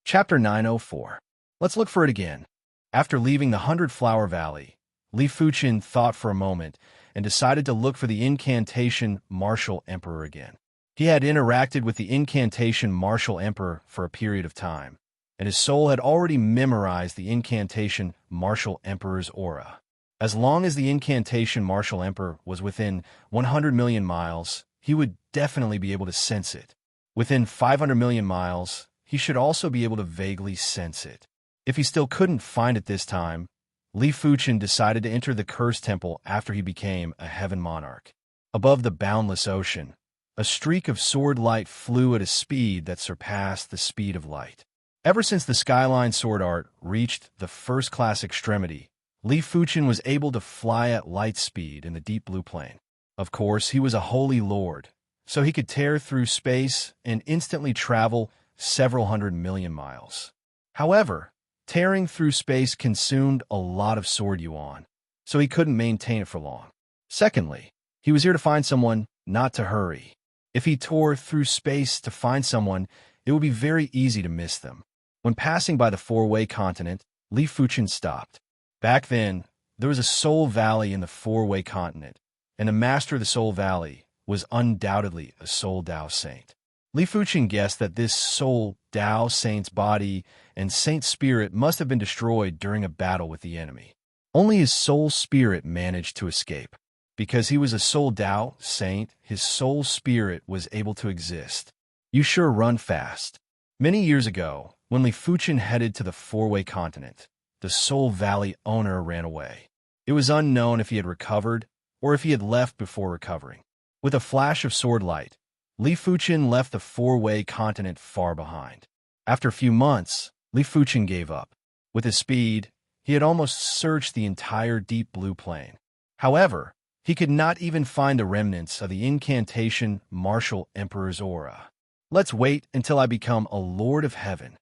Chapter 904. Let's look for it again. After leaving the 100-Flower Valley, Li Fuchen thought for a moment and decided to look for the incantation Martial Emperor again. He had interacted with the incantation Martial Emperor for a period of time, and his soul had already memorized the incantation Martial Emperor's aura. As long as the incantation Martial Emperor was within 100 million miles, he would definitely be able to sense it. Within 500 million miles, he should also be able to vaguely sense it. If he still couldn't find it this time, Li Fuchen decided to enter the Cursed Temple after he became a heaven monarch. Above the boundless ocean, a streak of sword light flew at a speed that surpassed the speed of light. Ever since the Skyline sword art reached the first-class extremity, Li Fuchen was able to fly at light speed in the deep blue plane. Of course, he was a holy lord, so he could tear through space and instantly travel several 100 million miles. However, tearing through space consumed a lot of sword yuan, so he couldn't maintain it for long. Secondly, he was here to find someone, not to hurry. If he tore through space to find someone, it would be very easy to miss them. When passing by the four-way continent, Li Fuchen stopped. Back then, there was a Soul Valley in the four-way continent, and the master of the Soul Valley was undoubtedly a Soul Dao saint. Li Fuchen guessed that this Soul Dao saint's body and saint spirit must have been destroyed during a battle with the enemy. Only his soul spirit managed to escape. Because he was a Soul Dao saint, his soul spirit was able to exist. You sure run fast. Many years ago, when Li Fuchen headed to the four-way continent, the Soul Valley owner ran away. It was unknown if he had recovered or if he had left before recovering. With a flash of sword light, Li Fuchen left the four-way continent far behind. After a few months, Li Fuchen gave up. With his speed, he had almost searched the entire deep blue plain. However, he could not even find the remnants of the incantation Martial Emperor's aura. Let's wait until I become a Lord of Heaven.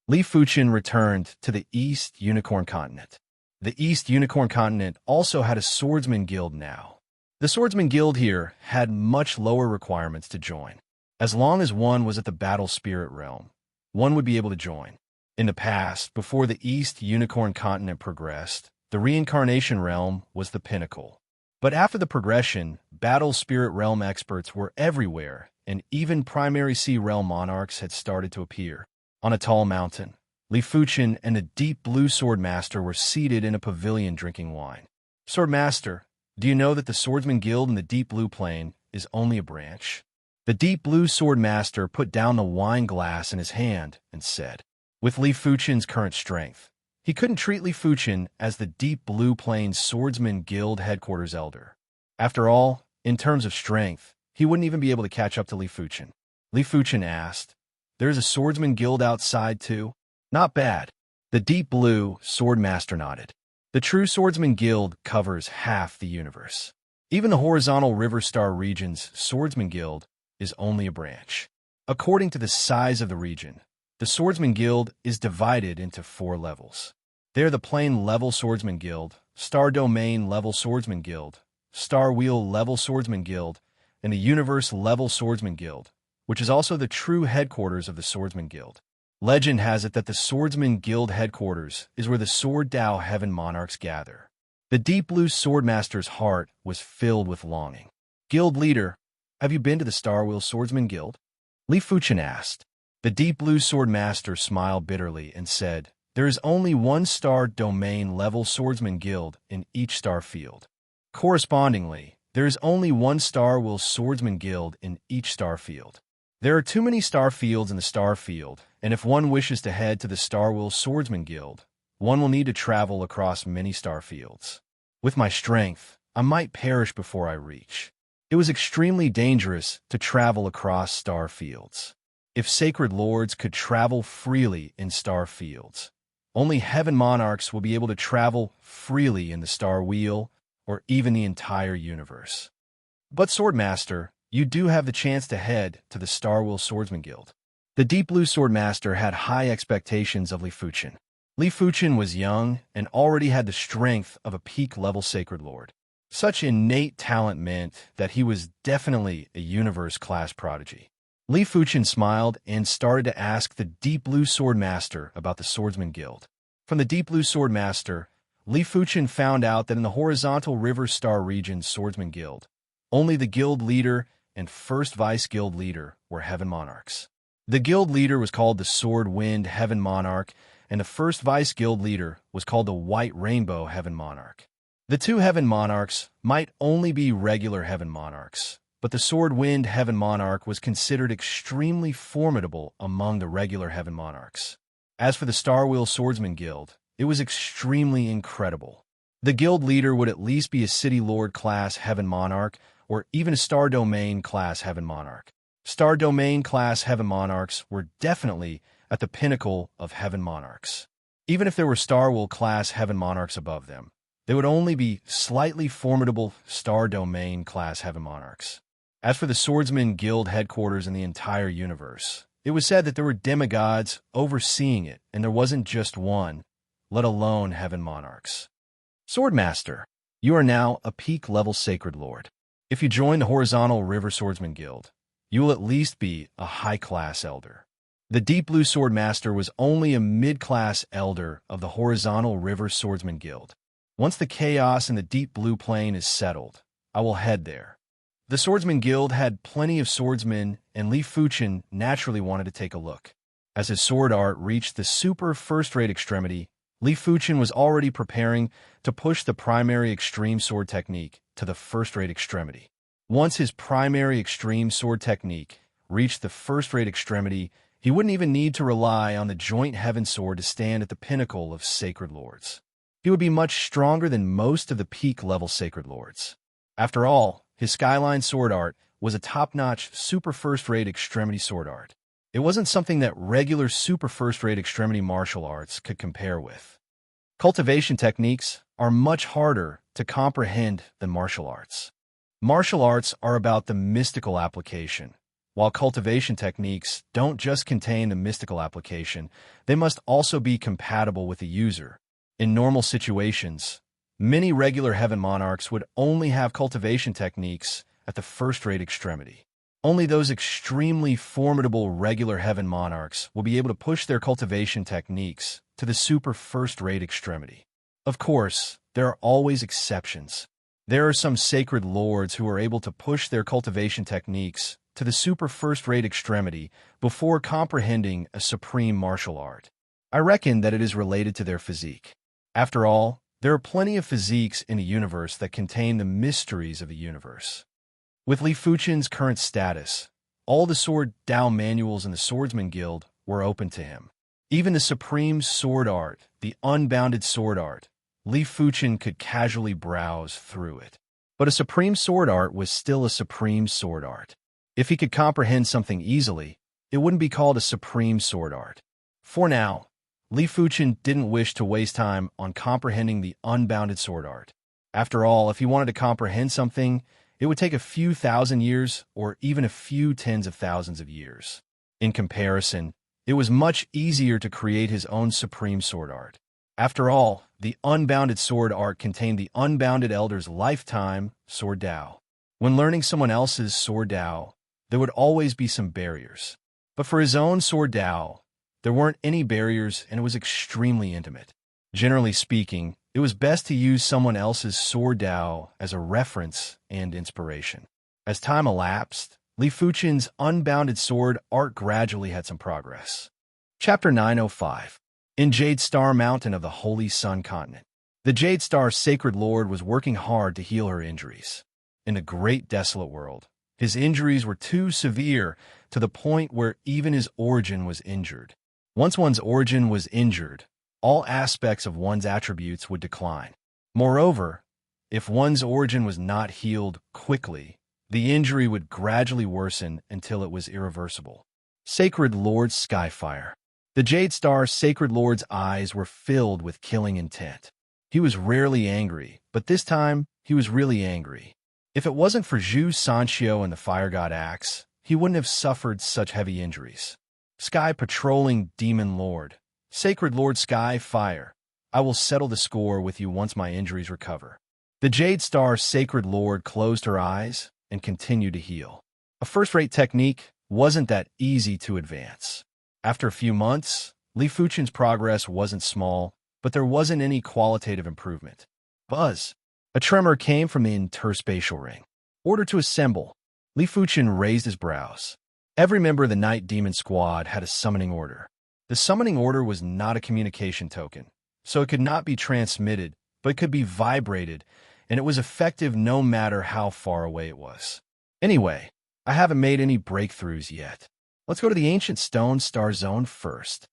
Li Fuchen returned to the East Unicorn Continent. The East Unicorn Continent also had a swordsman guild now. The swordsman guild here had much lower requirements to join. As long as one was at the Battle Spirit realm, one would be able to join. In the past, before the East Unicorn Continent progressed, the Reincarnation realm was the pinnacle. But after the progression, Battle Spirit realm experts were everywhere, and even Primary Sea realm monarchs had started to appear. On a tall mountain, Li Fuchen and the Deep Blue Sword Master were seated in a pavilion drinking wine. Sword Master, do you know that the Swordsman Guild in the Deep Blue Plain is only a branch? The Deep Blue Sword Master put down the wine glass in his hand and said, with Li Fuchen's current strength, he couldn't treat Li Fuchen as the Deep Blue Plain Swordsman Guild headquarters elder. After all, in terms of strength, he wouldn't even be able to catch up to Li Fuchen. Li Fuchen asked, there's a Swordsman Guild outside too? Not bad. The Deep Blue Sword Master nodded. The true Swordsman Guild covers half the universe. Even the horizontal River Star region's Swordsman Guild is only a branch. According to the size of the region, the Swordsman Guild is divided into 4 levels. They are the Plane Level Swordsman Guild, Star Domain Level Swordsman Guild, Star Wheel Level Swordsman Guild, and the Universe Level Swordsman Guild, which is also the true headquarters of the Swordsman Guild. Legend has it that the Swordsman Guild headquarters is where the Sword Dao Heaven Monarchs gather. The Deep Blue Sword Master's heart was filled with longing. Guild leader, have you been to the Star Wheel Swordsman Guild? Li Fuchen asked. The Deep Blue Sword Master smiled bitterly and said, there is only one Star Domain Level Swordsman Guild in each star field. Correspondingly, there is only one Star Wheel Swordsman Guild in each star field. There are too many star fields in the star field, and if one wishes to head to the Star Wheel Swordsman Guild, one will need to travel across many star fields. With my strength, I might perish before I reach. It was extremely dangerous to travel across star fields. If sacred lords could travel freely in star fields, only heaven monarchs will be able to travel freely in the star wheel or even the entire universe. But Swordmaster, you do have the chance to head to the Star Wheel Swordsman Guild. The Deep Blue Sword Master had high expectations of Li Fuchen. Li Fuchen was young and already had the strength of a peak-level Sacred Lord. Such innate talent meant that he was definitely a universe-class prodigy. Li Fuchen smiled and started to ask the Deep Blue Sword Master about the Swordsman Guild. From the Deep Blue Sword Master, Li Fuchen found out that in the horizontal River Star region Swordsman Guild, only the guild leader and first vice guild leader were Heaven Monarchs. The guild leader was called the Sword Wind Heaven Monarch, and the first vice guild leader was called the White Rainbow Heaven Monarch. The two Heaven Monarchs might only be regular Heaven Monarchs, but the Sword Wind Heaven Monarch was considered extremely formidable among the regular Heaven Monarchs. As for the Starwheel Swordsman Guild, it was extremely incredible. The guild leader would at least be a City Lord class Heaven Monarch, or even a Star Domain class Heaven Monarch. Star Domain class Heaven Monarchs were definitely at the pinnacle of Heaven Monarchs. Even if there were Starwheel class Heaven Monarchs above them, they would only be slightly formidable Star Domain class Heaven Monarchs. As for the Swordsman Guild headquarters in the entire universe, it was said that there were demigods overseeing it, and there wasn't just one, let alone Heaven Monarchs. Swordmaster, you are now a peak-level Sacred Lord. If you join the Horizontal River Swordsman Guild, you will at least be a high-class Elder. The Deep Blue Sword Master was only a mid-class Elder of the Horizontal River Swordsman Guild. Once the chaos in the Deep Blue Plain is settled, I will head there. The Swordsman Guild had plenty of swordsmen, and Li Fuchen naturally wanted to take a look. As his sword art reached the super first-rate extremity, Li Fuchen was already preparing to push the primary extreme sword technique to the first-rate extremity. Once his primary extreme sword technique reached the first-rate extremity, he wouldn't even need to rely on the joint heaven sword to stand at the pinnacle of Sacred Lords. He would be much stronger than most of the peak-level Sacred Lords. After all, his Skyline sword art was a top-notch super first-rate extremity sword art. It wasn't something that regular super first-rate extremity martial arts could compare with. Cultivation techniques are much harder to comprehend than martial arts. Martial arts are about the mystical application, while cultivation techniques don't just contain the mystical application, they must also be compatible with the user. In normal situations, many regular Heaven Monarchs would only have cultivation techniques at the first-rate extremity. Only those extremely formidable regular Heaven Monarchs will be able to push their cultivation techniques to the super first-rate extremity. Of course, there are always exceptions. There are some Sacred Lords who are able to push their cultivation techniques to the super first-rate extremity before comprehending a supreme martial art. I reckon that it is related to their physique. After all, there are plenty of physiques in the universe that contain the mysteries of the universe. With Li Fuchen's current status, all the Sword Dao manuals in the Swordsman Guild were open to him. Even the supreme sword art, the unbounded sword art, Li Fuchen could casually browse through it. But a supreme sword art was still a supreme sword art. If he could comprehend something easily, it wouldn't be called a supreme sword art. For now, Li Fuchen didn't wish to waste time on comprehending the unbounded sword art. After all, if he wanted to comprehend something, it would take a few thousand years or even a few tens of thousands of years. In comparison, it was much easier to create his own supreme sword art. After all, the unbounded sword art contained the unbounded Elder's lifetime sword Dao. When learning someone else's sword Dao, there would always be some barriers. But for his own sword Dao, there weren't any barriers and it was extremely intimate. Generally speaking, it was best to use someone else's sword Dao as a reference and inspiration. As time elapsed, Li Fuchen's unbounded sword art gradually had some progress. Chapter 905. In Jade Star Mountain of the Holy Sun Continent, the Jade Star Sacred Lord was working hard to heal her injuries. In the great desolate world, his injuries were too severe to the point where even his origin was injured. Once one's origin was injured, all aspects of one's attributes would decline. Moreover, if one's origin was not healed quickly, the injury would gradually worsen until it was irreversible. Sacred Lord Skyfire. The Jade Star Sacred Lord's eyes were filled with killing intent. He was rarely angry, but this time he was really angry. If it wasn't for Zhu Sanxiu and the Fire God Axe, he wouldn't have suffered such heavy injuries. Sky Patrolling Demon Lord. Sacred Lord Sky Fire, I will settle the score with you once my injuries recover. The Jade Star Sacred Lord closed her eyes and continued to heal. A first-rate technique wasn't that easy to advance. After a few months, Li Fuchen's progress wasn't small, but there wasn't any qualitative improvement. Buzz. A tremor came from the interspatial ring. Order to assemble. Li Fuchen raised his brows. Every member of the Night Demon Squad had a summoning order. The summoning order was not a communication token, so it could not be transmitted, but it could be vibrated, and it was effective no matter how far away it was. Anyway, I haven't made any breakthroughs yet. Let's go to the Ancient Stone Star Zone first.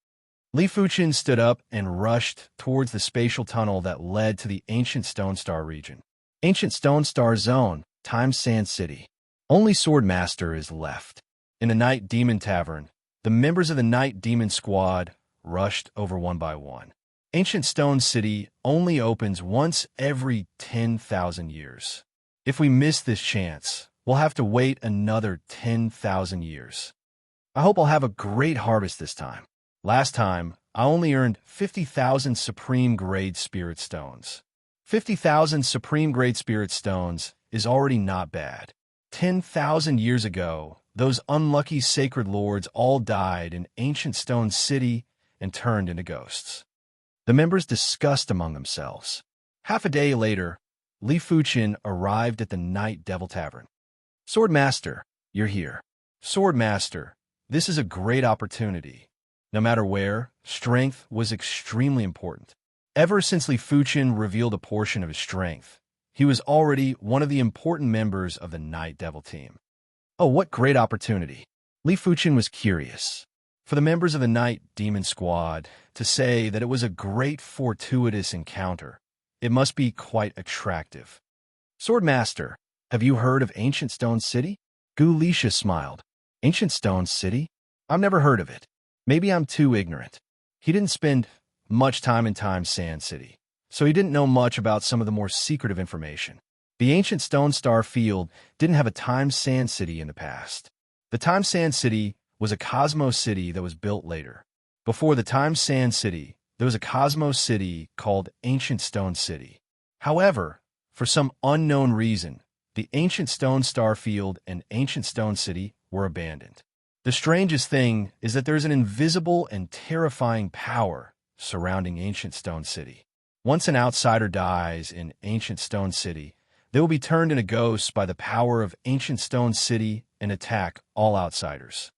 Li Fuchen stood up and rushed towards the spatial tunnel that led to the Ancient Stone Star region. Ancient Stone Star Zone, Time Sand City. Only Sword Master is left. In the Night Demon Tavern, the members of the Night Demon Squad rushed over one by one. Ancient Stone City only opens once every 10,000 years. If we miss this chance, we'll have to wait another 10,000 years. I hope I'll have a great harvest this time. Last time, I only earned 50,000 Supreme Grade Spirit Stones. 50,000 Supreme Grade Spirit Stones is already not bad. 10,000 years ago, those unlucky Sacred Lords all died in Ancient Stone City and turned into ghosts. The members discussed among themselves. Half a day later, Li Fuchen arrived at the Night Devil Tavern. Sword Master, you're here. Sword Master, this is a great opportunity. No matter where, strength was extremely important. Ever since Li Fuchen revealed a portion of his strength, he was already one of the important members of the Night Devil team. Oh, what great opportunity. Li Fuchen was curious. For the members of the Night Demon Squad to say that it was a great fortuitous encounter, it must be quite attractive. Sword Master, have you heard of Ancient Stone City? Gu Lisha smiled. Ancient Stone City? I've never heard of it. Maybe I'm too ignorant. He didn't spend much time in Time Sand City, so he didn't know much about some of the more secretive information. The ancient Stone Star Field didn't have a Time Sand City in the past. The Time Sand City was a Cosmos City that was built later. Before the Time Sand City, there was a Cosmos City called Ancient Stone City. However, for some unknown reason, the ancient Stone Star Field and Ancient Stone City were abandoned. The strangest thing is that there's an invisible and terrifying power surrounding Ancient Stone City. Once an outsider dies in Ancient Stone City, they will be turned into ghosts by the power of Ancient Stone City and attack all outsiders.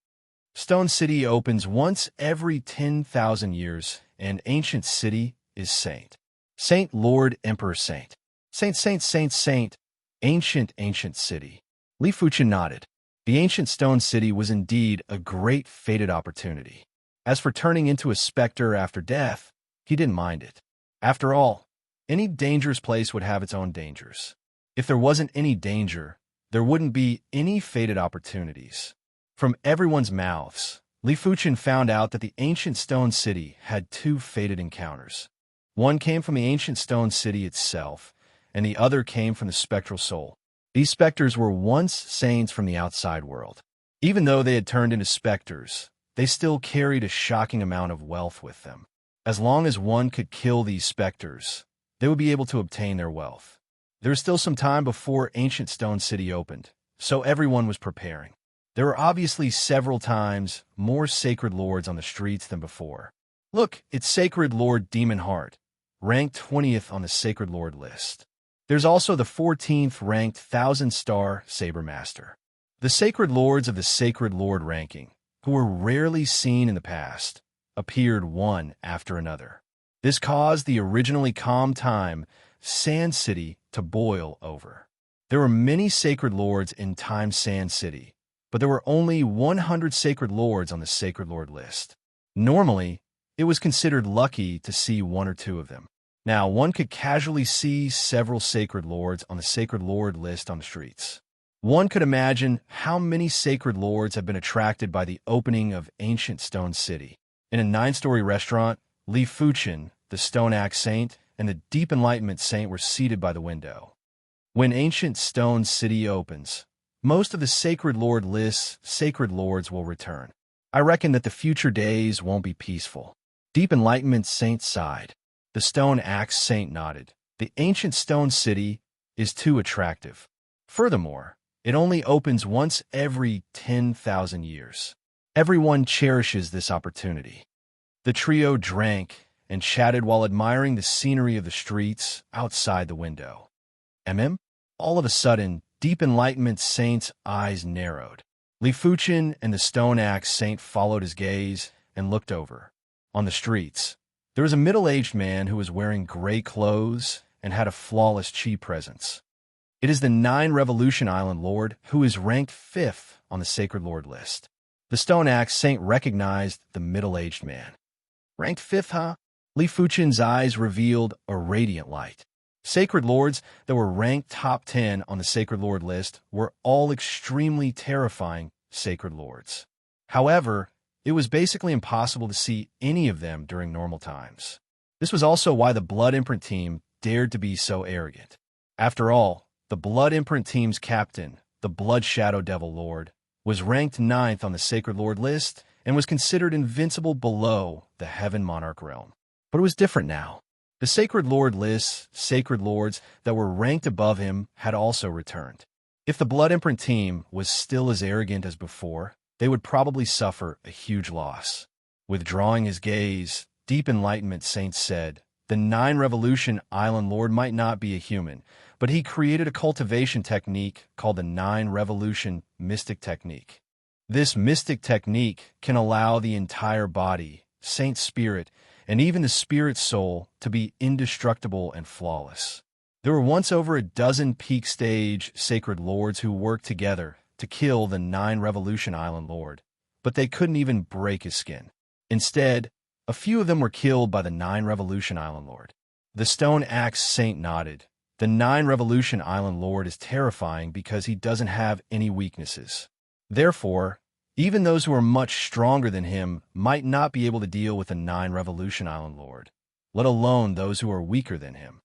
Stone City opens once every 10,000 years, and Ancient City is Saint. Saint Lord Emperor Saint. Saint. Ancient City. Li Fuchen nodded. The Ancient Stone City was indeed a great fated opportunity. As for turning into a specter after death, he didn't mind it. After all, any dangerous place would have its own dangers. If there wasn't any danger, there wouldn't be any fated opportunities. From everyone's mouths, Li Fuchen found out that the Ancient Stone City had two fated encounters. One came from the Ancient Stone City itself, and the other came from the spectral soul. These specters were once saints from the outside world. Even though they had turned into specters, they still carried a shocking amount of wealth with them. As long as one could kill these specters, they would be able to obtain their wealth. There was still some time before Ancient Stone City opened, so everyone was preparing. There were obviously several times more Sacred Lords on the streets than before. Look, it's Sacred Lord Demon Heart, ranked 20th on the Sacred Lord list. There's also the 14th ranked 1000-star Saber Master. The Sacred Lords of the Sacred Lord ranking, who were rarely seen in the past, appeared one after another. This caused the originally calm Time Sand City to boil over. There were many Sacred Lords in Time Sand City, but there were only 100 Sacred Lords on the Sacred Lord list. Normally, it was considered lucky to see one or two of them. Now, one could casually see several Sacred Lords on the Sacred Lord list on the streets. One could imagine how many Sacred Lords have been attracted by the opening of Ancient Stone City. In a 9-story restaurant, Li Fuchen, the Stone Axe Saint, and the Deep Enlightenment Saint were seated by the window. When Ancient Stone City opens, most of the Sacred Lord list's Sacred Lords will return. I reckon that the future days won't be peaceful. Deep Enlightenment Saint sighed. The Stone Axe Saint nodded. The Ancient Stone City is too attractive. Furthermore, It only opens once every 10,000 years. Everyone cherishes this opportunity. The trio drank and chatted while admiring the scenery of the streets outside the window. All of a sudden, Deep Enlightenment Saint's eyes narrowed. Li Fuchin and the Stone Axe Saint followed his gaze and looked over. On the streets, there was a middle-aged man who was wearing gray clothes and had a flawless chi presence. It is the 9 Revolution Island Lord who is ranked 5th on the Sacred Lord list. The Stone Axe Saint recognized the middle-aged man. Ranked 5th, huh? Li Fuchin's eyes revealed a radiant light. Sacred Lords that were ranked top 10 on the Sacred Lord list were all extremely terrifying Sacred Lords. However, it was basically impossible to see any of them during normal times. This was also why the Blood Imprint team dared to be so arrogant. After all, the Blood Imprint team's captain, the Blood Shadow Devil Lord, was ranked 9th on the Sacred Lord list and was considered invincible below the Heaven Monarch realm. But it was different now. The Sacred Lord list's Sacred Lords that were ranked above him had also returned. If the Blood Imprint team was still as arrogant as before, they would probably suffer a huge loss. Withdrawing his gaze, Deep Enlightenment Saint said, the 9 Revolution Island Lord might not be a human, but he created a cultivation technique called the 9 Revolution Mystic Technique. This mystic technique can allow the entire body, Saint Spirit, and even the spirit soul to be indestructible and flawless. There were once over a dozen peak stage Sacred Lords who worked together to kill the 9 Revolution Island Lord, but they couldn't even break his skin. Instead, a few of them were killed by the 9 Revolution Island Lord. The Stone Axe Saint nodded. The 9 Revolution Island Lord is terrifying because he doesn't have any weaknesses. Therefore, even those who are much stronger than him might not be able to deal with the 9 Revolution Island Lord, let alone those who are weaker than him.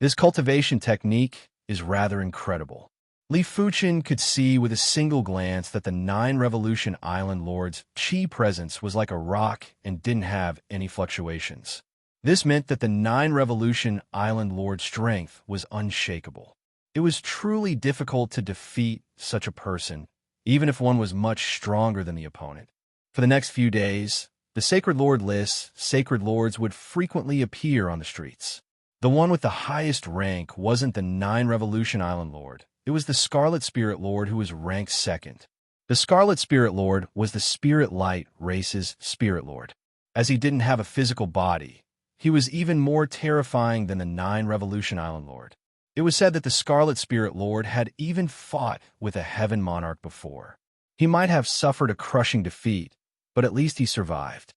This cultivation technique is rather incredible. Li Fuchin could see with a single glance that the 9 Revolution Island Lord's chi presence was like a rock and didn't have any fluctuations. This meant that the 9 Revolution Island Lord's strength was unshakable. It was truly difficult to defeat such a person, even if one was much stronger than the opponent. For the next few days, the Sacred Lord list's Sacred Lords would frequently appear on the streets. The one with the highest rank wasn't the 9 Revolution Island Lord. It was the Scarlet Spirit Lord who was ranked 2nd. The Scarlet Spirit Lord was the Spirit Light race's Spirit Lord. As he didn't have a physical body, he was even more terrifying than the 9 Revolution Island Lord. It was said that the Scarlet Spirit Lord had even fought with a Heaven Monarch before. He might have suffered a crushing defeat, but at least he survived.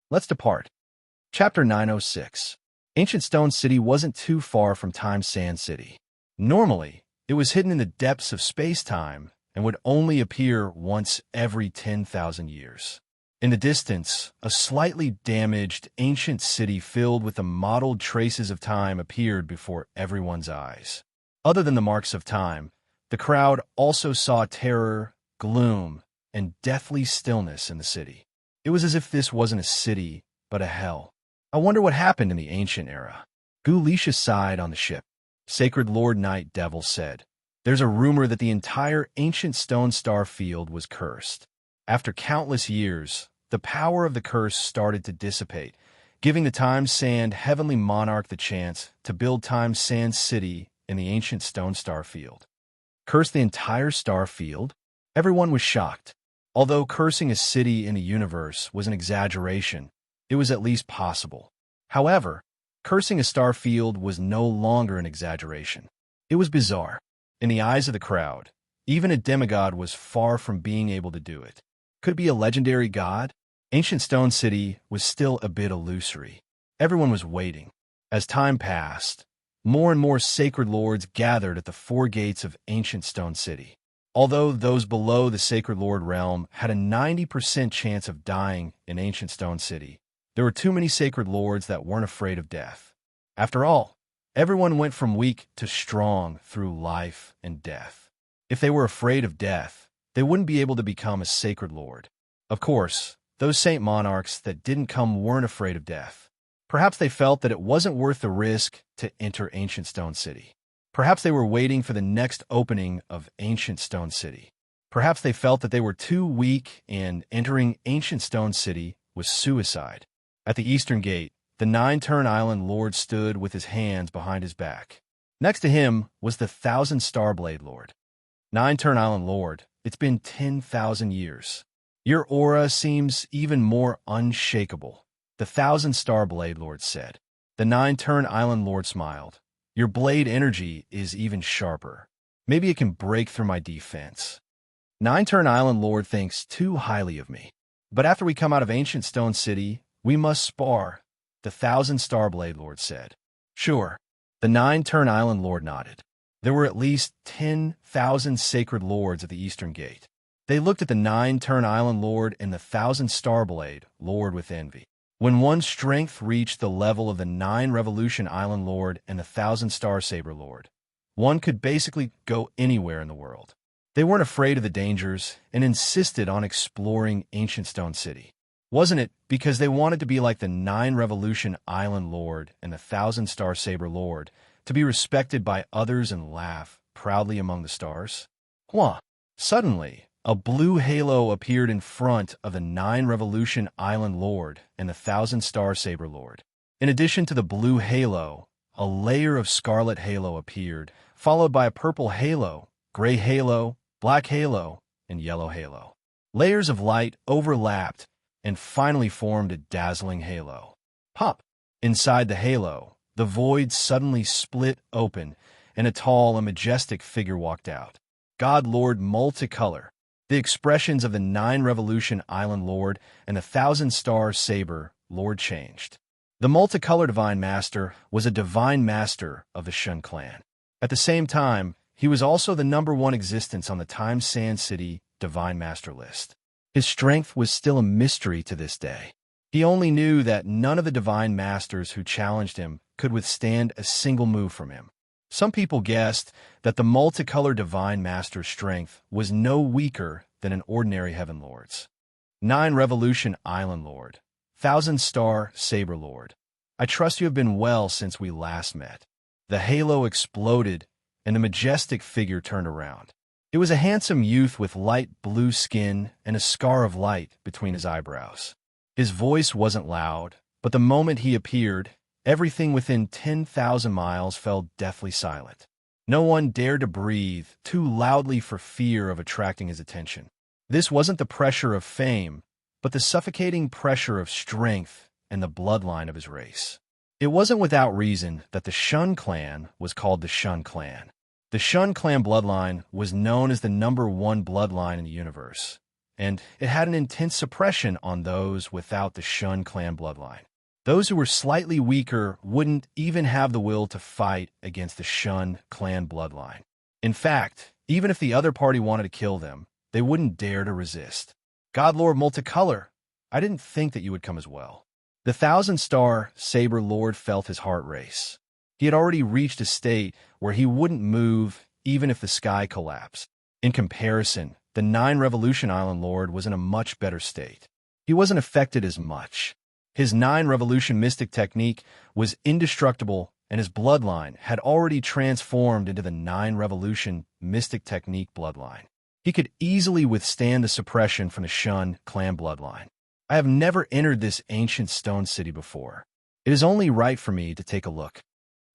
Let's depart. Chapter 906. Ancient Stone City wasn't too far from Time Sand City. Normally, it was hidden in the depths of space-time and would only appear once every 10,000 years. In the distance, a slightly damaged ancient city filled with the mottled traces of time appeared before everyone's eyes. Other than the marks of time, the crowd also saw terror, gloom, and deathly stillness in the city. It was as if this wasn't a city, but a hell. I wonder what happened in the ancient era. Gulisha sighed on the ship. Sacred Lord Night Devil said, there's a rumor that the entire ancient stone star field was cursed. After countless years, the power of the curse started to dissipate, giving the Time Sand Heavenly Monarch the chance to build Time Sand City in the ancient stone star field. Curse the entire star field? Everyone was shocked. Although cursing a city in the universe was an exaggeration, it was at least possible. However, cursing a star field was no longer an exaggeration. It was bizarre. In the eyes of the crowd, even a demigod was far from being able to do it. Could it be a legendary god? Ancient Stone City was still a bit illusory. Everyone was waiting. As time passed, more and more Sacred Lords gathered at the 4 gates of Ancient Stone City. Although those below the Sacred Lord realm had a 90% chance of dying in Ancient Stone City, there were too many Sacred Lords that weren't afraid of death. After all, everyone went from weak to strong through life and death. If they were afraid of death, they wouldn't be able to become a Sacred Lord. Of course, those Saint Monarchs that didn't come weren't afraid of death. Perhaps they felt that it wasn't worth the risk to enter Ancient Stone City. Perhaps they were waiting for the next opening of Ancient Stone City. Perhaps they felt that they were too weak and entering Ancient Stone City was suicide. At the eastern gate, the Nine-Turn Island Lord stood with his hands behind his back. Next to him was the Thousand-Star Blade Lord. Nine-Turn Island Lord, it's been 10,000 years. Your aura seems even more unshakable, the Thousand-Star Blade Lord said. The Nine-Turn Island Lord smiled. Your blade energy is even sharper. Maybe it can break through my defense. Nine-Turn Island Lord thinks too highly of me. But after we come out of Ancient Stone City, we must spar, the Thousand-Star Blade Lord said. Sure. The Nine-Turn Island Lord nodded. There were at least 10,000 sacred lords at the Eastern Gate. They looked at the Nine-Turn Island Lord and the Thousand-Star Blade Lord with envy. When one's strength reached the level of the Nine-Revolution Island Lord and the Thousand-Star Saber Lord, one could basically go anywhere in the world. They weren't afraid of the dangers and insisted on exploring Ancient Stone City. Wasn't it because they wanted to be like the Nine-Revolution Island Lord and the Thousand-Star Saber Lord, to be respected by others and laugh proudly among the stars? Huh. Suddenly, a blue halo appeared in front of the Nine-Revolution Island Lord and the Thousand-Star Saber Lord. In addition to the blue halo, a layer of scarlet halo appeared, followed by a purple halo, gray halo, black halo, and yellow halo. Layers of light overlapped and finally formed a dazzling halo. Pop! Inside the halo, the void suddenly split open, and a tall and majestic figure walked out. God Lord Multicolor. The expressions of the Nine-Revolution Island Lord and the Thousand-Star Saber Lord changed. The Multicolor Divine Master was a Divine Master of the Shun clan. At the same time, he was also the #1 existence on the Time Sand City Divine Master list. His strength was still a mystery to this day. He only knew that none of the Divine Masters who challenged him could withstand a single move from him. Some people guessed that the Multicolor Divine Master's strength was no weaker than an ordinary Heaven Lord's. Nine-Revolution Island Lord, Thousand-Star Saber Lord, I trust you have been well since we last met. The halo exploded, and the majestic figure turned around. It was a handsome youth with light blue skin and a scar of light between his eyebrows. His voice wasn't loud, but the moment he appeared, everything within 10,000 miles fell deathly silent. No one dared to breathe too loudly for fear of attracting his attention. This wasn't the pressure of fame, but the suffocating pressure of strength and the bloodline of his race. It wasn't without reason that the Shun clan was called the Shun clan. The Shun clan bloodline was known as the #1 bloodline in the universe, and it had an intense suppression on those without the Shun clan bloodline. Those who were slightly weaker wouldn't even have the will to fight against the Shun clan bloodline. In fact, even if the other party wanted to kill them, they wouldn't dare to resist. God Lord Multicolor, I didn't think that you would come as well. The Thousand-Star Saber Lord felt his heart race. He had already reached a state where he wouldn't move even if the sky collapsed. In comparison, the Nine-Revolution Island Lord was in a much better state. He wasn't affected as much. His Nine-Revolution mystic technique was indestructible, and his bloodline had already transformed into the Nine-Revolution mystic technique bloodline. He could easily withstand the suppression from the Shun clan bloodline. I have never entered this ancient stone city before. It is only right for me to take a look.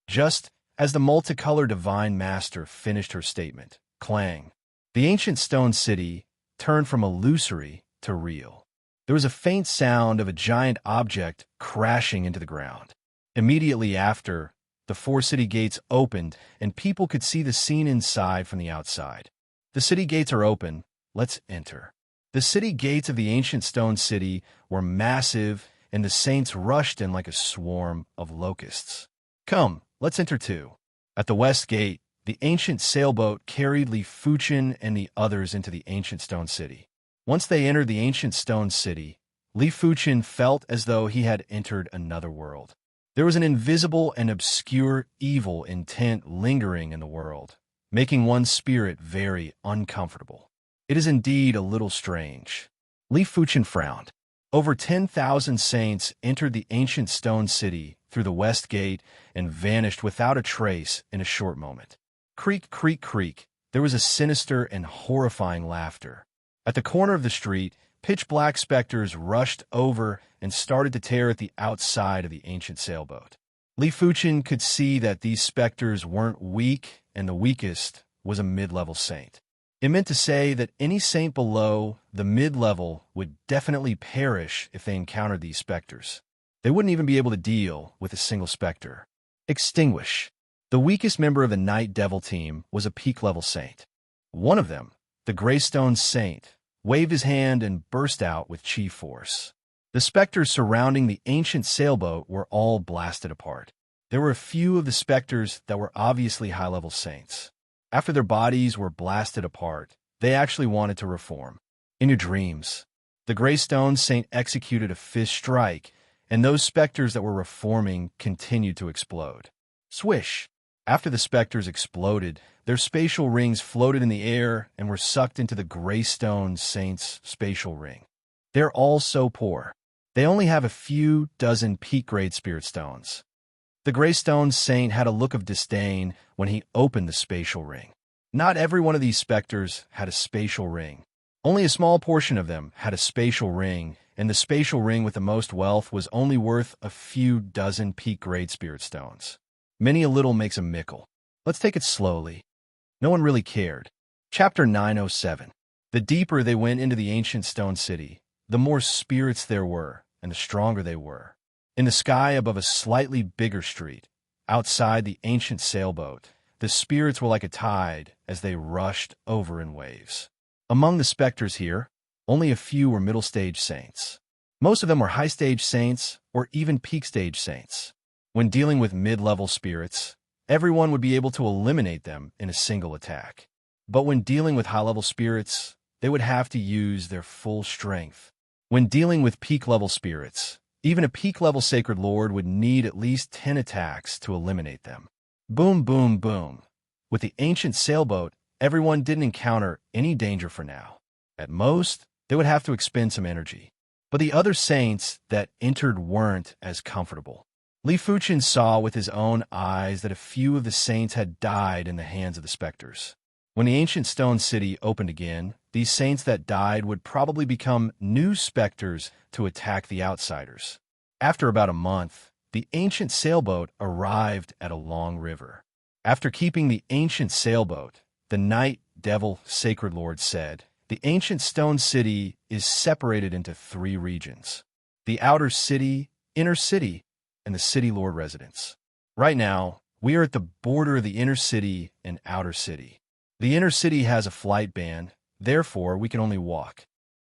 Just as the Multicolor Divine Master finished her statement, clang, the ancient stone city turned from illusory to real. There was a faint sound of a giant object crashing into the ground. Immediately after, the 4 city gates opened and people could see the scene inside from the outside. The city gates are open. Let's enter. The city gates of the ancient stone city were massive, and the saints rushed in like a swarm of locusts. Come, let's enter too. At the west gate, the ancient sailboat carried Li Fuchin and the others into the ancient stone city. Once they entered the ancient stone city, Li Fuchin felt as though he had entered another world. There was an invisible and obscure evil intent lingering in the world, making one's spirit very uncomfortable. It is indeed a little strange. Li Fuchin frowned. Over 10,000 saints entered the ancient stone city through the west gate and vanished without a trace in a short moment. Creak, creak, creak. There was a sinister and horrifying laughter. At the corner of the street, pitch-black specters rushed over and started to tear at the outside of the ancient sailboat. Li Fuchin could see that these specters weren't weak, and the weakest was a mid-level saint. It meant to say that any saint below the mid-level would definitely perish if they encountered these specters. They wouldn't even be able to deal with a single specter. Extinguish. The weakest member of the Night Devil team was a peak-level saint. One of them, the Greystone Saint, waved his hand and burst out with chi force. The specters surrounding the ancient sailboat were all blasted apart. There were a few of the specters that were obviously high-level saints. After their bodies were blasted apart, they actually wanted to reform. In your dreams, the Greystone Saint executed a fist strike, and those specters that were reforming continued to explode. Swish! After the specters exploded, their spatial rings floated in the air and were sucked into the Greystone Saint's spatial ring. They're all so poor. They only have a few dozen peak-grade spirit stones. The Greystone Saint had a look of disdain when he opened the spatial ring. Not every one of these specters had a spatial ring. Only a small portion of them had a spatial ring, and the spatial ring with the most wealth was only worth a few dozen peak-grade spirit stones. Many a little makes a mickle. Let's take it slowly. No one really cared. Chapter 907. The deeper they went into the ancient stone city, the more spirits there were, and the stronger they were. In the sky above a slightly bigger street, outside the ancient sailboat, the spirits were like a tide as they rushed over in waves. Among the specters here, only a few were middle-stage saints. Most of them were high-stage saints or even peak-stage saints. When dealing with mid-level spirits, everyone would be able to eliminate them in a single attack. But when dealing with high-level spirits, they would have to use their full strength. When dealing with peak-level spirits, even a peak-level Sacred Lord would need at least 10 attacks to eliminate them. Boom, boom, boom. With the ancient sailboat, everyone didn't encounter any danger for now. At most, they would have to expend some energy. But the other saints that entered weren't as comfortable. Li Fuchin saw with his own eyes that a few of the saints had died in the hands of the specters. When the ancient stone city opened again, these saints that died would probably become new specters to attack the outsiders. After about a month, the ancient sailboat arrived at a long river. After keeping the ancient sailboat, the Night Devil Sacred Lord said, "The ancient stone city is separated into 3 regions: the outer city, inner city, and the city lord residence. Right now, we are at the border of the inner city and outer city. The inner city has a flight ban, therefore we can only walk.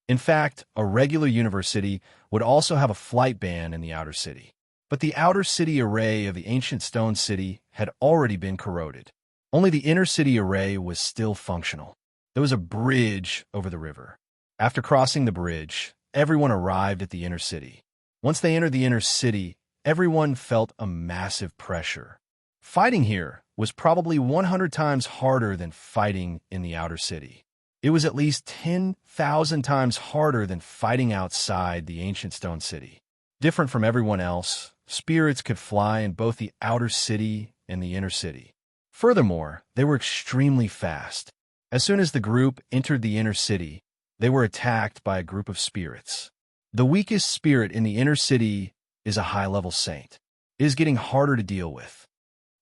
In fact, a regular university would also have a flight ban in the outer city. But the outer city array of the ancient stone city had already been corroded. Only the inner city array was still functional. There was a bridge over the river. After crossing the bridge, everyone arrived at the inner city. Once they entered the inner city, everyone felt a massive pressure. Fighting here was probably 100 times harder than fighting in the outer city. It was at least 10,000 times harder than fighting outside the ancient stone city. Different from everyone else, spirits could fly in both the outer city and the inner city. Furthermore, they were extremely fast. As soon as the group entered the inner city, they were attacked by a group of spirits. The weakest spirit in the inner city is a high-level saint. It is getting harder to deal with.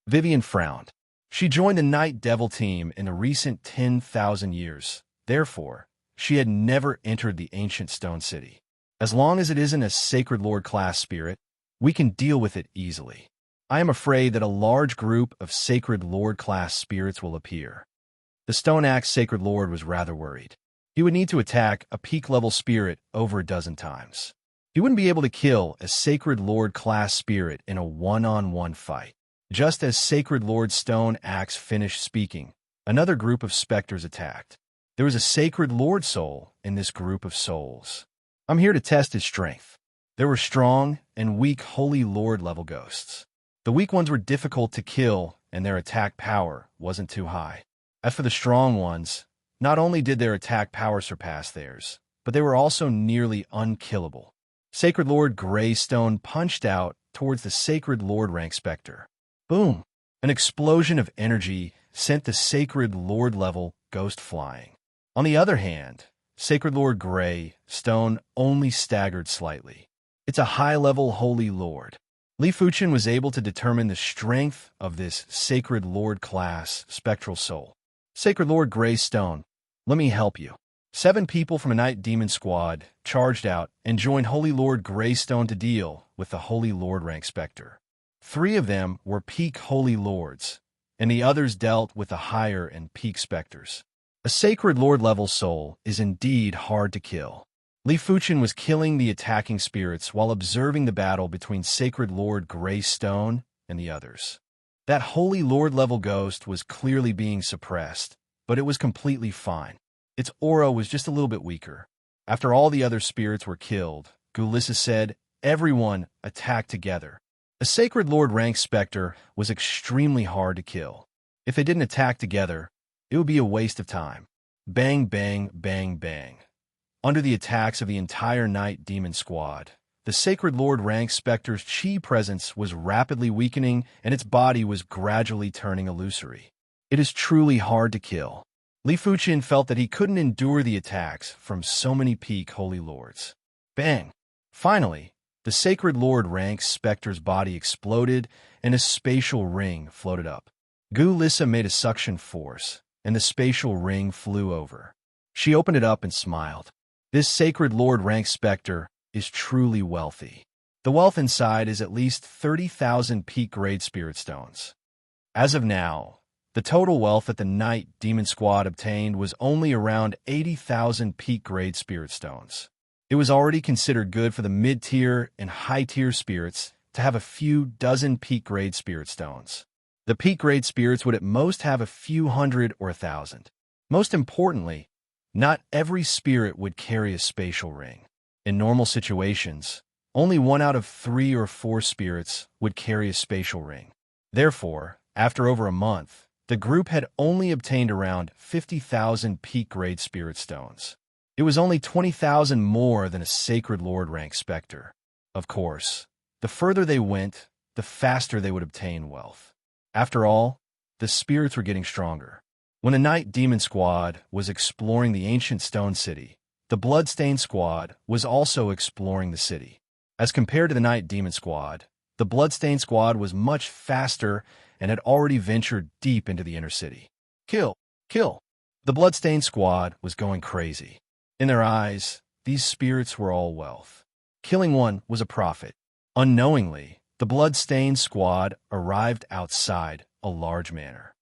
Vivian frowned. She joined the Night Devil team in the recent 10,000 years. Therefore, she had never entered the ancient stone city. As long as it isn't a Sacred Lord class spirit, we can deal with it easily. I am afraid that a large group of Sacred Lord class spirits will appear. The Stone Axe Sacred Lord was rather worried. He would need to attack a peak-level spirit over a dozen times. He wouldn't be able to kill a Sacred Lord class spirit in a one-on-one fight. Just as Sacred Lord Stone Axe finished speaking, another group of specters attacked. There was a Sacred Lord soul in this group of souls. I'm here to test his strength. There were strong and weak Holy Lord level ghosts. The weak ones were difficult to kill, and their attack power wasn't too high. As for the strong ones, not only did their attack power surpass theirs, but they were also nearly unkillable. Sacred Lord Greystone punched out towards the Sacred Lord rank specter. Boom! An explosion of energy sent the Sacred Lord level ghost flying. On the other hand, Sacred Lord Gray Stone only staggered slightly. It's a high-level Holy Lord. Li Fuchen was able to determine the strength of this Sacred Lord class spectral soul. Sacred Lord Gray Stone, let me help you. 7 people from a Night Demon squad charged out and joined Holy Lord Greystone to deal with the Holy Lord rank Spectre. 3 of them were peak Holy Lords, and the others dealt with the higher and peak Spectres. A Sacred Lord level soul is indeed hard to kill. Li Fuchen was killing the attacking spirits while observing the battle between Sacred Lord Greystone and the others. That Holy Lord level ghost was clearly being suppressed, but it was completely fine. Its aura was just a little bit weaker. After all the other spirits were killed, Gulissa said, everyone attacked together. A Sacred Lord rank Spectre was extremely hard to kill. If they didn't attack together, it would be a waste of time. Bang, bang, bang, bang. Under the attacks of the entire Night Demon squad, the Sacred Lord rank Spectre's chi presence was rapidly weakening and its body was gradually turning illusory. It is truly hard to kill. Li Fuchen felt that he couldn't endure the attacks from so many peak Holy Lords. Bang! Finally, the Sacred Lord rank Spectre's body exploded and a spatial ring floated up. Gulissa made a suction force, and the spatial ring flew over. She opened it up and smiled. This Sacred Lord rank Spectre is truly wealthy. The wealth inside is at least 30,000 peak-grade Spirit Stones. As of now, the total wealth that the Night Demon Squad obtained was only around 80,000 peak-grade Spirit Stones. It was already considered good for the mid-tier and high-tier spirits to have a few dozen peak-grade Spirit Stones. The peak-grade spirits would at most have a few hundred or 1,000. Most importantly, not every spirit would carry a spatial ring. In normal situations, only 1 out of 3 or 4 spirits would carry a spatial ring. Therefore, after over a month, the group had only obtained around 50,000 peak-grade Spirit Stones. It was only 20,000 more than a Sacred Lord rank Spectre. Of course, the further they went, the faster they would obtain wealth. After all, the spirits were getting stronger. When the Night Demon Squad was exploring the ancient stone city, the Bloodstained Squad was also exploring the city. As compared to the Night Demon Squad, the Bloodstained Squad was much faster and had already ventured deep into the inner city. Kill! Kill! The Bloodstained Squad was going crazy. In their eyes, these spirits were all wealth. Killing one was a profit. Unknowingly, the Bloodstained Squad arrived outside a large manor.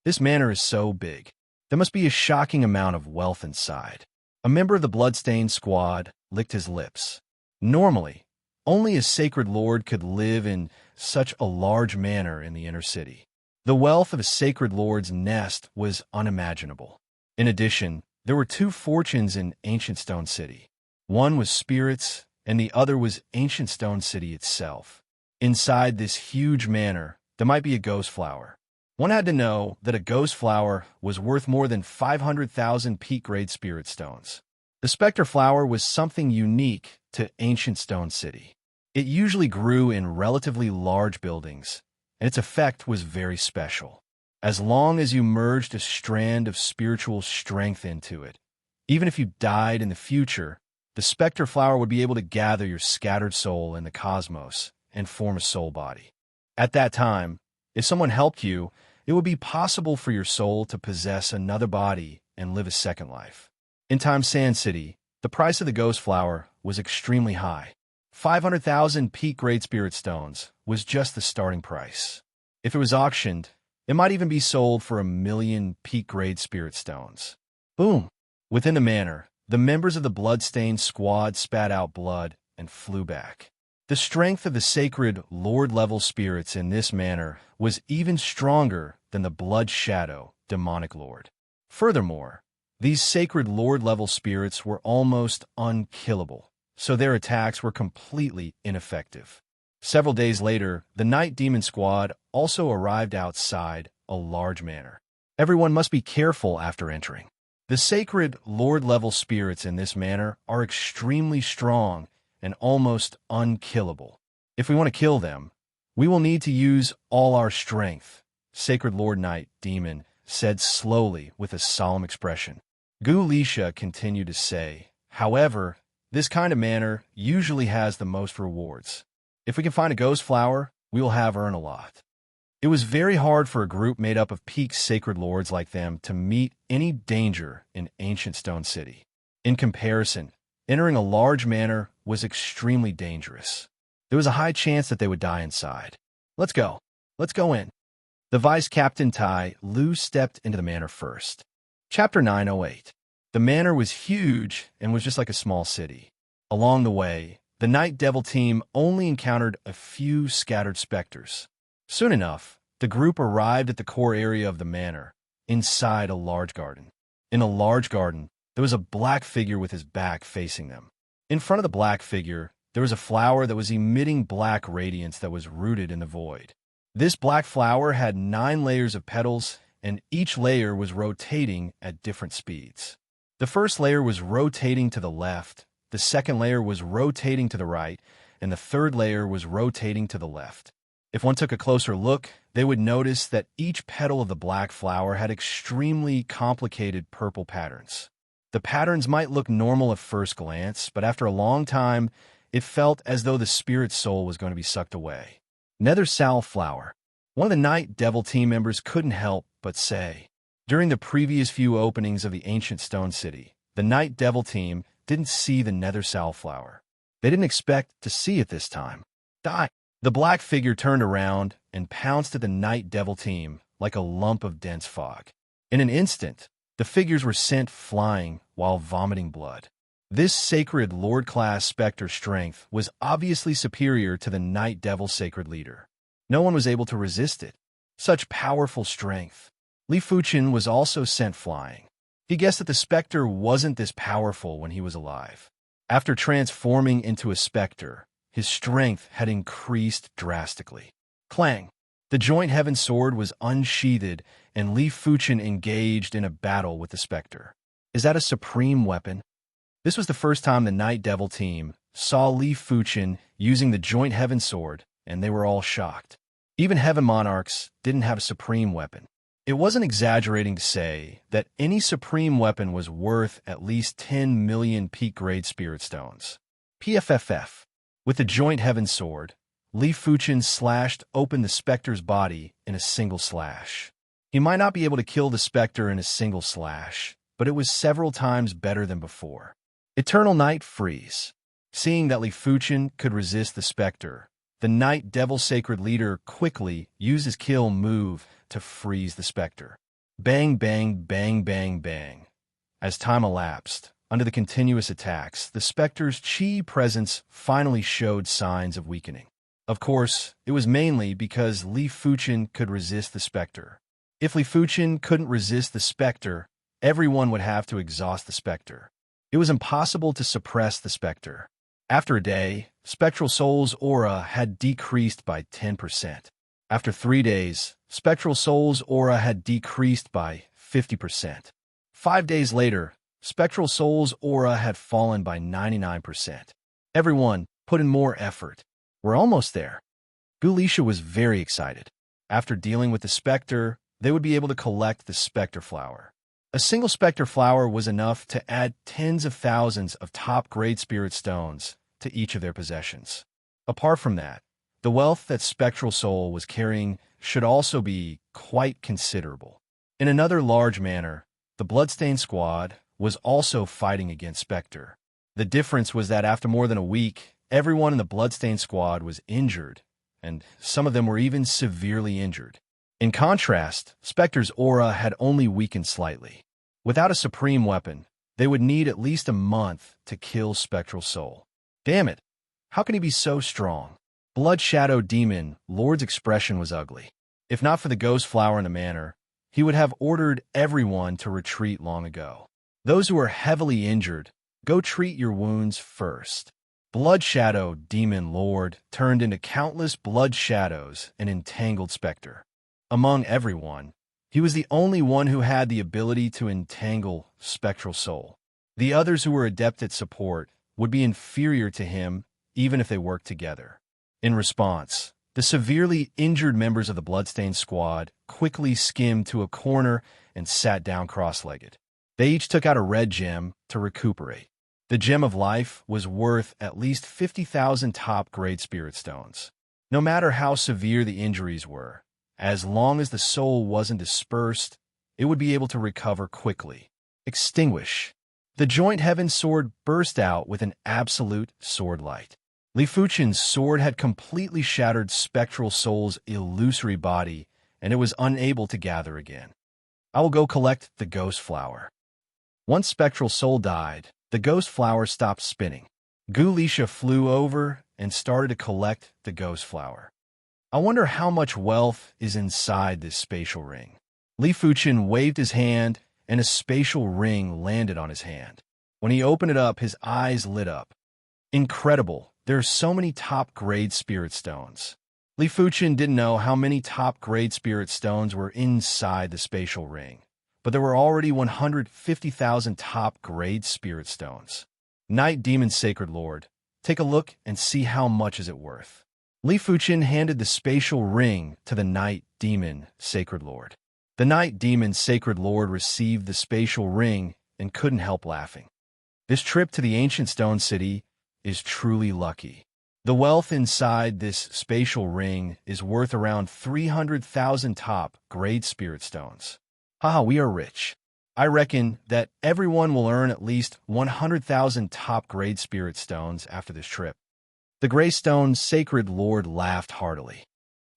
This manor is so big. There must be a shocking amount of wealth inside. A member of the Bloodstained Squad licked his lips. Normally, only a Sacred Lord could live in such a large manor in the inner city. The wealth of a Sacred Lord's nest was unimaginable. In addition, there were 2 fortunes in Ancient Stone City. One was spirits, and the other was Ancient Stone City itself. Inside this huge manor, there might be a ghost flower. One had to know that a ghost flower was worth more than 500,000 peak-grade Spirit Stones. The Spectre flower was something unique to Ancient Stone City. It usually grew in relatively large buildings, and its effect was very special. As long as you merged a strand of spiritual strength into it, even if you died in the future, the Spectre flower would be able to gather your scattered soul in the cosmos and form a soul body. At that time, if someone helped you, it would be possible for your soul to possess another body and live a second life. In Time Sand City, the price of the ghost flower was extremely high. 500,000 peak-grade Spirit Stones was just the starting price. If it was auctioned, it might even be sold for 1,000,000 peak-grade Spirit Stones. Boom! Within the manor, the members of the Bloodstained Squad spat out blood and flew back. The strength of the Sacred Lord-level spirits in this manor was even stronger than the Blood Shadow demonic lord. Furthermore, these Sacred Lord-level spirits were almost unkillable, so their attacks were completely ineffective. Several days later, the Night Demon Squad also arrived outside a large manor. Everyone must be careful after entering. The Sacred Lord-level spirits in this manor are extremely strong and almost unkillable. If we want to kill them, we will need to use all our strength, Sacred Lord Knight Demon said slowly with a solemn expression. Gulisha continued to say, however, this kind of manner usually has the most rewards. If we can find a ghost flower, we will have earned a lot. It was very hard for a group made up of peak sacred lords like them to meet any danger in ancient Stone City. In comparison, entering a large manor was extremely dangerous. There was a high chance that they would die inside. Let's go. Let's go in. The Vice Captain Tai Lu stepped into the manor first. Chapter 908. The manor was huge and was just like a small city. Along the way, the Night Devil team only encountered a few scattered specters. Soon enough, the group arrived at the core area of the manor, inside a large garden. In a large garden, there was a black figure with his back facing them. In front of the black figure, there was a flower that was emitting black radiance that was rooted in the void. This black flower had 9 layers of petals, and each layer was rotating at different speeds. The first layer was rotating to the left, the second layer was rotating to the right, and the third layer was rotating to the left. If one took a closer look, they would notice that each petal of the black flower had extremely complicated purple patterns. The patterns might look normal at first glance, but after a long time, it felt as though the spirit soul was going to be sucked away. Nether Sal Flower. One of the Night Devil team members couldn't help but say. During the previous few openings of the ancient Stone City, the Night Devil team didn't see the Nether Sal Flower. They didn't expect to see it this time. Die! The black figure turned around and pounced at the Night Devil team like a lump of dense fog. In an instant, the figures were sent flying while vomiting blood. This sacred Lord-class Spectre strength was obviously superior to the Night Devil sacred leader. No one was able to resist it. Such powerful strength. Li Fuchin was also sent flying. He guessed that the Spectre wasn't this powerful when he was alive. After transforming into a Spectre, his strength had increased drastically. Clang! The Joint Heaven Sword was unsheathed, and Li Fuchin engaged in a battle with the Spectre. Is that a supreme weapon? This was the first time the Night Devil team saw Li Fuchin using the Joint Heaven Sword, and they were all shocked. Even Heaven Monarchs didn't have a supreme weapon. It wasn't exaggerating to say that any supreme weapon was worth at least 10 million peak-grade spirit stones. PFFF. With the Joint Heaven Sword, Li Fuchin slashed open the Spectre's body in a single slash. He might not be able to kill the Spectre in a single slash, but it was several times better than before. Eternal Night Freeze. Seeing that Li Fuchin could resist the Spectre, the Night Devil Sacred Leader quickly used his kill move to freeze the Spectre. Bang, bang, bang, bang, bang. As time elapsed, under the continuous attacks, the Spectre's chi presence finally showed signs of weakening. Of course, it was mainly because Li Fuchin could resist the Spectre. If Li Fuchin couldn't resist the Spectre, everyone would have to exhaust the Spectre. It was impossible to suppress the Spectre. After a day, Spectral Soul's aura had decreased by 10%. After 3 days, Spectral Soul's aura had decreased by 50%. 5 days later, Spectral Soul's aura had fallen by 99%. Everyone put in more effort. We're almost there. Gulisha was very excited. After dealing with the Spectre, they would be able to collect the Spectre Flower. A single Spectre Flower was enough to add tens of thousands of top-grade spirit stones to each of their possessions. Apart from that, the wealth that Spectral Soul was carrying should also be quite considerable. In another large manner, the Bloodstained Squad was also fighting against Spectre. The difference was that after more than a week, everyone in the Bloodstained Squad was injured, and some of them were even severely injured. In contrast, Spectre's aura had only weakened slightly. Without a supreme weapon, they would need at least a month to kill Spectral Soul. Damn it! How can he be so strong? Blood Shadow Demon Lord's expression was ugly. If not for the ghost flower in the manor, he would have ordered everyone to retreat long ago. Those who are heavily injured, go treat your wounds first. Blood Shadow Demon Lord turned into countless blood shadows and entangled Spectre. Among everyone, he was the only one who had the ability to entangle Spectral Soul. The others who were adept at support would be inferior to him even if they worked together. In response, the The severely injured members of the Bloodstained Squad quickly skimmed to a corner and sat down cross-legged. They each took out a red gem to recuperate. The Gem of Life was worth at least 50,000 top-grade spirit stones. No matter how severe the injuries were, as long as the soul wasn't dispersed, it would be able to recover quickly. Extinguish. The joint heaven sword burst out with an absolute sword light. Li Fuchen's sword had completely shattered Spectral Soul's illusory body, and it was unable to gather again. I will go collect the Ghost Flower. Once Spectral Soul died, the Ghost Flower stopped spinning. Gu Lisha flew over and started to collect the Ghost Flower. I wonder how much wealth is inside this spatial ring. Li Fuchen waved his hand, and a spatial ring landed on his hand. When he opened it up, his eyes lit up. Incredible! There are so many top-grade spirit stones. Li Fuchen didn't know how many top-grade spirit stones were inside the spatial ring, but there were already 150,000 top-grade spirit stones. Night Demon Sacred Lord, take a look and see how much is it worth. Li Fuchen handed the spatial ring to the Night Demon Sacred Lord. The Night Demon Sacred Lord received the spatial ring and couldn't help laughing. This trip to the ancient stone city is truly lucky. The wealth inside this spatial ring is worth around 300,000 top-grade spirit stones. Haha, we are rich. I reckon that everyone will earn at least 100,000 top-grade spirit stones after this trip. The Greystone Sacred Lord laughed heartily.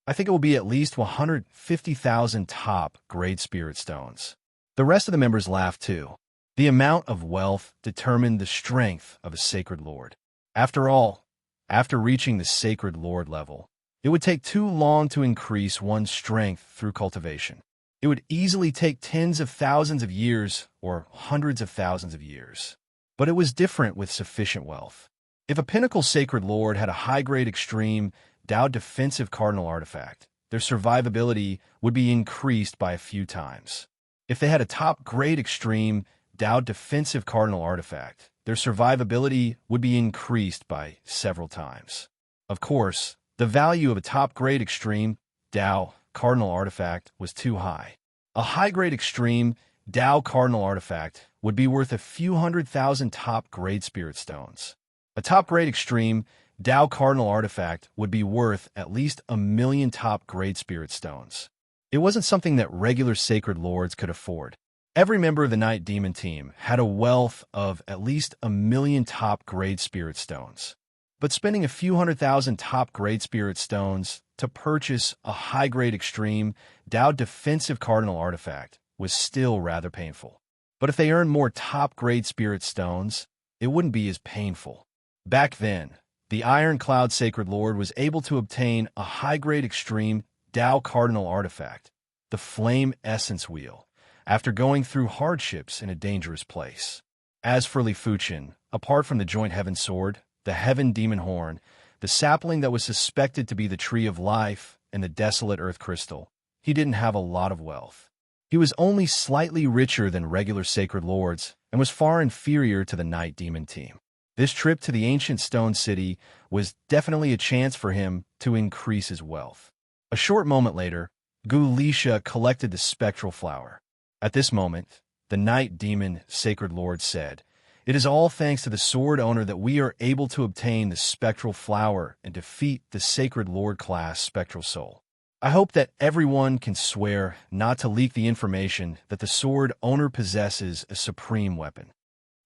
I think it will be at least 150,000 top-grade spirit stones. The rest of the members laughed too. The amount of wealth determined the strength of a Sacred Lord. After all, after reaching the Sacred Lord level, it would take too long to increase one's strength through cultivation. It would easily take tens of thousands of years or hundreds of thousands of years. But it was different with sufficient wealth. If a Pinnacle Sacred Lord had a high-grade extreme Dao defensive cardinal artifact, their survivability would be increased by a few times. If they had a top-grade extreme Dao defensive cardinal artifact, their survivability would be increased by several times. Of course, the value of a top-grade extreme Dao cardinal artifact was too high. A high-grade extreme Dao cardinal artifact would be worth a few 100,000 top-grade spirit stones. A top-grade extreme Dao cardinal artifact would be worth at least 1 million top-grade spirit stones. It wasn't something that regular Sacred Lords could afford. Every member of the Night Demon team had a wealth of at least 1 million top-grade spirit stones. But spending a few 100,000 top-grade spirit stones to purchase a high-grade extreme Dao defensive cardinal artifact was still rather painful. But if they earned more top-grade spirit stones, it wouldn't be as painful. Back then, the Iron Cloud Sacred Lord was able to obtain a high-grade extreme Dao cardinal artifact, the Flame Essence Wheel, after going through hardships in a dangerous place. As for Li Fuchen, apart from the Joint Heaven Sword, the Heaven Demon Horn, the sapling that was suspected to be the Tree of Life, and the Desolate Earth Crystal, he didn't have a lot of wealth. He was only slightly richer than regular Sacred Lords and was far inferior to the Night Demon team. This trip to the ancient stone city was definitely a chance for him to increase his wealth. A short moment later, Gu Lisha collected the spectral flower. At this moment, the Night Demon Sacred Lord said, "It is all thanks to the sword owner that we are able to obtain the spectral flower and defeat the Sacred Lord class Spectral Soul. I hope that everyone can swear not to leak the information that the sword owner possesses a supreme weapon."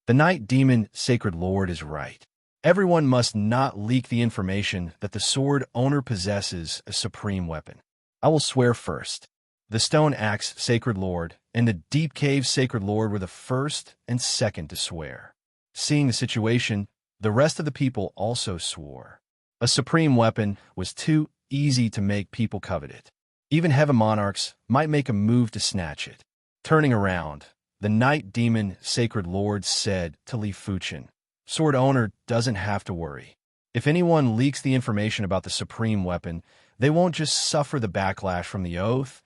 The Night Demon Sacred Lord is right. Everyone must not leak the information that the sword owner possesses a supreme weapon. I will swear first. The Stone Axe Sacred Lord and the Deep Cave Sacred Lord were the first and second to swear. Seeing the situation, the rest of the people also swore. A supreme weapon was too easy to make people covet it. Even Heaven Monarchs might make a move to snatch it. Turning around, the Night Demon Sacred Lord said to Li Fuchen, "Sword owner doesn't have to worry. If anyone leaks the information about the supreme weapon, they won't just suffer the backlash from the oath.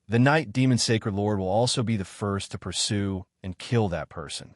The Night Demon Sacred Lord, will also be the first to pursue and kill that person."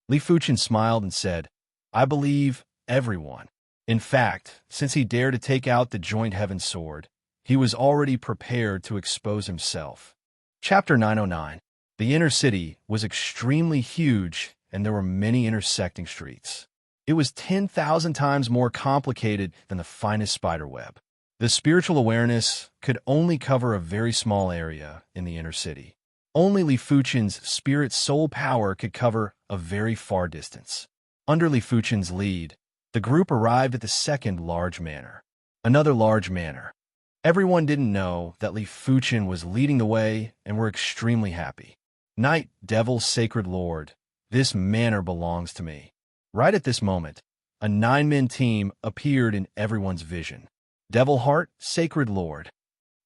Li Fuchen smiled and said, "I believe everyone." In fact, since he dared to take out the joint heaven sword, he was already prepared to expose himself. Chapter 909. The inner city was extremely huge, and there were many intersecting streets. It was 10,000 times more complicated than the finest spiderweb. The spiritual awareness could only cover a very small area in the inner city. Only Li Fuchen's spirit soul power could cover a very far distance. Under Li Fuchen's lead, the group arrived at the second large manor. Another large manor. Everyone didn't know that Li Fuchen was leading the way and were extremely happy. Night Devil Sacred Lord, this manor belongs to me. Right at this moment, a 9-man team appeared in everyone's vision. Devil Heart, Sacred Lord.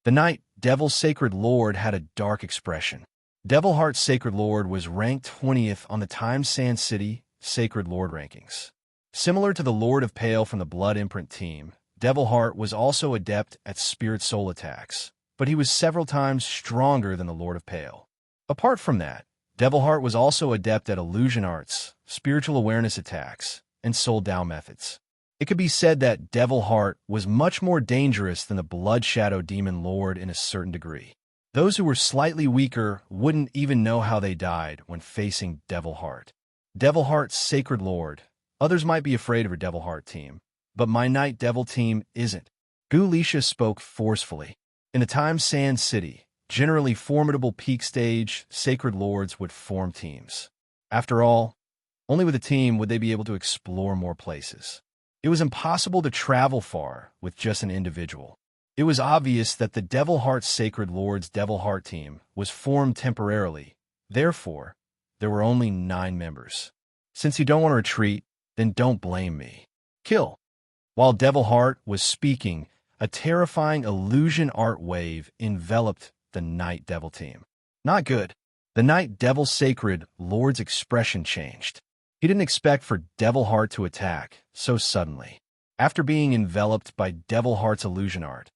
The Night Devil Sacred Lord had a dark expression. Devil Heart Sacred Lord was ranked 20th on the Time Sand City Sacred Lord rankings. Similar to the Lord of Pale from the Blood Imprint team, Devil Heart was also adept at Spirit Soul attacks, but he was several times stronger than the Lord of Pale. Apart from that, Devil Heart was also adept at illusion arts, spiritual awareness attacks, and Soul Dao methods. It could be said that Devil Heart was much more dangerous than the Blood Shadow Demon Lord in a certain degree. Those who were slightly weaker wouldn't even know how they died when facing Devil Heart. Devil Heart's Sacred Lord. Others might be afraid of her Devil Heart team, but my Night Devil team isn't. Gu Lisha spoke forcefully. In the Time Sand City, generally formidable peak stage, Sacred Lords would form teams. After all, only with a team would they be able to explore more places. It was impossible to travel far with just an individual. It was obvious that the Devil Heart Sacred Lord's Devil Heart team was formed temporarily. Therefore, there were only 9 members. Since you don't want to retreat, then don't blame me. Kill. While Devil Heart was speaking, a terrifying illusion art wave enveloped the Night Devil team. Not good. The Night Devil Sacred Lord's expression changed. He didn't expect for Devil Heart to attack so suddenly. After being enveloped by Devil Heart's illusion art,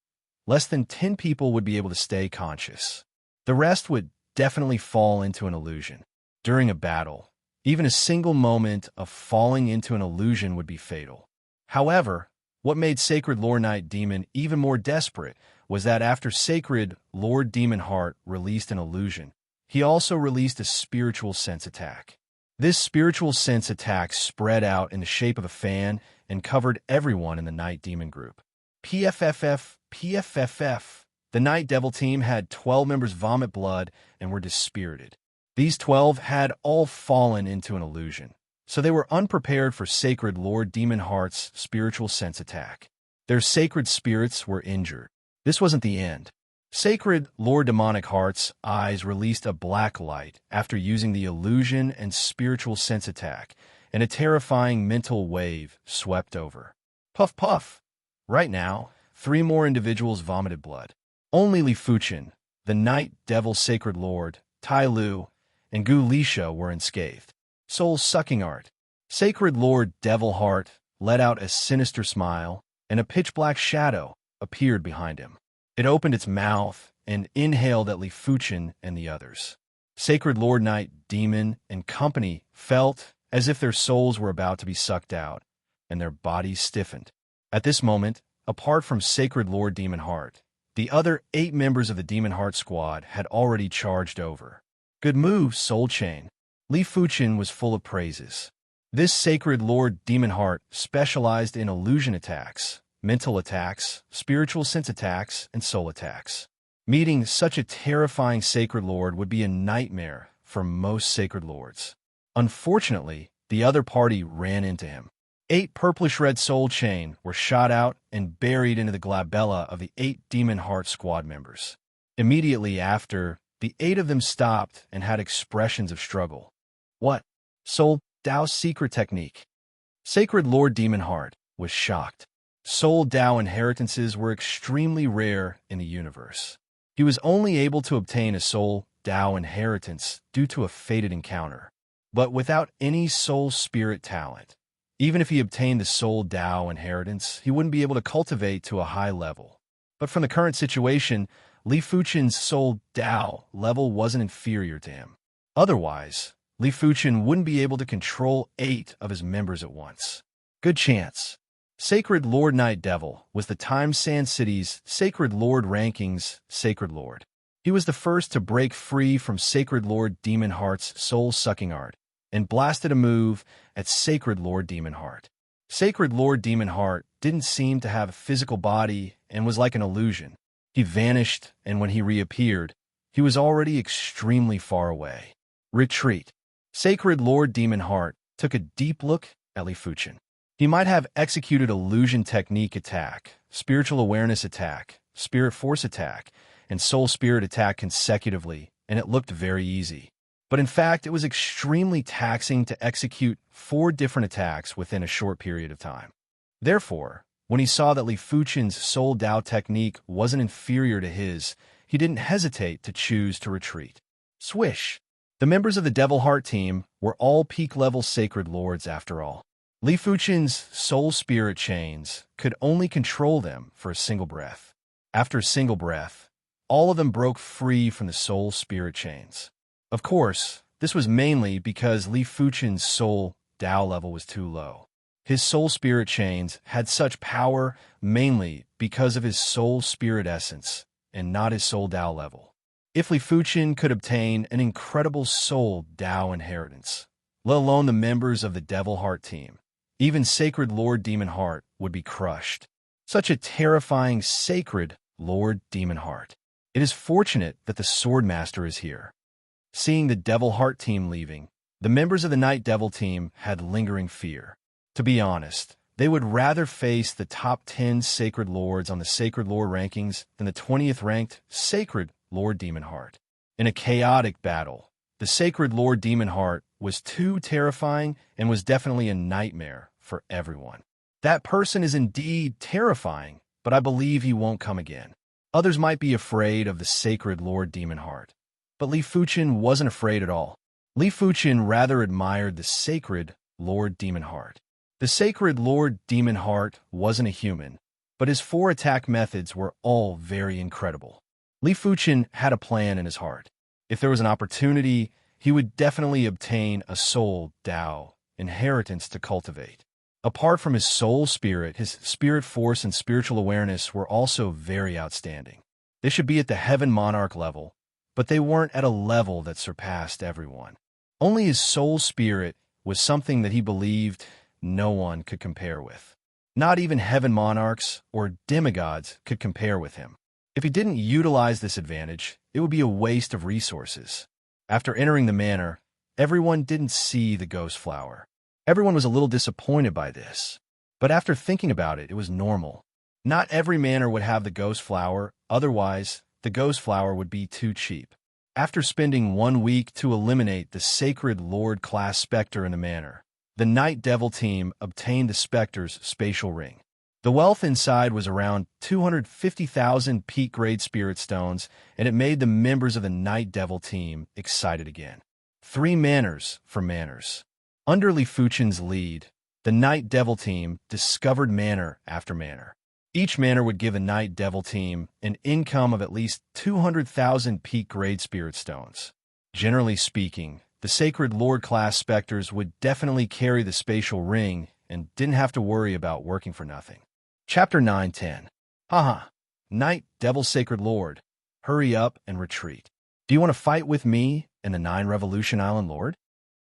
less than 10 people would be able to stay conscious. The rest would definitely fall into an illusion. During a battle, even a single moment of falling into an illusion would be fatal. However, what made Sacred Lord Night Demon even more desperate was that after Sacred Lord Demon Heart released an illusion, he also released a spiritual sense attack. This spiritual sense attack spread out in the shape of a fan and covered everyone in the Night Demon group. PFFF. The Night Devil team had 12 members vomit blood and were dispirited. These 12 had all fallen into an illusion, so they were unprepared for Sacred Lord Demon Heart's spiritual sense attack. Their sacred spirits were injured. This wasn't the end. Sacred Lord Demonic Heart's eyes released a black light after using the illusion and spiritual sense attack, and a terrifying mental wave swept over. Puff puff. Right now, 3 more individuals vomited blood. Only Li Fuchen, the Night Devil Sacred Lord, Tai Lu, and Gu Lisha were unscathed. Soul-sucking art. Sacred Lord Devil Heart let out a sinister smile, and a pitch-black shadow appeared behind him. It opened its mouth and inhaled at Li Fuchen and the others. Sacred Lord Night Demon and company felt as if their souls were about to be sucked out, and their bodies stiffened. At this moment, apart from Sacred Lord Demon Heart, the other 8 members of the Demon Heart squad had already charged over. Good move, Soul Chain. Li Fuchen was full of praises. This Sacred Lord Demon Heart specialized in illusion attacks, mental attacks, spiritual sense attacks, and soul attacks. Meeting such a terrifying Sacred Lord would be a nightmare for most Sacred Lords. Unfortunately, the other party ran into him. 8 purplish-red soul chain were shot out and buried into the glabella of the 8 Demon Heart squad members. Immediately after, the 8 of them stopped and had expressions of struggle. What? Soul Dao's secret technique. Sacred Lord Demon Heart was shocked. Soul Dao inheritances were extremely rare in the universe. He was only able to obtain a Soul Dao inheritance due to a fated encounter, but without any soul spirit talent. Even if he obtained the Soul Dao inheritance, he wouldn't be able to cultivate to a high level. But from the current situation, Li Fuchen's Soul Dao level wasn't inferior to him. Otherwise, Li Fuchen wouldn't be able to control 8 of his members at once. Good chance. Sacred Lord Night Devil was the Time Sand City's Sacred Lord rankings Sacred Lord. He was the first to break free from Sacred Lord Demon Heart's soul-sucking art and blasted a move at Sacred Lord Demon Heart. Sacred Lord Demon Heart didn't seem to have a physical body and was like an illusion. He vanished, and when he reappeared, he was already extremely far away. Retreat. Sacred Lord Demon Heart took a deep look at Li Fuchen. He might have executed illusion technique attack, spiritual awareness attack, spirit force attack, and soul spirit attack consecutively, and it looked very easy. But in fact, it was extremely taxing to execute 4 different attacks within a short period of time. Therefore, when he saw that Li Fuchen's Soul Dao technique wasn't inferior to his, he didn't hesitate to choose to retreat. Swish! The members of the Devil Heart team were all peak-level Sacred Lords after all. Li Fuchen's soul spirit chains could only control them for a single breath. After a single breath, all of them broke free from the soul spirit chains. Of course, this was mainly because Li Fuchen's soul Dao level was too low. His soul spirit chains had such power mainly because of his soul spirit essence and not his soul Dao level. If Li Fuchen could obtain an incredible soul Dao inheritance, let alone the members of the Devil Heart team, even Sacred Lord Demon Heart would be crushed. Such a terrifying Sacred Lord Demon Heart. It is fortunate that the Sword Master is here. Seeing the Devil Heart team leaving, the members of the Night Devil team had lingering fear. To be honest, they would rather face the top 10 Sacred Lords on the Sacred Lord rankings than the 20th ranked Sacred Lord Demon Heart. In a chaotic battle, the Sacred Lord Demon Heart was too terrifying and was definitely a nightmare for everyone. That person is indeed terrifying, but I believe he won't come again. Others might be afraid of the Sacred Lord Demon Heart, but Li Fuchen wasn't afraid at all. Li Fuchen rather admired the Sacred Lord Demon Heart. The Sacred Lord Demon Heart wasn't a human, but his 4 attack methods were all very incredible. Li Fuchen had a plan in his heart. If there was an opportunity, he would definitely obtain a soul Dao inheritance to cultivate. Apart from his soul spirit, his spirit force and spiritual awareness were also very outstanding. They should be at the Heaven Monarch level, but they weren't at a level that surpassed everyone. Only his soul spirit was something that he believed no one could compare with. Not even Heaven Monarchs or demigods could compare with him. If he didn't utilize this advantage, it would be a waste of resources. After entering the manor, everyone didn't see the ghost flower. Everyone was a little disappointed by this. But after thinking about it, it was normal. Not every manor would have the ghost flower, otherwise, the ghost flower would be too cheap. After spending 1 week to eliminate the Sacred Lord class Spectre in the manor, the Night Devil team obtained the Spectre's spatial ring. The wealth inside was around 250,000 peak-grade spirit stones, and it made the members of the Night Devil team excited again. 3 manors for manors. Under Li Fuchen's lead, the Night Devil team discovered manor after manor. Each manor would give the Night Devil team an income of at least 200,000 peak-grade spirit stones. Generally speaking, the Sacred Lord class Spectres would definitely carry the spatial ring and didn't have to worry about working for nothing. Chapter 9-10. Haha. Night Devil Sacred Lord, hurry up and retreat. Do you want to fight with me and the 9 Revolution Island Lord?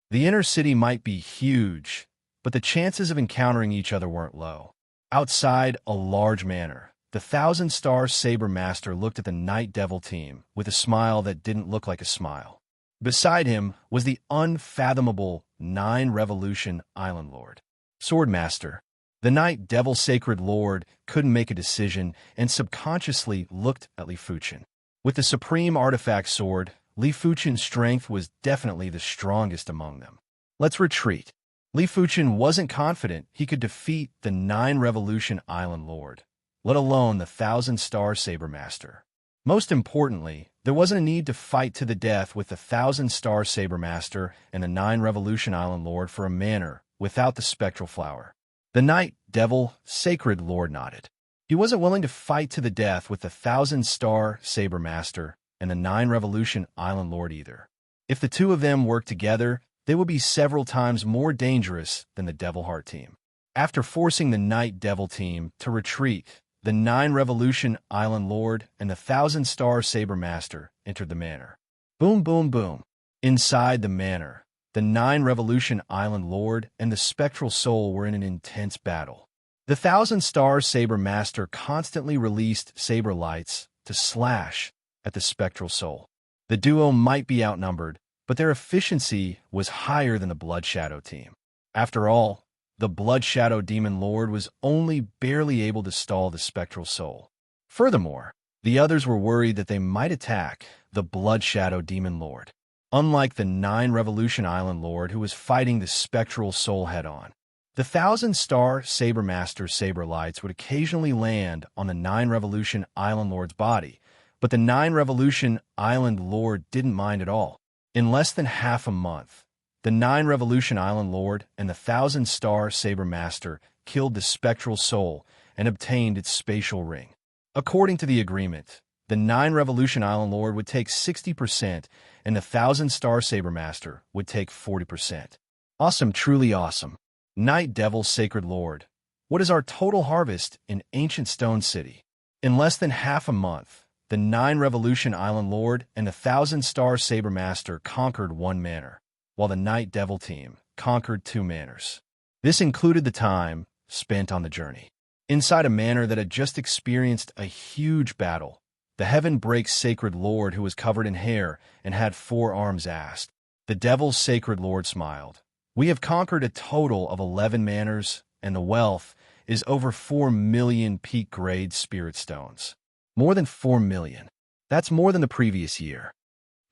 The inner city might be huge, but the chances of encountering each other weren't low. Outside a large manor, the 1,000-star Saber Master looked at the Night Devil team with a smile that didn't look like a smile. Beside him was the unfathomable 9 Revolution Island Lord. Sword Master. The Night Devil Sacred Lord couldn't make a decision and subconsciously looked at Li Fuchen. With the Supreme Artifact Sword, Li Fuchen's strength was definitely the strongest among them. Let's retreat. Li Fuchen wasn't confident he could defeat the 9 Revolution Island Lord, let alone the 1,000-star Saber Master. Most importantly, there wasn't a need to fight to the death with the 1,000-star Saber Master and the 9 Revolution Island Lord for a manor without the Spectral Flower. The Night Devil Sacred Lord nodded. He wasn't willing to fight to the death with the 1,000-star Saber Master and the 9 Revolution Island Lord either. If the two of them worked together, they would be several times more dangerous than the Devil Heart team. After forcing the Night Devil team to retreat, the 9 Revolution Island Lord and the 1,000-star Saber Master entered the manor. Boom, boom, boom. Inside the manor, the 9 Revolution Island Lord and the Spectral Soul were in an intense battle. The 1,000-star Saber Master constantly released saber lights to slash at the Spectral Soul. The duo might be outnumbered, but their efficiency was higher than the Blood Shadow team. After all, the Blood Shadow Demon Lord was only barely able to stall the Spectral Soul. Furthermore, the others were worried that they might attack the Blood Shadow Demon Lord. Unlike the 9 Revolution Island Lord who was fighting the Spectral Soul head-on, the 1,000-star Saber Master's saber lights would occasionally land on the 9 Revolution Island Lord's body, but the 9 Revolution Island Lord didn't mind at all. In less than half a month, the 9 Revolution Island Lord and the 1,000-star Saber Master killed the Spectral Soul and obtained its spatial ring. According to the agreement, the 9 Revolution Island Lord would take 60% and the 1,000-star Saber Master would take 40%. Awesome, truly awesome. Night Devil Sacred Lord, what is our total harvest in Ancient Stone City? In less than half a month, the 9 Revolution Island Lord and the 1,000-star Saber Master conquered one manor, while the Night Devil team conquered 2 manors. This included the time spent on the journey. Inside a manor that had just experienced a huge battle, the Heaven Break Sacred Lord, who was covered in hair and had 4 arms, asked. The Devil's Sacred Lord smiled. We have conquered a total of 11 manors, and the wealth is over 4 million peak-grade spirit stones. More than 4 million. That's more than the previous year.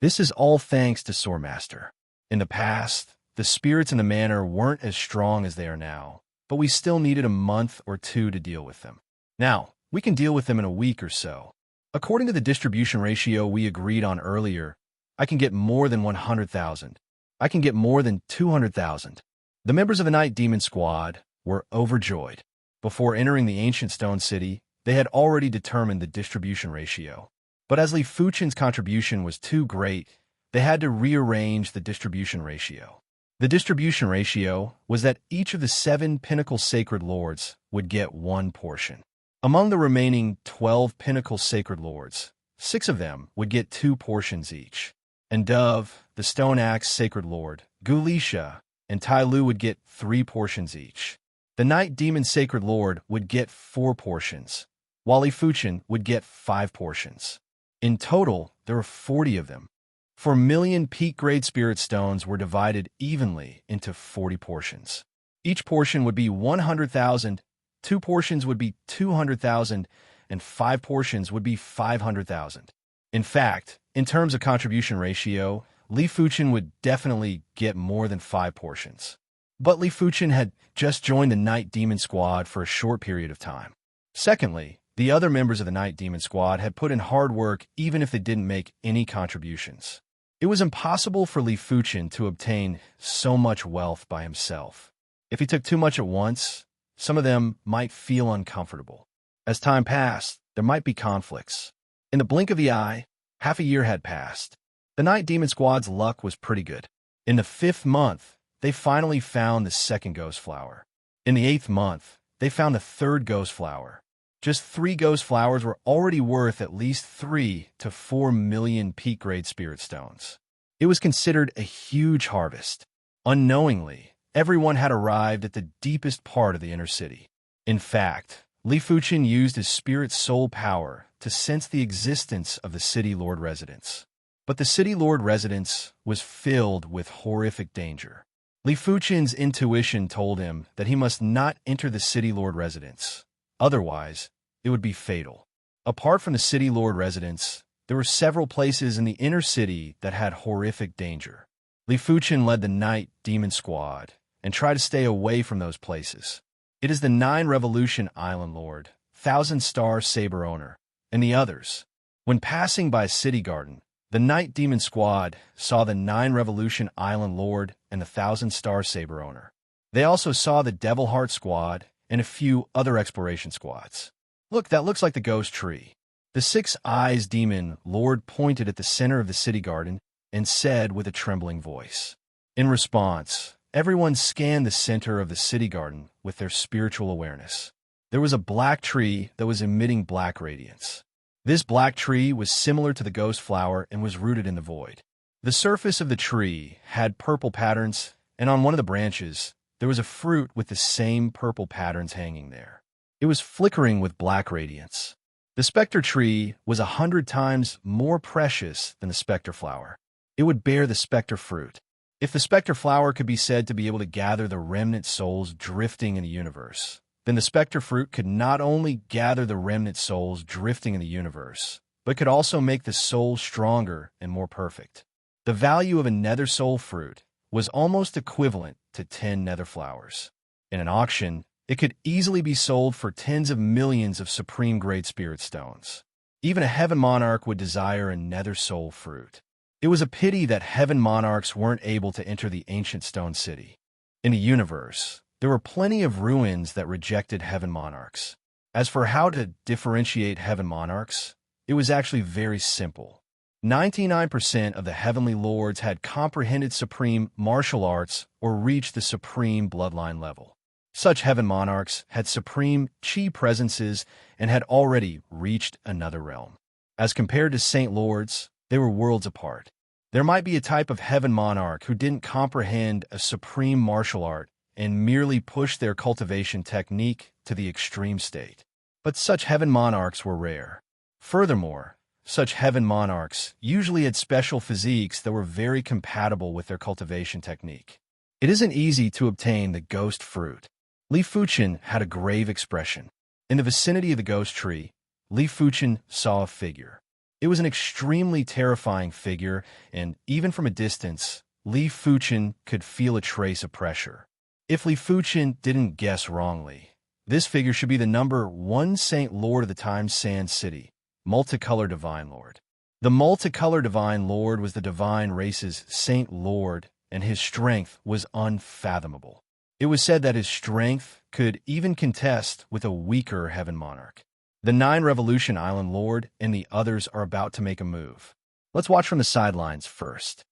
This is all thanks to Swordmaster. In the past, the spirits in the manor weren't as strong as they are now, but we still needed a month or 2 to deal with them. Now, we can deal with them in a week or so. According to the distribution ratio we agreed on earlier, I can get more than 100,000. I can get more than 200,000. The members of the Night Demon Squad were overjoyed. Before entering the Ancient Stone City, they had already determined the distribution ratio. But as Li Fuchen's contribution was too great, they had to rearrange the distribution ratio. The distribution ratio was that each of the 7 Pinnacle Sacred Lords would get 1 portion. Among the remaining 12 Pinnacle Sacred Lords, 6 of them would get 2 portions each. And Dove, the Stone Axe Sacred Lord, Gulisha, and Tai Lu would get 3 portions each. The Night Demon Sacred Lord would get 4 portions, while Li Fuchen would get 5 portions. In total, there were 40 of them. 4 million peak-grade spirit stones were divided evenly into 40 portions. Each portion would be 100,000, 2 portions would be 200,000, and 5 portions would be 500,000. In fact, in terms of contribution ratio, Li Fuchen would definitely get more than 5 portions. But Li Fuchen had just joined the Night Demon Squad for a short period of time. Secondly, the other members of the Night Demon Squad had put in hard work even if they didn't make any contributions. It was impossible for Li Fuchen to obtain so much wealth by himself. If he took too much at once, some of them might feel uncomfortable. As time passed, there might be conflicts. In the blink of the eye, half a year had passed. The Night Demon Squad's luck was pretty good. In the 5th month, they finally found the 2nd ghost flower. In the 8th month, they found the 3rd ghost flower. Just 3 ghost flowers were already worth at least 3 to 4 million peak-grade spirit stones. It was considered a huge harvest. Unknowingly, everyone had arrived at the deepest part of the inner city. In fact, Li Fuchen used his spirit soul power to sense the existence of the City Lord residence. But the City Lord residence was filled with horrific danger. Li Fuchen's intuition told him that he must not enter the City Lord residence. Otherwise, it would be fatal. Apart from the City Lord residence, there were several places in the inner city that had horrific danger. Li Fuchen led the Night Demon Squad and tried to stay away from those places. It is the 9 Revolution Island Lord, 1,000-star Saber Owner, and the others. When passing by City Garden, the Night Demon Squad saw the 9 Revolution Island Lord and the 1,000-star Saber Owner. They also saw the Devil Heart Squad and a few other exploration squads. Look, that looks like the ghost tree. The 6 Eyes Demon Lord pointed at the center of the city garden and said with a trembling voice. In response, everyone scanned the center of the city garden with their spiritual awareness. There was a black tree that was emitting black radiance. This black tree was similar to the ghost flower and was rooted in the void. The surface of the tree had purple patterns, and on one of the branches, there was a fruit with the same purple patterns hanging there. It was flickering with black radiance. The specter tree was 100 times more precious than the specter flower. It would bear the specter fruit. If the specter flower could be said to be able to gather the remnant souls drifting in the universe, then the specter fruit could not only gather the remnant souls drifting in the universe, but could also make the soul stronger and more perfect. The value of a nether soul fruit was almost equivalent to 10 nether flowers. In an auction, it could easily be sold for tens of millions of supreme-grade spirit stones. Even a heaven monarch would desire a nether soul fruit. It was a pity that heaven monarchs weren't able to enter the ancient stone city. In the universe, there were plenty of ruins that rejected heaven monarchs. As for how to differentiate heaven monarchs, it was actually very simple. 99% of the heavenly lords had comprehended supreme martial arts or reached the supreme bloodline level. Such heaven monarchs had supreme chi presences and had already reached another realm. As compared to saint lords, they were worlds apart. There might be a type of heaven monarch who didn't comprehend a supreme martial art and merely pushed their cultivation technique to the extreme state. But such heaven monarchs were rare. Furthermore, such heaven monarchs usually had special physiques that were very compatible with their cultivation technique. It isn't easy to obtain the ghost fruit. Li Fuchen had a grave expression. In the vicinity of the ghost tree, Li Fuchen saw a figure. It was an extremely terrifying figure, and even from a distance, Li Fuchen could feel a trace of pressure. If Li Fuchen didn't guess wrongly, this figure should be the number 1 Saint Lord of the Time Sand City, Multicolor Divine Lord. The Multicolor Divine Lord was the divine race's Saint Lord, and his strength was unfathomable. It was said that his strength could even contest with a weaker heaven monarch. The 9 Revolution Island Lord and the others are about to make a move. Let's watch from the sidelines first.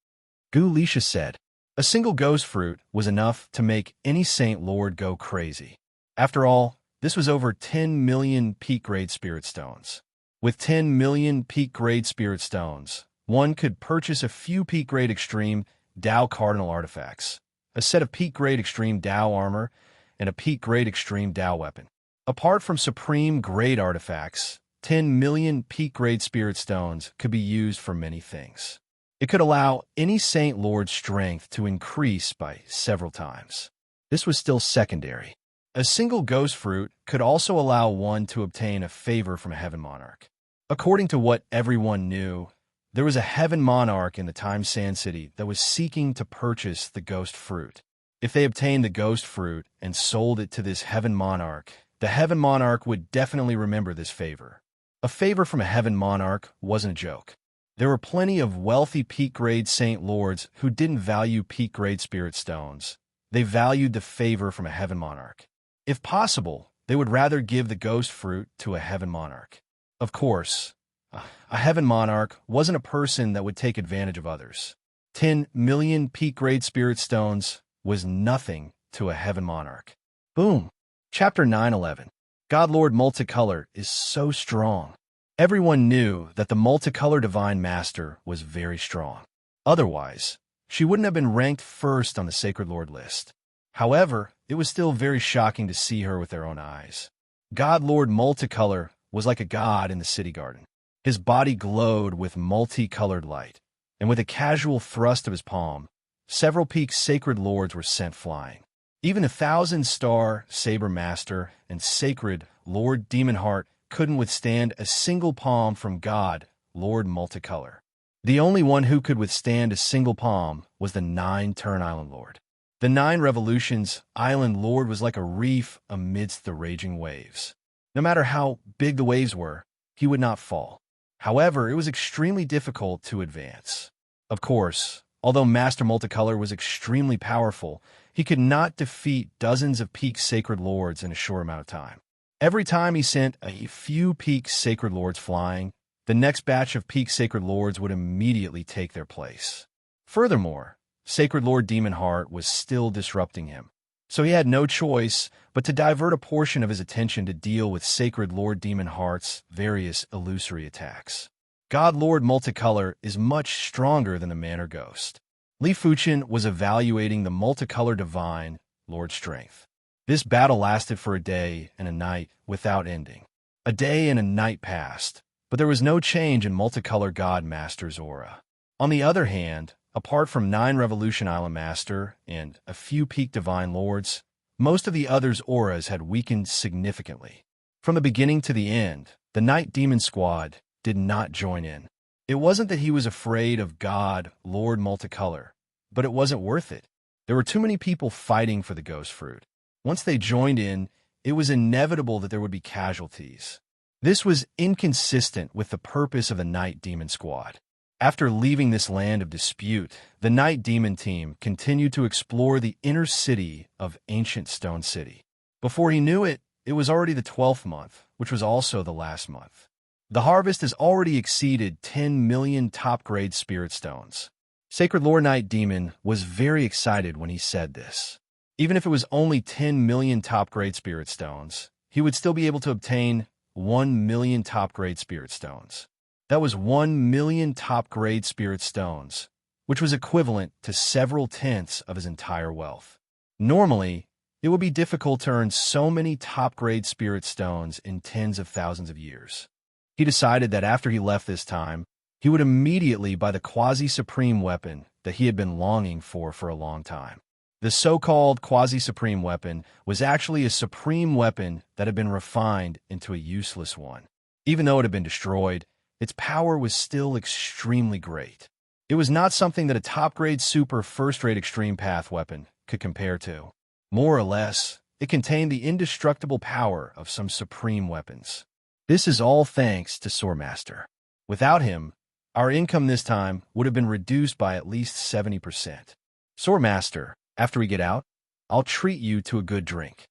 Gu Lisha said, a single ghost fruit was enough to make any Saint Lord go crazy. After all, this was over 10 million peak-grade spirit stones. With 10 million peak-grade spirit stones, one could purchase a few peak-grade extreme Dao cardinal artifacts, a set of peak-grade extreme Dao armor, and a peak-grade extreme Dao weapon. Apart from supreme-grade artifacts, 10 million peak-grade spirit stones could be used for many things. It could allow any Saint Lord's strength to increase by several times. This was still secondary. A single ghost fruit could also allow one to obtain a favor from a heaven monarch. According to what everyone knew, there was a heaven monarch in the Time Sand City that was seeking to purchase the ghost fruit. If they obtained the ghost fruit and sold it to this heaven monarch, the heaven monarch would definitely remember this favor. A favor from a heaven monarch wasn't a joke. There were plenty of wealthy peak-grade Saint Lords who didn't value peak-grade spirit stones. They valued the favor from a heaven monarch. If possible, they would rather give the ghost fruit to a heaven monarch. Of course, a heaven monarch wasn't a person that would take advantage of others. 10 million peak-grade spirit stones was nothing to a heaven monarch. Boom! Chapter 9:11. God Lord Multicolor is so strong. Everyone knew that the Multicolor Divine Master was very strong. Otherwise, she wouldn't have been ranked first on the Sacred Lord list. However, it was still very shocking to see her with their own eyes. God Lord Multicolor was like a god in the city garden. His body glowed with multicolored light, and with a casual thrust of his palm, several peak sacred lords were sent flying. Even a 1,000-star Saber Master and Sacred Lord Demon Heart couldn't withstand a single palm from God, Lord Multicolor. The only one who could withstand a single palm was the 9-Turn Island Lord. The 9 Revolutions Island Lord was like a reef amidst the raging waves. No matter how big the waves were, he would not fall. However, it was extremely difficult to advance. Of course, although Master Multicolor was extremely powerful, he could not defeat dozens of peak sacred lords in a short amount of time. Every time he sent a few peak sacred lords flying, the next batch of peak sacred lords would immediately take their place. Furthermore, Sacred Lord Demon Heart was still disrupting him. So he had no choice but to divert a portion of his attention to deal with Sacred Lord Demon Heart's various illusory attacks. God Lord Multicolor is much stronger than the Manor Ghost. Li Fuchen was evaluating the Multicolor Divine Lord's strength. This battle lasted for a day and a night without ending. A day and a night passed, but there was no change in Multicolor God Master's aura. On the other hand, apart from 9 Revolution Island Master and a few Peak Divine Lords, most of the others' auras had weakened significantly. From the beginning to the end, the Night Demon Squad did not join in. It wasn't that he was afraid of God, Lord Multicolor, but it wasn't worth it. There were too many people fighting for the Ghost Fruit. Once they joined in, it was inevitable that there would be casualties. This was inconsistent with the purpose of the Night Demon Squad. After leaving this land of dispute, the Night Demon team continued to explore the inner city of Ancient Stone City. Before he knew it, it was already the 12th month, which was also the last month. The harvest has already exceeded 10 million top-grade Spirit Stones. Sacred Lord Night Demon was very excited when he said this. Even if it was only 10 million top-grade Spirit Stones, he would still be able to obtain 1 million top-grade Spirit Stones. That was 1 million top-grade Spirit Stones, which was equivalent to several tenths of his entire wealth. Normally, it would be difficult to earn so many top-grade Spirit Stones in tens of thousands of years. He decided that after he left this time, he would immediately buy the quasi-supreme weapon that he had been longing for a long time. The so-called quasi-supreme weapon was actually a supreme weapon that had been refined into a useless one. Even though it had been destroyed, its power was still extremely great. It was not something that a top-grade super first-rate extreme path weapon could compare to. More or less, it contained the indestructible power of some supreme weapons. This is all thanks to Swordmaster. Without him, our income this time would have been reduced by at least 70%. Swordmaster, after we get out, I'll treat you to a good drink.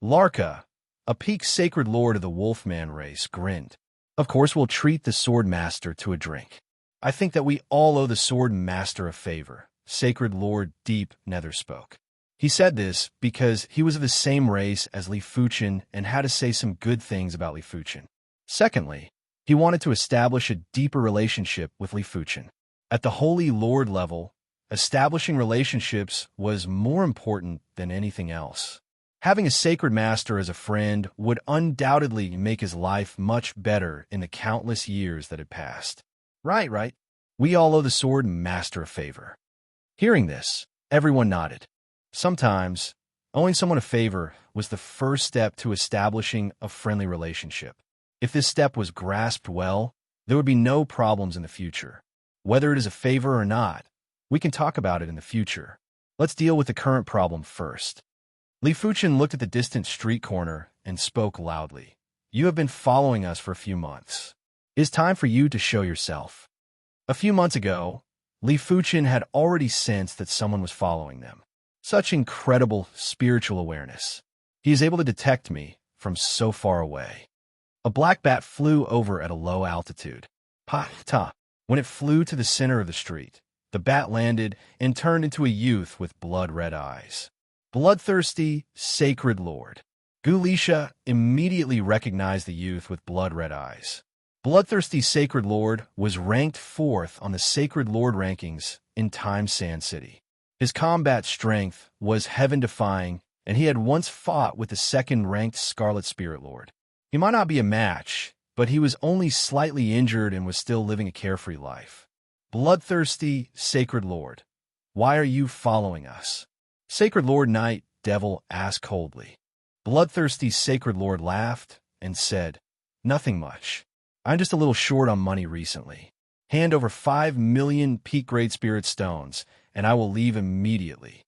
Larka, a peak sacred lord of the Wolfman race, grinned. Of course we'll treat the Sword Master to a drink. I think that we all owe the Sword Master a favor, Sacred Lord Deep Nether spoke. He said this because he was of the same race as Li Fuchen and had to say some good things about Li Fuchen. Secondly, he wanted to establish a deeper relationship with Li Fuchen. At the Holy Lord level, establishing relationships was more important than anything else. Having a Sacred Master as a friend would undoubtedly make his life much better in the countless years that had passed. Right. We all owe the Sword Master a favor. Hearing this, everyone nodded. Sometimes, owing someone a favor was the first step to establishing a friendly relationship. If this step was grasped well, there would be no problems in the future. Whether it is a favor or not, we can talk about it in the future. Let's deal with the current problem first. Li Fuchen looked at the distant street corner and spoke loudly. You have been following us for a few months. It is time for you to show yourself. A few months ago, Li Fuchen had already sensed that someone was following them. Such incredible spiritual awareness. He is able to detect me from so far away. A black bat flew over at a low altitude. Pa-ta. When it flew to the center of the street, the bat landed and turned into a youth with blood-red eyes. Bloodthirsty, Sacred Lord. Gulisha immediately recognized the youth with blood-red eyes. Bloodthirsty Sacred Lord was ranked 4th on the Sacred Lord rankings in Time Sand City. His combat strength was heaven-defying, and he had once fought with the 2nd-ranked Scarlet Spirit Lord. He might not be a match, but he was only slightly injured and was still living a carefree life. Bloodthirsty Sacred Lord, why are you following us? Sacred Lord Night Devil asked coldly. Bloodthirsty Sacred Lord laughed and said, Nothing much. I'm just a little short on money recently. Hand over 5 million peak-grade Spirit Stones, and I will leave immediately.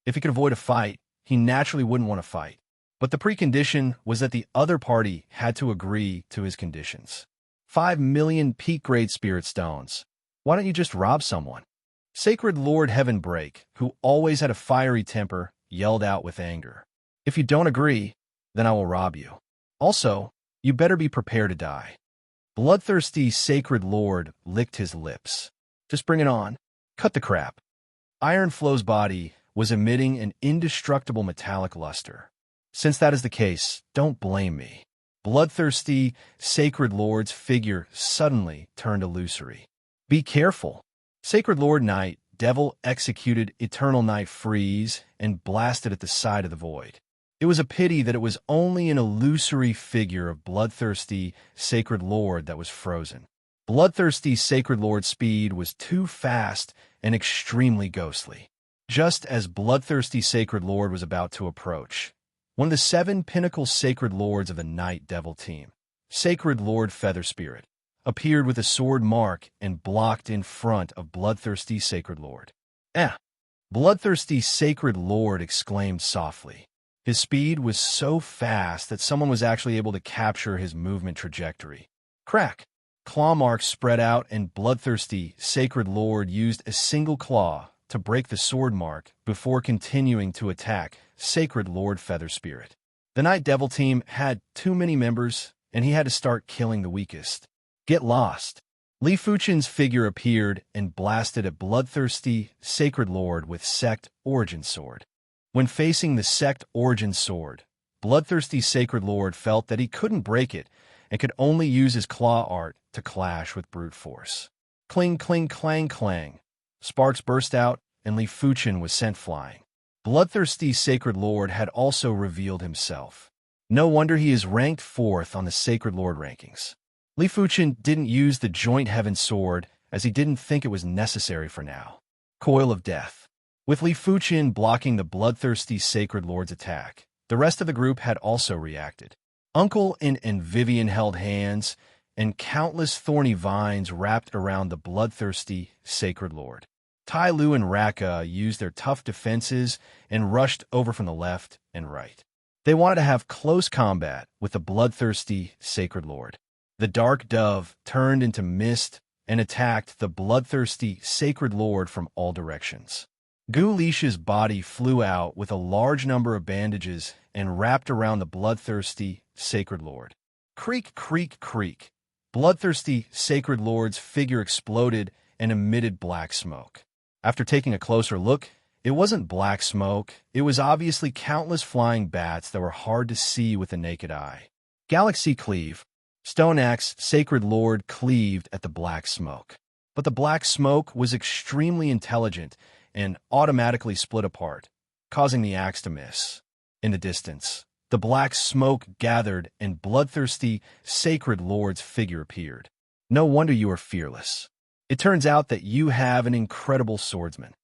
If he could avoid a fight, he naturally wouldn't want to fight. But the precondition was that the other party had to agree to his conditions. 5 million peak-grade Spirit Stones. Why don't you just rob someone? Sacred Lord Heavenbreak, who always had a fiery temper, yelled out with anger. If you don't agree, then I will rob you. Also, you better be prepared to die. Bloodthirsty Sacred Lord licked his lips. Just bring it on. Cut the crap. Iron Flow's body was emitting an indestructible metallic luster. Since that is the case, don't blame me. Bloodthirsty, Sacred Lord's figure suddenly turned illusory. Be careful. Sacred Lord Night Devil executed Eternal Night Freeze and blasted at the side of the void. It was a pity that it was only an illusory figure of Bloodthirsty, Sacred Lord that was frozen. Bloodthirsty, Sacred Lord's speed was too fast and extremely ghostly. Just as Bloodthirsty, Sacred Lord was about to approach, one of the 7 pinnacle Sacred Lords of the Night Devil team, Sacred Lord Feather Spirit, appeared with a sword mark and blocked in front of Bloodthirsty Sacred Lord. Bloodthirsty Sacred Lord exclaimed softly. His speed was so fast that someone was actually able to capture his movement trajectory. Crack! Claw marks spread out and Bloodthirsty Sacred Lord used a single claw to break the sword mark before continuing to attack Sacred Lord Feather Spirit. The Night Devil team had too many members, and he had to start killing the weakest. Get lost. Li Fuchin's figure appeared and blasted at Bloodthirsty Sacred Lord with Sect Origin Sword. When facing the Sect Origin Sword, Bloodthirsty Sacred Lord felt that he couldn't break it and could only use his claw art to clash with brute force. Cling, cling, clang, clang. Sparks burst out, and Li Fuchin was sent flying. Bloodthirsty Sacred Lord had also revealed himself. No wonder he is ranked 4th on the Sacred Lord rankings. Li Fuchin didn't use the Joint Heaven Sword as he didn't think it was necessary for now. Coil of Death. With Li Fuchin blocking the Bloodthirsty Sacred Lord's attack, the rest of the group had also reacted. Uncle and Vivian held hands, and countless thorny vines wrapped around the Bloodthirsty Sacred Lord. Tai Lu and Raka used their tough defenses and rushed over from the left and right. They wanted to have close combat with the Bloodthirsty Sacred Lord. The Dark Dove turned into mist and attacked the Bloodthirsty Sacred Lord from all directions. Gu Lish's body flew out with a large number of bandages and wrapped around the Bloodthirsty Sacred Lord. Creak, creak, creak. Bloodthirsty Sacred Lord's figure exploded and emitted black smoke. After taking a closer look, it wasn't black smoke. It was obviously countless flying bats that were hard to see with the naked eye. Galaxy Cleave. Stone Axe Sacred Lord cleaved at the black smoke. But the black smoke was extremely intelligent and automatically split apart, causing the axe to miss. In the distance, the black smoke gathered and Bloodthirsty Sacred Lord's figure appeared. No wonder you are fearless. It turns out that you have an incredible swordsman.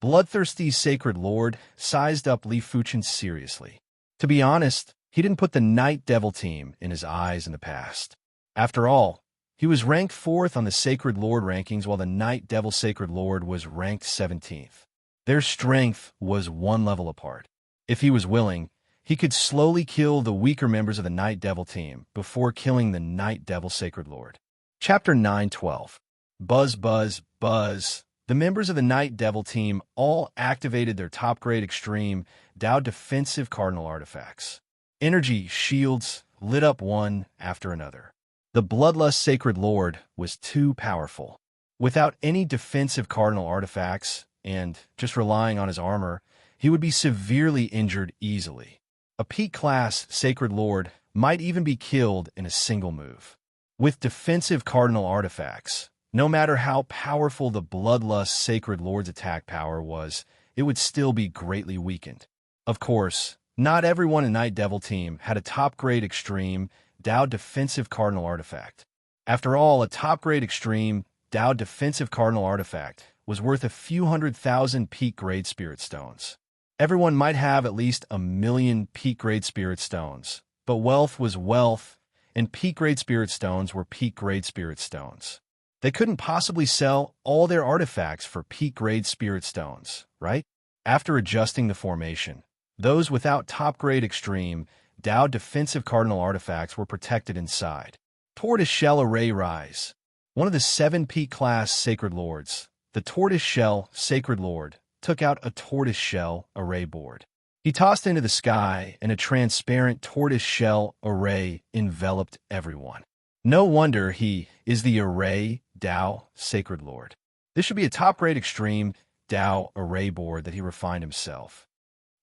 Bloodthirsty Sacred Lord sized up Li Fuchin seriously. To be honest, he didn't put the Night Devil team in his eyes in the past. After all, he was ranked 4th on the Sacred Lord rankings while the Night Devil Sacred Lord was ranked 17th. Their strength was 1 level apart. If he was willing, he could slowly kill the weaker members of the Night Devil team before killing the Night Devil Sacred Lord. Chapter 9:12. Buzz, buzz, buzz. The members of the Night Devil team all activated their top-grade extreme Tao defensive cardinal artifacts. Energy shields lit up one after another. The Bloodlust Sacred Lord was too powerful. Without any defensive cardinal artifacts, and just relying on his armor, he would be severely injured easily. A peak-class Sacred Lord might even be killed in a single move. With defensive cardinal artifacts, no matter how powerful the Bloodlust Sacred Lord's attack power was, it would still be greatly weakened. Of course, not everyone in Night Devil team had a top-grade extreme Tao defensive cardinal artifact. After all, a top-grade extreme Tao defensive cardinal artifact was worth a few 100,000 peak-grade spirit stones. Everyone might have at least 1,000,000 peak-grade spirit stones, but wealth was wealth, and peak-grade spirit stones were peak-grade spirit stones. They couldn't possibly sell all their artifacts for peak-grade spirit stones, right? After adjusting the formation, those without top-grade extreme Tao defensive cardinal artifacts were protected inside. Tortoise Shell Array Rise. One of the 7 peak-class Sacred Lords, the Tortoise Shell Sacred Lord, took out a Tortoise Shell Array board. He tossed into the sky, and a transparent tortoise shell array enveloped everyone. No wonder he is the Array Tao Sacred Lord. This should be a top-grade extreme Tao array board that he refined himself.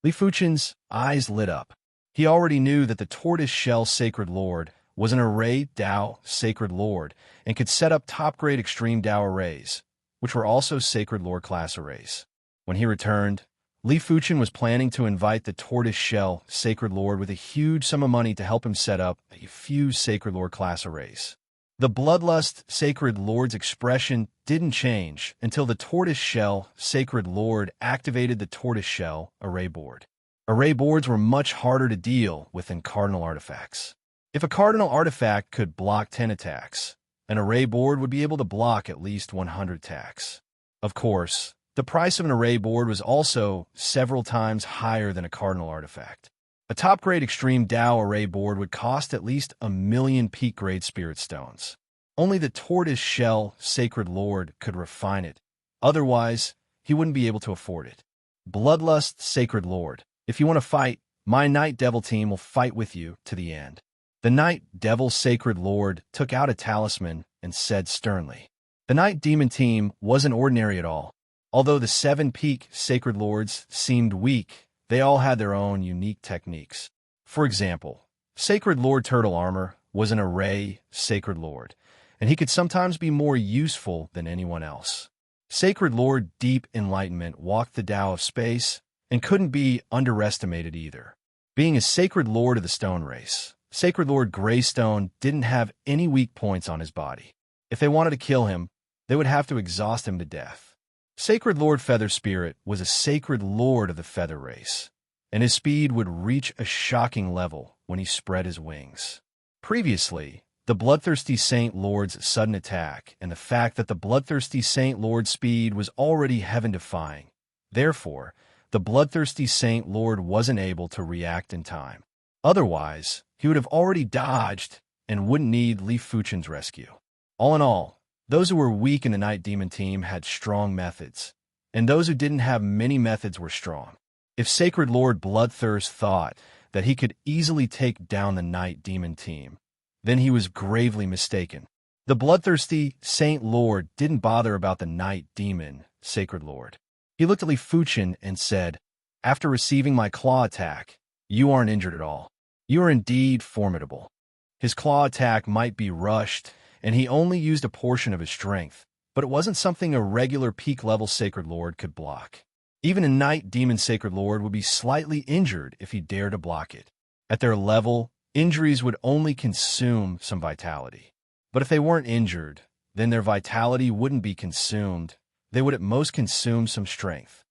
Li Fuchen's eyes lit up. He already knew that the tortoise-shell Sacred Lord was an array Tao Sacred Lord and could set up top-grade extreme Tao arrays, which were also Sacred Lord class arrays. When he returned, Li Fuchen was planning to invite the tortoise-shell Sacred Lord with a huge sum of money to help him set up a few Sacred Lord class arrays. The Bloodlust Sacred Lord's expression didn't change until the tortoise-shell Sacred Lord activated the tortoise-shell array board. Array boards were much harder to deal with than cardinal artifacts. If a cardinal artifact could block 10 attacks, an array board would be able to block at least 100 attacks. Of course, the price of an array board was also several times higher than a cardinal artifact. A top-grade extreme Tao array board would cost at least 1,000,000 peak-grade spirit stones. Only the tortoise-shell Sacred Lord could refine it. Otherwise, he wouldn't be able to afford it. Bloodlust Sacred Lord, if you want to fight, my Night Devil team will fight with you to the end. The Night Devil Sacred Lord took out a talisman and said sternly. The Night Demon team wasn't ordinary at all. Although the 7 peak Sacred Lords seemed weak, they all had their own unique techniques. For example, Sacred Lord Turtle Armor was an array Sacred Lord, and he could sometimes be more useful than anyone else. Sacred Lord Deep Enlightenment walked the Tao of space and couldn't be underestimated either. Being a Sacred Lord of the Stone race, Sacred Lord Greystone didn't have any weak points on his body. If they wanted to kill him, they would have to exhaust him to death. Sacred Lord Feather Spirit was a Sacred Lord of the Feather race, and his speed would reach a shocking level when he spread his wings. Previously, the Bloodthirsty Saint Lord's sudden attack and the fact that the Bloodthirsty Saint Lord's speed was already heaven-defying. Therefore, the Bloodthirsty Saint Lord wasn't able to react in time. Otherwise, he would have already dodged and wouldn't need Li Fuchen's rescue. All in all, those who were weak in the Night Demon team had strong methods, and those who didn't have many methods were strong. If Sacred Lord Bloodthirst thought that he could easily take down the Night Demon team, then he was gravely mistaken. The Bloodthirsty Saint Lord didn't bother about the Night Demon Sacred Lord. He looked at Li Fuchen and said, "After receiving my claw attack, you aren't injured at all. You are indeed formidable." His claw attack might be rushed, and he only used a portion of his strength, but it wasn't something a regular peak-level Sacred Lord could block. Even a Night Demon Sacred Lord would be slightly injured if he dared to block it. At their level, injuries would only consume some vitality. But if they weren't injured, then their vitality wouldn't be consumed. They would at most consume some strength.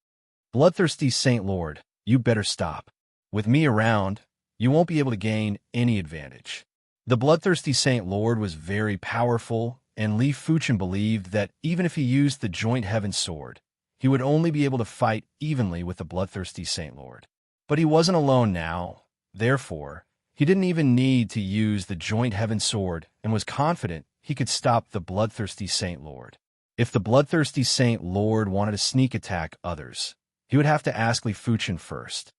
Bloodthirsty Saint Lord, you better stop. With me around, you won't be able to gain any advantage. The Bloodthirsty Saint Lord was very powerful, and Li Fuchen believed that even if he used the Joint Heaven Sword, he would only be able to fight evenly with the Bloodthirsty Saint Lord. But he wasn't alone now. Therefore, he didn't even need to use the Joint Heaven Sword and was confident he could stop the Bloodthirsty Saint Lord. If the Bloodthirsty Saint Lord wanted to sneak attack others, he would have to ask Li Fuchen first.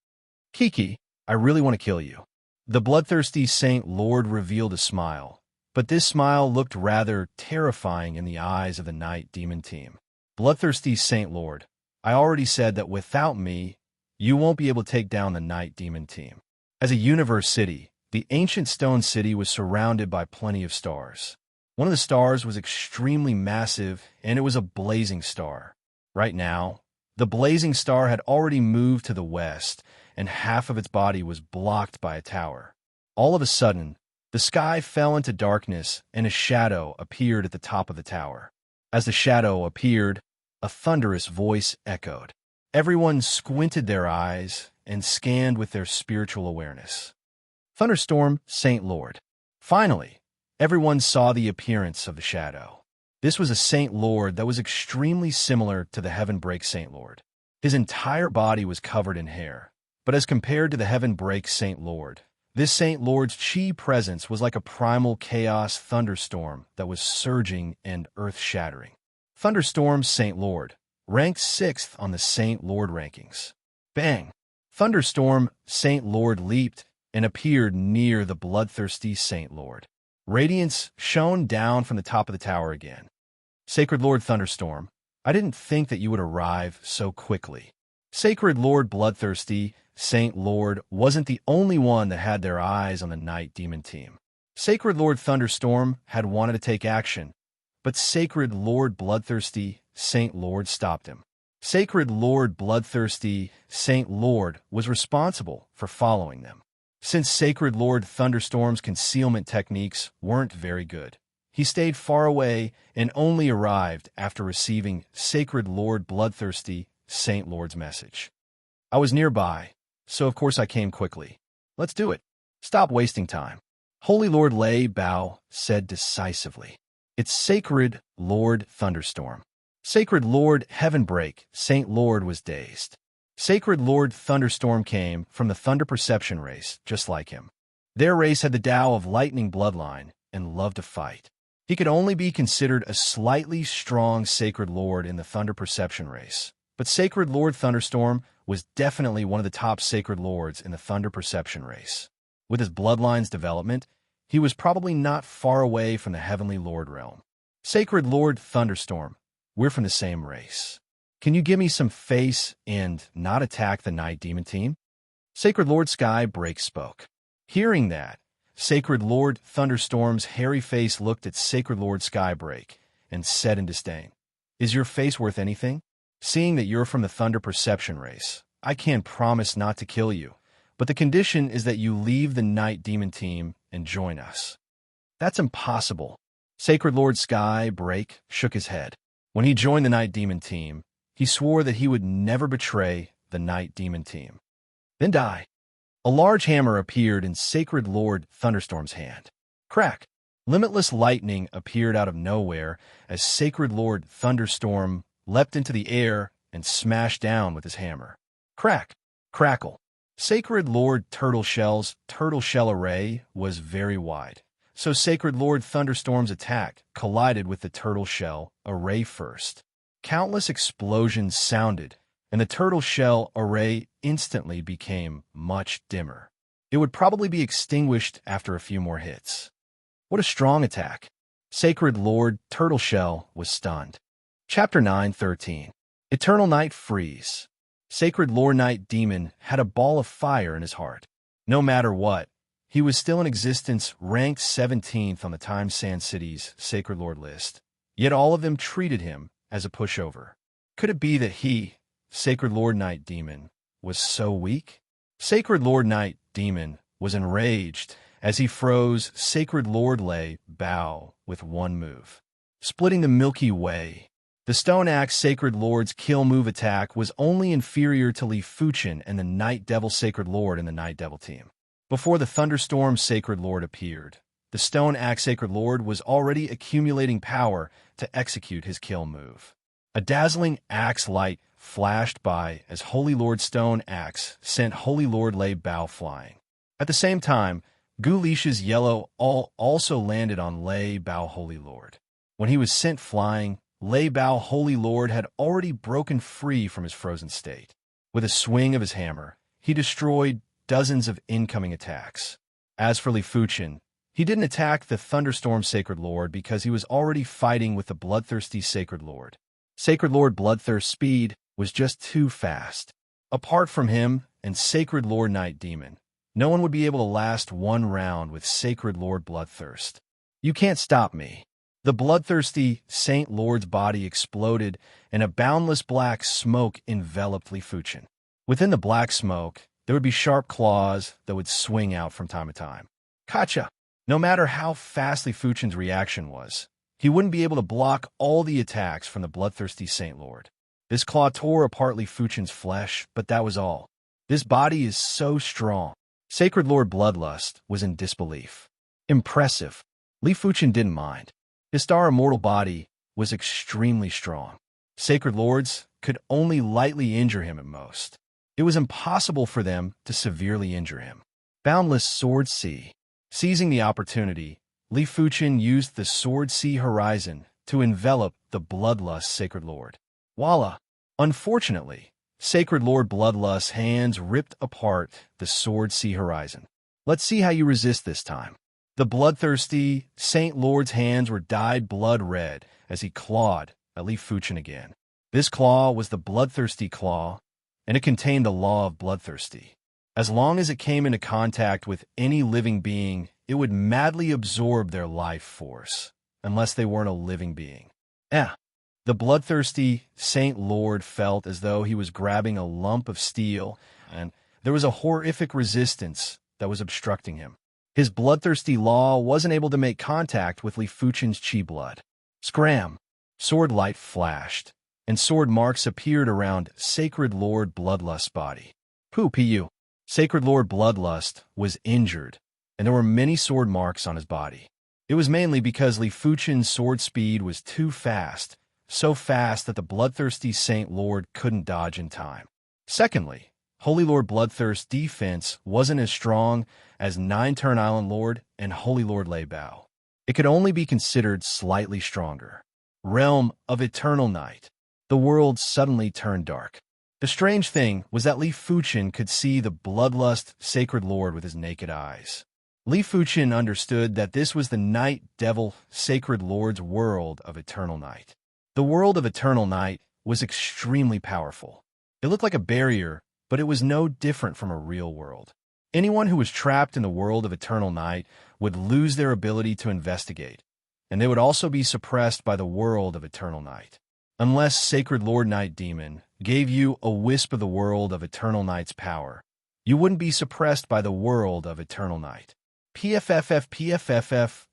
"Kiki, I really want to kill you." The Bloodthirsty Saint Lord revealed a smile, but this smile looked rather terrifying in the eyes of the Night Demon team. "Bloodthirsty Saint Lord, I already said that without me, you won't be able to take down the Night Demon team." As a universe city, the ancient stone city was surrounded by plenty of stars. One of the stars was extremely massive, and it was a blazing star. Right now, the blazing star had already moved to the west, and half of its body was blocked by a tower. All of a sudden, the sky fell into darkness and a shadow appeared at the top of the tower. As the shadow appeared, a thunderous voice echoed. Everyone squinted their eyes and scanned with their spiritual awareness. "Thunderstorm, Saint Lord." Finally, everyone saw the appearance of the shadow. This was a Saint Lord that was extremely similar to the Heaven Break Saint Lord. His entire body was covered in hair. But as compared to the Heaven Break Saint Lord, this Saint Lord's chi presence was like a primal chaos thunderstorm that was surging and earth-shattering. Thunderstorm Saint Lord, ranked 6th on the Saint Lord rankings. Bang! Thunderstorm Saint Lord leaped and appeared near the Bloodthirsty Saint Lord. Radiance shone down from the top of the tower again. "Sacred Lord Thunderstorm, I didn't think that you would arrive so quickly. Sacred Lord Bloodthirsty, Saint Lord wasn't the only one that had their eyes on the Night Demon team. Sacred Lord Thunderstorm had wanted to take action, but Sacred Lord Bloodthirsty, Saint Lord stopped him. Sacred Lord Bloodthirsty, Saint Lord was responsible for following them. Since Sacred Lord Thunderstorm's concealment techniques weren't very good, he stayed far away and only arrived after receiving Sacred Lord Bloodthirsty, Saint Lord's message. I was nearby, so of course I came quickly. Let's do it. Stop wasting time. Holy Lord Lei Bao said decisively. It's Sacred Lord Thunderstorm. Sacred Lord Heavenbreak, Saint Lord was dazed. Sacred Lord Thunderstorm came from the Thunder Perception race, just like him. Their race had the Tao of Lightning bloodline and loved to fight. He could only be considered a slightly strong Sacred Lord in the Thunder Perception race, but Sacred Lord Thunderstorm was definitely one of the top Sacred Lords in the Thunder Perception race. With his bloodline's development, he was probably not far away from the Heavenly Lord realm. Sacred Lord Thunderstorm, we're from the same race. Can you give me some face and not attack the Night Demon team? Sacred Lord Skybreak spoke. Hearing that, Sacred Lord Thunderstorm's hairy face looked at Sacred Lord Skybreak and said in disdain, "Is your face worth anything? Seeing that you're from the Thunder Perception race, I can't promise not to kill you, but the condition is that you leave the Night Demon team and join us." That's impossible. Sacred Lord Skybreak shook his head. When he joined the Night Demon team, he swore that he would never betray the Night Demon team. Then die. A large hammer appeared in Sacred Lord Thunderstorm's hand. Crack! Limitless lightning appeared out of nowhere as Sacred Lord Thunderstorm leapt into the air and smashed down with his hammer. Crack! Crackle! Sacred Lord Turtleshell's turtle shell array was very wide, so Sacred Lord Thunderstorm's attack collided with the turtle shell array first. Countless explosions sounded, and the turtle shell array instantly became much dimmer. It would probably be extinguished after a few more hits. What a strong attack! Sacred Lord Turtleshell was stunned. Chapter 9:13. Eternal Night Freeze. Sacred Lord Night Demon had a ball of fire in his heart. No matter what, he was still in existence, ranked 17th on the Time Sand City's Sacred Lord list. Yet all of them treated him as a pushover. Could it be that he, Sacred Lord Night Demon, was so weak? Sacred Lord Night Demon was enraged as he froze Sacred Lord Lei Bao with one move, splitting the Milky Way. The Stone Axe Sacred Lord's kill move attack was only inferior to Li Fuchen and the Night Devil Sacred Lord in the Night Devil team. Before the Thunderstorm Sacred Lord appeared, the Stone Axe Sacred Lord was already accumulating power to execute his kill move. A dazzling axe light flashed by as Holy Lord Stone Axe sent Holy Lord Lei Bao flying. At the same time, Gu Lish's yellow all also landed on Lei Bao Holy Lord. When he was sent flying, Lei Bao Holy Lord had already broken free from his frozen state. With a swing of his hammer, he destroyed dozens of incoming attacks. As for Li Fuchen, he didn't attack the Thunderstorm Sacred Lord because he was already fighting with the Bloodthirsty Sacred Lord. Sacred Lord Bloodthirst's speed was just too fast. Apart from him and Sacred Lord Night Demon, no one would be able to last one round with Sacred Lord Bloodthirst. You can't stop me. The bloodthirsty Saint Lord's body exploded, and a boundless black smoke enveloped Li Fuchen. Within the black smoke, there would be sharp claws that would swing out from time to time. Gotcha! No matter how fast Li Fuchen's reaction was, he wouldn't be able to block all the attacks from the bloodthirsty Saint Lord. This claw tore apart Li Fuchen's flesh, but that was all. This body is so strong. Sacred Lord Bloodlust was in disbelief. Impressive. Li Fuchen didn't mind. His star immortal body was extremely strong. Sacred Lords could only lightly injure him at most. It was impossible for them to severely injure him. Boundless Sword Sea. Seizing the opportunity, Li Fuchen used the Sword Sea Horizon to envelop the Bloodlust Sacred Lord. Voila! Unfortunately, Sacred Lord Bloodlust's hands ripped apart the Sword Sea Horizon. Let's see how you resist this time. The bloodthirsty Saint Lord's hands were dyed blood red as he clawed at Li Fuchen again. This claw was the bloodthirsty claw, and it contained the law of bloodthirsty. As long as it came into contact with any living being, it would madly absorb their life force, unless they weren't a living being. The bloodthirsty Saint Lord felt as though he was grabbing a lump of steel, and there was a horrific resistance that was obstructing him. His bloodthirsty law wasn't able to make contact with Li Fuchen's chi blood. Scram! Sword light flashed, and sword marks appeared around Sacred Lord Bloodlust's body. Pu. Sacred Lord Bloodlust was injured, and there were many sword marks on his body. It was mainly because Li Fuchen's sword speed was too fast, so fast that the bloodthirsty Saint Lord couldn't dodge in time. Secondly, Holy Lord Bloodthirst's defense wasn't as strong as Nine-Turn Island Lord and Holy Lord Lei Bao. It could only be considered slightly stronger. Realm of Eternal Night. The world suddenly turned dark. The strange thing was that Li Fuchen could see the Bloodlust Sacred Lord with his naked eyes. Li Fuchen understood that this was the Night Devil Sacred Lord's world of Eternal Night. The world of Eternal Night was extremely powerful. It looked like a barrier, but it was no different from a real world. Anyone who was trapped in the world of Eternal Night would lose their ability to investigate, and they would also be suppressed by the world of Eternal Night. Unless Sacred Lord Night Demon gave you a wisp of the world of Eternal Night's power, you wouldn't be suppressed by the world of Eternal Night.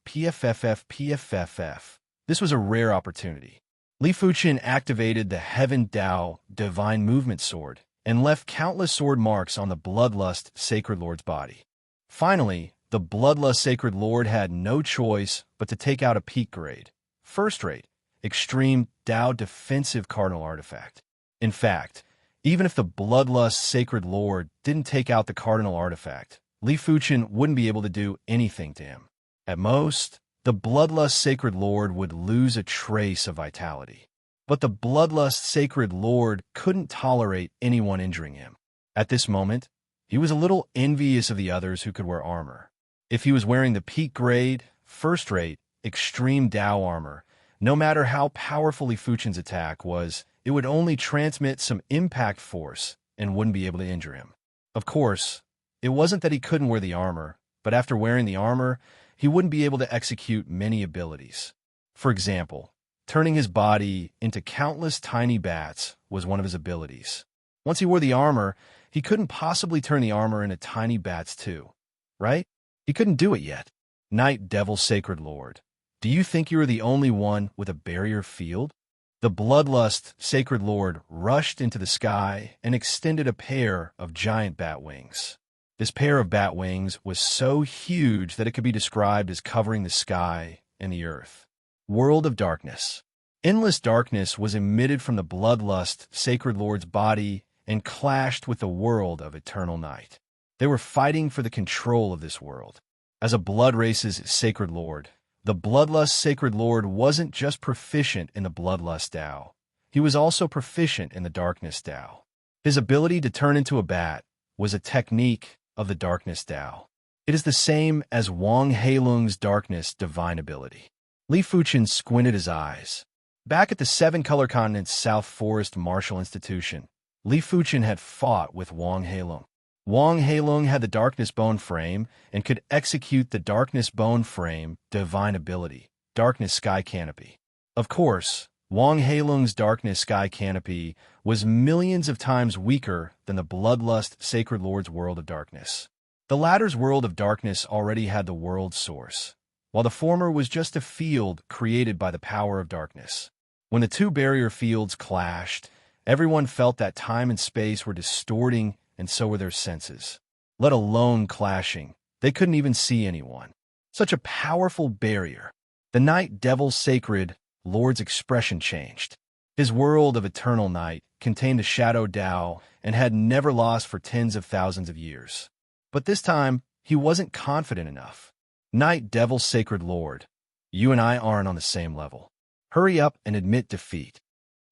PFFF. This was a rare opportunity. Li Fuchen activated the Heaven Dao Divine Movement Sword and left countless sword marks on the Bloodlust Sacred Lord's body. Finally, the Bloodlust Sacred Lord had no choice but to take out a peak grade, first-rate, extreme Dao defensive cardinal artifact. In fact, even if the Bloodlust Sacred Lord didn't take out the cardinal artifact, Li Fuchen wouldn't be able to do anything to him. At most, the Bloodlust Sacred Lord would lose a trace of vitality. But the Bloodlust Sacred Lord couldn't tolerate anyone injuring him. At this moment, he was a little envious of the others who could wear armor. If he was wearing the peak grade, first-rate, extreme Dao armor, no matter how powerful Li Fuchen's attack was, it would only transmit some impact force and wouldn't be able to injure him. Of course, it wasn't that he couldn't wear the armor, but after wearing the armor, he wouldn't be able to execute many abilities. For example, turning his body into countless tiny bats was one of his abilities. Once he wore the armor, he couldn't possibly turn the armor into tiny bats too, right? He couldn't do it yet. Night Devil Sacred Lord, do you think you are the only one with a barrier field? The Bloodlust Sacred Lord rushed into the sky and extended a pair of giant bat wings. This pair of bat wings was so huge that it could be described as covering the sky and the earth. World of Darkness. Endless darkness was emitted from the Bloodlust Sacred Lord's body and clashed with the world of Eternal Night. They were fighting for the control of this world. As a Blood Race's Sacred Lord, the Bloodlust Sacred Lord wasn't just proficient in the Bloodlust Dao. He was also proficient in the Darkness Dao. His ability to turn into a bat was a technique of the Darkness Dao. It is the same as Wang Heilung's Darkness Divine ability. Li Fuchen squinted his eyes. Back at the Seven Color Continents South Forest Martial Institution, Li Fuchen had fought with Wang Heilung. Wang Heilung had the Darkness Bone Frame and could execute the Darkness Bone Frame Divine ability, Darkness Sky Canopy. Of course, Wang Heilung's Darkness Sky Canopy was millions of times weaker than the Bloodlust Sacred Lord's World of Darkness. The latter's World of Darkness already had the World Source, while the former was just a field created by the power of darkness. When the two barrier fields clashed, everyone felt that time and space were distorting, and so were their senses. Let alone clashing, they couldn't even see anyone. Such a powerful barrier. The Night Devil Sacred Lord's expression changed. His world of Eternal Night contained a Shadow Dao and had never lost for tens of thousands of years. But this time, he wasn't confident enough. Night Devil Sacred Lord, you and I aren't on the same level. Hurry up and admit defeat.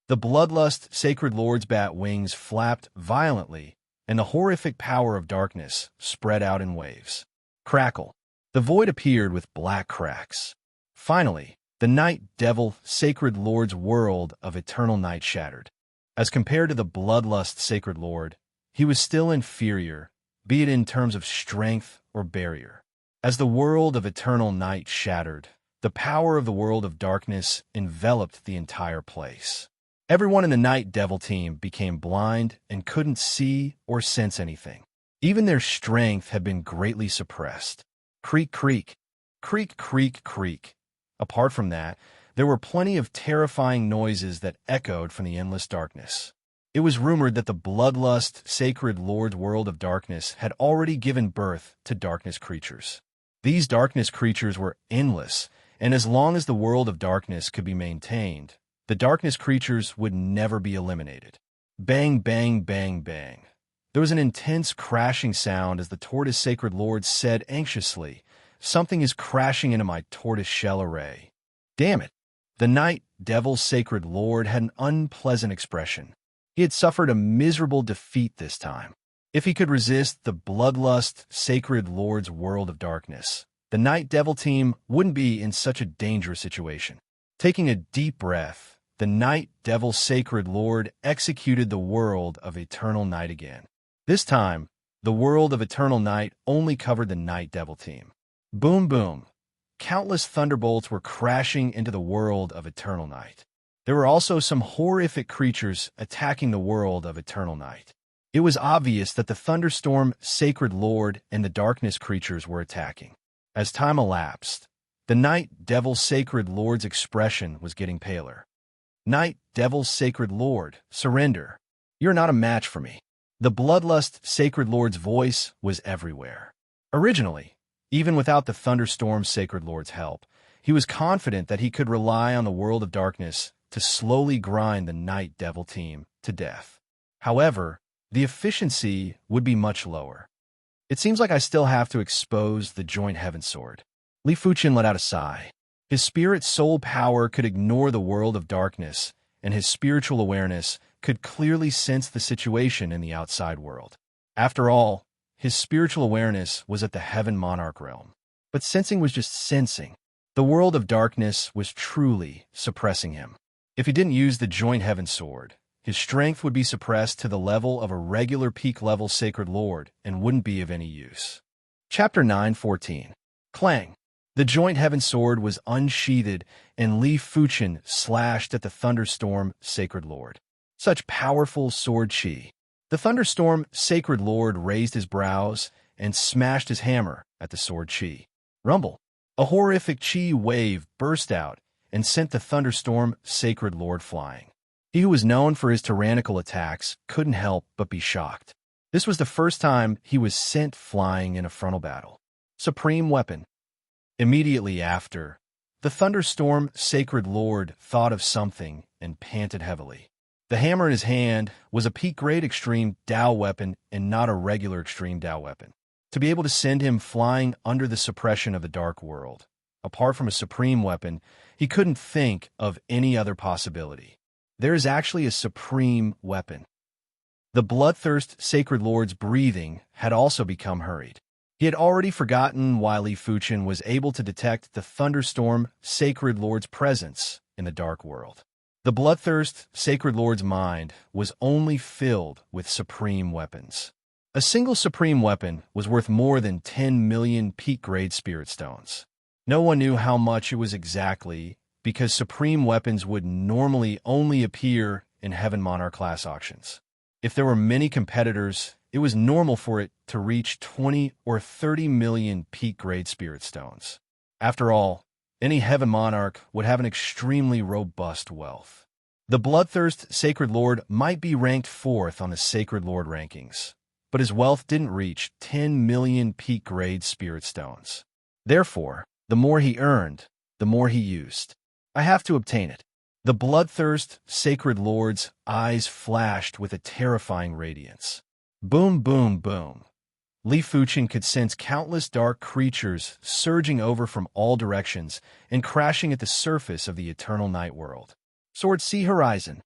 The Bloodlust Sacred Lord's bat wings flapped violently, and the horrific power of darkness spread out in waves. Crackle. The void appeared with black cracks. Finally, The night devil, sacred lord's world of eternal night shattered. As compared to the bloodlust sacred lord, he was still inferior, be it in terms of strength or barrier. As the world of eternal night shattered, the power of the world of darkness enveloped the entire place. Everyone in the night devil team became blind and couldn't see or sense anything. Even their strength had been greatly suppressed. Creak, creak, creak, creak, creak. Apart from that, there were plenty of terrifying noises that echoed from the endless darkness. It was rumored that the bloodlust sacred lord's world of darkness had already given birth to darkness creatures. These darkness creatures were endless, and as long as the world of darkness could be maintained, the darkness creatures would never be eliminated. Bang, bang, bang, bang. There was an intense crashing sound as the tortoise sacred lord said anxiously, "Something is crashing into my tortoise shell array." Damn it. The night devil sacred lord had an unpleasant expression. He had suffered a miserable defeat this time. If he could resist the bloodlust sacred lord's world of darkness, the night devil team wouldn't be in such a dangerous situation. Taking a deep breath, the night devil sacred lord executed the world of eternal night again. This time, the world of eternal night only covered the night devil team. Boom, boom. Countless thunderbolts were crashing into the world of eternal night. There were also some horrific creatures attacking the world of eternal night. It was obvious that the thunderstorm sacred lord and the darkness creatures were attacking. As time elapsed, the night devil sacred lord's expression was getting paler. Night devil sacred lord, surrender. You're not a match for me. The bloodlust sacred lord's voice was everywhere. Originally, even without the thunderstorm sacred lord's help, he was confident that he could rely on the world of darkness to slowly grind the night devil team to death. However, the efficiency would be much lower. It seems like I still have to expose the joint heaven sword. Li Fuqian let out a sigh. His spirit soul power could ignore the world of darkness, and his spiritual awareness could clearly sense the situation in the outside world. After all, his spiritual awareness was at the heaven monarch realm. But sensing was just sensing. The world of darkness was truly suppressing him. If he didn't use the joint heaven sword, his strength would be suppressed to the level of a regular peak-level sacred lord and wouldn't be of any use. Chapter 9:14. Clang. The joint heaven sword was unsheathed, and Li Fuqian slashed at the thunderstorm sacred lord. Such powerful sword chi. The thunderstorm sacred lord raised his brows and smashed his hammer at the sword chi. Rumble. A horrific chi wave burst out and sent the thunderstorm sacred lord flying. He who was known for his tyrannical attacks couldn't help but be shocked. This was the first time he was sent flying in a frontal battle. Supreme weapon. Immediately after, the thunderstorm sacred lord thought of something and panted heavily. The hammer in his hand was a peak-grade extreme Dao weapon and not a regular extreme Dao weapon. To be able to send him flying under the suppression of the dark world, apart from a supreme weapon, he couldn't think of any other possibility. There is actually a supreme weapon. The bloodthirst sacred lord's breathing had also become hurried. He had already forgotten why Li Fuqian was able to detect the thunderstorm sacred lord's presence in the dark world. The bloodthirst sacred lord's mind was only filled with supreme weapons. A single supreme weapon was worth more than 10 million peak-grade spirit stones. No one knew how much it was exactly, because supreme weapons would normally only appear in Heaven Monarch class auctions. If there were many competitors, it was normal for it to reach 20 or 30 million peak-grade spirit stones. After all, any Heaven Monarch would have an extremely robust wealth. The Bloodthirst Sacred Lord might be ranked 4th on the Sacred Lord rankings, but his wealth didn't reach 10 million peak-grade spirit stones. Therefore, the more he earned, the more he used. I have to obtain it. The Bloodthirst Sacred Lord's eyes flashed with a terrifying radiance. Boom, boom, boom. Li Fuqian could sense countless dark creatures surging over from all directions and crashing at the surface of the eternal night world. Sword Sea Horizon.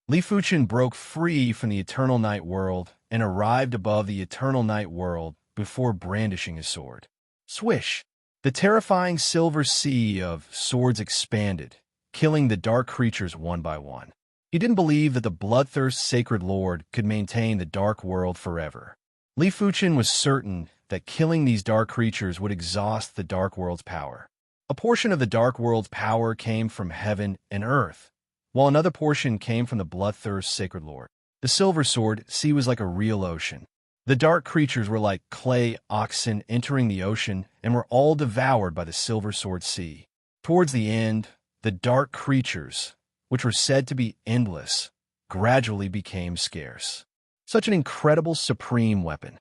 Li Fuqian broke free from the eternal night world and arrived above the eternal night world before brandishing his sword. Swish! The terrifying silver sea of swords expanded, killing the dark creatures one by one. He didn't believe that the bloodthirst sacred lord could maintain the dark world forever. Li Fuchen was certain that killing these dark creatures would exhaust the dark world's power. A portion of the dark world's power came from heaven and earth, while another portion came from the bloodthirst sacred lord. The silver sword sea was like a real ocean. The dark creatures were like clay oxen entering the ocean and were all devoured by the silver sword sea. Towards the end, the dark creatures, which were said to be endless, gradually became scarce. Such an incredible supreme weapon.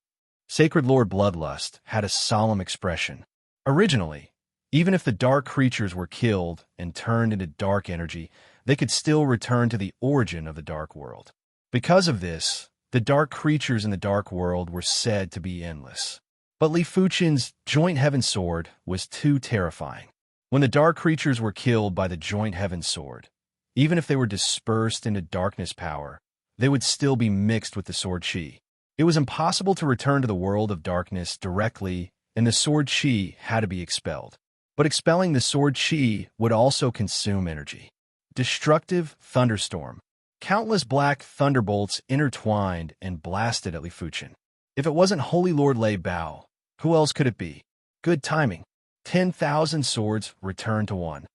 Sacred Lord Bloodlust had a solemn expression. Originally, even if the dark creatures were killed and turned into dark energy, they could still return to the origin of the dark world. Because of this, the dark creatures in the dark world were said to be endless. But Li Fuchen's joint heaven sword was too terrifying. When the dark creatures were killed by the joint heaven sword, even if they were dispersed into darkness power, they would still be mixed with the sword chi. It was impossible to return to the world of darkness directly, and the sword chi had to be expelled. But expelling the sword chi would also consume energy. Destructive thunderstorm. Countless black thunderbolts intertwined and blasted at Li Fuchen. If it wasn't Holy Lord Lei Bao, who else could it be? Good timing. 10,000 swords returned to one.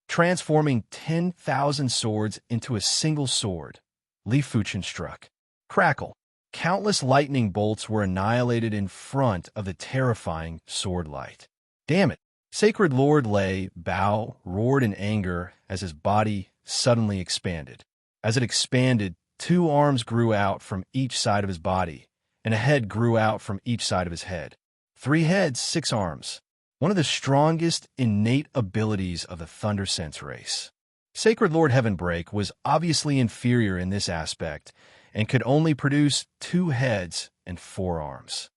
Transforming 10,000 swords into a single sword, Li Fuchen struck. Crackle. Countless lightning bolts were annihilated in front of the terrifying sword light. Damn it! Sacred Lord Lei Bao roared in anger as his body suddenly expanded. As it expanded, 2 arms grew out from each side of his body, and a head grew out from each side of his head. 3 heads, 6 arms. One of the strongest innate abilities of the Thunder Sense race. Sacred Lord Heavenbreak was obviously inferior in this aspect and could only produce 2 heads and 4 arms.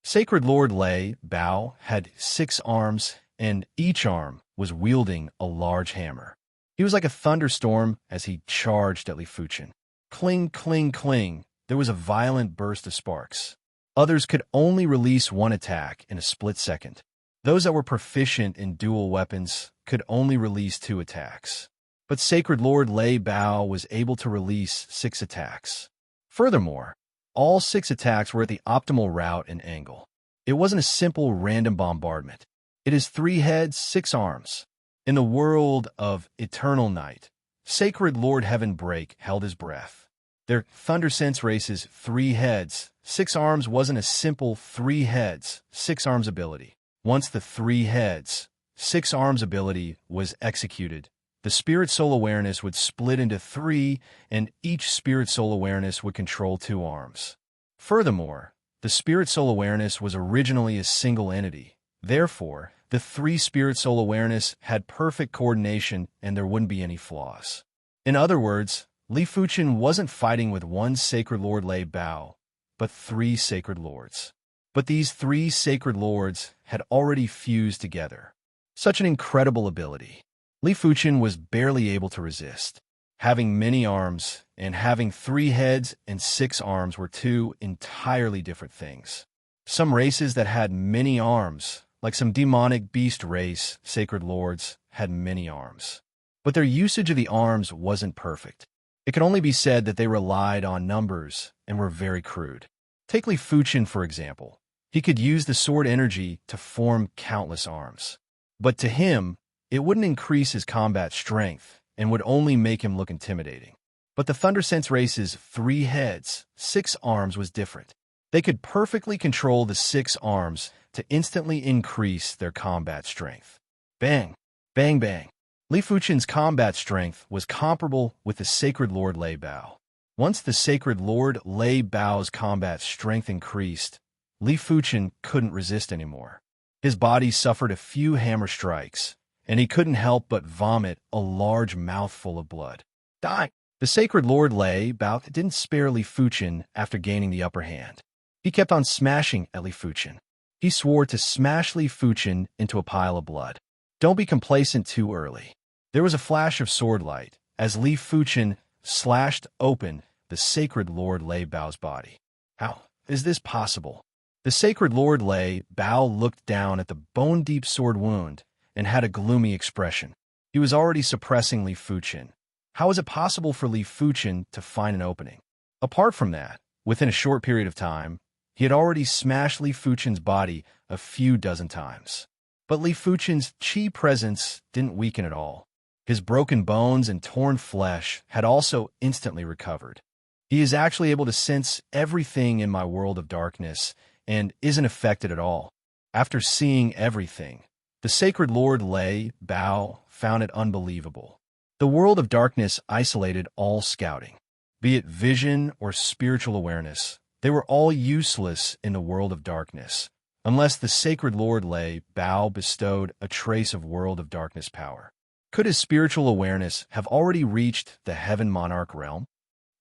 Sacred Lord Lei Bao had 6 arms, and each arm was wielding a large hammer. He was like a thunderstorm as he charged at Li Fuchen. Cling, cling, cling, there was a violent burst of sparks. Others could only release 1 attack in a split second. Those that were proficient in dual weapons could only release 2 attacks. But Sacred Lord Lei Bao was able to release 6 attacks. Furthermore, all 6 attacks were at the optimal route and angle. It wasn't a simple random bombardment. It is 3 heads, 6 arms. In the world of eternal night, Sacred Lord Heavenbreak held his breath. Their Thunder Sense race's 3 heads, 6 arms wasn't a simple 3 heads, 6 arms ability. Once the 3 heads, 6 arms ability was executed, the Spirit Soul Awareness would split into 3, and each Spirit Soul Awareness would control 2 arms. Furthermore, the Spirit Soul Awareness was originally a single entity. Therefore, the 3 Spirit Soul Awareness had perfect coordination and there wouldn't be any flaws. In other words, Li Fuchen wasn't fighting with 1 Sacred Lord Lei Bao, but 3 Sacred Lords. But these 3 Sacred Lords had already fused together. Such an incredible ability. Li Fuchen was barely able to resist. Having many arms and having 3 heads and 6 arms were 2 entirely different things. Some races that had many arms, like some demonic beast race, Sacred Lords, had many arms. But their usage of the arms wasn't perfect. It could only be said that they relied on numbers and were very crude. Take Li Fuchen, for example. He could use the sword energy to form countless arms. But to him, it wouldn't increase his combat strength and would only make him look intimidating. But the Thunder Sense race's 3 heads, 6 arms was different. They could perfectly control the 6 arms to instantly increase their combat strength. Bang! Bang bang! Li Fuchen's combat strength was comparable with the Sacred Lord Lei Bao. Once the Sacred Lord Lei Bao's combat strength increased, Li Fuchen couldn't resist anymore. His body suffered a few hammer strikes, and he couldn't help but vomit a large mouthful of blood. Die! The Sacred Lord Lei Bao didn't spare Li Fuchen after gaining the upper hand. He kept on smashing at Li Fuchen. He swore to smash Li Fuchen into a pile of blood. Don't be complacent too early. There was a flash of sword light as Li Fuchen slashed open the Sacred Lord Lei Bao's body. How is this possible? The Sacred Lord Lei Bao looked down at the bone-deep sword wound and had a gloomy expression. He was already suppressing Li Fuchen. How was it possible for Li Fuchen to find an opening? Apart from that, within a short period of time, he had already smashed Li Fuchen's body a few dozen times. But Li Fuchen's qi presence didn't weaken at all. His broken bones and torn flesh had also instantly recovered. He is actually able to sense everything in my world of darkness and isn't affected at all. After seeing everything, the Sacred Lord Lei Bao found it unbelievable. The world of darkness isolated all scouting. Be it vision or spiritual awareness, they were all useless in the world of darkness, unless the Sacred Lord Lei Bao bestowed a trace of world of darkness power. Could his spiritual awareness have already reached the Heaven Monarch realm?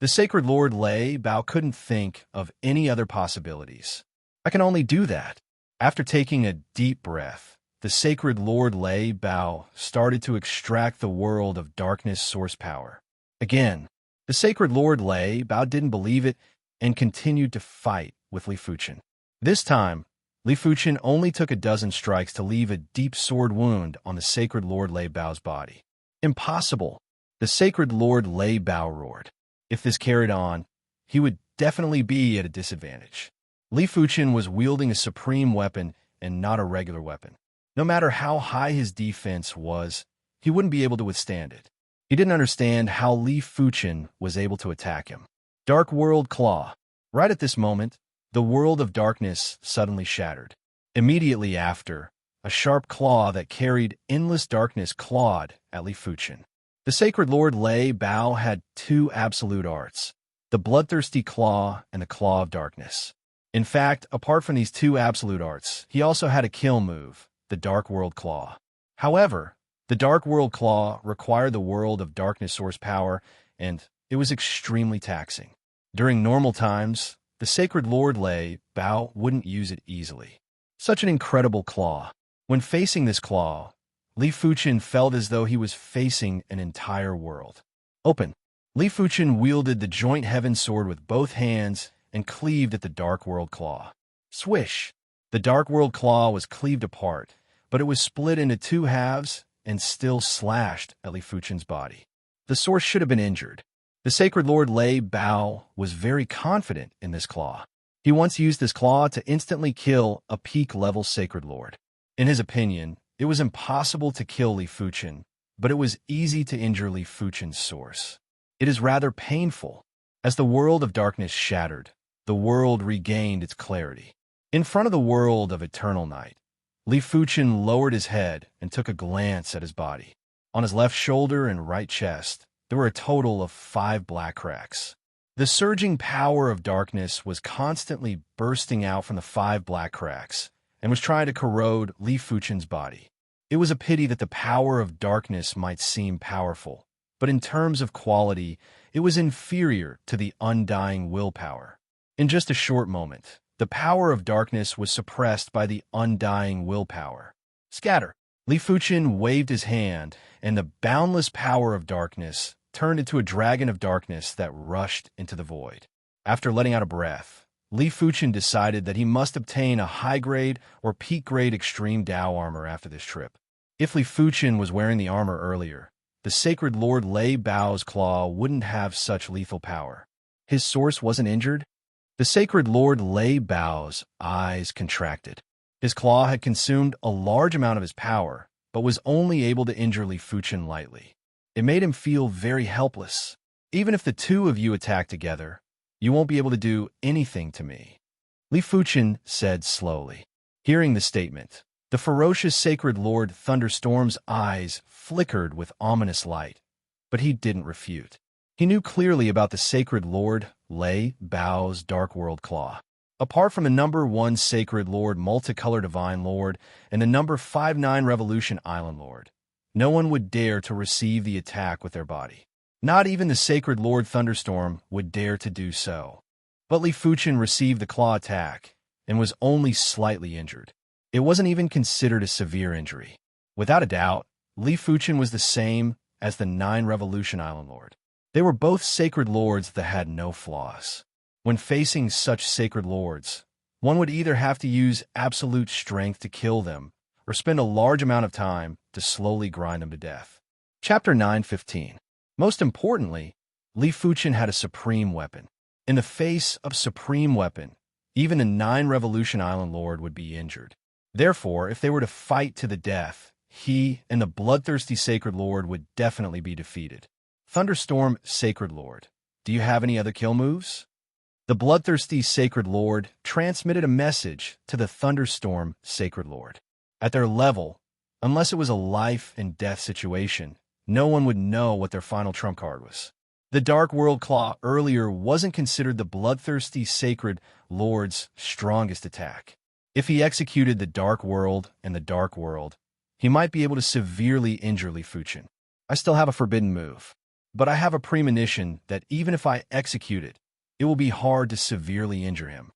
The Sacred Lord Lei Bao couldn't think of any other possibilities. I can only do that. After taking a deep breath, the Sacred Lord Lei Bao started to extract the world of darkness source power. Again, the Sacred Lord Lei Bao didn't believe it and continued to fight with Li Fuchen. This time, Li Fuchen only took a dozen strikes to leave a deep sword wound on the Sacred Lord Lei Bao's body. Impossible! The Sacred Lord Lei Bao roared. If this carried on, he would definitely be at a disadvantage. Li Fuchen was wielding a supreme weapon and not a regular weapon. No matter how high his defense was, he wouldn't be able to withstand it. He didn't understand how Li Fuchen was able to attack him. Dark World Claw. Right at this moment, the world of darkness suddenly shattered. Immediately after, a sharp claw that carried endless darkness clawed at Li Fuchen. The Sacred Lord Lei Bao had two absolute arts, the bloodthirsty claw and the claw of darkness. In fact, apart from these two absolute arts, he also had a kill move, the Dark World Claw. However, the Dark World Claw required the world of darkness source power, and it was extremely taxing. During normal times, the Sacred Lord Lei Bao wouldn't use it easily. Such an incredible claw. When facing this claw, Li Fuchen felt as though he was facing an entire world. Open. Li Fuchen wielded the joint heaven sword with both hands and cleaved at the Dark World Claw. Swish! The Dark World Claw was cleaved apart, but it was split into two halves and still slashed at Li Fuchen's body. The source should have been injured. The Sacred Lord Lei Bao was very confident in this claw. He once used this claw to instantly kill a peak-level Sacred Lord. In his opinion, it was impossible to kill Li Fuchen, but it was easy to injure Li Fuchen's source. It is rather painful. As the world of darkness shattered, the world regained its clarity. In front of the world of eternal night, Li Fuchen lowered his head and took a glance at his body. On his left shoulder and right chest, there were a total of 5 black cracks. The surging power of darkness was constantly bursting out from the 5 black cracks and was trying to corrode Li Fuchen's body. It was a pity that the power of darkness might seem powerful, but in terms of quality, it was inferior to the undying willpower. In just a short moment, the power of darkness was suppressed by the undying willpower. Scatter! Li Fuchen waved his hand, and the boundless power of darkness turned into a dragon of darkness that rushed into the void. After letting out a breath, Li Fuchen decided that he must obtain a high-grade or peak-grade extreme Dao armor after this trip. If Li Fuchen was wearing the armor earlier, the Sacred Lord Lei Bao's claw wouldn't have such lethal power. His source wasn't injured? The Sacred Lord Lei Bao's eyes contracted. His claw had consumed a large amount of his power, but was only able to injure Li Fuchen lightly. It made him feel very helpless. Even if the two of you attack together, you won't be able to do anything to me, Li Fuchen said slowly. Hearing the statement, the ferocious Sacred Lord Thunderstorm's eyes flickered with ominous light, but he didn't refute. He knew clearly about the Sacred Lord Lei Bao's Dark World Claw. Apart from the number 1 Sacred Lord Multicolor Divine Lord and the number 59 Revolution Island Lord, no one would dare to receive the attack with their body. Not even the Sacred Lord Thunderstorm would dare to do so. But Li Fuchen received the claw attack and was only slightly injured. It wasn't even considered a severe injury. Without a doubt, Li Fuchen was the same as the 9 Revolution Island Lord. They were both Sacred Lords that had no flaws. When facing such Sacred Lords, One would either have to use absolute strength to kill them, or spend a large amount of time to slowly grind them to death. Chapter 9:15. Most importantly, Li Fuchen had a supreme weapon. In the face of supreme weapon, even a 9-revolution island lord would be injured. Therefore, if they were to fight to the death, he and the bloodthirsty Sacred Lord would definitely be defeated. Thunderstorm Sacred Lord, do you have any other kill moves? The bloodthirsty Sacred Lord transmitted a message to the Thunderstorm Sacred Lord. At their level, unless it was a life and death situation, no one would know what their final trump card was. The Dark World Claw earlier wasn't considered the bloodthirsty Sacred Lord's strongest attack. If he executed the Dark World and the Dark World, he might be able to severely injure Li Fuchen. I still have a forbidden move, but I have a premonition that even if I execute it, it will be hard to severely injure him.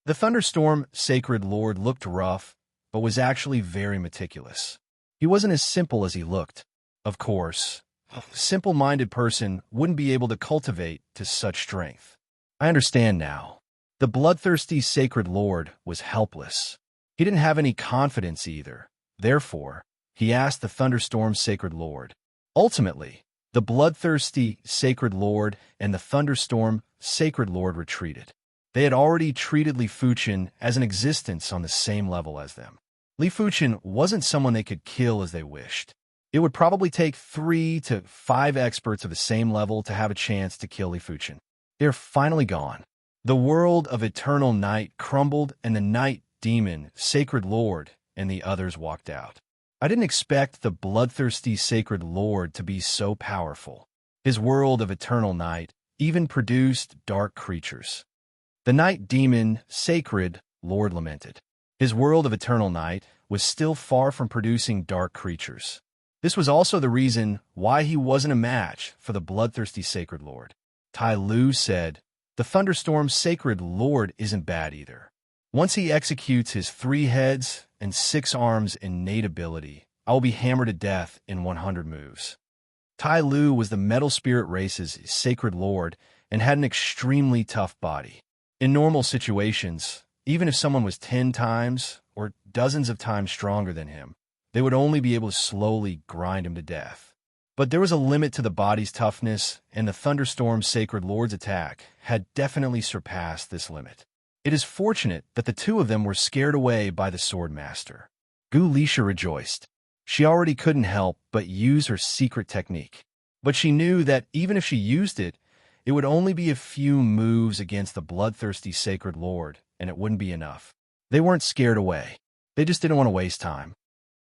The Thunderstorm Sacred Lord looked rough, but was actually very meticulous. He wasn't as simple as he looked. Of course, a simple-minded person wouldn't be able to cultivate to such strength. I understand now. The bloodthirsty Sacred Lord was helpless. He didn't have any confidence either. Therefore, he asked the Thunderstorm Sacred Lord. Ultimately, the bloodthirsty Sacred Lord and the Thunderstorm Sacred Lord retreated. They had already treated Li Fuchen as an existence on the same level as them. Li Fuchen wasn't someone they could kill as they wished. It would probably take 3 to 5 experts of the same level to have a chance to kill Li Fuchen. They're finally gone. The world of eternal night crumbled, and the night demon, Sacred Lord, and the others walked out. I didn't expect the bloodthirsty Sacred Lord to be so powerful. His world of eternal night even produced dark creatures. The night demon, Sacred Lord, lamented. His world of eternal night was still far from producing dark creatures. This was also the reason why he wasn't a match for the bloodthirsty Sacred Lord. Tai Lu said, "The Thunderstorm Sacred Lord isn't bad either. Once he executes his 3 heads and 6 arms innate ability, I will be hammered to death in 100 moves." Tai Lu was the Metal Spirit race's Sacred Lord and had an extremely tough body. In normal situations, even if someone was 10 times or dozens of times stronger than him, they would only be able to slowly grind him to death. But there was a limit to the body's toughness, and the Thunderstorm Sacred Lord's attack had definitely surpassed this limit. It is fortunate that the 2 of them were scared away by the Swordmaster. Gu Lisha rejoiced. She already couldn't help but use her secret technique. But she knew that even if she used it, it would only be a few moves against the bloodthirsty Sacred Lord, and it wouldn't be enough. They weren't scared away. They just didn't want to waste time.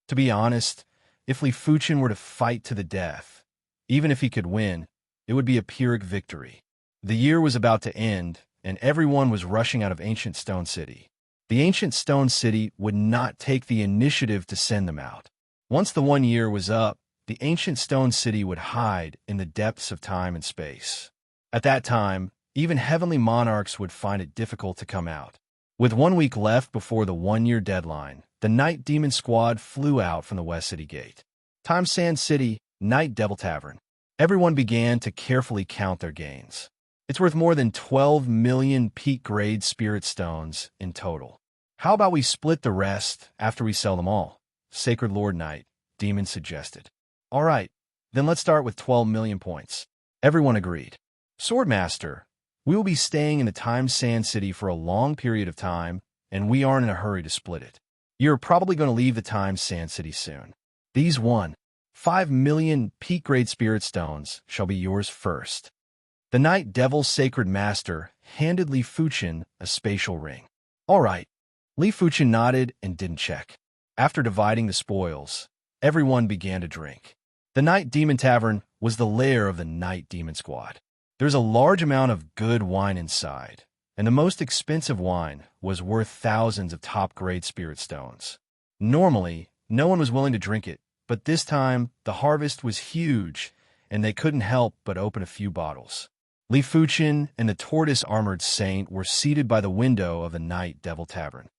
To be honest, if Li Fuchen were to fight to the death, even if he could win, it would be a Pyrrhic victory. The year was about to end, and everyone was rushing out of Ancient Stone City. The Ancient Stone City would not take the initiative to send them out. Once the 1 year was up, the Ancient Stone City would hide in the depths of time and space. At that time, even heavenly monarchs would find it difficult to come out. With 1 week left before the 1-year deadline, the Night Demon Squad flew out from the West City Gate. Time Sand City, Night Devil Tavern. Everyone began to carefully count their gains. It's worth more than 12 million peak-grade spirit stones in total. How about we split the rest after we sell them all? Sacred Lord Knight, Demon suggested. All right, then let's start with 12 million points. Everyone agreed. Swordmaster, we will be staying in the Time Sand City for a long period of time, and we aren't in a hurry to split it. You're probably going to leave the Time Sand City soon. These 5 million peak-grade spirit stones shall be yours first. The Night Devil Sacred Master handed Li Fuchen a spatial ring. All right. Li Fuchen nodded and didn't check. After dividing the spoils, everyone began to drink. The Night Demon Tavern was the lair of the Night Demon Squad. There's a large amount of good wine inside, and the most expensive wine was worth thousands of top-grade spirit stones. Normally, no one was willing to drink it, but this time, the harvest was huge, and they couldn't help but open a few bottles. Li Fuchen and the Tortoise-Armored Saint were seated by the window of the Night Devil Tavern.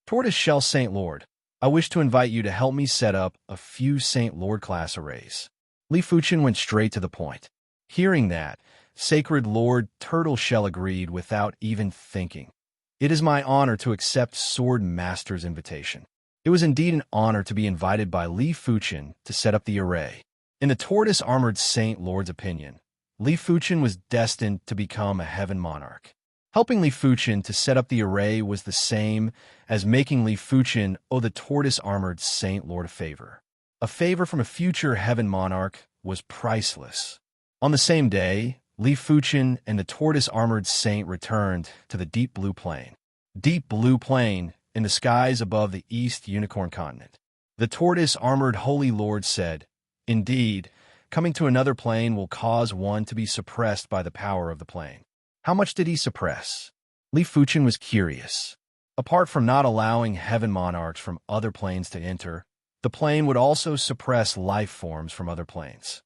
Tortoise Shell Saint Lord, I wish to invite you to help me set up a few Saint Lord class arrays. Li Fuchen went straight to the point. Hearing that, Sacred Lord Turtle Shell agreed without even thinking. It is my honor to accept Sword Master's invitation. It was indeed an honor to be invited by Li Fuchen to set up the array. In the tortoise-armored Saint Lord's opinion, Li Fuchen was destined to become a heaven monarch. Helping Li Fuchen to set up the array was the same as making Li Fuchen owe the tortoise-armored Saint Lord a favor. A favor from a future heaven monarch was priceless. On the same day, Li Fuchen and the tortoise-armored saint returned to the deep blue plain. Deep blue plain in the skies above the East Unicorn continent. The tortoise-armored Holy Lord said, "Indeed, coming to another plane will cause one to be suppressed by the power of the plane." How much did he suppress? Li Fuchen was curious. Apart from not allowing heaven monarchs from other planes to enter, the plane would also suppress life forms from other planes.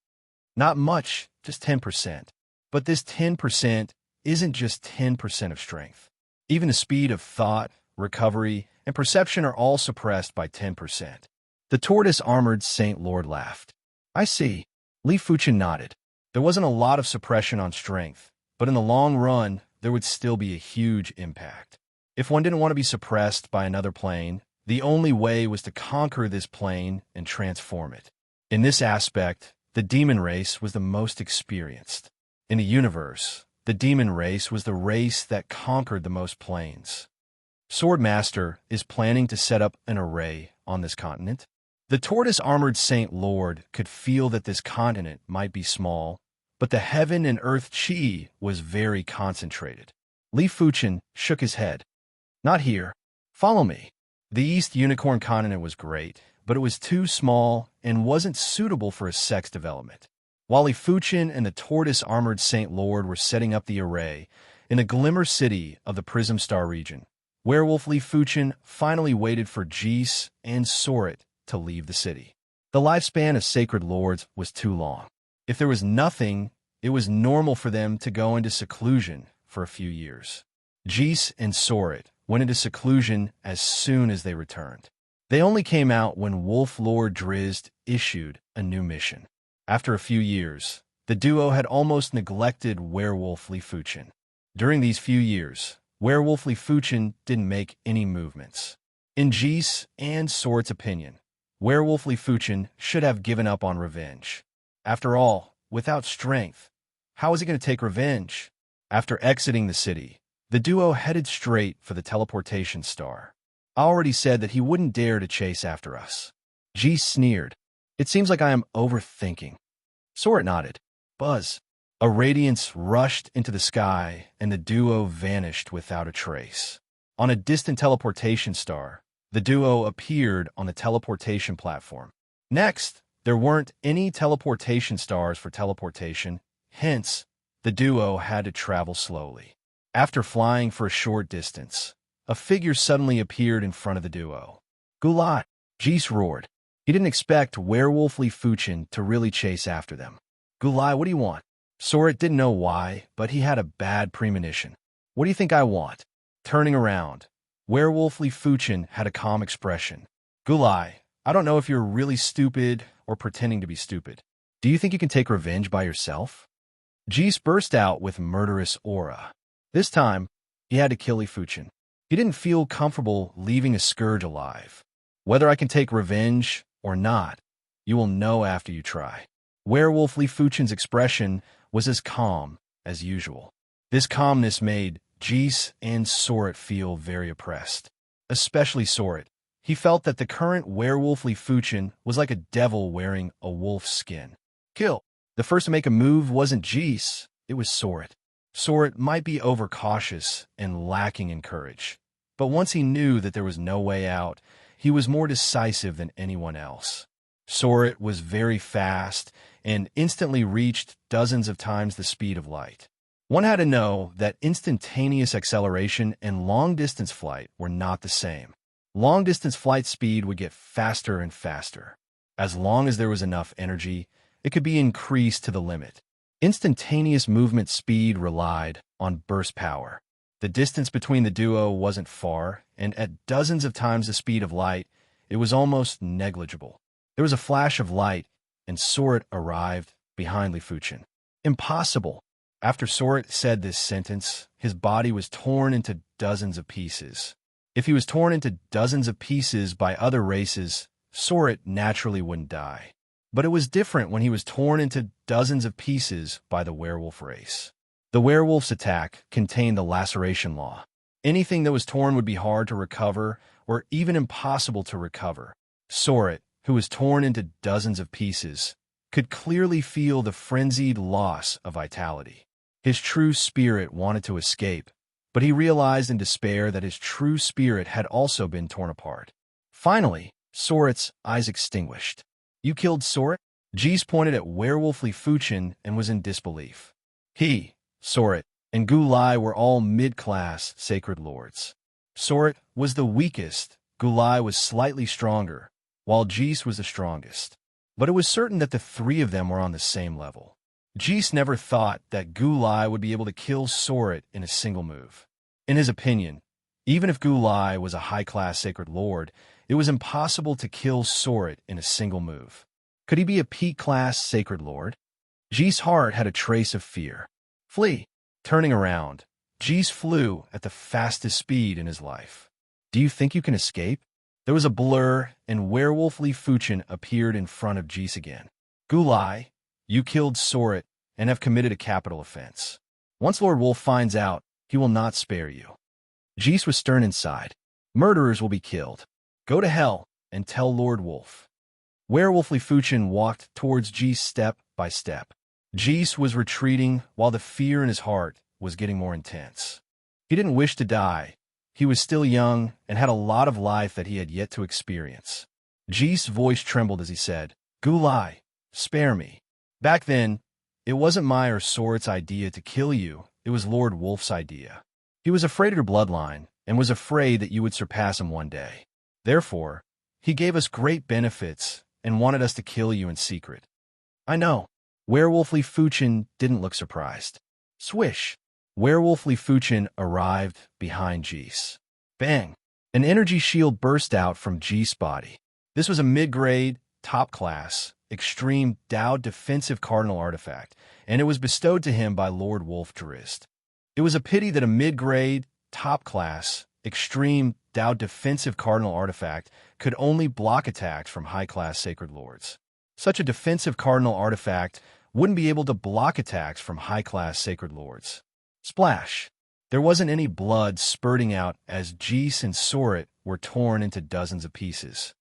Not much, just 10%. But this 10% isn't just 10% of strength. Even the speed of thought, recovery, and perception are all suppressed by 10%. The tortoise-armored Saint Lord laughed. "I see." Li Fuchen nodded. There wasn't a lot of suppression on strength, but in the long run, there would still be a huge impact. If one didn't want to be suppressed by another plane, the only way was to conquer this plane and transform it. In this aspect, the demon race was the most experienced. In the universe, the demon race was the race that conquered the most planes. Swordmaster is planning to set up an array on this continent. The tortoise-armored Saint Lord could feel that this continent might be small, but the heaven and earth chi was very concentrated. Li Fuchen shook his head. "Not here. Follow me." The East Unicorn continent was great, but it was too small and wasn't suitable for a sex development. While Li Fuchen and the tortoise-armored Saint Lord were setting up the array in the Glimmer City of the Prism Star region, Werewolf Li Fuchen finally waited for Jees and Sorit to leave the city. The lifespan of sacred lords was too long. If there was nothing, it was normal for them to go into seclusion for a few years. Jees and Sorit went into seclusion as soon as they returned. They only came out when Wolf Lord Drizzt issued a new mission. After a few years, the duo had almost neglected Werewolf Li Fuchen. During these few years, Werewolf Li Fuchen didn't make any movements. In Jees and Sorit's opinion, Werewolf Li Fuchen should have given up on revenge. After all, without strength, how was he going to take revenge? After exiting the city, the duo headed straight for the teleportation star. "I already said that he wouldn't dare to chase after us." Jees sneered. "It seems like I am overthinking." Sorit nodded. Buzz. A radiance rushed into the sky, and the duo vanished without a trace. On a distant teleportation star, the duo appeared on the teleportation platform. Next, there weren't any teleportation stars for teleportation, hence, the duo had to travel slowly. After flying for a short distance, a figure suddenly appeared in front of the duo. "Gulat!" Jees roared. He didn't expect Werewolf Li Fuchen to really chase after them. "Gulai, what do you want?" Sorit didn't know why, but he had a bad premonition. "What do you think I want?" Turning around, Werewolf Li Fuchen had a calm expression. "Gulai, I don't know if you're really stupid or pretending to be stupid. Do you think you can take revenge by yourself?" Jees burst out with murderous aura. This time, he had to kill Li Fuchen. He didn't feel comfortable leaving a scourge alive. "Whether I can take revenge or not, you will know after you try." Werewolf Li Fuchen's expression was as calm as usual. This calmness made Jees and Sorit feel very oppressed. Especially Sorit. He felt that the current Werewolf Li Fuchen was like a devil wearing a wolf's skin. "Kill!" The first to make a move wasn't Jees, it was Sorit. Sorit might be overcautious and lacking in courage, but once he knew that there was no way out, he was more decisive than anyone else. Sorit was very fast and instantly reached dozens of times the speed of light. One had to know that instantaneous acceleration and long-distance flight were not the same. Long-distance flight speed would get faster and faster. As long as there was enough energy, it could be increased to the limit. Instantaneous movement speed relied on burst power. The distance between the duo wasn't far, and at dozens of times the speed of light, it was almost negligible. There was a flash of light, and Sorit arrived behind Li Fuchen. "Impossible!" After Sorit said this sentence, his body was torn into dozens of pieces. If he was torn into dozens of pieces by other races, Sorit naturally wouldn't die. But it was different when he was torn into dozens of pieces by the werewolf race. The werewolf's attack contained the laceration law. Anything that was torn would be hard to recover or even impossible to recover. Sorit, who was torn into dozens of pieces, could clearly feel the frenzied loss of vitality. His true spirit wanted to escape, but he realized in despair that his true spirit had also been torn apart. Finally, Sorit's eyes extinguished. "You killed Sorit?" Jees pointed at werewolfly Fuchin and was in disbelief. He, Sorit, and Gulai were all mid-class sacred lords. Sorit was the weakest, Gulai was slightly stronger, while Jees was the strongest. But it was certain that the three of them were on the same level. Jees never thought that Gulai would be able to kill Sorit in a single move. In his opinion, even if Gulai was a high-class sacred lord, it was impossible to kill Sorit in a single move. Could he be a peak-class sacred lord? Jees' heart had a trace of fear. Flee. Turning around, Jees flew at the fastest speed in his life. "Do you think you can escape?" There was a blur, and werewolfly Fuchin appeared in front of Jees again. "Gulai, you killed Sorit and have committed a capital offense. Once Lord Wolf finds out, he will not spare you." Jees was stern inside. "Murderers will be killed. Go to hell and tell Lord Wolf." Werewolfly Fuchin walked towards Jees step by step. Jees was retreating while the fear in his heart was getting more intense. He didn't wish to die. He was still young and had a lot of life that he had yet to experience. Jees' voice trembled as he said, "Gulai, spare me. Back then, it wasn't my or Sorit's idea to kill you, it was Lord Wolf's idea. He was afraid of your bloodline and was afraid that you would surpass him one day. Therefore, he gave us great benefits and wanted us to kill you in secret." "I know." Werewolfly Fuchin didn't look surprised. Swish! Werewolfly Fuchin arrived behind Jees. Bang! An energy shield burst out from Jees' body. This was a mid-grade, top-class, extreme Dao defensive cardinal artifact, and it was bestowed to him by Lord Wolf Drizzt. It was a pity that a mid-grade, top-class, extreme Dao defensive cardinal artifact could only block attacks from high-class sacred lords. Such a defensive cardinal artifact wouldn't be able to block attacks from high-class sacred lords. Splash! There wasn't any blood spurting out as Jees and Sorit were torn into dozens of pieces.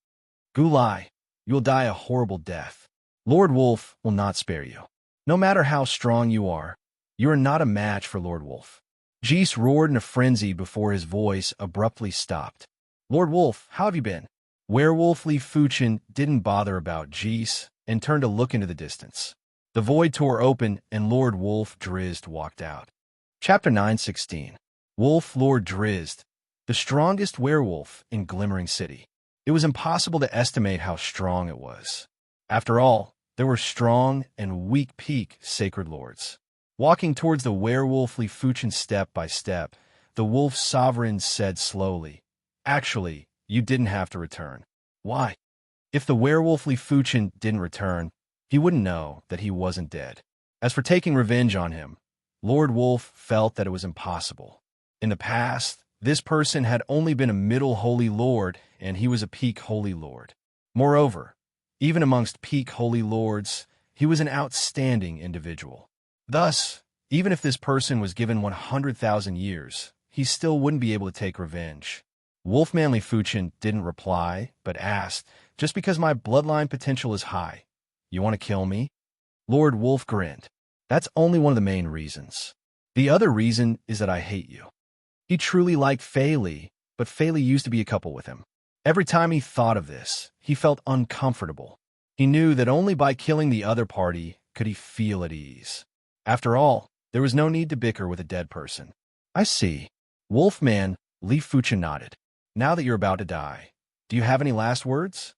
"Gulai, you will die a horrible death. Lord Wolf will not spare you. No matter how strong you are not a match for Lord Wolf." Jees roared in a frenzy before his voice abruptly stopped. "Lord Wolf, how have you been?" Werewolfly Fuchin didn't bother about Jees and turned to look into the distance. The void tore open and Lord Wolf Drizzt walked out. Chapter 9:16. Wolf Lord Drizzt, the strongest werewolf in Glimmering City. It was impossible to estimate how strong it was. After all, there were strong and weak peak sacred lords. Walking towards the werewolfly Fuchin step by step, the wolf sovereign said slowly, "Actually, you didn't have to return." "Why?" If the werewolfly Fuchin didn't return, he wouldn't know that he wasn't dead. As for taking revenge on him, Lord Wolf felt that it was impossible. In the past, this person had only been a middle holy lord, and he was a peak holy lord. Moreover, even amongst peak holy lords, he was an outstanding individual. Thus, even if this person was given 100,000 years, he still wouldn't be able to take revenge. Wolfmanly Fuchin didn't reply, but asked, "Just because my bloodline potential is high, you want to kill me?" Lord Wolf grinned. "That's only one of the main reasons. The other reason is that I hate you." He truly liked Fei Li, but Fei Li used to be a couple with him. Every time he thought of this, he felt uncomfortable. He knew that only by killing the other party could he feel at ease. After all, there was no need to bicker with a dead person. "I see." Wolfman Li Fuchin nodded. "Now that you're about to die, do you have any last words?"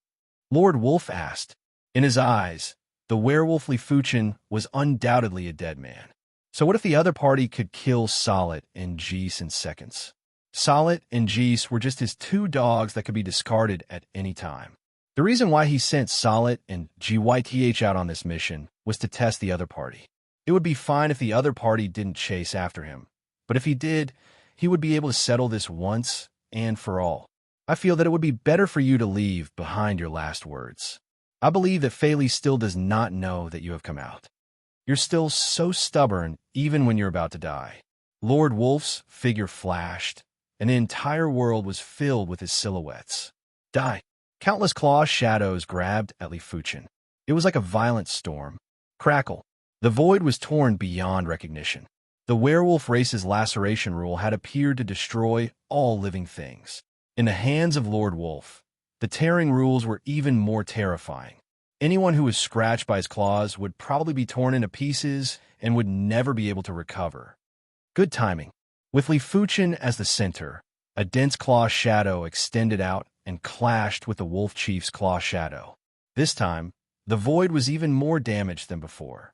Lord Wolf asked. In his eyes, the werewolfly Fuchin was undoubtedly a dead man. So what if the other party could kill Solid and Jees in seconds? Solid and Jees were just his two dogs that could be discarded at any time. The reason why he sent Solid and Gyth out on this mission was to test the other party. It would be fine if the other party didn't chase after him, but if he did, he would be able to settle this once and for all. I feel that it would be better for you to leave behind your last words. I believe that Faley still does not know that you have come out. You're still so stubborn even when you're about to die. Lord Wolf's figure flashed, and the entire world was filled with his silhouettes. Die. Countless claw shadows grabbed at Li Fuchen. It was like a violent storm. Crackle. The void was torn beyond recognition. The werewolf race's laceration rule had appeared to destroy all living things. In the hands of Lord Wolf, the tearing rules were even more terrifying. Anyone who was scratched by his claws would probably be torn into pieces and would never be able to recover. Good timing. With Li Fuchen as the center, a dense claw shadow extended out and clashed with the wolf chief's claw shadow. This time, the void was even more damaged than before.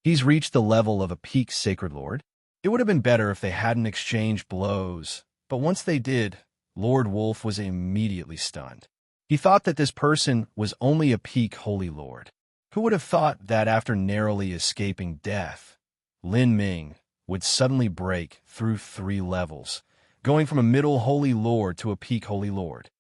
He's reached the level of a peak sacred lord. It would have been better if they hadn't exchanged blows, but once they did, Lord Wolf was immediately stunned. He thought that this person was only a peak holy lord. Who would have thought that after narrowly escaping death, Lin Ming would suddenly break through 3 levels, going from a middle holy lord to a peak holy lord?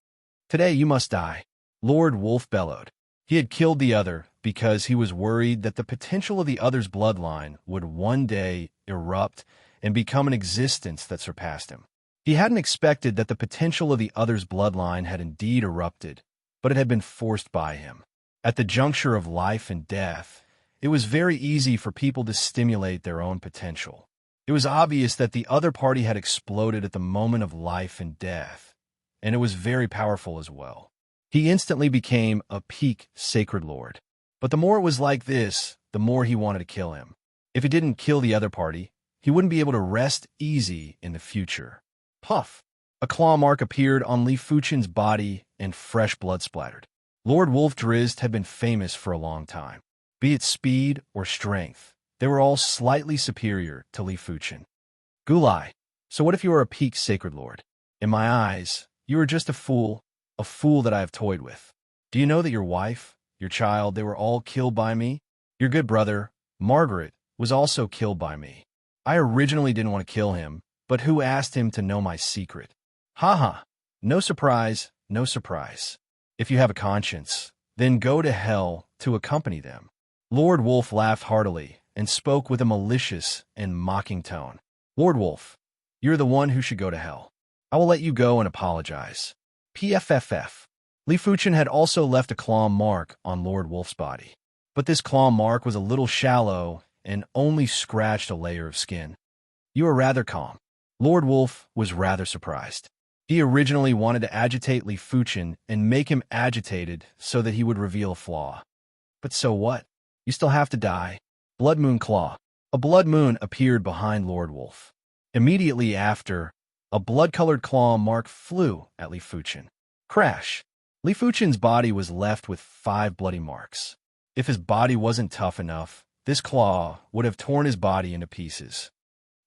Today you must die, Lord Wolf bellowed. He had killed the other because he was worried that the potential of the other's bloodline would one day erupt and become an existence that surpassed him. He hadn't expected that the potential of the other's bloodline had indeed erupted, but it had been forced by him. At the juncture of life and death, it was very easy for people to stimulate their own potential. It was obvious that the other party had exploded at the moment of life and death, and it was very powerful as well. He instantly became a peak sacred lord. But the more it was like this, the more he wanted to kill him. If he didn't kill the other party, he wouldn't be able to rest easy in the future. Puff! A claw mark appeared on Li Fuchen's body and fresh blood splattered. Lord Wolf Drizzt had been famous for a long time. Be it speed or strength, they were all slightly superior to Li Fuchen. Gulai. So what if you are a peak sacred lord? In my eyes, you are just a fool that I have toyed with. Do you know that your wife, your child, they were all killed by me? Your good brother, Margaret, was also killed by me. I originally didn't want to kill him, but who asked him to know my secret? Ha. No surprise, no surprise. If you have a conscience, then go to hell to accompany them. Lord Wolf laughed heartily and spoke with a malicious and mocking tone. Lord Wolf, you're the one who should go to hell. I will let you go and apologize. PFFF. Li Fuchen had also left a claw mark on Lord Wolf's body, but this claw mark was a little shallow and only scratched a layer of skin. You are rather calm. Lord Wolf was rather surprised. He originally wanted to agitate Li Fuchen and make him agitated so that he would reveal a flaw. But so what? You still have to die. Blood Moon Claw. A blood moon appeared behind Lord Wolf. Immediately after, a blood-colored claw mark flew at Li Fuchen. Crash! Li Fuchen's body was left with 5 bloody marks. If his body wasn't tough enough, this claw would have torn his body into pieces.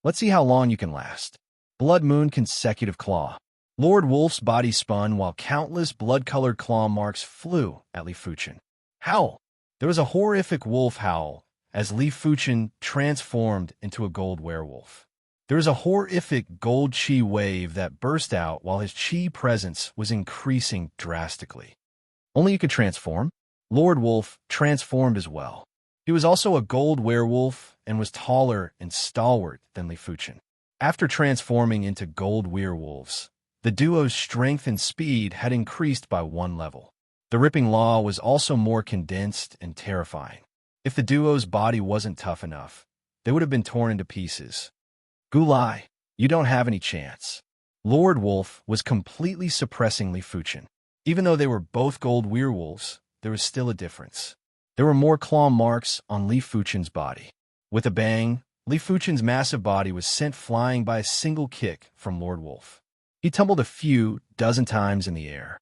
Let's see how long you can last. Blood Moon Consecutive Claw. Lord Wolf's body spun while countless blood-colored claw marks flew at Li Fuchen. Howl! There was a horrific wolf howl as Li Fuchen transformed into a gold werewolf. There was a horrific gold chi wave that burst out while his chi presence was increasing drastically. Only you could transform? Lord Wolf transformed as well. He was also a gold werewolf and was taller and stalwart than Li Fuchen. After transforming into gold werewolves, the duo's strength and speed had increased by 1 level. The ripping law was also more condensed and terrifying. If the duo's body wasn't tough enough, they would have been torn into pieces. Gulai, you don't have any chance. Lord Wolf was completely suppressing Li Fuchen. Even though they were both gold werewolves, there was still a difference. There were more claw marks on Li Fuchen's body. With a bang, Li Fuchen's massive body was sent flying by a single kick from Lord Wolf. He tumbled a few dozen times in the air.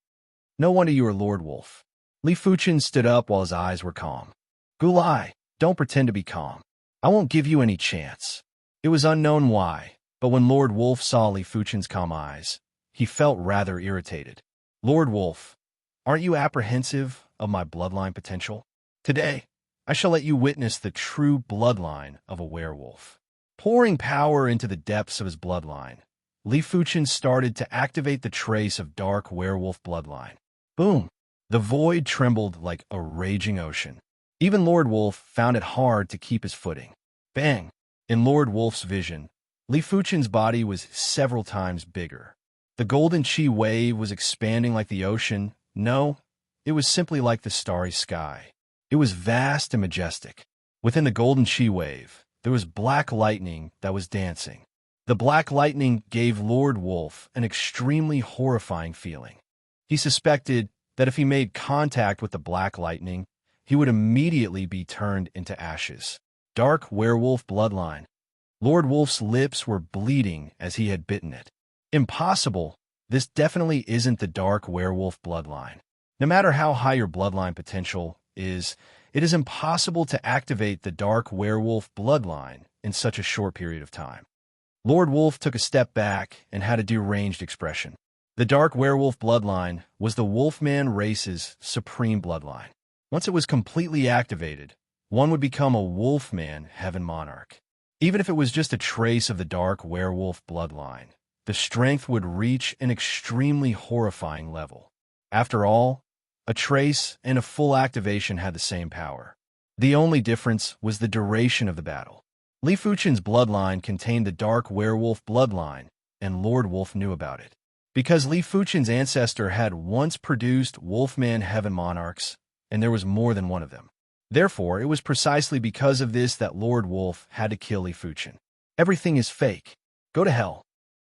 No wonder you are Lord Wolf. Li Fuchen stood up while his eyes were calm. Gulai, don't pretend to be calm. I won't give you any chance. It was unknown why, but when Lord Wolf saw Li Fuchen's calm eyes, he felt rather irritated. Lord Wolf, aren't you apprehensive of my bloodline potential? Today, I shall let you witness the true bloodline of a werewolf. Pouring power into the depths of his bloodline, Li Fuchen started to activate the trace of dark werewolf bloodline. Boom! The void trembled like a raging ocean. Even Lord Wolf found it hard to keep his footing. Bang! In Lord Wolf's vision, Li Fuchen's body was several times bigger. The golden chi wave was expanding like the ocean. No, it was simply like the starry sky. It was vast and majestic. Within the golden chi wave, there was black lightning that was dancing. The black lightning gave Lord Wolf an extremely horrifying feeling. He suspected that if he made contact with the black lightning, he would immediately be turned into ashes. Dark werewolf bloodline. Lord Wolf's lips were bleeding as he had bitten it. Impossible. This definitely isn't the dark werewolf bloodline. No matter how high your bloodline potential is, it is impossible to activate the dark werewolf bloodline in such a short period of time. Lord Wolf took a step back and had a deranged expression. The dark werewolf bloodline was the Wolfman race's supreme bloodline. Once it was completely activated, one would become a Wolfman heaven monarch. Even if it was just a trace of the dark werewolf bloodline, the strength would reach an extremely horrifying level. After all, a trace and a full activation had the same power. The only difference was the duration of the battle. Li Fuchen's bloodline contained the dark werewolf bloodline, and Lord Wolf knew about it. Because Li Fuchen's ancestor had once produced Wolfman heaven monarchs, and there was more than one of them. Therefore, it was precisely because of this that Lord Wolf had to kill Li Fuchen. Everything is fake. Go to hell.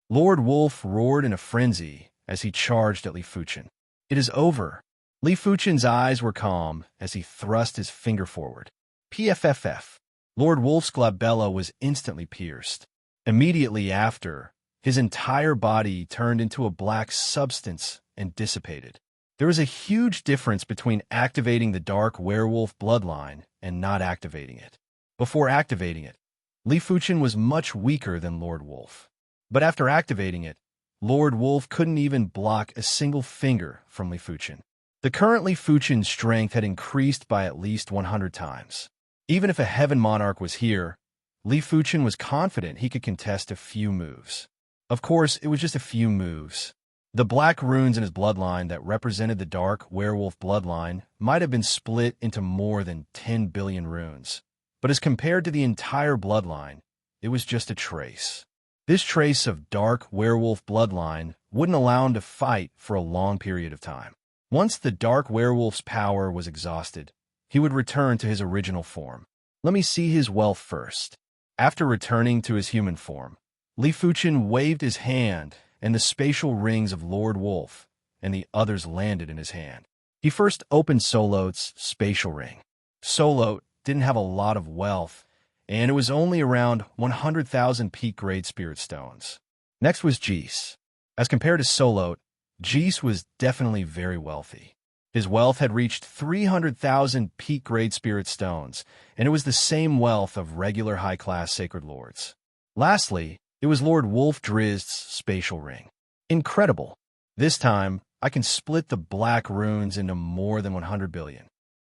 Lord Wolf roared in a frenzy as he charged at Li Fuchen. It is over. Li Fuchen's eyes were calm as he thrust his finger forward. PFFF. Lord Wolf's glabella was instantly pierced. Immediately after, his entire body turned into a black substance and dissipated. There is a huge difference between activating the dark werewolf bloodline and not activating it. Before activating it, Li Fuchen was much weaker than Lord Wolf. But after activating it, Lord Wolf couldn't even block a single finger from Li Fuchen. The current Li Fuchen's strength had increased by at least 100 times. Even if a heaven monarch was here, Li Fuchen was confident he could contest a few moves. Of course, it was just a few moves. The black runes in his bloodline that represented the dark werewolf bloodline might have been split into more than 10 billion runes. But as compared to the entire bloodline, it was just a trace. This trace of dark werewolf bloodline wouldn't allow him to fight for a long period of time. Once the dark werewolf's power was exhausted, he would return to his original form. Let me see his wealth first. After returning to his human form, Li Fuchen waved his hand, and the spatial rings of Lord Wolf and the others landed in his hand. He first opened Solot's spatial ring. Solot didn't have a lot of wealth, and it was only around 100,000 peak-grade spirit stones. Next was Geese. As compared to Solot, Geese was definitely very wealthy. His wealth had reached 300,000 peak-grade spirit stones, and it was the same wealth of regular high-class sacred lords. Lastly, it was Lord Wolf Drizzt's spatial ring. Incredible. This time, I can split the black runes into more than 100 billion.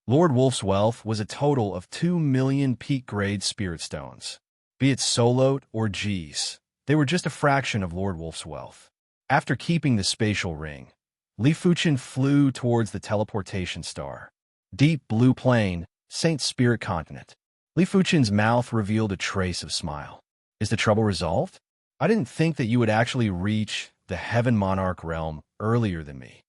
Lord Wolf's wealth was a total of 2 million peak-grade spirit stones. Be it Solot or Geese, they were just a fraction of Lord Wolf's wealth. After keeping the spatial ring, Li Fuchen flew towards the teleportation star. Deep blue plain, Saint Spirit continent. Li Fuchen's mouth revealed a trace of smile. Is the trouble resolved? I didn't think that you would actually reach the Heaven Monarch realm earlier than me.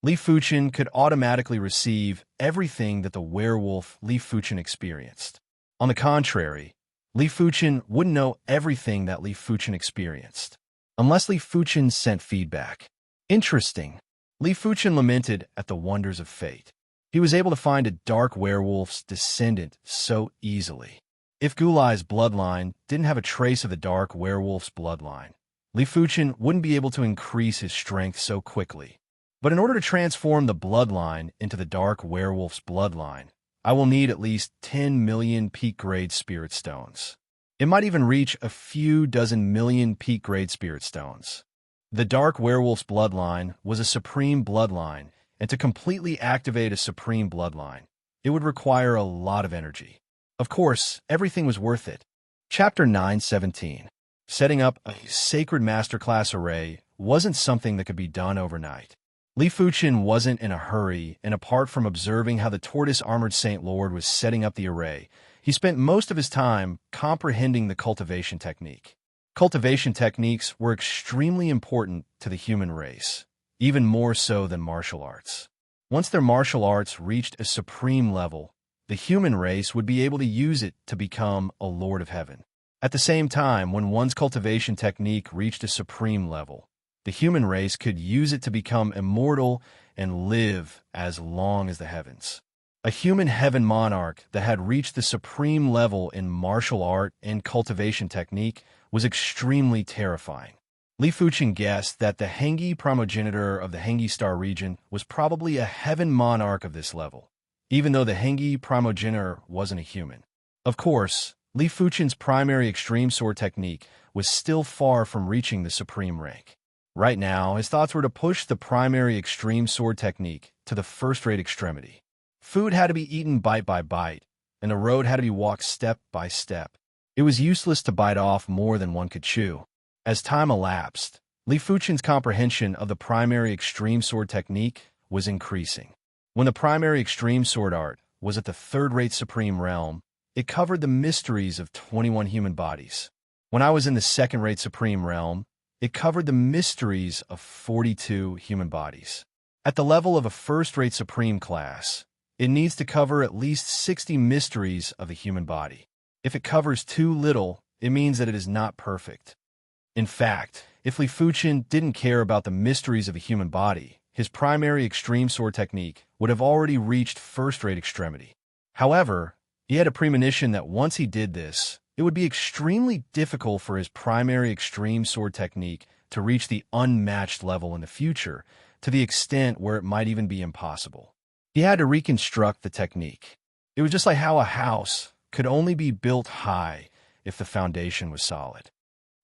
Li Fuchen could automatically receive everything that the werewolf Li Fuchen experienced. On the contrary, Li Fuchen wouldn't know everything that Li Fuchen experienced, unless Li Fuchen sent feedback. Interesting. Li Fuchen lamented at the wonders of fate. He was able to find a dark werewolf's descendant so easily. If Gulai's bloodline didn't have a trace of the dark werewolf's bloodline, Li Fuchen wouldn't be able to increase his strength so quickly. But in order to transform the bloodline into the dark werewolf's bloodline, I will need at least 10 million peak-grade spirit stones. It might even reach a few dozen million peak-grade spirit stones. The dark werewolf's bloodline was a supreme bloodline, and to completely activate a supreme bloodline, it would require a lot of energy. Of course, everything was worth it. Chapter 9:17. Setting up a sacred masterclass array wasn't something that could be done overnight. Li Fuchen wasn't in a hurry, and apart from observing how the tortoise-armored Saint Lord was setting up the array, he spent most of his time comprehending the cultivation technique. Cultivation techniques were extremely important to the human race, even more so than martial arts. Once their martial arts reached a supreme level, the human race would be able to use it to become a Lord of Heaven. At the same time, when one's cultivation technique reached a supreme level, the human race could use it to become immortal and live as long as the heavens. A human heaven monarch that had reached the supreme level in martial art and cultivation technique was extremely terrifying. Li Fuchen guessed that the Hengi primogenitor of the Hengi star region was probably a heaven monarch of this level, even though the Hengi primogenitor wasn't a human. Of course, Li Fuchen's primary extreme sword technique was still far from reaching the supreme rank. Right now, his thoughts were to push the primary extreme sword technique to the first-rate extremity. Food had to be eaten bite by bite, and the road had to be walked step by step. It was useless to bite off more than one could chew. As time elapsed, Li Fuchen's comprehension of the primary extreme sword technique was increasing. When the primary extreme sword art was at the third-rate supreme realm, it covered the mysteries of 21 human bodies. When I was in the second-rate supreme realm, it covered the mysteries of 42 human bodies. At the level of a first-rate supreme class, it needs to cover at least 60 mysteries of the human body. If it covers too little, it means that it is not perfect. In fact, if Li Fuchen didn't care about the mysteries of a human body, his primary extreme sword technique would have already reached first-rate extremity. However, he had a premonition that once he did this, it would be extremely difficult for his primary extreme sword technique to reach the unmatched level in the future, to the extent where it might even be impossible. He had to reconstruct the technique. It was just like how a house could only be built high if the foundation was solid.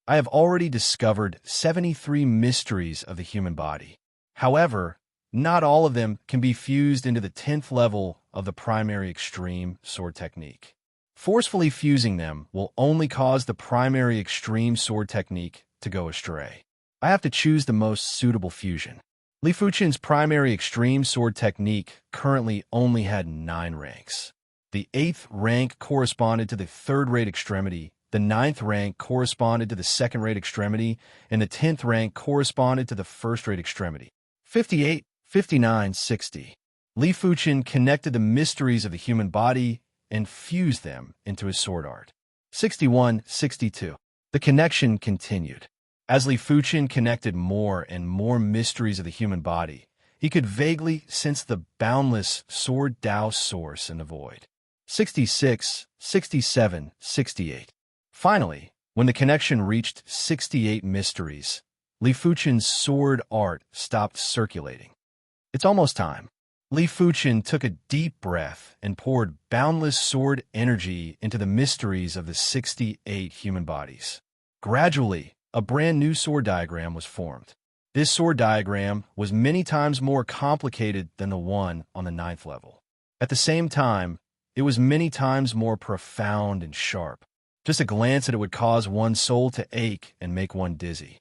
I have already discovered 73 mysteries of the human body. However, not all of them can be fused into the 10th level of the primary extreme sword technique. Forcefully fusing them will only cause the primary extreme sword technique to go astray. I have to choose the most suitable fusion. Li Fuchen's primary extreme sword technique currently only had 9 ranks. The 8th rank corresponded to the third-rate extremity, the 9th rank corresponded to the second-rate extremity, and the 10th rank corresponded to the first-rate extremity. 58, 59, 60. Li Fuchen connected the mysteries of the human body and fused them into his sword art. 61, 62. The connection continued. As Li Fuchen connected more and more mysteries of the human body, he could vaguely sense the boundless sword Tao source in the void. 66, 67, 68. Finally, when the connection reached 68 mysteries, Li Fuchen's sword art stopped circulating. It's almost time. Li Fuchen took a deep breath and poured boundless sword energy into the mysteries of the 68 human bodies. Gradually, a brand new sword diagram was formed. This sword diagram was many times more complicated than the one on the 9th level. At the same time, it was many times more profound and sharp. Just a glance at it would cause one's soul to ache and make one dizzy.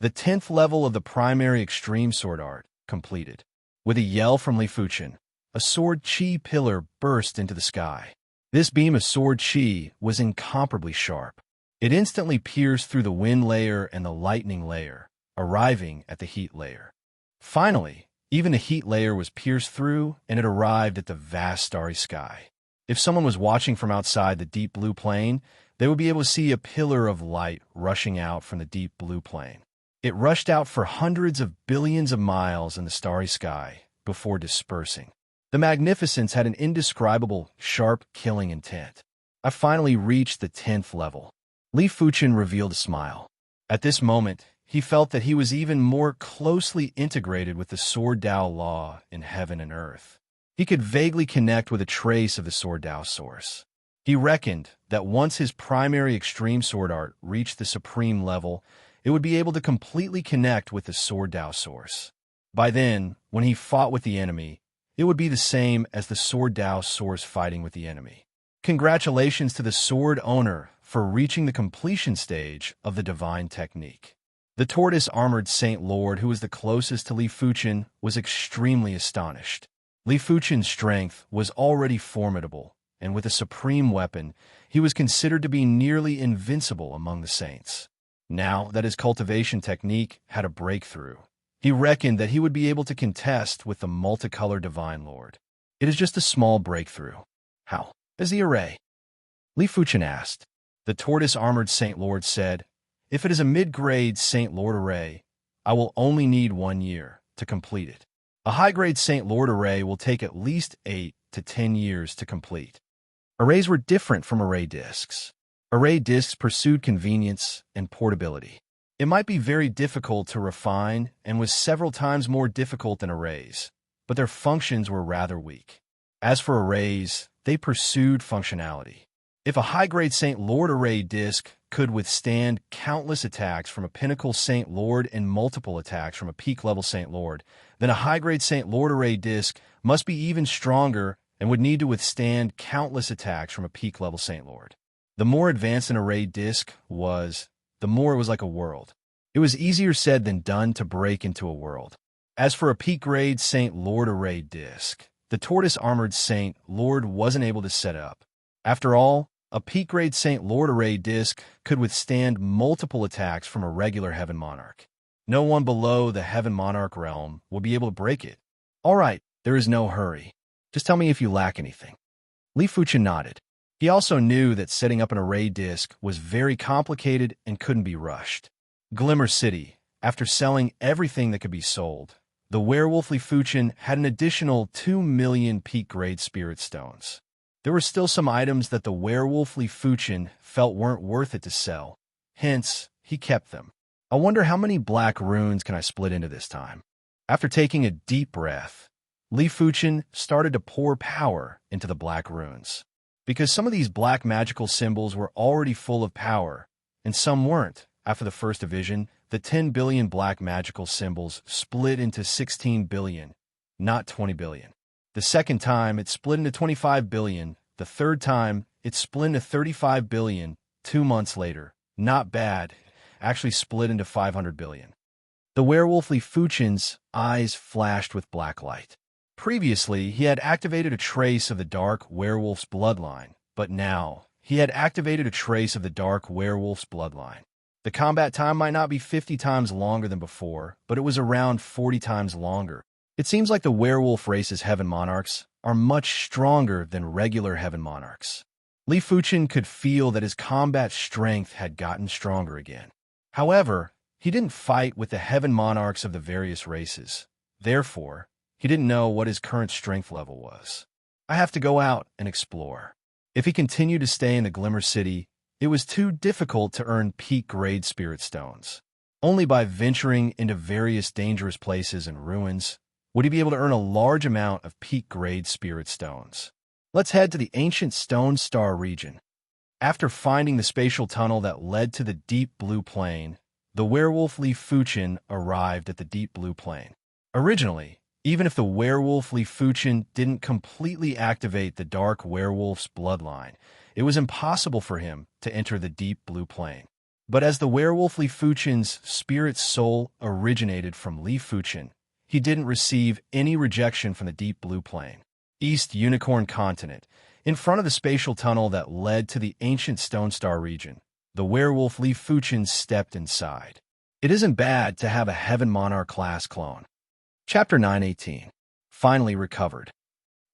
The 10th level of the primary extreme sword art completed. With a yell from Li Fuchen, a sword chi pillar burst into the sky. This beam of sword chi was incomparably sharp. It instantly pierced through the wind layer and the lightning layer, arriving at the heat layer. Finally, even the heat layer was pierced through, and it arrived at the vast starry sky. If someone was watching from outside the deep blue plane, they would be able to see a pillar of light rushing out from the deep blue plane. It rushed out for hundreds of billions of miles in the starry sky before dispersing. The magnificence had an indescribable, sharp, killing intent. I finally reached the 10th level. Li Fuchen revealed a smile. At this moment, he felt that he was even more closely integrated with the Sword Tao law in heaven and earth. He could vaguely connect with a trace of the Sword Tao source. He reckoned that once his primary extreme sword art reached the supreme level, it would be able to completely connect with the Sword Tao source. By then, when he fought with the enemy, It would be the same as the sword Dao source fighting with the enemy. Congratulations to the sword owner for reaching the completion stage of the divine technique. The tortoise-armored Saint Lord, who was the closest to Li Fuchen, was extremely astonished. Li Fuchen's strength was already formidable, and with a supreme weapon, he was considered to be nearly invincible among the saints. Now that his cultivation technique had a breakthrough, he reckoned that he would be able to contest with the multicolored Divine Lord. It is just a small breakthrough. How is the array? Li Fuchen asked. The tortoise-armored Saint Lord said, if it is a mid-grade Saint Lord array, I will only need 1 year to complete it. A high-grade Saint Lord array will take at least 8 to 10 years to complete. Arrays were different from array discs. Array discs pursued convenience and portability. It might be very difficult to refine and was several times more difficult than arrays, but their functions were rather weak. As for arrays, they pursued functionality. If a high-grade Saint Lord array disc could withstand countless attacks from a pinnacle Saint Lord and multiple attacks from a peak-level Saint Lord, then a high-grade Saint Lord array disc must be even stronger and would need to withstand countless attacks from a peak-level Saint Lord. The more advanced an array disc was, the more it was like a world. It was easier said than done to break into a world. As for a peak-grade Saint Lord array disc, the tortoise-armored Saint Lord wasn't able to set up. After all, a peak-grade Saint Lord array disc could withstand multiple attacks from a regular Heaven Monarch. No one below the Heaven Monarch realm will be able to break it. All right, there is no hurry. Just tell me if you lack anything. Li Fuchen nodded. He also knew that setting up an array disc was very complicated and couldn't be rushed. Glimmer City, after selling everything that could be sold, the werewolf Li Fuchen had an additional 2 million peak-grade spirit stones. There were still some items that the werewolf Li Fuchen felt weren't worth it to sell. Hence, he kept them. I wonder how many black runes can I split into this time? After taking a deep breath, Li Fuchen started to pour power into the black runes. Because some of these black magical symbols were already full of power, and some weren't. After the first division, the 10 billion black magical symbols split into 16 billion, not 20 billion. The second time, it split into 25 billion. The third time, it split into 35 billion. 2 months later, not bad, actually split into 500 billion. The werewolf Li Fuchen's eyes flashed with black light. Previously, he had activated a trace of the dark werewolf's bloodline, but now, he had activated a trace of the dark werewolf's bloodline. The combat time might not be 50 times longer than before, but it was around 40 times longer. It seems like the werewolf race's Heaven Monarchs are much stronger than regular Heaven Monarchs. Li Fuchen could feel that his combat strength had gotten stronger again. However, he didn't fight with the Heaven Monarchs of the various races. Therefore, he didn't know what his current strength level was. I have to go out and explore. If he continued to stay in the Glimmer City, it was too difficult to earn peak-grade spirit stones. Only by venturing into various dangerous places and ruins would he be able to earn a large amount of peak-grade spirit stones. Let's head to the ancient Stone Star region. After finding the spatial tunnel that led to the Deep Blue Plain, the werewolf Li Fuchen arrived at the Deep Blue Plain. Originally, even if the werewolf Li Fuchen didn't completely activate the dark werewolf's bloodline, it was impossible for him to enter the Deep Blue Plain. But as the werewolf Li Fuchen's spirit soul originated from Li Fuchen, he didn't receive any rejection from the Deep Blue Plain. East Unicorn Continent, in front of the spatial tunnel that led to the ancient Stone Star region, the werewolf Li Fuchen stepped inside. It isn't bad to have a Heaven Monarch class clone. Chapter 918. Finally recovered.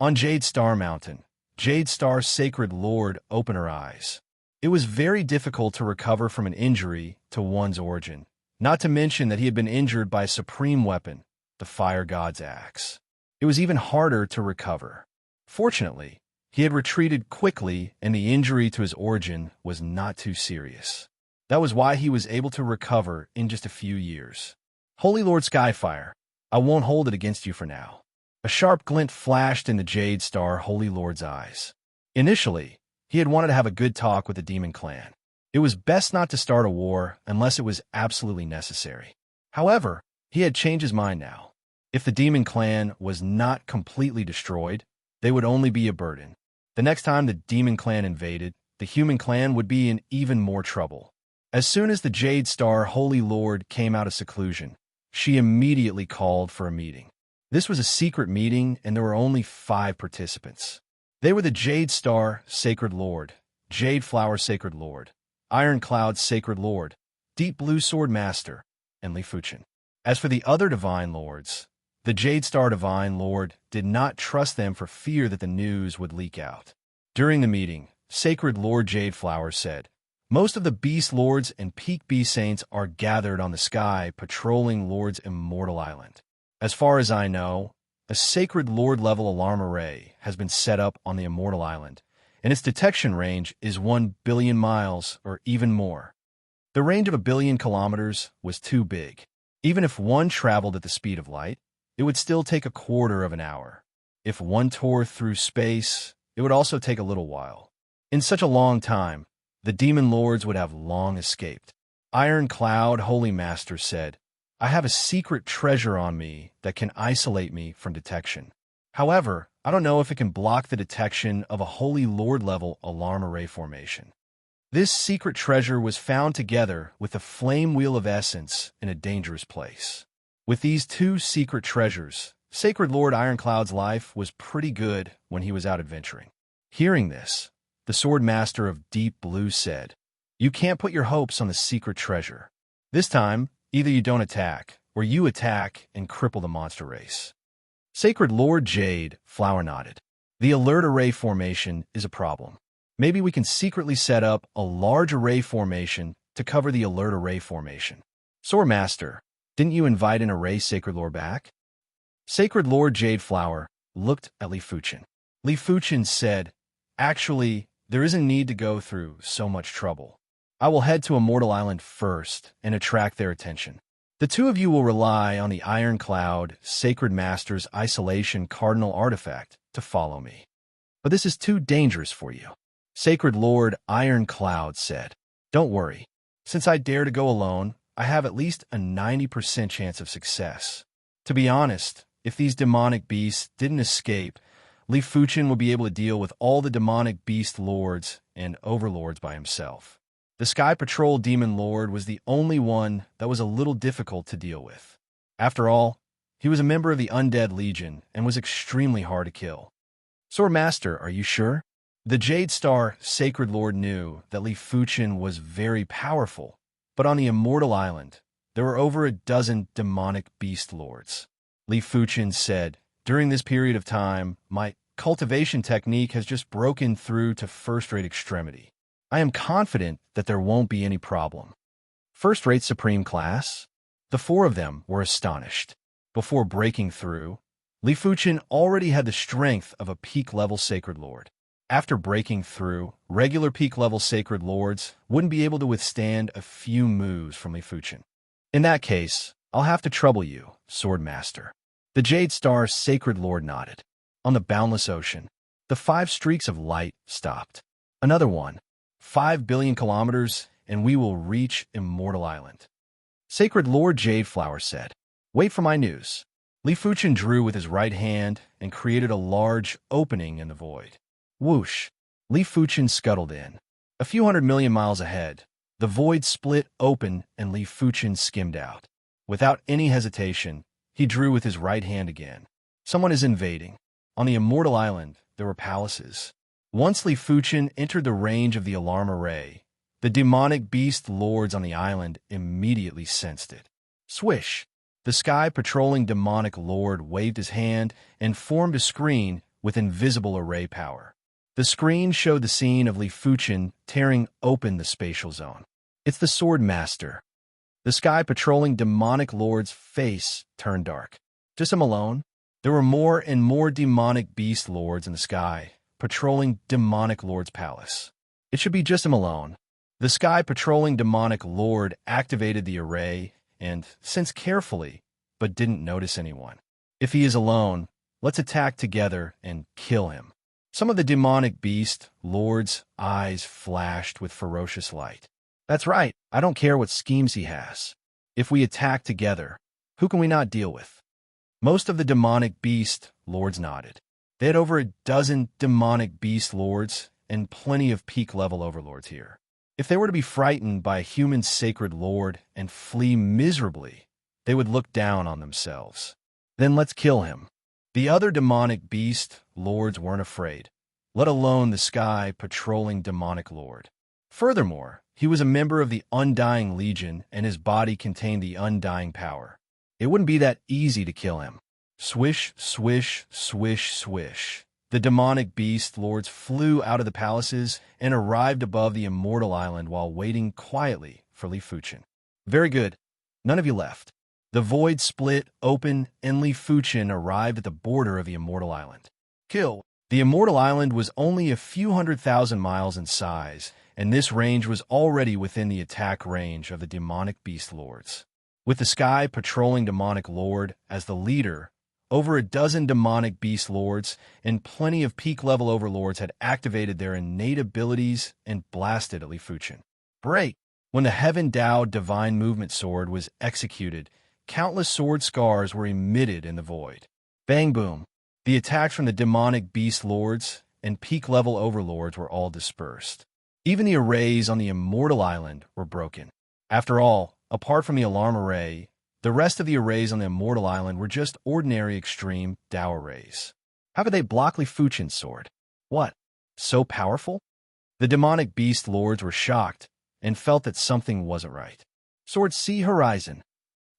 On Jade Star Mountain, Jade Star's sacred lord opened her eyes. It was very difficult to recover from an injury to one's origin, not to mention that he had been injured by a supreme weapon, the fire god's axe. It was even harder to recover. Fortunately, he had retreated quickly and the injury to his origin was not too serious. That was why he was able to recover in just a few years. Holy Lord Skyfire, I won't hold it against you for now. A sharp glint flashed in the Jade Star Holy Lord's eyes. Initially, he had wanted to have a good talk with the Demon Clan. It was best not to start a war unless it was absolutely necessary. However, he had changed his mind now. If the demon clan was not completely destroyed, they would only be a burden. The next time the demon clan invaded, the human clan would be in even more trouble. As soon as the Jade Star Holy Lord came out of seclusion, she immediately called for a meeting. This was a secret meeting, and there were only 5 participants. They were the Jade Star Sacred Lord, Jade Flower Sacred Lord, Iron Cloud Sacred Lord, Deep Blue Sword Master, and Li Fuchen. As for the other Divine Lords, the Jade Star Divine Lord did not trust them for fear that the news would leak out. During the meeting, Sacred Lord Jade Flower said, "Most of the Beast Lords and Peak Beast Saints are gathered on the sky patrolling Lord's immortal island. As far as I know, a Sacred Lord level alarm array has been set up on the immortal island, and its detection range is 1 billion miles or even more. The range of 1 billion kilometers was too big. Even if one traveled at the speed of light, it would still take a quarter of an hour. If one tore through space, it would also take a little while. In such a long time, the demon lords would have long escaped." Iron Cloud Holy Master said, "I have a secret treasure on me that can isolate me from detection. However, I don't know if it can block the detection of a Holy Lord level alarm array formation. This secret treasure was found together with the Flame Wheel of Essence in a dangerous place." With these 2 secret treasures, Sacred Lord Ironcloud's life was pretty good when he was out adventuring. Hearing this, the Sword Master of Deep Blue said, "You can't put your hopes on the secret treasure. This time, either you don't attack, or you attack and cripple the monster race." Sacred Lord Jade Flower nodded. "The alert array formation is a problem. Maybe we can secretly set up a large array formation to cover the alert array formation." "Sword Master, didn't you invite an array Sacred Lord back?" Sacred Lord Jade Flower looked at Li Fuchen. Li Fuchen said, "Actually, there isn't need to go through so much trouble. I will head to Immortal Island first and attract their attention. The 2 of you will rely on the Iron Cloud Sacred Master's Isolation Cardinal Artifact to follow me. But this is too dangerous for you." Sacred Lord Iron Cloud said, "Don't worry. Since I dare to go alone, I have at least a 90% chance of success. To be honest, if these demonic beasts didn't escape, Li Fuchen would be able to deal with all the demonic beast lords and overlords by himself. The Sky Patrol Demon Lord was the only one that was a little difficult to deal with. After all, he was a member of the Undead Legion and was extremely hard to kill." "Sword Master, are you sure?" The Jade Star Sacred Lord knew that Li Fuchen was very powerful, but on the Immortal Island, there were over a dozen demonic beast lords. Li Fuchen said, "During this period of time, my cultivation technique has just broken through to first-rate extremity. I am confident that there won't be any problem." "First-rate Supreme Class?" The 4 of them were astonished. Before breaking through, Li Fuchen already had the strength of a peak-level Sacred Lord. After breaking through, regular peak-level Sacred Lords wouldn't be able to withstand a few moves from Li Fuchen. "In that case, I'll have to trouble you, Sword Master." The Jade Star Sacred Lord nodded. On the boundless ocean, the 5 streaks of light stopped. "Another one. 5 billion kilometers, and we will reach Immortal Island." Sacred Lord Jade Flower said, "Wait for my news." Li Fuchen drew with his right hand and created a large opening in the void. Whoosh! Li Fuchen scuttled in. A few 100 million miles ahead, the void split open and Li Fuchen skimmed out. Without any hesitation, he drew with his right hand again. Someone is invading. On the Immortal Island, there were palaces. Once Li Fuchen entered the range of the alarm array, the demonic beast lords on the island immediately sensed it. Swish! The sky patrolling demonic lord waved his hand and formed a screen with invisible array power. The screen showed the scene of Li Fuchen tearing open the spatial zone. "It's the Sword Master." The sky patrolling demonic lord's face turned dark. "Just him alone?" There were more and more demonic beast lords in the sky, patrolling demonic lord's palace. "It should be just him alone." The sky patrolling demonic lord activated the array and sensed carefully, but didn't notice anyone. "If he is alone, let's attack together and kill him." Some of the demonic beast lord's eyes flashed with ferocious light. "That's right. I don't care what schemes he has. If we attack together, who can we not deal with?" Most of the demonic beast lords nodded. They had over a dozen demonic beast lords and plenty of peak-level overlords here. If they were to be frightened by a human sacred lord and flee miserably, they would look down on themselves. Then let's kill him. The other demonic beast lords weren't afraid, let alone the sky patrolling demonic lord. Furthermore, he was a member of the Undying Legion and his body contained the undying power. It wouldn't be that easy to kill him. Swish, swish, swish, swish. The demonic beast lords flew out of the palaces and arrived above the immortal island while waiting quietly for Li Fuchen. Very good. None of you left. The void split open and Li Fuchen arrived at the border of the immortal island. Kill. The immortal island was only a few 100,000 miles in size, and this range was already within the attack range of the demonic beast lords. With the sky patrolling demonic lord as the leader, over a dozen demonic beast lords and plenty of peak-level overlords had activated their innate abilities and blasted at Li Fuchen. Break! When the Heaven-Dao Divine Movement Sword was executed, countless sword scars were emitted in the void. Bang boom! The attacks from the demonic beast lords and peak-level overlords were all dispersed. Even the arrays on the immortal island were broken. After all, apart from the alarm array, the rest of the arrays on the immortal island were just ordinary extreme Dao arrays. How could they block Li Fuchen's sword? What? So powerful? The demonic beast lords were shocked and felt that something wasn't right. Sword See Horizon.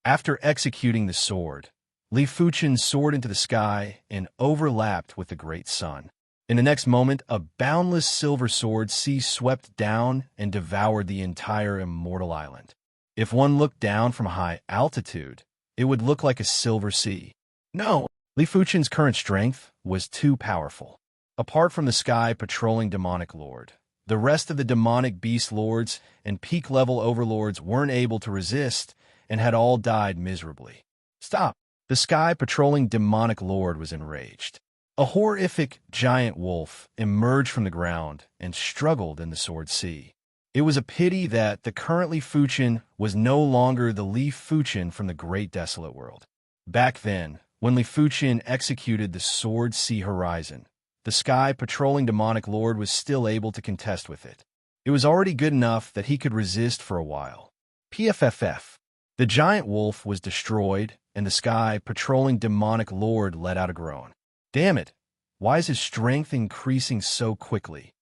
After executing the sword, Li Fuchen soared into the sky and overlapped with the great sun. In the next moment, a boundless silver sword sea swept down and devoured the entire immortal island. If one looked down from high altitude, it would look like a silver sea. No, Li Fuchen's current strength was too powerful. Apart from the sky patrolling demonic lord, the rest of the demonic beast lords and peak-level overlords weren't able to resist and had all died miserably. Stop! The sky patrolling demonic lord was enraged. A horrific giant wolf emerged from the ground and struggled in the sword sea. It was a pity that the current Li Fuchen was no longer the Li Fuchen from the Great Desolate World. Back then, when Li Fuchen executed the Sword See Horizon, the sky patrolling demonic lord was still able to contest with it. It was already good enough that he could resist for a while. PFFF. The giant wolf was destroyed, and the sky patrolling demonic lord let out a groan. Damn it, why is his strength increasing so quickly?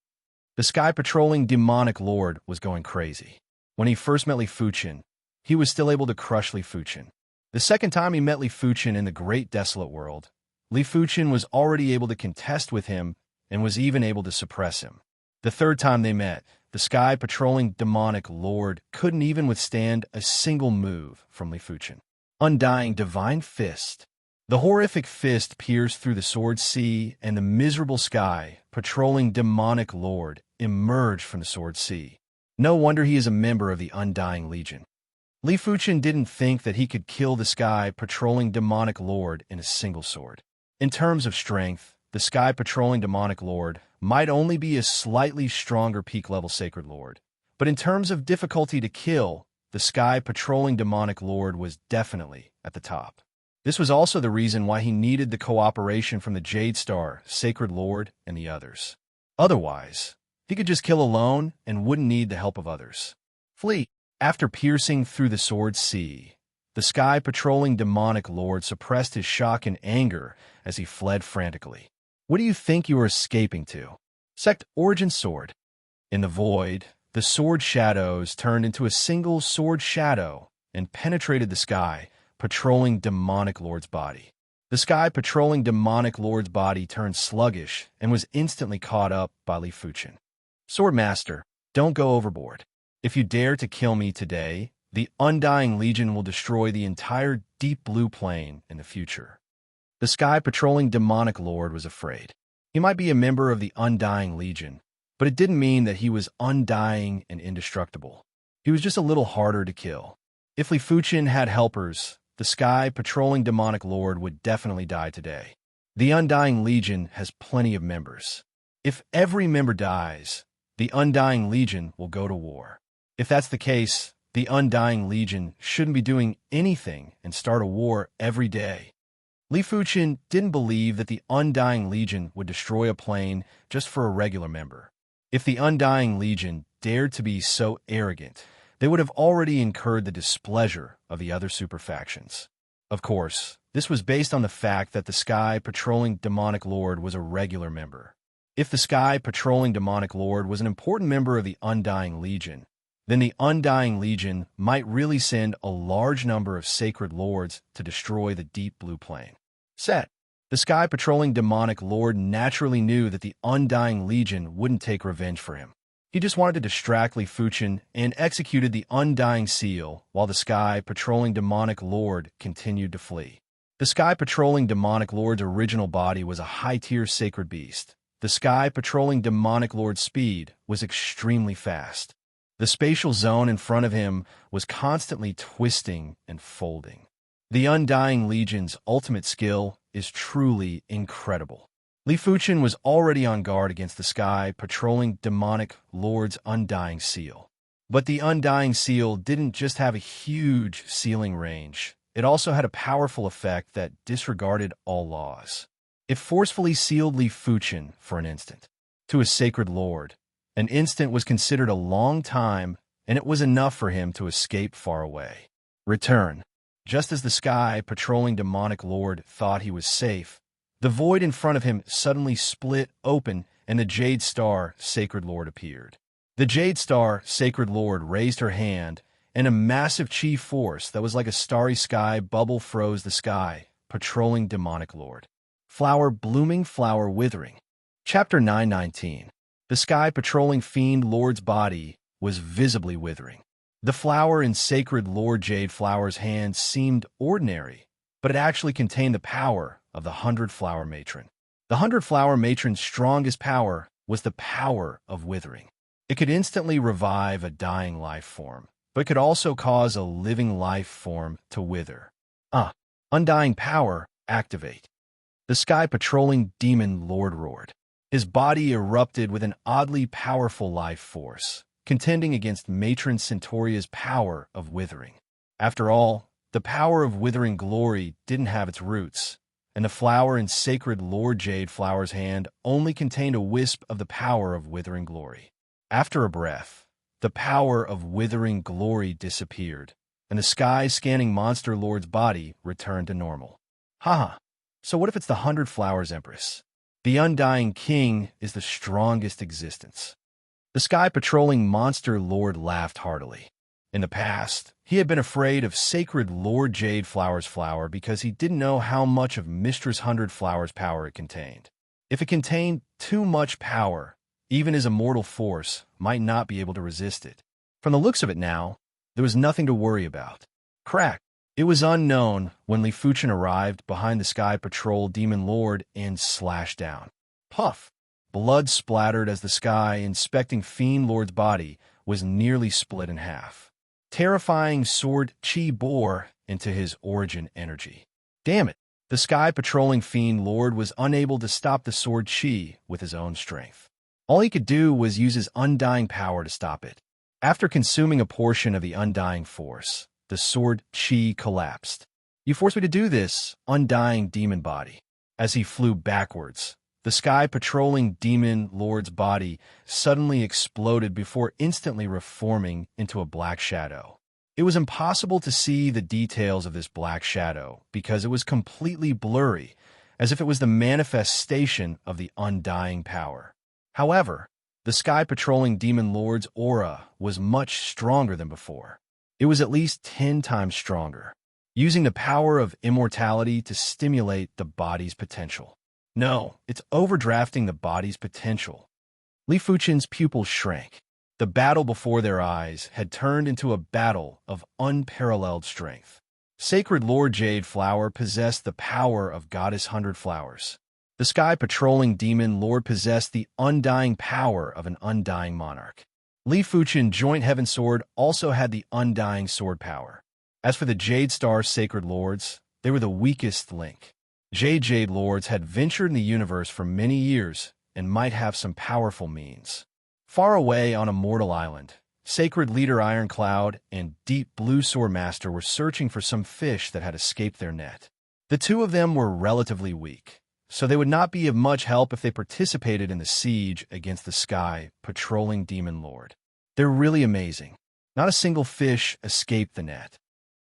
The sky patrolling demonic lord was going crazy. When he first met Li Fuchen, he was still able to crush Li Fuchen. The second time he met Li Fuchen in the Great Desolate World, Li Fuchen was already able to contest with him and was even able to suppress him. The third time they met, the sky patrolling demonic lord couldn't even withstand a single move from Li Fuchen. Undying Divine Fist. The horrific fist pierced through the sword sea, and the miserable sky patrolling demonic lord emerged from the sword sea. No wonder he is a member of the Undying Legion. Li Fuchen didn't think that he could kill the sky patrolling demonic lord in a single sword. In terms of strength, the sky patrolling demonic lord might only be a slightly stronger peak-level sacred lord, but in terms of difficulty to kill, the sky patrolling demonic lord was definitely at the top. This was also the reason why he needed the cooperation from the Jade Star, Sacred Lord, and the others. Otherwise, he could just kill alone and wouldn't need the help of others. Flee. After piercing through the sword sea, the sky patrolling demonic lord suppressed his shock and anger as he fled frantically. What do you think you are escaping to? Sect Origin Sword. In the void, the sword shadows turned into a single sword shadow and penetrated the sky, patrolling demonic lord's body. The sky patrolling demonic lord's body turned sluggish and was instantly caught up by Li Fuchen. Swordmaster, don't go overboard. If you dare to kill me today, the Undying Legion will destroy the entire deep blue plane in the future. The sky patrolling demonic lord was afraid. He might be a member of the Undying Legion, but it didn't mean that he was undying and indestructible. He was just a little harder to kill. If Li Fuchen had helpers, the sky patrolling demonic lord would definitely die today. The Undying Legion has plenty of members. If every member dies, the Undying Legion will go to war. If that's the case, the Undying Legion shouldn't be doing anything and start a war every day. Li Fuchen didn't believe that the Undying Legion would destroy a plane just for a regular member. If the Undying Legion dared to be so arrogant, they would have already incurred the displeasure of the other super factions. Of course, this was based on the fact that the Sky Patrolling Demonic Lord was a regular member. If the Sky Patrolling Demonic Lord was an important member of the Undying Legion, then the Undying Legion might really send a large number of Sacred Lords to destroy the Deep Blue Plane. Set. The Sky Patrolling Demonic Lord naturally knew that the Undying Legion wouldn't take revenge for him. He just wanted to distract Li Fuchen and executed the Undying Seal while the Sky Patrolling Demonic Lord continued to flee. The Sky Patrolling Demonic Lord's original body was a high-tier sacred beast. The Sky Patrolling Demonic Lord's speed was extremely fast. The spatial zone in front of him was constantly twisting and folding. The Undying Legion's ultimate skill is truly incredible. Li Fuchen was already on guard against the Sky Patrolling Demonic Lord's Undying Seal. But the Undying Seal didn't just have a huge sealing range. It also had a powerful effect that disregarded all laws. It forcefully sealed Li Fuchen for an instant. To a Sacred Lord, an instant was considered a long time, and it was enough for him to escape far away. Return. Just as the Sky Patrolling Demonic Lord thought he was safe, the void in front of him suddenly split open and the Jade Star Sacred Lord appeared. The Jade Star Sacred Lord raised her hand, and a massive chi force that was like a starry sky bubble froze the Sky Patrolling Demonic Lord. Flower blooming, flower withering. Chapter 919. The Sky Patrolling Fiend Lord's body was visibly withering. The flower in Sacred Lord Jade Flower's hand seemed ordinary, but it actually contained the power of the 100-Flower Matron. The 100-Flower Matron's strongest power was the power of withering. It could instantly revive a dying life form, but it could also cause a living life form to wither. Undying power, activate. The Sky Patrolling Demon Lord roared. His body erupted with an oddly powerful life force, contending against Matron Centuria's power of withering. After all, the power of withering glory didn't have its roots, and the flower in Sacred Lord Jade Flower's hand only contained a wisp of the power of withering glory. After a breath, the power of withering glory disappeared, and the sky-scanning monster lord's body returned to normal. So what if it's the 100 Flowers Empress? The Undying King is the strongest existence. The Sky Patrolling Monster Lord laughed heartily. In the past, he had been afraid of Sacred Lord Jade Flower's flower because he didn't know how much of Mistress 100 Flowers' power it contained. If it contained too much power, even his immortal force might not be able to resist it. From the looks of it now, there was nothing to worry about. Crack! It was unknown when Li Fuchen arrived behind the Sky Patrol Demon Lord and slashed down. Puff! Blood splattered as the Sky Inspecting Fiend Lord's body was nearly split in half. Terrifying sword chi bore into his origin energy. Damn it! The Sky Patrolling Fiend Lord was unable to stop the sword chi with his own strength. All he could do was use his undying power to stop it. After consuming a portion of the undying force, the sword chi collapsed. You forced me to do this, undying demon body. As he flew backwards, the Sky Patrolling Demon Lord's body suddenly exploded before instantly reforming into a black shadow. It was impossible to see the details of this black shadow because it was completely blurry, as if it was the manifestation of the undying power. However, the Sky Patrolling Demon Lord's aura was much stronger than before. It was at least 10 times stronger, using the power of immortality to stimulate the body's potential. No, it's overdrafting the body's potential. Li Fuchen's pupils shrank. The battle before their eyes had turned into a battle of unparalleled strength. Sacred Lord Jade Flower possessed the power of Goddess 100 Flowers. The Sky Patrolling Demon Lord possessed the undying power of an undying monarch. Li Fuchen Joint Heaven Sword also had the undying sword power. As for the Jade Star Sacred Lords, they were the weakest link. Jade Lords had ventured in the universe for many years and might have some powerful means. Far away on a mortal island, Sacred Leader Ironcloud and Deep Blue Sword Master were searching for some fish that had escaped their net. The two of them were relatively weak, so they would not be of much help if they participated in the siege against the Sky Patrolling Demon Lord. They're really amazing. Not a single fish escaped the net.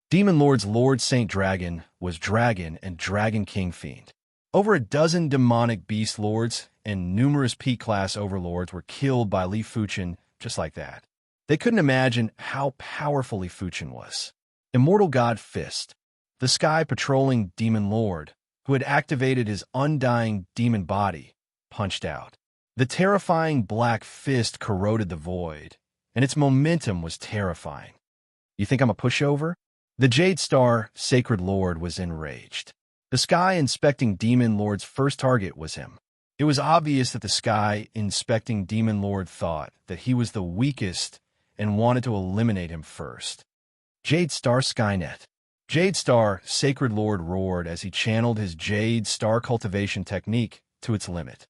Demon Lord's Lord Saint Dragon was Dragon and Dragon King Fiend. Over a dozen demonic beast lords and numerous P-class overlords were killed by Li Fuchen just like that. They couldn't imagine how powerful Li Fuchen was. Immortal God Fist, the Sky Patrolling Demon Lord, who had activated his undying demon body, punched out. The terrifying black fist corroded the void, and its momentum was terrifying. You think I'm a pushover? The Jade Star Sacred Lord was enraged. The Sky Inspecting Demon Lord's first target was him. It was obvious that the Sky Inspecting Demon Lord thought that he was the weakest and wanted to eliminate him first. Jade Star Skynet. Jade Star Sacred Lord roared as he channeled his Jade Star cultivation technique to its limit.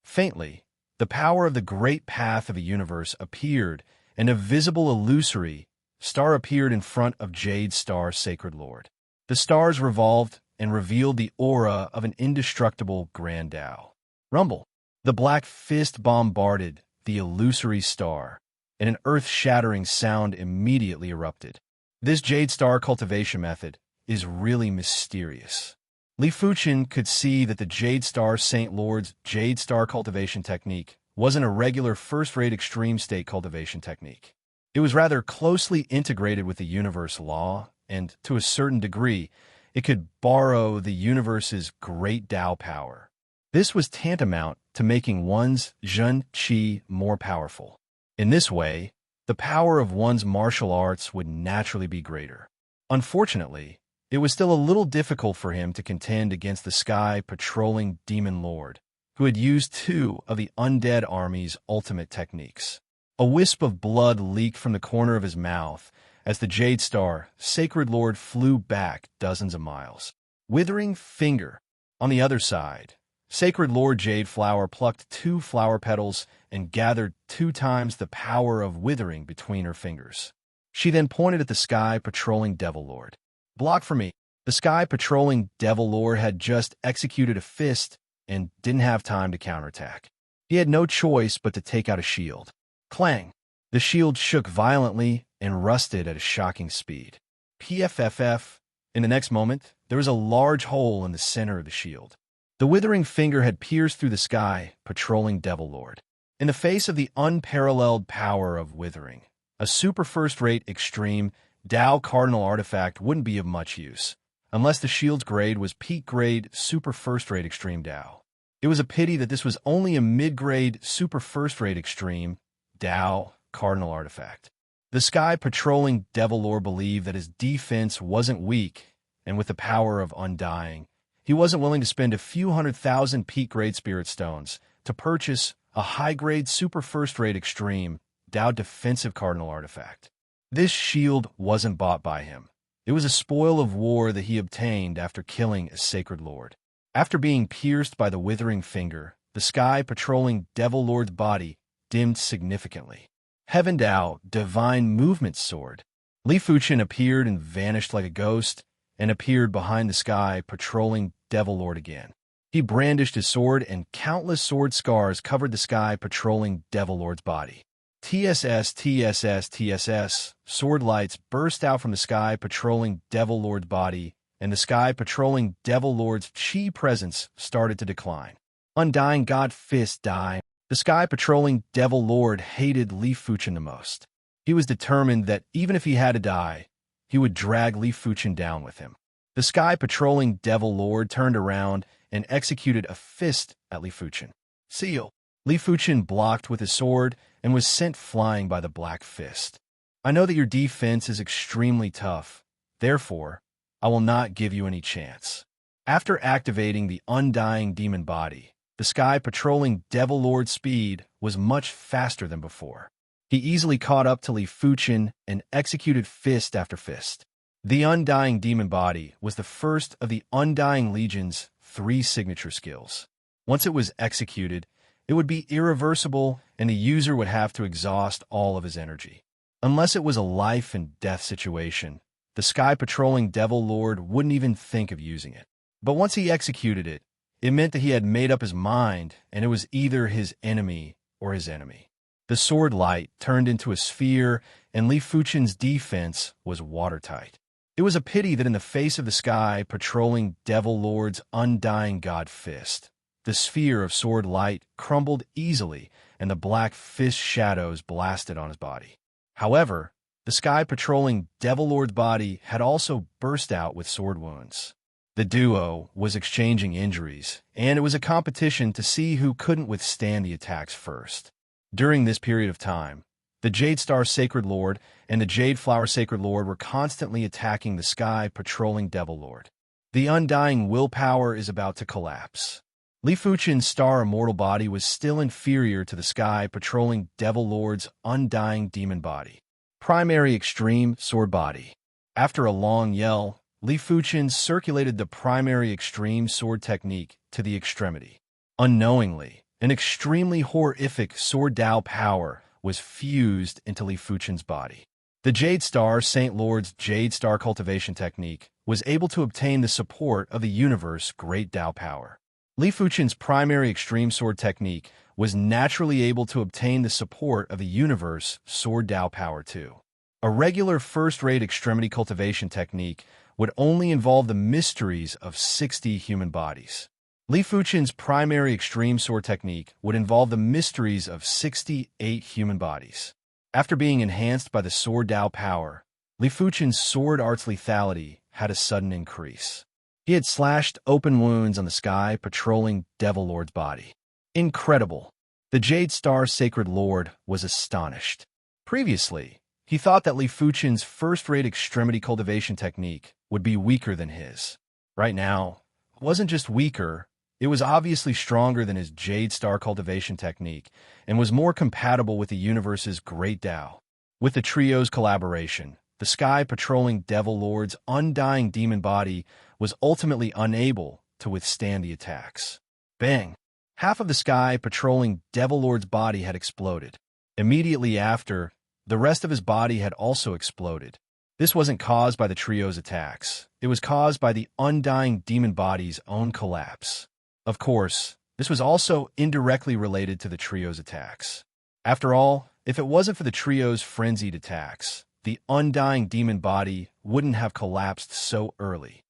Faintly, the power of the great path of a universe appeared, and a visible illusory star appeared in front of Jade Star Sacred Lord. The stars revolved and revealed the aura of an indestructible Grand Tao. Rumble. The black fist bombarded the illusory star, and an earth-shattering sound immediately erupted. This Jade Star cultivation method is really mysterious. Li Fuchen could see that the Jade Star Saint Lord's Jade Star cultivation technique wasn't a regular first-rate extreme state cultivation technique. It was rather closely integrated with the universe law, and to a certain degree, it could borrow the universe's great Tao power. This was tantamount to making one's Zhen Qi more powerful. In this way, the power of one's martial arts would naturally be greater. Unfortunately, it was still a little difficult for him to contend against the Sky Patrolling Demon Lord, who had used two of the undead army's ultimate techniques. A wisp of blood leaked from the corner of his mouth as the Jade Star Sacred Lord flew back dozens of miles. Withering Finger. On the other side, Sacred Lord Jade Flower plucked 2 flower petals and gathered 2 times the power of withering between her fingers. She then pointed at the Sky Patrolling Devil Lord. Block for me. The Sky Patrolling Devil Lord had just executed a fist and didn't have time to counterattack. He had no choice but to take out a shield. Clang! The shield shook violently and rusted at a shocking speed. PFFF. In the next moment, there was a large hole in the center of the shield. The withering finger had pierced through the Sky Patrolling Devil Lord. In the face of the unparalleled power of withering, a super first-rate extreme Tao Cardinal artifact wouldn't be of much use, unless the shield's grade was peak-grade super first-rate extreme Tao. It was a pity that this was only a mid-grade super first-rate extreme Tao Cardinal artifact. The Sky Patrolling Devil Lord believed that his defense wasn't weak, and with the power of undying, he wasn't willing to spend a few 100,000 peak-grade spirit stones to purchase a high-grade super first-rate extreme Tao defensive cardinal artifact. This shield wasn't bought by him. It was a spoil of war that he obtained after killing a sacred lord. After being pierced by the withering finger, the Sky Patrolling Devil Lord's body dimmed significantly. Heaven Tao Divine Movement Sword. Li Fuchen appeared and vanished like a ghost, and appeared behind the Sky Patrolling Devil Lord again. He brandished his sword, and countless sword scars covered the Sky Patrolling Devil Lord's body. TSS, TSS, TSS. Sword lights burst out from the Sky Patrolling Devil Lord's body, and the Sky Patrolling Devil Lord's chi presence started to decline. Undying God Fist die. The Sky Patrolling Devil Lord hated Li Fuchen the most. He was determined that even if he had to die, he would drag Li Fuchen down with him. The Sky Patrolling Devil Lord turned around and executed a fist at Li Fuchen. Seal. Li Fuchen blocked with his sword and was sent flying by the Black Fist. I know that your defense is extremely tough. Therefore, I will not give you any chance. After activating the undying demon body, the Sky Patrolling Devil Lord's speed was much faster than before. He easily caught up to Li Fuchen and executed fist after fist. The Undying Demon Body was the first of the Undying Legion's 3 signature skills. Once it was executed, it would be irreversible and the user would have to exhaust all of his energy. Unless it was a life and death situation, the Sky Patrolling Devil Lord wouldn't even think of using it. But once he executed it, it meant that he had made up his mind, and it was either his enemy or his enemy. The sword light turned into a sphere, and Li Fuchen's defense was watertight. It was a pity that in the face of the sky patrolling Devil Lord's undying god fist, the sphere of sword light crumbled easily, and the black fist shadows blasted on his body. However, the sky patrolling Devil Lord's body had also burst out with sword wounds. The duo was exchanging injuries, and it was a competition to see who couldn't withstand the attacks first. During this period of time, the Jade Star Sacred Lord and the Jade Flower Sacred Lord were constantly attacking the sky patrolling Devil Lord. The undying willpower is about to collapse. Li Fuchen's star immortal body was still inferior to the sky patrolling Devil Lord's undying demon body. Primary extreme sword body. After a long yell, Li Fuchen circulated the primary extreme sword technique to the extremity. Unknowingly, an extremely horrific sword Dao power was fused into Li Fuchen's body. The Jade Star Saint Lord's Jade Star cultivation technique was able to obtain the support of the universe great Dao power. Li Fuchen's primary extreme sword technique was naturally able to obtain the support of the universe sword Dao power too. A regular first-rate extremity cultivation technique would only involve the mysteries of 60 human bodies. Li Fuchen's primary extreme sword technique would involve the mysteries of 68 human bodies. After being enhanced by the sword Dao power, Li Fuchen's sword art's lethality had a sudden increase. He had slashed open wounds on the sky patrolling Devil Lord's body. Incredible! The Jade Star Sacred Lord was astonished. Previously, he thought that Li Fuchen's first-rate extremity cultivation technique would be weaker than his. Right now, it wasn't just weaker, it was obviously stronger than his Jade Star cultivation technique and was more compatible with the universe's great Tao. With the trio's collaboration, the sky patrolling Devil Lord's undying demon body was ultimately unable to withstand the attacks. Bang! Half of the sky patrolling Devil Lord's body had exploded. Immediately after, the rest of his body had also exploded. This wasn't caused by the trio's attacks. It was caused by the undying demon body's own collapse. Of course, this was also indirectly related to the trio's attacks. After all, if it wasn't for the trio's frenzied attacks, the undying demon body wouldn't have collapsed so early.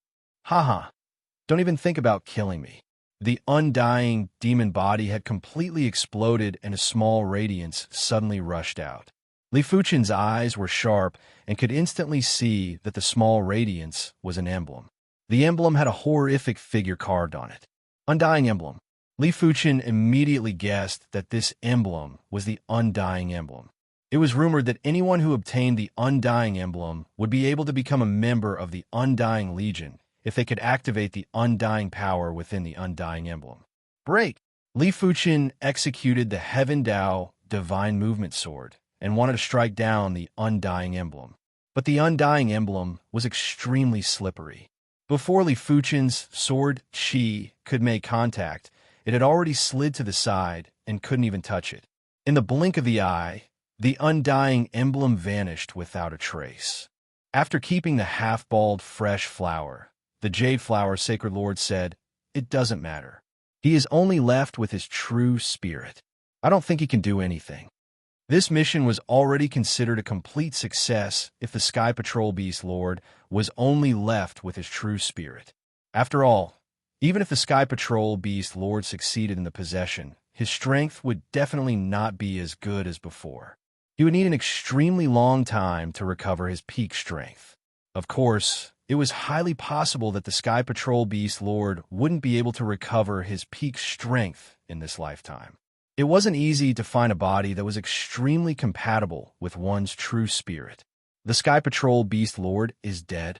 Haha, don't even think about killing me. The undying demon body had completely exploded and a small radiance suddenly rushed out. Li Fuchen's eyes were sharp and could instantly see that the small radiance was an emblem. The emblem had a horrific figure carved on it. Undying emblem. Li Fuchen immediately guessed that this emblem was the undying emblem. It was rumored that anyone who obtained the undying emblem would be able to become a member of the Undying Legion if they could activate the undying power within the undying emblem. Break! Li Fuchen executed the Heaven Dao Divine Movement Sword and wanted to strike down the undying emblem. But the undying emblem was extremely slippery. Before Li Fuchen's sword Qi could make contact, it had already slid to the side and couldn't even touch it. In the blink of the eye, the undying emblem vanished without a trace. After keeping the half-balled fresh flower, the Jade Flower Sacred Lord said, "It doesn't matter. He is only left with his true spirit. I don't think he can do anything." This mission was already considered a complete success if the Sky Patrol Beast Lord was only left with his true spirit. After all, even if the Sky Patrol Beast Lord succeeded in the possession, his strength would definitely not be as good as before. He would need an extremely long time to recover his peak strength. Of course, it was highly possible that the Sky Patrol Beast Lord wouldn't be able to recover his peak strength in this lifetime. It wasn't easy to find a body that was extremely compatible with one's true spirit. The Sky Patrol Beast Lord is dead.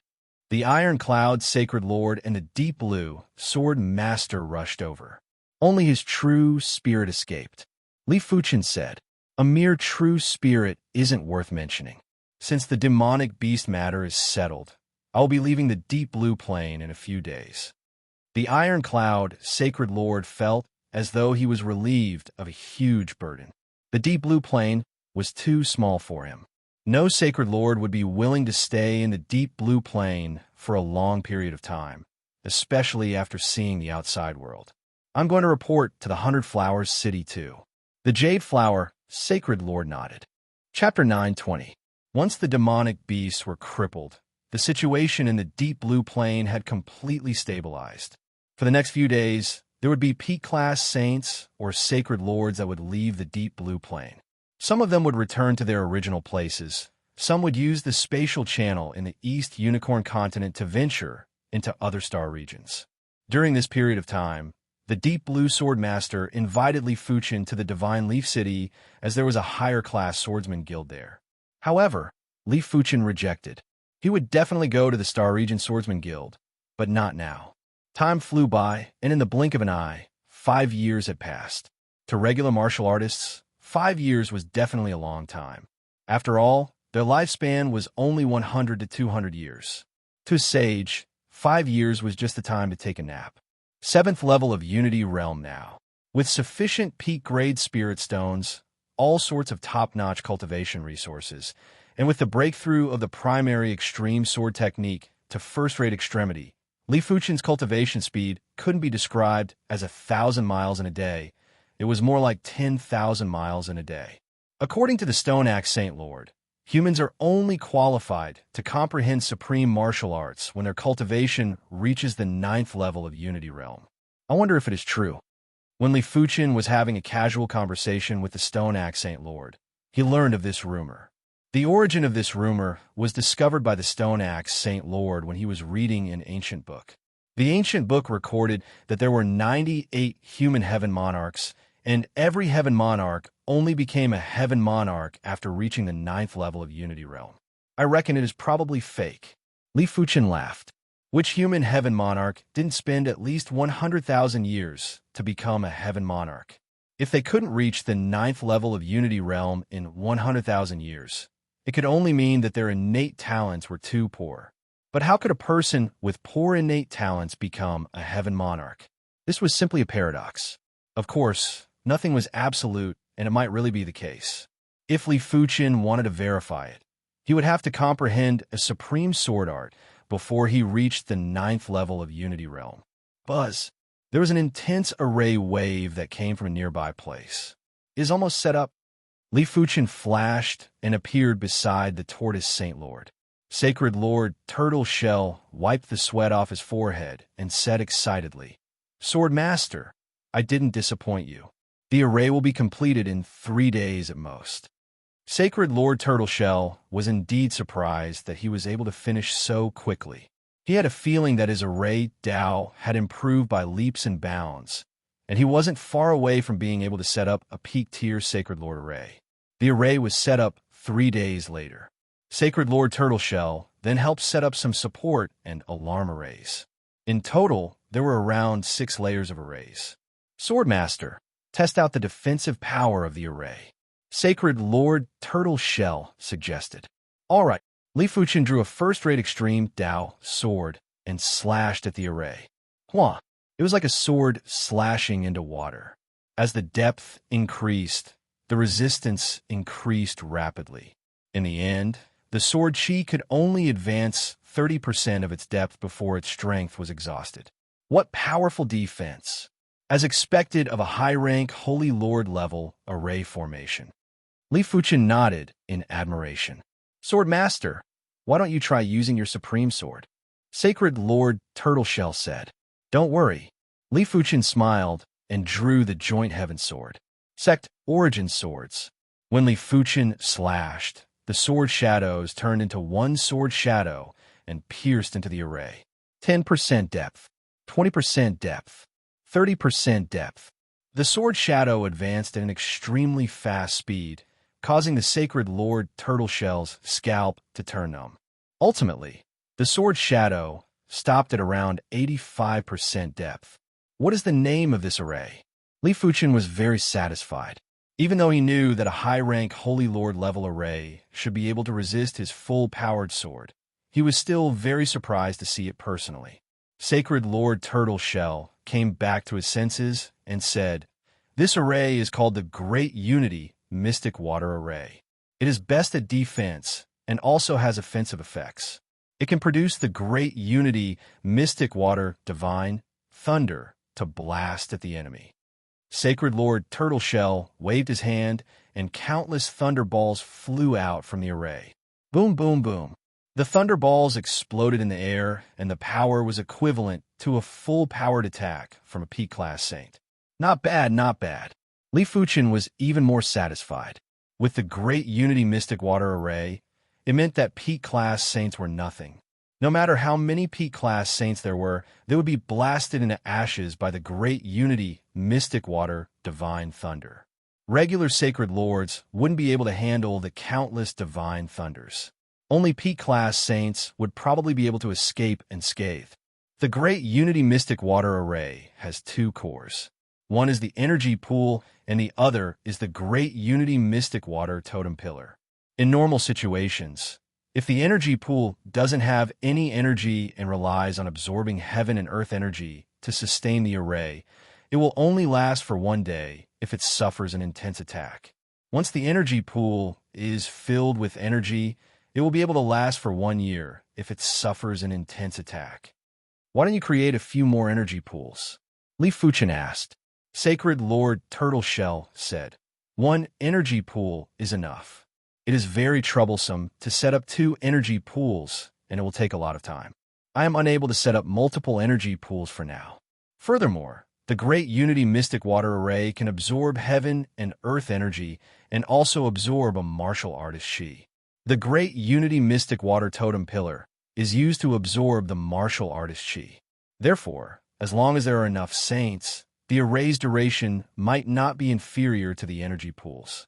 The Iron Cloud Sacred Lord and the Deep Blue Sword Master rushed over. Only his true spirit escaped. Li Fuchen said, "A mere true spirit isn't worth mentioning. Since the demonic beast matter is settled, I will be leaving the Deep Blue Plane in a few days." The Iron Cloud Sacred Lord felt as though he was relieved of a huge burden. The Deep Blue Plane was too small for him. No Sacred Lord would be willing to stay in the Deep Blue Plane for a long period of time. especially after seeing the outside world. I'm going to report to the 100 Flowers City too. The Jade Flower, Sacred Lord nodded. Chapter 9:20. Once the demonic beasts were crippled, the situation in the deep blue plain had completely stabilized. For the next few days, there would be peak-class saints or sacred lords that would leave the deep blue plain. Some of them would return to their original places. Some would use the spatial channel in the East Unicorn continent to venture into other star regions. During this period of time, the Deep Blue Sword Master invited Li Fuchin to the Divine Leaf City as there was a higher-class swordsman guild there. However, Li Fuchin rejected. He would definitely go to the Star Region Swordsman Guild, but not now. Time flew by, and in the blink of an eye, 5 years had passed. To regular martial artists, 5 years was definitely a long time. After all, their lifespan was only 100 to 200 years. To a sage, 5 years was just the time to take a nap. 7th level of Unity Realm now. With sufficient peak-grade spirit stones, all sorts of top-notch cultivation resources, and with the breakthrough of the primary extreme sword technique to first-rate extremity, Li Fuchin's cultivation speed couldn't be described as 1,000 miles in a day. It was more like 10,000 miles in a day. According to the Stone Axe Saint Lord, humans are only qualified to comprehend supreme martial arts when their cultivation reaches the 9th level of Unity Realm. I wonder if it is true. When Li Fuchin was having a casual conversation with the Stone Axe Saint Lord, he learned of this rumor. The origin of this rumor was discovered by the Stone Axe Saint Lord when he was reading an ancient book. The ancient book recorded that there were 98 human heaven monarchs, and every heaven monarch only became a heaven monarch after reaching the 9th level of Unity Realm. I reckon it is probably fake. Li Fuchin laughed. Which human heaven monarch didn't spend at least 100,000 years to become a heaven monarch? If they couldn't reach the 9th level of Unity Realm in 100,000 years, it could only mean that their innate talents were too poor. But how could a person with poor innate talents become a heaven monarch? This was simply a paradox. Of course, nothing was absolute, and it might really be the case. If Li Fuchin wanted to verify it, he would have to comprehend a supreme sword art before he reached the 9th level of Unity Realm. Buzz! There was an intense array wave that came from a nearby place. It is almost set up. Li Fuchin flashed and appeared beside the Tortoise Saint Lord. Sacred Lord Turtle Shell wiped the sweat off his forehead and said excitedly, "Sword Master, I didn't disappoint you. The array will be completed in 3 days at most." Sacred Lord Turtleshell was indeed surprised that he was able to finish so quickly. He had a feeling that his array Dao had improved by leaps and bounds, and he wasn't far away from being able to set up a peak-tier Sacred Lord array. The array was set up 3 days later. Sacred Lord Turtleshell then helped set up some support and alarm arrays. In total, there were around 6 layers of arrays. Swordmaster, test out the defensive power of the array. Sacred Lord Turtleshell suggested. All right. Li Fuchin drew a first-rate extreme Dao sword and slashed at the array. Hua! It was like a sword slashing into water. As the depth increased, the resistance increased rapidly. In the end, the sword chi could only advance 30% of its depth before its strength was exhausted. What powerful defense! As expected of a high-rank Holy Lord level array formation. Li Fuchin nodded in admiration. Sword Master, why don't you try using your supreme sword? Sacred Lord Turtleshell said. Don't worry. Li Fuchin smiled and drew the Joint Heaven Sword. Sect Origin Swords. When Li Fuchin slashed, the sword shadows turned into one sword shadow and pierced into the array. 10% depth, 20% depth, 30% depth. The sword shadow advanced at an extremely fast speed, causing the Sacred Lord Turtleshell's scalp to turn numb. Ultimately, the sword shadow stopped at around 85% depth. What is the name of this array? Li Fuchin was very satisfied. Even though he knew that a high-rank Holy Lord level array should be able to resist his full-powered sword, he was still very surprised to see it personally. Sacred Lord Turtleshell came back to his senses and said, "This array is called the Great Unity Mystic Water Array. It is best at defense and also has offensive effects. It can produce the great unity, mystic water, divine thunder to blast at the enemy. Sacred Lord Turtleshell waved his hand, and countless thunderballs flew out from the array. Boom, boom, boom. The thunderballs exploded in the air, and the power was equivalent to a full-powered attack from a P-class saint. Not bad, not bad. Li Fuchen was even more satisfied. With the great Unity Mystic Water Array, it meant that P-class saints were nothing. No matter how many P-class saints there were, they would be blasted into ashes by the great Unity Mystic Water Divine Thunder. Regular Sacred Lords wouldn't be able to handle the countless divine thunders. Only P-class saints would probably be able to escape unscathed. The great Unity Mystic Water Array has two cores. One is the energy pool, and the other is the great Unity Mystic Water Totem Pillar. In normal situations, if the energy pool doesn't have any energy and relies on absorbing heaven and earth energy to sustain the array, it will only last for one day if it suffers an intense attack. Once the energy pool is filled with energy, it will be able to last for 1 year if it suffers an intense attack. Why don't you create a few more energy pools? Li Fuchen asked. Sacred Lord Turtleshell said, "1 energy pool is enough. It is very troublesome to set up 2 energy pools, and it will take a lot of time. I am unable to set up multiple energy pools for now. Furthermore, the great Unity Mystic Water Array can absorb heaven and earth energy and also absorb a martial artist chi. The great Unity Mystic Water Totem Pillar is used to absorb the martial artist chi. Therefore, as long as there are enough saints, the array's duration might not be inferior to the energy pools."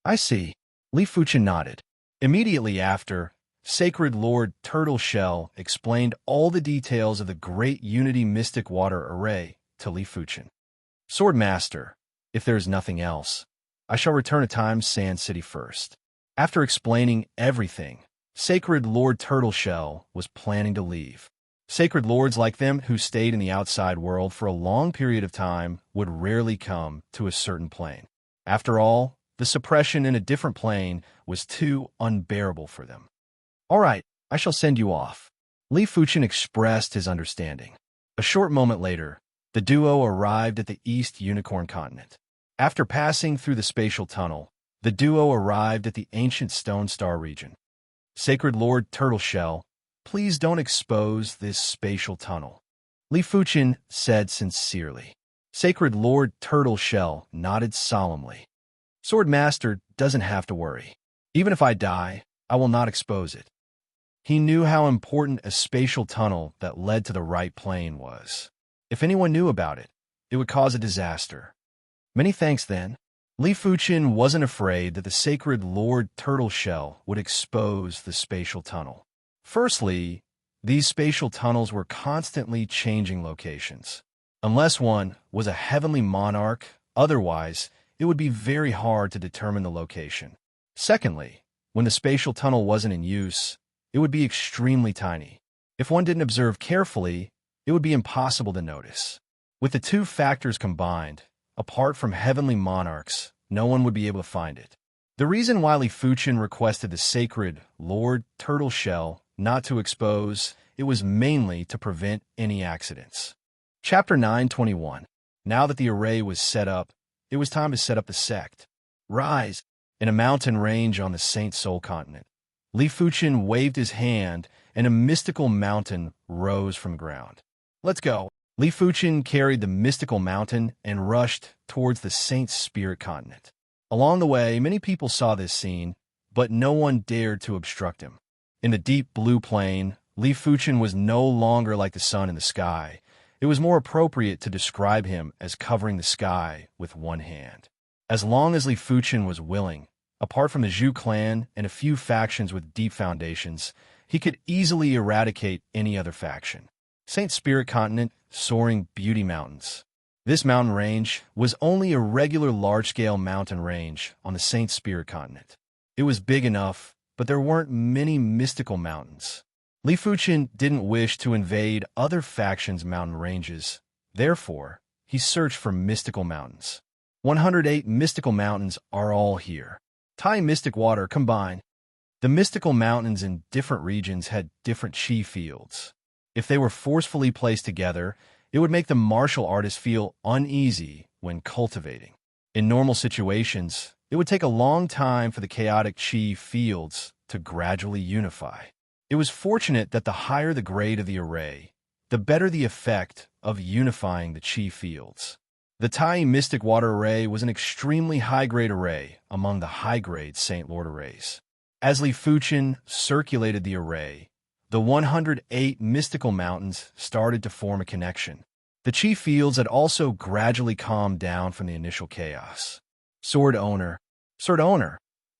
I see. Li Fuchen nodded. Immediately after, Sacred Lord Turtleshell explained all the details of the great Unity Mystic Water Array to Li Fuchen. "Sword Master, if there is nothing else, I shall return to Time Sand City first." After explaining everything, Sacred Lord Turtleshell was planning to leave. Sacred Lords like them who stayed in the outside world for a long period of time would rarely come to a certain plane. After all, the suppression in a different plane was too unbearable for them. "All right, I shall send you off." Li Fuchen expressed his understanding. A short moment later, the duo arrived at the East Unicorn Continent. After passing through the spatial tunnel, the duo arrived at the ancient Stone Star region. "Sacred Lord Turtleshell, please don't expose this spatial tunnel," Li Fuchen said sincerely. Sacred Lord Turtleshell nodded solemnly. "Sword Master doesn't have to worry. Even if I die, I will not expose it." He knew how important a spatial tunnel that led to the right plane was. If anyone knew about it, it would cause a disaster. Many thanks then. Li Fuchen wasn't afraid that the Sacred Lord Turtleshell would expose the spatial tunnel. Firstly, these spatial tunnels were constantly changing locations. Unless one was a heavenly monarch, otherwise, it would be very hard to determine the location. Secondly, when the spatial tunnel wasn't in use, it would be extremely tiny. If one didn't observe carefully, it would be impossible to notice. With the two factors combined, apart from heavenly monarchs, no one would be able to find it. The reason why Li Fuchen requested the Sacred Lord Turtleshell not to expose it was mainly to prevent any accidents. Chapter 921. Now that the array was set up, it was time to set up the sect. Rise! In a mountain range on the Saint Soul continent, Li Fuchen waved his hand, and a mystical mountain rose from ground. "Let's go!" Li Fuchen carried the mystical mountain and rushed towards the Saint Spirit continent. Along the way, many people saw this scene, but no one dared to obstruct him. In the deep blue plain, Li Fuchen was no longer like the sun in the sky. It was more appropriate to describe him as covering the sky with one hand. As long as Li Fuchen was willing, apart from the Zhu clan and a few factions with deep foundations, he could easily eradicate any other faction. Saint Spirit Continent, soaring beauty mountains. This mountain range was only a regular large-scale mountain range on the Saint Spirit Continent. It was big enough, but there weren't many mystical mountains. Li Fuchen didn't wish to invade other factions' mountain ranges. Therefore, he searched for mystical mountains. 108 mystical mountains are all here. Tai Mystic Water combined. The mystical mountains in different regions had different chi fields. If they were forcefully placed together, it would make the martial artist feel uneasy when cultivating. In normal situations, it would take a long time for the chaotic chi fields to gradually unify. It was fortunate that the higher the grade of the array, the better the effect of unifying the chi fields. The Tai Mystic Water Array was an extremely high-grade array among the high-grade St. Lord arrays. As Li Fuchen circulated the array, the 108 mystical mountains started to form a connection. The chi fields had also gradually calmed down from the initial chaos. Sword Owner,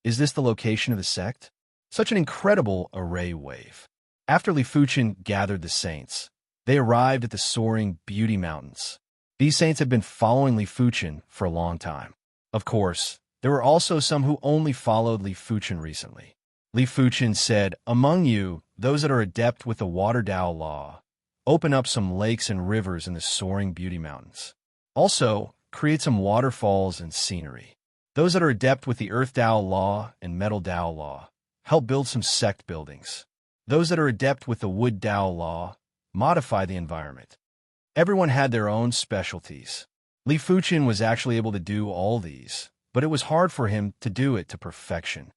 is this the location of the sect? Such an incredible array wave. After Li Fuchen gathered the saints, they arrived at the soaring Beauty Mountains. These saints had been following Li Fuchen for a long time. Of course, there were also some who only followed Li Fuchen recently. Li Fuchen said, "Among you, those that are adept with the Water Dao Law, open up some lakes and rivers in the soaring Beauty Mountains. Also, create some waterfalls and scenery. Those that are adept with the Earth Dao Law and Metal Dao Law, help build some sect buildings. Those that are adept with the Wood Dao Law, modify the environment." Everyone had their own specialties. Li Fuchen was actually able to do all these, but it was hard for him to do it to perfection.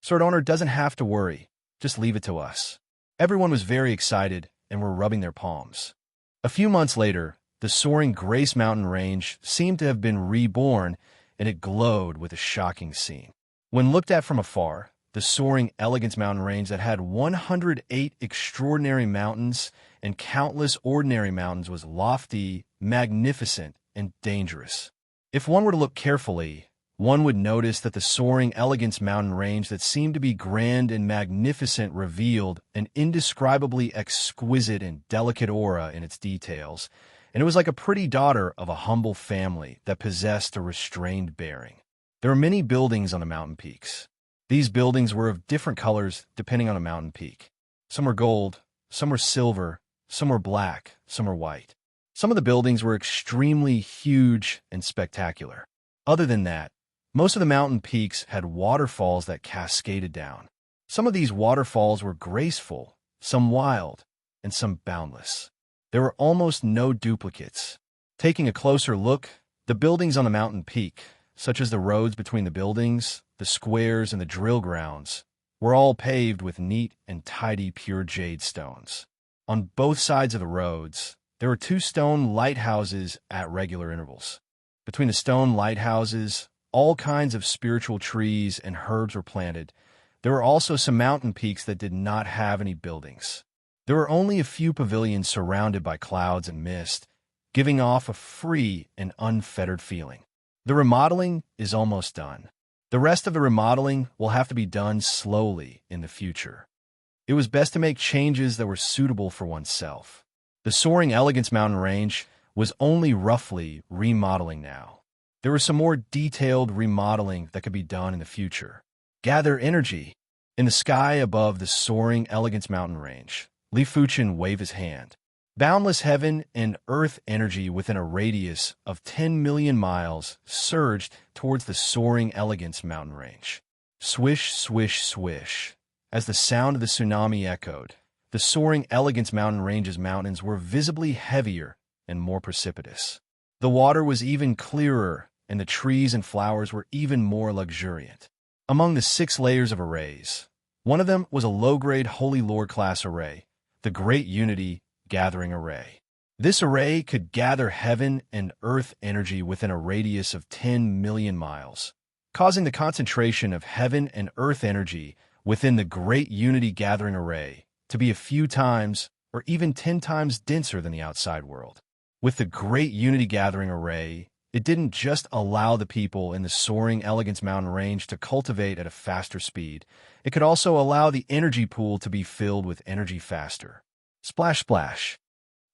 Sword Owner doesn't have to worry, just leave it to us. Everyone was very excited and were rubbing their palms. A few months later, the soaring Grace Mountain Range seemed to have been reborn, and it glowed with a shocking scene. When looked at from afar, the soaring Elegance Mountain Range that had 108 extraordinary mountains and countless ordinary mountains was lofty, magnificent, and dangerous. If one were to look carefully, one would notice that the soaring Elegance Mountain Range that seemed to be grand and magnificent revealed an indescribably exquisite and delicate aura in its details, and it was like a pretty daughter of a humble family that possessed a restrained bearing. There were many buildings on the mountain peaks. These buildings were of different colors depending on a mountain peak. Some were gold, some were silver, some were black, some were white. Some of the buildings were extremely huge and spectacular. Other than that, most of the mountain peaks had waterfalls that cascaded down. Some of these waterfalls were graceful, some wild, and some boundless. There were almost no duplicates. Taking a closer look, the buildings on the mountain peak, such as the roads between the buildings, the squares, and the drill grounds, were all paved with neat and tidy pure jade stones. On both sides of the roads, there were 2 stone lighthouses at regular intervals. Between the stone lighthouses, all kinds of spiritual trees and herbs were planted. There were also some mountain peaks that did not have any buildings. There were only a few pavilions surrounded by clouds and mist, giving off a free and unfettered feeling. The remodeling is almost done. The rest of the remodeling will have to be done slowly in the future. It was best to make changes that were suitable for oneself. The soaring Elegance Mountain Range was only roughly remodeling now. There was some more detailed remodeling that could be done in the future. Gather energy. In the sky above the soaring Elegance Mountain Range, Li Fuchen waved his hand. Boundless heaven and earth energy within a radius of 10 million miles surged towards the soaring Elegance Mountain Range. Swish, swish, swish. As the sound of the tsunami echoed, the soaring Elegance Mountain Range's mountains were visibly heavier and more precipitous. The water was even clearer, and the trees and flowers were even more luxuriant. Among the 6 layers of arrays, one of them was a low-grade Holy Lord class array, the Great Unity Gathering Array. This array could gather heaven and earth energy within a radius of 10 million miles, causing the concentration of heaven and earth energy within the Great Unity Gathering Array to be a few times or even 10 times denser than the outside world. With the Great Unity Gathering Array, it didn't just allow the people in the soaring Elegance Mountain Range to cultivate at a faster speed, it could also allow the energy pool to be filled with energy faster. Splash, splash.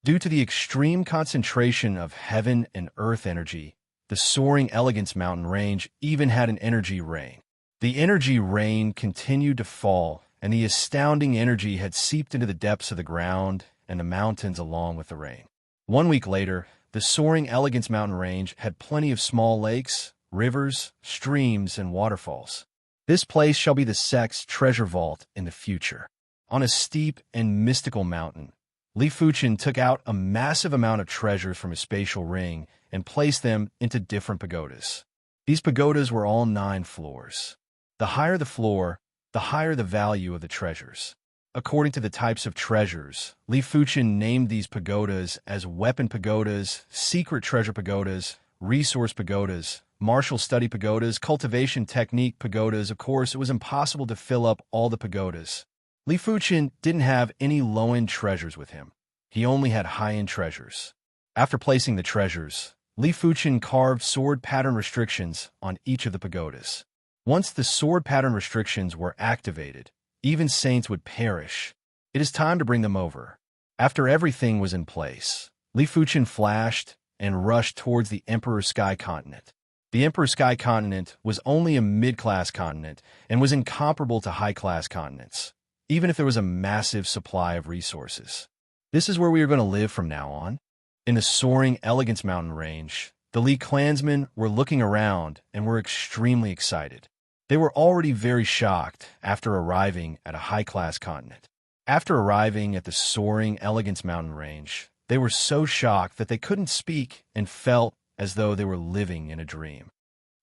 Due to the extreme concentration of heaven and earth energy, the soaring Elegance Mountain Range even had an energy rain. The energy rain continued to fall, and the astounding energy had seeped into the depths of the ground and the mountains along with the rain. 1 week later, the soaring Elegance Mountain Range had plenty of small lakes, rivers, streams, and waterfalls. This place shall be the sect's treasure vault in the future. On a steep and mystical mountain, Li Fuchen took out a massive amount of treasures from his spatial ring and placed them into different pagodas. These pagodas were all 9 floors. The higher the floor, the higher the value of the treasures. According to the types of treasures, Li Fuchen named these pagodas as weapon pagodas, secret treasure pagodas, resource pagodas, martial study pagodas, cultivation technique pagodas. Of course, it was impossible to fill up all the pagodas. Li Fuchen didn't have any low-end treasures with him. He only had high-end treasures. After placing the treasures, Li Fuchen carved sword pattern restrictions on each of the pagodas. Once the sword pattern restrictions were activated, even saints would perish. It is time to bring them over. After everything was in place, Li Fuchen flashed and rushed towards the Emperor Sky Continent. The Emperor Sky Continent was only a mid-class continent and was incomparable to high-class continents, even if there was a massive supply of resources. This is where we are going to live from now on. In the soaring Elegance mountain range, the Li clansmen were looking around and were extremely excited. They were already very shocked after arriving at a high-class continent. After arriving at the soaring Elegance mountain range, they were so shocked that they couldn't speak and felt as though they were living in a dream.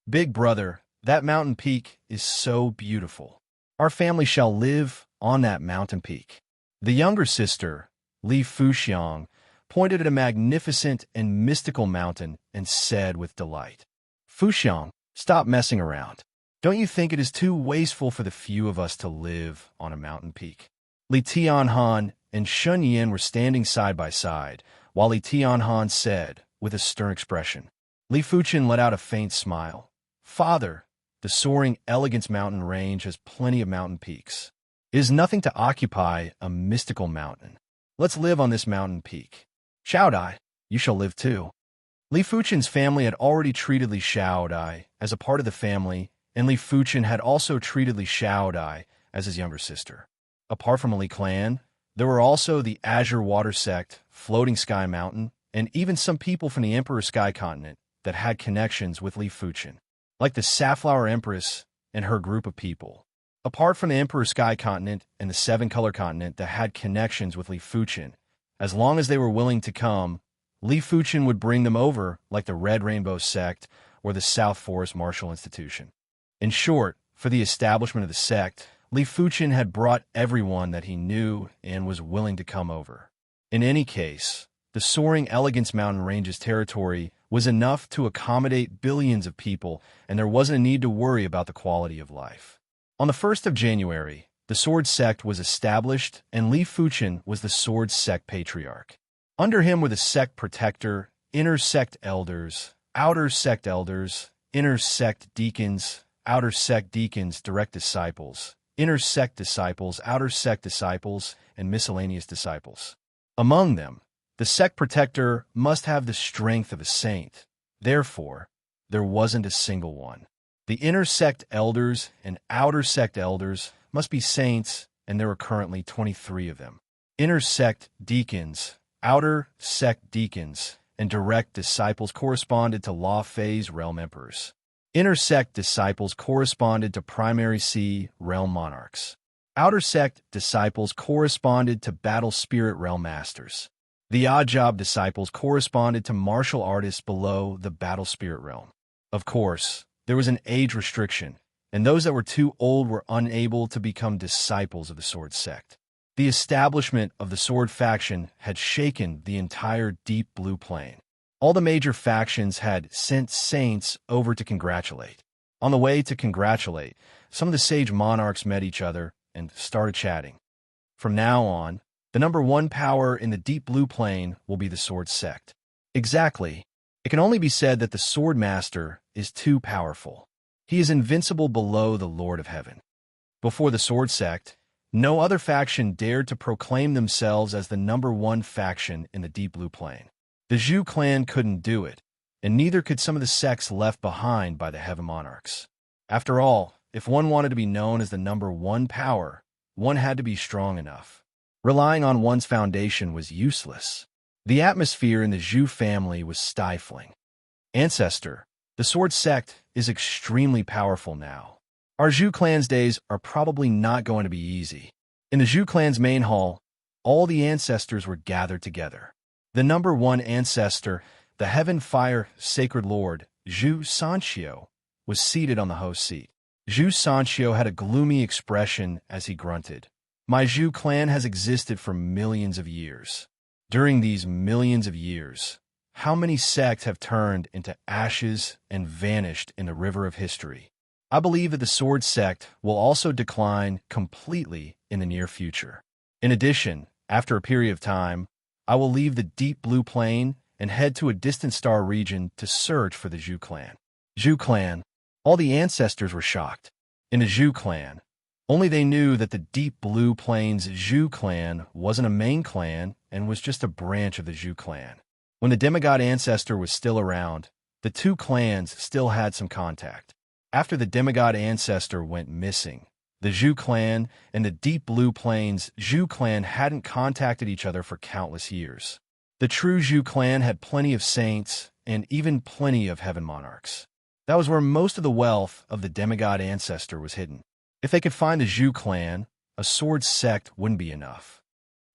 Big brother, that mountain peak is so beautiful. Our family shall live on that mountain peak. The younger sister, Li Fuxiang, pointed at a magnificent and mystical mountain and said with delight, "Fuxiang, stop messing around. Don't you think it is too wasteful for the few of us to live on a mountain peak?" Li Tianhan and Shun Yin were standing side by side, while Li Tianhan said, with a stern expression. Li Fuchen let out a faint smile. "Father, the soaring Elegance mountain range has plenty of mountain peaks. It is nothing to occupy a mystical mountain. Let's live on this mountain peak. Xiaodai, you shall live too." Li Fuchen's family had already treated Li Xiaodai as a part of the family, and Li Fuchen had also treated Li Xiaodai as his younger sister. Apart from a Li clan, there were also the Azure Water Sect, Floating Sky Mountain, and even some people from the Emperor Sky Continent that had connections with Li Fuchen, like the Safflower Empress and her group of people. Apart from the Emperor Sky Continent and the Seven Color Continent that had connections with Li Fuchen, as long as they were willing to come, Li Fuchen would bring them over like the Red Rainbow Sect or the South Forest Martial Institution. In short, for the establishment of the sect, Li Fuchen had brought everyone that he knew and was willing to come over. In any case, the soaring Elegance mountain range's territory was enough to accommodate billions of people, and there wasn't a need to worry about the quality of life. On the 1st of January, the Sword Sect was established, and Li Fuchen was the Sword Sect Patriarch. Under him were the Sect Protector, Inner Sect Elders, Outer Sect Elders, Inner Sect Deacons, Outer Sect Deacons, Direct Disciples, Inner Sect Disciples, Outer Sect Disciples, and Miscellaneous Disciples. Among them, the Sect Protector must have the strength of a saint. Therefore, there wasn't a single one. The Inner Sect Elders and Outer Sect Elders must be saints, and there are currently 23 of them. Inner Sect Deacons, Outer Sect Deacons, and Direct Disciples corresponded to Law Phase Realm Emperors. Inner Sect Disciples corresponded to Primary Sea Realm Monarchs. Outer Sect Disciples corresponded to Battle Spirit Realm Masters. The Odd Job Disciples corresponded to martial artists below the Battle Spirit Realm. Of course, there was an age restriction, and those that were too old were unable to become disciples of the Sword Sect. The establishment of the Sword faction had shaken the entire Deep Blue Plain. All the major factions had sent saints over to congratulate. On the way to congratulate, some of the sage monarchs met each other and started chatting. From now on, the number one power in the Deep Blue Plain will be the Sword Sect. Exactly. It can only be said that the Sword Master is too powerful. He is invincible below the Lord of Heaven. Before the Sword Sect, no other faction dared to proclaim themselves as the number one faction in the Deep Blue Plain. The Zhu clan couldn't do it, and neither could some of the sects left behind by the Heaven Monarchs. After all, if one wanted to be known as the number one power, one had to be strong enough. Relying on one's foundation was useless. The atmosphere in the Zhu family was stifling. Ancestor, the Sword Sect is extremely powerful now. Our Zhu clan's days are probably not going to be easy. In the Zhu clan's main hall, all the ancestors were gathered together. The number one ancestor, the Heaven Fire Sacred Lord, Zhu Sanqiu, was seated on the host seat. Zhu Sanqiu had a gloomy expression as he grunted. My Zhu clan has existed for millions of years. During these millions of years, how many sects have turned into ashes and vanished in the river of history? I believe that the sword sect will also decline completely in the near future. In addition, after a period of time, I will leave the deep blue plain and head to a distant star region to search for the Zhu clan. Zhu clan. All the ancestors were shocked. In the Zhu clan, only they knew that the deep blue plains Zhu clan wasn't a main clan and was just a branch of the Zhu clan. When the demigod ancestor was still around, the two clans still had some contact. After the demigod ancestor went missing, the Zhu clan and the deep blue plains Zhu clan hadn't contacted each other for countless years. The true Zhu clan had plenty of saints and even plenty of heaven monarchs. That was where most of the wealth of the demigod ancestor was hidden. If they could find the Zhu clan, a sword sect wouldn't be enough.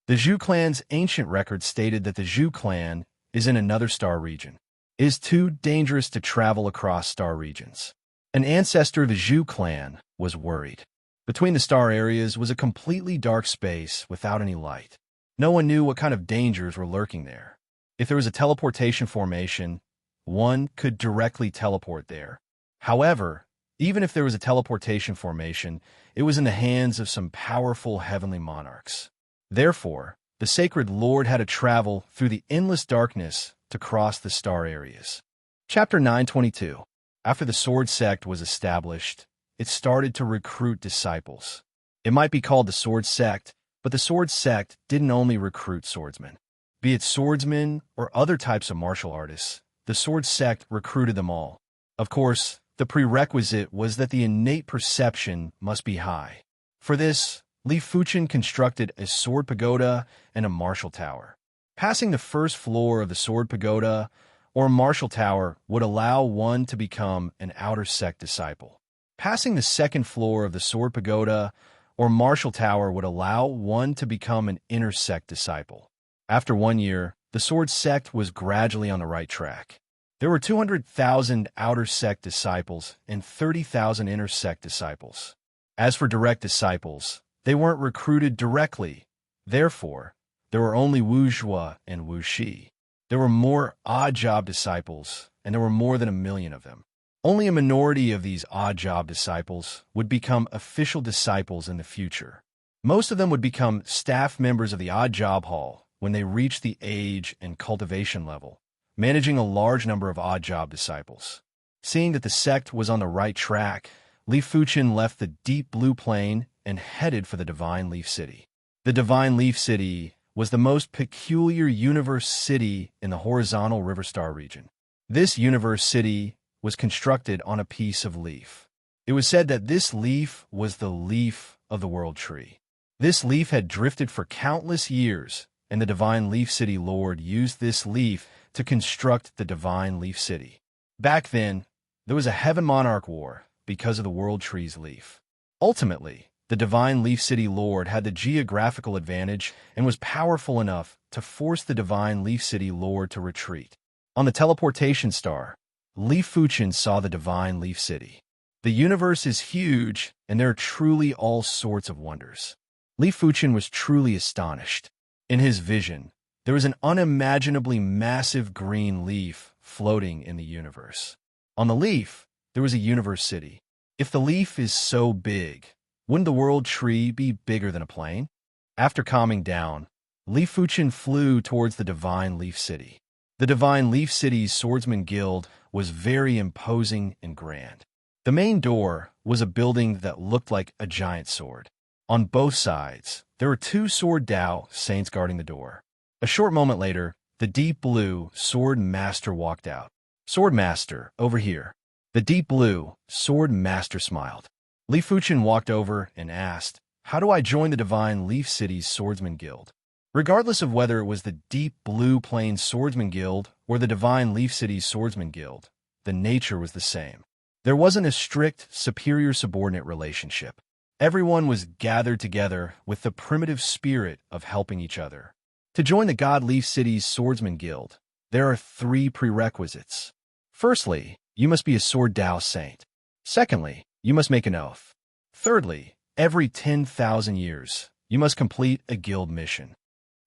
The Zhu clan's ancient record stated that the Zhu clan is in another star region. It is too dangerous to travel across star regions. An ancestor of the Zhu clan was worried. Between the star areas was a completely dark space without any light. No one knew what kind of dangers were lurking there. If there was a teleportation formation, one could directly teleport there. However, even if there was a teleportation formation, it was in the hands of some powerful heavenly monarchs. Therefore, the sacred Lord had to travel through the endless darkness to cross the star areas. Chapter 922. After the sword sect was established, it started to recruit disciples. It might be called the sword sect, but the sword sect didn't only recruit swordsmen. Be it swordsmen or other types of martial artists, the sword sect recruited them all. Of course, the prerequisite was that the innate perception must be high. For this, Li Fuchen constructed a sword pagoda and a martial tower. Passing the first floor of the sword pagoda or martial tower would allow one to become an outer sect disciple. Passing the second floor of the sword pagoda or martial tower would allow one to become an inner sect disciple. After 1 year, the sword sect was gradually on the right track. There were 200,000 outer sect disciples and 30,000 inner sect disciples. As for direct disciples, they weren't recruited directly. Therefore, there were only Wu Zhua and Wu Shi. There were more odd job disciples, and there were more than 1 million of them. Only a minority of these odd job disciples would become official disciples in the future. Most of them would become staff members of the odd job hall when they reached the age and cultivation level, managing a large number of odd job disciples. Seeing that the sect was on the right track, Li Fuchen left the deep blue plain and headed for the Divine Leaf City. The Divine Leaf City was the most peculiar universe city in the horizontal River Star region. This universe city was constructed on a piece of leaf. It was said that this leaf was the leaf of the world tree. This leaf had drifted for countless years, and the Divine Leaf City Lord used this leaf to construct the Divine Leaf City. Back then, there was a Heaven Monarch War because of the world tree's leaf. Ultimately, the Divine Leaf City Lord had the geographical advantage and was powerful enough to force the Divine Leaf City Lord to retreat. On the teleportation star, Li Fuchen saw the Divine Leaf City. The universe is huge, and there are truly all sorts of wonders. Li Fuchen was truly astonished. In his vision, there was an unimaginably massive green leaf floating in the universe. On the leaf, there was a universe city. If the leaf is so big, wouldn't the world tree be bigger than a plane? After calming down, Li Fuchen flew towards the Divine Leaf City. The Divine Leaf City's Swordsman Guild was very imposing and grand. The main door was a building that looked like a giant sword. On both sides, there were 2 Sword Dao saints guarding the door. A short moment later, the deep blue Sword Master walked out. Sword Master, over here. The deep blue Sword Master smiled. Li Fuchen walked over and asked, "How do I join the Divine Leaf City's Swordsman Guild?" Regardless of whether it was the Deep Blue Plains Swordsman Guild or the Divine Leaf City's Swordsman Guild, the nature was the same. There wasn't a strict superior-subordinate relationship. Everyone was gathered together with the primitive spirit of helping each other. To join the God Leaf City's Swordsman Guild, there are 3 prerequisites. Firstly, you must be a Sword Dao Saint. Secondly, you must make an oath. Thirdly, every 10,000 years, you must complete a guild mission.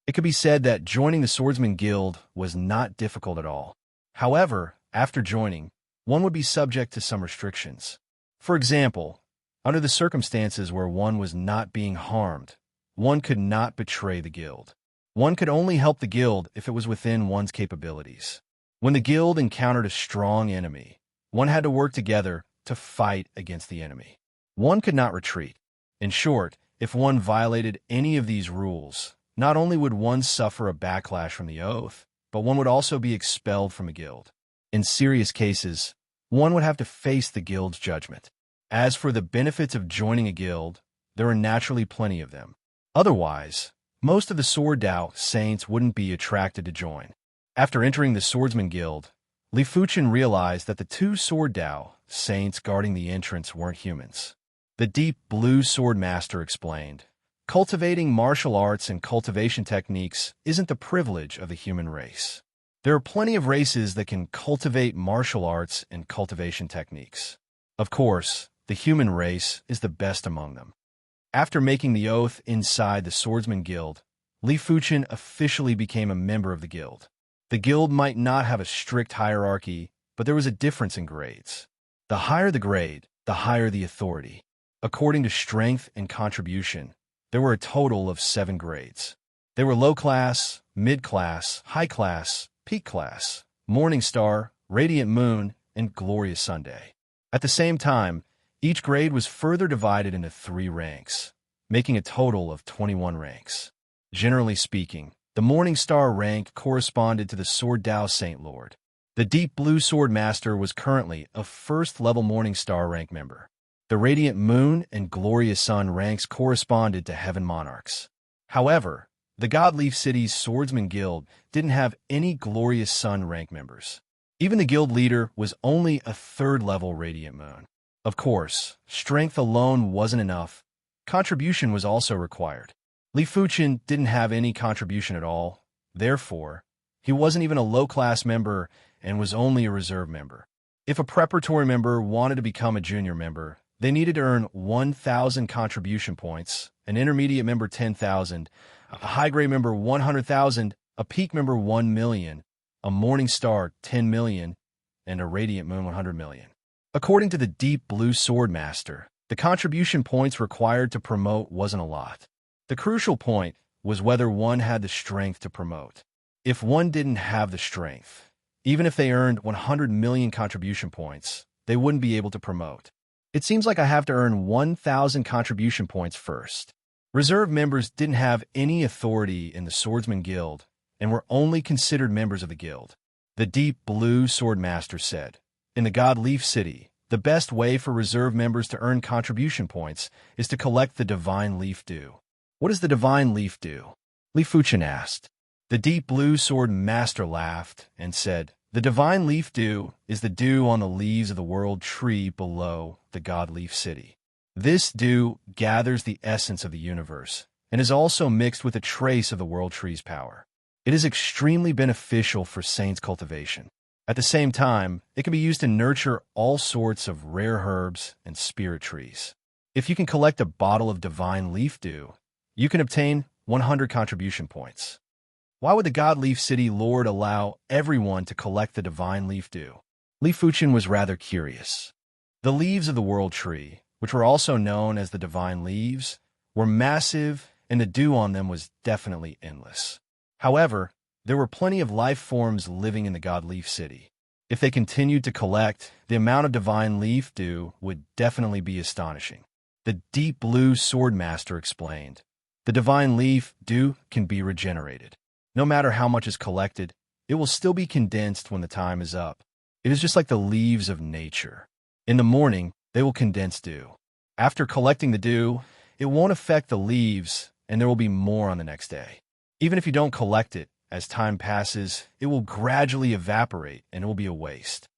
It could be said that joining the Swordsman Guild was not difficult at all. However, after joining, one would be subject to some restrictions. For example, under the circumstances where one was not being harmed, one could not betray the guild. One could only help the guild if it was within one's capabilities. When the guild encountered a strong enemy, one had to work together to fight against the enemy. One could not retreat. In short, if one violated any of these rules, not only would one suffer a backlash from the oath, but one would also be expelled from a guild. In serious cases, one would have to face the guild's judgment. As for the benefits of joining a guild, there are naturally plenty of them. Otherwise, most of the Sword Dao Saints wouldn't be attracted to join. After entering the Swordsman Guild, Li Fuchen realized that the 2 Sword Dao Saints guarding the entrance weren't humans. The Deep Blue Sword Master explained, "Cultivating martial arts and cultivation techniques isn't the privilege of the human race. There are plenty of races that can cultivate martial arts and cultivation techniques. Of course, the human race is the best among them." After making the oath inside the Swordsman Guild, Li Fuchen officially became a member of the guild. The guild might not have a strict hierarchy, but there was a difference in grades. The higher the grade, the higher the authority. According to strength and contribution, there were a total of 7 grades. They were low class, mid class, high class, peak class, morning star, radiant moon, and glorious Sunday. At the same time, each grade was further divided into 3 ranks, making a total of 21 ranks. Generally speaking, the Morning Star rank corresponded to the Sword Dao Saint Lord. The Deep Blue Sword Master was currently a first-level Morning Star rank member. The Radiant Moon and Glorious Sun ranks corresponded to Heaven Monarchs. However, the Godleaf City's Swordsman Guild didn't have any Glorious Sun rank members. Even the guild leader was only a 3rd-level Radiant Moon. Of course, strength alone wasn't enough. Contribution was also required. Li Fuchen didn't have any contribution at all. Therefore, he wasn't even a low-class member and was only a reserve member. If a preparatory member wanted to become a junior member, they needed to earn 1,000 contribution points, an intermediate member 10,000, a high-grade member 100,000, a peak member 1 million, a Morning Star 10 million, and a Radiant Moon 100 million. According to the Deep Blue Sword Master, the contribution points required to promote wasn't a lot. The crucial point was whether one had the strength to promote. If one didn't have the strength, even if they earned 100 million contribution points, they wouldn't be able to promote. It seems like I have to earn 1,000 contribution points first. Reserve members didn't have any authority in the Swordsman Guild and were only considered members of the guild. The Deep Blue Sword Master said, "In the Godleaf City, the best way for reserve members to earn contribution points is to collect the Divine Leaf Dew." "What is the Divine Leaf Dew?" Li Fuchen asked. The Deep Blue Sword Master laughed and said, "The Divine Leaf Dew is the dew on the leaves of the World Tree below the Godleaf City. This dew gathers the essence of the universe and is also mixed with a trace of the World Tree's power. It is extremely beneficial for saints' cultivation. At the same time, it can be used to nurture all sorts of rare herbs and spirit trees. If you can collect a bottle of Divine Leaf Dew, you can obtain 100 contribution points." Why would the Godleaf City Lord allow everyone to collect the Divine Leaf Dew? Li Fuchen was rather curious. The leaves of the World Tree, which were also known as the Divine Leaves, were massive, and the dew on them was definitely endless. However, there were plenty of life forms living in the Godleaf City. If they continued to collect, the amount of Divine Leaf Dew would definitely be astonishing. The Deep Blue Sword Master explained, "The Divine Leaf Dew can be regenerated. No matter how much is collected, it will still be condensed when the time is up. It is just like the leaves of nature. In the morning, they will condense dew. After collecting the dew, it won't affect the leaves, and there will be more on the next day. Even if you don't collect it, as time passes, it will gradually evaporate and it will be a waste.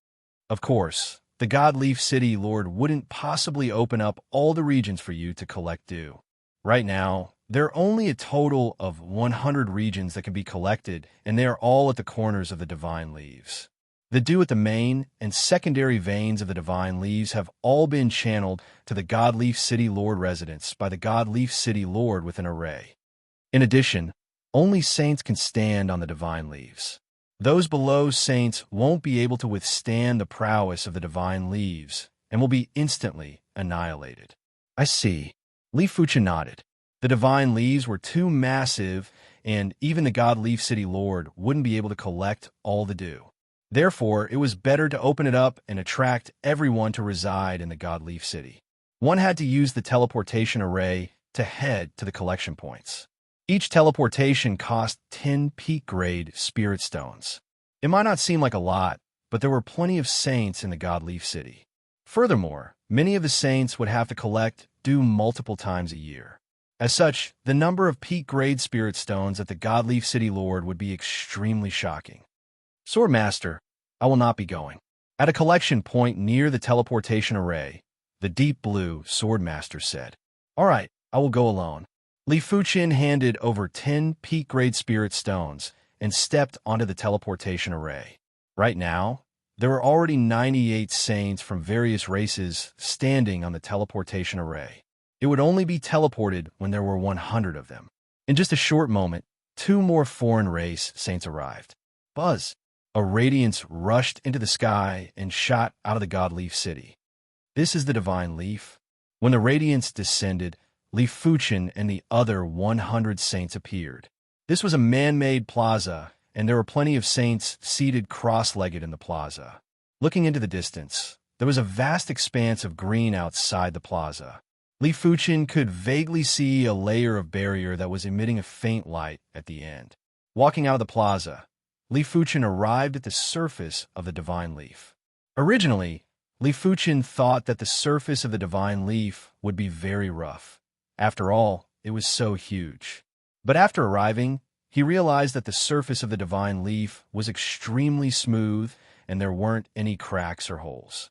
Of course, the God Leaf City Lord wouldn't possibly open up all the regions for you to collect dew. Right now, there are only a total of 100 regions that can be collected, and they are all at the corners of the divine leaves. The dew at the main and secondary veins of the divine leaves have all been channeled to the God Leaf City Lord residence by the God Leaf City Lord with an array. In addition, only saints can stand on the divine leaves. Those below saints won't be able to withstand the prowess of the divine leaves and will be instantly annihilated. I see. Leaf Fuchin nodded. The divine leaves were too massive, and even the God Leaf City Lord wouldn't be able to collect all the dew. Therefore, it was better to open it up and attract everyone to reside in the God Leaf City. One had to use the teleportation array to head to the collection points. Each teleportation cost 10 peak-grade spirit stones. It might not seem like a lot, but there were plenty of saints in the God Leaf City. Furthermore, many of the saints would have to collect dew multiple times a year. As such, the number of peak-grade spirit stones at the God Leaf City Lord would be extremely shocking. Swordmaster, I will not be going. At a collection point near the teleportation array, the deep blue Swordmaster said. All right, I will go alone. Li Fuchin handed over 10 peak-grade spirit stones and stepped onto the teleportation array. Right now, there were already 98 saints from various races standing on the teleportation array. It would only be teleported when there were 100 of them. In just a short moment, 2 more foreign race saints arrived. Buzz! A radiance rushed into the sky and shot out of the God Leaf City. This is the divine leaf. When the radiance descended, Li Fuchin and the other 100 saints appeared. This was a man-made plaza, and there were plenty of saints seated cross-legged in the plaza. Looking into the distance, there was a vast expanse of green outside the plaza. Li Fuchin could vaguely see a layer of barrier that was emitting a faint light at the end. Walking out of the plaza, Li Fuchin arrived at the surface of the divine leaf. Originally, Li Fuchin thought that the surface of the divine leaf would be very rough. After all, it was so huge. But after arriving, he realized that the surface of the divine leaf was extremely smooth and there weren't any cracks or holes.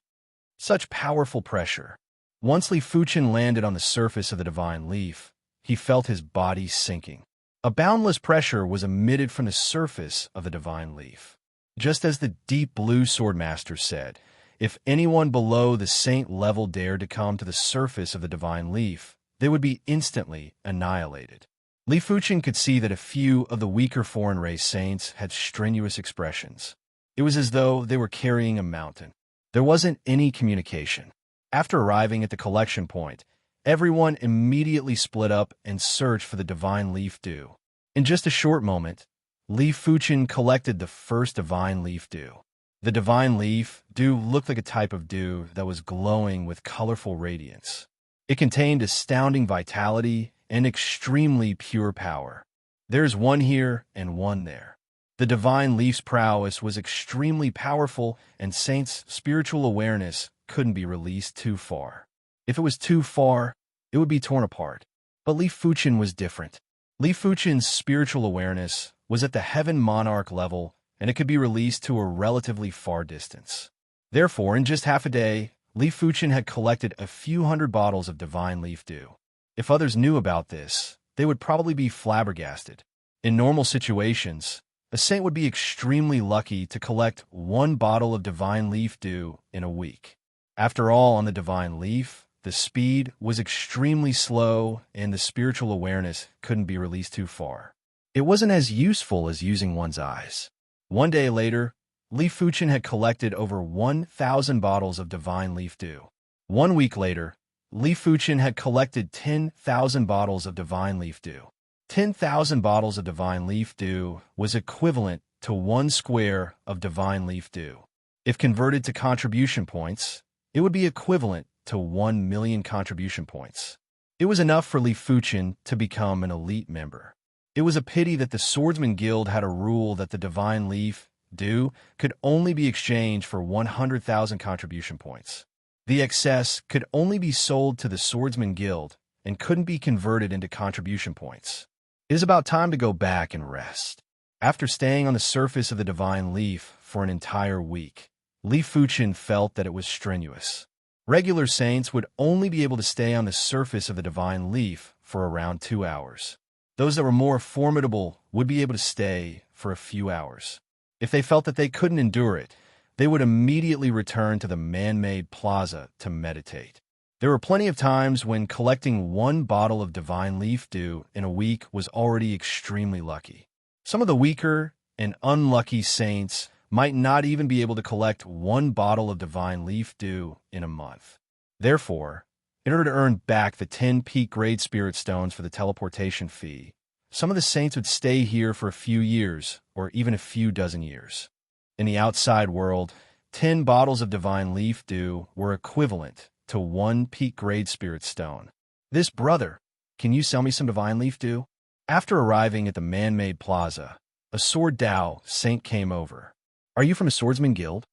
Such powerful pressure. Once Li Fuchin landed on the surface of the divine leaf, he felt his body sinking. A boundless pressure was emitted from the surface of the divine leaf. Just as the deep blue Swordmaster said, if anyone below the saint level dared to come to the surface of the divine leaf, they would be instantly annihilated. Li Fuchin could see that a few of the weaker foreign race saints had strenuous expressions. It was as though they were carrying a mountain. There wasn't any communication. After arriving at the collection point, everyone immediately split up and searched for the divine leaf dew. In just a short moment, Li Fuchin collected the first divine leaf dew. The divine leaf dew looked like a type of dew that was glowing with colorful radiance. It contained astounding vitality and extremely pure power. There's one here and one there. The divine leaf's prowess was extremely powerful, and Saint's spiritual awareness couldn't be released too far. If it was too far, it would be torn apart. But Li Fuchin was different. Li Fuchin's spiritual awareness was at the Heaven Monarch level, and it could be released to a relatively far distance. Therefore, in just half a day, Li Fuchin had collected a few hundred bottles of divine leaf dew. If others knew about this, they would probably be flabbergasted. In normal situations, a saint would be extremely lucky to collect 1 bottle of divine leaf dew in a week. After all, on the divine leaf, the speed was extremely slow and the spiritual awareness couldn't be released too far. It wasn't as useful as using one's eyes. One day later, Li Fuchin had collected over 1,000 bottles of divine leaf dew. 1 week later, Li Fuchin had collected 10,000 bottles of divine leaf dew. 10,000 bottles of divine leaf dew was equivalent to 1 square of divine leaf dew. If converted to contribution points, it would be equivalent to 1 million contribution points. It was enough for Li Fuchin to become an elite member. It was a pity that the Swordsman Guild had a rule that the divine leaf dew could only be exchanged for 100,000 contribution points. The excess could only be sold to the Swordsman Guild and couldn't be converted into contribution points. It is about time to go back and rest. After staying on the surface of the divine leaf for an entire week, Li Fuchen felt that it was strenuous. Regular saints would only be able to stay on the surface of the divine leaf for around 2 hours. Those that were more formidable would be able to stay for a few hours. If they felt that they couldn't endure it, they would immediately return to the man-made plaza to meditate. There were plenty of times when collecting 1 bottle of divine leaf dew in a week was already extremely lucky. Some of the weaker and unlucky saints might not even be able to collect 1 bottle of divine leaf dew in a month. Therefore, in order to earn back the 10 peak grade spirit stones for the teleportation fee, some of the saints would stay here for a few years or even a few dozen years. In the outside world, 10 bottles of divine leaf dew were equivalent to 1 peak grade spirit stone. "This brother, can you sell me some divine leaf dew?" After arriving at the man-made plaza, a sword Dao saint came over. "Are you from a swordsman guild?"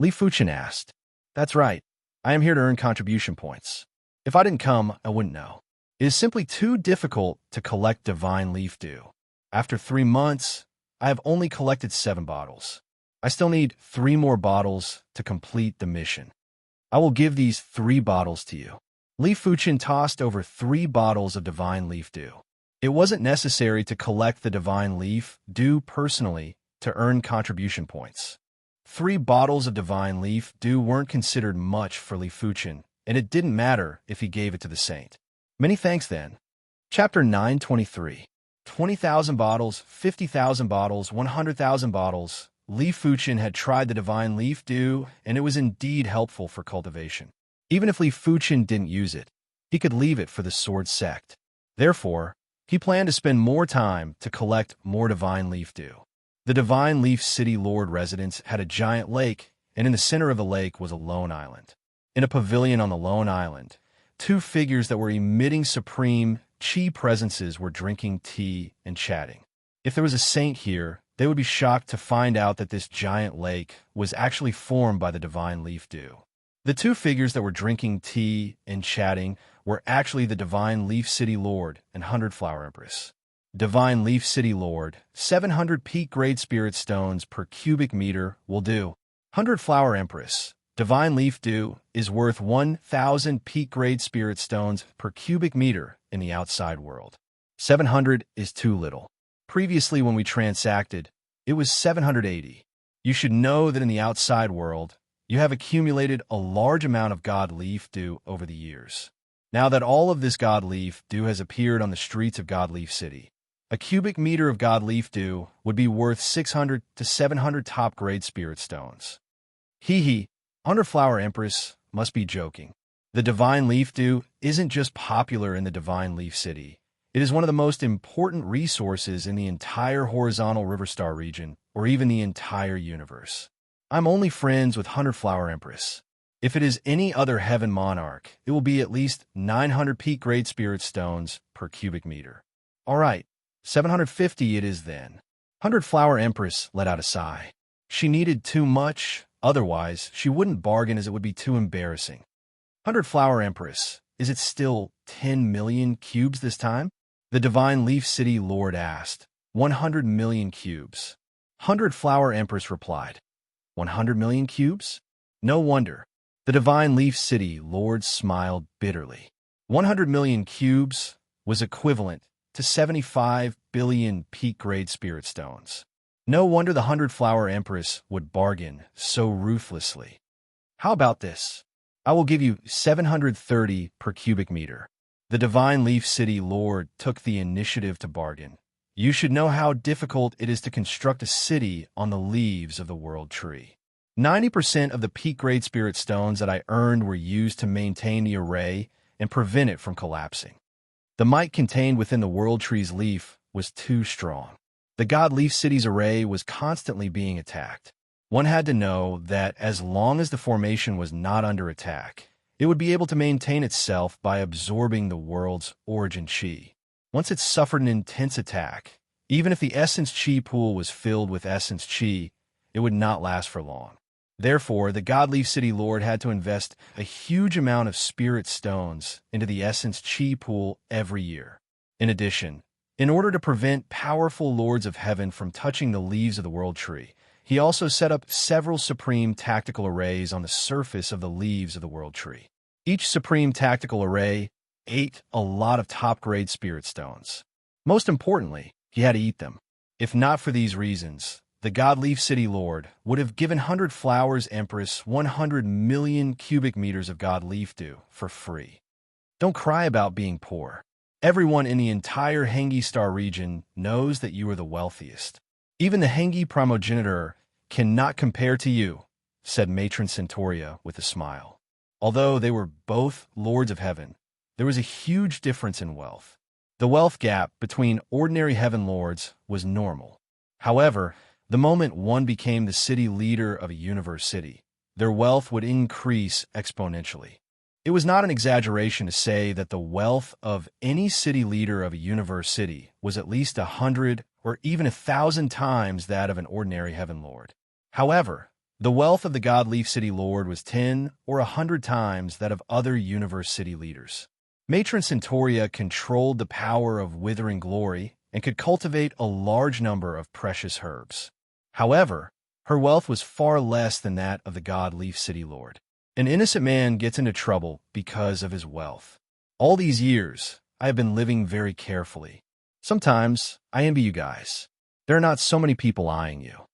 Li Fuchen asked. "That's right. I am here to earn contribution points. If I didn't come, I wouldn't know. It is simply too difficult to collect divine leaf dew. After 3 months, I have only collected 7 bottles. I still need 3 more bottles to complete the mission. I will give these 3 bottles to you." Li Fuchen tossed over 3 bottles of divine leaf dew. It wasn't necessary to collect the divine leaf dew personally to earn contribution points. 3 bottles of divine leaf dew weren't considered much for Li Fuchen, and it didn't matter if he gave it to the saint. Many thanks then. Chapter 923. 20,000 bottles, 50,000 bottles, 100,000 bottles. Li Fuchen had tried the divine leaf dew, and it was indeed helpful for cultivation. Even if Li Fuchen didn't use it, he could leave it for the sword sect. Therefore, he planned to spend more time to collect more divine leaf dew. The Divine Leaf City Lord residence had a giant lake, and in the center of the lake was a lone island. In a pavilion on the lone island, 2 figures that were emitting supreme chi presences were drinking tea and chatting. If there was a saint here, they would be shocked to find out that this giant lake was actually formed by the divine leaf dew. The 2 figures that were drinking tea and chatting were actually the Divine Leaf City Lord and 100 Flower Empress. Divine Leaf City Lord, 700 peak grade spirit stones per cubic meter will do. 100 Flower Empress, divine leaf dew is worth 1,000 peak grade spirit stones per cubic meter in the outside world. 700 is too little. Previously, when we transacted, it was 780. You should know that in the outside world, you have accumulated a large amount of God leaf dew over the years. Now that all of this God leaf dew has appeared on the streets of God Leaf City, a cubic meter of God leaf dew would be worth 600 to 700 top-grade spirit stones. Hee, 100 Flower Empress must be joking. The divine leaf dew isn't just popular in the Divine Leaf City. It is one of the most important resources in the entire horizontal Riverstar region, or even the entire universe. I'm only friends with 100 Flower Empress. If it is any other heaven monarch, it will be at least 900 peak grade spirit stones per cubic meter. All right, 750 it is then. 100 Flower Empress let out a sigh. She needed too much, otherwise she wouldn't bargain as it would be too embarrassing. 100 Flower Empress, is it still 10 million cubes this time? The Divine Leaf City Lord asked. 100 million cubes. 100 Flower Empress replied. 100 million cubes? No wonder. The Divine Leaf City Lord smiled bitterly. 100 million cubes was equivalent to 75 billion peak-grade spirit stones. No wonder the 100 Flower Empress would bargain so ruthlessly. How about this? I will give you 730 per cubic meter. The Divine Leaf City Lord took the initiative to bargain. You should know how difficult it is to construct a city on the leaves of the world tree. 90% of the peak-grade spirit stones that I earned were used to maintain the array and prevent it from collapsing. The might contained within the world tree's leaf was too strong. The God Leaf City's array was constantly being attacked. One had to know that as long as the formation was not under attack, it would be able to maintain itself by absorbing the world's origin chi. Once it suffered an intense attack, even if the essence chi pool was filled with essence chi, it would not last for long. Therefore, the God Leaf City Lord had to invest a huge amount of spirit stones into the essence chi pool every year. In addition, In order to prevent powerful lords of heaven from touching the leaves of the world tree, he also set up several supreme tactical arrays on the surface of the leaves of the world tree. Each supreme tactical array ate a lot of top-grade spirit stones. Most importantly, he had to eat them. If not for these reasons, the God Leaf City Lord would have given 100 Flowers Empress 100 million cubic meters of God Leaf Dew for free. Don't cry about being poor. Everyone in the entire Hengi Star region knows that you are the wealthiest. Even the Hengi primogenitor cannot compare to you, said Matron Centauria with a smile. Although they were both lords of heaven, there was a huge difference in wealth. The wealth gap between ordinary heaven lords was normal. However, the moment one became the city leader of a universe city, their wealth would increase exponentially. It was not an exaggeration to say that the wealth of any city leader of a universe city was at least 100 or even 1,000 times that of an ordinary heaven lord. However, the wealth of the God Leaf City Lord was 10 or 100 times that of other universe city leaders. Matron Centauria controlled the power of withering glory and could cultivate a large number of precious herbs. However, her wealth was far less than that of the God Leaf City Lord. An innocent man gets into trouble because of his wealth. All these years, I have been living very carefully. Sometimes, I envy you guys. There are not so many people eyeing you.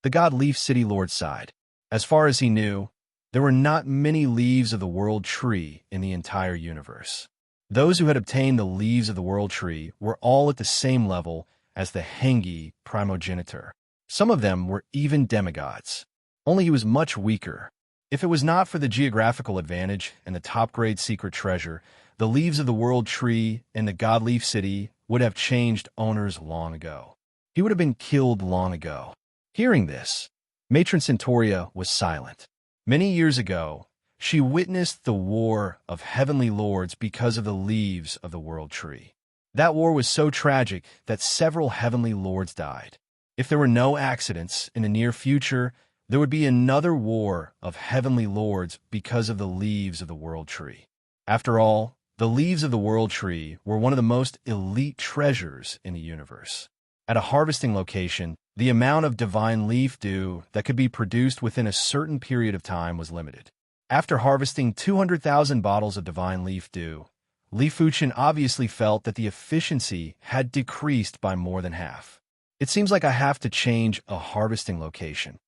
The God Leaf City Lord sighed. As far as he knew, there were not many leaves of the world tree in the entire universe. Those who had obtained the leaves of the world tree were all at the same level as the Hengi primogenitor. Some of them were even demigods. Only he was much weaker. If it was not for the geographical advantage and the top-grade secret treasure, the leaves of the world tree and the God Leaf City would have changed owners long ago. He would have been killed long ago. Hearing this, Matron Centauria was silent. Many years ago, she witnessed the war of heavenly lords because of the leaves of the world tree. That war was so tragic that several heavenly lords died. If there were no accidents in the near future, there would be another war of heavenly lords because of the leaves of the world tree. After all, the leaves of the world tree were one of the most elite treasures in the universe. At a harvesting location, the amount of divine leaf dew that could be produced within a certain period of time was limited. After harvesting 200,000 bottles of divine leaf dew, Li Fuchen obviously felt that the efficiency had decreased by more than half. It seems like I have to change a harvesting location.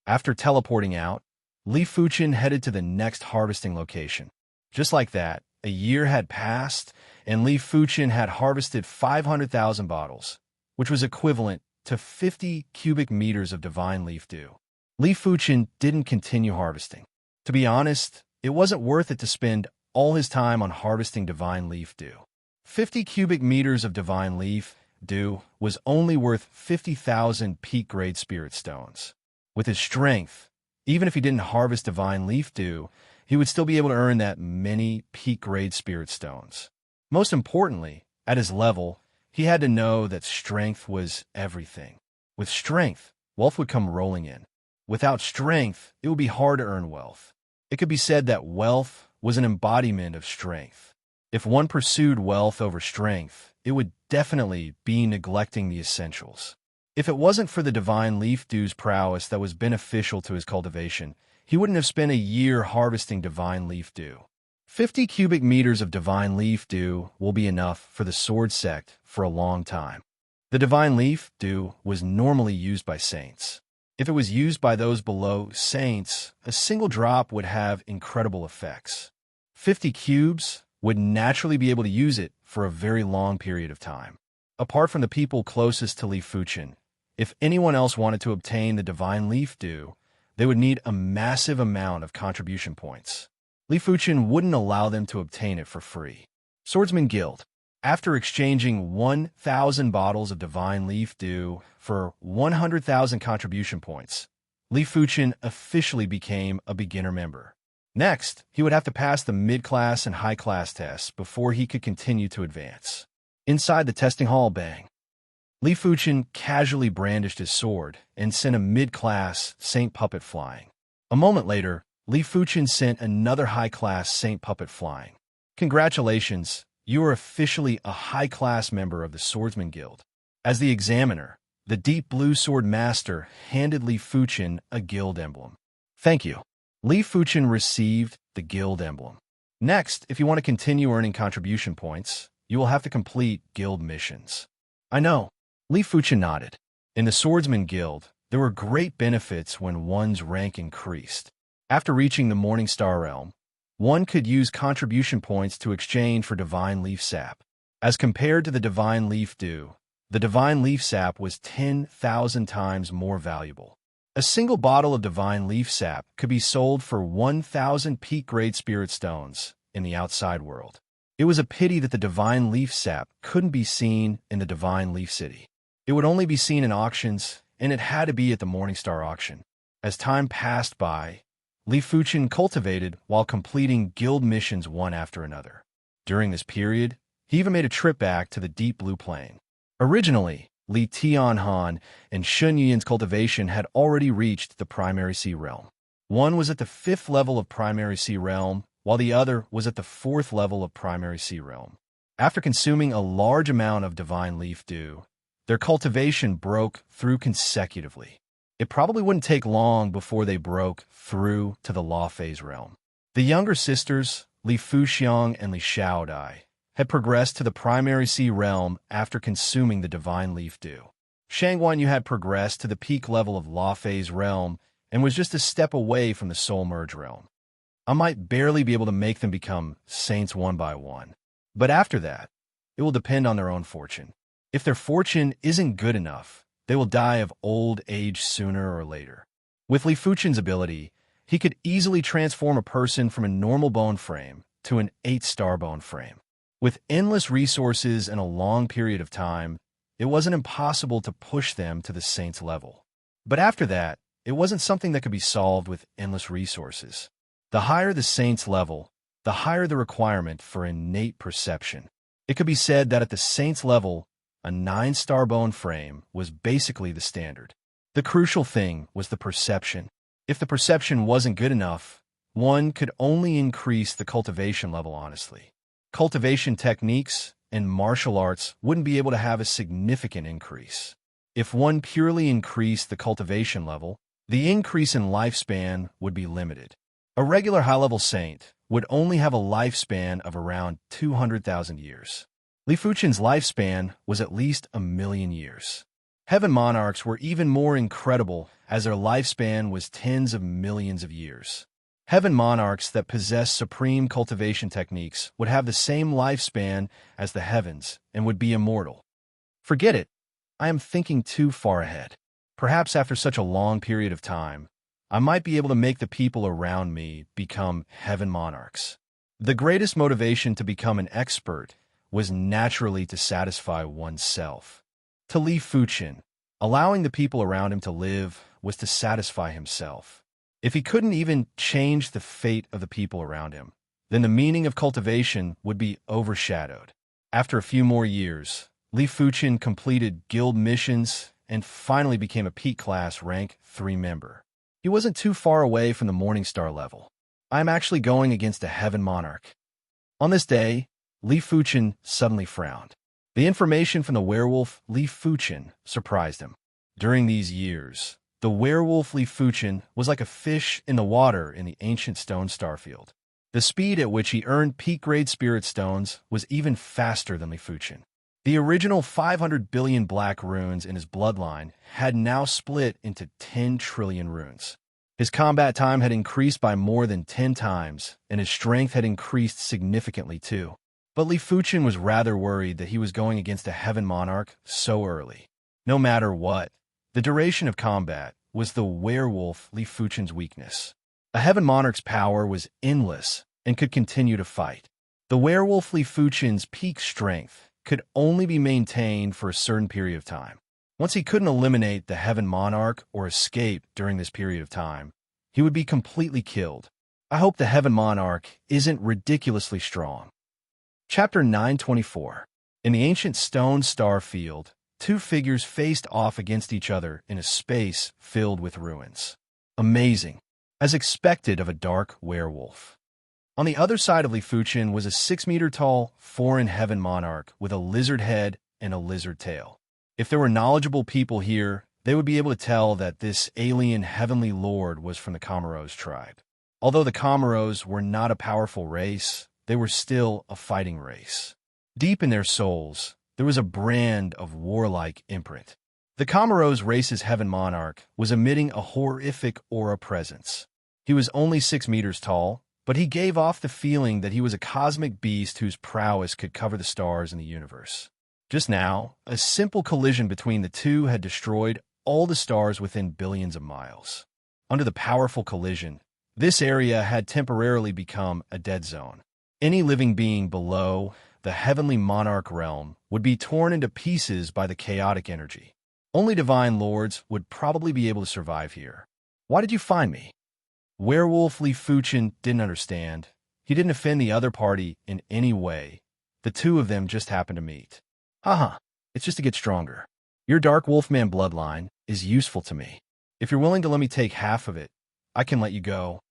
After teleporting out, Li Fuchen headed to the next harvesting location. Just like that, a year had passed, and Li Fuchen had harvested 500,000 bottles, which was equivalent to 50 cubic meters of divine leaf dew. Li Fuchen didn't continue harvesting. To be honest, it wasn't worth it to spend all his time on harvesting divine leaf dew. 50 cubic meters of divine leaf dew was only worth 50,000 peak-grade spirit stones. With his strength, even if he didn't harvest divine leaf dew, he would still be able to earn that many peak-grade spirit stones. Most importantly, at his level, he had to know that strength was everything. With strength, wealth would come rolling in. Without strength, it would be hard to earn wealth. It could be said that wealth was an embodiment of strength. If one pursued wealth over strength, it would definitely be neglecting the essentials. If it wasn't for the divine leaf dew's prowess that was beneficial to his cultivation, he wouldn't have spent a year harvesting divine leaf dew. 50 cubic meters of divine leaf dew will be enough for the sword sect for a long time. The divine leaf dew was normally used by saints. If it was used by those below saints, a single drop would have incredible effects. 50 cubes would naturally be able to use it for a very long period of time. Apart from the people closest to Li Fuchen, if anyone else wanted to obtain the divine leaf dew, they would need a massive amount of contribution points. Li Fuchen wouldn't allow them to obtain it for free. Swordsman Guild. After exchanging 1,000 bottles of divine leaf dew for 100,000 contribution points, Li Fuchen officially became a beginner member. Next, he would have to pass the mid-class and high-class tests before he could continue to advance. Inside the testing hall, bang. Li Fuchen casually brandished his sword and sent a mid-class Saint Puppet flying. A moment later, Li Fuchen sent another high-class Saint Puppet flying. Congratulations, you are officially a high-class member of the Swordsman Guild. As the examiner, the Deep Blue Sword Master handed Li Fuchen a guild emblem. Thank you. Li Fuchen received the guild emblem. Next, if you want to continue earning contribution points, you will have to complete guild missions. I know. Li Fuchen nodded. In the Swordsman Guild, there were great benefits when one's rank increased. After reaching the Morningstar Realm, one could use contribution points to exchange for Divine Leaf Sap. As compared to the Divine Leaf Dew, the Divine Leaf Sap was 10,000 times more valuable. A single bottle of Divine Leaf Sap could be sold for 1,000 peak-grade spirit stones in the outside world. It was a pity that the Divine Leaf Sap couldn't be seen in the Divine Leaf City. It would only be seen in auctions, and it had to be at the Morningstar auction. As time passed by, Li Fuchen cultivated while completing guild missions one after another. During this period, he even made a trip back to the Deep Blue Plain. Originally, Li Tianhan and Shun Yuan's cultivation had already reached the Primary Sea Realm. One was at the 5th level of Primary Sea Realm, while the other was at the 4th level of Primary Sea Realm. After consuming a large amount of Divine Leaf Dew, their cultivation broke through consecutively. It probably wouldn't take long before they broke through to the Law Phase realm. The younger sisters, Li Fuxiang and Li Xiaodai, had progressed to the Primary Sea Realm after consuming the Divine Leaf Dew. Shang Guanyu had progressed to the peak level of Law Phase realm and was just a step away from the Soul Merge realm. I might barely be able to make them become saints one by one. But after that, it will depend on their own fortune. If their fortune isn't good enough, they will die of old age sooner or later. With Li Fuchen's ability, he could easily transform a person from a normal bone frame to an 8-star bone frame. With endless resources and a long period of time, it wasn't impossible to push them to the saint's level. But after that, it wasn't something that could be solved with endless resources. The higher the saint's level, the higher the requirement for innate perception. It could be said that at the saint's level, a 9-star bone frame was basically the standard. The crucial thing was the perception. If the perception wasn't good enough, one could only increase the cultivation level honestly. Cultivation techniques and martial arts wouldn't be able to have a significant increase. If one purely increased the cultivation level, the increase in lifespan would be limited. A regular high-level saint would only have a lifespan of around 200,000 years. Li Fuchen's lifespan was at least 1,000,000 years. Heaven monarchs were even more incredible as their lifespan was tens of millions of years. Heaven monarchs that possess supreme cultivation techniques would have the same lifespan as the heavens and would be immortal. Forget it. I am thinking too far ahead. Perhaps after such a long period of time, I might be able to make the people around me become heaven monarchs. The greatest motivation to become an expert was naturally to satisfy oneself. To Li Fuchen, allowing the people around him to live was to satisfy himself. If he couldn't even change the fate of the people around him, then the meaning of cultivation would be overshadowed. After a few more years, Li Fuchen completed guild missions and finally became a peak class rank 3 member. He wasn't too far away from the Morningstar level. I am actually going against a heaven monarch. On this day, Li Fuchen suddenly frowned. The information from the werewolf Li Fuchen surprised him. During these years, the werewolf Li Fuchen was like a fish in the water in the ancient stone starfield. The speed at which he earned peak-grade spirit stones was even faster than Li Fuchen. The original 500 billion black runes in his bloodline had now split into 10 trillion runes. His combat time had increased by more than 10 times, and his strength had increased significantly too. But Li Fuchen was rather worried that he was going against a heaven monarch so early. No matter what, the duration of combat was the werewolf Li Fuchen's weakness. A heaven monarch's power was endless and could continue to fight. The werewolf Li Fuchen's peak strength could only be maintained for a certain period of time. Once he couldn't eliminate the heaven monarch or escape during this period of time, he would be completely killed. I hope the heaven monarch isn't ridiculously strong. Chapter 924. In the ancient stone star field, 2 figures faced off against each other in a space filled with ruins. Amazing, as expected of a dark werewolf. On the other side of Li Fuchen was a 6-meter-tall, foreign heaven monarch with a lizard head and a lizard tail. If there were knowledgeable people here, they would be able to tell that this alien heavenly lord was from the Comoros tribe. Although the Comoros were not a powerful race, they were still a fighting race. Deep in their souls, there was a brand of warlike imprint. The Comoros race's heaven monarch was emitting a horrific aura presence. He was only 6 meters tall, but he gave off the feeling that he was a cosmic beast whose prowess could cover the stars in the universe. Just now, a simple collision between the two had destroyed all the stars within billions of miles. Under the powerful collision, this area had temporarily become a dead zone. Any living being below the heavenly monarch realm would be torn into pieces by the chaotic energy. Only divine lords would probably be able to survive here. Why did you find me? Werewolf Li Fuchen didn't understand. He didn't offend the other party in any way. The two of them just happened to meet. Haha, it's just to get stronger. Your dark wolfman bloodline is useful to me. If you're willing to let me take half of it, I can let you go.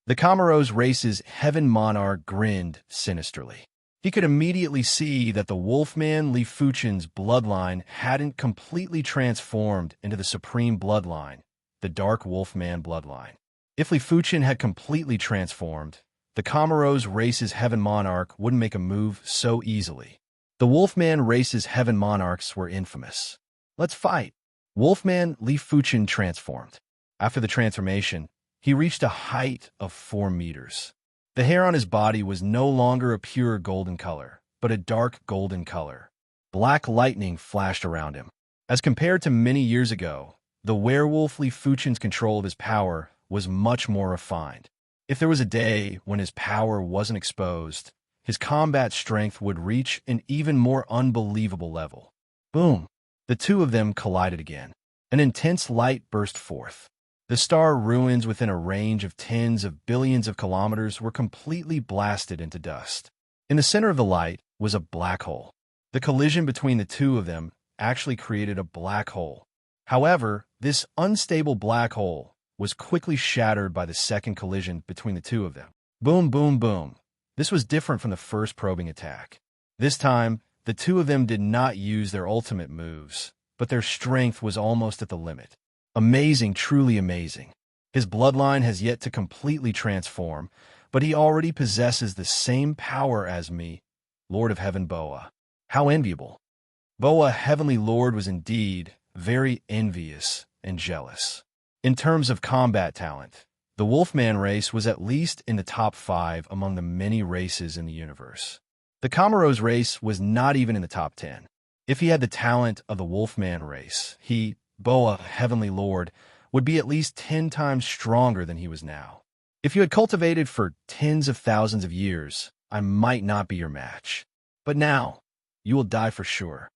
The Comoros race's heaven monarch grinned sinisterly. He could immediately see that the wolfman Li Fuchen's bloodline hadn't completely transformed into the supreme bloodline, the dark wolfman bloodline. If Li Fuchen had completely transformed, the Comoros race's heaven monarch wouldn't make a move so easily. The wolfman race's heaven monarchs were infamous. Let's fight. Wolfman Li Fuchen transformed. After the transformation, he reached a height of 4 meters. The hair on his body was no longer a pure golden color, but a dark golden color. Black lightning flashed around him. As compared to many years ago, the werewolf Li Fuchen's control of his power was much more refined. If there was a day when his power wasn't exposed, his combat strength would reach an even more unbelievable level. Boom! The two of them collided again. An intense light burst forth. The star ruins within a range of tens of billions of kilometers were completely blasted into dust. In the center of the light was a black hole. The collision between the two of them actually created a black hole. However, this unstable black hole was quickly shattered by the second collision between the two of them. Boom, boom, boom. This was different from the first probing attack. This time, the two of them did not use their ultimate moves, but their strength was almost at the limit. Amazing, truly amazing. His bloodline has yet to completely transform, but he already possesses the same power as me, Lord of Heaven Boa. How enviable. Boa, Heavenly Lord, was indeed very envious and jealous. In terms of combat talent, the Wolfman race was at least in the top 5 among the many races in the universe. The Comoros race was not even in the top 10. If he had the talent of the Wolfman race, he, Boa, Heavenly Lord, would be at least 10 times stronger than he was now. If you had cultivated for tens of thousands of years, I might not be your match. But now, you will die for sure.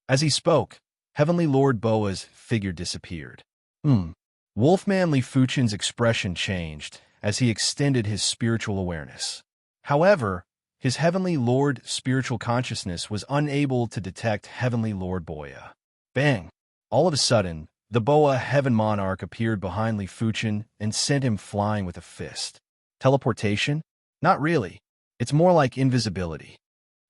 As he spoke, Heavenly Lord Boa's figure disappeared. Wolfman Li Fuchen's expression changed as he extended his spiritual awareness. However, his Heavenly Lord spiritual consciousness was unable to detect Heavenly Lord Boa. Bang! All of a sudden, the Boa Heaven Monarch appeared behind Li Fuchen and sent him flying with a fist. Teleportation? Not really. It's more like invisibility.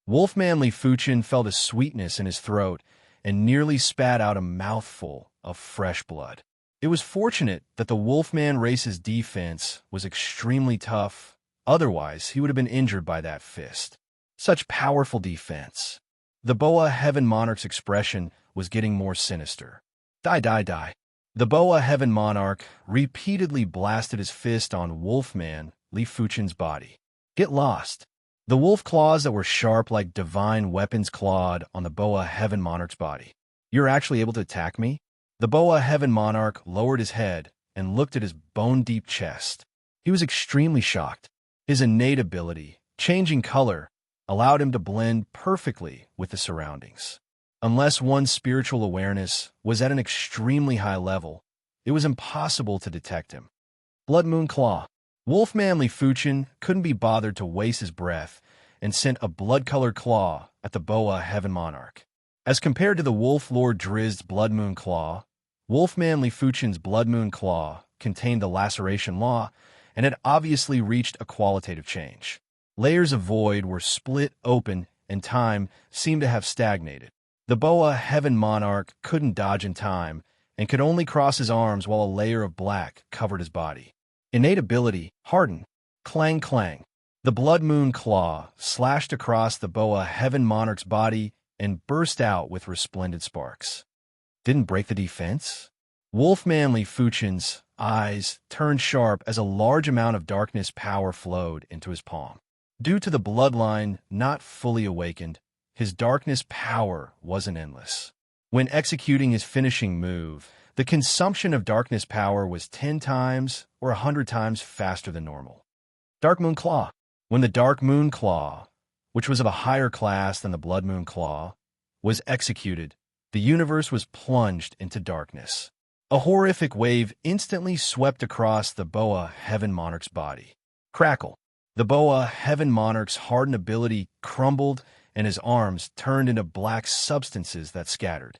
Wolfman Li Fuchen felt a sweetness in his throat and nearly spat out a mouthful of fresh blood. It was fortunate that the Wolfman race's defense was extremely tough, otherwise he would have been injured by that fist. Such powerful defense. The Boa Heaven Monarch's expression was getting more sinister. Die, die, die. The Boa Heaven Monarch repeatedly blasted his fist on Wolfman Li Fuchen's body. Get lost. The wolf claws that were sharp like divine weapons clawed on the Boa Heaven Monarch's body. You're actually able to attack me? The Boa Heaven Monarch lowered his head and looked at his bone-deep chest. He was extremely shocked. His innate ability, changing color, allowed him to blend perfectly with the surroundings. Unless one's spiritual awareness was at an extremely high level, it was impossible to detect him. Blood Moon Claw. Wolfman Li Fuchen couldn't be bothered to waste his breath and sent a blood-colored claw at the Boa Heaven Monarch. As compared to the Wolf Lord Drizzt's Blood Moon Claw, Wolfman Li Fuchen's Blood Moon Claw contained the Laceration Law and had obviously reached a qualitative change. Layers of void were split open, and time seemed to have stagnated. The boa heaven monarch couldn't dodge in time, and could only cross his arms while a layer of black covered his body. Innate ability, harden. Clang clang. The blood moon claw slashed across the boa heaven monarch's body and burst out with resplendent sparks. Didn't break the defense? Wolfmanly Fuchin's eyes turned sharp as a large amount of darkness power flowed into his palm. Due to the bloodline not fully awakened, his darkness power wasn't endless. When executing his finishing move, the consumption of darkness power was 10 times or 100 times faster than normal. Dark Moon Claw. When the Dark Moon Claw, which was of a higher class than the Blood Moon Claw, was executed, the universe was plunged into darkness. A horrific wave instantly swept across the boa heaven monarch's body. Crackle. The boa heaven monarch's hardened ability crumbled, and his arms turned into black substances that scattered.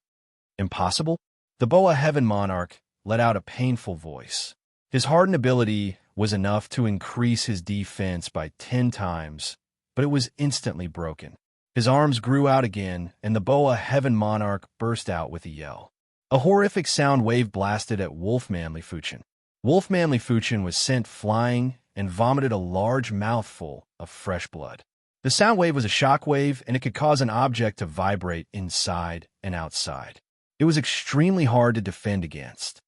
Impossible? The boa heaven monarch let out a painful voice. His hardened ability was enough to increase his defense by 10 times, but it was instantly broken. His arms grew out again, and the boa heaven monarch burst out with a yell. A horrific sound wave blasted at Wolfmanly Fuchin. Wolfmanly Fuchin was sent flying and vomited a large mouthful of fresh blood. The sound wave was a shock wave, and it could cause an object to vibrate inside and outside. It was extremely hard to defend against.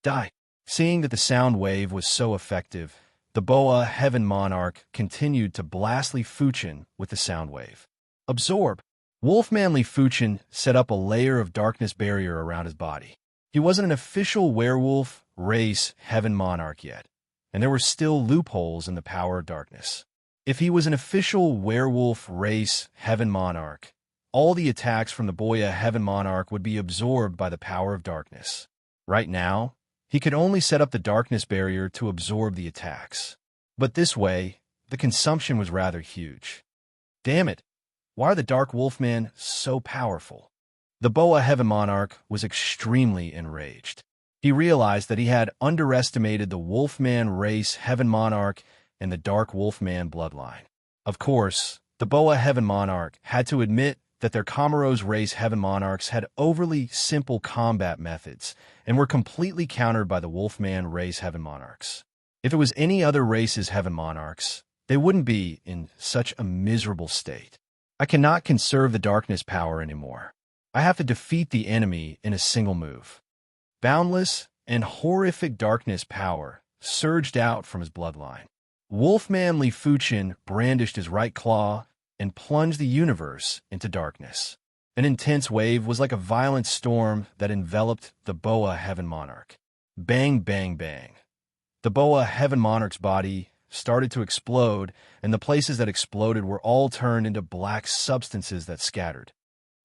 Die. Seeing that the sound wave was so effective, the boa heaven monarch continued to blastly Fuchin with the sound wave. Absorb. Wolfmanly Fuchin set up a layer of darkness barrier around his body. He wasn't an official werewolf race heaven monarch yet, and there were still loopholes in the power of darkness. If he was an official werewolf race heaven monarch, all the attacks from the boa heaven monarch would be absorbed by the power of darkness. Right now, he could only set up the darkness barrier to absorb the attacks. But this way, the consumption was rather huge. Damn it! Why are the Dark Wolfmen so powerful? The boa heaven monarch was extremely enraged. He realized that he had underestimated the Wolfman race heaven monarch and the Dark Wolfman bloodline. Of course, the boa heaven monarch had to admit that their Comoros race heaven monarchs had overly simple combat methods and were completely countered by the Wolfman race heaven monarchs. If it was any other race's heaven monarchs, they wouldn't be in such a miserable state. I cannot conserve the darkness power anymore. I have to defeat the enemy in a single move. Boundless and horrific darkness power surged out from his bloodline. Wolfmanly Fuchin brandished his right claw and plunged the universe into darkness. An intense wave was like a violent storm that enveloped the boa heaven monarch. Bang, bang, bang. The boa heaven monarch's body started to explode, and the places that exploded were all turned into black substances that scattered.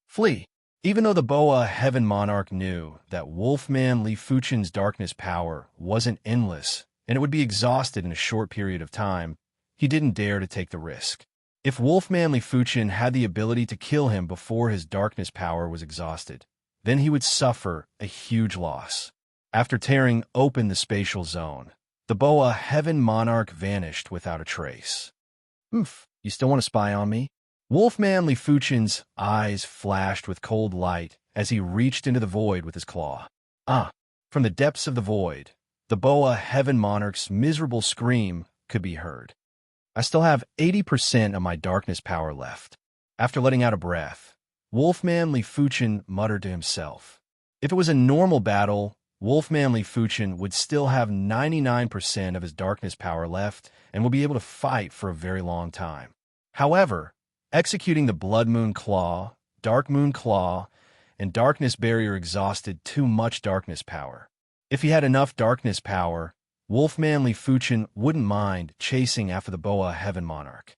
Flee. Even though the boa heaven monarch knew that Wolfmanly Fuchin's darkness power wasn't endless and it would be exhausted in a short period of time, he didn't dare to take the risk. If Wolfmanly Fuchin had the ability to kill him before his darkness power was exhausted, then he would suffer a huge loss. After tearing open the spatial zone, the boa heaven monarch vanished without a trace. Oof, you still want to spy on me? Wolfmanly Fuchin's eyes flashed with cold light as he reached into the void with his claw. From the depths of the void, the boa heaven monarch's miserable scream could be heard. I still have 80% of my darkness power left. After letting out a breath, Wolfmanly Fuchin muttered to himself. If it was a normal battle, Wolfmanly Fuchin would still have 99% of his darkness power left and would be able to fight for a very long time. However, executing the Blood Moon Claw, Dark Moon Claw, and Darkness Barrier exhausted too much darkness power. If he had enough darkness power, Wolfmanly Fuchin wouldn't mind chasing after the boa heaven monarch.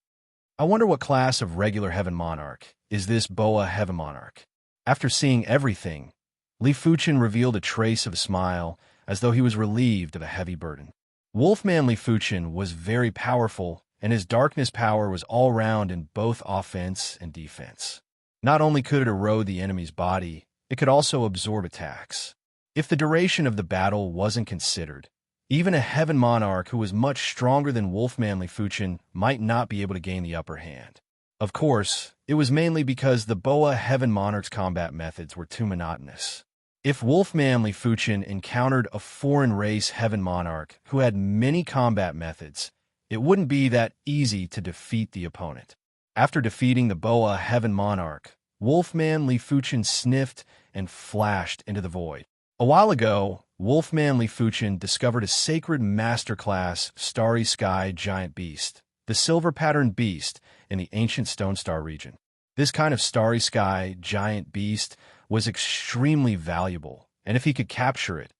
I wonder what class of regular heaven monarch is this boa heaven monarch. After seeing everything, Li Fuchin revealed a trace of a smile, as though he was relieved of a heavy burden. Wolfmanly Fuchin was very powerful, and his darkness power was all round in both offense and defense. Not only could it erode the enemy's body, it could also absorb attacks. If the duration of the battle wasn't considered, Even a heaven monarch who was much stronger than Wolfman Lifuchin might not be able to gain the upper hand. Of course, it was mainly because the Boa heaven monarch's combat methods were too monotonous. If Wolfman Lifuchin encountered a foreign race heaven monarch who had many combat methods, it wouldn't be that easy to defeat the opponent. After defeating the Boa heaven monarch, Wolfman Lifuchin sniffed and flashed into the void. A while ago, Wolfman Lifuchin discovered a sacred masterclass starry sky giant beast, the silver-patterned beast in the ancient Stone Star region. This kind of starry sky giant beast was extremely valuable, and if he could capture it,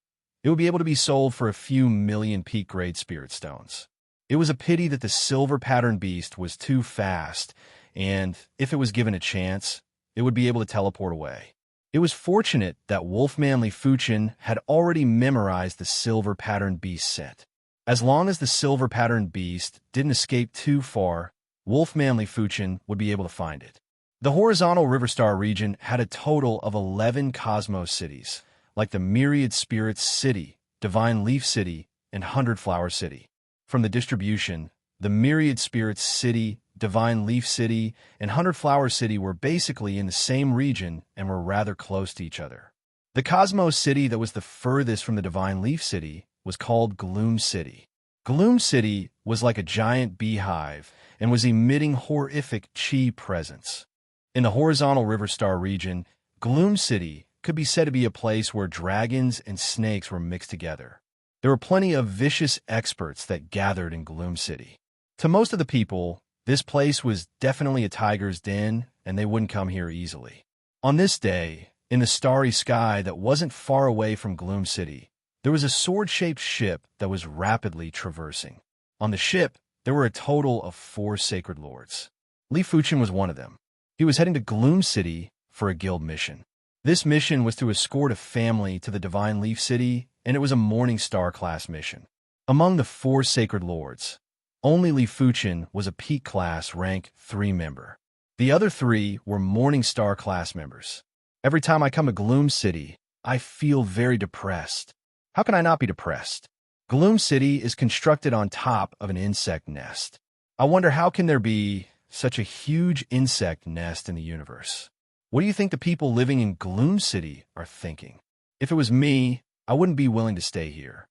it would be able to be sold for a few million peak-grade spirit stones. It was a pity that the silver-patterned beast was too fast, and if it was given a chance, it would be able to teleport away. It was fortunate that Wolfman Lifuchin had already memorized the silver-patterned beast scent. As long as the silver-patterned beast didn't escape too far, Wolfman Lifuchin would be able to find it. The horizontal Riverstar region had a total of 11 cosmos cities, like the Myriad Spirits City, Divine Leaf City, and 100 Flower City. From the distribution, the Myriad Spirits City, Divine Leaf City, and 100 Flower City were basically in the same region and were rather close to each other. The Cosmos City that was the furthest from the Divine Leaf City was called Gloom City. Gloom City was like a giant beehive and was emitting horrific chi presence. In the horizontal Riverstar region, Gloom City could be said to be a place where dragons and snakes were mixed together. There were plenty of vicious experts that gathered in Gloom City. To most of the people, this place was definitely a tiger's den, and they wouldn't come here easily. On this day, in the starry sky that wasn't far away from Gloom City, there was a sword-shaped ship that was rapidly traversing. On the ship, there were a total of 4 sacred lords. Lifuchin was one of them. He was heading to Gloom City for a guild mission. This mission was to escort a family to the Divine Leaf City, and it was a Morning Star-class mission. Among the 4 sacred lords, only Lifuchin was a peak class rank 3 member. The other 3 were Morning Star class members. Every time I come to Gloom City, I feel very depressed. How can I not be depressed? Gloom City is constructed on top of an insect nest. I wonder how can there be such a huge insect nest in the universe? What do you think the people living in Gloom City are thinking? If it was me, I wouldn't be willing to stay here.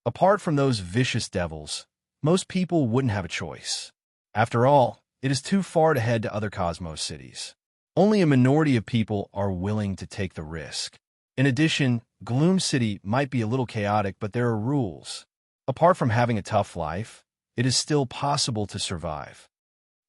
Apart from those vicious devils, most people wouldn't have a choice. After all, it is too far to head to other cosmos cities. Only a minority of people are willing to take the risk. In addition, Gloom City might be a little chaotic, but there are rules. Apart from having a tough life, it is still possible to survive.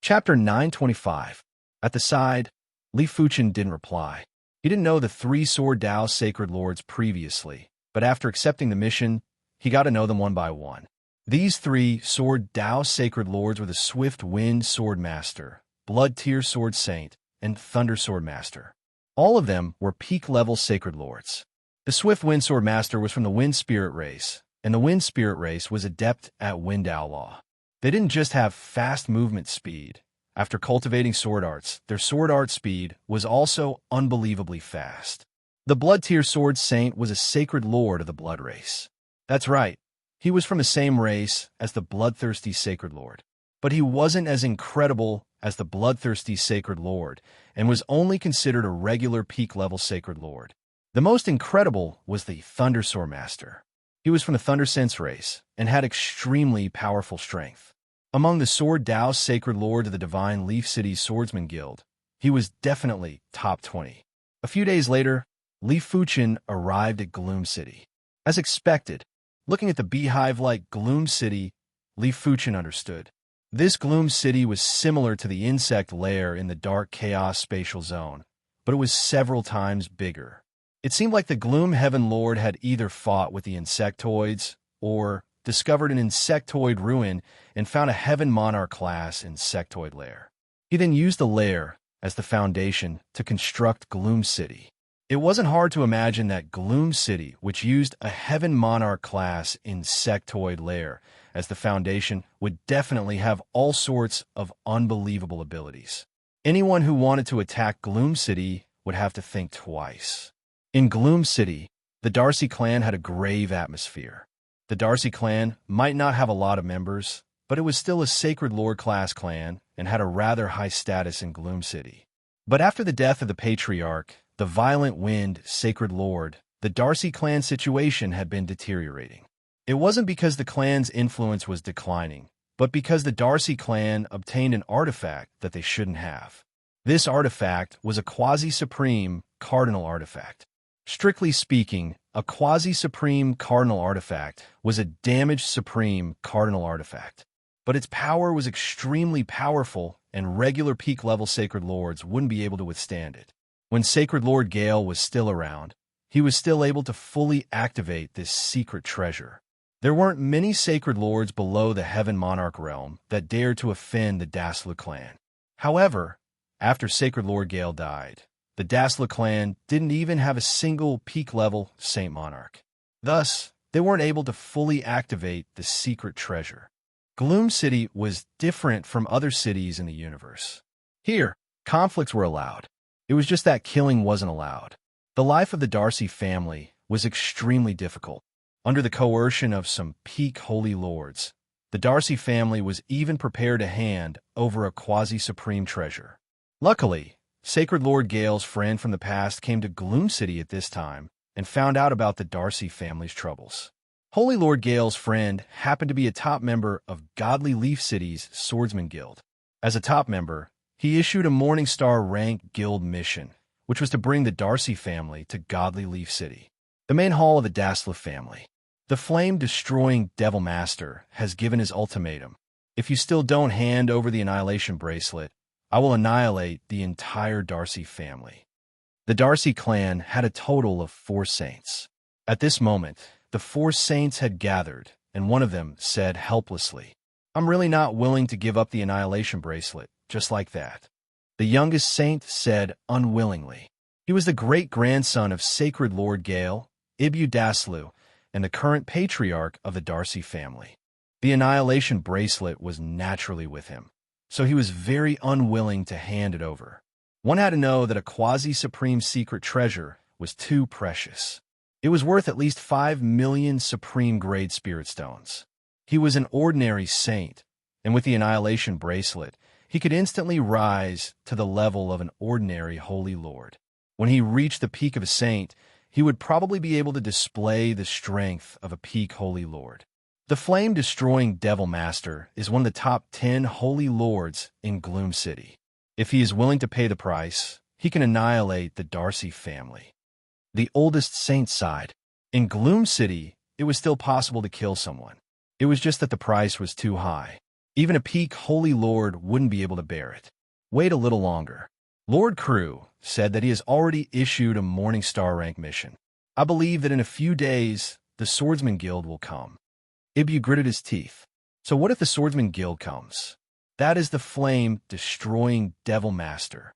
Chapter 925. At the side, Lifuchin didn't reply. He didn't know the 3 Sword Dao Sacred Lords previously, but after accepting the mission, he got to know them one by one. These 3 Sword Dao Sacred Lords were the Swift Wind Sword Master, Blood Tear Sword Saint, and Thunder Sword Master. All of them were peak-level Sacred Lords. The Swift Wind Sword Master was from the Wind Spirit race, and the Wind Spirit race was adept at Wind Outlaw. They didn't just have fast movement speed. After cultivating sword arts, their sword art speed was also unbelievably fast. The Blood Tear Sword Saint was a Sacred Lord of the Blood race. That's right, he was from the same race as the Bloodthirsty Sacred Lord. But he wasn't as incredible as the Bloodthirsty Sacred Lord, and was only considered a regular peak-level Sacred Lord. The most incredible was the Thunder Sword Master. He was from the Thunder Sense race, and had extremely powerful strength. Among the Sword Dao Sacred Lord of the Divine Leaf City Swordsman Guild, he was definitely top 20. A few days later, Lifuchin arrived at Gloom City. As expected, looking at the beehive-like Gloom City, Lifuchin understood. This Gloom City was similar to the insect lair in the Dark Chaos Spatial Zone, but it was several times bigger. It seemed like the Gloom Heaven Lord had either fought with the insectoids or discovered an insectoid ruin and found a Heaven Monarch class insectoid lair. He then used the lair as the foundation to construct Gloom City. It wasn't hard to imagine that Gloom City, which used a Heaven Monarch class insectoid lair as the foundation, would definitely have all sorts of unbelievable abilities. Anyone who wanted to attack Gloom City would have to think twice. In Gloom City, the Darcy clan had a grave atmosphere. The Darcy clan might not have a lot of members, but it was still a Sacred Lord class clan and had a rather high status in Gloom City. But after the death of the patriarch, the violent wind, Sacred Lord, the Darcy clan situation had been deteriorating. It wasn't because the clan's influence was declining, but because the Darcy clan obtained an artifact that they shouldn't have. This artifact was a quasi-supreme cardinal artifact. Strictly speaking, a quasi-supreme cardinal artifact was a damaged supreme cardinal artifact. But its power was extremely powerful, and regular peak-level Sacred Lords wouldn't be able to withstand it. When Sacred Lord Gale was still around, he was still able to fully activate this secret treasure. There weren't many Sacred Lords below the Heaven Monarch realm that dared to offend the Daslu clan. However, after Sacred Lord Gale died, the Daslu clan didn't even have a single peak-level Saint Monarch. Thus, they weren't able to fully activate the secret treasure. Gloom City was different from other cities in the universe. Here, conflicts were allowed. It was just that killing wasn't allowed. The life of the Darcy family was extremely difficult. Under the coercion of some peak holy lords, the Darcy family was even prepared to hand over a quasi-supreme treasure. Luckily, Sacred Lord Gale's friend from the past came to Gloom City at this time and found out about the Darcy family's troubles. Holy Lord Gale's friend happened to be a top member of Godly Leaf City's Swordsman Guild. As a top member, he issued a Morningstar rank guild mission, which was to bring the Darcy family to Godly Leaf City, the main hall of the Daslu family. The flame-destroying Devil Master has given his ultimatum. If you still don't hand over the Annihilation Bracelet, I will annihilate the entire Darcy family. The Darcy clan had a total of 4 saints. At this moment, the 4 saints had gathered, and one of them said helplessly, "I'm really not willing to give up the Annihilation Bracelet, just like that." The youngest saint said unwillingly. He was the great-grandson of Sacred Lord Gale, Ibu Daslu, and the current patriarch of the Darcy family. The Annihilation Bracelet was naturally with him, so he was very unwilling to hand it over. One had to know that a quasi-supreme secret treasure was too precious. It was worth at least 5 million supreme-grade spirit stones. He was an ordinary saint, and with the Annihilation Bracelet, he could instantly rise to the level of an ordinary Holy Lord. When he reached the peak of a saint, he would probably be able to display the strength of a peak Holy Lord. The flame-destroying Devil Master is one of the top 10 Holy Lords in Gloom City. If he is willing to pay the price, he can annihilate the Darcy family. The oldest saint sighed. In Gloom City, it was still possible to kill someone. It was just that the price was too high. Even a peak Holy Lord wouldn't be able to bear it. Wait a little longer. Lord Crew said that he has already issued a Morningstar rank mission. I believe that in a few days, the Swordsman Guild will come. Ibu gritted his teeth. So what if the Swordsman Guild comes? That is the flame-destroying Devil Master.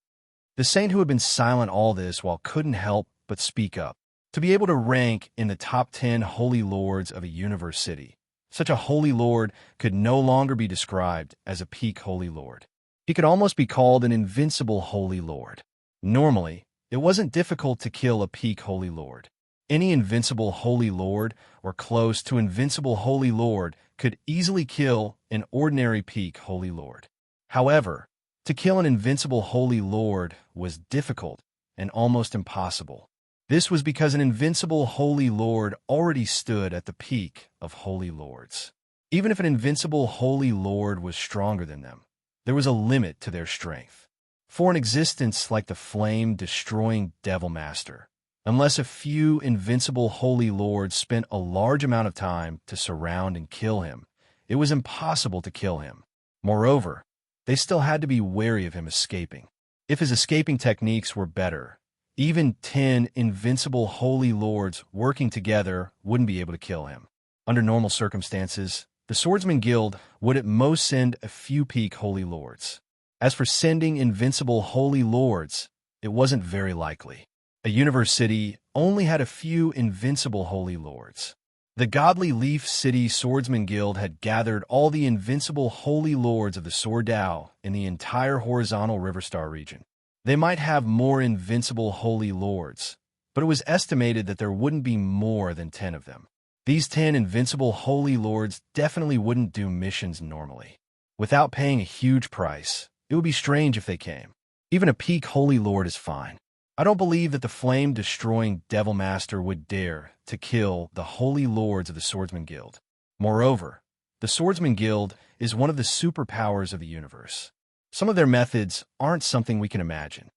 The saint who had been silent all this while couldn't help but speak up. To be able to rank in the top 10 Holy Lords of a universe city, such a Holy Lord could no longer be described as a peak Holy Lord. He could almost be called an invincible Holy Lord. Normally, it wasn't difficult to kill a peak Holy Lord. Any invincible Holy Lord or close to invincible Holy Lord could easily kill an ordinary peak Holy Lord. However, to kill an invincible Holy Lord was difficult and almost impossible. This was because an invincible Holy Lord already stood at the peak of Holy Lords. Even if an invincible Holy Lord was stronger than them, there was a limit to their strength. For an existence like the flame-destroying Devil Master, unless a few invincible Holy Lords spent a large amount of time to surround and kill him, it was impossible to kill him. Moreover, they still had to be wary of him escaping. If his escaping techniques were better, even 10 invincible Holy Lords working together wouldn't be able to kill him. Under normal circumstances, the Swordsman Guild would at most send a few peak Holy Lords. As for sending invincible Holy Lords, it wasn't very likely. A universe city only had a few invincible Holy Lords. The Godly Leaf City Swordsman Guild had gathered all the invincible Holy Lords of the Sword Dao in the entire horizontal Riverstar region. They might have more invincible Holy Lords, but it was estimated that there wouldn't be more than 10 of them. These 10 invincible holy lords definitely wouldn't do missions normally. Without paying a huge price, it would be strange if they came. Even a peak holy lord is fine. I don't believe that the flame-destroying Devil Master would dare to kill the holy lords of the Swordsman Guild. Moreover, the Swordsman Guild is one of the superpowers of the universe. Some of their methods aren't something we can imagine.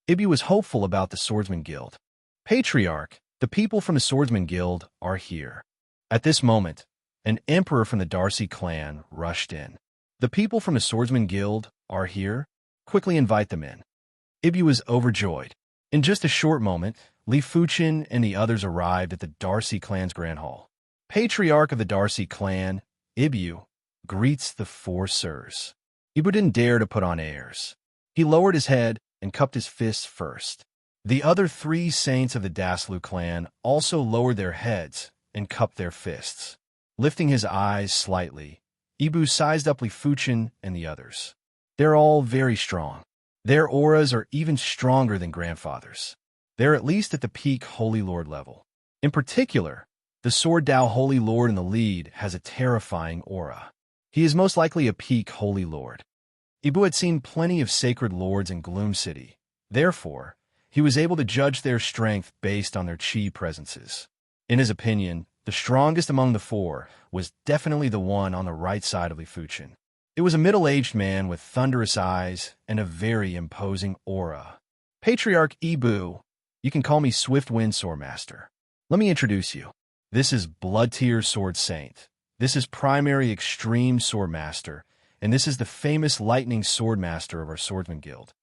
Ibu was hopeful about the Swordsman Guild. Patriarch, the people from the Swordsman Guild are here. At this moment, an emperor from the Darcy clan rushed in. The people from the Swordsman Guild are here? Quickly invite them in. Ibu was overjoyed. In just a short moment, Li Fuchin and the others arrived at the Darcy clan's grand hall. Patriarch of the Darcy clan, Ibu, greets the four sirs. Ibu didn't dare to put on airs. He lowered his head and cupped his fists first. The other three saints of the Daslu clan also lowered their heads and cupped their fists. Lifting his eyes slightly, Ibu sized up Li Fuchin and the others. They're all very strong. Their auras are even stronger than grandfather's. They're at least at the peak Holy Lord level. In particular, the Sword Dao Holy Lord in the lead has a terrifying aura. He is most likely a peak Holy Lord. Ibu had seen plenty of sacred lords in Gloom City. Therefore, he was able to judge their strength based on their chi presences. In his opinion, the strongest among the four was definitely the one on the right side of Li Fuchin. It was a middle-aged man with thunderous eyes and a very imposing aura. Patriarch Ibu, you can call me Swift Wind Swordmaster. Let me introduce you. This is Blood Tier Sword Saint. This is Primary Extreme Swordmaster, and this is the famous Lightning Swordmaster of our Swordsman Guild.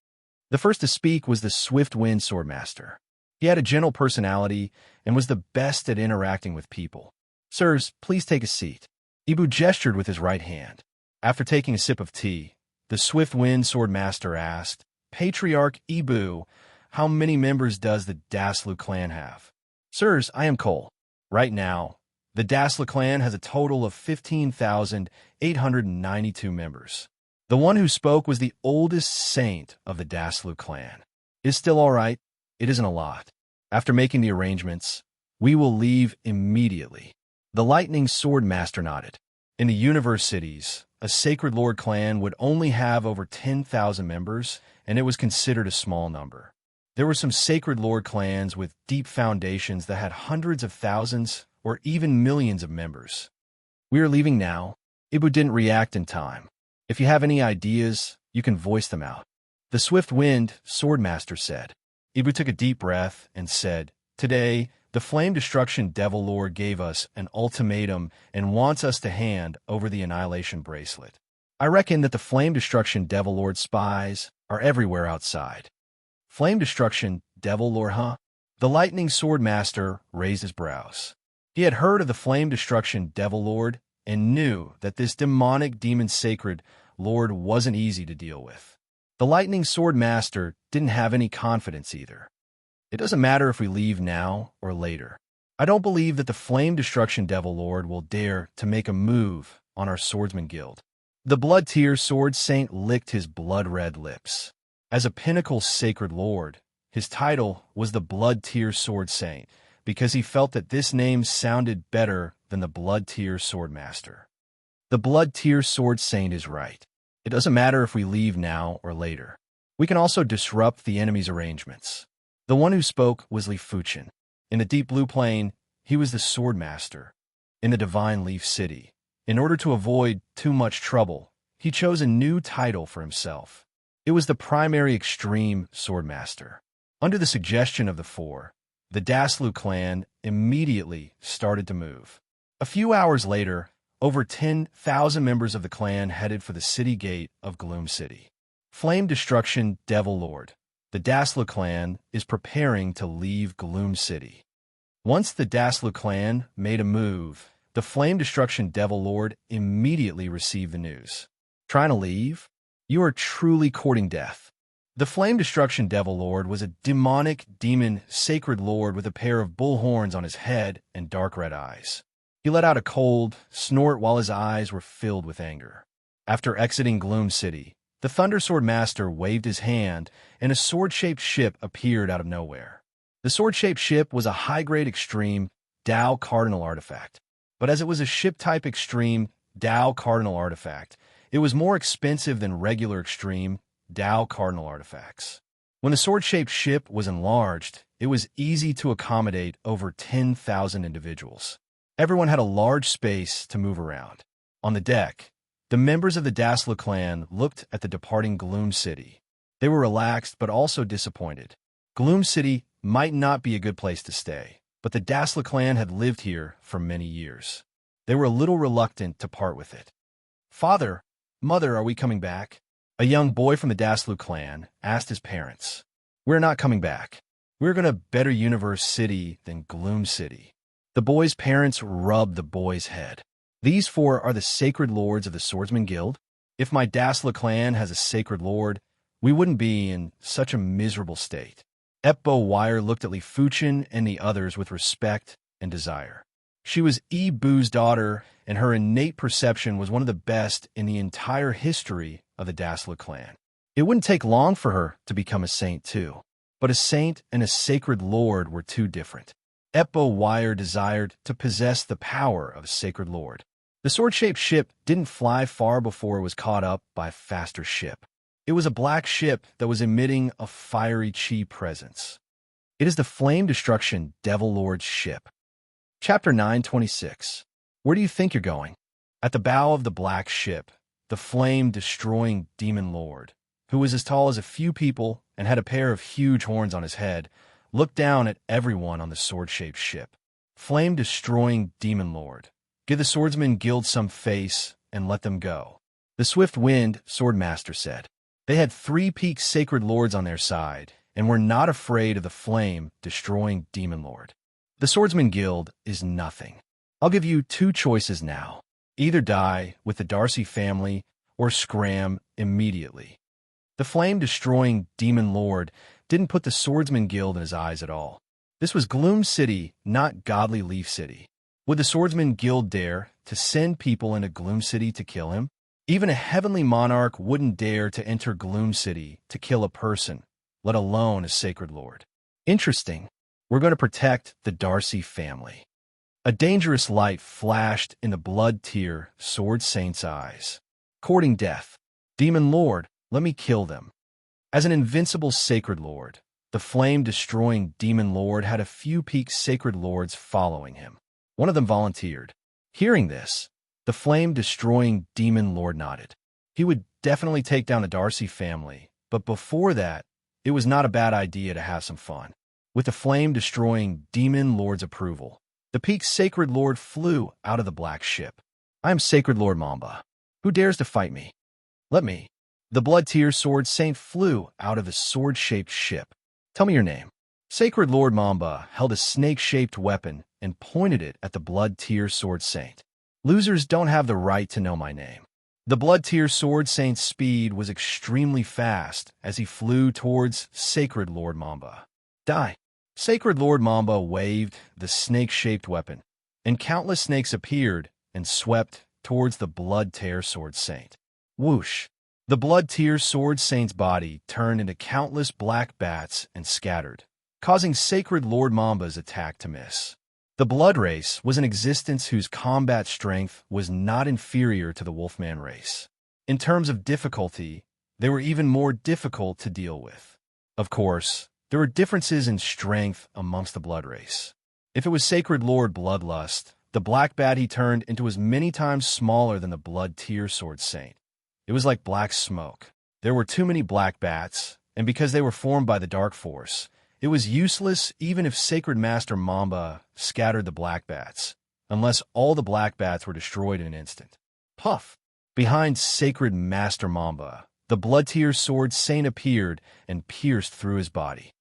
The first to speak was the Swift Wind Swordmaster. He had a gentle personality and was the best at interacting with people. Sirs, please take a seat. Ibu gestured with his right hand. After taking a sip of tea, the Swift Wind Swordmaster asked, Patriarch Ibu, how many members does the Daslu clan have? Sirs, I am Cole. Right now, the Daslu clan has a total of 15,892 members. The one who spoke was the oldest saint of the Daslu clan. Is still all right? It isn't a lot. After making the arrangements, we will leave immediately. The Lightning Swordmaster nodded. In the Universe cities, a Sacred Lord clan would only have over 10,000 members, and it was considered a small number. There were some Sacred Lord clans with deep foundations that had hundreds of thousands or even millions of members. We are leaving now. Ibu didn't react in time. If you have any ideas, you can voice them out. The Swift Wind Swordmaster said. Ibu took a deep breath and said, Today, the Flame Destruction Devil Lord gave us an ultimatum and wants us to hand over the Annihilation Bracelet. I reckon that the Flame Destruction Devil Lord spies are everywhere outside. Flame Destruction Devil Lord, huh? The Lightning Swordmaster raised his brows. He had heard of the Flame Destruction Devil Lord and knew that this demonic demon sacred lord wasn't easy to deal with. The Lightning Swordmaster didn't have any confidence either. It doesn't matter if we leave now or later. I don't believe that the Flame Destruction Devil Lord will dare to make a move on our Swordsman Guild. The Blood Tier Sword Saint licked his blood-red lips. As a pinnacle sacred lord, his title was the Blood Tier Sword Saint because he felt that this name sounded better than the Blood Tier Swordmaster. The Blood Tier Sword Saint is right. It doesn't matter if we leave now or later. We can also disrupt the enemy's arrangements. The one who spoke was Li Fuchin. In the Deep Blue Plain, he was the Swordmaster. In the Divine Leaf City, in order to avoid too much trouble, he chose a new title for himself. It was the Primary Extreme Swordmaster. Under the suggestion of the four, the Daslu clan immediately started to move. A few hours later, over 10,000 members of the clan headed for the city gate of Gloom City. Flame Destruction Devil Lord. The Daslu clan is preparing to leave Gloom City. Once the Daslu clan made a move, the Flame Destruction Devil Lord immediately received the news. Trying to leave? You are truly courting death. The Flame Destruction Devil Lord was a demonic demon sacred lord with a pair of bull horns on his head and dark red eyes. He let out a cold snort while his eyes were filled with anger. After exiting Gloom City, the Thundersword Master waved his hand, and a sword-shaped ship appeared out of nowhere. The sword-shaped ship was a high-grade extreme Dao Cardinal artifact. But as it was a ship-type extreme Tao cardinal artifact, it was more expensive than regular extreme Tao cardinal artifacts. When the sword-shaped ship was enlarged, it was easy to accommodate over 10,000 individuals. Everyone had a large space to move around. On the deck, the members of the Dasla clan looked at the departing Gloom City. They were relaxed but also disappointed. Gloom City might not be a good place to stay, but the Dasla clan had lived here for many years. They were a little reluctant to part with it. "Father, Mother, are we coming back?" A young boy from the Daslu clan asked his parents. "We're not coming back. We're going to better Universe City than Gloom City." The boy's parents rubbed the boy's head. "These four are the sacred lords of the Swordsman Guild. If my Dasla clan has a sacred lord, we wouldn't be in such a miserable state." Epbo Wire looked at Li Fuchin and the others with respect and desire. She was Yi Bu's daughter, and her innate perception was one of the best in the entire history of the Dasla clan. It wouldn't take long for her to become a saint, too. But a saint and a sacred lord were two different. Epbo Wire desired to possess the power of a sacred lord. The sword-shaped ship didn't fly far before it was caught up by a faster ship. It was a black ship that was emitting a fiery chi presence. It is the Flame Destruction Devil Lord's ship. Chapter 926. Where do you think you're going? At the bow of the black ship, the flame-destroying demon lord, who was as tall as a few people and had a pair of huge horns on his head, looked down at everyone on the sword-shaped ship. "Flame-destroying demon lord, give the Swordsman Guild some face and let them go," the Swift-Wind Swordmaster said. They had 3 peak sacred lords on their side and were not afraid of the flame-destroying demon lord. "The Swordsman Guild is nothing. I'll give you 2 choices now. Either die with the Darcy family or scram immediately." The flame-destroying demon lord didn't put the Swordsman Guild in his eyes at all. This was Gloom City, not Godly Leaf City. Would the Swordsman Guild dare to send people into Gloom City to kill him? Even a heavenly monarch wouldn't dare to enter Gloom City to kill a person, let alone a sacred lord. "Interesting. We're going to protect the Darcy family." A dangerous light flashed in the blood-tear Sword Saint's eyes. "Courting death. Demon Lord, let me kill them." As an invincible sacred lord, the flame-destroying demon lord had a few peak sacred lords following him. One of them volunteered. Hearing this, the flame-destroying demon lord nodded. He would definitely take down the Darcy family, but before that, it was not a bad idea to have some fun. With the flame-destroying demon lord's approval, the peak sacred lord flew out of the black ship. "I am Sacred Lord Mamba. Who dares to fight me? Let me." The blood-tear Sword Saint flew out of the sword-shaped ship. "Tell me your name." Sacred Lord Mamba held a snake-shaped weapon and pointed it at the blood-tear Sword Saint. "Losers don't have the right to know my name." The blood-tear Sword Saint's speed was extremely fast as he flew towards Sacred Lord Mamba. "Die." Sacred Lord Mamba waved the snake-shaped weapon, and countless snakes appeared and swept towards the blood-tear Sword Saint. Whoosh! The blood-tear Sword Saint's body turned into countless black bats and scattered, causing Sacred Lord Mamba's attack to miss. The Blood Race was an existence whose combat strength was not inferior to the Wolfman race. In terms of difficulty, they were even more difficult to deal with. Of course, there were differences in strength amongst the Blood Race. If it was Sacred Lord Bloodlust, the black bat he turned into was many times smaller than the blood-tear Sword Saint. It was like black smoke. There were too many black bats, and because they were formed by the Dark Force, it was useless even if Sacred Master Mamba scattered the black bats, unless all the black bats were destroyed in an instant. Puff! Behind Sacred Master Mamba, the blood-tear Sword Saint appeared and pierced through his body.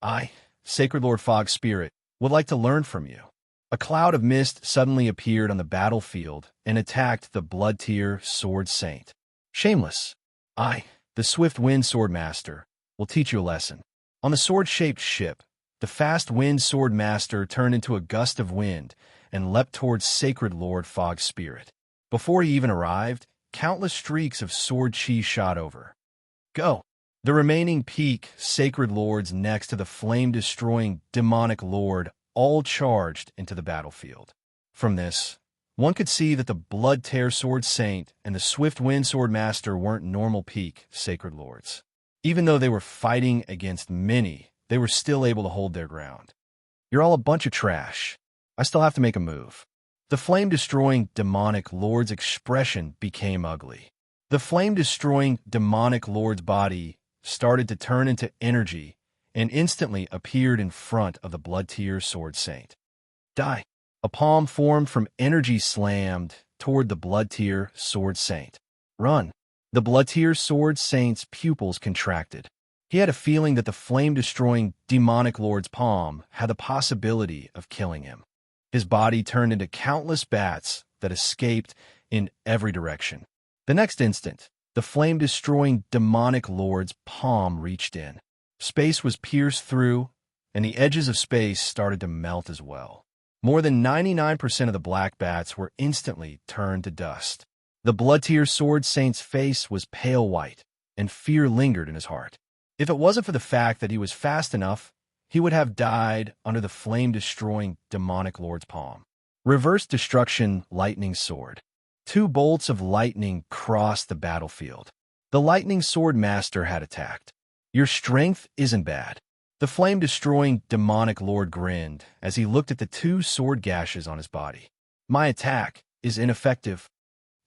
"I, Sacred Lord Fog Spirit, would like to learn from you." A cloud of mist suddenly appeared on the battlefield and attacked the blood-tear Sword Saint. "Shameless. I, the Swift-Wind Swordmaster, will teach you a lesson." On the sword-shaped ship, the fast-wind Swordmaster turned into a gust of wind and leapt towards Sacred Lord Fog Spirit. Before he even arrived, countless streaks of sword chi shot over. "Go!" The remaining peak sacred lords next to the flame-destroying demonic lord all charged into the battlefield. From this, One could see that the Blood Tear Sword Saint and the Swift Wind Sword Master weren't normal peak Sacred Lords. Even though they were fighting against many, they were still able to hold their ground. You're all a bunch of trash. I still have to make a move. The flame-destroying demonic lord's expression became ugly. The flame-destroying demonic lord's body started to turn into energy and instantly appeared in front of the Blood Tear Sword Saint. Die. A palm formed from energy slammed toward the Blood Tear Sword Saint. Run. The Blood Tear Sword Saint's pupils contracted. He had a feeling that the flame-destroying demonic lord's palm had the possibility of killing him. His body turned into countless bats that escaped in every direction. The next instant, the flame-destroying demonic lord's palm reached in. Space was pierced through, and the edges of space started to melt as well. More than 99% of the black bats were instantly turned to dust. The Blood Tear Sword Saint's face was pale white, and fear lingered in his heart. If it wasn't for the fact that he was fast enough, he would have died under the flame-destroying demonic lord's palm. Reverse Destruction Lightning Sword. 2 bolts of lightning crossed the battlefield. The Lightning Sword Master had attacked. Your strength isn't bad. The flame-destroying demonic lord grinned as he looked at the 2 sword gashes on his body. My attack is ineffective.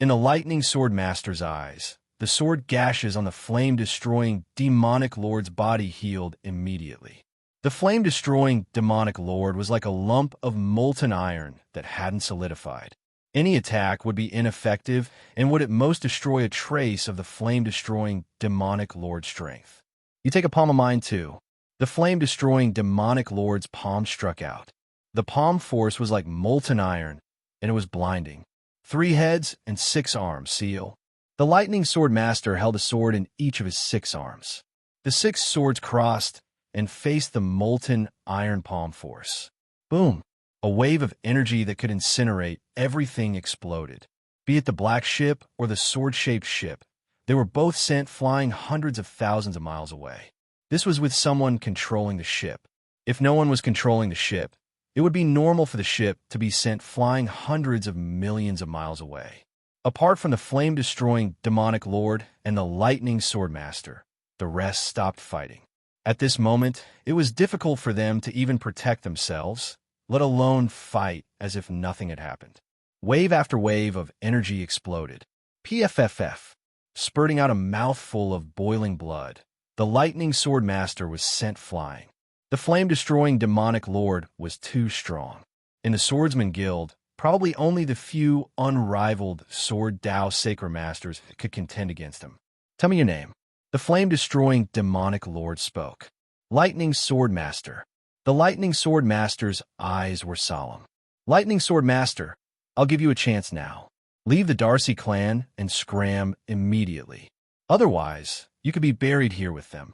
In the Lightning Sword Master's eyes, the sword gashes on the flame-destroying demonic lord's body healed immediately. The flame-destroying demonic lord was like a lump of molten iron that hadn't solidified. Any attack would be ineffective and would at most destroy a trace of the flame-destroying demonic lord's strength. You take a palm of mine too. The flame-destroying demonic lord's palm struck out. The palm force was like molten iron, and it was blinding. 3 heads and 6 arms, seal. The Lightning Sword Master held a sword in each of his 6 arms. The 6 swords crossed and faced the molten iron palm force. Boom! A wave of energy that could incinerate everything exploded. Be it the black ship or the sword-shaped ship, they were both sent flying hundreds of thousands of miles away. This was with someone controlling the ship. If no one was controlling the ship, it would be normal for the ship to be sent flying hundreds of millions of miles away. Apart from the flame-destroying demonic lord and the Lightning Sword Master, the rest stopped fighting. At this moment, it was difficult for them to even protect themselves, let alone fight as if nothing had happened. Wave after wave of energy exploded. PFFF, spurting out a mouthful of boiling blood. The Lightning Sword Master was sent flying. The flame-destroying demonic lord was too strong. In the Swordsman Guild, probably only the few unrivaled Sword Dao Sacred Masters could contend against him. Tell me your name. The flame-destroying demonic lord spoke. Lightning Sword Master. The Lightning Sword Master's eyes were solemn. Lightning Sword Master, I'll give you a chance now. Leave the Darcy clan and scram immediately. Otherwise, you could be buried here with them.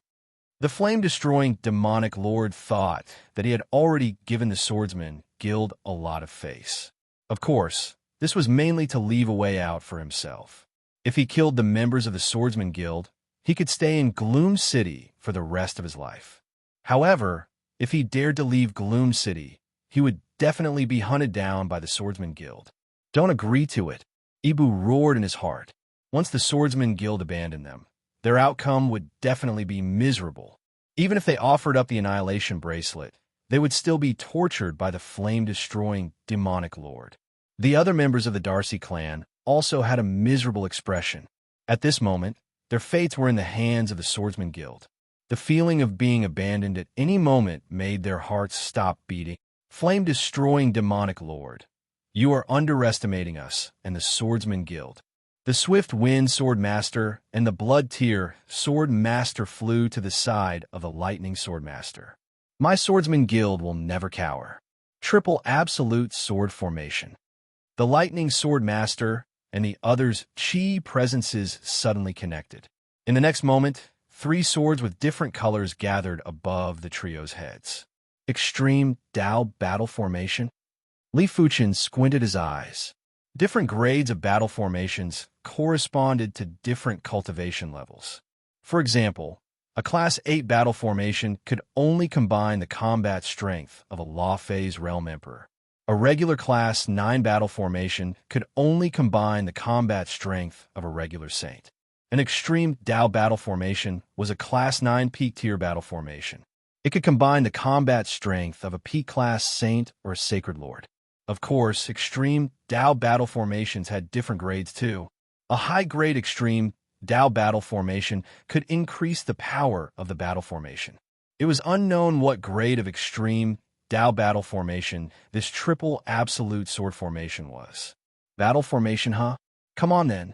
The flame-destroying demonic lord thought that he had already given the Swordsman Guild a lot of face. Of course, this was mainly to leave a way out for himself. If he killed the members of the Swordsman Guild, he could stay in Gloom City for the rest of his life. However, if he dared to leave Gloom City, he would definitely be hunted down by the Swordsman Guild. Don't agree to it. Ibu roared in his heart. Once the Swordsman Guild abandoned them, their outcome would definitely be miserable. Even if they offered up the Annihilation Bracelet, they would still be tortured by the flame-destroying demonic lord. The other members of the Darcy clan also had a miserable expression. At this moment, their fates were in the hands of the Swordsman Guild. The feeling of being abandoned at any moment made their hearts stop beating. Flame-destroying demonic lord, you are underestimating us and the Swordsman Guild. The Swift Wind Sword Master and the Blood Tear Sword Master flew to the side of the Lightning Sword Master. My Swordsman Guild will never cower. Triple Absolute Sword Formation. The Lightning Sword Master and the others' chi presences suddenly connected. In the next moment, 3 swords with different colors gathered above the trio's heads. Extreme Dao Battle Formation. Li Fuchen squinted his eyes. Different grades of battle formations corresponded to different cultivation levels. For example, a Class 8 battle formation could only combine the combat strength of a Law Phase Realm Emperor. A regular Class 9 battle formation could only combine the combat strength of a regular saint. An extreme Dao battle formation was a Class 9 peak tier battle formation. It could combine the combat strength of a peak class saint or a sacred lord. Of course, extreme Dao battle formations had different grades too. A high-grade extreme Dao battle formation could increase the power of the battle formation. It was unknown what grade of extreme Dao battle formation this triple absolute sword formation was. Battle formation, huh? Come on then.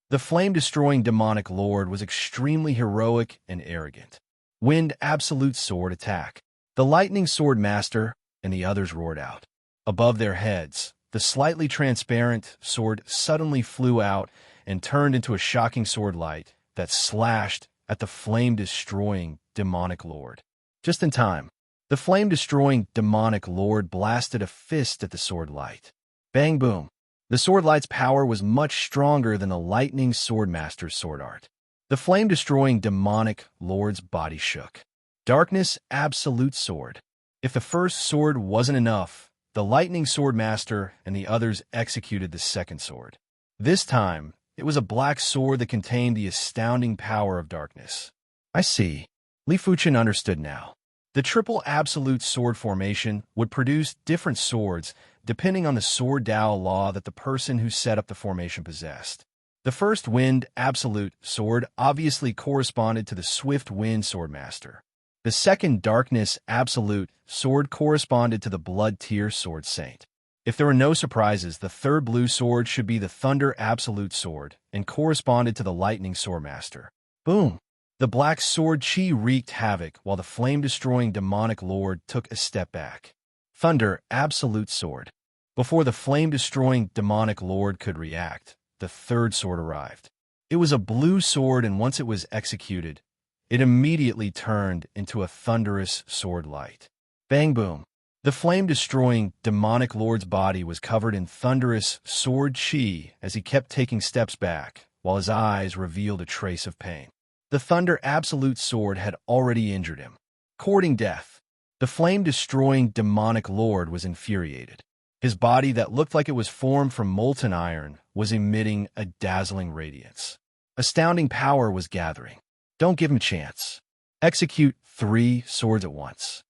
The flame-destroying demonic lord was extremely heroic and arrogant. Wind absolute sword attack. The lightning sword master and the others roared out. Above their heads, the slightly transparent sword suddenly flew out and turned into a shocking sword light that slashed at the flame-destroying demonic lord. Just in time, the flame-destroying demonic lord blasted a fist at the sword light. Bang boom. The sword light's power was much stronger than the lightning sword master's sword art. The flame-destroying demonic lord's body shook. Darkness absolute sword. If the first sword wasn't enough, the lightning sword master and the others executed the second sword. This time, it was a black sword that contained the astounding power of darkness. I see. Li Fuchen understood now. The triple absolute sword formation would produce different swords depending on the sword Dao law that the person who set up the formation possessed. The first wind absolute sword obviously corresponded to the swift wind sword master. The second darkness absolute sword corresponded to the blood tier sword saint. If there were no surprises, the third blue sword should be the thunder absolute sword and corresponded to the lightning sword master. Boom! The black sword chi wreaked havoc while the flame-destroying demonic lord took a step back. Thunder absolute sword. Before the flame-destroying demonic lord could react, the third sword arrived. It was a blue sword, and once it was executed, it immediately turned into a thunderous sword light. Bang boom. The flame-destroying demonic lord's body was covered in thunderous sword chi as he kept taking steps back, while his eyes revealed a trace of pain. The thunder absolute sword had already injured him. Courting death. The flame-destroying demonic lord was infuriated. His body that looked like it was formed from molten iron was emitting a dazzling radiance. Astounding power was gathering. Don't give him a chance. Execute 3 swords at once.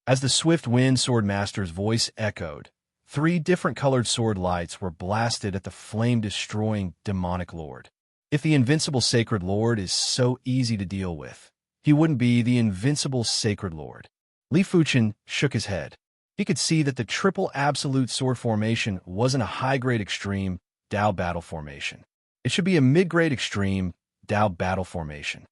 As the swift wind sword master's voice echoed, 3 different colored sword lights were blasted at the flame-destroying demonic lord. If the invincible sacred lord is so easy to deal with, he wouldn't be the invincible sacred lord. Li Fuchen shook his head. He could see that the triple absolute sword formation wasn't a high-grade extreme Dao battle formation. It should be a mid-grade extreme Dao battle formation.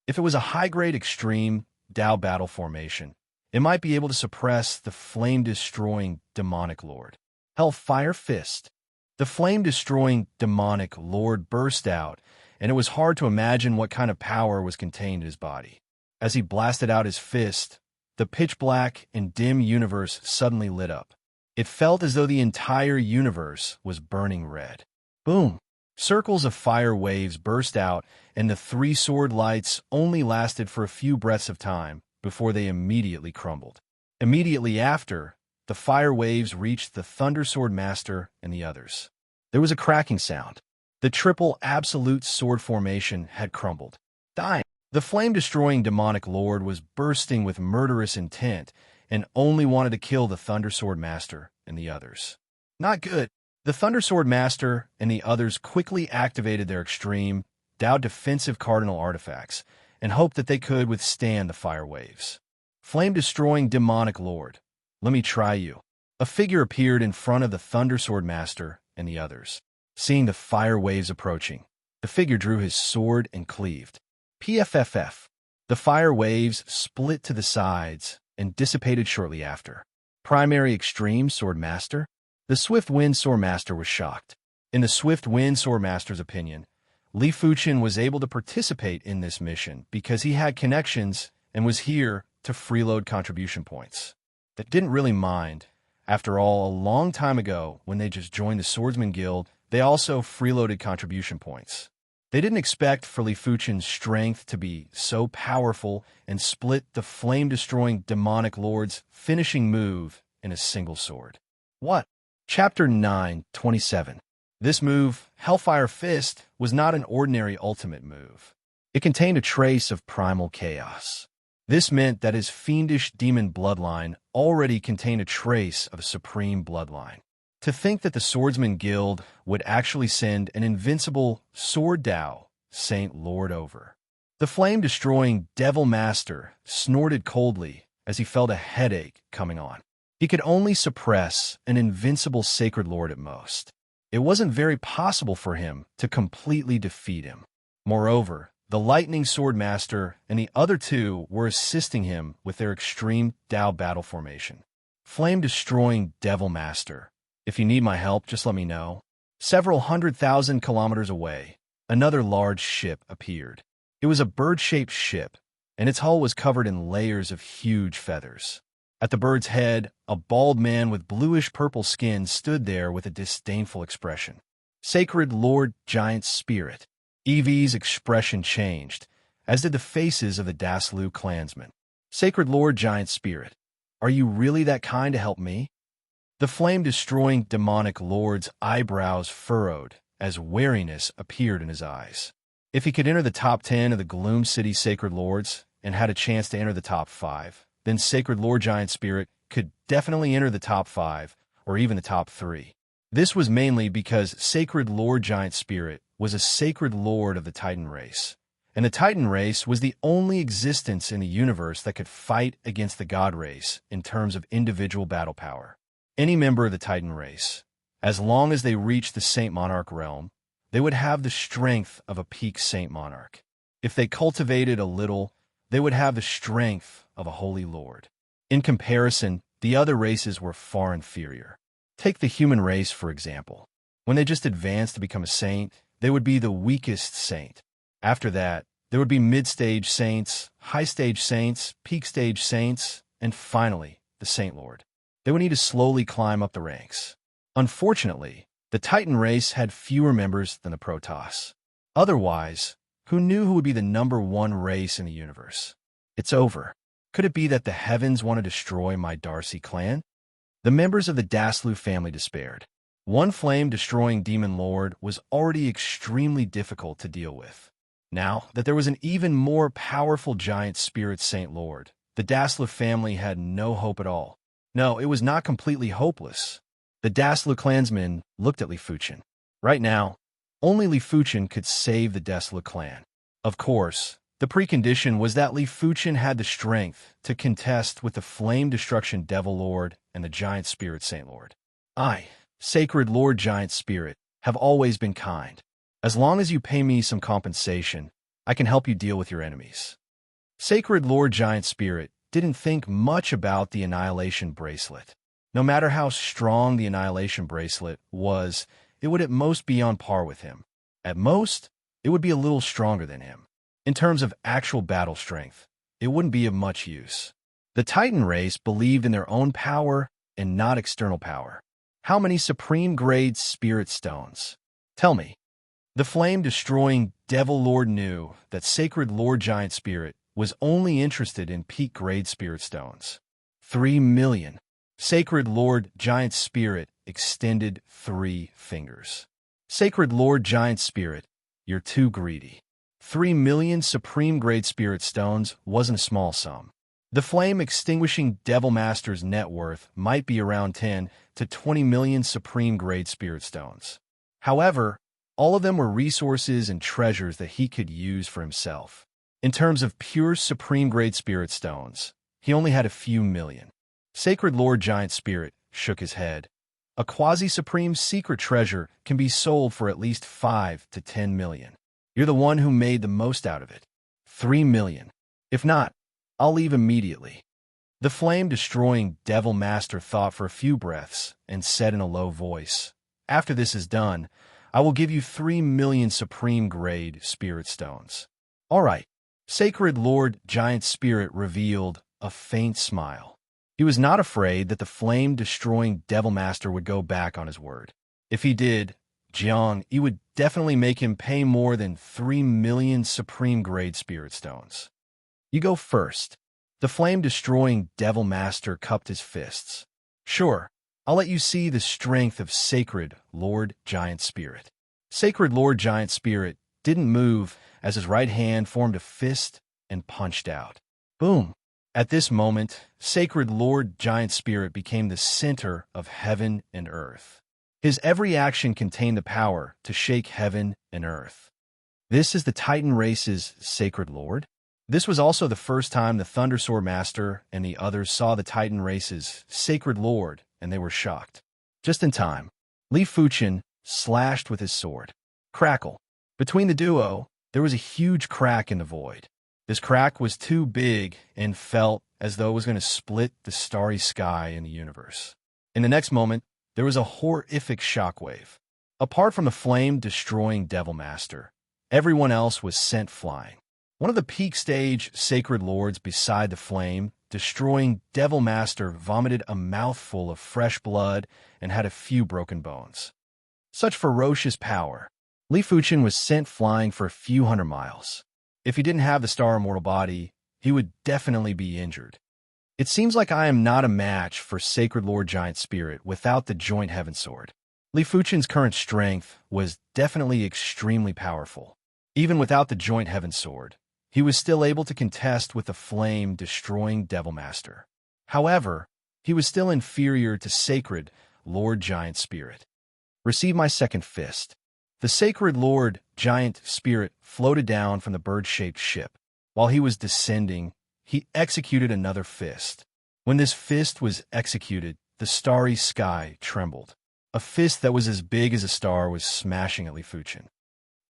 If it was a high-grade extreme Dao battle formation, it might be able to suppress the flame-destroying demonic lord. Hellfire Fist. The flame-destroying demonic lord burst out, and it was hard to imagine what kind of power was contained in his body. As he blasted out his fist, the pitch-black and dim universe suddenly lit up. It felt as though the entire universe was burning red. Boom! Circles of fire waves burst out, and the 3 sword lights only lasted for a few breaths of time before they immediately crumbled. Immediately after, the fire waves reached the Thunder Sword Master and the others. There was a cracking sound. The triple absolute sword formation had crumbled. Dying. The flame-destroying demonic lord was bursting with murderous intent and only wanted to kill the Thunder Sword Master and the others. Not good. The Thunder Sword Master and the others quickly activated their extreme Dao defensive cardinal artifacts and hoped that they could withstand the fire waves. Flame-destroying demonic lord, let me try you. A figure appeared in front of the Thunder Sword Master and the others. Seeing the fire waves approaching, the figure drew his sword and cleaved. PFFF. The fire waves split to the sides and dissipated shortly after. Primary Extreme Sword Master? The Swift Wind Sword Master was shocked. In the Swift Wind Sword Master's opinion, Li Fuchen was able to participate in this mission because he had connections and was here to freeload contribution points. That didn't really mind. After all, a long time ago, when they just joined the Swordsman Guild, they also freeloaded contribution points. They didn't expect for Li Fuchen's strength to be so powerful and split the flame-destroying demonic lord's finishing move in a single sword. What? Chapter 9:27. This move, Hellfire Fist, was not an ordinary ultimate move. It contained a trace of primal chaos. This meant that his fiendish demon bloodline already contained a trace of a supreme bloodline. To think that the Swordsman Guild would actually send an invincible Sword Dao Saint Lord over. The flame-destroying Devil Master snorted coldly as he felt a headache coming on. He could only suppress an invincible Sacred Lord at most. It wasn't very possible for him to completely defeat him. Moreover, the Lightning Sword Master and the other two were assisting him with their extreme Dao battle formation. Flame-destroying Devil Master. If you need my help, just let me know. Several 100,000 kilometers away, another large ship appeared. It was a bird-shaped ship, and its hull was covered in layers of huge feathers. At the bird's head, a bald man with bluish-purple skin stood there with a disdainful expression. Sacred Lord Giant Spirit. Evie's expression changed, as did the faces of the Daslu clansmen. Sacred Lord Giant Spirit, are you really that kind to help me? The flame-destroying demonic lord's eyebrows furrowed as wariness appeared in his eyes. If he could enter the top 10 of the Gloom City Sacred Lords and had a chance to enter the top 5, then Sacred Lord Giant Spirit could definitely enter the top 5 or even the top 3. This was mainly because Sacred Lord Giant Spirit was a Sacred Lord of the Titan race, and the Titan race was the only existence in the universe that could fight against the God race in terms of individual battle power. Any member of the Titan race, as long as they reached the Saint Monarch realm, they would have the strength of a peak Saint Monarch. If they cultivated a little, they would have the strength of a Holy Lord. In comparison, the other races were far inferior. Take the human race, for example. When they just advanced to become a saint, they would be the weakest saint. After that, there would be mid-stage saints, high-stage saints, peak-stage saints, and finally, the Saint Lord. They would need to slowly climb up the ranks. Unfortunately, the Titan race had fewer members than the Protoss. Otherwise, who knew who would be the #1 race in the universe? It's over. Could it be that the heavens want to destroy my Darcy clan? The members of the Daslu family despaired. One flame-destroying demon lord was already extremely difficult to deal with. Now that there was an even more powerful giant spirit Saint Lord, the Daslu family had no hope at all. No, it was not completely hopeless. The Daslu clansmen looked at Li Fuchen. Right now, only Li Fuchen could save the Daslu clan. Of course, the precondition was that Li Fuchen had the strength to contest with the Flame Destruction Devil Lord and the Giant Spirit Saint Lord. I, Sacred Lord Giant Spirit, have always been kind. As long as you pay me some compensation, I can help you deal with your enemies. Sacred Lord Giant Spirit didn't think much about the Annihilation Bracelet. No matter how strong the Annihilation Bracelet was, it would at most be on par with him. At most, it would be a little stronger than him. In terms of actual battle strength, it wouldn't be of much use. The Titan race believed in their own power and not external power. How many supreme-grade spirit stones? Tell me. The flame-destroying Devil Lord knew that Sacred Lord Giant Spirit was only interested in peak-grade spirit stones. 3 million. Sacred Lord Giant Spirit extended 3 fingers. Sacred Lord Giant Spirit, you're too greedy. 3 million supreme-grade spirit stones wasn't a small sum. The flame-extinguishing Devil Master's net worth might be around 10 to 20 million supreme-grade spirit stones. However, all of them were resources and treasures that he could use for himself. In terms of pure supreme-grade spirit stones, he only had a few million. Sacred Lord Giant Spirit shook his head. A quasi-supreme secret treasure can be sold for at least 5 to 10 million. You're the one who made the most out of it. 3 million. If not, I'll leave immediately. The flame-destroying Devil Master thought for a few breaths and said in a low voice, after this is done, I will give you 3 million supreme-grade spirit stones. All right. Sacred Lord Giant Spirit revealed a faint smile. He was not afraid that the flame-destroying Devil Master would go back on his word. If he did, Jiang, he would definitely make him pay more than 3 million supreme-grade spirit stones. You go first. The flame-destroying Devil Master cupped his fists. Sure, I'll let you see the strength of Sacred Lord Giant Spirit. Sacred Lord Giant Spirit didn't move as his right hand formed a fist and punched out. Boom! At this moment, Sacred Lord Giant Spirit became the center of heaven and earth. His every action contained the power to shake heaven and earth. This is the Titan race's Sacred Lord. This was also the first time the Thunder Sword Master and the others saw the Titan race's Sacred Lord, and they were shocked. Just in time, Li Fuchen slashed with his sword. Crackle. Between the duo, there was a huge crack in the void. This crack was too big and felt as though it was going to split the starry sky in the universe. In the next moment, there was a horrific shockwave. Apart from the flame-destroying Devil Master, everyone else was sent flying. One of the peak stage Sacred Lords beside the flame-destroying Devil Master vomited a mouthful of fresh blood and had a few broken bones. Such ferocious power. Li Fuchen was sent flying for a few hundred miles. If he didn't have the Star Immortal body, he would definitely be injured. It seems like I am not a match for Sacred Lord Giant Spirit without the Joint Heaven Sword. Li Fuchen's current strength was definitely extremely powerful. Even without the Joint Heaven Sword, he was still able to contest with the flame-destroying Devil Master. However, he was still inferior to Sacred Lord Giant Spirit. Receive my second fist. The Sacred Lord Giant Spirit floated down from the bird-shaped ship. While he was descending, he executed another fist. When this fist was executed, the starry sky trembled. A fist that was as big as a star was smashing at Li Fuchen.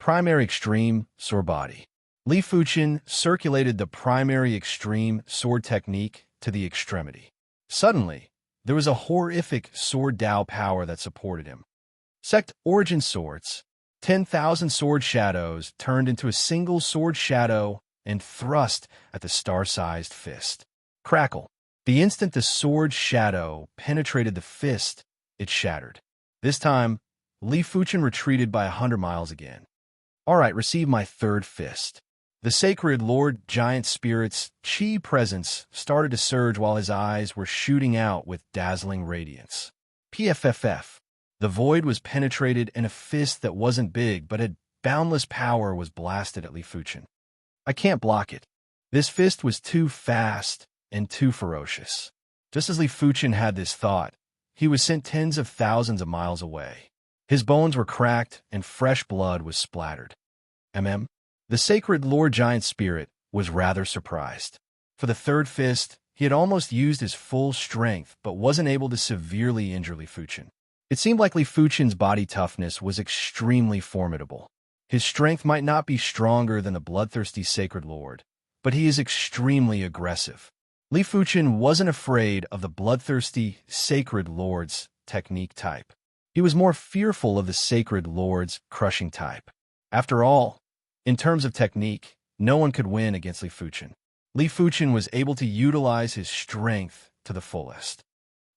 Primary Extreme Sword Body. Li Fuchen circulated the Primary Extreme Sword technique to the extremity. Suddenly, there was a horrific Sword Dao power that supported him. Sect Origin Swords. 10,000 sword shadows turned into a single sword shadow and thrust at the star-sized fist. Crackle. The instant the sword shadow penetrated the fist, it shattered. This time, Li Fuchen retreated by 100 miles again. All right, receive my third fist. The Sacred Lord Giant Spirit's chi presence started to surge while his eyes were shooting out with dazzling radiance. PFFF. The void was penetrated and a fist that wasn't big but had boundless power was blasted at Li Fuchen. I can't block it. This fist was too fast and too ferocious. Just as Li Fuchen had this thought, he was sent tens of thousands of miles away. His bones were cracked and fresh blood was splattered. The Sacred Lord Giant Spirit was rather surprised. For the third fist, he had almost used his full strength but wasn't able to severely injure Li Fuchen. It seemed like Li Fuchen's body toughness was extremely formidable. His strength might not be stronger than the bloodthirsty Sacred Lord, but he is extremely aggressive. Li Fuchen wasn't afraid of the bloodthirsty Sacred Lord's technique type. He was more fearful of the Sacred Lord's crushing type. After all, in terms of technique, no one could win against Li Fuchen. Li Fuchen was able to utilize his strength to the fullest.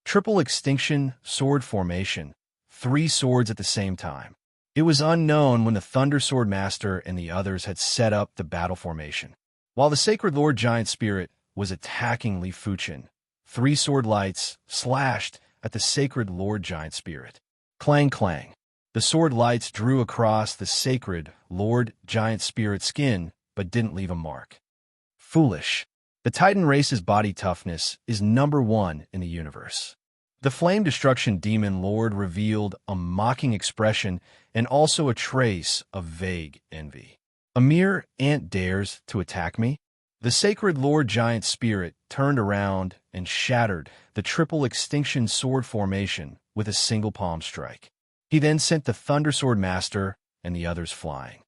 Triple Extinction Sword Formation, 3 swords at the same time. It was unknown when the Thunder Sword Master and the others had set up the battle formation. While the Sacred Lord Giant Spirit was attacking Li Fuchen, 3 sword lights slashed at the Sacred Lord Giant Spirit. Clang clang. The sword lights drew across the Sacred Lord Giant Spirit's skin, but didn't leave a mark. Foolish. The Titan race's body toughness is #1 in the universe. The Flame Destruction Demon Lord revealed a mocking expression and also a trace of vague envy. A mere ant dares to attack me? The Sacred Lord Giant Spirit turned around and shattered the Triple Extinction Sword Formation with a single palm strike. He then sent the Thunder Sword Master and the others flying.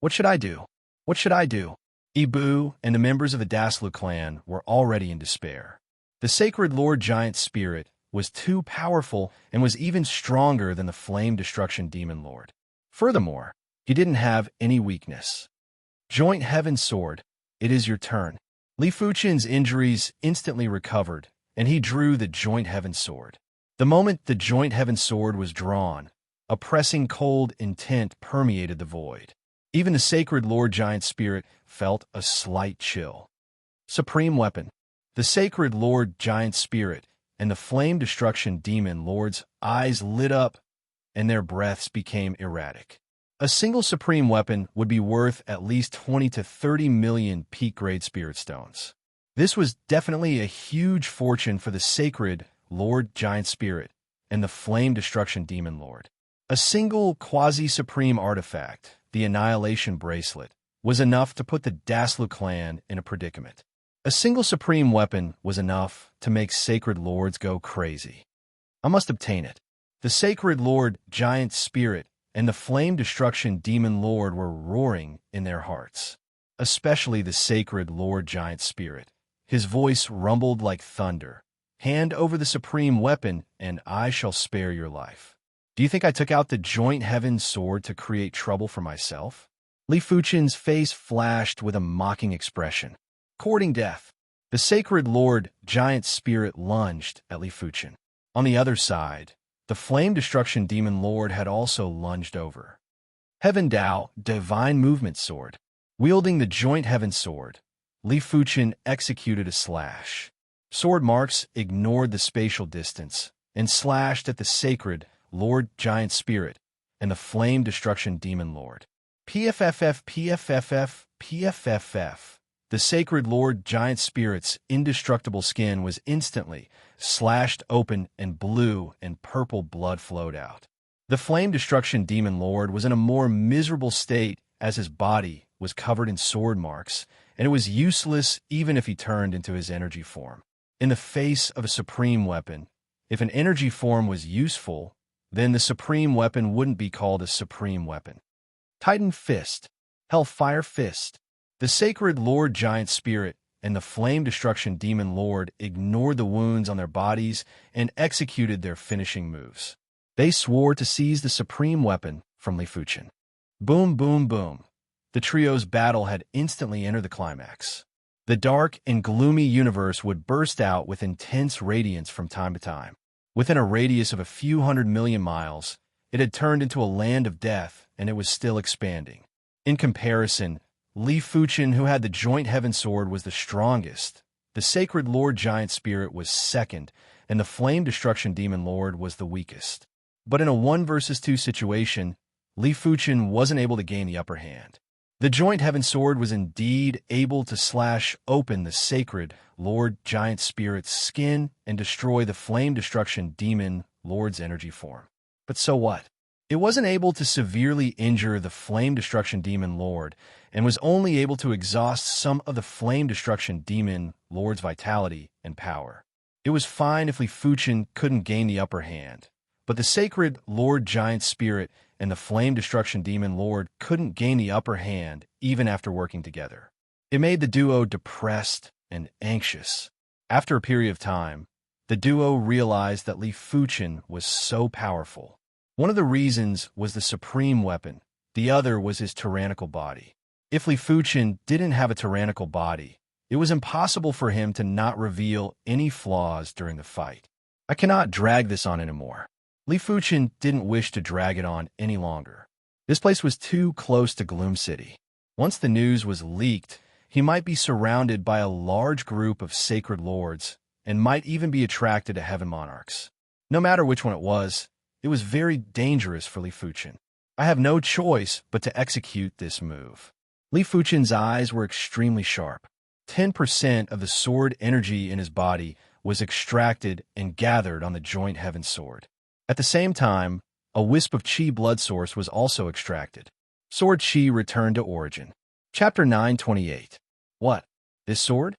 What should I do? What should I do? Ibu and the members of the Daslu clan were already in despair. The Sacred Lord Giant Spirit was too powerful and was even stronger than the Flame Destruction Demon Lord. Furthermore, he didn't have any weakness. Joint Heaven Sword, it is your turn. Li Fuchen's injuries instantly recovered, and he drew the Joint Heaven Sword. The moment the Joint Heaven Sword was drawn, a pressing cold intent permeated the void. Even the Sacred Lord Giant Spirit felt a slight chill. Supreme Weapon. The Sacred Lord Giant Spirit and the flame destruction demon lord's eyes lit up and their breaths became erratic. A single supreme weapon would be worth at least 20 to 30 million peak-grade spirit stones. This was definitely a huge fortune for the sacred Lord Giant Spirit and the flame destruction demon lord. A single quasi-supreme artifact, the Annihilation Bracelet, was enough to put the Daslu clan in a predicament. A single supreme weapon was enough to make sacred lords go crazy. I must obtain it. The sacred Lord Giant Spirit and the flame destruction demon lord were roaring in their hearts. Especially the sacred Lord Giant Spirit. His voice rumbled like thunder. Hand over the supreme weapon, and I shall spare your life. Do you think I took out the joint heaven sword to create trouble for myself? Li Fuchen's face flashed with a mocking expression. Courting death. The sacred Lord Giant Spirit lunged at Li Fuchen. On the other side, the flame destruction demon lord had also lunged over. Heaven Dao, divine movement sword. Wielding the joint heaven sword, Li Fuchen executed a slash. Sword marks ignored the spatial distance and slashed at the sacred Lord Giant Spirit and the flame destruction demon lord. PFFF, PFFF, PFFF. The sacred Lord Giant Spirit's indestructible skin was instantly slashed open and blue and purple blood flowed out. The flame destruction demon lord was in a more miserable state as his body was covered in sword marks, and it was useless even if he turned into his energy form. In the face of a supreme weapon, if an energy form was useful, then the supreme weapon wouldn't be called a supreme weapon. Titan Fist, Hellfire Fist. The sacred Lord Giant Spirit and the flame destruction demon lord ignored the wounds on their bodies and executed their finishing moves. They swore to seize the supreme weapon from Li Fuchen. Boom, boom, boom. The trio's battle had instantly entered the climax. The dark and gloomy universe would burst out with intense radiance from time to time. Within a radius of a few 100 million miles, it had turned into a land of death, and it was still expanding. In comparison, Li Fuchen, who had the joint heaven sword, was the strongest. The sacred Lord Giant Spirit was second, and the flame destruction demon lord was the weakest. But in a 1 versus 2 situation, Li Fuchen wasn't able to gain the upper hand. The joint heaven sword was indeed able to slash open the sacred Lord Giant Spirit's skin and destroy the flame destruction demon lord's energy form. But so what? It wasn't able to severely injure the flame destruction demon lord and was only able to exhaust some of the flame destruction demon lord's vitality and power. It was fine if Li Fuchen couldn't gain the upper hand, but the sacred Lord Giant Spirit and the flame destruction demon lord couldn't gain the upper hand even after working together. It made the duo depressed and anxious. After a period of time, the duo realized that Li Fuchen was so powerful. One of the reasons was the supreme weapon, the other was his tyrannical body. If Li Fuchen didn't have a tyrannical body, it was impossible for him to not reveal any flaws during the fight. I cannot drag this on anymore. Li Fuchen didn't wish to drag it on any longer. This place was too close to Gloom City. Once the news was leaked, he might be surrounded by a large group of sacred lords and might even be attracted to heaven monarchs. No matter which one it was very dangerous for Li Fuchen. I have no choice but to execute this move. Li Fuchen's eyes were extremely sharp. 10% of the sword energy in his body was extracted and gathered on the joint heaven sword. At the same time, a wisp of chi blood source was also extracted. Sword chi returned to origin. Chapter 928. What? This sword?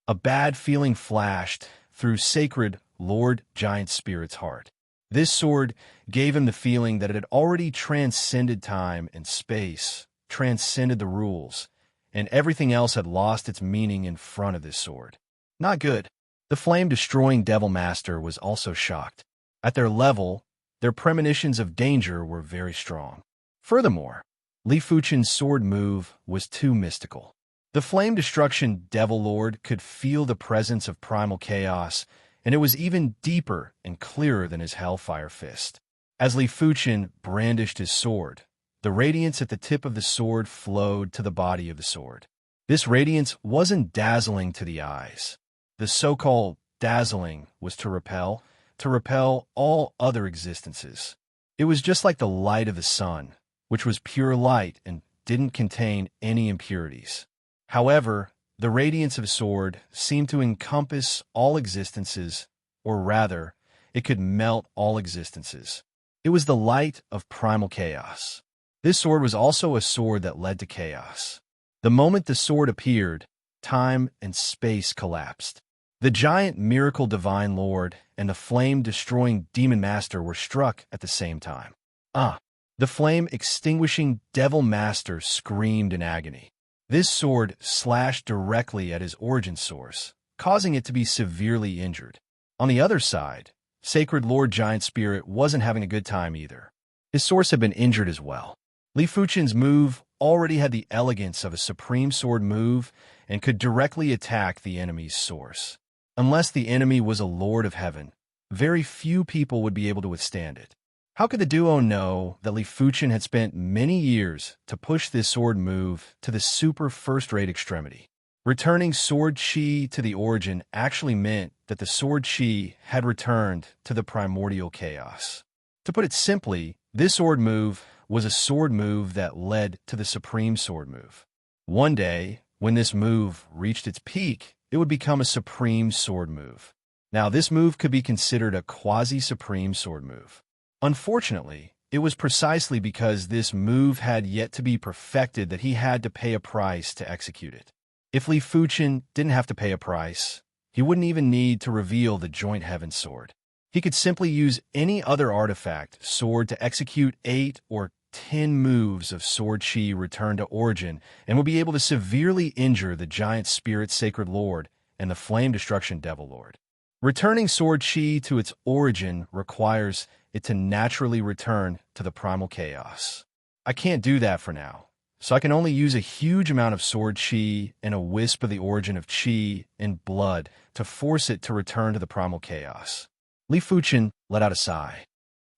A bad feeling flashed through sacred Lord Giant Spirit's heart. This sword gave him the feeling that it had already transcended time and space, transcended the rules, and everything else had lost its meaning in front of this sword. Not good. The flame-destroying Devil Master was also shocked. At their level, their premonitions of danger were very strong. Furthermore, Li Fuchen's sword move was too mystical. The flame destruction Devil Lord could feel the presence of primal chaos, and it was even deeper and clearer than his Hellfire Fist. As Li Fuchen brandished his sword, the radiance at the tip of the sword flowed to the body of the sword. This radiance wasn't dazzling to the eyes. The so-called dazzling was to repel all other existences. It was just like the light of the sun, which was pure light and didn't contain any impurities. However, the radiance of a sword seemed to encompass all existences, or rather, it could melt all existences. It was the light of primal chaos. This sword was also a sword that led to chaos. The moment the sword appeared, time and space collapsed. The giant miracle divine lord and the flame-destroying demon master were struck at the same time. The flame-extinguishing devil master screamed in agony. This sword slashed directly at his origin source, causing it to be severely injured. On the other side, Sacred Lord Giant Spirit wasn't having a good time either. His source had been injured as well. Li Fuchen's move already had the elegance of a supreme sword move and could directly attack the enemy's source. Unless the enemy was a Lord of Heaven, very few people would be able to withstand it. How could the duo know that Li Fuchen had spent many years to push this sword move to the super first-rate extremity? Returning sword chi to the origin actually meant that the sword chi had returned to the primordial chaos. To put it simply, this sword move was a sword move that led to the supreme sword move. One day, when this move reached its peak, it would become a supreme sword move. Now, this move could be considered a quasi-supreme sword move. Unfortunately, it was precisely because this move had yet to be perfected that he had to pay a price to execute it. If Li Fuchen didn't have to pay a price, he wouldn't even need to reveal the Joint Heaven Sword. He could simply use any other artifact sword to execute 8 or 10 moves of sword chi returned to origin and would be able to severely injure the giant spirit Sacred Lord and the flame destruction Devil Lord. Returning sword chi to its origin requires it to naturally return to the primal chaos. I can't do that for now, so I can only use a huge amount of sword chi and a wisp of the origin of chi and blood to force it to return to the primal chaos. Li Fuchen let out a sigh.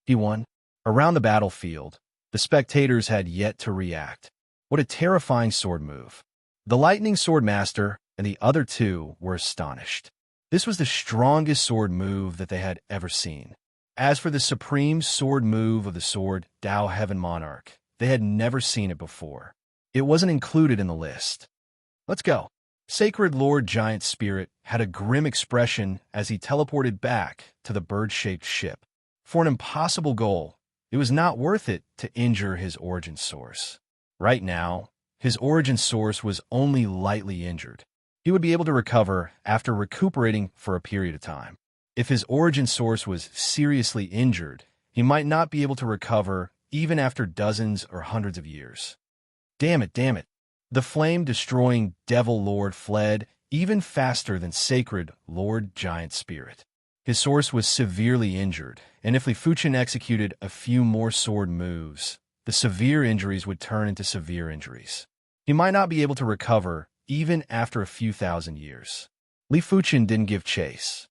He won. Around the battlefield, the spectators had yet to react. What a terrifying sword move. The Lightning Sword Master and the other two were astonished. This was the strongest sword move that they had ever seen. As for the supreme sword move of the sword Dao Heaven Monarch, they had never seen it before. It wasn't included in the list. Let's go. Sacred Lord Giant Spirit had a grim expression as he teleported back to the bird-shaped ship. For an impossible goal, it was not worth it to injure his origin source. Right now, his origin source was only lightly injured. He would be able to recover after recuperating for a period of time. If his origin source was seriously injured, he might not be able to recover even after dozens or hundreds of years. Damn it. The flame-destroying Devil Lord fled even faster than Sacred Lord Giant Spirit. His source was severely injured, and if Li Fuchen executed a few more sword moves, the severe injuries would turn into severe injuries. He might not be able to recover even after a few thousand years. Li Fuchen didn't give chase.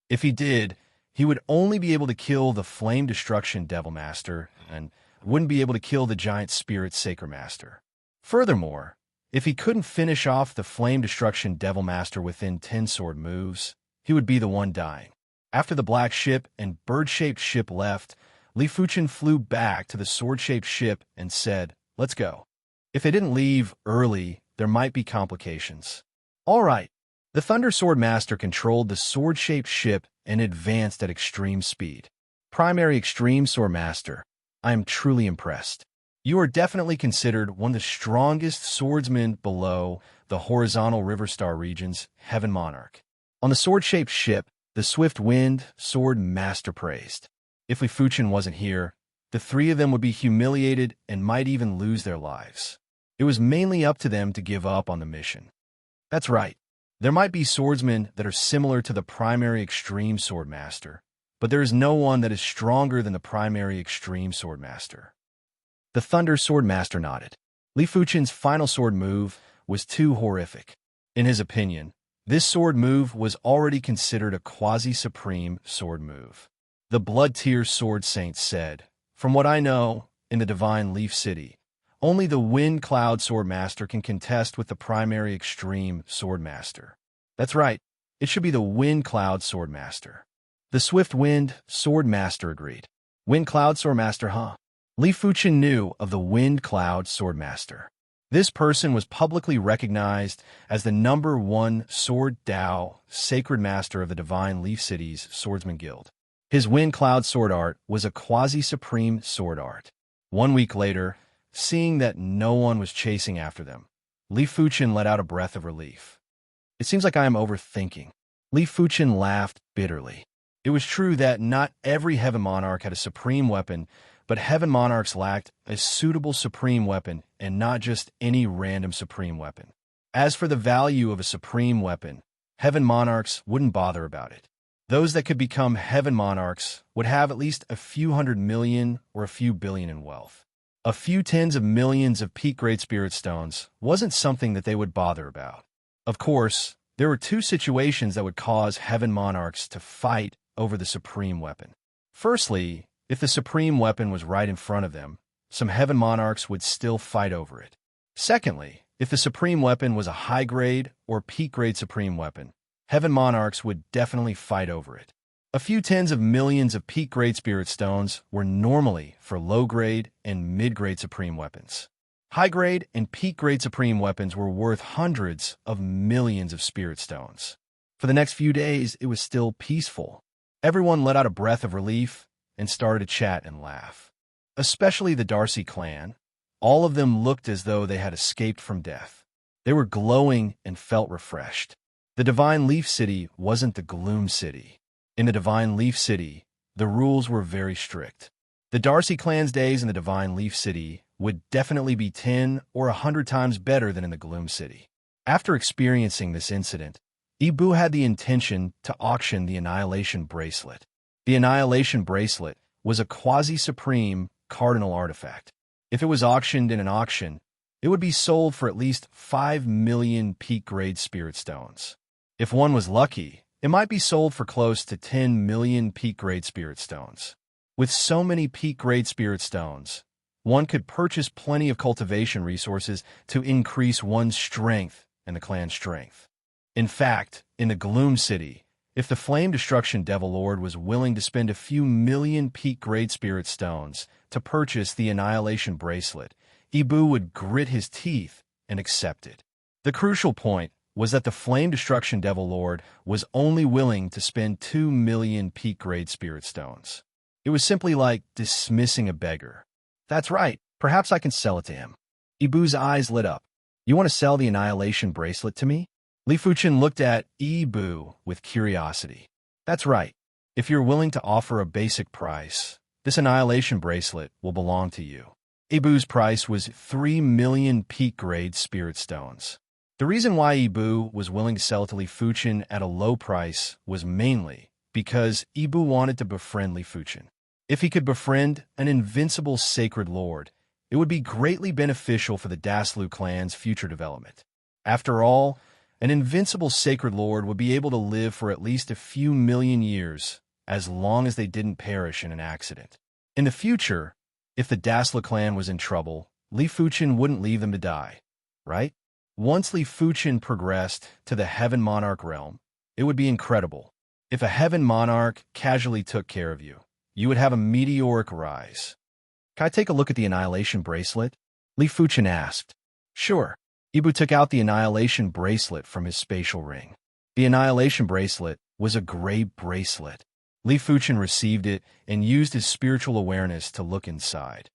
If he did, he would only be able to kill the Flame Destruction Devil Master and wouldn't be able to kill the Giant Spirit Sacred Master. Furthermore, if he couldn't finish off the Flame Destruction Devil Master within 10 sword moves, he would be the one dying. After the black ship and bird-shaped ship left, Li Fuchen flew back to the sword-shaped ship and said, "Let's go." If they didn't leave early, there might be complications. All right. The Thunder Sword Master controlled the sword-shaped ship and advanced at extreme speed. Primary Extreme Sword Master, I am truly impressed. You are definitely considered one of the strongest swordsmen below the horizontal River Star region's Heaven Monarch. On the sword-shaped ship, the Swift Wind Sword Master praised. If Li Fuchen wasn't here, the three of them would be humiliated and might even lose their lives. It was mainly up to them to give up on the mission. That's right. There might be swordsmen that are similar to the Primary Extreme Sword Master, but there is no one that is stronger than the Primary Extreme Sword Master. The Thunder Sword Master nodded. Li Fuchen's final sword move was too horrific. In his opinion, this sword move was already considered a quasi-supreme sword move. The Blood Tear Sword Saint said, "From what I know, in the Divine Leaf City, only the Wind Cloud Sword Master can contest with the Primary Extreme Sword Master." That's right. It should be the Wind Cloud Swordmaster. The Swift Wind Swordmaster agreed. Wind Cloud Swordmaster, huh? Li Fuchen knew of the Wind Cloud Swordmaster. This person was publicly recognized as the #1 Sword Dao Sacred Master of the Divine Leaf City's Swordsman Guild. His Wind Cloud sword art was a quasi-supreme sword art. 1 week later, seeing that no one was chasing after them, Li Fuchen let out a breath of relief. It seems like I am overthinking. Li Fuchen laughed bitterly. It was true that not every Heaven Monarch had a supreme weapon, but Heaven Monarchs lacked a suitable supreme weapon and not just any random supreme weapon. As for the value of a supreme weapon, Heaven Monarchs wouldn't bother about it. Those that could become Heaven Monarchs would have at least a few hundred million or a few billion in wealth. A few tens of millions of peak Great Spirit Stones wasn't something that they would bother about. Of course, there were two situations that would cause Heaven Monarchs to fight over the supreme weapon. Firstly, if the supreme weapon was right in front of them, some Heaven Monarchs would still fight over it. Secondly, if the supreme weapon was a high-grade or peak-grade supreme weapon, Heaven Monarchs would definitely fight over it. A few tens of millions of peak Great Spirit Stones were normally for low-grade and mid-grade supreme weapons. High-grade and peak-grade supreme weapons were worth hundreds of millions of Spirit Stones. For the next few days, it was still peaceful. Everyone let out a breath of relief and started to chat and laugh. Especially the Darcy clan. All of them looked as though they had escaped from death. They were glowing and felt refreshed. The Divine Leaf City wasn't the Gloom City. In the Divine Leaf City, the rules were very strict. The Darcy clan's days in the Divine Leaf City would definitely be 10 or 100 times better than in the Gloom City. After experiencing this incident, Ibu had the intention to auction the Annihilation Bracelet. The Annihilation Bracelet was a quasi-supreme cardinal artifact. If it was auctioned in an auction, it would be sold for at least 5 million peak-grade Spirit Stones. If one was lucky, it might be sold for close to 10 million peak-grade Spirit Stones. With so many peak-grade Spirit Stones, one could purchase plenty of cultivation resources to increase one's strength and the clan's strength. In fact, in the Gloom City, if the Flame Destruction Devil Lord was willing to spend a few million peak-grade Spirit Stones to purchase the Annihilation Bracelet, Ibu would grit his teeth and accept it. The crucial point was that the Flame Destruction Devil Lord was only willing to spend 2 million peak-grade Spirit Stones. It was simply like dismissing a beggar. That's right, perhaps I can sell it to him. Ibu's eyes lit up. You want to sell the Annihilation Bracelet to me? Li Fuchen looked at Ibu with curiosity. That's right. If you're willing to offer a basic price, this Annihilation Bracelet will belong to you. Ibu's price was 3 million peak-grade Spirit Stones. The reason why Ibu was willing to sell it to Li Fuchen at a low price was mainly because Ibu wanted to befriend Li Fuchen. If he could befriend an invincible sacred lord, it would be greatly beneficial for the Daslu clan's future development. After all, an invincible sacred lord would be able to live for at least a few million years, as long as they didn't perish in an accident. In the future, if the Daslu clan was in trouble, Li Fuchen wouldn't leave them to die, right? Once Li Fuchen progressed to the Heaven Monarch realm, it would be incredible. If a Heaven Monarch casually took care of you, you would have a meteoric rise. Can I take a look at the Annihilation Bracelet? Li Fuchen asked. Sure. Ibu took out the Annihilation Bracelet from his spatial ring. The Annihilation Bracelet was a gray bracelet. Li Fuchen received it and used his spiritual awareness to look inside.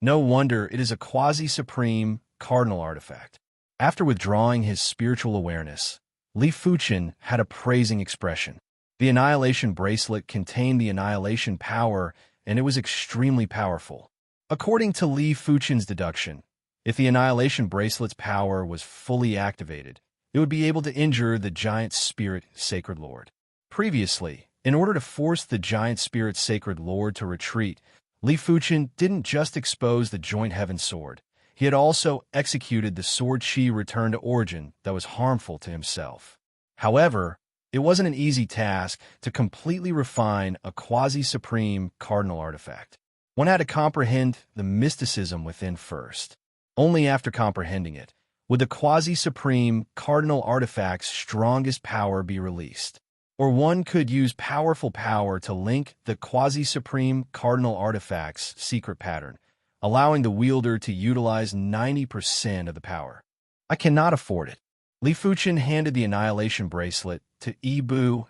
No wonder it is a quasi-supreme cardinal artifact. After withdrawing his spiritual awareness, Li Fuchen had a praising expression. The Annihilation Bracelet contained the Annihilation power, and it was extremely powerful. According to Li Fuchen's deduction, if the Annihilation Bracelet's power was fully activated, it would be able to injure the Giant Spirit Sacred Lord. Previously, in order to force the Giant Spirit Sacred Lord to retreat, Li Fuchen didn't just expose the Joint Heaven Sword. He had also executed the Sword Chi Return to Origin that was harmful to himself. However, it wasn't an easy task to completely refine a quasi-supreme cardinal artifact. One had to comprehend the mysticism within first. Only after comprehending it, Would the quasi-supreme cardinal artifact's strongest power be released? Or one could use powerful power to link the quasi-supreme cardinal artifact's secret pattern, allowing the wielder to utilize 90% of the power. I cannot afford it. Li Fuchen handed the Annihilation Bracelet to Yibu.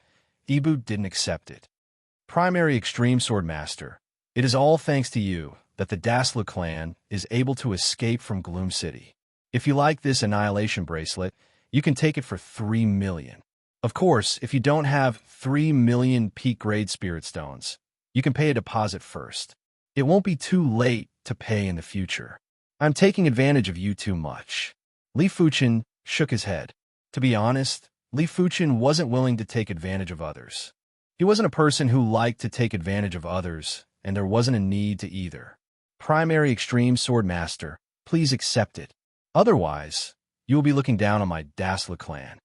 Yibu didn't accept it. Primary Extreme Sword Master, it is all thanks to you that the Daslu clan is able to escape from Gloom City. If you like this Annihilation Bracelet, you can take it for 3 million. Of course, if you don't have 3 million peak-grade Spirit Stones, you can pay a deposit first. It won't be too late to pay in the future. I'm taking advantage of you too much. Li Fuchen shook his head. To be honest, Li Fuchen wasn't willing to take advantage of others. He wasn't a person who liked to take advantage of others, and there wasn't a need to either. Primary Extreme Sword Master, please accept it. Otherwise, you will be looking down on my Daslu clan.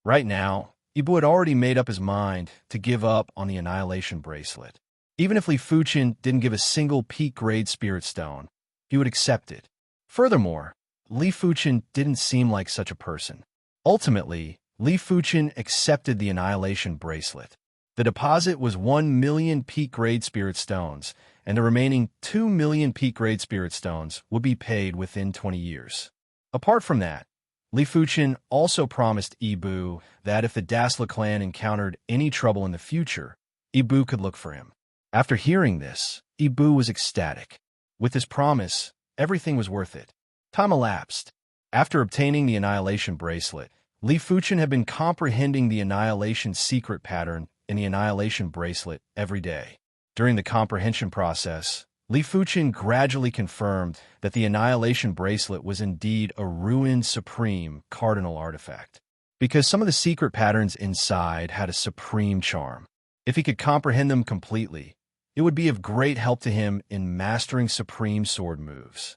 Right now, Yibu had already made up his mind to give up on the Annihilation Bracelet. Even if Li Fuchen didn't give a single peak-grade Spirit Stone, he would accept it. Furthermore, Li Fuchen didn't seem like such a person. Ultimately, Li Fuchen accepted the Annihilation Bracelet. The deposit was 1 million peak-grade Spirit Stones, and the remaining 2 million peak-grade Spirit Stones would be paid within 20 years. Apart from that, Li Fuchen also promised Yibu that if the Daslu clan encountered any trouble in the future, Yibu could look for him. After hearing this, Yibu was ecstatic. With this promise, everything was worth it. Time elapsed. After obtaining the Annihilation Bracelet, Li Fuchen had been comprehending the Annihilation secret pattern in the Annihilation Bracelet every day. During the comprehension process, Li Fuchen gradually confirmed that the Annihilation Bracelet was indeed a ruined supreme cardinal artifact, because some of the secret patterns inside had a supreme charm. If he could comprehend them completely, it would be of great help to him in mastering supreme sword moves.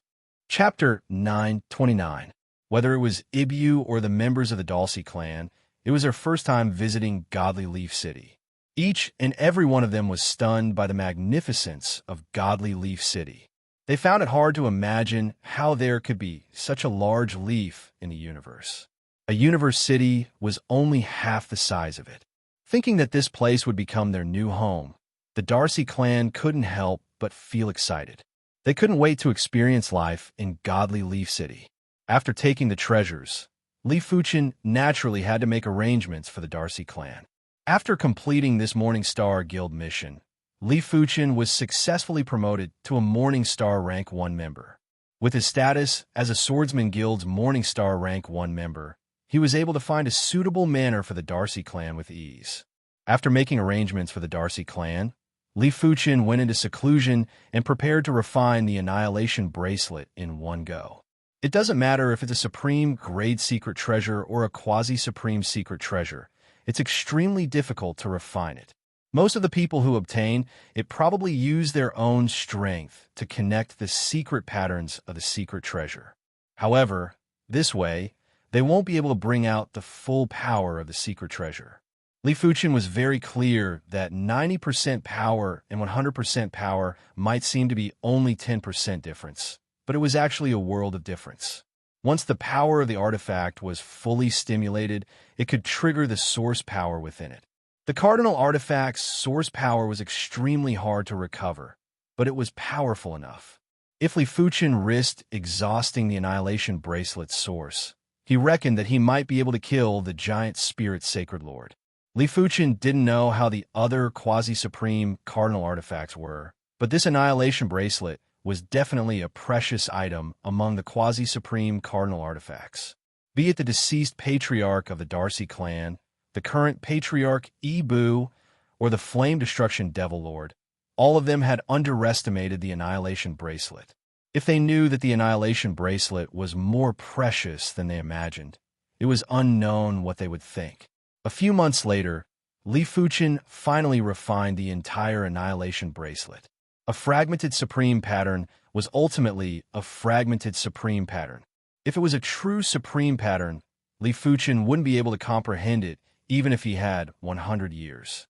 Chapter 929. Whether it was Ibu or the members of the Dalsi clan, it was their first time visiting Godly Leaf City. Each and every one of them was stunned by the magnificence of Godly Leaf City. They found it hard to imagine how there could be such a large leaf in the universe. A universe city was only half the size of it. Thinking that this place would become their new home, the Darcy clan couldn't help but feel excited. They couldn't wait to experience life in Godly Leaf City. After taking the treasures, Li Fuchen naturally had to make arrangements for the Darcy clan. After completing this Morning Star Guild mission, Li Fuchen was successfully promoted to a Morning Star Rank 1 member. With his status as a Swordsman Guild's Morning Star Rank 1 member, he was able to find a suitable manor for the Darcy clan with ease. After making arrangements for the Darcy clan, Li Fuchen went into seclusion and prepared to refine the Annihilation Bracelet in one go. It doesn't matter if it's a Supreme Grade Secret Treasure or a Quasi-Supreme Secret Treasure. It's extremely difficult to refine it. Most of the people who obtain it probably use their own strength to connect the secret patterns of the secret treasure. However, this way, they won't be able to bring out the full power of the secret treasure. Li Fuchen was very clear that 90% power and 100% power might seem to be only 10% difference, but it was actually a world of difference. Once the power of the artifact was fully stimulated, it could trigger the source power within it. The cardinal artifact's source power was extremely hard to recover, but it was powerful enough. If Li Fuchen risked exhausting the Annihilation Bracelet's source, he reckoned that he might be able to kill the giant spirit Sacred Lord. Li Fuchen didn't know how the other quasi-supreme cardinal artifacts were, but this Annihilation Bracelet was definitely a precious item among the quasi-supreme cardinal artifacts. Be it the deceased patriarch of the Darcy clan, the current patriarch Yibu, or the Flame Destruction Devil Lord, all of them had underestimated the Annihilation Bracelet. If they knew that the Annihilation Bracelet was more precious than they imagined, it was unknown what they would think. A few months later, Li Fuchen finally refined the entire Annihilation Bracelet. A fragmented supreme pattern was ultimately a fragmented supreme pattern. If it was a true supreme pattern, Li Fuchen wouldn't be able to comprehend it even if he had 100 years.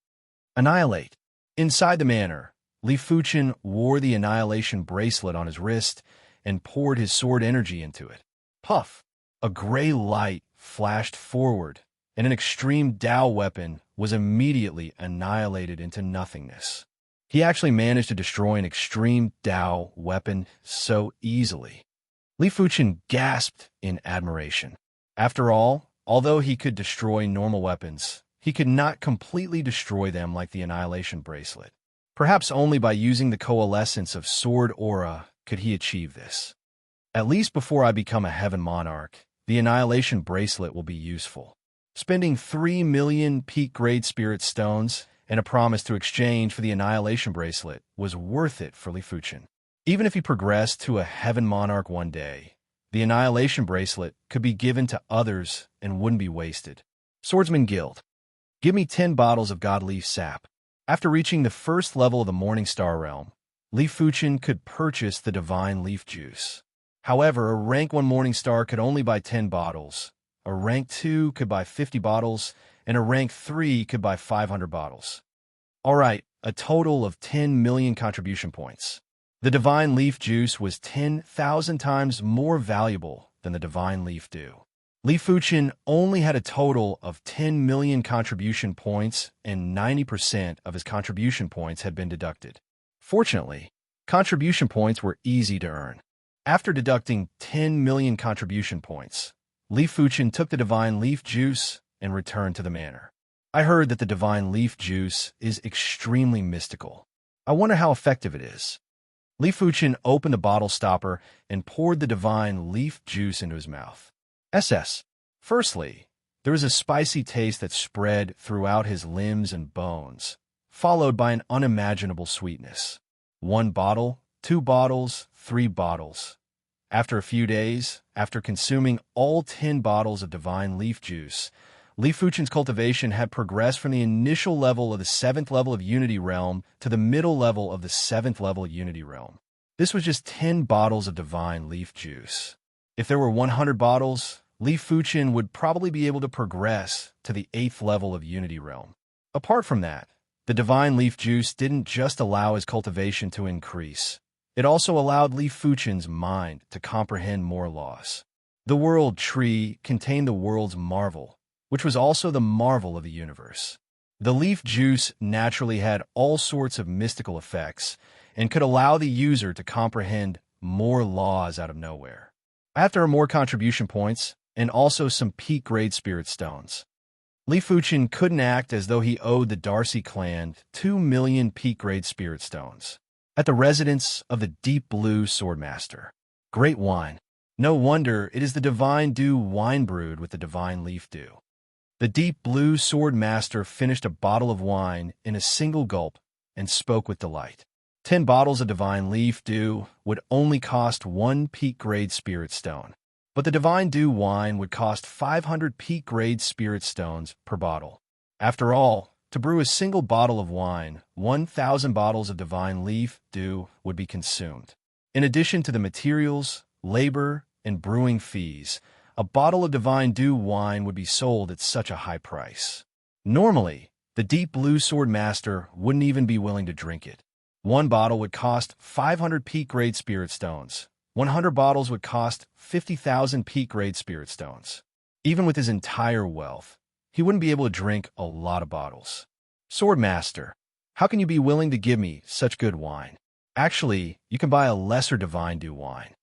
Annihilate. Inside the manor, Li Fuchen wore the Annihilation Bracelet on his wrist and poured his sword energy into it. Puff! A gray light flashed forward, and an extreme Tao weapon was immediately annihilated into nothingness. He actually managed to destroy an extreme Tao weapon so easily. Li Fuchen gasped in admiration. After all, although he could destroy normal weapons, he could not completely destroy them like the Annihilation Bracelet. Perhaps only by using the coalescence of Sword Aura could he achieve this. At least before I become a Heaven Monarch, the Annihilation Bracelet will be useful. Spending 3 million peak-grade Spirit Stones and a promise to exchange for the Annihilation Bracelet was worth it for Li Fuchen. Even if he progressed to a Heaven Monarch one day, the Annihilation Bracelet could be given to others and wouldn't be wasted. Swordsman Guild. Give me 10 bottles of Godleaf Sap. After reaching the first level of the Morning Star Realm, Li Fuchen could purchase the Divine Leaf Juice. However, a Rank 1 Morning Star could only buy 10 bottles, a Rank 2 could buy 50 bottles, and a Rank 3 could buy 500 bottles. Alright, a total of 10 million contribution points. The Divine Leaf Juice was 10,000 times more valuable than the Divine Leaf Dew. Li Fuchen only had a total of 10 million contribution points, and 90% of his contribution points had been deducted. Fortunately, contribution points were easy to earn. After deducting 10 million contribution points, Li Fuchen took the Divine Leaf Juice and returned to the manor. I heard that the Divine Leaf Juice is extremely mystical. I wonder how effective it is. Li Fuchen opened a bottle stopper and poured the Divine Leaf Juice into his mouth. Firstly, there was a spicy taste that spread throughout his limbs and bones, followed by an unimaginable sweetness. 1 bottle, 2 bottles, 3 bottles. After a few days, after consuming all 10 bottles of Divine Leaf Juice, Li Fuchen's cultivation had progressed from the initial level of the 7th level of Unity Realm to the middle level of the 7th level Unity Realm. This was just 10 bottles of Divine Leaf Juice. If there were 100 bottles, Li Fuchen would probably be able to progress to the 8th level of Unity Realm. Apart from that, the Divine Leaf Juice didn't just allow his cultivation to increase. It also allowed Li Fuchen's mind to comprehend more laws. The World Tree contained the world's marvel, which was also the marvel of the universe. The leaf juice naturally had all sorts of mystical effects and could allow the user to comprehend more laws out of nowhere. After more contribution points, and also some peak-grade Spirit Stones, Li Fuchen couldn't act as though he owed the Darcy clan 2 million peak-grade Spirit Stones. At the residence of the Deep Blue Swordmaster. Great wine. No wonder it is the Divine Dew wine brewed with the Divine Leaf Dew. The Deep Blue Swordmaster finished a bottle of wine in a single gulp and spoke with delight. 10 bottles of Divine Leaf Dew would only cost 1 peak-grade Spirit Stone, but the Divine Dew wine would cost 500 peak-grade Spirit Stones per bottle. After all, to brew a single bottle of wine, 1,000 bottles of Divine Leaf Dew would be consumed. In addition to the materials, labor, and brewing fees, a bottle of Divine Dew wine would be sold at such a high price. Normally, the Deep Blue Swordmaster wouldn't even be willing to drink it. 1 bottle would cost 500 peak-grade Spirit Stones. 100 bottles would cost 50,000 peak-grade Spirit Stones. Even with his entire wealth, he wouldn't be able to drink a lot of bottles. Swordmaster, how can you be willing to give me such good wine? Actually, you can buy a lesser Divine Dew wine.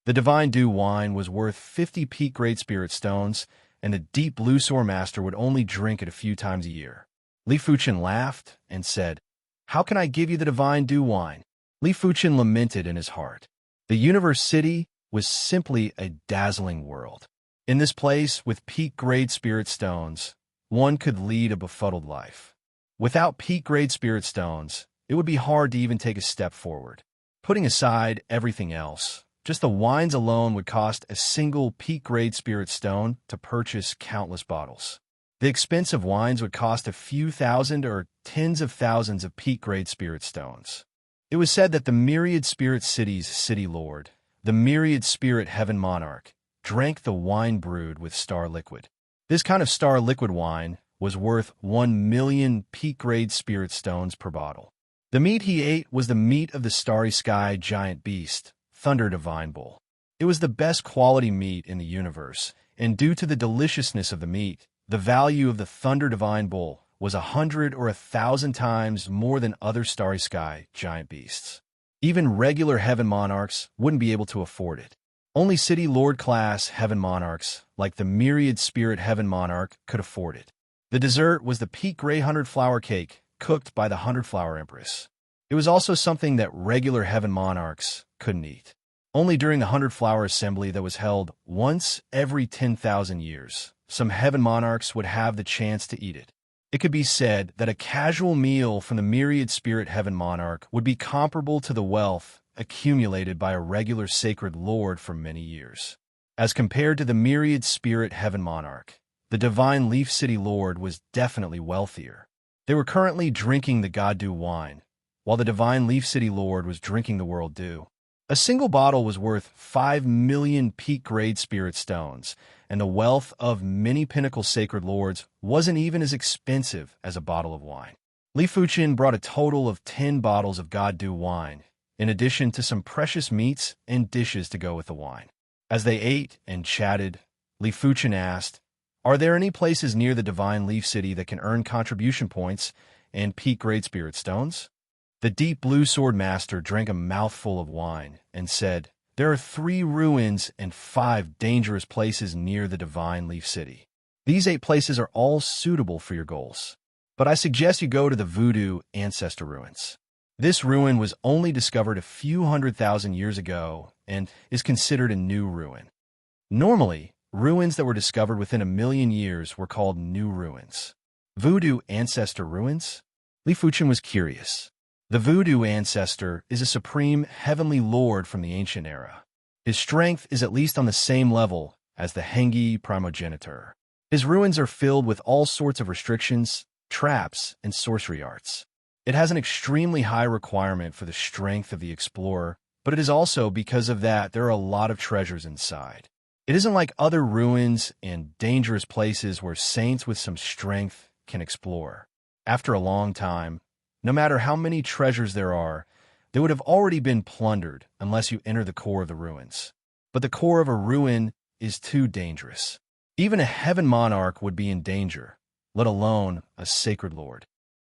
The Divine Dew wine was worth 50 peak-grade Spirit Stones, and the Deep Blue Swordmaster would only drink it a few times a year. Li Fuchen laughed and said, "How can I give you the Divine Dew wine?" Li Fuchen lamented in his heart. The Universe City was simply a dazzling world. In this place, with peak-grade Spirit Stones, one could lead a befuddled life. Without peak-grade Spirit Stones, it would be hard to even take a step forward. Putting aside everything else, just the wines alone would cost a single peak-grade Spirit Stone to purchase countless bottles. The expensive wines would cost a few thousand or tens of thousands of peak-grade Spirit Stones. It was said that the myriad Spirit City's City Lord, the myriad Spirit Heaven Monarch, drank the wine brewed with star liquid. This kind of star liquid wine was worth 1 million peak-grade Spirit Stones per bottle. The meat he ate was the meat of the starry sky giant beast, Thunder Divine Bull. It was the best quality meat in the universe, and due to the deliciousness of the meat, the value of the Thunder Divine Bull was 100 or 1,000 times more than other starry sky giant beasts. Even regular heaven monarchs wouldn't be able to afford it. Only City Lord class heaven monarchs, like the myriad spirit heaven monarch, could afford it. The dessert was the peak gray 100-flower cake, cooked by the 100-flower empress. It was also something that regular heaven monarchs couldn't eat. Only during the 100-flower assembly that was held once every 10,000 years, some heaven monarchs would have the chance to eat it. It could be said that a casual meal from the myriad spirit heaven monarch would be comparable to the wealth accumulated by a regular sacred lord for many years. As compared to the myriad spirit heaven monarch, the divine Leaf City Lord was definitely wealthier. They were currently drinking the God Dew wine, while the divine Leaf City Lord was drinking the World Dew. A single bottle was worth 5 million peak-grade spirit stones, and the wealth of many pinnacle sacred lords wasn't even as expensive as a bottle of wine. Li Fuqin brought a total of 10 bottles of God Dew wine, in addition to some precious meats and dishes to go with the wine. As they ate and chatted, Li Fuqin asked, "Are there any places near the divine Leaf City that can earn contribution points and peak-grade spirit stones?" The deep blue sword master drank a mouthful of wine and said, "There are 3 ruins and 5 dangerous places near the divine Leaf City. These 8 places are all suitable for your goals. But I suggest you go to the Voodoo Ancestor Ruins. This ruin was only discovered a few 100,000 years ago and is considered a new ruin. Normally, ruins that were discovered within 1,000,000 years were called new ruins." Voodoo Ancestor Ruins? Li Fuqin was curious. The Voodoo Ancestor is a supreme heavenly lord from the ancient era. His strength is at least on the same level as the Hengi Primogenitor. His ruins are filled with all sorts of restrictions, traps, and sorcery arts. It has an extremely high requirement for the strength of the explorer, but it is also because of that there are a lot of treasures inside. It isn't like other ruins and dangerous places where saints with some strength can explore. After a long time, no matter how many treasures there are, they would have already been plundered unless you enter the core of the ruins. But the core of a ruin is too dangerous. Even a heaven monarch would be in danger, let alone a sacred lord.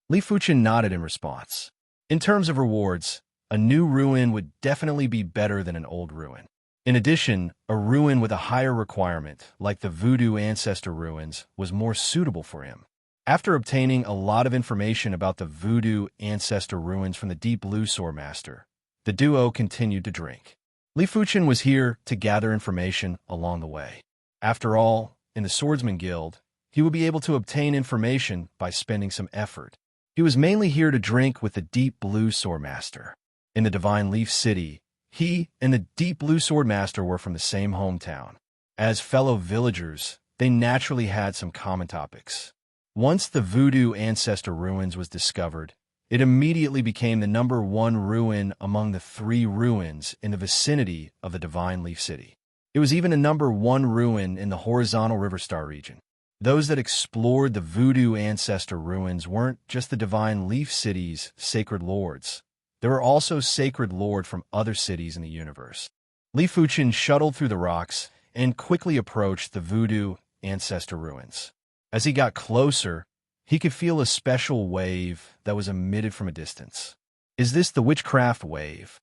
Li Fuqin nodded in response. In terms of rewards, a new ruin would definitely be better than an old ruin. In addition, a ruin with a higher requirement, like the Voodoo Ancestor Ruins, was more suitable for him. After obtaining a lot of information about the Voodoo Ancestor Ruins from the Deep Blue Sword Master, the duo continued to drink. Li Fuqin was here to gather information along the way. After all, in the Swordsman Guild, he would be able to obtain information by spending some effort. He was mainly here to drink with the Deep Blue Sword Master. In the Divine Leaf City, he and the Deep Blue Sword Master were from the same hometown. As fellow villagers, they naturally had some common topics. Once the Voodoo Ancestor Ruins was discovered, it immediately became the #1 ruin among the 3 ruins in the vicinity of the Divine Leaf City. It was even a #1 ruin in the horizontal Riverstar region. Those that explored the Voodoo Ancestor Ruins weren't just the Divine Leaf City's sacred lords. There were also sacred lords from other cities in the universe. Li Fuqin shuttled through the rocks and quickly approached the Voodoo Ancestor Ruins. As he got closer, he could feel a special wave that was emitted from a distance. Is this the witchcraft wave?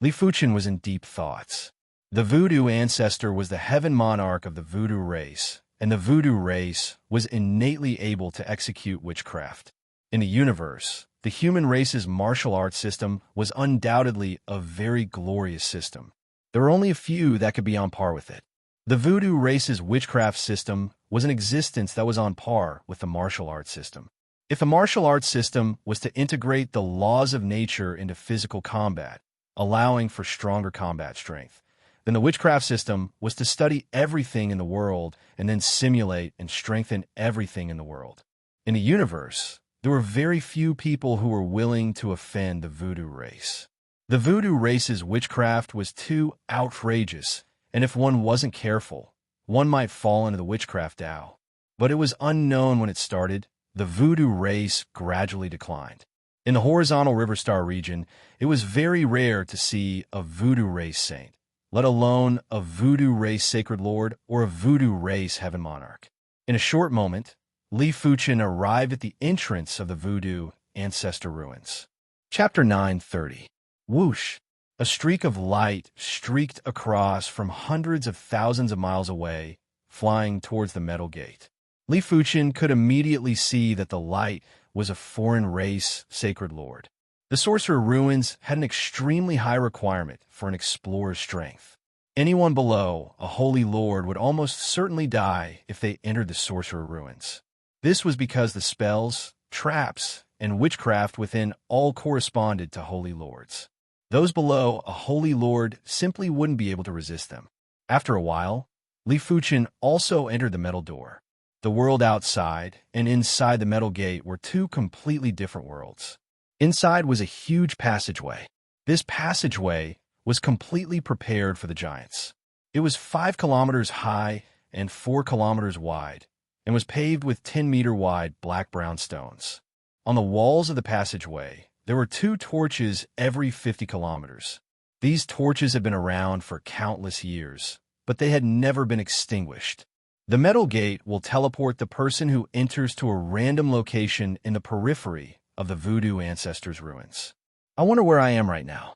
Li Fuqin was in deep thoughts. The Voodoo Ancestor was the heaven monarch of the Voodoo race, and the Voodoo race was innately able to execute witchcraft. In the universe, the human race's martial arts system was undoubtedly a very glorious system. There were only a few that could be on par with it. The Voodoo race's witchcraft system was an existence that was on par with the martial arts system. If the martial arts system was to integrate the laws of nature into physical combat, allowing for stronger combat strength, then the witchcraft system was to study everything in the world and then simulate and strengthen everything in the world. In the universe, there were very few people who were willing to offend the Voodoo race. The Voodoo race's witchcraft was too outrageous, and if one wasn't careful, one might fall into the witchcraft Tao. But it was unknown when it started. The Voodoo race gradually declined. In the horizontal Riverstar region, it was very rare to see a Voodoo race saint, let alone a voodoo race sacred lord or a voodoo race heaven monarch. In a short moment, Li Fuchen arrived at the entrance of the voodoo ancestor ruins. Chapter 9:30. Whoosh! A streak of light streaked across from hundreds of thousands of miles away, flying towards the metal gate. Li Fuchen could immediately see that the light was a foreign race sacred lord. The sorcerer ruins had an extremely high requirement for an explorer's strength. Anyone below a holy lord would almost certainly die if they entered the sorcerer ruins. This was because the spells, traps, and witchcraft within all corresponded to holy lords. Those below a holy lord simply wouldn't be able to resist them. After a while, Li Fuchen also entered the metal door. The world outside and inside the metal gate were two completely different worlds. Inside was a huge passageway. This passageway was completely prepared for the giants. It was 5 kilometers high and 4 kilometers wide, and was paved with 10-meter-wide black-brown stones. On the walls of the passageway, there were 2 torches every 50 kilometers. These torches had been around for countless years, but they had never been extinguished. The metal gate will teleport the person who enters to a random location in the periphery of the voodoo ancestors' ruins. I wonder where I am right now.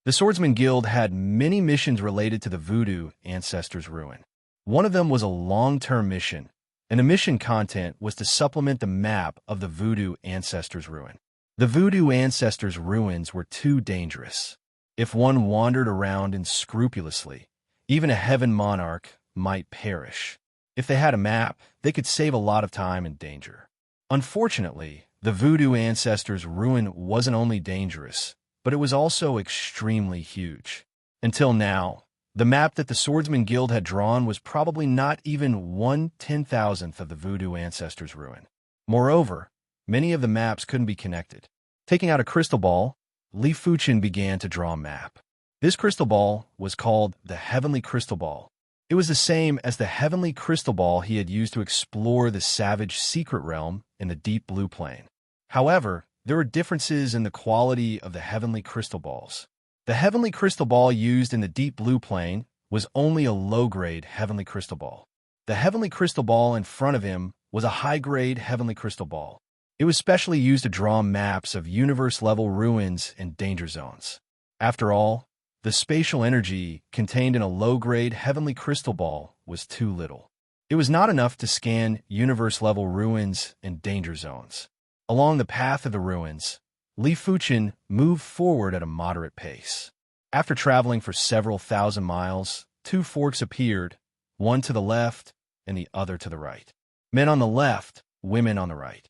The Swordsman Guild had many missions related to the voodoo ancestors' ruin. One of them was a long-term mission, and the mission content was to supplement the map of the voodoo ancestors' ruin. The voodoo ancestors' ruins were too dangerous. If one wandered around unscrupulously, even a heaven monarch might perish. If they had a map, they could save a lot of time and danger. Unfortunately, the voodoo ancestors' ruin wasn't only dangerous, but it was also extremely huge. Until now, the map that the Swordsman Guild had drawn was probably not even 1/10,000th of the voodoo ancestors' ruin. Moreover, many of the maps couldn't be connected. Taking out a crystal ball, Li Fuchen began to draw a map. This crystal ball was called the Heavenly Crystal Ball. It was the same as the Heavenly Crystal Ball he had used to explore the savage secret realm in the Deep Blue Plain. However, there were differences in the quality of the Heavenly Crystal Balls. The Heavenly Crystal Ball used in the Deep Blue Plain was only a low-grade Heavenly Crystal Ball. The Heavenly Crystal Ball in front of him was a high-grade Heavenly Crystal Ball. It was specially used to draw maps of universe-level ruins and danger zones. After all, the spatial energy contained in a low-grade Heavenly Crystal Ball was too little. It was not enough to scan universe-level ruins and danger zones. Along the path of the ruins, Li Fuchen moved forward at a moderate pace. After traveling for several thousand miles, 2 forks appeared, one to the left and the other to the right. Men on the left, women on the right.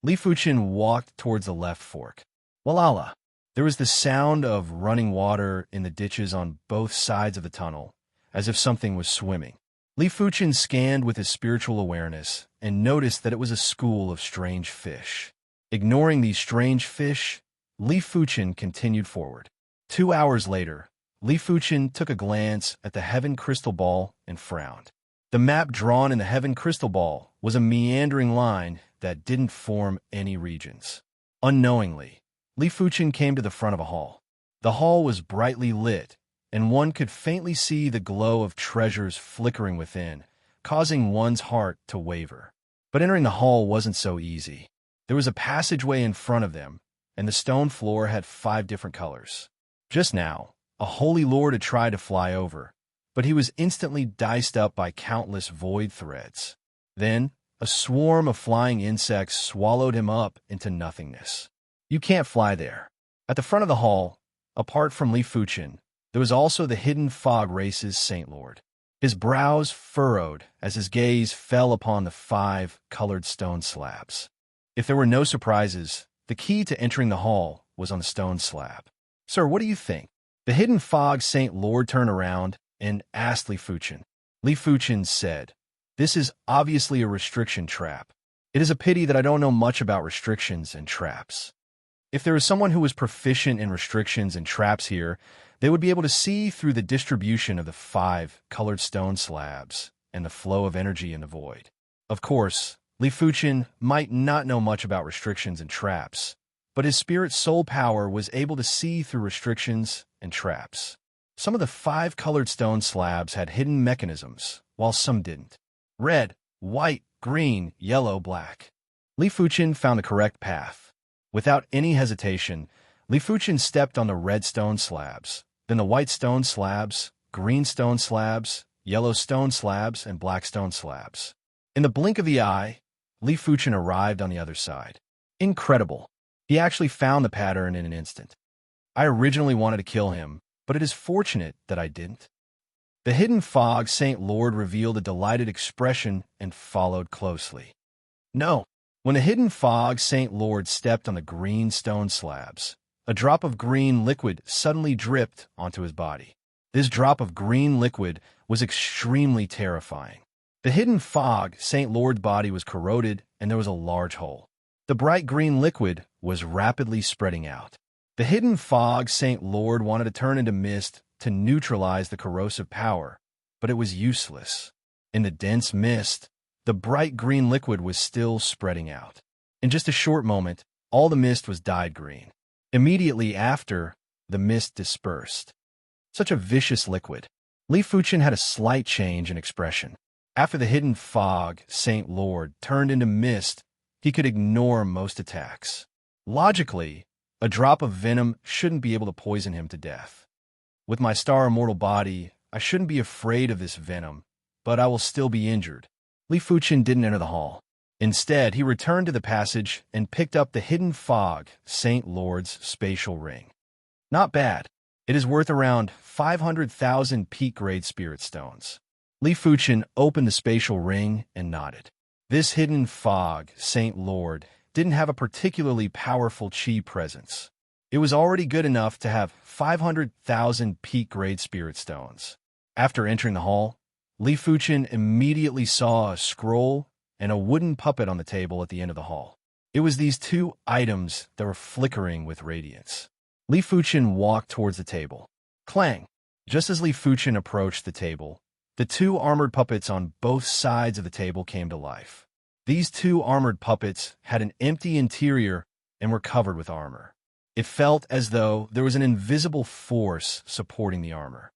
Li Fuchen walked towards the left fork. Walala! There was the sound of running water in the ditches on both sides of the tunnel, as if something was swimming. Li Fuchen scanned with his spiritual awareness and noticed that it was a school of strange fish. Ignoring these strange fish, Li Fuchen continued forward. 2 hours later, Li Fuchen took a glance at the Heaven Crystal Ball and frowned. The map drawn in the Heaven Crystal Ball was a meandering line that didn't form any regions. Unknowingly, Li Fuchen came to the front of a hall. The hall was brightly lit, and one could faintly see the glow of treasures flickering within, causing one's heart to waver. But entering the hall wasn't so easy. There was a passageway in front of them, and the stone floor had 5 different colors. Just now, a holy lord had tried to fly over, but he was instantly diced up by countless void threads. Then, a swarm of flying insects swallowed him up into nothingness. You can't fly there. At the front of the hall, apart from Li Fuchen, there was also the hidden fog race's Saint Lord. His brows furrowed as his gaze fell upon the 5 colored stone slabs. If there were no surprises, the key to entering the hall was on the stone slab. Sir, what do you think? The hidden fog Saint Lord turned around and asked Li Fuchen. Li Fuchen said, "This is obviously a restriction trap. It is a pity that I don't know much about restrictions and traps. If there is someone who is proficient in restrictions and traps here, they would be able to see through the distribution of the 5 colored stone slabs and the flow of energy in the void." Of course, Li Fuchen might not know much about restrictions and traps, but his spirit's soul power was able to see through restrictions and traps. Some of the 5 colored stone slabs had hidden mechanisms, while some didn't. Red, white, green, yellow, black. Li Fuchen found the correct path. Without any hesitation, Li Fuchen stepped on the red stone slabs, then the white stone slabs, green stone slabs, yellow stone slabs, and black stone slabs. In the blink of the eye, Li Fuchen arrived on the other side. Incredible. He actually found the pattern in an instant. I originally wanted to kill him, but it is fortunate that I didn't. The hidden fog Saint Lord revealed a delighted expression and followed closely. No. When the hidden fog Saint Lord stepped on the green stone slabs, a drop of green liquid suddenly dripped onto his body. This drop of green liquid was extremely terrifying. The hidden fog Saint Lord's body was corroded and there was a large hole. The bright green liquid was rapidly spreading out. The hidden fog Saint Lord wanted to turn into mist to neutralize the corrosive power, but it was useless. In the dense mist, the bright green liquid was still spreading out. In just a short moment, all the mist was dyed green. Immediately after, the mist dispersed. Such a vicious liquid. Li Fuchen had a slight change in expression. After the hidden fog Saint Lord turned into mist, he could ignore most attacks. Logically, a drop of venom shouldn't be able to poison him to death. With my star immortal body, I shouldn't be afraid of this venom, but I will still be injured. Li Fuchen didn't enter the hall. Instead, he returned to the passage and picked up the hidden fog Saint Lord's spatial ring. Not bad. It is worth around 500,000 peak-grade spirit stones. Li Fuchen opened the spatial ring and nodded. This hidden fog Saint Lord didn't have a particularly powerful chi presence. It was already good enough to have 500,000 peak-grade spirit stones. After entering the hall, Li Fuchen immediately saw a scroll and a wooden puppet on the table at the end of the hall. It was these 2 items that were flickering with radiance. Li Fuchen walked towards the table. Clang! Just as Li Fuchen approached the table, the 2 armored puppets on both sides of the table came to life. These 2 armored puppets had an empty interior and were covered with armor. It felt as though there was an invisible force supporting the armor.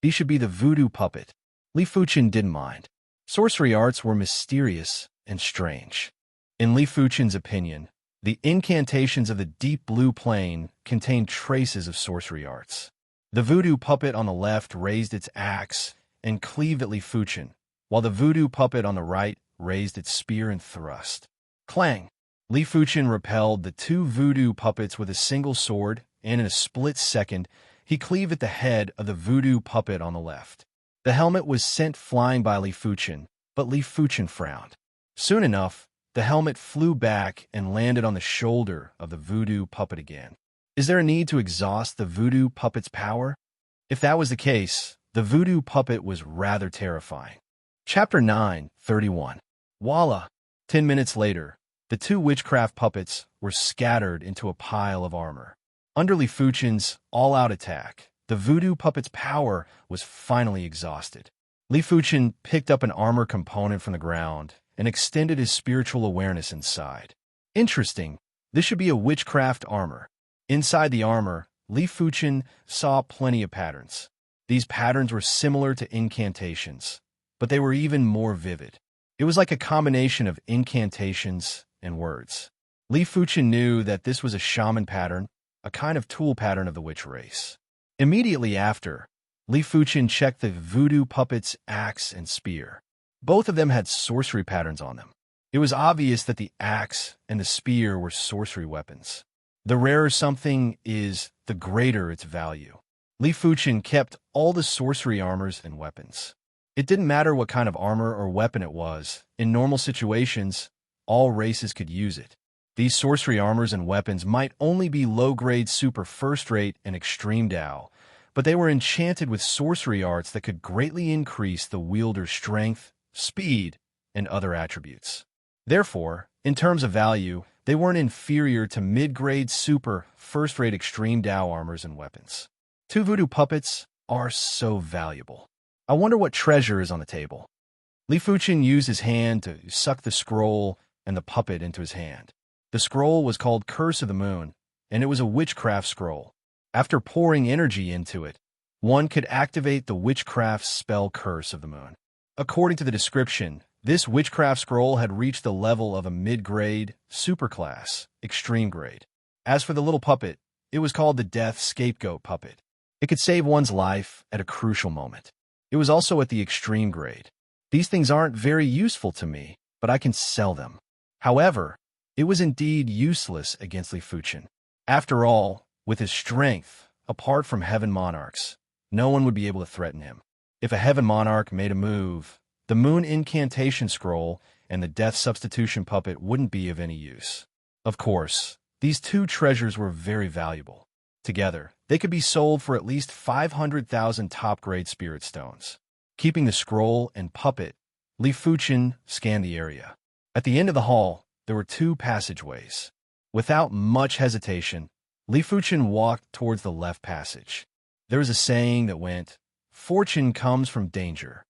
He should be the voodoo puppet. Li Fuchen didn't mind. Sorcery arts were mysterious and strange. In Li Fuchen's opinion, the incantations of the deep blue plane contained traces of sorcery arts. The voodoo puppet on the left raised its axe and cleaved at Li Fuchen, while the voodoo puppet on the right raised its spear and thrust. Clang! Li Fuchen repelled the 2 voodoo puppets with a single sword, and in a split second, he cleaved at the head of the voodoo puppet on the left. The helmet was sent flying by Li Fuchen, but Li Fuchen frowned. Soon enough, the helmet flew back and landed on the shoulder of the voodoo puppet again. Is there a need to exhaust the voodoo puppet's power? If that was the case, the voodoo puppet was rather terrifying. Chapter 9:31. Voila! 10 minutes later, the 2 witchcraft puppets were scattered into a pile of armor. Under Li Fuchen's all-out attack, the voodoo puppet's power was finally exhausted. Li Fuchen picked up an armor component from the ground and extended his spiritual awareness inside. Interesting, this should be a witchcraft armor. Inside the armor, Li Fuchen saw plenty of patterns. These patterns were similar to incantations, but they were even more vivid. It was like a combination of incantations and words. Li Fuchen knew that this was a shaman pattern, a kind of tool pattern of the witch race. Immediately after, Li Fuchen checked the voodoo puppet's axe and spear. Both of them had sorcery patterns on them. It was obvious that the axe and the spear were sorcery weapons. The rarer something is, the greater its value. Li Fuchen kept all the sorcery armors and weapons. It didn't matter what kind of armor or weapon it was. In normal situations, all races could use it. These sorcery armors and weapons might only be low-grade super first-rate and extreme Dao, but they were enchanted with sorcery arts that could greatly increase the wielder's strength, speed, and other attributes. Therefore, in terms of value, they weren't inferior to mid-grade super first-rate extreme Dao armors and weapons. 2 voodoo puppets are so valuable. I wonder what treasure is on the table. Li Fuchen used his hand to suck the scroll and the puppet into his hand. The scroll was called Curse of the Moon, and it was a witchcraft scroll. After pouring energy into it, One could activate the witchcraft spell curse of the moon. According to the description, this witchcraft scroll had reached the level of a mid-grade, superclass, extreme grade. As for the little puppet, it was called the Death Scapegoat Puppet. It could save one's life at a crucial moment. It was also at the extreme grade. These things aren't very useful to me, but I can sell them. However, it was indeed useless against Li Fuchen. After all, with his strength, apart from Heaven Monarchs, no one would be able to threaten him. If a Heaven Monarch made a move, the Moon Incantation Scroll and the Death Substitution Puppet wouldn't be of any use. Of course, these two treasures were very valuable. Together, they could be sold for at least 500,000 top-grade spirit stones. Keeping the scroll and puppet, Li Fuchen scanned the area. At the end of the hall, there were two passageways. Without much hesitation, Li Fuchen walked towards the left passage. There was a saying that went, "Fortune comes from danger."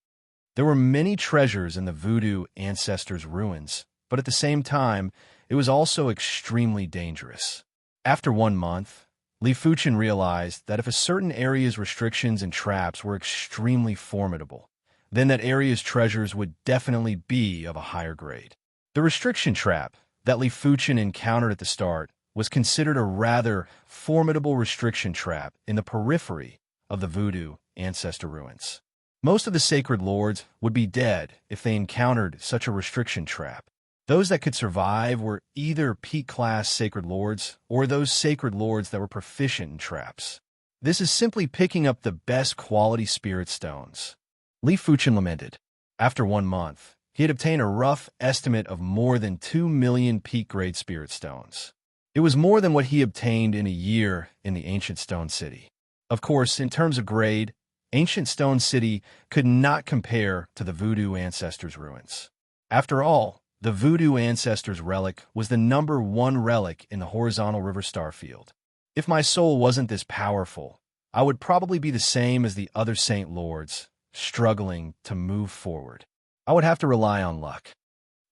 There were many treasures in the voodoo ancestors' ruins, but at the same time, it was also extremely dangerous. After 1 month, Li Fuchen realized that if a certain area's restrictions and traps were extremely formidable, then that area's treasures would definitely be of a higher grade. The restriction trap that Li Fuchen encountered at the start was considered a rather formidable restriction trap in the periphery of the voodoo ancestor ruins. Most of the sacred lords would be dead if they encountered such a restriction trap. Those that could survive were either peak-class sacred lords or those sacred lords that were proficient in traps. This is simply picking up the best quality spirit stones. Li Fuchen lamented. After 1 month, he had obtained a rough estimate of more than 2 million peak-grade spirit stones. It was more than what he obtained in a year in the Ancient Stone City. Of course, in terms of grade, Ancient Stone City could not compare to the Voodoo Ancestors' ruins. After all, the Voodoo Ancestors' relic was the #1 relic in the horizontal river star field. If my soul wasn't this powerful, I would probably be the same as the other Saint Lords, struggling to move forward. I would have to rely on luck.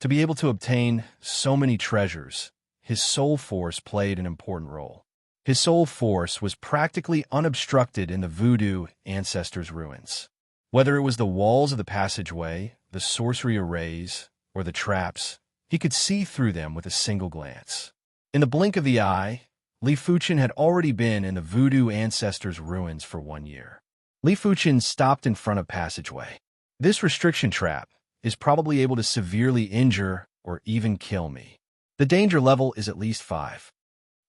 To be able to obtain so many treasures, his soul force played an important role. His soul force was practically unobstructed in the Voodoo Ancestors' ruins. Whether it was the walls of the passageway, the sorcery arrays, or the traps, he could see through them with a single glance. In the blink of the eye, Li Fuchen had already been in the Voodoo Ancestors' ruins for 1 year. Li Fuchen stopped in front of passageway. This restriction trap is probably able to severely injure or even kill me. The danger level is at least 5.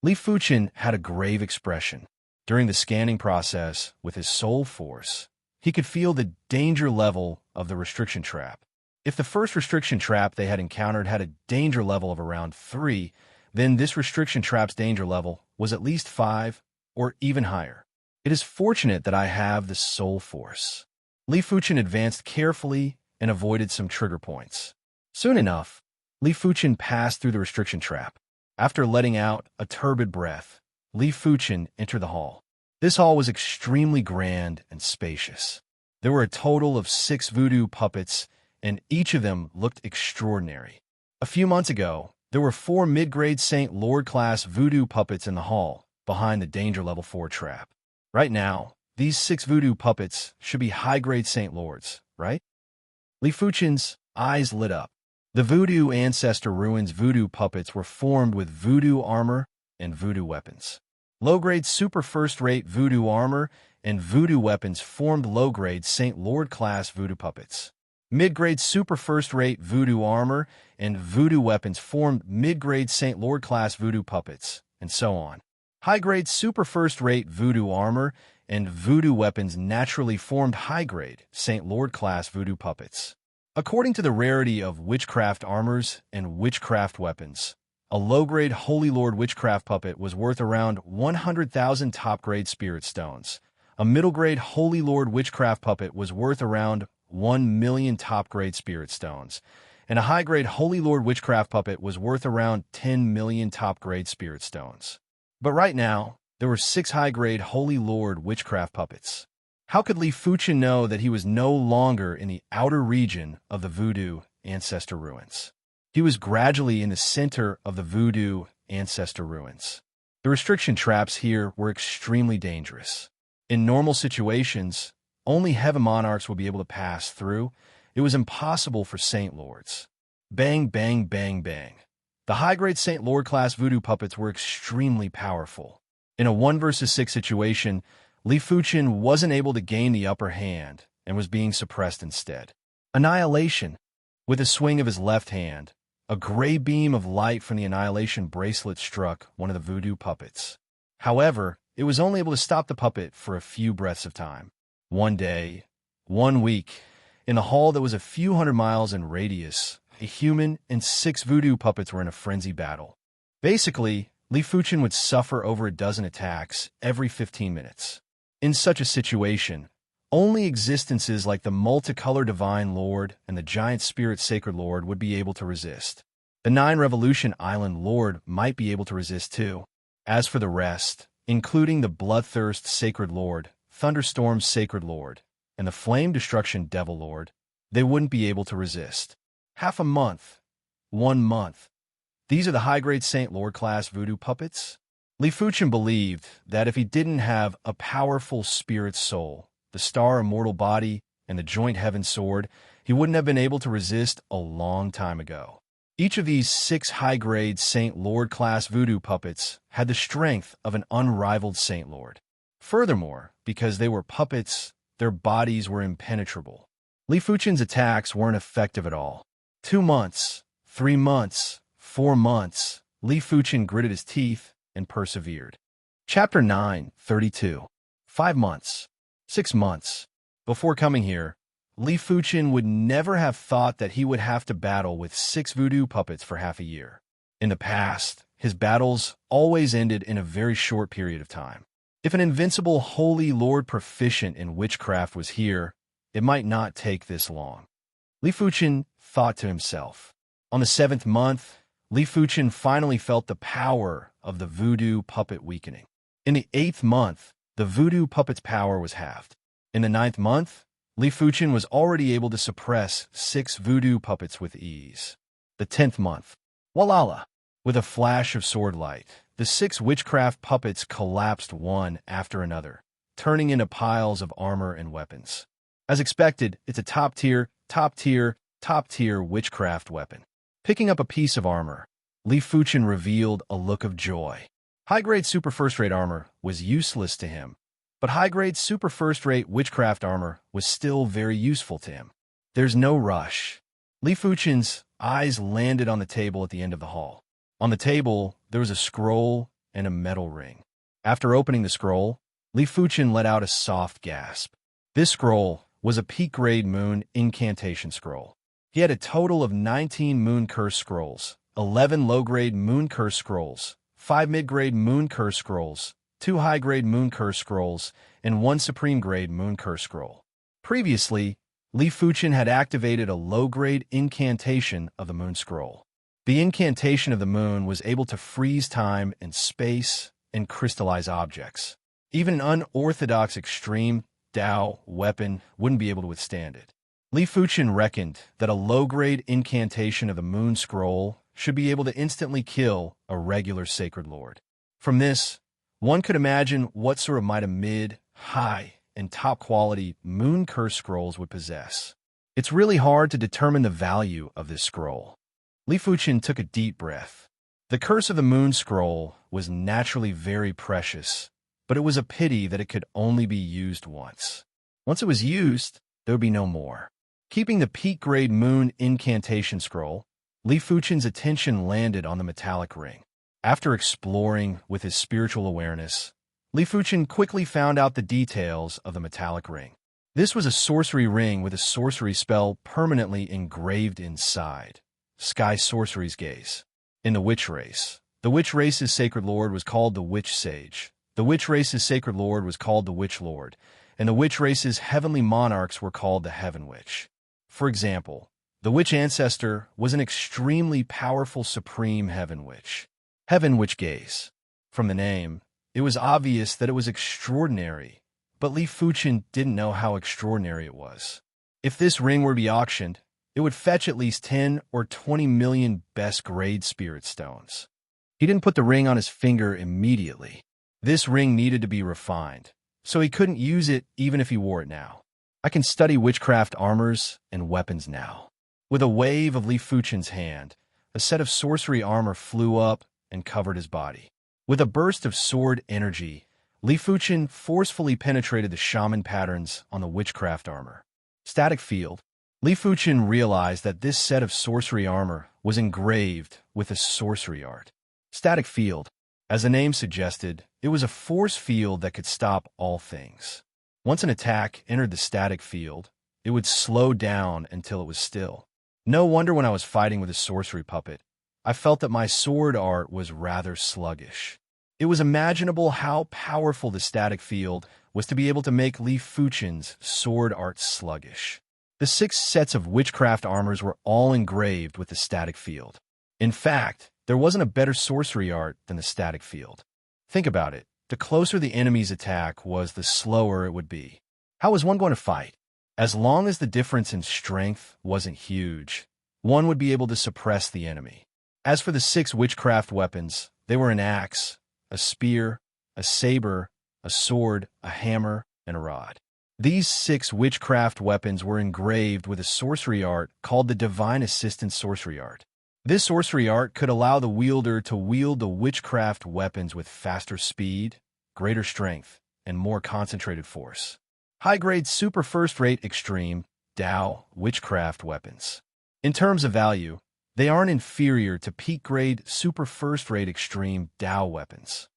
Li Fuchen had a grave expression. During the scanning process, with his soul force, he could feel the danger level of the restriction trap. If the first restriction trap they had encountered had a danger level of around 3, then this restriction trap's danger level was at least 5 or even higher. It is fortunate that I have the soul force. Li Fuchen advanced carefully and avoided some trigger points. Soon enough, Li Fuchen passed through the restriction trap. After letting out a turbid breath, Li Fuchen entered the hall. This hall was extremely grand and spacious. There were a total of 6 voodoo puppets, and each of them looked extraordinary. A few months ago, there were 4 mid-grade Saint Lord-class voodoo puppets in the hall, behind the danger level 4 trap. Right now, these 6 voodoo puppets should be high-grade Saint Lords, right? Li Fuchen's eyes lit up. The Voodoo Ancestor Ruins voodoo puppets were formed with voodoo armor and voodoo weapons. Low-grade super first-rate voodoo armor and voodoo weapons formed low-grade Saint Lord-class voodoo puppets. Mid-grade super first-rate voodoo armor and voodoo weapons formed mid-grade Saint Lord-class voodoo puppets, and so on. High-grade super first-rate voodoo armor and voodoo weapons naturally formed high-grade Saint Lord-class voodoo puppets. According to the rarity of witchcraft armors and witchcraft weapons, a low-grade Holy Lord witchcraft puppet was worth around 100,000 top-grade spirit stones. A middle-grade Holy Lord witchcraft puppet was worth around 1 million top-grade spirit stones, and a high-grade Holy Lord witchcraft puppet was worth around 10 million top-grade spirit stones. But right now, there were 6 high-grade Holy Lord witchcraft puppets. How could Li Fuchen know that he was no longer in the outer region of the Voodoo Ancestor Ruins? He was gradually in the center of the Voodoo Ancestor Ruins. The restriction traps here were extremely dangerous. In normal situations, only heaven monarchs would be able to pass through. It was impossible for Saint Lords. Bang, bang, bang, bang. The high-grade Saint Lord class voodoo puppets were extremely powerful. In a 1 versus 6 situation, Li Fuchin wasn't able to gain the upper hand and was being suppressed instead. Annihilation. With a swing of his left hand, a gray beam of light from the Annihilation bracelet struck one of the voodoo puppets. However, it was only able to stop the puppet for a few breaths of time. One day, 1 week, in a hall that was a few hundred miles in radius, a human and 6 voodoo puppets were in a frenzy battle. Basically, Li Fuchin would suffer over a dozen attacks every 15 minutes. In such a situation, only existences like the multicolored Divine Lord and the giant Spirit Sacred Lord would be able to resist. The 9 Revolution Island Lord might be able to resist too. As for the rest, including the Bloodthirst Sacred Lord, Thunderstorm Sacred Lord, and the Flame Destruction Devil Lord, they wouldn't be able to resist. Half a month. 1 month. These are the high-grade Saint Lord class voodoo puppets? Li Fuchin believed that if he didn't have a powerful spirit soul, the star immortal body, and the joint heaven sword, he wouldn't have been able to resist a long time ago. Each of these 6 high-grade Saint Lord class voodoo puppets had the strength of an unrivaled Saint Lord. Furthermore, because they were puppets, their bodies were impenetrable. Li Fuchin's attacks weren't effective at all. 2 months, 3 months, 4 months, Li Fuchin gritted his teeth and persevered. Chapter 9:32. 5 months. 6 months. Before coming here, Li Fuchin would never have thought that he would have to battle with 6 voodoo puppets for half a year. In the past, his battles always ended in a very short period of time. If an invincible holy lord proficient in witchcraft was here, it might not take this long. Li Fuchin thought to himself. On the 7th month, Li Fuchin finally felt the power of the voodoo puppet weakening. In the 8th month, the voodoo puppet's power was halved. In the 9th month, Li Fuchin was already able to suppress 6 voodoo puppets with ease. The 10th month. Walala! With a flash of sword light, the 6 witchcraft puppets collapsed one after another, turning into piles of armor and weapons. As expected, it's a top-tier witchcraft weapon. Picking up a piece of armor, Li Fuchin revealed a look of joy. High-grade super first-rate armor was useless to him, but high-grade super first-rate witchcraft armor was still very useful to him. There's no rush. Li Fuchin's eyes landed on the table at the end of the hall. On the table, there was a scroll and a metal ring. After opening the scroll, Li Fuchin let out a soft gasp. This scroll was a peak-grade moon incantation scroll. He had a total of 19 moon curse scrolls, 11 low-grade moon curse scrolls, 5 mid-grade moon curse scrolls, 2 high-grade moon curse scrolls, and 1 supreme-grade moon curse scroll. Previously, Li Fuchin had activated a low-grade incantation of the moon scroll. The incantation of the moon was able to freeze time and space and crystallize objects. Even an unorthodox extreme Dao weapon wouldn't be able to withstand it. Li Fuchin reckoned that a low-grade incantation of the moon scroll should be able to instantly kill a regular sacred lord. From this, one could imagine what sort of might a mid, high, and top-quality moon curse scrolls would possess. It's really hard to determine the value of this scroll. Li Fuchin took a deep breath. The curse of the moon scroll was naturally very precious, but it was a pity that it could only be used once. Once it was used, there would be no more. Keeping the peak-grade moon incantation scroll, Li Fuchin's attention landed on the metallic ring. After exploring with his spiritual awareness, Li Fuchin quickly found out the details of the metallic ring. This was a sorcery ring with a sorcery spell permanently engraved inside. Sky Sorcery's Gaze. In the witch race, the witch race's sacred lord was called the Witch Sage. The witch race's sacred lord was called the Witch Lord, and the witch race's heavenly monarchs were called the Heaven Witch. For example, the witch ancestor was an extremely powerful supreme heaven witch. Heaven Witch Gaze. From the name, it was obvious that it was extraordinary, but Li Fuchin didn't know how extraordinary it was. If this ring were to be auctioned, it would fetch at least 10 or 20 million best-grade spirit stones. He didn't put the ring on his finger immediately. This ring needed to be refined, so he couldn't use it even if he wore it now. I can study witchcraft armors and weapons now. With a wave of Li Fuchen's hand, a set of sorcery armor flew up and covered his body. With a burst of sword energy, Li Fuchen forcefully penetrated the shaman patterns on the witchcraft armor. Static field. Li Fuchen realized that this set of sorcery armor was engraved with a sorcery art. Static field. As the name suggested, it was a force field that could stop all things. Once an attack entered the static field, it would slow down until it was still. No wonder when I was fighting with a sorcery puppet, I felt that my sword art was rather sluggish. It was imaginable how powerful the static field was to be able to make Li Fuchen's sword art sluggish. The 6 sets of witchcraft armors were all engraved with the static field. In fact, there wasn't a better sorcery art than the static field. Think about it. The closer the enemy's attack was, the slower it would be. How was one going to fight? As long as the difference in strength wasn't huge, one would be able to suppress the enemy. As for the 6 witchcraft weapons, they were an axe, a spear, a saber, a sword, a hammer, and a rod. These 6 witchcraft weapons were engraved with a sorcery art called the Divine Assistance Sorcery Art. This sorcery art could allow the wielder to wield the witchcraft weapons with faster speed, greater strength, and more concentrated force. High-grade super first-rate extreme Dao witchcraft weapons. In terms of value, they aren't inferior to peak-grade super first-rate extreme Dao weapons.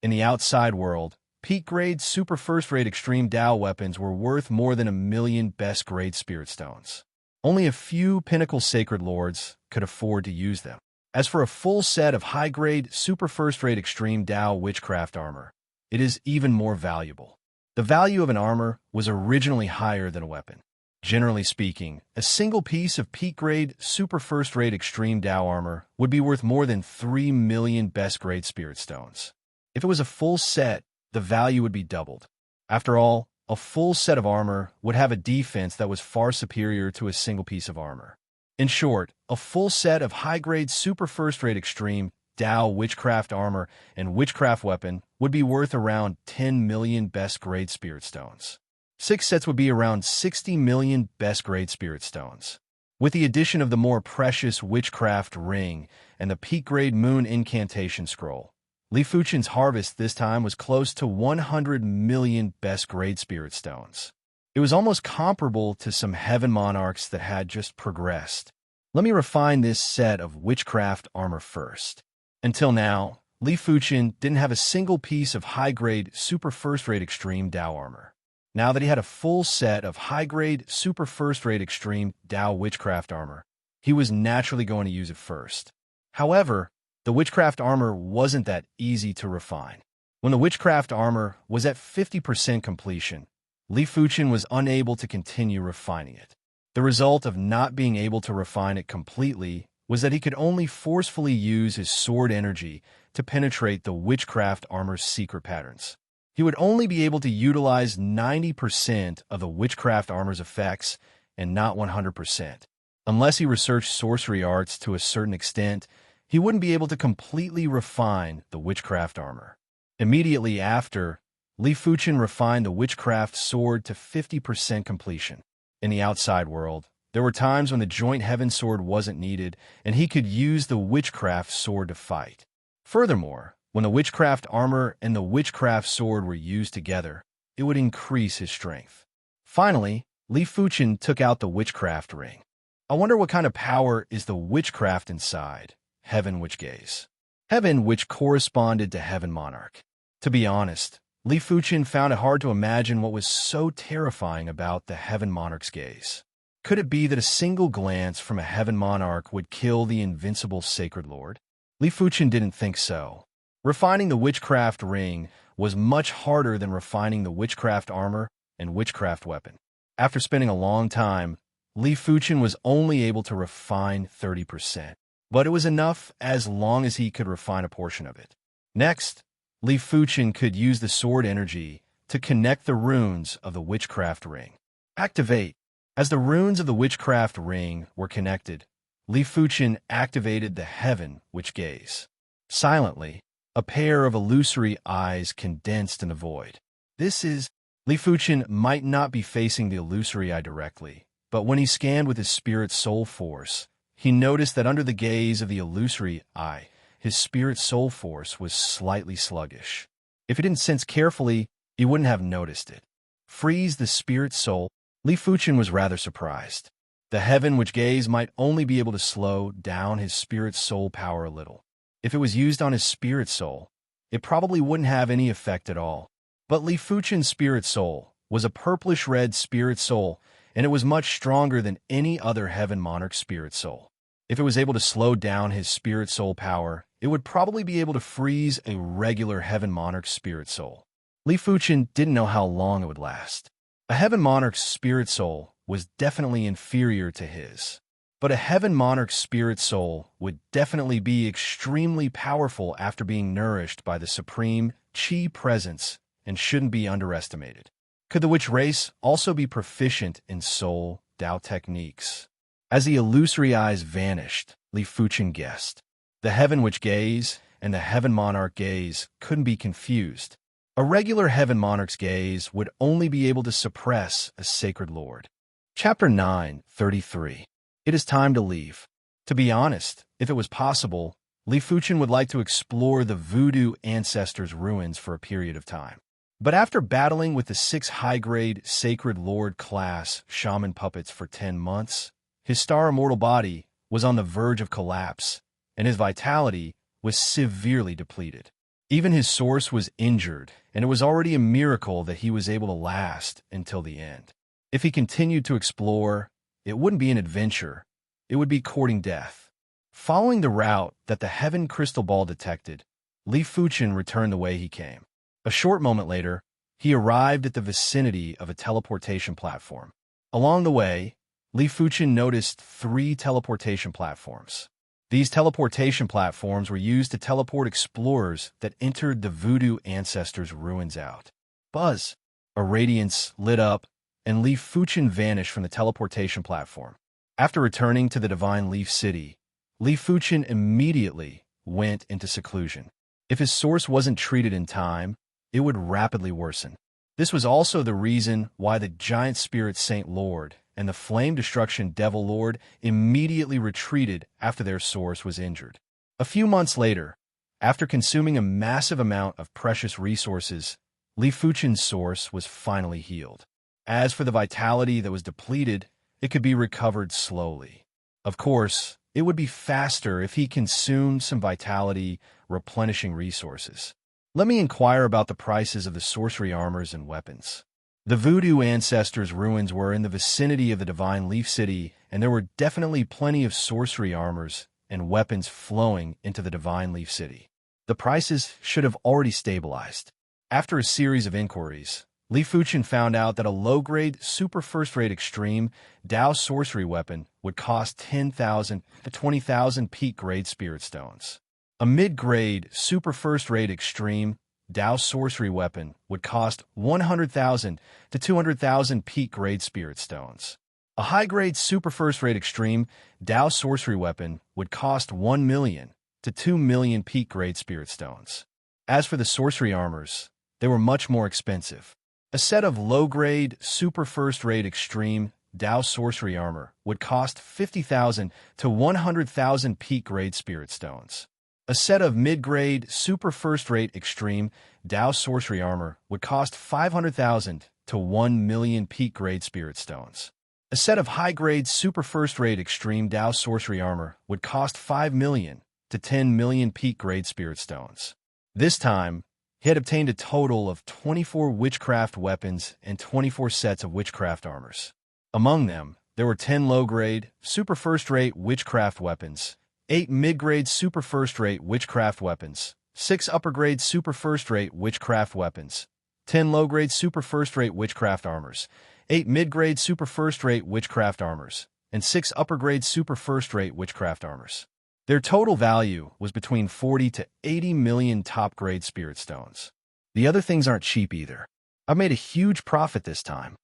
In the outside world, peak-grade super first-rate extreme Dao weapons were worth more than 1 million best-grade spirit stones. Only a few pinnacle sacred lords could afford to use them. As for a full set of high-grade super first-rate extreme Dao witchcraft armor, it is even more valuable. The value of an armor was originally higher than a weapon. Generally speaking, a single piece of peak-grade super first-rate extreme Dao armor would be worth more than 3 million best-grade spirit stones. If it was a full set, the value would be doubled. After all, a full set of armor would have a defense that was far superior to a single piece of armor. In short, a full set of high-grade super first-rate extreme Dao witchcraft armor and witchcraft weapon would be worth around 10 million best-grade spirit stones. 6 sets would be around 60 million best-grade spirit stones. With the addition of the more precious witchcraft ring and the peak-grade moon incantation scroll, Li Fuchen's harvest this time was close to 100 million best-grade spirit stones. It was almost comparable to some heaven monarchs that had just progressed. Let me refine this set of witchcraft armor first. Until now, Li Fuchen didn't have a single piece of high-grade super first-rate extreme Dao armor. Now that he had a full set of high-grade super first-rate extreme Dao witchcraft armor, he was naturally going to use it first. However, the witchcraft armor wasn't that easy to refine. When the witchcraft armor was at 50% completion, Li Fuchen was unable to continue refining it. The result of not being able to refine it completely was that he could only forcefully use his sword energy to penetrate the witchcraft armor's secret patterns. He would only be able to utilize 90% of the witchcraft armor's effects and not 100%. Unless he researched sorcery arts to a certain extent, he wouldn't be able to completely refine the witchcraft armor. Immediately after, Li Fuchen refined the witchcraft sword to 50% completion. In the outside world, there were times when the joint heaven sword wasn't needed, and he could use the witchcraft sword to fight. Furthermore, when the witchcraft armor and the witchcraft sword were used together, it would increase his strength. Finally, Li Fuchen took out the witchcraft ring. I wonder what kind of power is the witchcraft inside Heaven Witch Gaze. Heaven which corresponded to Heaven Monarch. To be honest, Li Fuchen found it hard to imagine what was so terrifying about the Heaven Monarch's gaze. Could it be that a single glance from a Heaven Monarch would kill the invincible Sacred Lord? Li Fuchen didn't think so. Refining the witchcraft ring was much harder than refining the witchcraft armor and witchcraft weapon. After spending a long time, Li Fuchen was only able to refine 30%. But it was enough as long as he could refine a portion of it. Next, Li Fuchen could use the sword energy to connect the runes of the witchcraft ring. Activate. As the runes of the witchcraft ring were connected, Li Fuchen activated the Heaven Witch Gaze. Silently, a pair of illusory eyes condensed in the void. Li Fuchen might not be facing the illusory eye directly, but when he scanned with his spirit soul force, he noticed that under the gaze of the illusory eye, his spirit soul force was slightly sluggish. If he didn't sense carefully, he wouldn't have noticed it. Freeze the spirit soul. Li Fuchen was rather surprised. The heaven which gaze might only be able to slow down his spirit soul power a little. If it was used on his spirit soul, it probably wouldn't have any effect at all. But Li Fuchen's spirit soul was a purplish-red spirit soul, and it was much stronger than any other heaven monarch spirit soul. If it was able to slow down his spirit soul power, it would probably be able to freeze a regular heaven monarch spirit soul. Li Fuchen didn't know how long it would last. A heaven monarch's spirit soul was definitely inferior to his, but a heaven monarch's spirit soul would definitely be extremely powerful after being nourished by the supreme Qi presence and shouldn't be underestimated. Could the witch race also be proficient in soul Dao techniques? As the illusory eyes vanished, Li Fuchen guessed. The heaven witch gaze and the heaven monarch gaze couldn't be confused. A regular heaven monarch's gaze would only be able to suppress a sacred lord. Chapter 9:33. It is time to leave. To be honest, if it was possible, Li Fuchen would like to explore the voodoo ancestors' ruins for a period of time. But after battling with the 6 high-grade Sacred Lord class shaman puppets for 10 months, his star immortal body was on the verge of collapse, and his vitality was severely depleted. Even his source was injured, and it was already a miracle that he was able to last until the end. If he continued to explore, it wouldn't be an adventure, it would be courting death. Following the route that the Heaven Crystal Ball detected, Li Fuchen returned the way he came. A short moment later, he arrived at the vicinity of a teleportation platform. Along the way, Li Fuchen noticed 3 teleportation platforms. These teleportation platforms were used to teleport explorers that entered the voodoo ancestors' ruins out. Buzz! A radiance lit up, and Li Fuchen vanished from the teleportation platform. After returning to the Divine Leaf City, Li Fuchen immediately went into seclusion. If his source wasn't treated in time, it would rapidly worsen. This was also the reason why the Giant Spirit Saint Lord and the Flame Destruction Devil Lord immediately retreated after their source was injured. A few months later, after consuming a massive amount of precious resources, Li Fuchen's source was finally healed. As for the vitality that was depleted, it could be recovered slowly. Of course, it would be faster if he consumed some vitality, replenishing resources. Let me inquire about the prices of the sorcery armors and weapons. The voodoo ancestors' ruins were in the vicinity of the Divine Leaf City, and there were definitely plenty of sorcery armors and weapons flowing into the Divine Leaf City. The prices should have already stabilized. After a series of inquiries, Li Fuchen found out that a low-grade, super first-rate extreme Dao sorcery weapon would cost 10,000 to 20,000 peak-grade spirit stones. A mid-grade, super first-rate extreme Dao sorcery weapon would cost 100,000 to 200,000 peak-grade spirit stones. A high-grade, super first-rate extreme Dao sorcery weapon would cost 1 million to 2 million peak-grade spirit stones. As for the sorcery armors, they were much more expensive. A set of low-grade, super first-rate extreme Dao sorcery armor would cost 50,000 to 100,000 peak-grade spirit stones. A set of mid-grade, super first-rate extreme Dao sorcery armor would cost 500,000 to 1 million peak-grade spirit stones. A set of high-grade, super first-rate extreme Dao sorcery armor would cost 5 million to 10 million peak-grade spirit stones. This time, he had obtained a total of 24 witchcraft weapons and 24 sets of witchcraft armors. Among them, there were 10 low-grade, super first-rate witchcraft weapons, 8 mid-grade super first-rate witchcraft weapons, 6 upper-grade super first-rate witchcraft weapons, 10 low-grade super first-rate witchcraft armors, 8 mid-grade super first-rate witchcraft armors, and 6 upper-grade super first-rate witchcraft armors. Their total value was between 40 to 80 million top-grade spirit stones. The other things aren't cheap either. I've made a huge profit this time.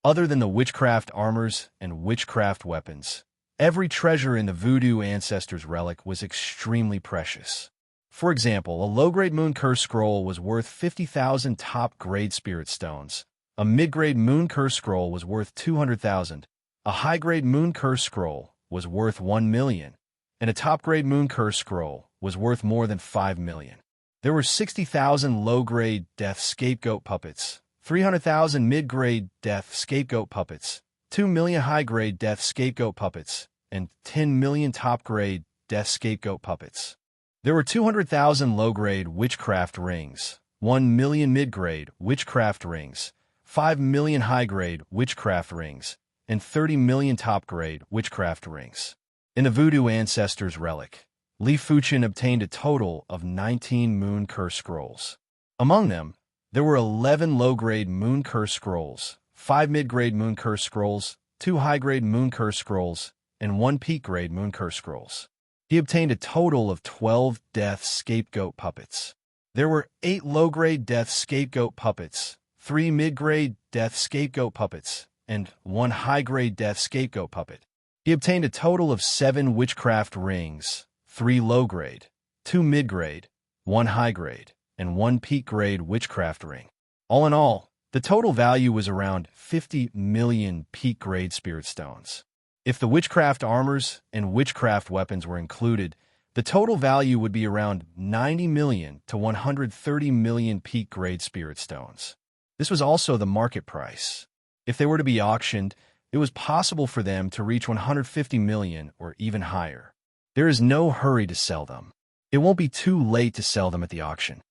Other than the witchcraft armors and witchcraft weapons, every treasure in the voodoo ancestors' relic was extremely precious. For example, a low-grade Moon Curse scroll was worth 50,000 top-grade spirit stones. A mid-grade Moon Curse scroll was worth 200,000. A high-grade Moon Curse scroll was worth 1 million. And a top-grade Moon Curse scroll was worth more than 5 million. There were 60,000 low-grade Death Scapegoat puppets, 300,000 mid-grade Death Scapegoat puppets, 2 million high-grade Death Scapegoat puppets, and 10 million top-grade Death Scapegoat puppets. There were 200,000 low-grade Witchcraft rings, 1 million mid-grade Witchcraft rings, 5 million high-grade Witchcraft rings, and 30 million top-grade Witchcraft rings. In the Voodoo Ancestors Relic, Li Fuchen obtained a total of 19 Moon Curse scrolls. Among them, there were 11 low-grade Moon Curse scrolls, 5 mid-grade Moon Curse scrolls, 2 high-grade Moon Curse scrolls, and 1 peak-grade Moon Curse scrolls. He obtained a total of 12 Death Scapegoat puppets. There were 8 low-grade Death Scapegoat puppets, 3 mid-grade Death Scapegoat puppets, and 1 high-grade Death Scapegoat puppet. He obtained a total of 7 Witchcraft rings, 3 low-grade, 2 mid-grade, 1 high-grade, and 1 peak-grade Witchcraft ring. All in all, the total value was around 50 million peak-grade spirit stones. If the Witchcraft armors and Witchcraft weapons were included, the total value would be around 90 million to 130 million peak-grade spirit stones. This was also the market price. If they were to be auctioned, it was possible for them to reach 150 million or even higher. There is no hurry to sell them. It won't be too late to sell them at the auction.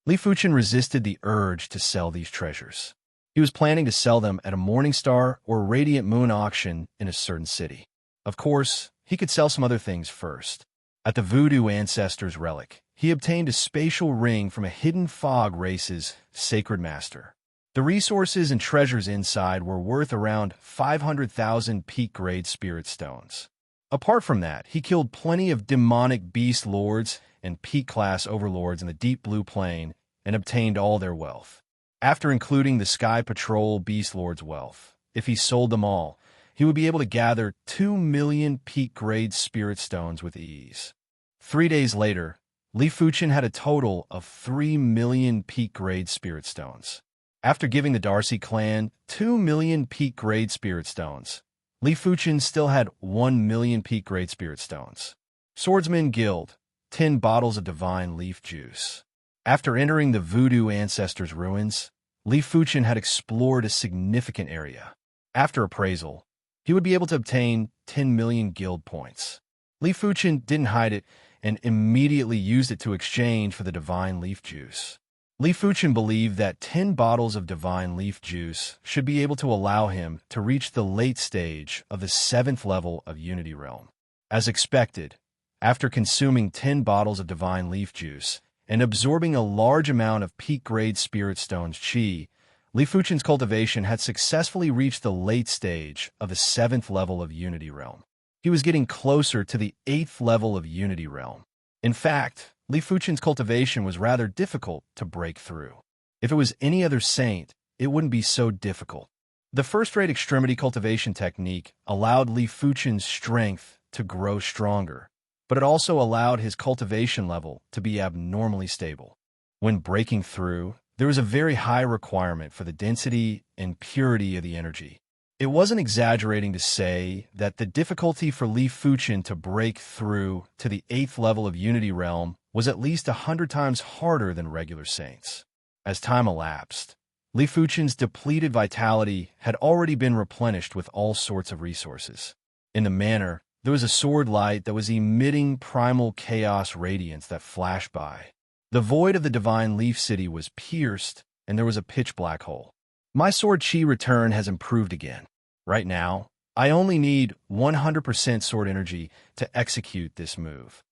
Li Fuchen resisted the urge to sell these treasures. He was planning to sell them at a Morningstar or Radiant Moon auction in a certain city. Of course, he could sell some other things first. At the Voodoo Ancestors Relic, he obtained a spatial ring from a Hidden Fog race's Sacred Master. The resources and treasures inside were worth around 500,000 peak-grade spirit stones. Apart from that, he killed plenty of demonic beast lords and peak-class overlords in the Deep Blue Plain and obtained all their wealth. After including the Sky Patrol beast lords' wealth, if he sold them all, he would be able to gather 2 million peak-grade spirit stones with ease. 3 days later, Li Fuchen had a total of 3 million peak-grade spirit stones. After giving the Darcy clan 2 million peak-grade spirit stones, Li Fuchen still had 1 million peak-grade spirit stones. Swordsman Guild, 10 bottles of divine leaf juice. After entering the Voodoo Ancestors' ruins, Li Fuchen had explored a significant area. After appraisal, he would be able to obtain 10 million guild points. Li Fuchen didn't hide it and immediately used it to exchange for the divine leaf juice. Li Fuchen believed that 10 bottles of divine leaf juice should be able to allow him to reach the late stage of the 7th level of Unity Realm. As expected, after consuming 10 bottles of divine leaf juice and absorbing a large amount of peak-grade spirit stones chi, Li Fuchen's cultivation had successfully reached the late stage of the 7th level of Unity Realm. He was getting closer to the 8th level of Unity Realm. In fact, Li Fuchen's cultivation was rather difficult to break through. If it was any other saint, it wouldn't be so difficult. The first-rate extremity cultivation technique allowed Li Fuchen's strength to grow stronger, but it also allowed his cultivation level to be abnormally stable. When breaking through, there was a very high requirement for the density and purity of the energy. It wasn't exaggerating to say that the difficulty for Li Fuchen to break through to the 8th level of Unity Realm was at least 100 times harder than regular saints. As time elapsed, Li Fuchen's depleted vitality had already been replenished with all sorts of resources. In the manor, there was a sword light that was emitting primal chaos radiance that flashed by. The void of the Divine Leaf City was pierced, and there was a pitch-black hole. My sword chi return has improved again. Right now, I only need 100% sword energy to execute this move.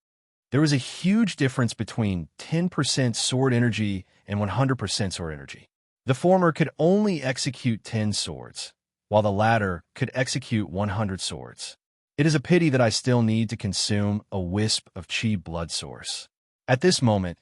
There was a huge difference between 10% sword energy and 100% sword energy. The former could only execute 10 swords, while the latter could execute 100 swords. It is a pity that I still need to consume a wisp of chi blood source. At this moment,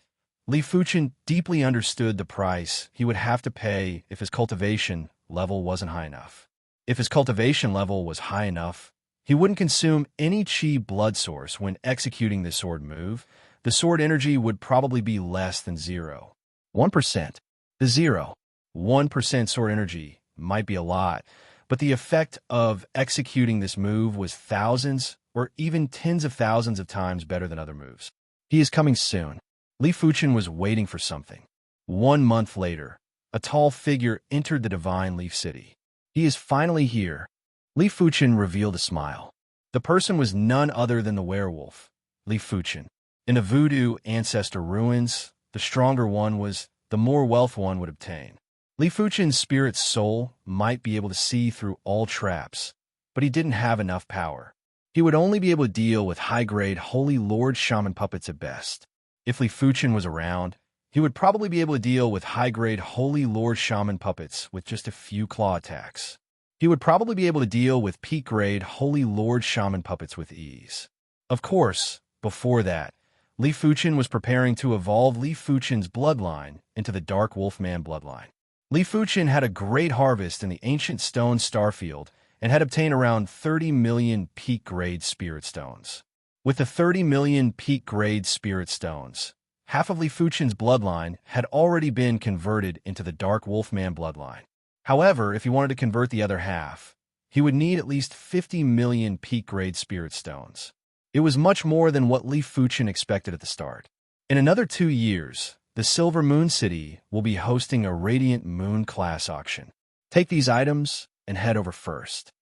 Li Fuchen deeply understood the price he would have to pay if his cultivation level wasn't high enough. If his cultivation level was high enough, he wouldn't consume any chi blood source when executing this sword move, the sword energy would probably be less than 0.1%. The 0.1% sword energy might be a lot, but the effect of executing this move was thousands or even tens of thousands of times better than other moves. He is coming soon. Li Fuchen was waiting for something. 1 month later, a tall figure entered the Divine Leaf City. He is finally here. Li Fuchen revealed a smile. The person was none other than the werewolf, Li Fuchen. In the voodoo ancestor ruins, the stronger one was, the more wealth one would obtain. Li Fuchen's spirit soul might be able to see through all traps, but he didn't have enough power. He would only be able to deal with high-grade Holy Lord Shaman puppets at best. If Li Fuchen was around, he would probably be able to deal with high-grade Holy Lord Shaman puppets with just a few claw attacks. He would probably be able to deal with peak-grade Holy Lord Shaman puppets with ease. Of course, before that, Li Fuchen was preparing to evolve Li Fuchen's bloodline into the Dark Wolfman bloodline. Li Fuchen had a great harvest in the ancient stone starfield and had obtained around 30 million peak-grade spirit stones. With the 30 million peak-grade spirit stones, half of Li Fuchen's bloodline had already been converted into the Dark Wolfman bloodline. However, if he wanted to convert the other half, he would need at least 50 million peak-grade spirit stones. It was much more than what Li Fuchen expected at the start. In another 2 years, the Silver Moon City will be hosting a Radiant Moon class auction. Take these items and head over first.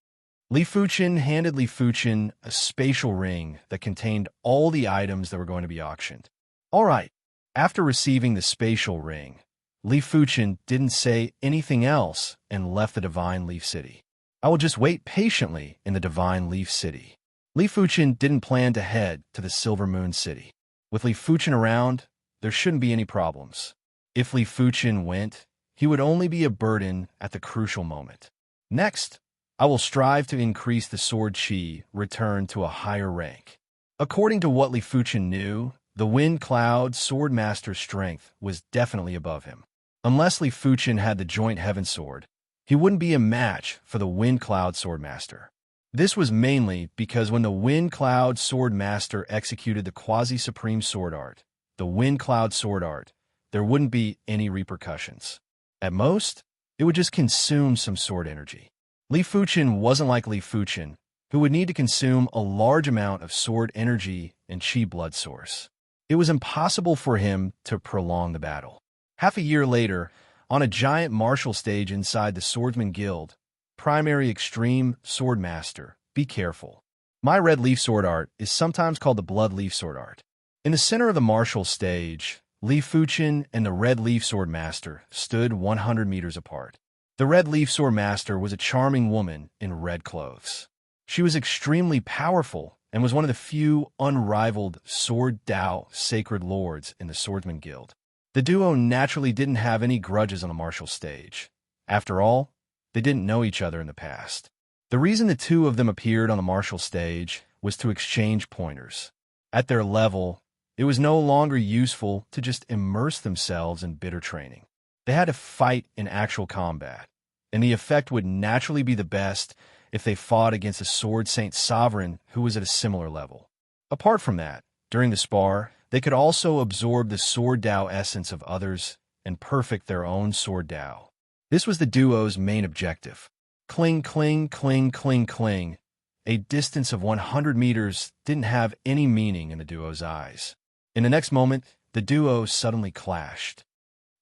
Li Fuchen handed Li Fuchen a spatial ring that contained all the items that were going to be auctioned. All right. After receiving the spatial ring, Li Fuchen didn't say anything else and left the Divine Leaf City. I will just wait patiently in the Divine Leaf City. Li Fuchen didn't plan to head to the Silver Moon City. With Li Fuchen around, there shouldn't be any problems. If Li Fuchen went, he would only be a burden at the crucial moment. Next, I will strive to increase the sword chi return to a higher rank. According to what Li Fuchen knew, the Wind Cloud Sword Master's strength was definitely above him. Unless Li Fuchen had the Joint Heaven Sword, he wouldn't be a match for the Wind Cloud Sword Master. This was mainly because when the Wind Cloud Sword Master executed the Quasi-Supreme Sword Art, the Wind Cloud Sword Art, there wouldn't be any repercussions. At most, it would just consume some sword energy. Li Fuchen wasn't like Li Fuchen, who would need to consume a large amount of sword energy and chi blood source. It was impossible for him to prolong the battle. Half a year later, on a giant martial stage inside the Swordsman Guild, Primary Extreme Sword Master, be careful. My red leaf sword art is sometimes called the Blood Leaf Sword Art. In the center of the martial stage, Li Fuchen and the Red Leaf Sword Master stood 100 meters apart. The Red Leaf Sword Master was a charming woman in red clothes. She was extremely powerful and was one of the few unrivaled Sword Dao sacred lords in the Swordsman Guild. The duo naturally didn't have any grudges on the martial stage. After all, they didn't know each other in the past. The reason the two of them appeared on the martial stage was to exchange pointers. At their level, it was no longer useful to just immerse themselves in bitter training. They had to fight in actual combat, and the effect would naturally be the best if they fought against a Sword Saint Sovereign who was at a similar level. Apart from that, during the spar, they could also absorb the Sword Dao essence of others and perfect their own Sword Dao. This was the duo's main objective. Cling, cling, cling, cling, cling. A distance of 100 meters didn't have any meaning in the duo's eyes. In the next moment, the duo suddenly clashed.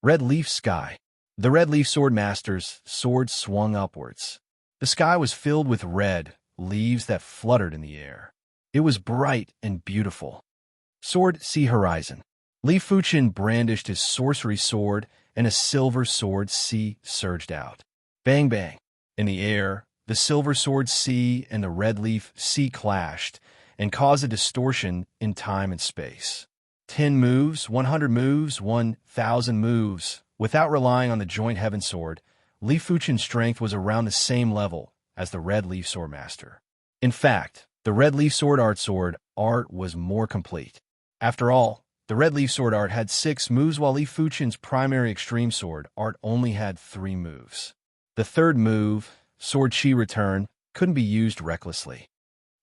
Red Leaf Sky. The Red Leaf Sword Master's sword swung upwards. The sky was filled with red leaves that fluttered in the air. It was bright and beautiful. Sword Sea Horizon. Li Fuchen brandished his sorcery sword, and a silver sword sea surged out. Bang, bang. In the air, the silver sword sea and the red leaf sea clashed and caused a distortion in time and space. 10 moves, 100 moves, 1,000 moves. Without relying on the Joint Heaven Sword, Li Fuchen's strength was around the same level as the Red Leaf Sword Master. In fact, the Red Leaf Sword Art was more complete. After all, the Red Leaf Sword Art had 6 moves while Li Fuchen's Primary Extreme Sword Art only had 3 moves. The third move, Sword Chi Return, couldn't be used recklessly.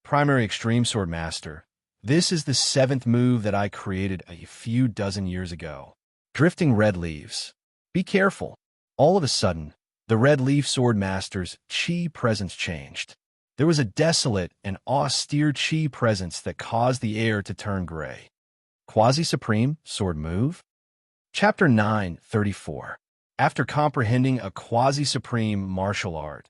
Primary Extreme Sword Master, This is the seventh move that I created a few dozen years ago. Drifting red leaves. Be careful. All of a sudden, the red leaf sword master's chi presence changed. There was a desolate and austere chi presence that caused the air to turn gray. Quasi-supreme sword move? Chapter 9:34. After comprehending a quasi-supreme martial art,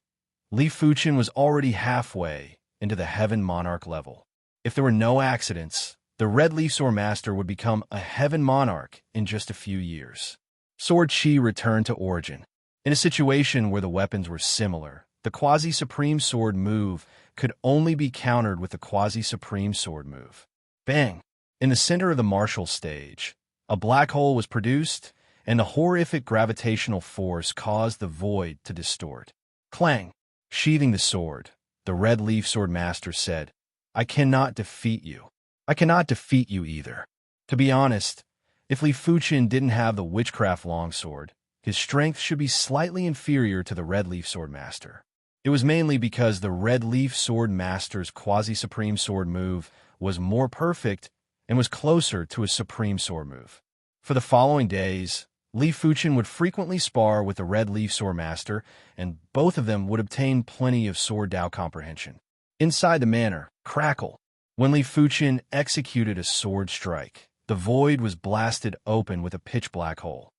Li Fuchen was already halfway into the Heaven Monarch level. If there were no accidents, the Red Leaf Sword Master would become a Heaven Monarch in just a few years. Sword Chi returned to origin. In a situation where the weapons were similar, the Quasi-Supreme Sword move could only be countered with the Quasi-Supreme Sword move. Bang! In the center of the martial stage, a black hole was produced, and a horrific gravitational force caused the void to distort. Clang! Sheathing the sword, the Red Leaf Sword Master said, "I cannot defeat you. I cannot defeat you either." To be honest, if Li Fuchen didn't have the Witchcraft Longsword, his strength should be slightly inferior to the Red Leaf Sword Master. It was mainly because the Red Leaf Sword Master's Quasi-Supreme Sword move was more perfect and was closer to a Supreme Sword move. For the following days, Li Fuchen would frequently spar with the Red Leaf Sword Master, and both of them would obtain plenty of Sword Dao comprehension. Inside the manor, crackle. When Li Fuchen executed a sword strike, the void was blasted open with a pitch-black hole.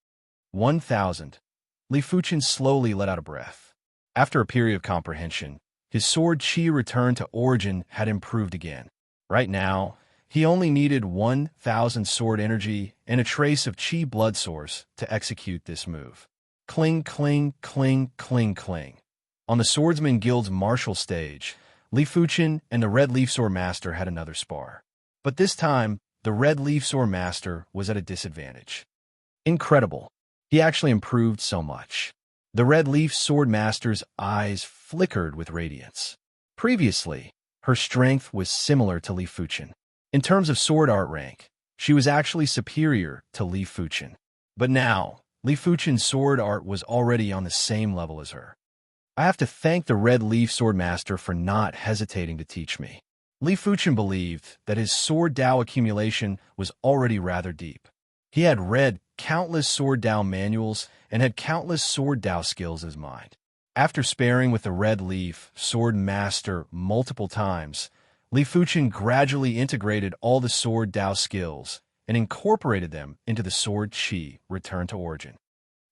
1,000. Li Fuchen slowly let out a breath. After a period of comprehension, his sword chi return to origin had improved again. Right now, he only needed 1,000 sword energy and a trace of chi blood source to execute this move. Cling, cling, cling, cling, cling. On the Swordsman Guild's martial stage, Li Fuchen and the Red Leaf Sword Master had another spar. But this time, the Red Leaf Sword Master was at a disadvantage. Incredible. He actually improved so much. The Red Leaf Sword Master's eyes flickered with radiance. Previously, her strength was similar to Li Fuchen. In terms of sword art rank, she was actually superior to Li Fuchen. But now, Li Fuchen's sword art was already on the same level as her. I have to thank the Red Leaf Sword Master for not hesitating to teach me. Li Fuchen believed that his Sword Dao accumulation was already rather deep. He had read countless Sword Dao manuals and had countless Sword Dao skills in his mind. After sparring with the Red Leaf Sword Master multiple times, Li Fuchen gradually integrated all the Sword Dao skills and incorporated them into the Sword Chi return to origin.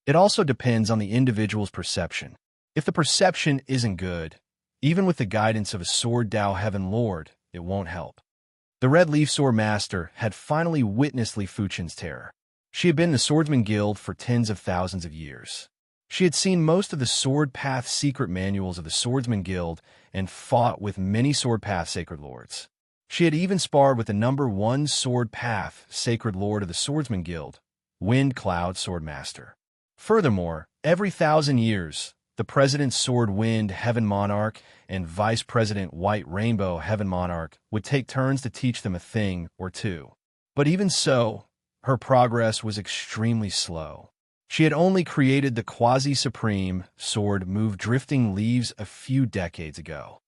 It also depends on the individual's perception. If the perception isn't good, even with the guidance of a Sword Dao Heaven Lord, it won't help. The Red Leaf Sword Master had finally witnessed Li Fuchen's terror. She had been in the Swordsman Guild for tens of thousands of years. She had seen most of the Sword Path secret manuals of the Swordsman Guild and fought with many Sword Path Sacred Lords. She had even sparred with the #1 Sword Path Sacred Lord of the Swordsman Guild, Wind Cloud Sword Master. Furthermore, every 1,000 years, the President Sword Wind Heaven Monarch and Vice President White Rainbow Heaven Monarch would take turns to teach them a thing or two. But even so, her progress was extremely slow. She had only created the Quasi-Supreme Sword move Drifting Leaves a few decades ago.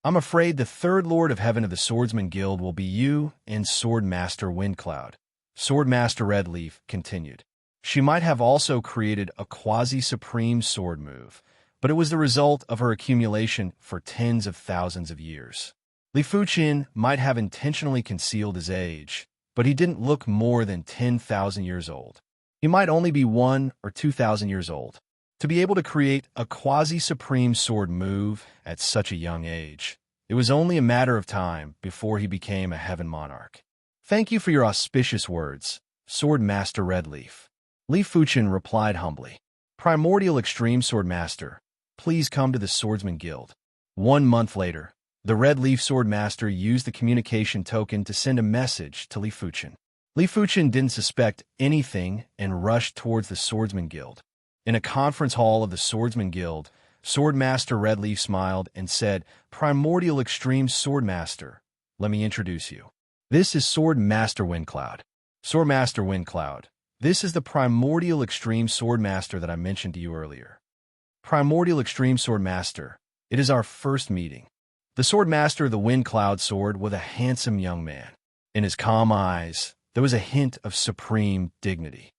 I'm afraid the third Lord of Heaven of the Swordsman Guild will be you and Sword Master Windcloud. Sword Master Redleaf continued. She might have also created a Quasi-Supreme Sword move, but it was the result of her accumulation for tens of thousands of years. Li Fuchen might have intentionally concealed his age, but he didn't look more than 10,000 years old. He might only be 1,000 or 2,000 years old. To be able to create a Quasi-Supreme Sword move at such a young age, it was only a matter of time before he became a Heaven Monarch. Thank you for your auspicious words, Sword Master Redleaf. Li Fuchen replied humbly. Primordial Extreme Sword Master, please come to the Swordsman Guild. 1 month later, the Red Leaf Sword Master used the communication token to send a message to Li Fuchen. Li Fuchen didn't suspect anything and rushed towards the Swordsman Guild. In a conference hall of the Swordsman Guild, Sword Master Redleaf smiled and said, Primordial Extreme Sword Master, let me introduce you. This is Sword Master Windcloud. Sword Master Windcloud, this is the Primordial Extreme Sword Master that I mentioned to you earlier. Primordial Extreme Sword Master, it is our first meeting. The Sword Master of the Wind Cloud Sword was a handsome young man. In his calm eyes, there was a hint of supreme dignity.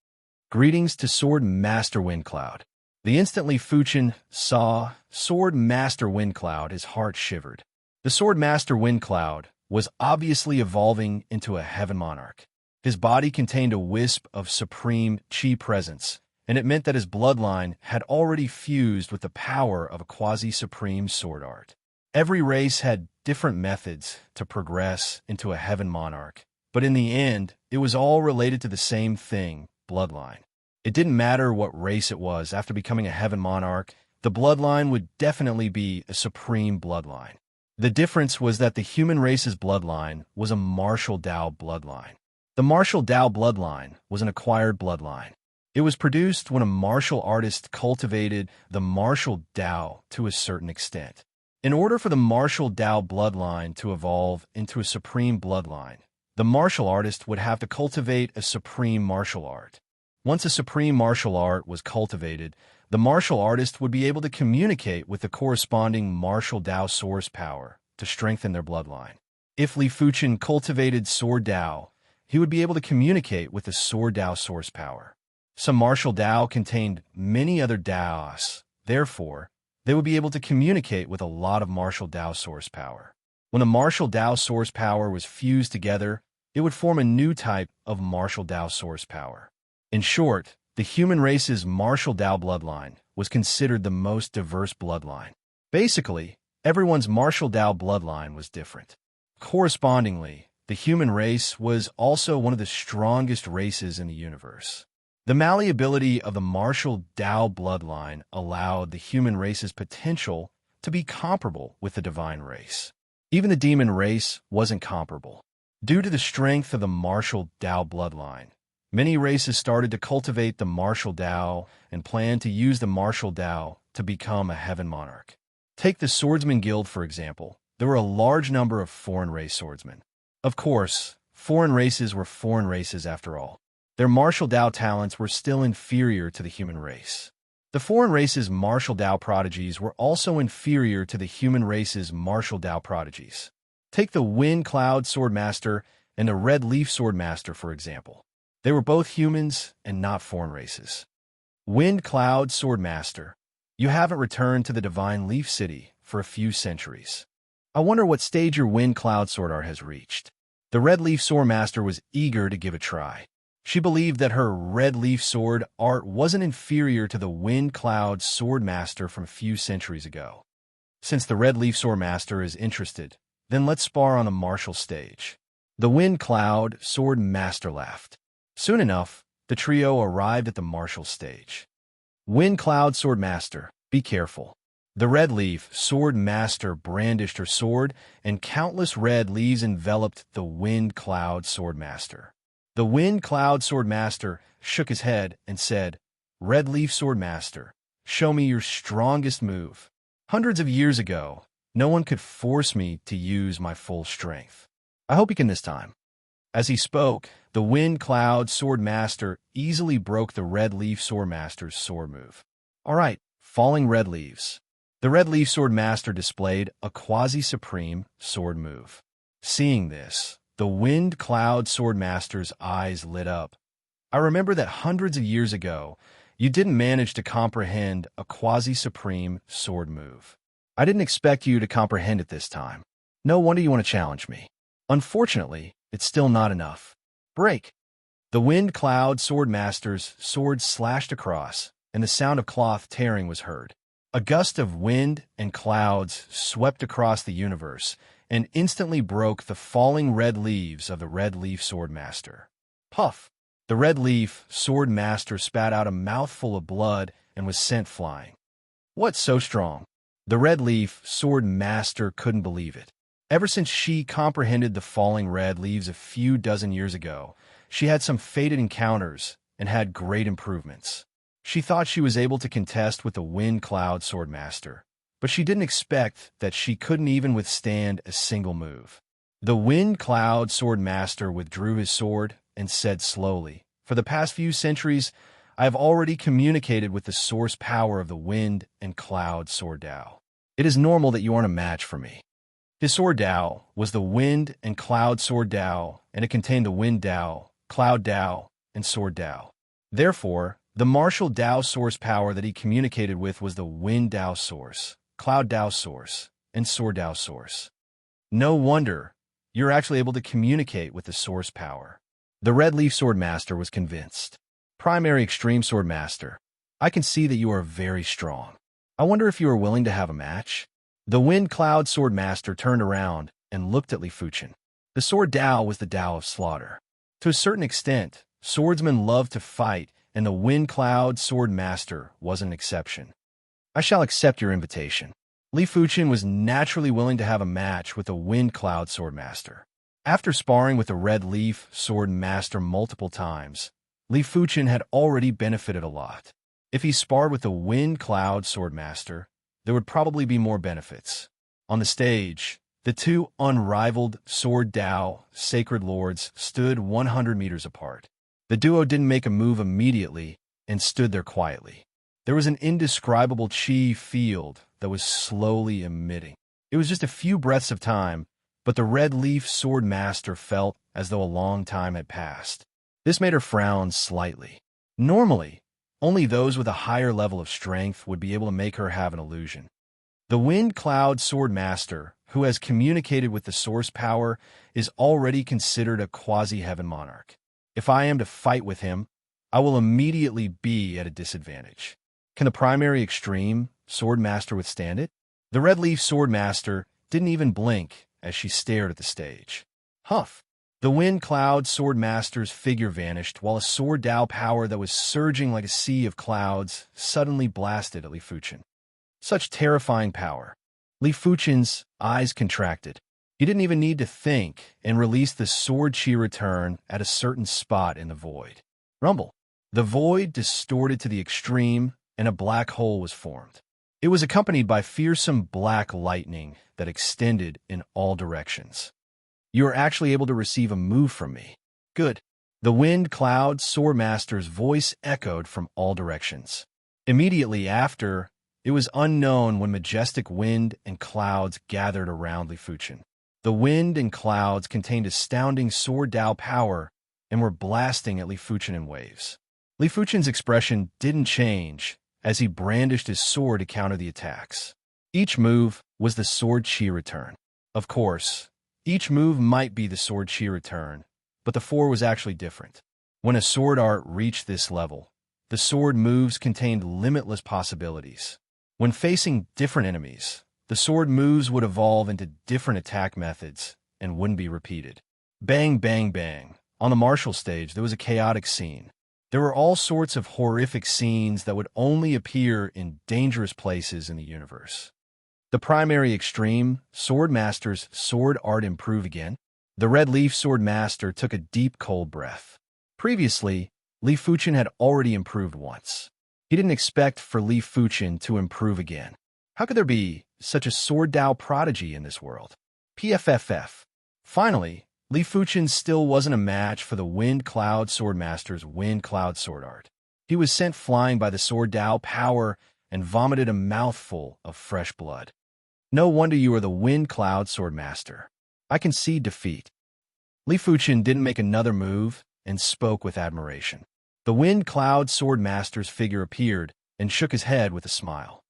Greetings to Sword Master Windcloud. The instantly Fuchin saw Sword Master Windcloud, his heart shivered. The Sword Master Windcloud was obviously evolving into a heaven monarch. His body contained a wisp of supreme chi presence, and it meant that his bloodline had already fused with the power of a quasi-supreme sword art. Every race had different methods to progress into a heaven monarch, but in the end, it was all related to the same thing, bloodline. It didn't matter what race it was. After becoming a heaven monarch, the bloodline would definitely be a supreme bloodline. The difference was that the human race's bloodline was a martial Dao bloodline. The martial Dao bloodline was an acquired bloodline. It was produced when a martial artist cultivated the martial Dao to a certain extent. In order for the martial Dao bloodline to evolve into a supreme bloodline, the martial artist would have to cultivate a supreme martial art. Once a supreme martial art was cultivated, the martial artist would be able to communicate with the corresponding martial Dao source power to strengthen their bloodline. If Li Fuchin cultivated Sword Dao, he would be able to communicate with the Sword Dao source power. Some martial Dao contained many other Daos, therefore, they would be able to communicate with a lot of martial Dao source power. When the martial Dao source power was fused together, it would form a new type of martial Dao source power. In short, the human race's martial Dao bloodline was considered the most diverse bloodline. Basically, everyone's martial Dao bloodline was different. Correspondingly, the human race was also one of the strongest races in the universe. The malleability of the martial Dao bloodline allowed the human race's potential to be comparable with the divine race. Even the demon race wasn't comparable. Due to the strength of the martial Dao bloodline, many races started to cultivate the martial Dao and planned to use the martial Dao to become a heaven monarch. Take the Swordsman Guild, for example. There were a large number of foreign race swordsmen. Of course, foreign races were foreign races after all. Their martial Dao talents were still inferior to the human race. The foreign race's martial Dao prodigies were also inferior to the human race's martial Dao prodigies. Take the Wind Cloud Swordmaster and the Red Leaf Swordmaster, for example. They were both humans and not foreign races. Wind Cloud Swordmaster, you haven't returned to the Divine Leaf City for a few centuries. I wonder what stage your Wind Cloud Sword Art has reached. The Red Leaf Swordmaster was eager to give a try. She believed that her Red Leaf Sword Art wasn't inferior to the Wind Cloud Swordmaster from a few centuries ago. Since the Red Leaf Swordmaster is interested, then let's spar on the martial stage. The Wind Cloud Swordmaster laughed. Soon enough, the trio arrived at the martial stage. Wind Cloud Swordmaster, be careful. The Red Leaf Swordmaster brandished her sword, and countless red leaves enveloped the Wind Cloud Swordmaster. The Wind Cloud Swordmaster shook his head and said, Red Leaf Swordmaster, show me your strongest move. Hundreds of years ago, no one could force me to use my full strength. I hope you can this time. As he spoke, the Wind Cloud Swordmaster easily broke the Red Leaf Swordmaster's sword move. All right, falling red leaves. The Red Leaf Swordmaster displayed a quasi-supreme sword move. Seeing this, the Wind Cloud Swordmaster's eyes lit up. I remember that hundreds of years ago, you didn't manage to comprehend a quasi-supreme sword move. I didn't expect you to comprehend it this time. No wonder you want to challenge me. Unfortunately, it's still not enough. Break! The Wind Cloud Swordmaster's sword slashed across, and the sound of cloth tearing was heard. A gust of wind and clouds swept across the universe and instantly broke the falling red leaves of the Red Leaf Swordmaster. Puff! The Red Leaf Swordmaster spat out a mouthful of blood and was sent flying. What's so strong? The Red Leaf Swordmaster couldn't believe it. Ever since she comprehended the falling red leaves a few dozen years ago, she had some fated encounters and had great improvements. She thought she was able to contest with the Wind Cloud Swordmaster, but she didn't expect that she couldn't even withstand a single move. The Wind Cloud Swordmaster withdrew his sword and said slowly, For the past few centuries, I have already communicated with the source power of the Wind and Cloud Sword Dao. It is normal that you aren't a match for me. His sword Dao was the Wind and Cloud Sword Dao, and it contained the Wind Dao, Cloud Dao, and Sword Dao. Therefore, the martial Dao source power that he communicated with was the Wind Dao source, Cloud Dao source, and Sword Dao source. No wonder you're actually able to communicate with the source power. The Red Leaf Sword Master was convinced. Primary Extreme Sword Master, I can see that you are very strong. I wonder if you are willing to have a match? The Wind Cloud Sword Master turned around and looked at Li Fuchen. The Sword Dao was the Dao of slaughter. To a certain extent, swordsmen love to fight, and the Wind Cloud Sword Master was an exception. I shall accept your invitation. Li Fuchen was naturally willing to have a match with the Wind Cloud Sword Master. After sparring with the Red Leaf Sword Master multiple times, Li Fuchen had already benefited a lot. If he sparred with the Wind Cloud Sword Master, there would probably be more benefits. On the stage, the two unrivaled Sword Dao Sacred Lords stood 100 meters apart. The duo didn't make a move immediately and stood there quietly. There was an indescribable chi field that was slowly emitting. It was just a few breaths of time, but the Red Leaf Sword Master felt as though a long time had passed. This made her frown slightly. Normally, only those with a higher level of strength would be able to make her have an illusion. The Wind Cloud Sword Master, who has communicated with the source power, is already considered a quasi-heaven monarch. If I am to fight with him, I will immediately be at a disadvantage. Can the Primary Extreme Sword Master withstand it? The Red Leaf Sword Master didn't even blink as she stared at the stage. Huff! The Wind Cloud Sword Master's figure vanished while a Sword Dao power that was surging like a sea of clouds suddenly blasted at Li Fuchen. Such terrifying power. Li Fuchen's eyes contracted. He didn't even need to think and released the Sword Chi return at a certain spot in the void. Rumble. The void distorted to the extreme and a black hole was formed. It was accompanied by fearsome black lightning that extended in all directions. You are actually able to receive a move from me. Good. The Wind Cloud Sword Master's voice echoed from all directions. Immediately after, it was unknown when majestic wind and clouds gathered around Li Fuchen. The wind and clouds contained astounding Sword Dao power and were blasting at Li Fuchen in waves. Li Fuchen's expression didn't change as he brandished his sword to counter the attacks. Each move was the Sword Chi return. Of course, each move might be the Sword Chi return, but the four was actually different. When a sword art reached this level, the sword moves contained limitless possibilities. When facing different enemies, the sword moves would evolve into different attack methods and wouldn't be repeated. Bang, bang, bang. On the martial stage, there was a chaotic scene. There were all sorts of horrific scenes that would only appear in dangerous places in the universe. The Primary Extreme Sword Master's sword art improve again. The Red Leaf Sword Master took a deep, cold breath. Previously, Li Fuchen had already improved once. He didn't expect for Li Fuchen to improve again. How could there be such a Sword Dao prodigy in this world? PFFF. Finally, Li Fuchen still wasn't a match for the Wind Cloud Sword Master's Wind Cloud Sword Art. He was sent flying by the Sword Dao power and vomited a mouthful of fresh blood. No wonder you are the Wind Cloud Sword Master. I concede defeat. Li Fuchen didn't make another move and spoke with admiration. The Wind Cloud Sword Master's figure appeared and shook his head with a smile.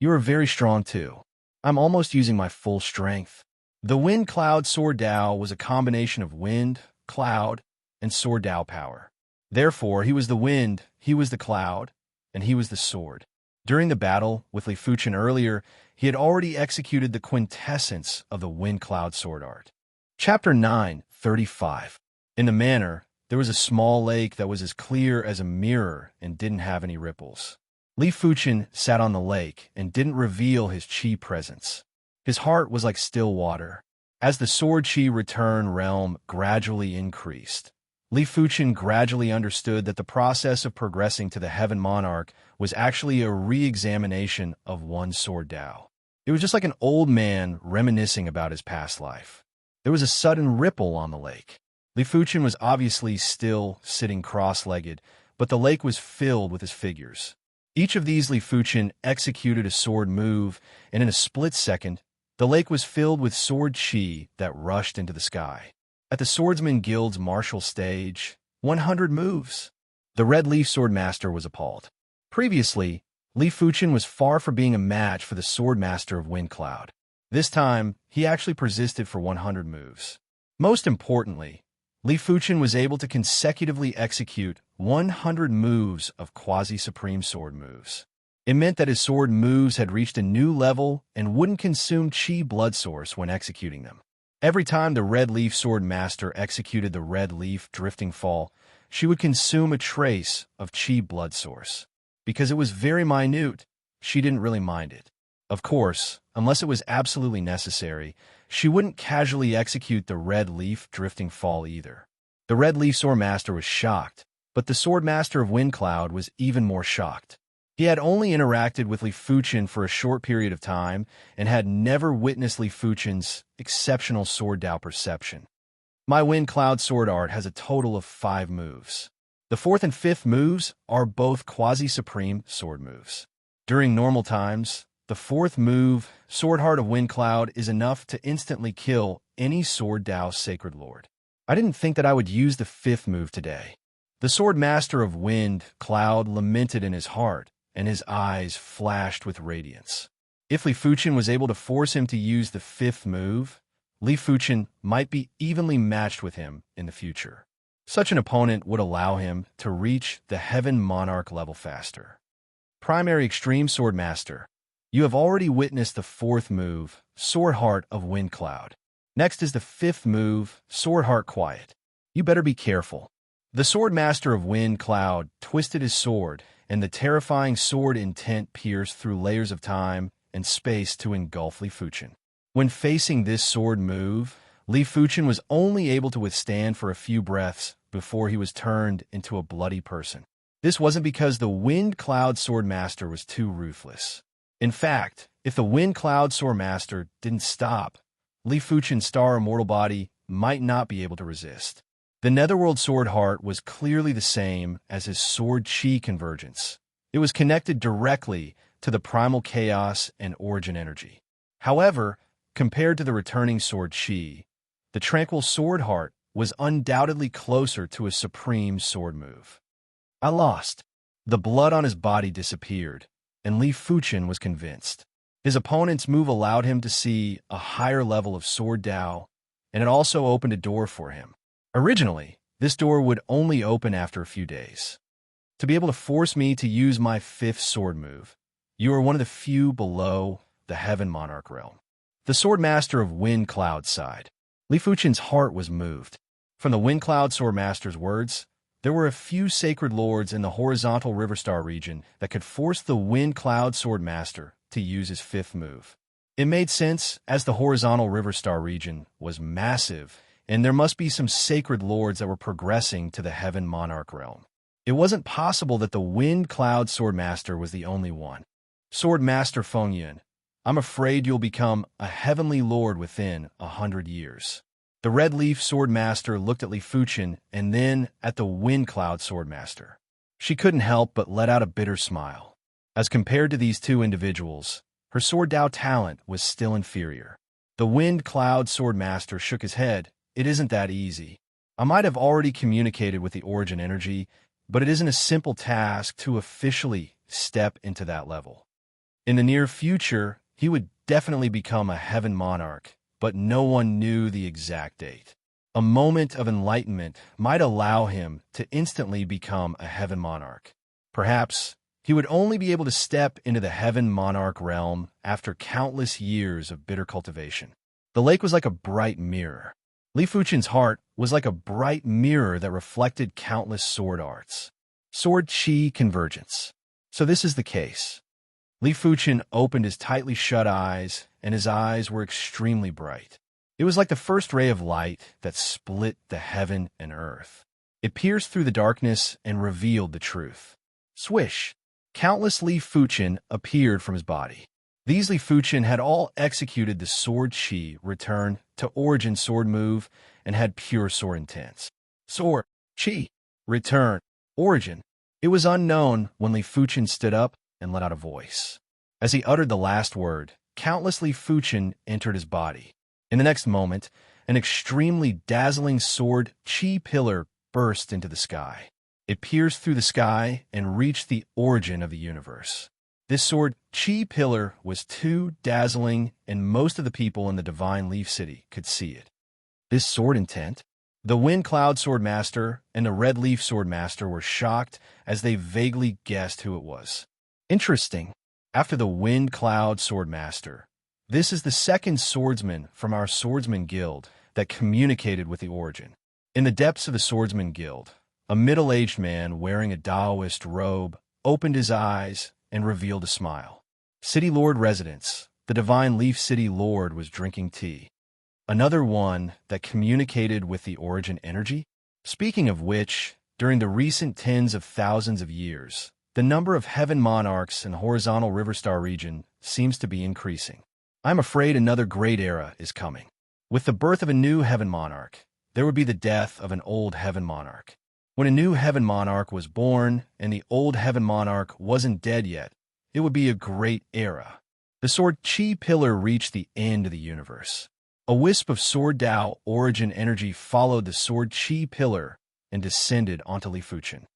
You are very strong too. I'm almost using my full strength. The Wind Cloud Sword Dao was a combination of wind, cloud, and Sword Dao power. Therefore, he was the wind, he was the cloud, and he was the sword. During the battle with Li Fuchen earlier, he had already executed the quintessence of the Wind Cloud Sword Art. Chapter 9:35. In the manor, there was a small lake that was as clear as a mirror and didn't have any ripples. Li Fuchen sat on the lake and didn't reveal his chi presence. His heart was like still water. As the Sword Chi return realm gradually increased, Li Fuchen gradually understood that the process of progressing to the Heaven Monarch was actually a re-examination of one's Sword Dao. It was just like an old man reminiscing about his past life. There was a sudden ripple on the lake. Li Fuchen was obviously still sitting cross-legged, but the lake was filled with his figures. Each of these Li Fuchen executed a sword move, and in a split second, The lake was filled with sword chi that rushed into the sky. At the Swordsman Guild's martial stage, 100 moves. The Red Leaf Sword Master was appalled. Previously, Li Fuchen was far from being a match for the Sword Master of Windcloud. This time, he actually persisted for 100 moves. Most importantly, Li Fuchen was able to consecutively execute 100 moves of quasi-supreme sword moves. It meant that his sword moves had reached a new level and wouldn't consume chi blood source when executing them. Every time the Red Leaf Sword Master executed the Red Leaf Drifting Fall, she would consume a trace of chi blood source. Because it was very minute, she didn't really mind it. Of course, unless it was absolutely necessary, she wouldn't casually execute the Red Leaf Drifting Fall either. The Red Leaf Sword Master was shocked, but the Sword Master of Windcloud was even more shocked. He had only interacted with Li Fuchen for a short period of time and had never witnessed Li Fuchen's exceptional sword Dao perception. My Windcloud sword art has a total of 5 moves. The 4th and 5th moves are both quasi-supreme sword moves. During normal times, the 4th move, Sword Heart of Windcloud, is enough to instantly kill any Sword Dao Sacred Lord. I didn't think that I would use the 5th move today. The Sword Master of Wind Cloud lamented in his heart, and his eyes flashed with radiance. If Li Fuchen was able to force him to use the 5th move, Li Fuchen might be evenly matched with him in the future. Such an opponent would allow him to reach the Heaven Monarch level faster. Primary Extreme Sword Master, you have already witnessed the 4th move, Sword Heart of Windcloud. Next is the 5th move, Sword Heart Quiet. You better be careful. The Sword Master of Windcloud twisted his sword, and the terrifying sword intent pierced through layers of time and space to engulf Li Fuchen. When facing this sword move, Li Fuchen was only able to withstand for a few breaths before he was turned into a bloody person. This wasn't because the Wind Cloud Sword Master was too ruthless. In fact, if the Wind Cloud Sword Master didn't stop, Li Fuchen's star immortal body might not be able to resist. The Netherworld Sword Heart was clearly the same as his Sword Chi convergence. It was connected directly to the primal chaos and origin energy. However, compared to the returning Sword Chi, the Tranquil Sword Heart was undoubtedly closer to a supreme sword move. I lost. The blood on his body disappeared, and Li Fuchen was convinced. His opponent's move allowed him to see a higher level of Sword Dao, and it also opened a door for him. Originally, this door would only open after a few days. To be able to force me to use my 5th sword move, you are one of the few below the Heaven Monarch realm. The Sword Master of Windcloud sighed. Li Fuchen's heart was moved. From the Windcloud Sword Master's words, there were a few sacred lords in the horizontal Riverstar region that could force the Windcloud Sword Master to use his 5th move. It made sense, as the horizontal Riverstar region was massive, and there must be some sacred lords that were progressing to the Heaven Monarch realm. It wasn't possible that the Wind Cloud Sword Master was the only one. Sword Master Fengyun, I'm afraid you'll become a heavenly lord within 100 years. The Red Leaf Sword Master looked at Li Fuchen and then at the Wind Cloud Sword Master. She couldn't help but let out a bitter smile. As compared to these two individuals, her Sword Dao talent was still inferior. The Wind Cloud Sword Master shook his head. It isn't that easy. I might have already communicated with the origin energy, but it isn't a simple task to officially step into that level. In the near future, he would definitely become a Heaven Monarch, but no one knew the exact date. A moment of enlightenment might allow him to instantly become a Heaven Monarch. Perhaps he would only be able to step into the Heaven Monarch realm after countless years of bitter cultivation. The lake was like a bright mirror. Li Fuchen's heart was like a bright mirror that reflected countless sword arts. Sword Chi convergence. So this is the case. Li Fuchen opened his tightly shut eyes, and his eyes were extremely bright. It was like the first ray of light that split the heaven and earth. It pierced through the darkness and revealed the truth. Swish! Countless Li Fuchen appeared from his body. These Li Fuchen had all executed the Sword Chi return to origin sword move and had pure sword intents. Sword Chi return origin. It was unknown when Li Fuchen stood up and let out a voice. As he uttered the last word, countless Li Fuchen entered his body. In the next moment, an extremely dazzling sword chi pillar burst into the sky. It pierced through the sky and reached the origin of the universe. This sword chi pillar was too dazzling, and most of the people in the Divine Leaf City could see it. This sword intent? The Wind Cloud Sword Master and the Red Leaf Sword Master were shocked as they vaguely guessed who it was. Interesting. After the Wind Cloud Sword Master, this is the second swordsman from our Swordsman Guild that communicated with the origin. In the depths of the Swordsman Guild, a middle-aged man wearing a Taoist robe opened his eyes and revealed a smile. City Lord residence, the Divine Leaf City Lord was drinking tea. Another one that communicated with the origin energy? Speaking of which, during the recent tens of thousands of years, the number of heaven monarchs in horizontal Riverstar region seems to be increasing. I'm afraid another great era is coming. With the birth of a new heaven monarch, there would be the death of an old heaven monarch. When a new heaven monarch was born and the old heaven monarch wasn't dead yet, it would be a great era. The sword chi pillar reached the end of the universe. A wisp of sword Tao origin energy followed the sword chi pillar and descended onto Li Fuchen.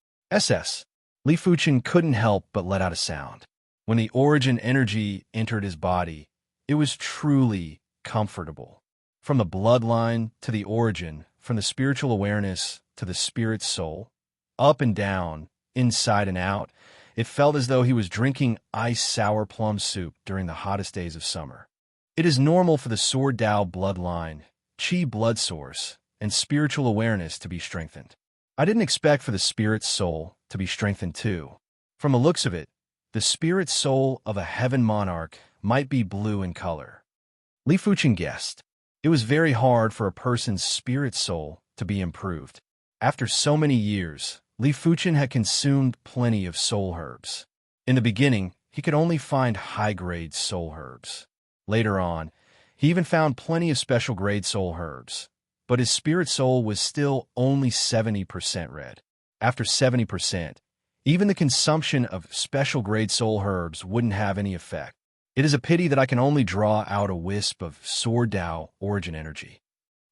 Li Fuchen couldn't help but let out a sound. When the origin energy entered his body, it was truly comfortable. From the bloodline to the origin, from the spiritual awareness to the spirit soul, up and down, inside and out, it felt as though he was drinking ice sour plum soup during the hottest days of summer. It is normal for the Sword Tao bloodline, Qi blood source, and spiritual awareness to be strengthened. I didn't expect for the spirit soul to be strengthened too. From the looks of it, the spirit soul of a heaven monarch might be blue in color. Li Fuchen guessed. It was very hard for a person's spirit soul to be improved. After so many years, Li Fuchen had consumed plenty of soul herbs. In the beginning, he could only find high-grade soul herbs. Later on, he even found plenty of special-grade soul herbs, but his spirit soul was still only 70% red. After 70%, even the consumption of special-grade soul herbs wouldn't have any effect. It is a pity that I can only draw out a wisp of Sword Tao origin energy.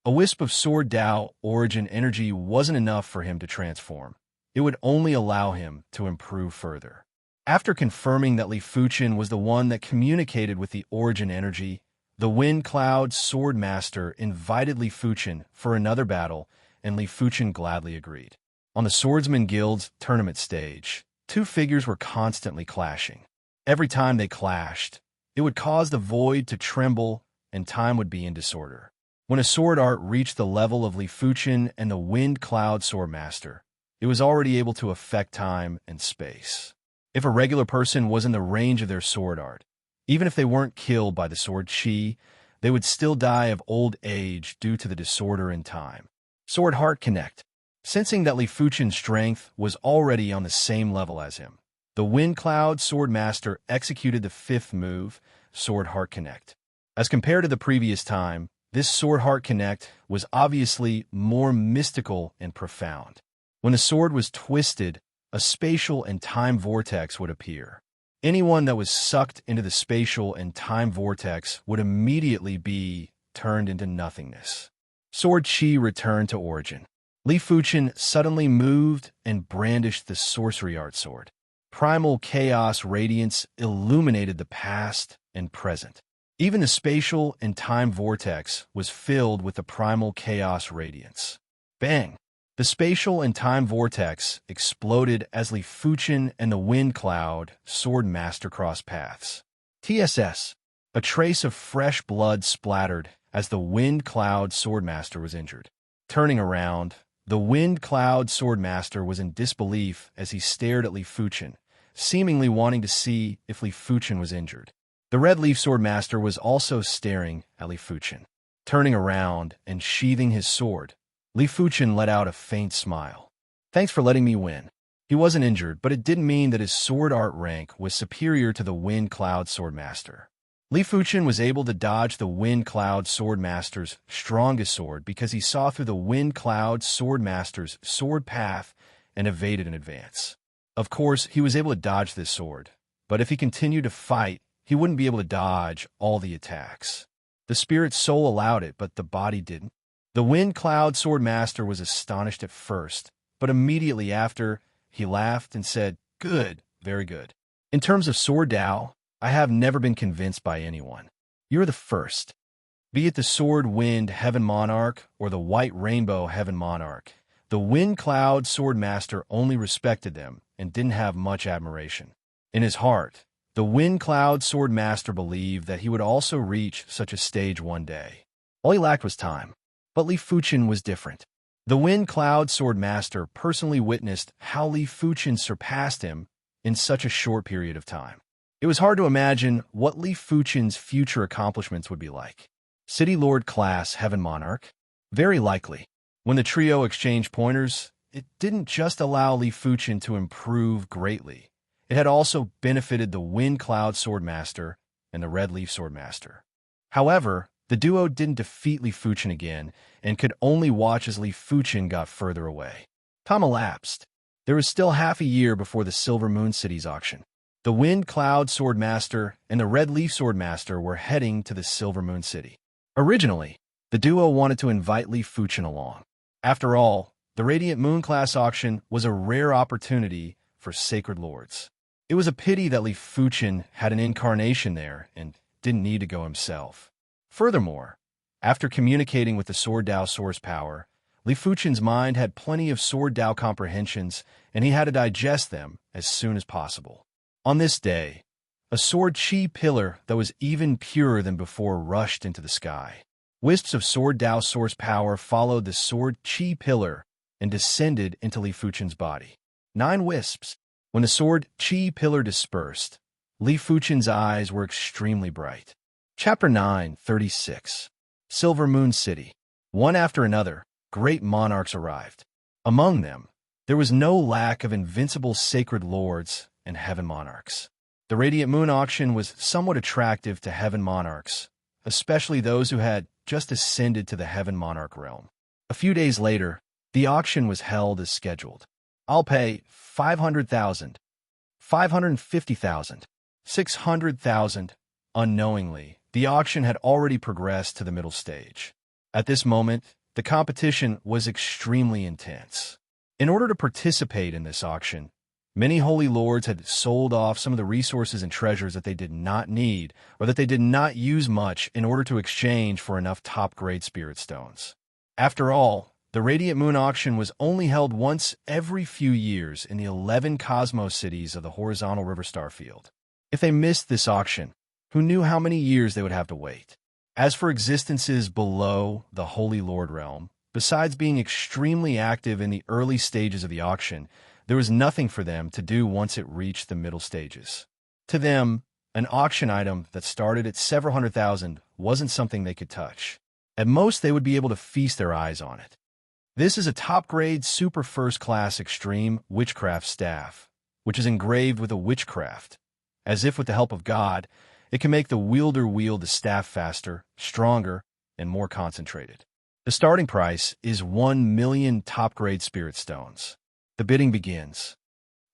A wisp of Sword Tao origin energy wasn't enough for him to transform. It would only allow him to improve further. After confirming that Li Fuchen was the one that communicated with the origin energy, the Wind Cloud Sword Master invited Li Fuchen for another battle, and Li Fuchen gladly agreed. On the Swordsman Guild's tournament stage, two figures were constantly clashing. Every time they clashed, it would cause the void to tremble and time would be in disorder. When a sword art reached the level of Li Fuchen and the Wind Cloud Sword Master, it was already able to affect time and space. If a regular person was in the range of their sword art, even if they weren't killed by the sword chi, they would still die of old age due to the disorder in time. Sword Heart Connect. Sensing that Li Fuchen's strength was already on the same level as him, the Wind Cloud Sword Master executed the fifth move, Sword Heart Connect. As compared to the previous time, this Sword Heart Connect was obviously more mystical and profound. When the sword was twisted, a spatial and time vortex would appear. Anyone that was sucked into the spatial and time vortex would immediately be turned into nothingness. Sword Chi returned to origin. Li Fuchen suddenly moved and brandished the sorcery art sword. Primal chaos radiance illuminated the past and present. Even the spatial and time vortex was filled with the primal chaos radiance. Bang! The spatial and time vortex exploded as Li Fuchen and the Wind Cloud Sword Master crossed paths. TSS. A trace of fresh blood splattered as the Wind Cloud Sword Master was injured. Turning around, the Wind Cloud Sword Master was in disbelief as he stared at Li Fuchen, seemingly wanting to see if Li Fuchen was injured. The Red Leaf Sword Master was also staring at Li Fuchen. Turning around and sheathing his sword, Li Fuchen let out a faint smile. Thanks for letting me win. He wasn't injured, but it didn't mean that his sword art rank was superior to the Wind Cloud Sword Master. Li Fuchen was able to dodge the Wind Cloud Sword Master's strongest sword because he saw through the Wind Cloud Sword Master's sword path and evaded in advance. Of course, he was able to dodge this sword, but if he continued to fight, he wouldn't be able to dodge all the attacks. The spirit's soul allowed it, but the body didn't. The Wind Cloud Sword Master was astonished at first, but immediately after, he laughed and said, "Good, very good. In terms of sword Tao, I have never been convinced by anyone. You're the first. Be it the Sword Wind Heaven Monarch or the White Rainbow Heaven Monarch, the Wind Cloud Sword Master only respected them and didn't have much admiration. In his heart, the Wind Cloud Sword Master believed that he would also reach such a stage one day. All he lacked was time. But Li Fuchen was different. The Wind Cloud Sword Master personally witnessed how Li Fuchen surpassed him in such a short period of time. It was hard to imagine what Li Fuchen's future accomplishments would be like. City Lord class Heaven Monarch? Very likely. When the trio exchanged pointers, it didn't just allow Li Fuchen to improve greatly. It had also benefited the Wind Cloud Sword Master and the Red Leaf Sword Master. However, the duo didn't defeat Li Fuchen again and could only watch as Li Fuchen got further away. Time elapsed. There was still half a year before the Silver Moon City's auction. The Wind Cloud Sword Master and the Red Leaf Sword Master were heading to the Silver Moon City. Originally, the duo wanted to invite Li Fuchen along. After all, the Radiant Moon class auction was a rare opportunity for Sacred Lords. It was a pity that Li Fuchen had an incarnation there and didn't need to go himself. Furthermore, after communicating with the Sword Tao source power, Li Fuchen's mind had plenty of Sword Tao comprehensions, and he had to digest them as soon as possible. On this day, a Sword Chi pillar that was even purer than before rushed into the sky. Wisps of Sword Tao source power followed the Sword Chi pillar and descended into Li Fuchen's body. 9 wisps. When the Sword Chi pillar dispersed, Li Fuchen's eyes were extremely bright. Chapter 9:36. Silver Moon City. One after another, great monarchs arrived. Among them, there was no lack of invincible sacred lords and heaven monarchs. The Radiant Moon auction was somewhat attractive to heaven monarchs, especially those who had just ascended to the heaven monarch realm. A few days later, the auction was held as scheduled. I'll pay 500,000, 550,000, 600,000. Unknowingly, the auction had already progressed to the middle stage. At this moment, the competition was extremely intense. In order to participate in this auction, many holy lords had sold off some of the resources and treasures that they did not need or that they did not use much in order to exchange for enough top-grade spirit stones. After all, the Radiant Moon auction was only held once every few years in the 11 Cosmos cities of the horizontal river starfield. If they missed this auction, who knew how many years they would have to wait? As for existences below the Holy Lord realm, besides being extremely active in the early stages of the auction, there was nothing for them to do once it reached the middle stages. To them, an auction item that started at several hundred thousand wasn't something they could touch. At most, they would be able to feast their eyes on it. This is a top-grade super first-class extreme witchcraft staff, which is engraved with a witchcraft. As if with the help of God, it can make the wielder wield the staff faster, stronger, and more concentrated. The starting price is 1 million top-grade spirit stones. The bidding begins.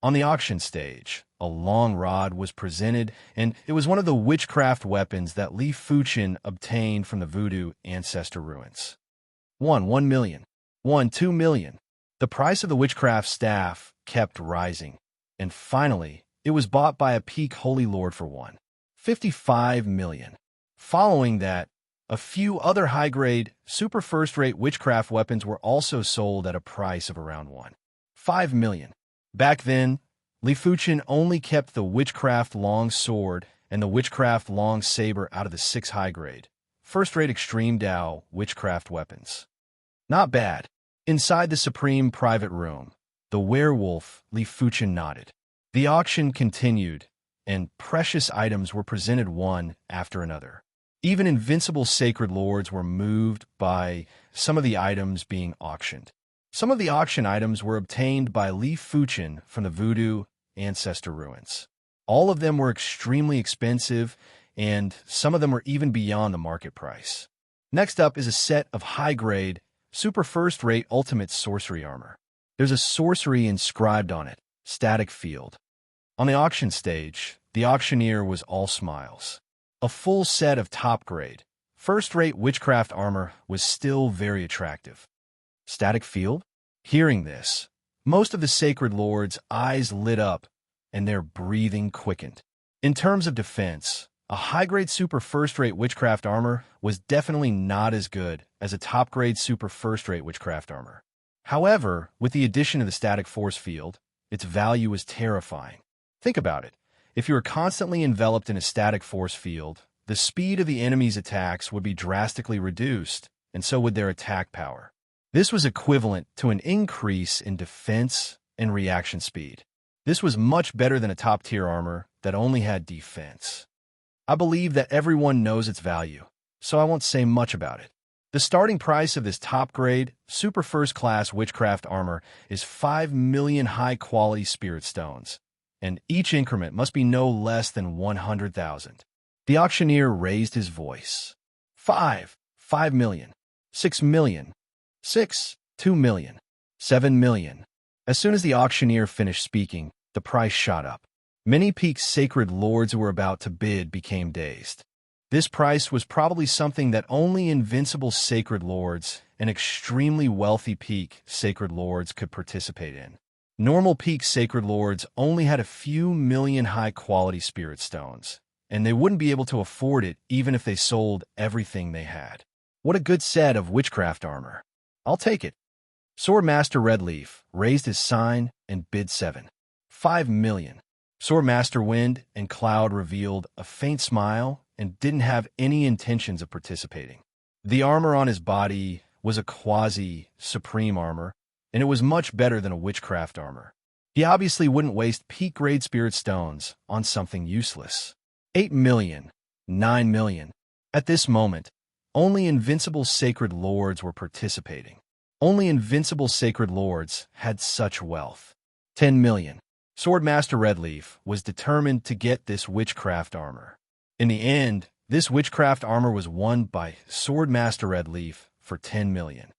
On the auction stage, a long rod was presented, and it was one of the witchcraft weapons that Li Fuchen obtained from the voodoo ancestor ruins. 1 million. 2 million. The price of the witchcraft staff kept rising, and finally, it was bought by a peak holy lord for 55 million. Following that, a few other high-grade, super first-rate witchcraft weapons were also sold at a price of around 5 million. Back then, Li Fuchen only kept the witchcraft long sword and the witchcraft long saber out of the 6 high-grade, first-rate extreme Tao witchcraft weapons. Not bad. Inside the supreme private room, the werewolf Li Fuchen nodded. The auction continued, and precious items were presented one after another. Even invincible sacred lords were moved by some of the items being auctioned. Some of the auction items were obtained by Li Fuchen from the voodoo ancestor ruins. All of them were extremely expensive, and some of them were even beyond the market price. Next up is a set of high-grade, super first-rate ultimate sorcery armor. There's a sorcery inscribed on it, static field. On the auction stage, The auctioneer was all smiles. A full set of top-grade, first-rate witchcraft armor was still very attractive. Static field? Hearing this, most of the sacred lords' eyes lit up and their breathing quickened. In terms of defense, a high-grade super first-rate witchcraft armor was definitely not as good as a top-grade super first-rate witchcraft armor. However, with the addition of the static force field, its value was terrifying. Think about it. If you were constantly enveloped in a static force field, the speed of the enemy's attacks would be drastically reduced, and so would their attack power. This was equivalent to an increase in defense and reaction speed. This was much better than a top-tier armor that only had defense. I believe that everyone knows its value, so I won't say much about it. The starting price of this top-grade, super first-class witchcraft armor is 5 million high-quality spirit stones, and each increment must be no less than 100,000. The auctioneer raised his voice. 5 million, 6 million, 2 million, 7 million. As soon as the auctioneer finished speaking, the price shot up. Many peak sacred lords who were about to bid became dazed. This price was probably something that only invincible sacred lords and extremely wealthy peak sacred lords could participate in. Normal peak sacred lords only had a few million high-quality spirit stones, and they wouldn't be able to afford it even if they sold everything they had. What a good set of witchcraft armor. I'll take it. Swordmaster Redleaf raised his sign and bid 5 million. Swordmaster Wind and Cloud revealed a faint smile and didn't have any intentions of participating. The armor on his body was a quasi-supreme armor, and it was much better than a witchcraft armor. He obviously wouldn't waste peak-grade spirit stones on something useless. 8 million, 9 million. At this moment, only invincible sacred lords were participating. Only invincible sacred lords had such wealth. 10 million. Swordmaster Redleaf was determined to get this witchcraft armor. In the end, this witchcraft armor was won by Swordmaster Redleaf for 10 million.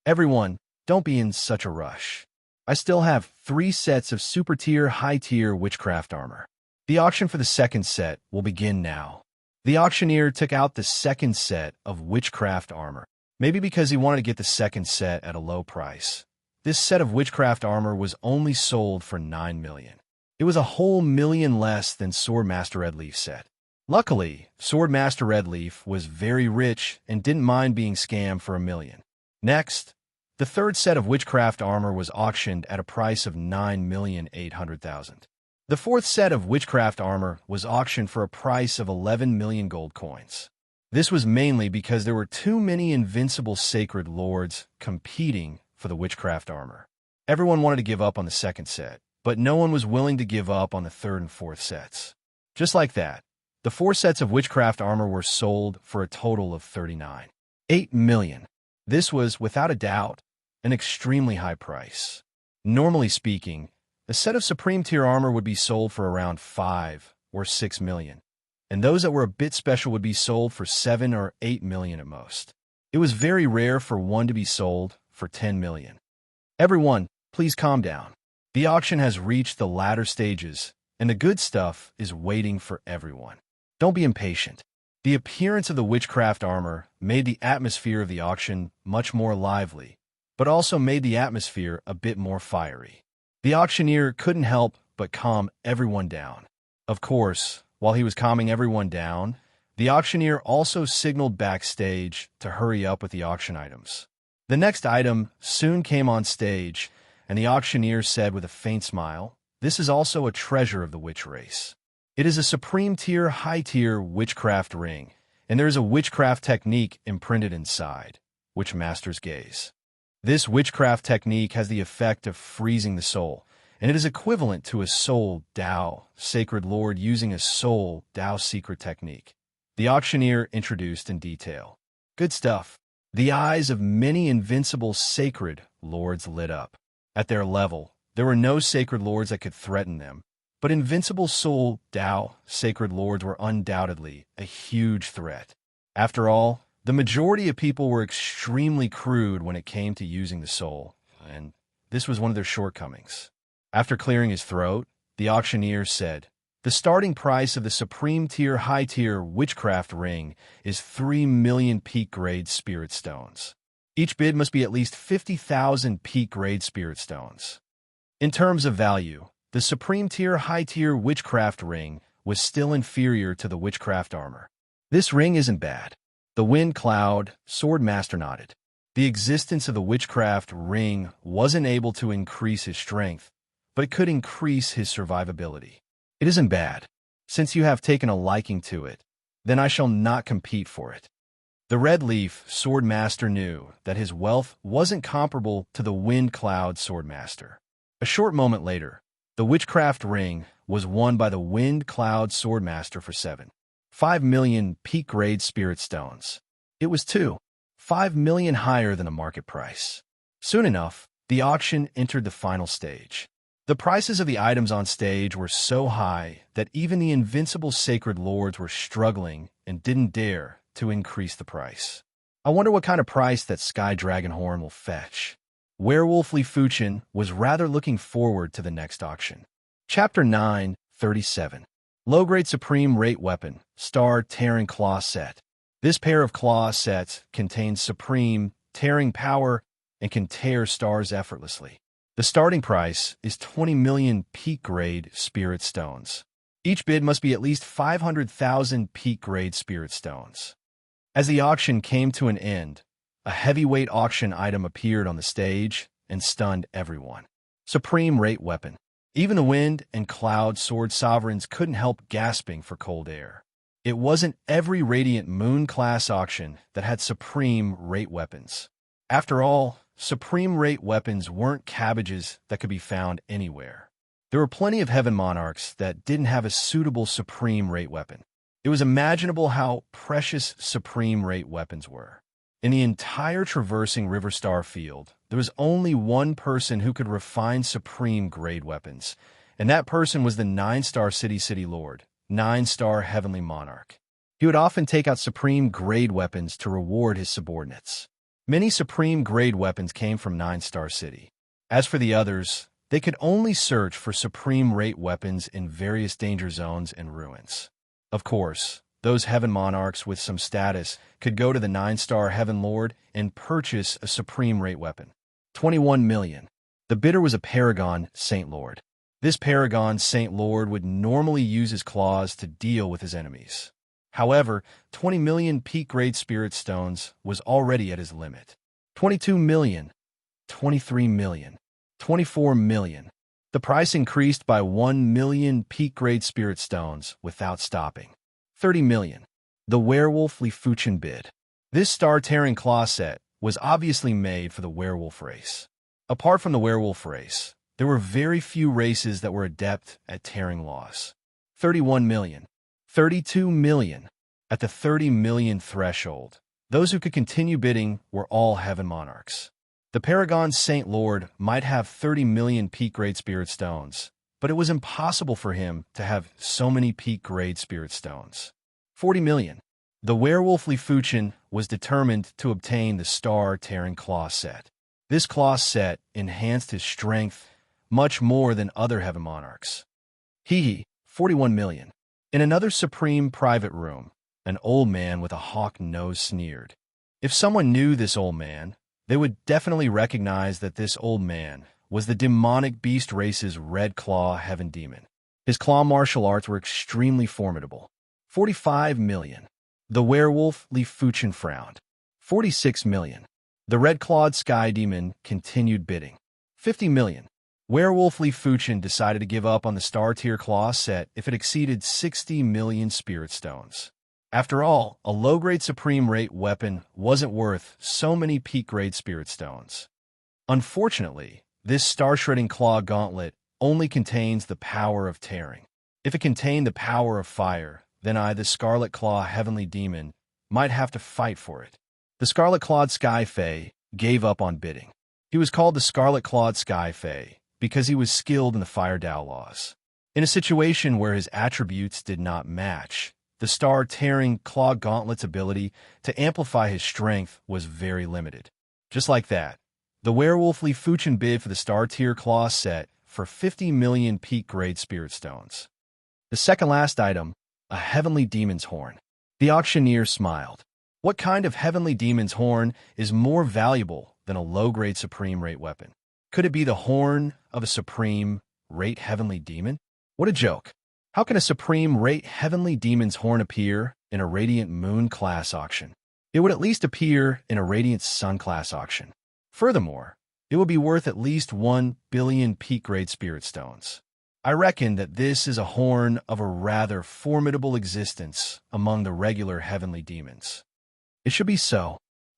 Everyone, don't be in such a rush. I still have 3 sets of super-tier, high-tier witchcraft armor. The auction for the second set will begin now. The auctioneer took out the second set of witchcraft armor, maybe because he wanted to get the second set at a low price. This set of witchcraft armor was only sold for 9 million. It was a whole million less than Swordmaster Redleaf's set. Luckily, Swordmaster Redleaf was very rich and didn't mind being scammed for 1 million. Next, the third set of witchcraft armor was auctioned at a price of 9,800,000. The fourth set of witchcraft armor was auctioned for a price of 11 million gold coins. This was mainly because there were too many invincible sacred lords competing for the witchcraft armor. Everyone wanted to give up on the second set, but no one was willing to give up on the third and fourth sets. Just like that, the 4 sets of witchcraft armor were sold for a total of 8 million. This was, without a doubt, an extremely high price. Normally speaking, a set of supreme tier armor would be sold for around 5 or 6 million, and those that were a bit special would be sold for 7 or 8 million at most. It was very rare for one to be sold for 10 million. Everyone, please calm down. The auction has reached the latter stages, and the good stuff is waiting for everyone. Don't be impatient. The appearance of the witchcraft armor made the atmosphere of the auction much more lively, but also made the atmosphere a bit more fiery. The auctioneer couldn't help but calm everyone down. Of course, while he was calming everyone down, the auctioneer also signaled backstage to hurry up with the auction items. The next item soon came on stage, and the auctioneer said with a faint smile, "This is also a treasure of the witch race. It is a supreme tier, high tier witchcraft ring, and there is a witchcraft technique imprinted inside, which masters gaze. This witchcraft technique has the effect of freezing the soul, and it is equivalent to a soul Dao sacred lord using a soul Dao secret technique." The auctioneer introduced in detail. Good stuff. The eyes of many invincible sacred lords lit up. At their level, there were no sacred lords that could threaten them, but invincible soul Dao sacred lords were undoubtedly a huge threat. After all, the majority of people were extremely crude when it came to using the soul, and this was one of their shortcomings. After clearing his throat, the auctioneer said, The starting price of the Supreme Tier High Tier Witchcraft Ring is 3 million Peak Grade Spirit Stones. Each bid must be at least 50,000 Peak Grade Spirit Stones. In terms of value, the Supreme Tier High Tier Witchcraft Ring was still inferior to the Witchcraft Armor. This ring isn't bad. The Wind Cloud Sword Master nodded. The existence of the Witchcraft Ring wasn't able to increase his strength, but it could increase his survivability. It isn't bad. Since you have taken a liking to it, then I shall not compete for it. The Red Leaf Sword Master knew that his wealth wasn't comparable to the Wind Cloud Sword Master. A short moment later, the Witchcraft Ring was won by the Wind Cloud Sword Master for 5 million Peak Grade Spirit Stones. It was 5 million higher than the market price. Soon enough, the auction entered the final stage. The prices of the items on stage were so high that even the invincible Sacred Lords were struggling and didn't dare to increase the price. I wonder what kind of price that Sky Dragonhorn will fetch. Werewolf Li Fuchen was rather looking forward to the next auction. Chapter 9:37. Low-grade Supreme Rate Weapon, Star Tearing Claw Set. This pair of claw sets contains supreme, tearing power and can tear stars effortlessly. The starting price is 20 million Peak Grade Spirit Stones. Each bid must be at least 500,000 Peak Grade Spirit Stones. As the auction came to an end, a heavyweight auction item appeared on the stage and stunned everyone. Supreme Rate Weapon. Even the Wind and Cloud Sword Sovereigns couldn't help gasping for cold air. It wasn't every Radiant Moon-class auction that had Supreme Rate Weapons. After all, Supreme Rate Weapons weren't cabbages that could be found anywhere. There were plenty of Heaven Monarchs that didn't have a suitable Supreme Rate Weapon. It was imaginable how precious Supreme Rate Weapons were. In the entire traversing Riverstar field, there was only one person who could refine Supreme Grade weapons, and that person was the 9-star City Lord, 9-star Heavenly Monarch. He would often take out Supreme Grade weapons to reward his subordinates. Many Supreme Grade weapons came from 9-star City. As for the others, they could only search for Supreme Rate weapons in various danger zones and ruins. Of course, those Heaven Monarchs with some status could go to the 9-star Heaven Lord and purchase a Supreme Rate weapon. 21 million. The bidder was a Paragon Saint Lord. This Paragon Saint Lord would normally use his claws to deal with his enemies. However, 20 million Peak Grade Spirit Stones was already at his limit. 22 million. 23 million. 24 million. The price increased by 1 million Peak Grade Spirit Stones without stopping. 30 million. The Werewolf Li Fuchen bid. This star-tearing claw set was obviously made for the werewolf race. Apart from the werewolf race, there were very few races that were adept at tearing laws. 31 million. 32 million. At the 30 million threshold, those who could continue bidding were all Heaven Monarchs. The Paragon Saint Lord might have 30 million Peak Grade Spirit Stones, but it was impossible for him to have so many Peak Grade Spirit Stones. 40 million. The Werewolf Li Fuchen was determined to obtain the Star-Tearing Claw set. This claw set enhanced his strength much more than other Heaven Monarchs. 41 million. In another supreme private room, an old man with a hawk nose sneered. If someone knew this old man, they would definitely recognize that this old man was the demonic beast race's Red Claw Heaven Demon. His claw martial arts were extremely formidable. 45 million. The Werewolf Li Fuchen frowned. 46 million. The Red-Clawed Sky Demon continued bidding. 50 million. Werewolf Li Fuchen decided to give up on the Star-Tier Claw set if it exceeded 60 million Spirit Stones. After all, a low-grade Supreme Rate weapon wasn't worth so many Peak-grade Spirit Stones. Unfortunately, this Star-Shredding Claw Gauntlet only contains the power of tearing. If it contained the power of fire, then I, the Scarlet Claw Heavenly Demon, might have to fight for it. The Scarlet Clawed Sky Fae gave up on bidding. He was called the Scarlet Clawed Sky Fae because he was skilled in the Fire Dao laws. In a situation where his attributes did not match, the Star-Tearing Claw Gauntlet's ability to amplify his strength was very limited. Just like that, the Werewolf Li Fuchen bid for the Star-Tier Claw set for 50 million Peak Grade Spirit Stones. The second last item, a heavenly demon's horn. The auctioneer smiled. What kind of heavenly demon's horn is more valuable than a low-grade supreme rate weapon? Could it be the horn of a supreme rate heavenly demon? What a joke. How can a supreme rate heavenly demon's horn appear in a radiant moon class auction? It would at least appear in a radiant sun class auction. Furthermore, it would be worth at least 1 billion peak grade spirit stones. I reckon that this is a horn of a rather formidable existence among the regular heavenly demons. It should be so.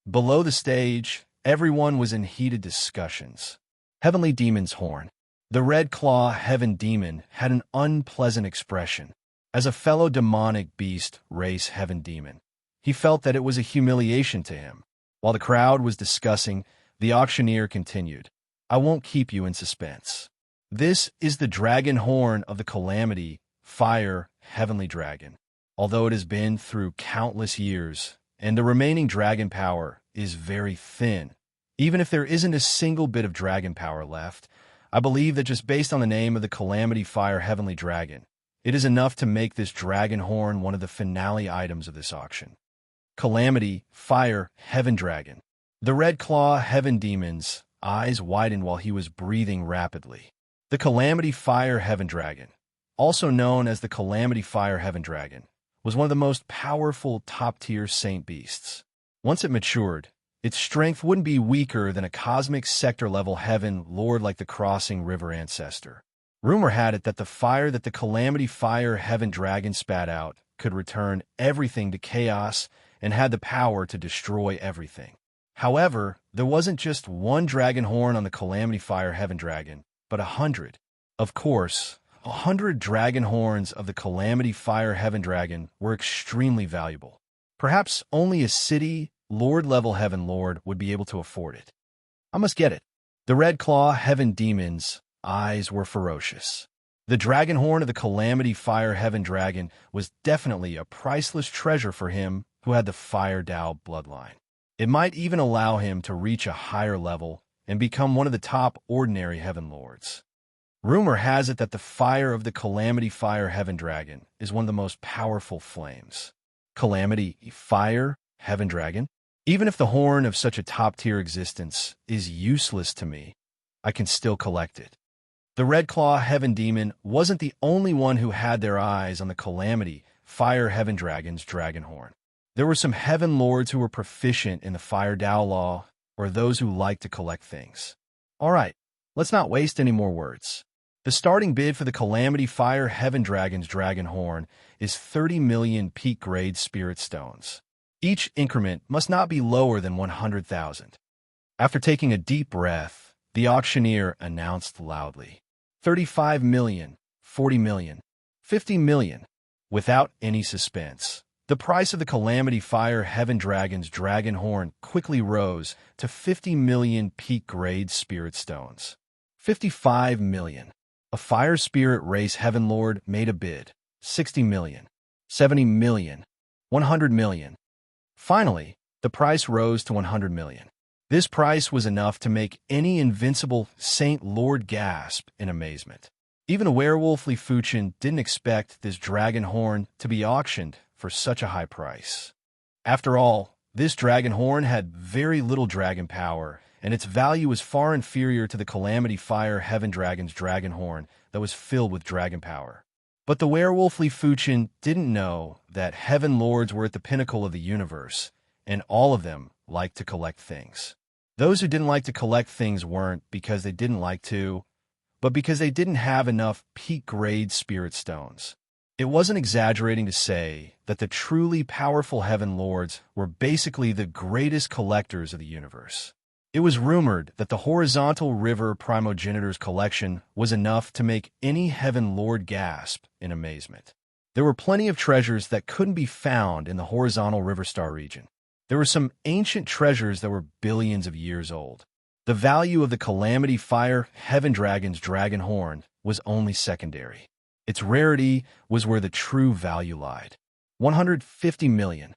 Below the stage, everyone was in heated discussions. Heavenly Demon's Horn. The Red Claw Heaven Demon had an unpleasant expression. As a fellow demonic beast race heaven demon, he felt that it was a humiliation to him. While the crowd was discussing, the auctioneer continued, I won't keep you in suspense. This is the dragon horn of the Calamity, Fire, Heavenly Dragon. Although it has been through countless years, and the remaining dragon power is very thin, even if there isn't a single bit of dragon power left, I believe that just based on the name of the Calamity, Fire, Heavenly Dragon, it is enough to make this dragon horn one of the finale items of this auction. Calamity, Fire, Heaven Dragon. The Red Claw Heaven Demon's eyes widened while he was breathing rapidly. The Calamity Fire Heaven Dragon, also known as the Calamity Fire Heaven Dragon, was one of the most powerful top-tier saint beasts. Once it matured, its strength wouldn't be weaker than a cosmic sector-level heaven lord like the Crossing River Ancestor. Rumor had it that the fire that the Calamity Fire Heaven Dragon spat out could return everything to chaos and had the power to destroy everything. However, there wasn't just one dragon horn on the Calamity Fire Heaven Dragon, but 100. Of course, 100 dragon horns of the Calamity Fire Heaven Dragon were extremely valuable. Perhaps only a city, Lord-level Heaven Lord would be able to afford it. I must get it. The Red Claw Heaven Demon's eyes were ferocious. The dragon horn of the Calamity Fire Heaven Dragon was definitely a priceless treasure for him who had the Fire Dao bloodline. It might even allow him to reach a higher level and become one of the top ordinary Heaven Lords. Rumor has it that the fire of the Calamity Fire Heaven Dragon is one of the most powerful flames. Calamity Fire Heaven Dragon? Even if the horn of such a top-tier existence is useless to me, I can still collect it. The Red Claw Heaven Demon wasn't the only one who had their eyes on the Calamity Fire Heaven Dragon's dragon horn. There were some Heaven Lords who were proficient in the Fire Dao Law, or those who like to collect things. All right, let's not waste any more words. The starting bid for the Calamity Fire Heaven Dragon's dragon horn is 30 million peak-grade spirit stones. Each increment must not be lower than 100,000. After taking a deep breath, the auctioneer announced loudly, 35 million, 40 million, 50 million. Without any suspense, the price of the Calamity Fire Heaven Dragon's dragon horn quickly rose to 50 million peak-grade spirit stones. 55 million. A Fire Spirit Race Heaven Lord made a bid. 60 million. 70 million. 100 million. Finally, the price rose to 100 million. This price was enough to make any invincible Saint Lord gasp in amazement. Even a werewolf Fuchin didn't expect this dragon horn to be auctioned for such a high price. After all, this dragon horn had very little dragon power, and its value was far inferior to the Calamity Fire Heaven Dragon's dragon horn that was filled with dragon power. But the werewolf Fuchin didn't know that Heaven Lords were at the pinnacle of the universe, and all of them liked to collect things. Those who didn't like to collect things weren't because they didn't like to, but because they didn't have enough peak-grade spirit stones. It wasn't exaggerating to say that the truly powerful Heaven Lords were basically the greatest collectors of the universe. It was rumored that the Horizontal River Primogenitor's collection was enough to make any Heaven Lord gasp in amazement. There were plenty of treasures that couldn't be found in the Horizontal River Star region. There were some ancient treasures that were billions of years old. The value of the Calamity Fire Heaven Dragon's dragon horn was only secondary. Its rarity was where the true value lied. 150 million.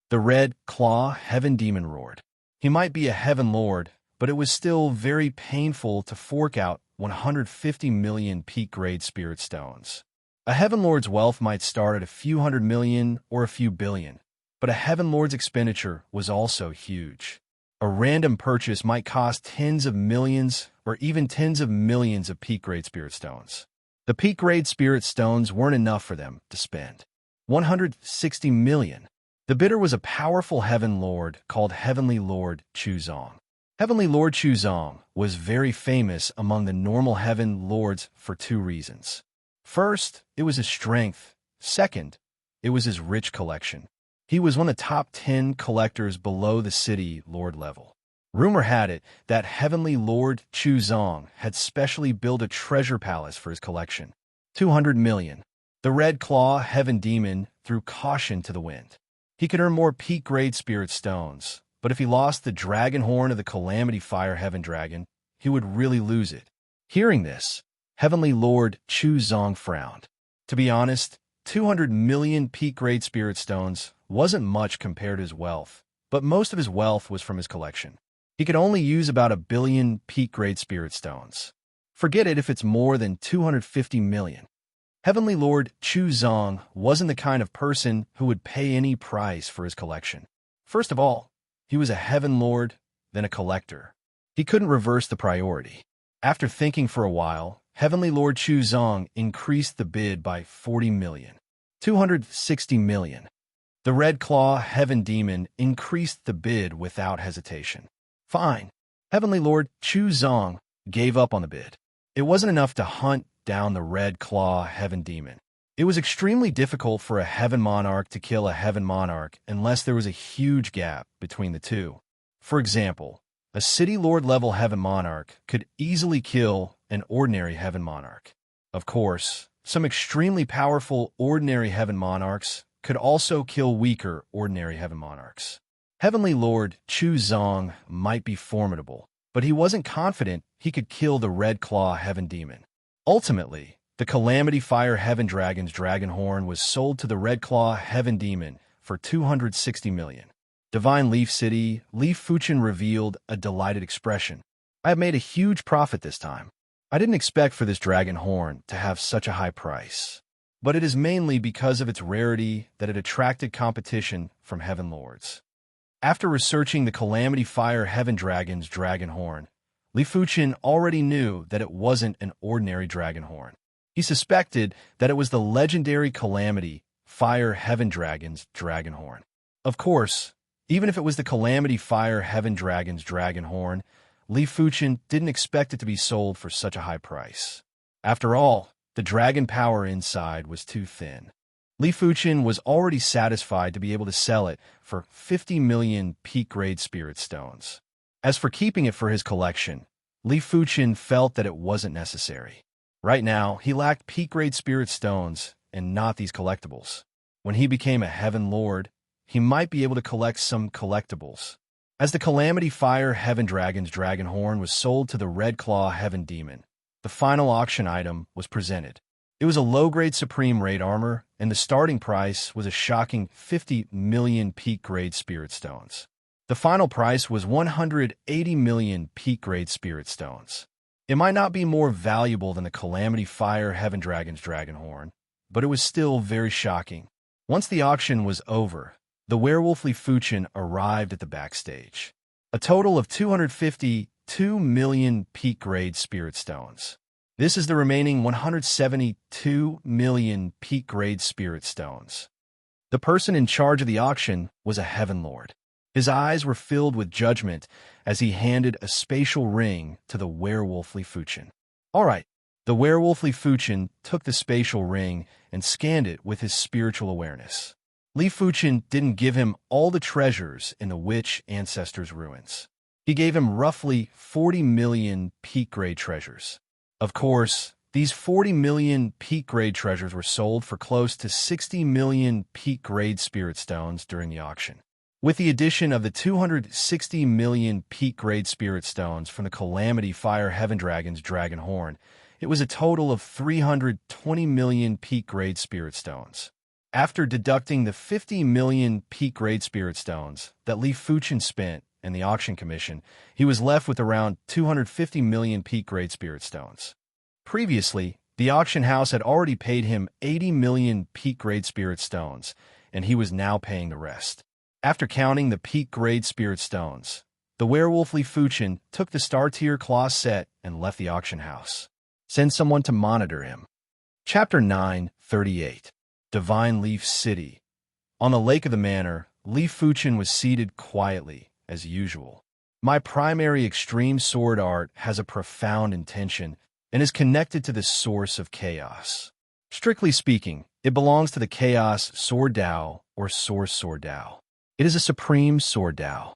The Red Claw Heaven Demon roared. He might be a Heaven Lord, but it was still very painful to fork out 150 million peak-grade spirit stones. A Heaven Lord's wealth might start at a few hundred million or a few billion, but a Heaven Lord's expenditure was also huge. A random purchase might cost tens of millions or even tens of millions of peak-grade spirit stones. The peak-grade spirit stones weren't enough for them to spend. 160 million. The bidder was a powerful Heaven Lord called Heavenly Lord Chuzong. Heavenly Lord Chuzong was very famous among the normal Heaven Lords for two reasons. First, it was his strength. Second, it was his rich collection. He was one of the top 10 collectors below the city lord level. Rumor had it that Heavenly Lord Chuzong had specially built a treasure palace for his collection. 200 million. The Red Claw Heaven Demon threw caution to the wind. He could earn more peak-grade spirit stones, but if he lost the dragon horn of the Calamity Fire Heaven Dragon, he would really lose it. Hearing this, Heavenly Lord Chuzong frowned. To be honest, 200 million peak-grade spirit stones wasn't much compared to his wealth, but most of his wealth was from his collection. He could only use about 1 billion peak-grade spirit stones. Forget it if it's more than 250 million. Heavenly Lord Chuzong wasn't the kind of person who would pay any price for his collection. First of all, he was a Heaven Lord, then a collector. He couldn't reverse the priority. After thinking for a while, Heavenly Lord Chuzong increased the bid by 40 million. 260 million. The Red Claw Heaven Demon increased the bid without hesitation. Fine. Heavenly Lord Chuzong gave up on the bid. It wasn't enough to hunt down the Red Claw Heaven Demon. It was extremely difficult for a Heaven Monarch to kill a Heaven Monarch unless there was a huge gap between the two. For example, a City Lord level Heaven Monarch could easily kill an ordinary Heaven Monarch. Of course, some extremely powerful ordinary Heaven Monarchs could also kill weaker ordinary Heaven Monarchs. Heavenly Lord Chuzong might be formidable, but he wasn't confident he could kill the Red Claw Heaven Demon. Ultimately, the Calamity Fire Heaven Dragon's dragon horn was sold to the Red Claw Heaven Demon for 260 million. Divine Leaf City, Leaf Fuchin revealed a delighted expression. I have made a huge profit this time. I didn't expect for this dragon horn to have such a high price, but it is mainly because of its rarity that it attracted competition from Heaven Lords. After researching the Calamity Fire Heaven Dragon's dragon horn, Li Fuchin already knew that it wasn't an ordinary dragon horn. He suspected that it was the legendary Calamity Fire Heaven Dragon's dragon horn. Of course, even if it was the Calamity Fire Heaven Dragon's dragon horn, Li Fuchin didn't expect it to be sold for such a high price. After all, the dragon power inside was too thin. Li Fuchin was already satisfied to be able to sell it for 50 million peak-grade spirit stones. As for keeping it for his collection, Li Fuchin felt that it wasn't necessary. Right now, he lacked peak-grade spirit stones and not these collectibles. When he became a Heaven Lord, he might be able to collect some collectibles. As the Calamity Fire Heaven Dragon's dragon horn was sold to the Red Claw Heaven Demon, the final auction item was presented. It was a low-grade Supreme Raid armor, and the starting price was a shocking 50 million peak-grade spirit stones. The final price was 180 million peak-grade spirit stones. It might not be more valuable than the Calamity Fire Heaven Dragon's dragon horn, but it was still very shocking. Once the auction was over, the werewolf Li Fuchin arrived at the backstage. A total of 252 million peak-grade spirit stones. This is the remaining 172 million peak-grade spirit stones. The person in charge of the auction was a Heaven Lord. His eyes were filled with judgment as he handed a spatial ring to the werewolf Li Fuchin. All right, the werewolf Li Fuchin took the spatial ring and scanned it with his spiritual awareness. Li Fuchin didn't give him all the treasures in the witch ancestors' ruins. He gave him roughly 40 million peak-grade treasures. Of course, these 40 million peak-grade treasures were sold for close to 60 million peak-grade spirit stones during the auction. With the addition of the 260 million peak-grade spirit stones from the Calamity Fire Heaven Dragon's dragon horn, it was a total of 320 million peak-grade spirit stones. After deducting the 50 million peak-grade spirit stones that Li Fuchin spent and the auction commission, he was left with around 250 million peak-grade spirit stones. Previously, The auction house had already paid him 80 million peak-grade spirit stones, and he was now paying the rest. After counting the peak-grade spirit stones, the werewolf Li Fuchen took the star-tier claw set and left the auction house. Send someone to monitor him. Chapter 9:38. Divine Leaf City. On the lake of the manor, Li Fuchen was seated quietly, as usual. My primary extreme sword art has a profound intention and is connected to the source of chaos. Strictly speaking, it belongs to the chaos sword Dao or source sword Dao. It is a supreme sword Dao.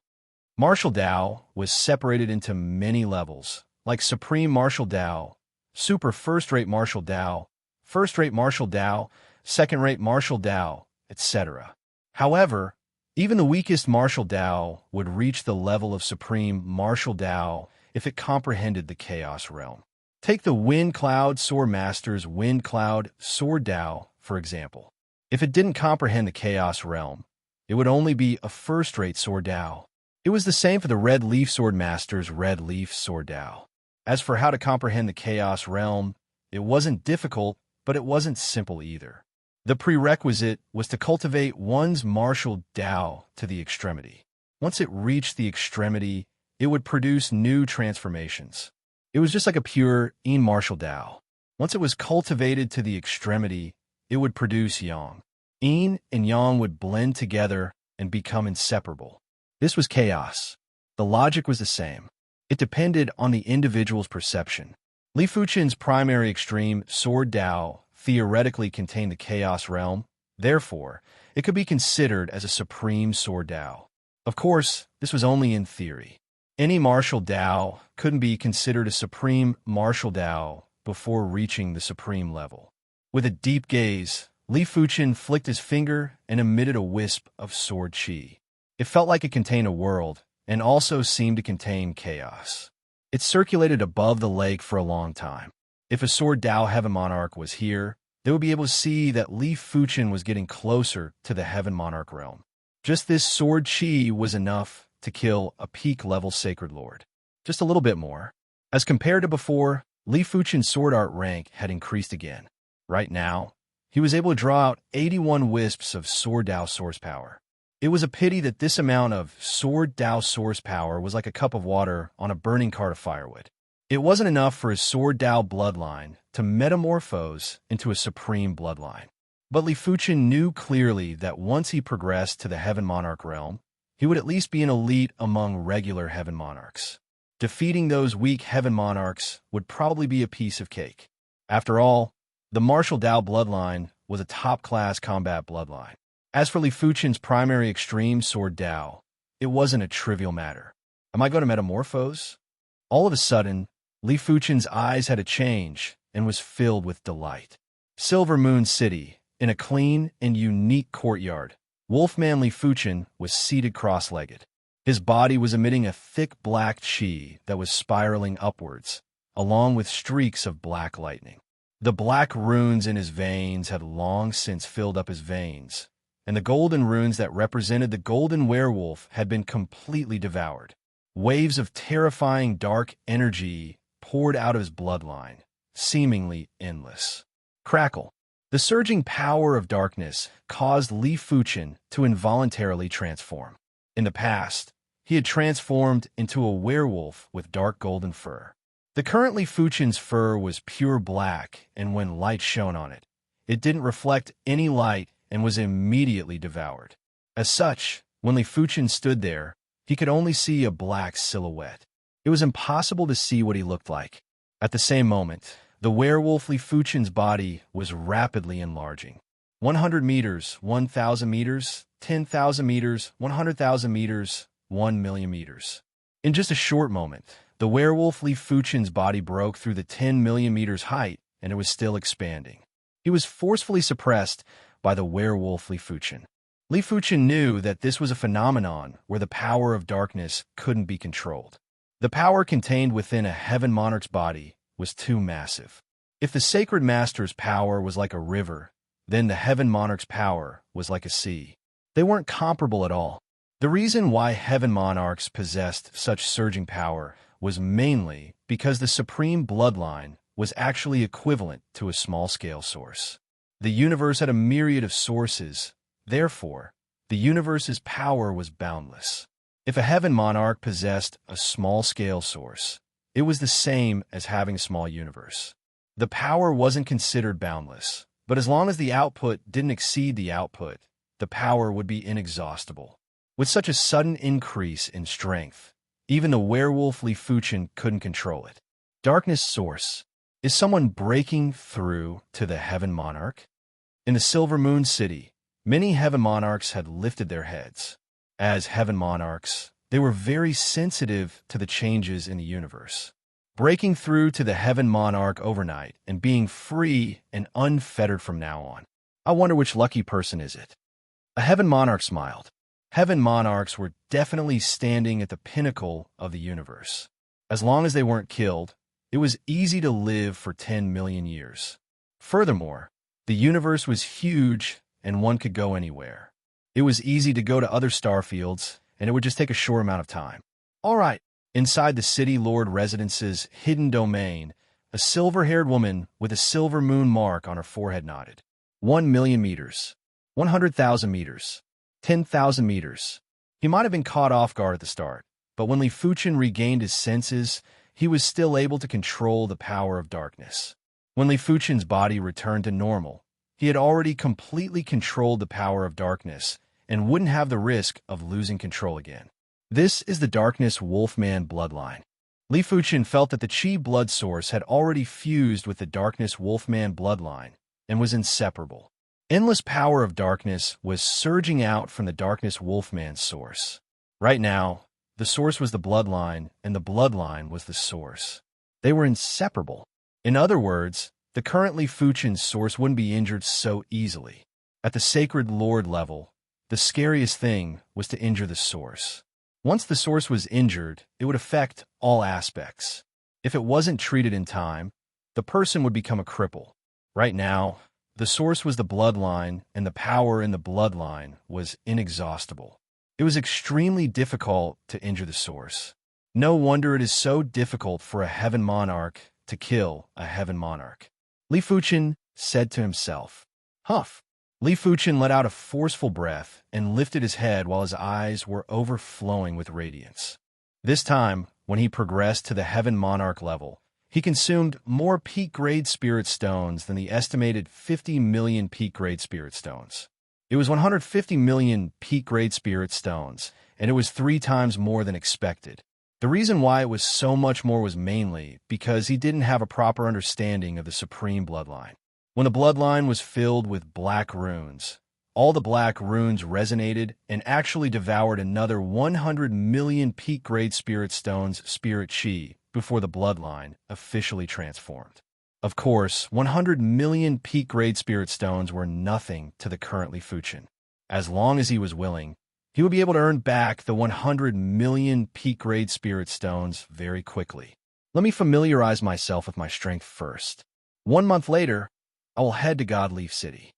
Martial Dao was separated into many levels, like Supreme Martial Dao, Super First-Rate Martial Dao, First-Rate Martial Dao, Second-Rate Martial Dao, etc. However, even the weakest Martial Dao would reach the level of Supreme Martial Dao if it comprehended the Chaos Realm. Take the Wind Cloud Sword Master's Wind Cloud Sword Dao, for example. If it didn't comprehend the Chaos Realm, it would only be a first-rate Sword Dao. It was the same for the Red Leaf Sword Master's Red Leaf Sword Dao. As for how to comprehend the Chaos Realm, it wasn't difficult, but it wasn't simple either. The prerequisite was to cultivate one's martial Dao to the extremity. Once it reached the extremity, it would produce new transformations. It was just like a pure yin martial Dao. Once it was cultivated to the extremity, it would produce yang. Yin and yang would blend together and become inseparable. This was chaos. The logic was the same. It depended on the individual's perception. Li Fuchen's primary extreme sword Dao theoretically contained the Chaos Realm. Therefore, it could be considered as a supreme sword Dao. Of course, this was only in theory. Any martial Dao couldn't be considered a supreme martial Dao before reaching the supreme level. With a deep gaze, Li Fuchen flicked his finger and emitted a wisp of sword qi. It felt like it contained a world, and also seemed to contain chaos. It circulated above the lake for a long time. If a sword Dao Heaven Monarch was here, they would be able to see that Li Fuchen was getting closer to the Heaven Monarch realm. Just this sword qi was enough to kill a peak-level Sacred Lord. Just a little bit more. As compared to before, Li Fuchen's sword art rank had increased again. Right now, he was able to draw out 81 wisps of sword Dao source power. It was a pity that this amount of sword Dao source power was like a cup of water on a burning cart of firewood. It wasn't enough for his sword Dao bloodline to metamorphose into a supreme bloodline. But Li Fuchen knew clearly that once he progressed to the Heaven Monarch realm, he would at least be an elite among regular Heaven Monarchs. Defeating those weak Heaven Monarchs would probably be a piece of cake. After all, the martial Dao bloodline was a top-class combat bloodline. As for Li Fuchen's primary extreme sword Dao, it wasn't a trivial matter. Am I going to metamorphose? All of a sudden, Li Fuchen's eyes had a change and was filled with delight. Silver Moon City, in a clean and unique courtyard, Wolfman Li Fuchen was seated cross-legged. His body was emitting a thick black qi that was spiraling upwards, along with streaks of black lightning. The black runes in his veins had long since filled up his veins, and the golden runes that represented the golden werewolf had been completely devoured. Waves of terrifying dark energy poured out of his bloodline, seemingly endless. Crackle. The surging power of darkness caused Li Fuchen to involuntarily transform. In the past, he had transformed into a werewolf with dark golden fur. The current Li Fuchen's fur was pure black, and when light shone on it, it didn't reflect any light and was immediately devoured. As such, when Li Fuchen stood there, he could only see a black silhouette. It was impossible to see what he looked like. At the same moment, the werewolf Li Fuchen's body was rapidly enlarging. 100 meters, 1,000 meters, 10,000 meters, 100,000 meters, 1 million meters. In just a short moment, the werewolf Li Fuchen's body broke through the 10 million meters height, and it was still expanding. He was forcefully suppressed by the werewolf Li Fuchen. Li Fuchen knew that this was a phenomenon where the power of darkness couldn't be controlled. The power contained within a Heaven Monarch's body was too massive. If the Sacred Master's power was like a river, then the Heaven Monarch's power was like a sea. They weren't comparable at all. The reason why Heaven Monarchs possessed such surging power was mainly because the supreme bloodline was actually equivalent to a small-scale source. The universe had a myriad of sources. Therefore, the universe's power was boundless. If a heaven monarch possessed a small-scale source, it was the same as having a small universe. The power wasn't considered boundless, but as long as the output didn't exceed the output, the power would be inexhaustible. With such a sudden increase in strength, even the werewolf Li Fuchen couldn't control it. Darkness source. Is someone breaking through to the heaven monarch? In the Silver Moon City, many heaven monarchs had lifted their heads. As heaven monarchs, they were very sensitive to the changes in the universe. Breaking through to the heaven monarch overnight and being free and unfettered from now on. I wonder which lucky person is it? A heaven monarch smiled. Heaven monarchs were definitely standing at the pinnacle of the universe. As long as they weren't killed, it was easy to live for 10 million years. Furthermore, the universe was huge and one could go anywhere. It was easy to go to other star fields, and it would just take a short amount of time. All right, inside the City Lord Residence's hidden domain, a silver-haired woman with a silver moon mark on her forehead nodded. 1 million meters. 100,000 meters. 10,000 meters. He might have been caught off guard at the start, but when Li Fuchen regained his senses, he was still able to control the power of darkness. When Li Fuchen's body returned to normal, he had already completely controlled the power of darkness and wouldn't have the risk of losing control again. This is the Darkness Wolfman bloodline. Li Fuchen felt that the Qi blood source had already fused with the Darkness Wolfman bloodline and was inseparable. Endless power of darkness was surging out from the Darkness Wolfman source. Right now, the source was the bloodline, and the bloodline was the source. They were inseparable. In other words, the current Li Fuchen source wouldn't be injured so easily. At the Sacred Lord level, the scariest thing was to injure the source. Once the source was injured, it would affect all aspects. If it wasn't treated in time, the person would become a cripple. Right now, the source was the bloodline, and the power in the bloodline was inexhaustible. It was extremely difficult to injure the source. No wonder it is so difficult for a heaven monarch to kill a heaven monarch. Li Fuchen said to himself. Huff. Li Fuchen let out a forceful breath and lifted his head while his eyes were overflowing with radiance. This time, when he progressed to the heaven monarch level, he consumed more peak-grade spirit stones than the estimated 50 million peak-grade spirit stones. It was 150 million peak-grade spirit stones, and it was 3 times more than expected. The reason why it was so much more was mainly because he didn't have a proper understanding of the supreme bloodline. When the bloodline was filled with black runes, all the black runes resonated and actually devoured another 100 million peak-grade spirit stones spirit chi before the bloodline officially transformed. Of course, 100 million peak-grade spirit stones were nothing to the current Li Fuchen. As long as he was willing, he would be able to earn back the 100 million peak-grade spirit stones very quickly. Let me familiarize myself with my strength first. 1 month later, I will head to Godleaf City.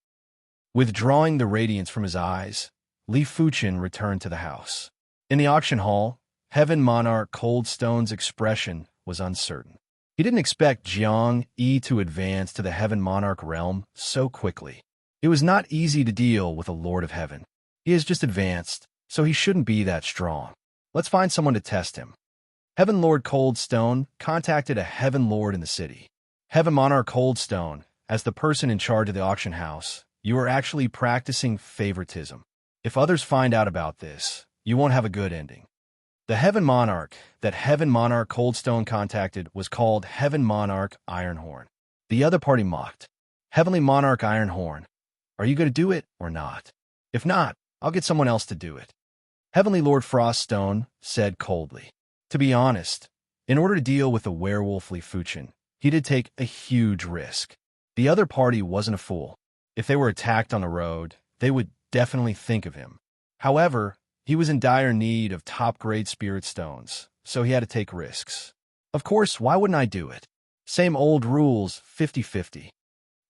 Withdrawing the radiance from his eyes, Li Fuchen returned to the house. In the auction hall, Heaven Monarch Coldstone's expression was uncertain. He didn't expect Jiang Yi to advance to the Heaven Monarch realm so quickly. It was not easy to deal with a Lord of Heaven. He has just advanced, so he shouldn't be that strong. Let's find someone to test him. Heaven Lord Coldstone contacted a Heaven Lord in the city. Heaven Monarch Coldstone, as the person in charge of the auction house, you are actually practicing favoritism. If others find out about this, you won't have a good ending. The Heaven Monarch that Heaven Monarch Coldstone contacted was called Heaven Monarch Ironhorn. The other party mocked. Heavenly Monarch Ironhorn, are you going to do it or not? If not, I'll get someone else to do it. Heavenly Lord Froststone said coldly. To be honest, in order to deal with the werewolf Li Fuchen, he did take a huge risk. The other party wasn't a fool. If they were attacked on the road, they would definitely think of him. However, he was in dire need of top-grade spirit stones, so he had to take risks. Of course, why wouldn't I do it? Same old rules, 50-50.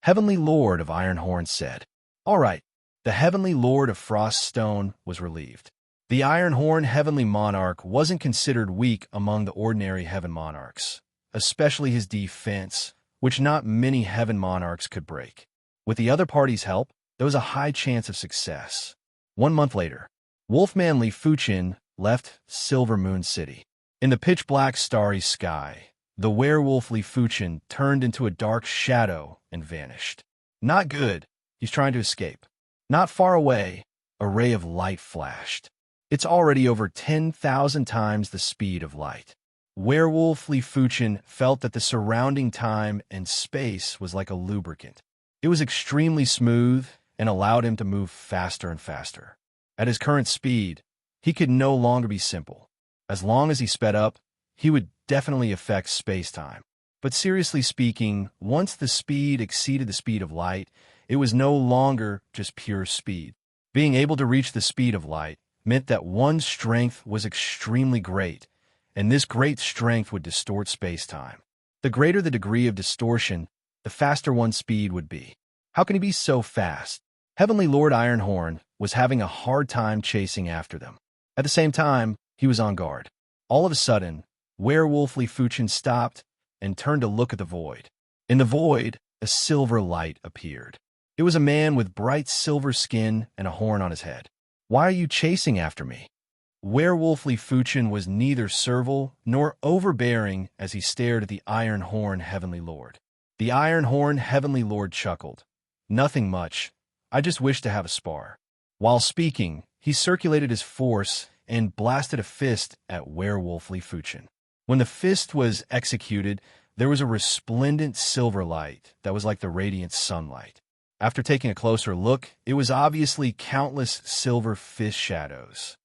Heavenly Lord of Ironhorn said. All right, the Heavenly Lord of Froststone was relieved. The Ironhorn Heavenly Monarch wasn't considered weak among the ordinary Heaven Monarchs, especially his defense, which not many heaven monarchs could break. With the other party's help, there was a high chance of success. 1 month later, Wolfman Li Fuchin left Silver Moon City. In the pitch-black starry sky, the werewolf Li Fuchin turned into a dark shadow and vanished. Not good. He's trying to escape. Not far away, a ray of light flashed. It's already over 10,000 times the speed of light. Werewolf Li Fuchin felt that the surrounding time and space was like a lubricant. It was extremely smooth and allowed him to move faster and faster. At his current speed, he could no longer be simple. As long as he sped up, he would definitely affect space-time. But seriously speaking, once the speed exceeded the speed of light, it was no longer just pure speed. Being able to reach the speed of light meant that one's strength was extremely great, and this great strength would distort space-time. The greater the degree of distortion, the faster one's speed would be. How can he be so fast? Heavenly Lord Ironhorn was having a hard time chasing after them. At the same time, he was on guard. All of a sudden, Werewolf Li Fuchin stopped and turned to look at the void. In the void, a silver light appeared. It was a man with bright silver skin and a horn on his head. "Why are you chasing after me?" Werewolf Li Fuchin was neither servile nor overbearing as he stared at the Iron Horn Heavenly Lord. The Iron Horn Heavenly Lord chuckled. "Nothing much. I just wish to have a spar." While speaking, he circulated his force and blasted a fist at Werewolf Li Fuchin. When the fist was executed, there was a resplendent silver light that was like the radiant sunlight. After taking a closer look, it was obviously countless silver fist shadows.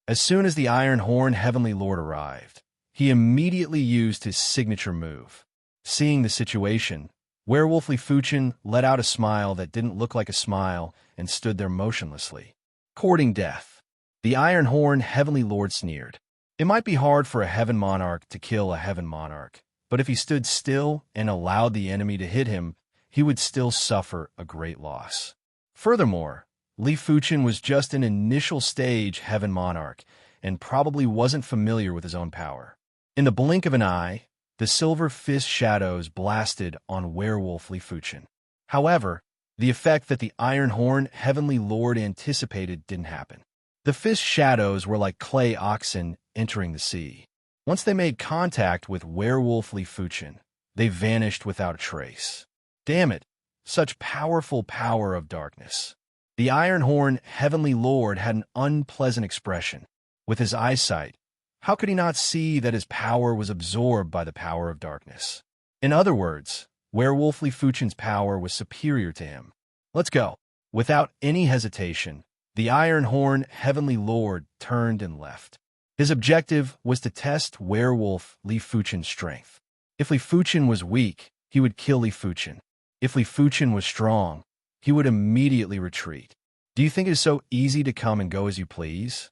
As soon as the Iron Horn Heavenly Lord arrived, he immediately used his signature move. Seeing the situation, Werewolf Li Fuchin let out a smile that didn't look like a smile and stood there motionlessly. Courting death. The Iron Horn Heavenly Lord sneered. It might be hard for a heaven monarch to kill a heaven monarch, but if he stood still and allowed the enemy to hit him, he would still suffer a great loss. Furthermore, Li Fuchin was just an initial stage heaven monarch and probably wasn't familiar with his own power. In the blink of an eye, the silver fist shadows blasted on Werewolf Li Fuchin. However, the effect that the Iron Horn Heavenly Lord anticipated didn't happen. The fist shadows were like clay oxen entering the sea. Once they made contact with Werewolf Li Fuchin, they vanished without a trace. Damn it, such powerful power of darkness. The Iron Horn Heavenly Lord had an unpleasant expression. With his eyesight, how could he not see that his power was absorbed by the power of darkness? In other words, Werewolf Li Fuchin's power was superior to him. Let's go. Without any hesitation, the Iron Horn Heavenly Lord turned and left. His objective was to test Werewolf Li Fuchin's strength. If Li Fuchin was weak, he would kill Li Fuchin. If Li Fuchin was strong, he would immediately retreat. Do you think it is so easy to come and go as you please?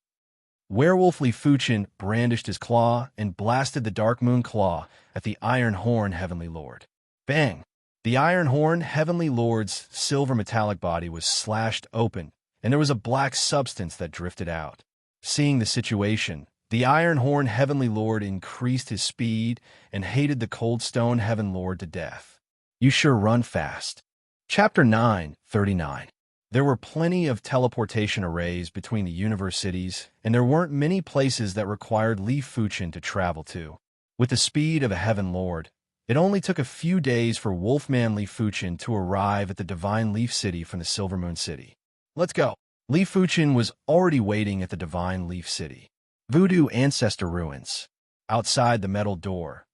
Werewolf Li Fuchin brandished his claw and blasted the Dark Moon Claw at the Iron Horn Heavenly Lord. Bang! The Iron Horn Heavenly Lord's silver metallic body was slashed open, and there was a black substance that drifted out. Seeing the situation, the Iron Horn Heavenly Lord increased his speed and hated the Cold Stone Heaven Lord to death. You sure run fast. Chapter 9:39. There were plenty of teleportation arrays between the universe cities, and there weren't many places that required Li Fuchin to travel to. With the speed of a Heaven Lord, it only took a few days for Wolfman Li Fuchin to arrive at the Divine Leaf City from the Silver Moon City. Let's go. Li Fuchin was already waiting at the Divine Leaf City. Voodoo Ancestor Ruins. Outside the metal door,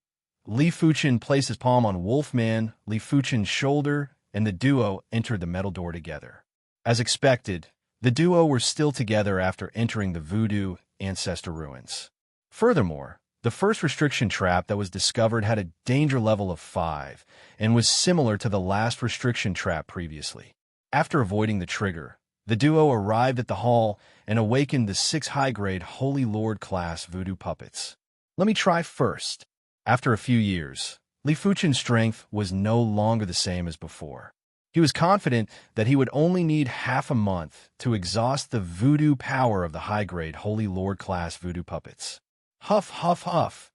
Li Fuchin placed his palm on Wolfman Li Fuchin's shoulder, and the duo entered the metal door together. As expected, the duo were still together after entering the Voodoo Ancestor Ruins. Furthermore, the first restriction trap that was discovered had a danger level of 5 and was similar to the last restriction trap previously. After avoiding the trigger, the duo arrived at the hall and awakened the 6 high-grade Holy Lord class voodoo puppets. Let me try first. After a few years, Li Fuchin's strength was no longer the same as before. He was confident that he would only need half a month to exhaust the voodoo power of the high-grade Holy Lord class voodoo puppets. Huff, huff, huff.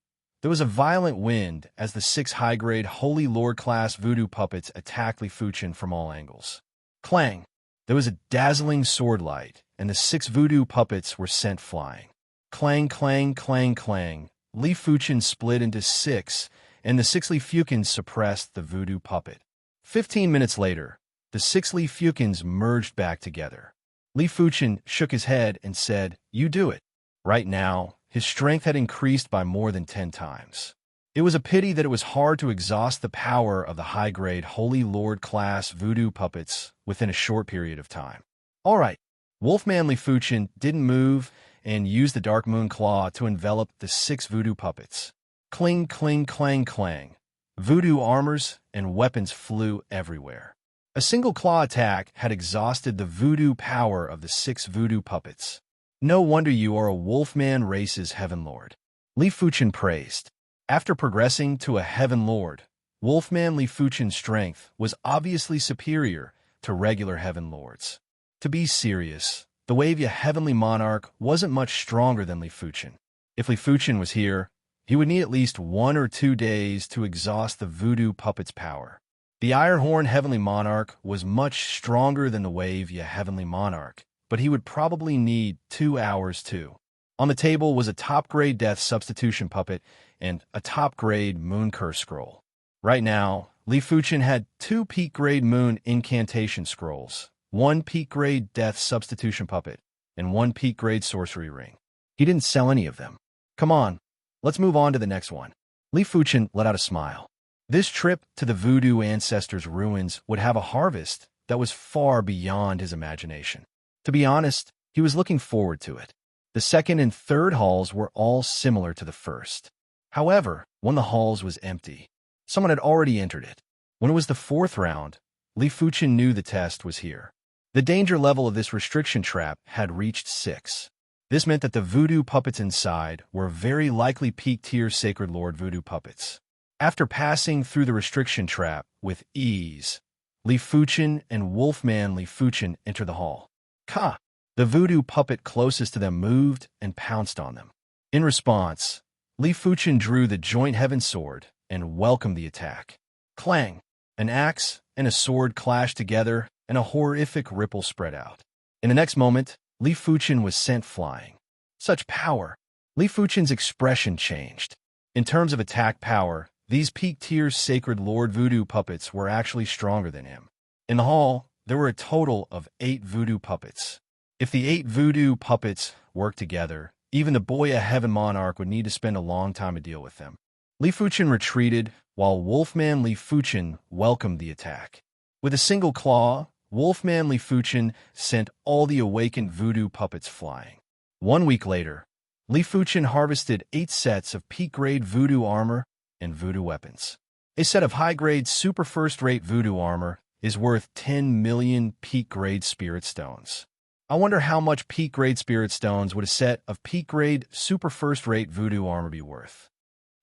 There was a violent wind as the 6 high-grade Holy Lord-class voodoo puppets attacked Li Fuchen from all angles. Clang! There was a dazzling sword light, and the 6 voodoo puppets were sent flying. Clang, clang, clang, clang. Li Fuchen split into 6, and the 6 Li Fuchens suppressed the voodoo puppet. 15 minutes later, the 6 Li Fuchens merged back together. Li Fuchen shook his head and said, "You do it." Right now, his strength had increased by more than 10 times. It was a pity that it was hard to exhaust the power of the high-grade Holy Lord-class voodoo puppets within a short period of time. All right, Wolfman Li Fuchen didn't move and used the Dark Moon Claw to envelop the 6 voodoo puppets. Cling, cling, clang, clang. Voodoo armors and weapons flew everywhere. A single claw attack had exhausted the voodoo power of the 6 voodoo puppets. "No wonder you are a Wolfman race's Heaven Lord," Li Fuchen praised. After progressing to a Heaven Lord, Wolfman Li Fuchen's strength was obviously superior to regular Heaven Lords. To be serious, the Wavia Heavenly Monarch wasn't much stronger than Li Fuchen. If Li Fuchen was here, he would need at least 1 or 2 days to exhaust the voodoo puppet's power. The Irehorn Heavenly Monarch was much stronger than the Wavia Heavenly Monarch, but he would probably need 2 hours too. On the table was a top-grade Death Substitution Puppet and a top-grade Moon Curse Scroll. Right now, Li Fuchen had 2 peak-grade Moon Incantation Scrolls, 1 peak-grade Death Substitution Puppet, and 1 peak-grade Sorcery Ring. He didn't sell any of them. Come on, let's move on to the next one. Li Fuchen let out a smile. This trip to the Voodoo Ancestors' ruins would have a harvest that was far beyond his imagination. To be honest, he was looking forward to it. The second and third halls were all similar to the first. However, one of the halls was empty. Someone had already entered it. When it was the 4th round, Li Fuchen knew the test was here. The danger level of this restriction trap had reached 6. This meant that the voodoo puppets inside were very likely peak-tier Sacred Lord voodoo puppets. After passing through the restriction trap with ease, Li Fuchen and Wolfman Li Fuchen entered the hall. Ka! The voodoo puppet closest to them moved and pounced on them. In response, Li Fuchen drew the Joint Heaven Sword and welcomed the attack. Clang! An axe and a sword clashed together, and a horrific ripple spread out. In the next moment, Li Fuchen was sent flying. Such power! Li Fuchen's expression changed. In terms of attack power, these peak-tier Sacred Lord voodoo puppets were actually stronger than him. In the hall, there were a total of 8 voodoo puppets. If the 8 voodoo puppets worked together, even the Boya Heaven Monarch would need to spend a long time to deal with them. Li Fuchen retreated, while Wolfman Li Fuchen welcomed the attack. With a single claw, Wolfman Li Fuchen sent all the awakened voodoo puppets flying. 1 week later, Li Fuchen harvested 8 sets of peak-grade voodoo armor and voodoo weapons. A set of high-grade super first-rate voodoo armor is worth 10 million peak-grade spirit stones. I wonder how much peak-grade spirit stones would a set of peak-grade super first-rate voodoo armor be worth.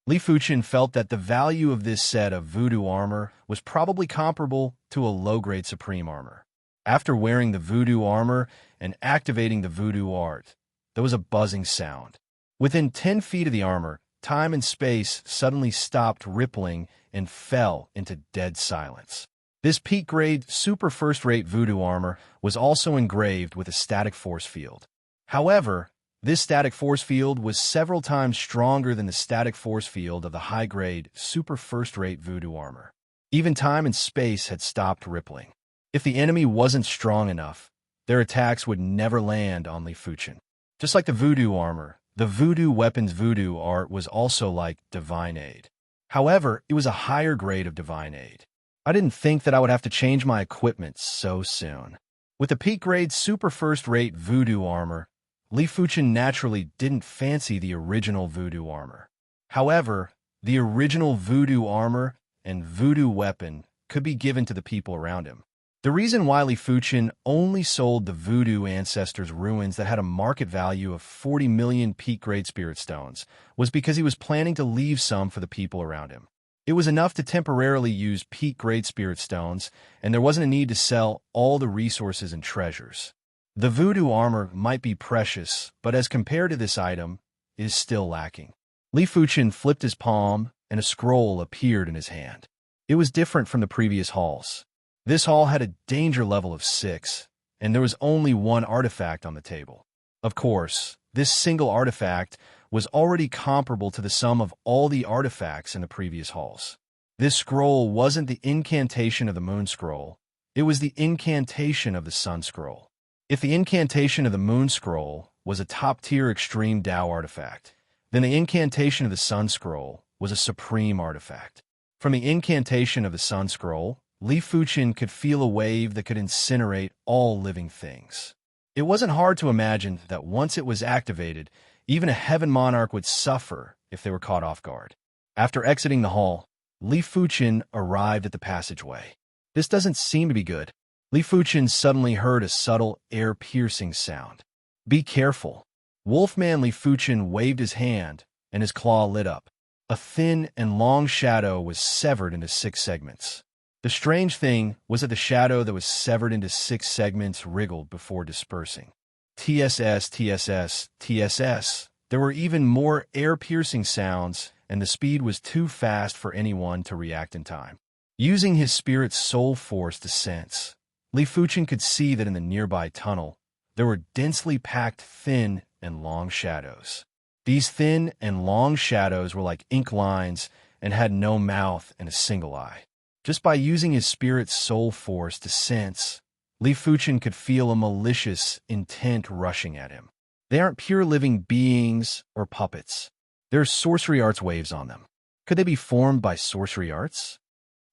Li Fuchen felt that the value of this set of voodoo armor was probably comparable to a low-grade supreme armor. After wearing the voodoo armor and activating the voodoo art, there was a buzzing sound. Within 10 feet of the armor, time and space suddenly stopped rippling and fell into dead silence. This peak-grade, super first-rate voodoo armor was also engraved with a static force field. However, this static force field was several times stronger than the static force field of the high-grade, super first-rate voodoo armor. Even time and space had stopped rippling. If the enemy wasn't strong enough, their attacks would never land on Li Fuchen. Just like the voodoo armor, the voodoo weapon's voodoo art was also like divine aid. However, it was a higher grade of divine aid. I didn't think that I would have to change my equipment so soon. With the peak-grade super first-rate voodoo armor, Li Fuchen naturally didn't fancy the original voodoo armor. However, the original voodoo armor and voodoo weapon could be given to the people around him. The reason why Li Fuchen only sold the Voodoo Ancestors' ruins that had a market value of 40 million peak-grade spirit stones was because he was planning to leave some for the people around him. It was enough to temporarily use peak-grade spirit stones, and there wasn't a need to sell all the resources and treasures. The voodoo armor might be precious, but as compared to this item, it is still lacking. Li Fuchen flipped his palm, and a scroll appeared in his hand. It was different from the previous halls. This hall had a danger level of 6, and there was only one artifact on the table. Of course, this single artifact was already comparable to the sum of all the artifacts in the previous halls. This scroll wasn't the incantation of the Moon Scroll, it was the incantation of the Sun Scroll. If the incantation of the Moon Scroll was a top-tier extreme Dao artifact, then the incantation of the Sun Scroll was a supreme artifact. From the incantation of the Sun Scroll, Li Fuchen could feel a wave that could incinerate all living things. It wasn't hard to imagine that once it was activated, even a Heaven Monarch would suffer if they were caught off guard. After exiting the hall, Li Fuchen arrived at the passageway. This doesn't seem to be good. Li Fuchen suddenly heard a subtle, air-piercing sound. Be careful. Wolfman Li Fuchen waved his hand, and his claw lit up. A thin and long shadow was severed into 6 segments. The strange thing was that the shadow that was severed into 6 segments wriggled before dispersing. TSS, TSS, TSS. There were even more air-piercing sounds, and the speed was too fast for anyone to react in time. Using his spirit's soul force to sense, Li Fuchen could see that in the nearby tunnel, there were densely packed thin and long shadows. These thin and long shadows were like ink lines and had no mouth and a single eye. Just by using his spirit's soul force to sense, Li Fuchen could feel a malicious intent rushing at him. They aren't pure living beings or puppets. There's sorcery arts waves on them. Could they be formed by sorcery arts?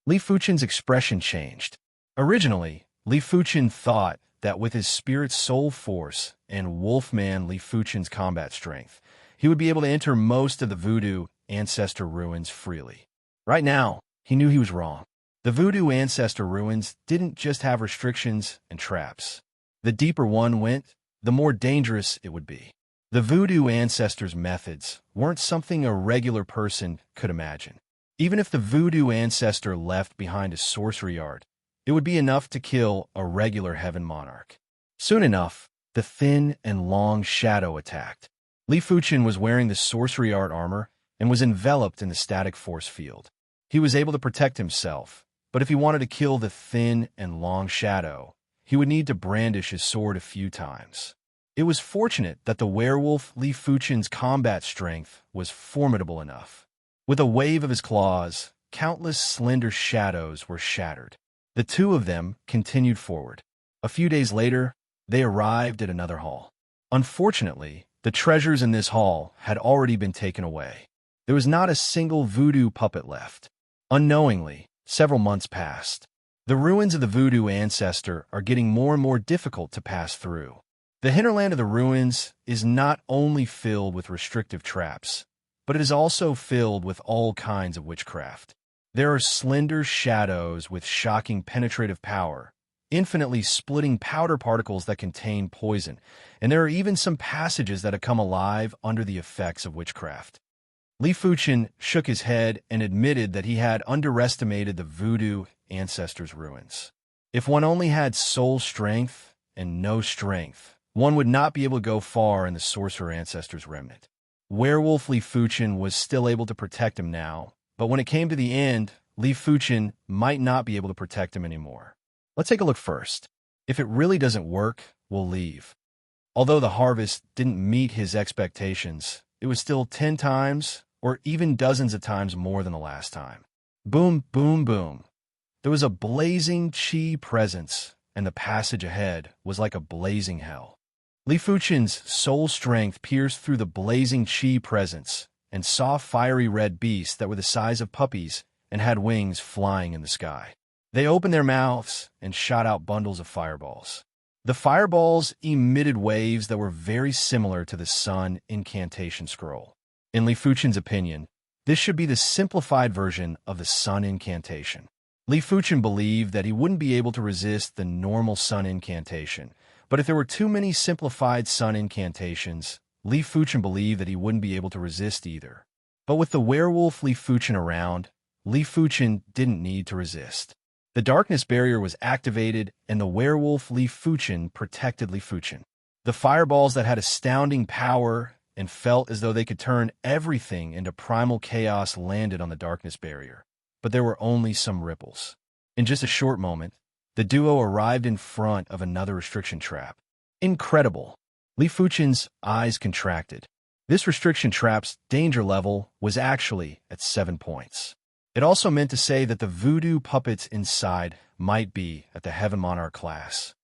Li Fuchen's expression changed. Originally, Li Fuchen thought that with his spirit's soul force and Wolfman Li Fuchen's combat strength, he would be able to enter most of the Voodoo Ancestor ruins freely. Right now, he knew he was wrong. The Voodoo Ancestor ruins didn't just have restrictions and traps. The deeper one went, the more dangerous it would be. The Voodoo Ancestor's methods weren't something a regular person could imagine. Even if the Voodoo Ancestor left behind a sorcery art, it would be enough to kill a regular Heaven Monarch. Soon enough, the thin and long shadow attacked. Li Fuchen was wearing the sorcery art armor and was enveloped in the static force field. He was able to protect himself, but if he wanted to kill the thin and long shadow, he would need to brandish his sword a few times. It was fortunate that the werewolf Li Fuchen's combat strength was formidable enough. With a wave of his claws, countless slender shadows were shattered. The two of them continued forward. A few days later, they arrived at another hall. Unfortunately, the treasures in this hall had already been taken away. There was not a single voodoo puppet left. Unknowingly, several months passed. The ruins of the Voodoo Ancestor are getting more and more difficult to pass through. The hinterland of the ruins is not only filled with restrictive traps, but it is also filled with all kinds of witchcraft. There are slender shadows with shocking penetrative power, infinitely splitting powder particles that contain poison, and there are even some passages that have come alive under the effects of witchcraft. Li Fuchen shook his head and admitted that he had underestimated the Voodoo Ancestor's ruins. If one only had soul strength and no strength, one would not be able to go far in the Sorcerer Ancestor's remnant. Werewolf Li Fuchen was still able to protect him now, but when it came to the end, Li Fuchen might not be able to protect him anymore. Let's take a look first. If it really doesn't work, we'll leave. Although the harvest didn't meet his expectations, it was still 10 times or even dozens of times more than the last time. Boom, boom, boom. There was a blazing chi presence, and the passage ahead was like a blazing hell. Li Fuchen's soul strength pierced through the blazing chi presence and saw fiery red beasts that were the size of puppies and had wings flying in the sky. They opened their mouths and shot out bundles of fireballs. The fireballs emitted waves that were very similar to the Sun Incantation Scroll. In Li Fuchen's opinion, this should be the simplified version of the Sun Incantation. Li Fuchen believed that he wouldn't be able to resist the normal Sun Incantation, but if there were too many simplified Sun Incantations, Li Fuchen believed that he wouldn't be able to resist either. But with the werewolf Li Fuchen around, Li Fuchen didn't need to resist. The darkness barrier was activated, and the werewolf Li Fuchen protected Li Fuchen. The fireballs that had astounding power and felt as though they could turn everything into primal chaos landed on the darkness barrier. But there were only some ripples. In just a short moment, the duo arrived in front of another restriction trap. Incredible! Li Fuchen's eyes contracted. This restriction trap's danger level was actually at 7 points. It also meant to say that the voodoo puppets inside might be at the Heaven Monarch class.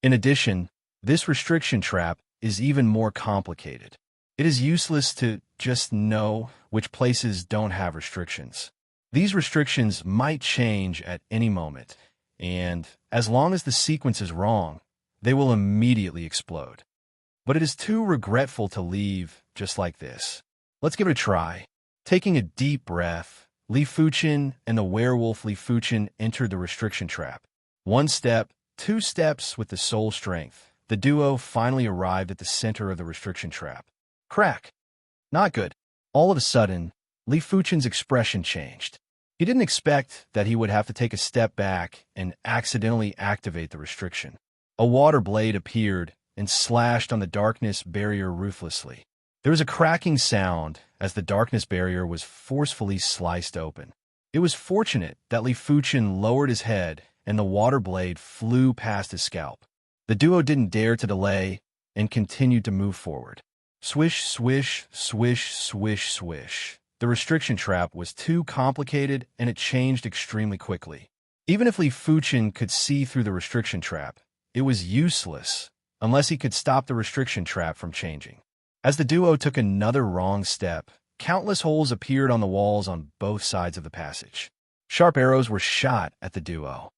In addition, this restriction trap is even more complicated. It is useless to just know which places don't have restrictions. These restrictions might change at any moment, and as long as the sequence is wrong, they will immediately explode. But it is too regretful to leave just like this. Let's give it a try. Taking a deep breath, Li Fuchen and the werewolf Li Fuchen entered the restriction trap. 1 step, 2 steps with the soul strength. The duo finally arrived at the center of the restriction trap. Crack! Not good. All of a sudden, Li Fuchen's expression changed. He didn't expect that he would have to take a step back and accidentally activate the restriction. A water blade appeared and slashed on the darkness barrier ruthlessly. There was a cracking sound as the darkness barrier was forcefully sliced open. It was fortunate that Li Fuchen lowered his head and the water blade flew past his scalp. The duo didn't dare to delay and continued to move forward. Swish, swish, swish, swish, swish. The restriction trap was too complicated and it changed extremely quickly. Even if Li Fuchen could see through the restriction trap, it was useless unless he could stop the restriction trap from changing. As the duo took another wrong step, countless holes appeared on the walls on both sides of the passage. Sharp arrows were shot at the duo.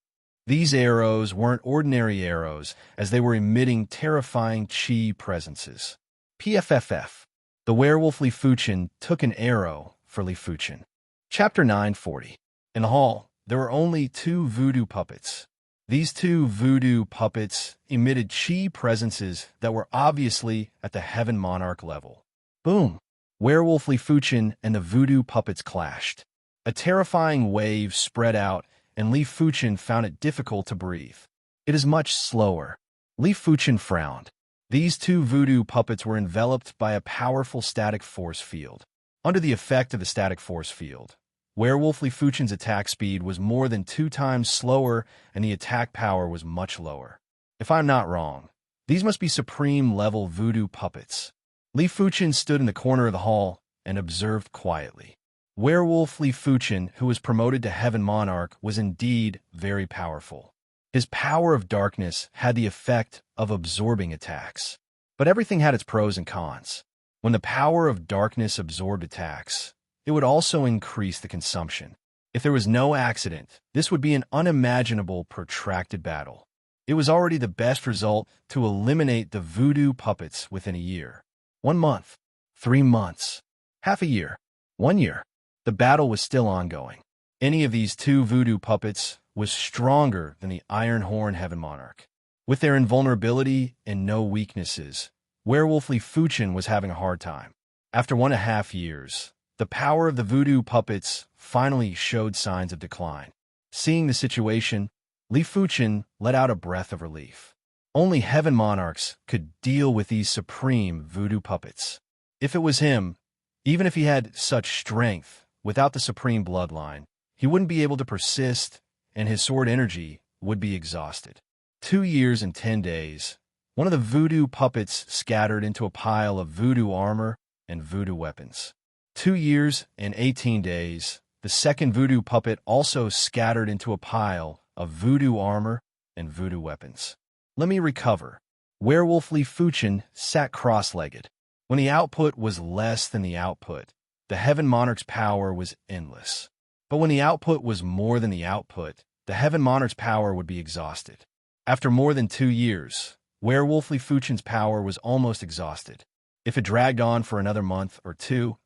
These arrows weren't ordinary arrows, as they were emitting terrifying chi presences. PFFF. The werewolf Li Fuchen took an arrow for Li Fuchen. Chapter 940. In the hall, there were only 2 voodoo puppets. These 2 voodoo puppets emitted chi presences that were obviously at the Heaven Monarch level. Boom! Werewolf Li Fuchen and the voodoo puppets clashed. A terrifying wave spread out, and Li Fuchen found it difficult to breathe. It is much slower. Li Fuchen frowned. These 2 voodoo puppets were enveloped by a powerful static force field. Under the effect of the static force field, werewolf Li Fuchen's attack speed was more than 2 times slower and the attack power was much lower. If I'm not wrong, these must be supreme-level voodoo puppets. Li Fuchen stood in the corner of the hall and observed quietly. Werewolf Li Fuchen, who was promoted to Heaven Monarch, was indeed very powerful. His power of darkness had the effect of absorbing attacks. But everything had its pros and cons. When the power of darkness absorbed attacks, it would also increase the consumption. If there was no accident, this would be an unimaginable protracted battle. It was already the best result to eliminate the voodoo puppets within a year. 1 month, 3 months, half a year, 1 year. The battle was still ongoing. Any of these 2 voodoo puppets was stronger than the Iron Horn Heaven Monarch. With their invulnerability and no weaknesses, werewolf Li Fuchen was having a hard time. After 1.5 years, the power of the voodoo puppets finally showed signs of decline. Seeing the situation, Li Fuchen let out a breath of relief. Only Heaven Monarchs could deal with these supreme voodoo puppets. If it was him, even if he had such strength, without the supreme bloodline, he wouldn't be able to persist, and his sword energy would be exhausted. 2 years and 10 days, one of the voodoo puppets scattered into a pile of voodoo armor and voodoo weapons. 2 years and 18 days, the second voodoo puppet also scattered into a pile of voodoo armor and voodoo weapons. Let me recover. Werewolf Li Fuchen sat cross-legged. When the output was less than the output, the Heaven Monarch's power was endless. But when the output was more than the output, the Heaven Monarch's power would be exhausted. After more than 2 years, Werewolf Li Fuchen's power was almost exhausted. If it dragged on for another month or 2,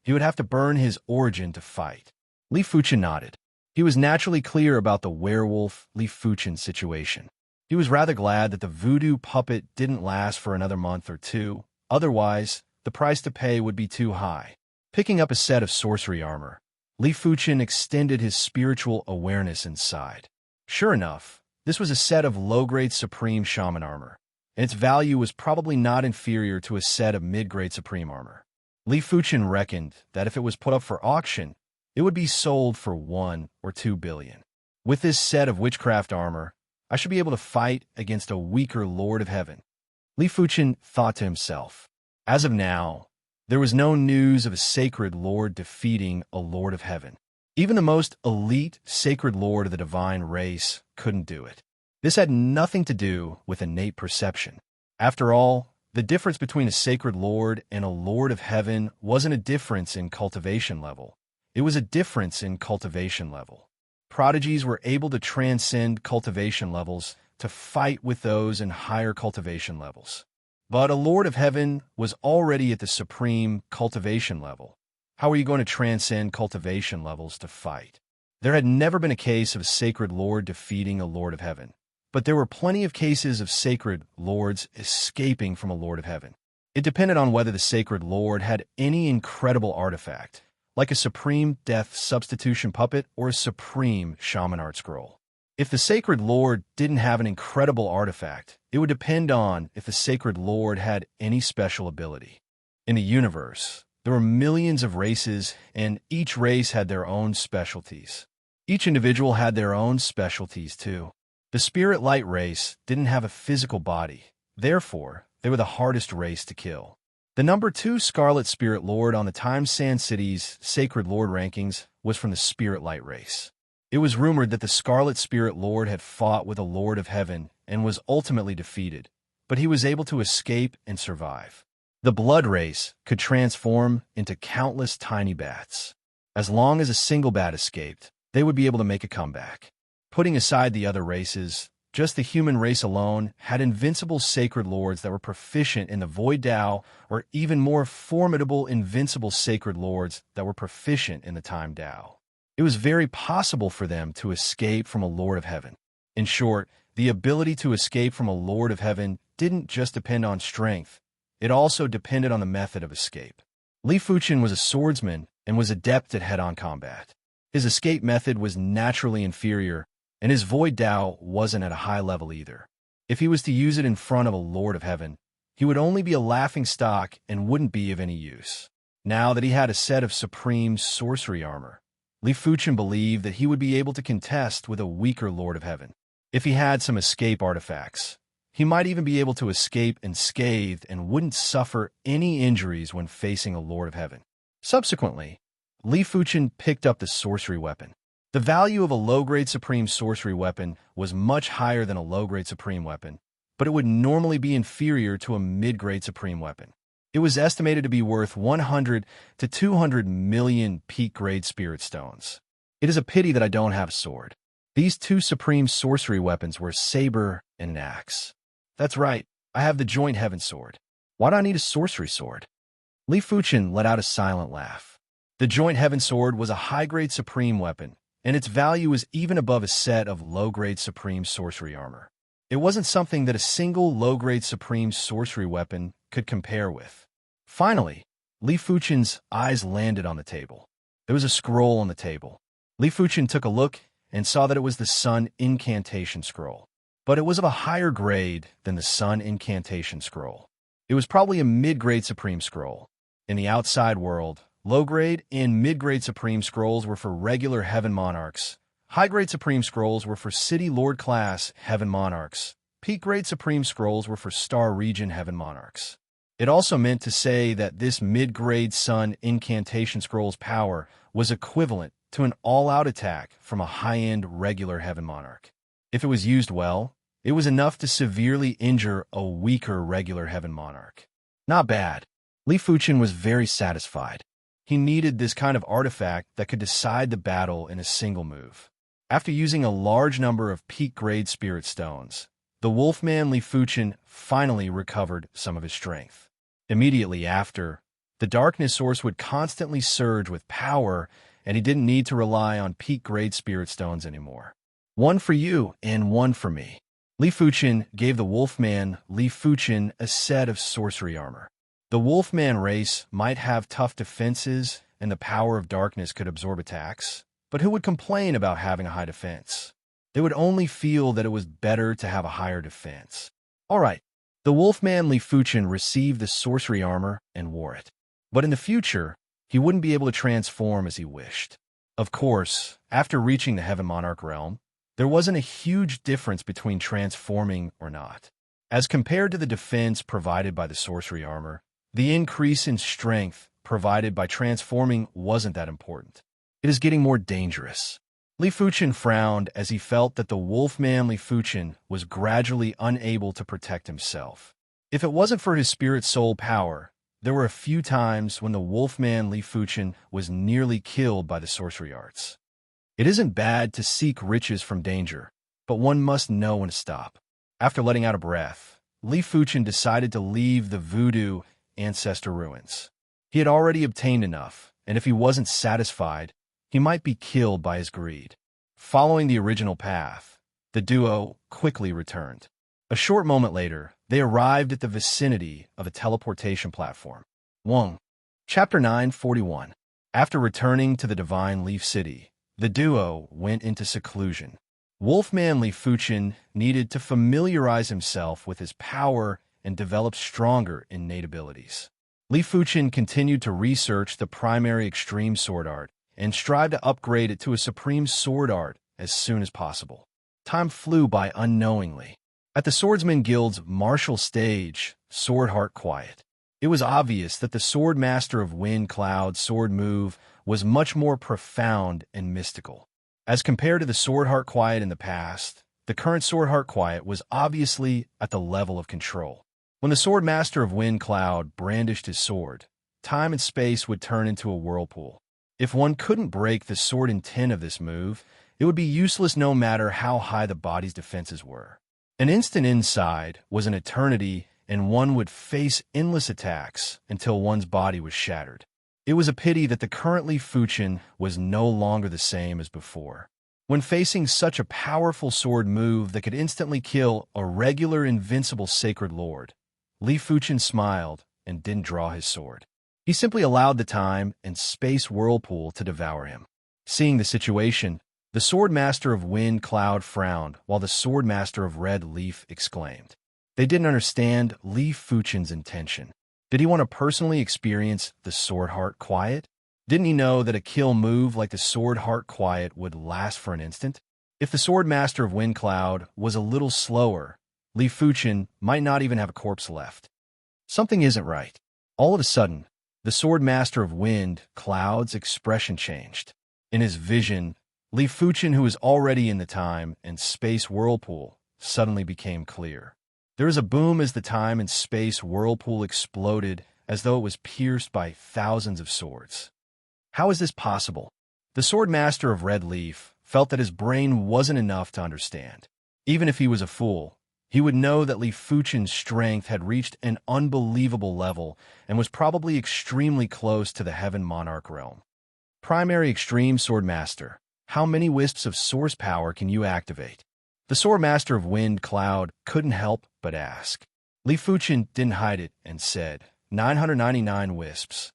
he would have to burn his origin to fight. Li Fuchen nodded. He was naturally clear about the Werewolf Li Fuchen situation. He was rather glad that the voodoo puppet didn't last for another month or 2, otherwise, the price to pay would be too high. Picking up a set of sorcery armor, Li Fuchen extended his spiritual awareness inside. Sure enough, this was a set of low-grade Supreme Shaman armor, and its value was probably not inferior to a set of mid-grade Supreme armor. Li Fuchen reckoned that if it was put up for auction, it would be sold for 1 or 2 billion. With this set of witchcraft armor, I should be able to fight against a weaker Lord of Heaven. Li Fuchen thought to himself. As of now, there was no news of a sacred lord defeating a Lord of Heaven. Even the most elite sacred lord of the divine race couldn't do it. This had nothing to do with innate perception. After all, the difference between a sacred lord and a Lord of Heaven wasn't a difference in cultivation level. It was a difference in cultivation level. Prodigies were able to transcend cultivation levels to fight with those in higher cultivation levels. But a Lord of Heaven was already at the supreme cultivation level. How are you going to transcend cultivation levels to fight? There had never been a case of a sacred lord defeating a Lord of Heaven. But there were plenty of cases of sacred lords escaping from a Lord of Heaven. It depended on whether the sacred lord had any incredible artifact, like a supreme death substitution puppet or a supreme shaman art scroll. If the sacred lord didn't have an incredible artifact, it would depend on if the sacred lord had any special ability. In the universe, there were millions of races, and each race had their own specialties. Each individual had their own specialties, too. The Spirit Light race didn't have a physical body. Therefore, they were the hardest race to kill. The number 2 Scarlet Spirit Lord on the Time Sand City's Sacred Lord rankings was from the Spirit Light race. It was rumored that the Scarlet Spirit Lord had fought with a Lord of Heaven and was ultimately defeated, but he was able to escape and survive. The Blood race could transform into countless tiny bats. As long as a single bat escaped, they would be able to make a comeback. Putting aside the other races, just the human race alone had invincible sacred lords that were proficient in the Void Tao, or even more formidable invincible sacred lords that were proficient in the Time Tao. It was very possible for them to escape from a Lord of Heaven. In short, the ability to escape from a Lord of Heaven didn't just depend on strength, it also depended on the method of escape. Li Fuchen was a swordsman and was adept at head-on combat. His escape method was naturally inferior, and his Void Tao wasn't at a high level either. If he was to use it in front of a Lord of Heaven, he would only be a laughingstock and wouldn't be of any use. Now that he had a set of supreme sorcery armor, Li Fuchen believed that he would be able to contest with a weaker Lord of Heaven. If he had some escape artifacts, he might even be able to escape unscathed and wouldn't suffer any injuries when facing a Lord of Heaven. Subsequently, Li Fuchen picked up the sorcery weapon. The value of a low-grade supreme sorcery weapon was much higher than a low-grade supreme weapon, but it would normally be inferior to a mid-grade supreme weapon. It was estimated to be worth 100 to 200 million peak-grade spirit stones. It is a pity that I don't have a sword. These 2 supreme sorcery weapons were a saber and an axe. That's right, I have the Joint Heaven sword. Why do I need a sorcery sword? Li Fuchen let out a silent laugh. The Joint Heaven sword was a high-grade supreme weapon, and its value was even above a set of low-grade supreme sorcery armor. It wasn't something that a single low-grade supreme sorcery weapon could compare with. Finally, Li Fuchen's eyes landed on the table. There was a scroll on the table. Li Fuchen took a look and saw that it was the Sun Incantation Scroll. But it was of a higher grade than the Sun Incantation Scroll. It was probably a mid-grade supreme scroll. In the outside world, low-grade and mid-grade supreme scrolls were for regular Heaven Monarchs. High-grade supreme scrolls were for City Lord class Heaven Monarchs. Peak-grade supreme scrolls were for Star Region Heaven Monarchs. It also meant to say that this mid-grade Sun Incantation Scroll's power was equivalent to an all-out attack from a high-end regular Heaven Monarch. If it was used well, it was enough to severely injure a weaker regular Heaven Monarch. Not bad. Li Fuchen was very satisfied. He needed this kind of artifact that could decide the battle in a single move. After using a large number of peak-grade spirit stones, the Wolfman Li Fuchen finally recovered some of his strength. Immediately after, the darkness source would constantly surge with power, and he didn't need to rely on peak-grade spirit stones anymore. One for you and one for me. Li Fuchen gave the Wolfman Li Fuchen a set of sorcery armor. The Wolfman race might have tough defenses, and the power of darkness could absorb attacks, but who would complain about having a high defense? They would only feel that it was better to have a higher defense. All right, the Wolfman Li Fuchen received the sorcery armor and wore it. But in the future, he wouldn't be able to transform as he wished. Of course, after reaching the Heaven Monarch realm, there wasn't a huge difference between transforming or not. As compared to the defense provided by the sorcery armor, the increase in strength provided by transforming wasn't that important. It is getting more dangerous. Li Fuchen frowned as he felt that the wolfman Li Fuchen was gradually unable to protect himself. If it wasn't for his spirit soul power, there were a few times when the wolfman Li Fuchen was nearly killed by the sorcery arts. It isn't bad to seek riches from danger, but one must know when to stop. After letting out a breath, Li Fuchen decided to leave the voodoo ancestor ruins. He had already obtained enough, and if he wasn't satisfied, he might be killed by his greed. Following the original path, the duo quickly returned. A short moment later, they arrived at the vicinity of a teleportation platform. 1. Chapter 941. After returning to the Divine Leaf City, the duo went into seclusion. Wolfman Li Fuchen needed to familiarize himself with his power and develop stronger innate abilities. Li Fuchen continued to research the primary extreme sword art and strive to upgrade it to a supreme sword art as soon as possible. Time flew by unknowingly. At the Swordsman Guild's martial stage, Sword Heart Quiet, it was obvious that the Sword Master of Wind Cloud's sword move was much more profound and mystical. As compared to the Sword Heart Quiet in the past, the current Sword Heart Quiet was obviously at the level of control. When the Sword Master of Wind Cloud brandished his sword, time and space would turn into a whirlpool. If one couldn't break the sword intent of this move, it would be useless no matter how high the body's defenses were. An instant inside was an eternity, and one would face endless attacks until one's body was shattered. It was a pity that the current Li Fuchen was no longer the same as before. When facing such a powerful sword move that could instantly kill a regular invincible sacred lord, Li Fuchen smiled and didn't draw his sword. He simply allowed the time and space whirlpool to devour him. Seeing the situation, the Sword Master of Wind Cloud frowned, while the Sword Master of Red Leaf exclaimed. They didn't understand Li Fuchen's intention. Did he want to personally experience the Sword Heart Quiet? Didn't he know that a kill move like the Sword Heart Quiet would last for an instant? If the Sword Master of Wind Cloud was a little slower, Li Fuchen might not even have a corpse left. Something isn't right. All of a sudden, the Sword Master of Wind Cloud's expression changed. In his vision, Li Fuchen, who was already in the time and space whirlpool, suddenly became clear. There was a boom as the time and space whirlpool exploded as though it was pierced by thousands of swords. How is this possible? The Sword Master of Red Leaf felt that his brain wasn't enough to understand. Even if he was a fool, he would know that Li Fuchen's strength had reached an unbelievable level and was probably extremely close to the Heaven Monarch realm. Primary Extreme Sword Master. How many wisps of source power can you activate? The Sword Master of Wind Cloud couldn't help but ask. Li Fuchen didn't hide it and said, 999 wisps.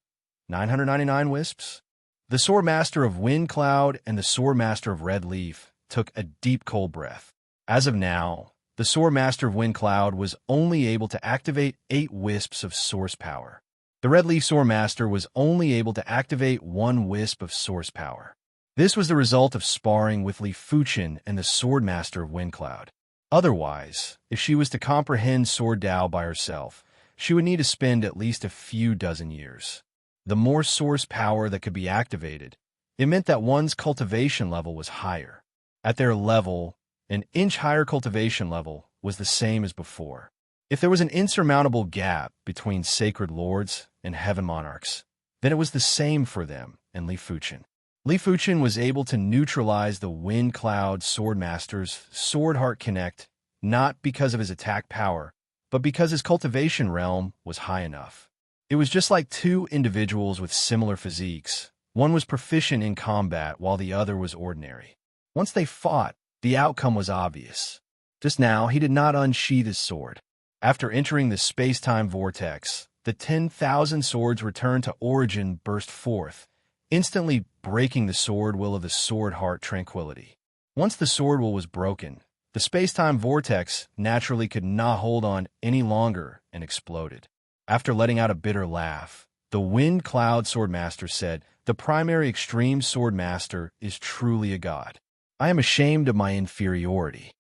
999 wisps? The Sword Master of Wind Cloud and the Sword Master of Red Leaf took a deep cold breath. As of now, the Sword Master of Wind Cloud was only able to activate 8 wisps of source power. The Red Leaf Sword Master was only able to activate 1 wisp of source power. This was the result of sparring with Li Fuchen and the Sword Master of Wind Cloud. Otherwise, if she was to comprehend Sword Dao by herself, she would need to spend at least a few dozen years. The more source power that could be activated, it meant that one's cultivation level was higher. At their level, an inch higher cultivation level was the same as before. If there was an insurmountable gap between Sacred Lords and Heaven Monarchs, then it was the same for them and Li Fuchen. Li Fuchen was able to neutralize the Wind Cloud Sword Master's Sword Heart Connect, not because of his attack power, but because his cultivation realm was high enough. It was just like 2 individuals with similar physiques. One was proficient in combat while the other was ordinary. Once they fought, the outcome was obvious. Just now, he did not unsheath his sword. After entering the space-time vortex, the 10,000 swords returned to origin burst forth, instantly breaking the sword will of the Sword Heart Tranquility. Once the sword will was broken, the space-time vortex naturally could not hold on any longer and exploded. After letting out a bitter laugh, The Wind Cloud Swordmaster said, "The primary extreme Swordmaster is truly a god. I am ashamed of my inferiority."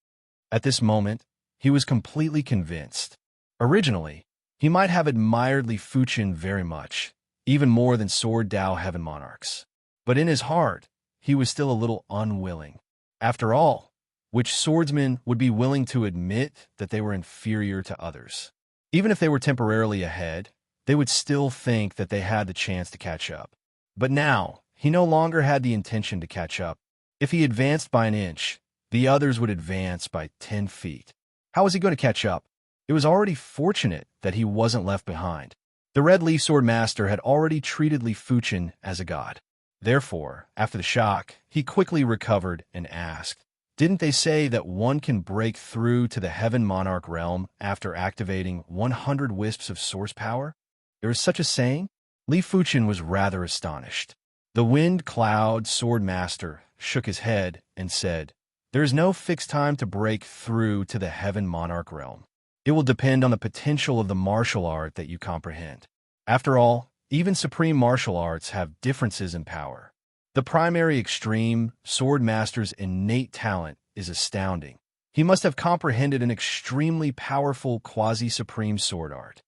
At this moment, he was completely convinced. Originally, he might have admired Li Fuchen very much, even more than Sword Dao Heaven Monarchs. But in his heart, he was still a little unwilling. After all, which swordsman would be willing to admit that they were inferior to others? Even if they were temporarily ahead, they would still think that they had the chance to catch up. But now, he no longer had the intention to catch up. If he advanced by an inch, the others would advance by 10 feet. How was he going to catch up? It was already fortunate that he wasn't left behind. The Red Leaf Sword Master had already treated Li Fuchen as a god. Therefore, after the shock, he quickly recovered and asked, "Didn't they say that one can break through to the Heaven Monarch realm after activating 100 wisps of source power? There is such a saying?" Li Fuchen was rather astonished. The Wind Cloud Sword Master shook his head and said, "There is no fixed time to break through to the Heaven Monarch realm. It will depend on the potential of the martial art that you comprehend. After all, even supreme martial arts have differences in power. The primary extreme Sword Master's innate talent is astounding. He must have comprehended an extremely powerful quasi-supreme sword art."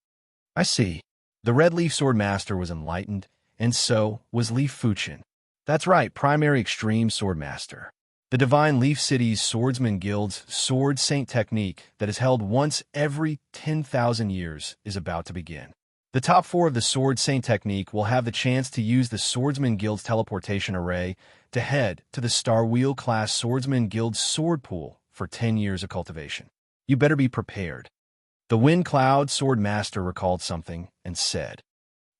"I see." The Red Leaf Sword Master was enlightened, and so was Li Fuchen. "That's right, primary extreme Sword Master. The Divine Leaf City's Swordsman Guild's Sword Saint technique that is held once every 10,000 years is about to begin. The top 4 of the Sword Saint technique will have the chance to use the Swordsman Guild's teleportation array to head to the Star Wheel class Swordsman Guild's sword pool for 10 years of cultivation. You better be prepared." The Wind Cloud Sword Master recalled something and said,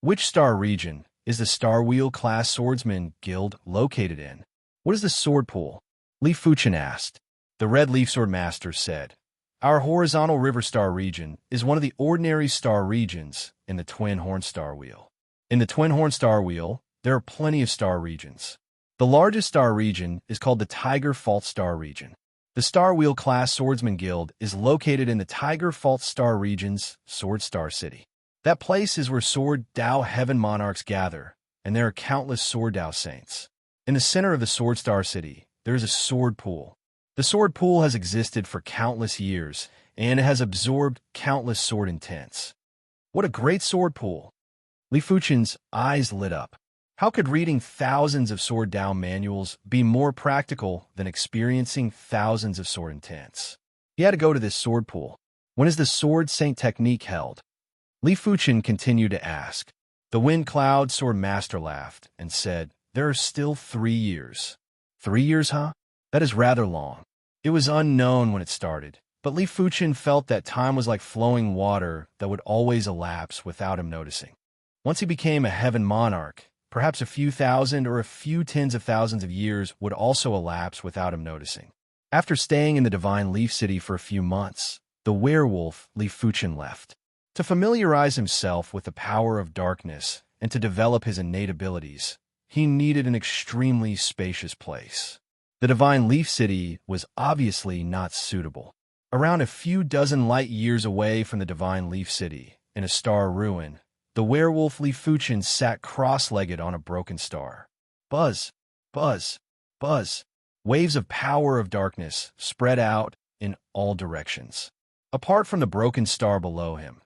"Which star region is the Star Wheel class Swordsman Guild located in? What is the sword pool?" Li Fuchen asked. The Red Leaf Sword Master said, "Our horizontal river star region is one of the ordinary star regions in the Twin Horn Star Wheel. In the Twin Horn Star Wheel, there are plenty of star regions. The largest star region is called the Tiger Fault Star region. The Star Wheel class Swordsman Guild is located in the Tiger Fault Star region's Sword Star City. That place is where Sword Dao Heaven Monarchs gather, and there are countless Sword Dao Saints. In the center of the Sword Star City, there is a sword pool. The sword pool has existed for countless years, and it has absorbed countless sword intents." "What a great sword pool!" Li Fuchen's eyes lit up. How could reading thousands of Sword Dao manuals be more practical than experiencing thousands of sword intents? He had to go to this sword pool. "When is the Sword Saint technique held?" Li Fuchen continued to ask. The Wind Cloud Sword Master laughed and said, "There are still 3 years. 3 years, huh? That is rather long." It was unknown when it started, but Li Fuchen felt that time was like flowing water that would always elapse without him noticing. Once he became a Heaven Monarch, perhaps a few thousand or a few tens of thousands of years would also elapse without him noticing. After staying in the Divine Leaf City for a few months, the werewolf Li Fuchen left. To familiarize himself with the power of darkness and to develop his innate abilities, he needed an extremely spacious place. The Divine Leaf City was obviously not suitable. Around a few dozen light years away from the Divine Leaf City, in a star ruin, the werewolf Li Fuchen sat cross-legged on a broken star. Buzz, buzz, buzz. Waves of power of darkness spread out in all directions. Apart from the broken star below him,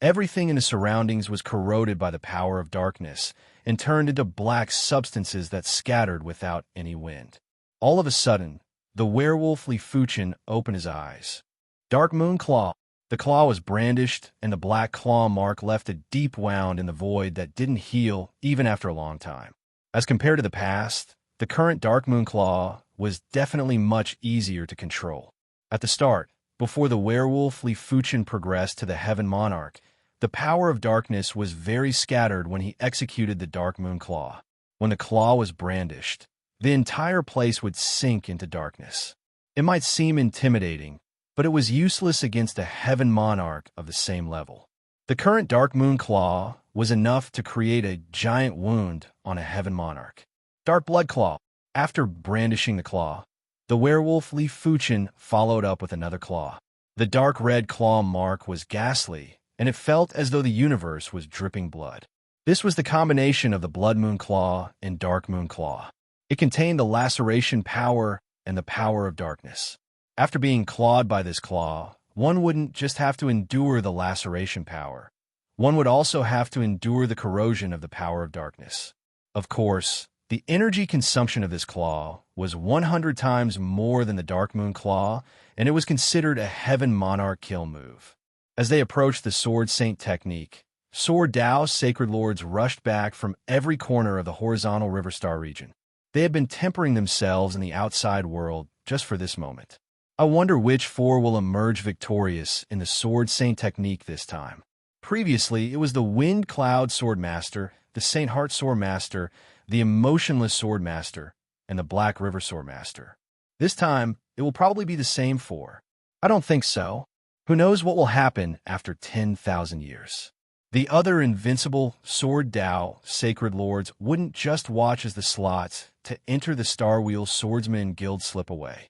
everything in his surroundings was corroded by the power of darkness and turned into black substances that scattered without any wind. All of a sudden, the werewolf Li Fuchen opened his eyes. Dark Moon Claw. The claw was brandished, and the black claw mark left a deep wound in the void that didn't heal even after a long time. As compared to the past, the current Dark Moon Claw was definitely much easier to control. At the start, before the werewolf Li Fuchen progressed to the Heaven Monarch, the power of darkness was very scattered when he executed the Dark Moon Claw. When the claw was brandished, the entire place would sink into darkness. It might seem intimidating, but it was useless against a Heaven Monarch of the same level. The current Dark Moon Claw was enough to create a giant wound on a Heaven Monarch. Dark Blood Claw. After brandishing the claw, the werewolf Li Fuchen followed up with another claw. The dark red claw mark was ghastly, and it felt as though the universe was dripping blood. This was the combination of the Blood Moon Claw and Dark Moon Claw. It contained the laceration power and the power of darkness. After being clawed by this claw, one wouldn't just have to endure the laceration power. One would also have to endure the corrosion of the power of darkness. Of course, the energy consumption of this claw was 100 times more than the Dark Moon Claw, and it was considered a Heaven Monarch kill move. As they approached the Sword Saint technique, Sword Dao Sacred Lords rushed back from every corner of the horizontal River Star region. They had been tempering themselves in the outside world just for this moment. I wonder which four will emerge victorious in the Sword Saint technique this time. Previously, it was the Wind Cloud Sword Master, the Saint Heart Sword Master, the Emotionless Sword Master, and the Black River Sword Master. This time, it will probably be the same four. I don't think so. Who knows what will happen after 10,000 years? The other invincible Sword Dao Sacred Lords wouldn't just watch as the slots to enter the Star Wheel Swordsman Guild slip away.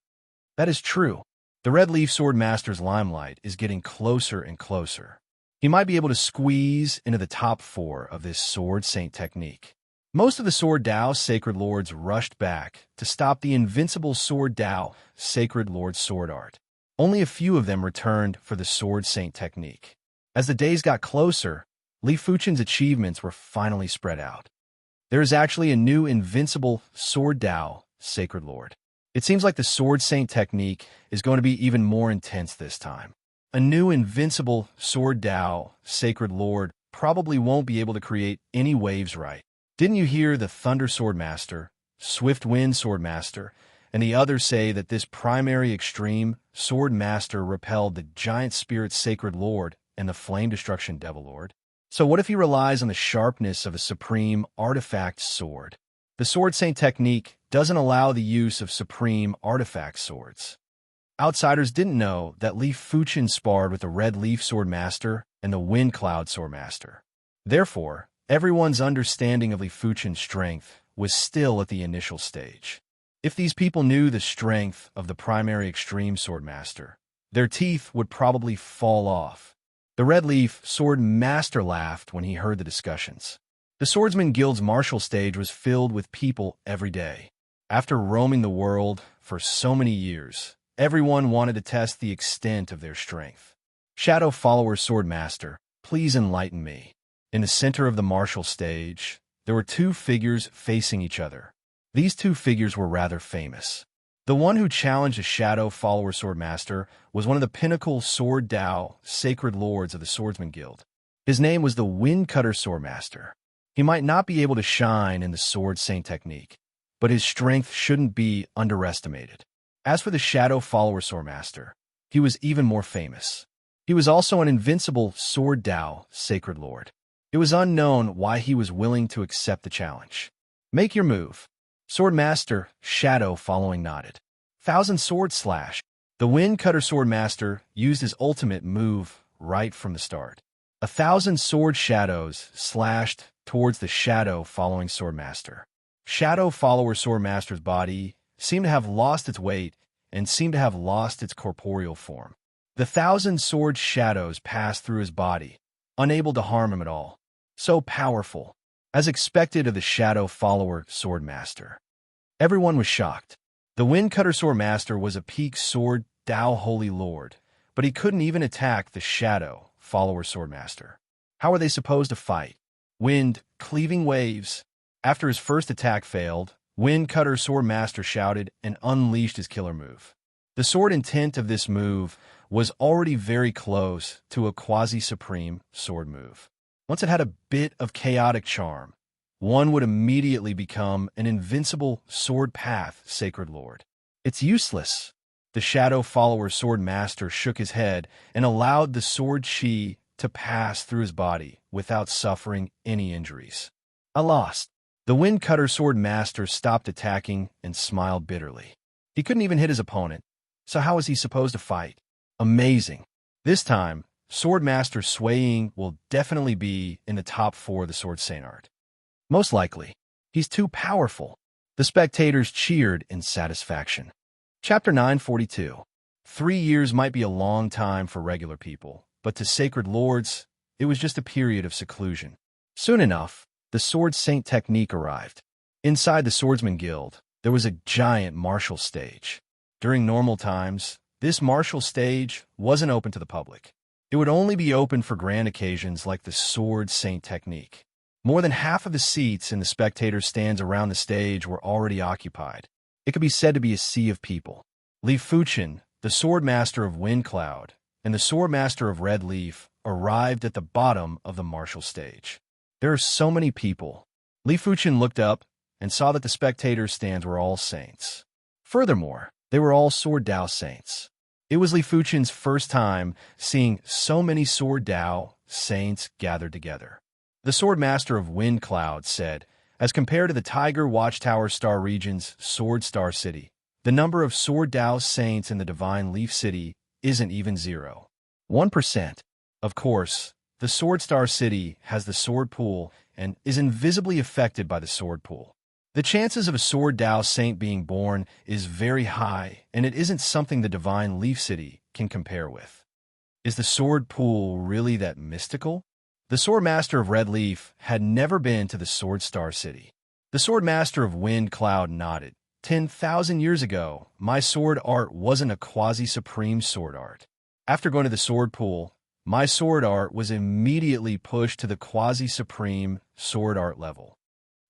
That is true. The Red Leaf Sword Master's limelight is getting closer and closer. He might be able to squeeze into the top four of this Sword Saint technique. Most of the Sword Dao Sacred Lords rushed back to stop the invincible Sword Dao Sacred Lord sword art. Only a few of them returned for the Sword Saint technique. As the days got closer, Li Fuchen's achievements were finally spread out. There is actually a new invincible Sword Dao Sacred Lord. It seems like the Sword Saint technique is going to be even more intense this time. A new invincible Sword Dao Sacred Lord probably won't be able to create any waves right. Didn't you hear the Thunder Sword Master, Swift Wind Sword Master, and the others say that this primary extreme Sword Master repelled the Giant Spirit Sacred Lord and the Flame Destruction Devil Lord? So what if he relies on the sharpness of a supreme artifact sword? The Sword Saint technique doesn't allow the use of supreme artifact swords. Outsiders didn't know that Li Fuchen sparred with the Red Leaf Sword Master and the Wind Cloud Sword Master. Therefore, everyone's understanding of Li Fuchen's strength was still at the initial stage. If these people knew the strength of the primary extreme Sword Master, their teeth would probably fall off. The Red Leaf Sword Master laughed when he heard the discussions. The Swordsman Guild's martial stage was filled with people every day. After roaming the world for so many years, everyone wanted to test the extent of their strength. Shadow Follower Sword Master, please enlighten me. In the center of the martial stage, there were two figures facing each other. These two figures were rather famous. The one who challenged the Shadow Follower Sword Master was one of the pinnacle Sword Dao Sacred Lords of the Swordsman Guild. His name was the Wind Cutter Sword Master. He might not be able to shine in the Sword Saint technique, but his strength shouldn't be underestimated. As for the Shadow Follower Sword Master, he was even more famous. He was also an invincible Sword Dao Sacred Lord. It was unknown why he was willing to accept the challenge. Make your move. Sword Master Shadow Following nodded. Thousand Sword Slash. The Wind Cutter Sword Master used his ultimate move right from the start. 1,000 sword shadows slashed towards the Shadow Following Sword Master. Shadow Follower Sword Master's body seemed to have lost its weight and seemed to have lost its corporeal form. The 1,000 sword shadows passed through his body, unable to harm him at all. So powerful, as expected of the Shadow Follower Sword Master. Everyone was shocked. The Wind Cutter Sword Master was a peak Sword Dao Holy Lord, but he couldn't even attack the Shadow Follower Sword Master. How were they supposed to fight? Wind, cleaving waves. After his first attack failed, Wind Cutter Sword Master shouted and unleashed his killer move. The sword intent of this move was already very close to a quasi-supreme sword move. Once it had a bit of chaotic charm, one would immediately become an invincible sword path Sacred Lord. It's useless. The Shadow Follower Sword Master shook his head and allowed the sword chi to pass through his body without suffering any injuries. I lost. The Wind Cutter Sword Master stopped attacking and smiled bitterly. He couldn't even hit his opponent, so how was he supposed to fight? Amazing. This time, Sword Master Swaying will definitely be in the top 4 of the Sword Saint art. Most likely. He's too powerful. The spectators cheered in satisfaction. Chapter 942. 3 years might be a long time for regular people, but to Sacred Lords, it was just a period of seclusion. Soon enough, the Sword Saint technique arrived. Inside the Swordsman Guild, there was a giant martial stage. During normal times, this martial stage wasn't open to the public. It would only be open for grand occasions like the Sword Saint technique. More than half of the seats in the spectators' stands around the stage were already occupied. It could be said to be a sea of people. Li Fuchen, the Sword Master of Wind Cloud, and the Sword Master of Red Leaf arrived at the bottom of the martial stage. There are so many people. Li Fuchen looked up and saw that the spectators' stands were all saints. Furthermore, they were all Sword Dao saints. It was Li Fuchen's first time seeing so many Sword Dao saints gathered together. The Sword Master of Wind Cloud said, as compared to the Tiger Watchtower Star Region's Sword Star City, the number of Sword Dao saints in the Divine Leaf City isn't even 0.1%. Of course, the Sword Star City has the Sword Pool and is invisibly affected by the Sword Pool. The chances of a Sword Dao Saint being born is very high, and it isn't something the Divine Leaf City can compare with. Is the Sword Pool really that mystical? The Sword Master of Red Leaf had never been to the Sword Star City. The Sword Master of Wind Cloud nodded. 10,000 years ago, my sword art wasn't a quasi-supreme sword art. After going to the Sword Pool, my sword art was immediately pushed to the quasi-supreme sword art level.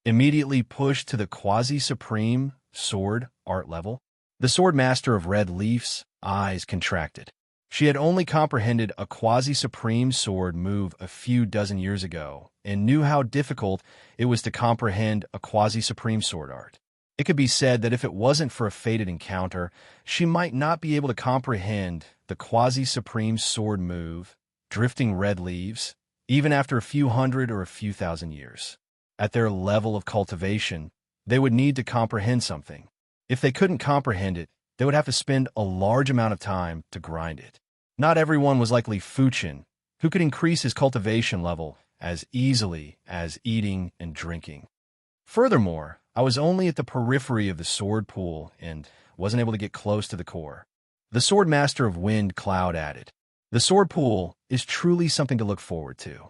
Immediately pushed to the quasi-supreme sword art level? The Sword Master of Red Leaf's eyes contracted. She had only comprehended a quasi-supreme sword move a few dozen years ago and knew how difficult it was to comprehend a quasi-supreme sword art. It could be said that if it wasn't for a fated encounter, she might not be able to comprehend the quasi-supreme sword move, drifting red leaves, even after a few hundred or a few thousand years. At their level of cultivation, they would need to comprehend something. If they couldn't comprehend it, they would have to spend a large amount of time to grind it. Not everyone was like Li Fuchen, who could increase his cultivation level as easily as eating and drinking. Furthermore, I was only at the periphery of the sword pool and wasn't able to get close to the core. The Sword Master of Wind Cloud added, the sword pool is truly something to look forward to.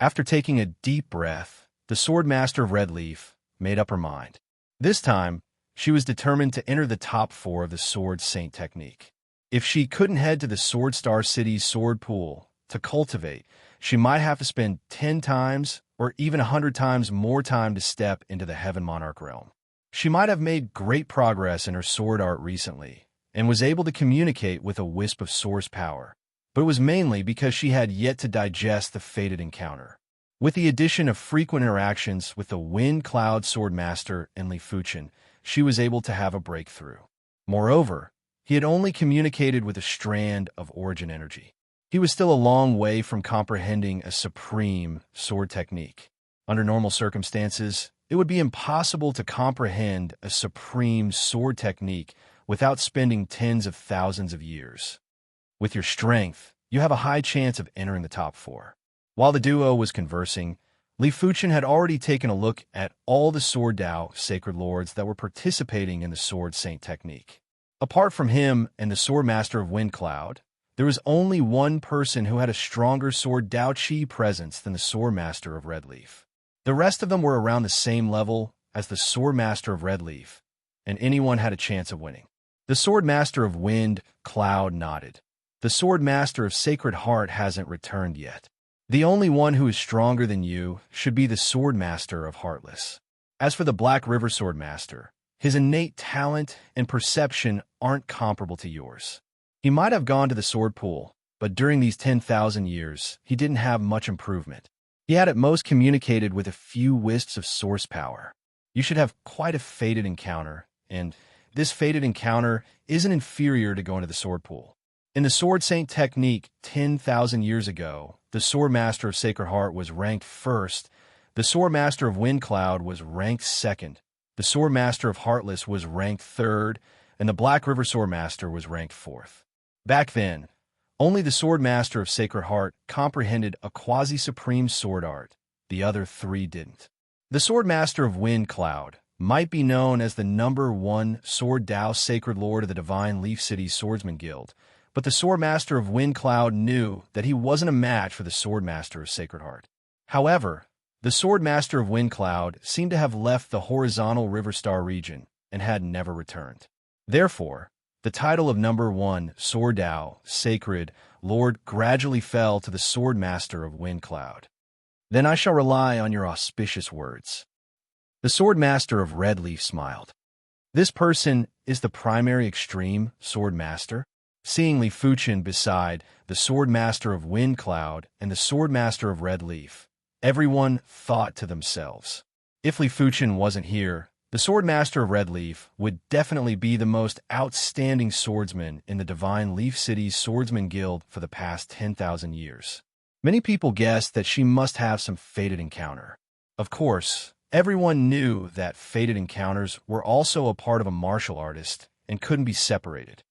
After taking a deep breath, the Sword Master of Red Leaf made up her mind. This time, she was determined to enter the top 4 of the Sword Saint technique. If she couldn't head to the Sword Star City's sword pool to cultivate, she might have to spend 10 times or even 100 times more time to step into the Heaven Monarch realm. She might have made great progress in her sword art recently and was able to communicate with a wisp of source power, but it was mainly because she had yet to digest the fated encounter. With the addition of frequent interactions with the Wind Cloud Sword Master and Li Fuchen, she was able to have a breakthrough. Moreover, he had only communicated with a strand of origin energy. He was still a long way from comprehending a supreme sword technique. Under normal circumstances, it would be impossible to comprehend a supreme sword technique without spending tens of thousands of years. With your strength, you have a high chance of entering the top 4. While the duo was conversing, Li Fuchen had already taken a look at all the Sword Dao Sacred Lords that were participating in the Sword Saint technique. Apart from him and the Sword Master of Wind Cloud, there was only one person who had a stronger Sword Dao Chi presence than the Sword Master of Red Leaf. The rest of them were around the same level as the Sword Master of Red Leaf, and anyone had a chance of winning. The Sword Master of Wind Cloud nodded. The Sword Master of Sacred Heart hasn't returned yet. The only one who is stronger than you should be the Sword Master of Heartless. As for the Black River Sword Master, his innate talent and perception aren't comparable to yours. He might have gone to the sword pool, but during these 10,000 years, he didn't have much improvement. He had at most communicated with a few wisps of source power. You should have quite a fated encounter, and this fated encounter isn't inferior to going to the sword pool. In the Sword Saint technique 10,000 years ago, the Sword Master of Sacred Heart was ranked 1st, the Sword Master of Wind Cloud was ranked 2nd, the Sword Master of Heartless was ranked 3rd, and the Black River Sword Master was ranked 4th. Back then, only the Sword Master of Sacred Heart comprehended a quasi-supreme sword art. The other 3 didn't. The Sword Master of Wind Cloud might be known as the #1 Sword Dao Sacred Lord of the Divine Leaf City Swordsman Guild, but the Sword Master of Wind Cloud knew that he wasn't a match for the Sword Master of Sacred Heart. However, The Sword Master of Windcloud seemed to have left the horizontal River Star region and had never returned. Therefore, the title of number 1, Sword Tao, Sacred Lord, gradually fell to the Sword Master of Windcloud. Then I shall rely on your auspicious words. The Sword Master of Redleaf smiled. This person is the primary extreme Sword Master? Seeing Li Fuchen beside the Sword Master of Windcloud and the Sword Master of Redleaf, everyone thought to themselves, if Li Fuchen wasn't here, the Sword Master of Redleaf would definitely be the most outstanding swordsman in the Divine Leaf City's Swordsman Guild for the past 10,000 years. Many people guessed that she must have some fated encounter. Of course, everyone knew that fated encounters were also a part of a martial artist and couldn't be separated.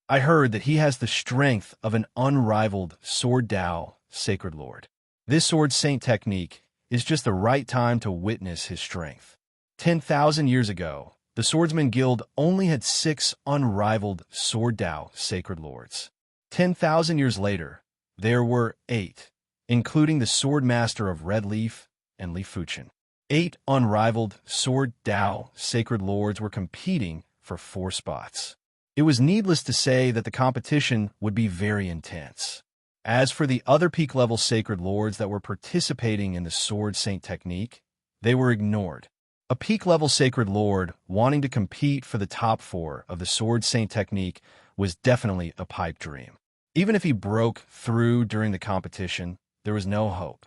I heard that he has the strength of an unrivaled Sword Tao, Sacred Lord. This Sword Saint technique is just the right time to witness his strength. 10,000 years ago, the Swordsman Guild only had 6 unrivaled Sword Tao Sacred Lords. 10,000 years later, there were 8, including the Sword Master of Redleaf and Li Fuchen. 8 unrivaled Sword Tao Sacred Lords were competing for 4 spots. It was needless to say that the competition would be very intense. As for the other peak-level Sacred Lords that were participating in the Sword Saint technique, they were ignored. A peak-level Sacred Lord wanting to compete for the top 4 of the Sword Saint technique was definitely a pipe dream. Even if he broke through during the competition, there was no hope.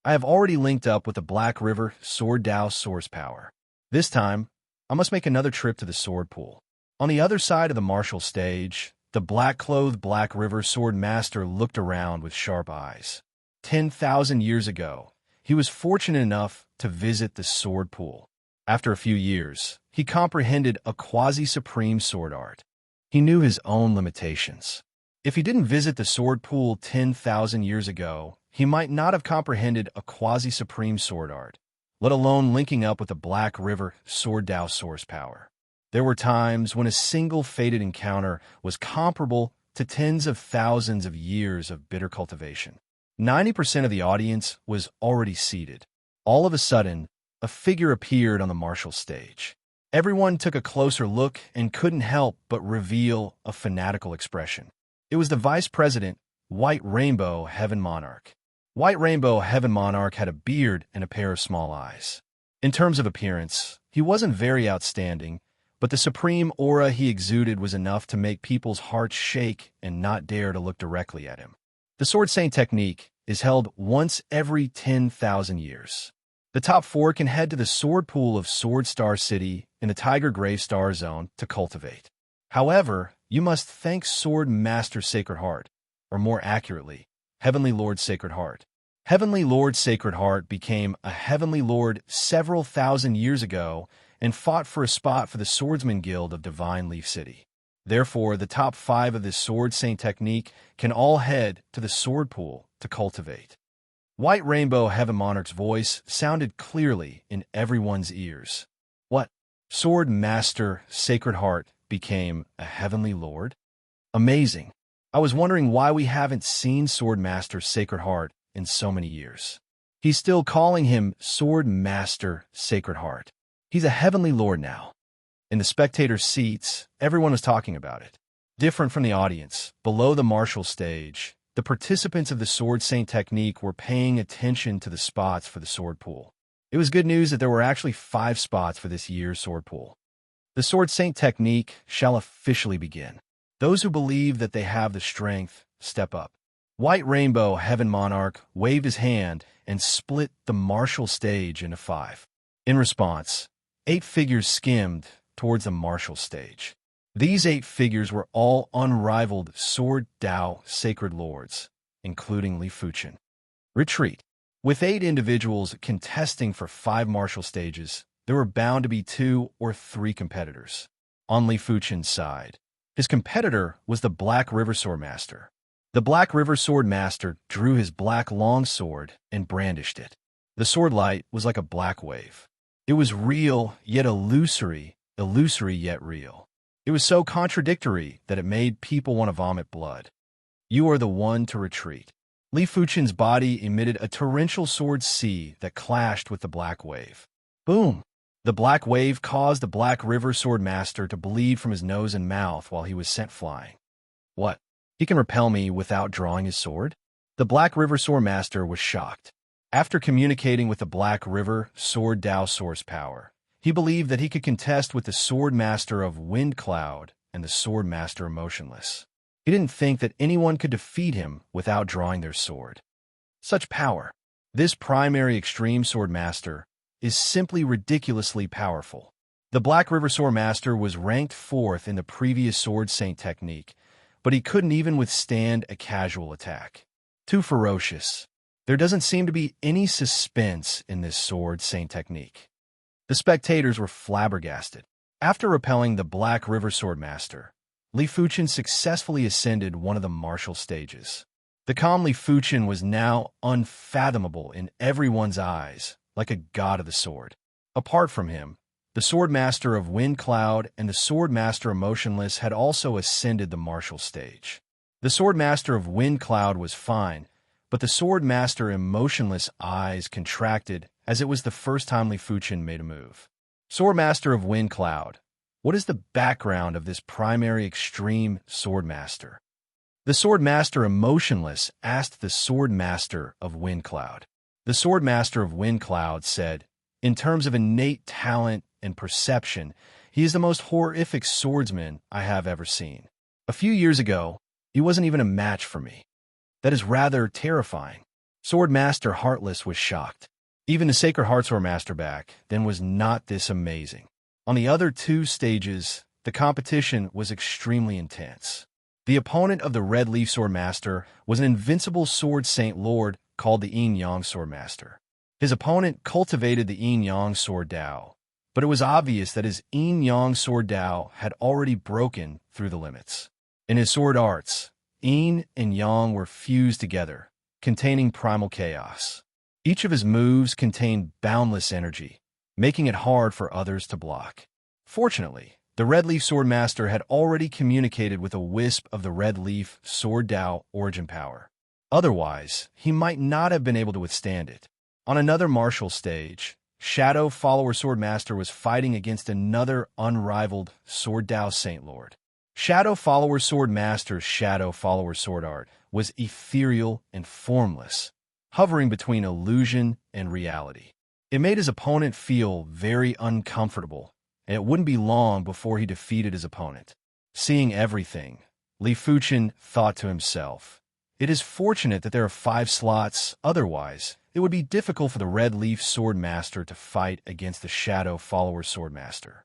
I have already linked up with the Black River Sword Tao Source Power. This time, I must make another trip to the Sword Pool. On the other side of the martial stage, the black-clothed Black River Sword Master looked around with sharp eyes. 10,000 years ago, he was fortunate enough to visit the Sword Pool. After a few years, he comprehended a quasi-supreme sword art. He knew his own limitations. If he didn't visit the Sword Pool 10,000 years ago, he might not have comprehended a quasi-supreme sword art, let alone linking up with the Black River Sword Tao Source Power. There were times when a single fated encounter was comparable to tens of thousands of years of bitter cultivation. 90% of the audience was already seated. All of a sudden, a figure appeared on the martial stage. Everyone took a closer look and couldn't help but reveal a fanatical expression. It was the Vice President, White Rainbow Heaven Monarch. White Rainbow Heaven Monarch had a beard and a pair of small eyes. In terms of appearance, he wasn't very outstanding, but the supreme aura he exuded was enough to make people's hearts shake and not dare to look directly at him. The Sword Saint technique is held once every 10,000 years. The top 4 can head to the Sword Pool of Sword Star City in the Tiger Grave Star Zone to cultivate. However, you must thank Sword Master Sacred Heart, or more accurately, Heavenly Lord Sacred Heart. Heavenly Lord Sacred Heart became a Heavenly Lord several thousand years ago and fought for a spot for the Swordsman Guild of Divine Leaf City. Therefore, the top 5 of this Sword Saint technique can all head to the Sword Pool to cultivate. White Rainbow Heaven Monarch's voice sounded clearly in everyone's ears. What? Sword Master Sacred Heart became a Heavenly Lord? Amazing. I was wondering why we haven't seen Sword Master Sacred Heart in so many years. He's still calling him Sword Master Sacred Heart. He's a Heavenly Lord now. In the spectator seats, everyone was talking about it. Different from the audience, below the martial stage, the participants of the Sword Saint technique were paying attention to the spots for the Sword Pool. It was good news that there were actually 5 spots for this year's Sword Pool. The Sword Saint technique shall officially begin. Those who believe that they have the strength, step up. White Rainbow Heaven Monarch waved his hand and split the martial stage into 5. In response, 8 figures skimmed towards the martial stage. These 8 figures were all unrivaled Sword Tao Sacred Lords, including Li Fuchen. Retreat. With 8 individuals contesting for 5 martial stages, there were bound to be 2 or 3 competitors. On Li Fuchen's side, his competitor was the Black River Sword Master. The Black River Sword Master drew his black long sword and brandished it. The sword light was like a black wave. It was real yet illusory yet real. It was so contradictory that it made people want to vomit blood. You are the one to retreat. Li Fuchen's body emitted a torrential sword sea that clashed with the black wave. Boom! The black wave caused the Black River Sword Master to bleed from his nose and mouth while he was sent flying. What? He can repel me without drawing his sword? The Black River Sword Master was shocked. After communicating with the Black River Sword Dao source power, he believed that he could contest with the Sword Master of Wind Cloud and the Sword Master of Motionless. He didn't think that anyone could defeat him without drawing their sword. Such power. This primary extreme Sword Master is simply ridiculously powerful. The Black River Sword Master was ranked 4th in the previous Sword Saint technique, but he couldn't even withstand a casual attack. Too ferocious. There doesn't seem to be any suspense in this Sword Saint technique. The spectators were flabbergasted. After repelling the Black River Sword Master, Li Fuchen successfully ascended one of the martial stages. The calm Li Fuchen was now unfathomable in everyone's eyes, like a god of the sword. Apart from him, the Sword Master of Wind Cloud and the Sword Master of Motionless had also ascended the martial stage. The Sword Master of Wind Cloud was fine, but the Sword Master of Motionless eyes contracted as it was the first time Li Fuchen made a move. Sword Master of Wind Cloud, what is the background of this primary extreme Sword Master? The Sword Master of Motionless asked the Sword Master of Wind Cloud. The Sword Master of Wind Cloud said, in terms of innate talent and perception, he is the most horrific swordsman I have ever seen. A few years ago, he wasn't even a match for me. That is rather terrifying. Sword Master Heartless was shocked. Even the Sacred Heart Sword Master back then was not this amazing. On the other 2 stages, the competition was extremely intense. The opponent of the Red Leaf Sword Master was an invincible Sword Saint Lord called the Yin Yang Sword Master. His opponent cultivated the Yin Yang Sword Dao, but it was obvious that his Yin Yang Sword Dao had already broken through the limits. In his sword arts, Yin and Yang were fused together, containing primal chaos. Each of his moves contained boundless energy, making it hard for others to block. Fortunately, the Red Leaf Sword Master had already communicated with a wisp of the Red Leaf Sword Dao origin power. Otherwise, he might not have been able to withstand it. On another martial stage, Shadow Follower Sword Master was fighting against another unrivaled Sword Dao Saint Lord. Shadow Follower Sword Master's Shadow Follower Sword Art was ethereal and formless, hovering between illusion and reality. It made his opponent feel very uncomfortable, and it wouldn't be long before he defeated his opponent. Seeing everything, Li Fuchen thought to himself, it is fortunate that there are 5 slots, otherwise it would be difficult for the Red Leaf Sword Master to fight against the Shadow Follower Sword Master.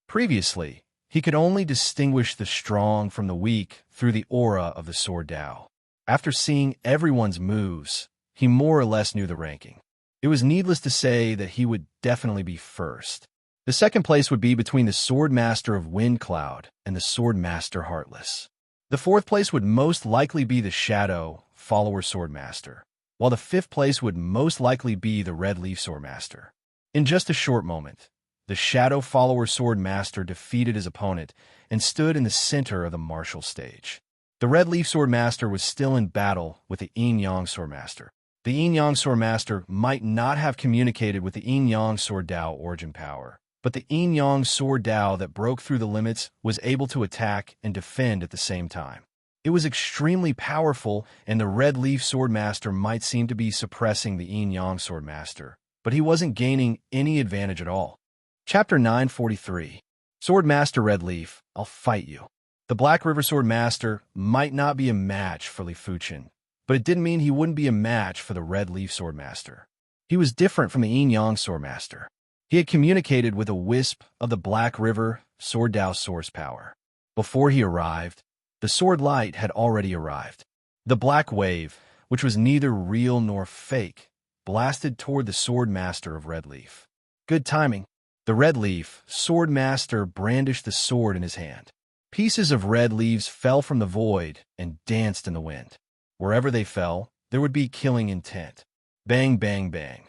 Previously, he could only distinguish the strong from the weak through the aura of the Sword Dao. After seeing everyone's moves, he more or less knew the ranking. It was needless to say that he would definitely be first. The second place would be between the Sword Master of Wind Cloud and the Sword Master Heartless. The 4th place would most likely be the Shadow Follower Sword Master, while the 5th place would most likely be the Red Leaf Sword Master. In just a short moment, the Shadow Follower Sword Master defeated his opponent and stood in the center of the martial stage. The Red Leaf Sword Master was still in battle with the Yin Yang Sword Master. The Yin Yang Sword Master might not have communicated with the Yin Yang Sword Dao origin power, but the Yin Yang Sword Dao that broke through the limits was able to attack and defend at the same time. It was extremely powerful, and the Red Leaf Sword Master might seem to be suppressing the Yin Yang Sword Master, but he wasn't gaining any advantage at all. Chapter 943. Sword Master Red Leaf, I'll fight you. The Black River Sword Master might not be a match for Li Fuchen, but it didn't mean he wouldn't be a match for the Red Leaf Sword Master. He was different from the Yin Yang Sword Master. He had communicated with a wisp of the Black River Sword Dao source power. Before he arrived, the Sword Light had already arrived. The Black Wave, which was neither real nor fake, blasted toward the Sword Master of Red Leaf. Good timing. The Red Leaf Sword Master brandished the sword in his hand. Pieces of red leaves fell from the void and danced in the wind. Wherever they fell, there would be killing intent. Bang, bang, bang.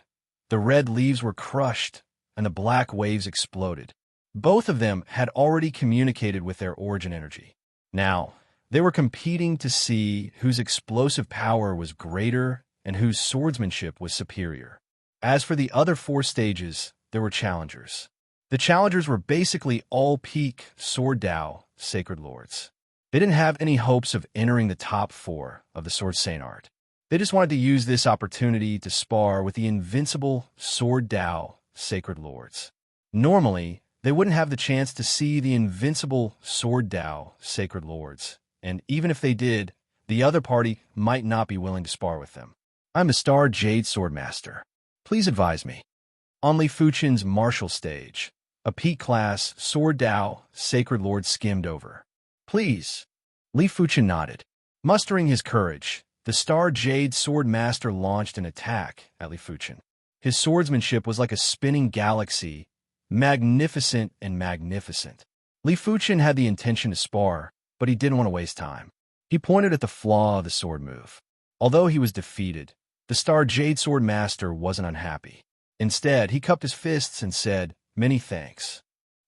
The red leaves were crushed, and the black waves exploded. Both of them had already communicated with their origin energy. Now, They were competing to see whose explosive power was greater and whose swordsmanship was superior. As for the other 4 stages, there were challengers. The challengers were basically all peak Sword Dao Sacred Lords. They didn't have any hopes of entering the top 4 of the Sword Saint art. They just wanted to use this opportunity to spar with the invincible Sword Dao Sacred Lords. Normally, they wouldn't have the chance to see the invincible Sword Dao Sacred Lords, and even if they did, the other party might not be willing to spar with them. I'm a Star Jade Swordmaster. Please advise me. On Li Fuchen's martial stage, a peak class Sword Dao Sacred Lord skimmed over. Please. Li Fuchen nodded. Mustering his courage, the Star Jade Swordmaster launched an attack at Li Fuchen. His swordsmanship was like a spinning galaxy, magnificent and magnificent. Li Fuchen had the intention to spar, but he didn't want to waste time. He pointed at the flaw of the sword move. Although he was defeated, the Star Jade Swordmaster wasn't unhappy. Instead, he cupped his fists and said, "Many thanks."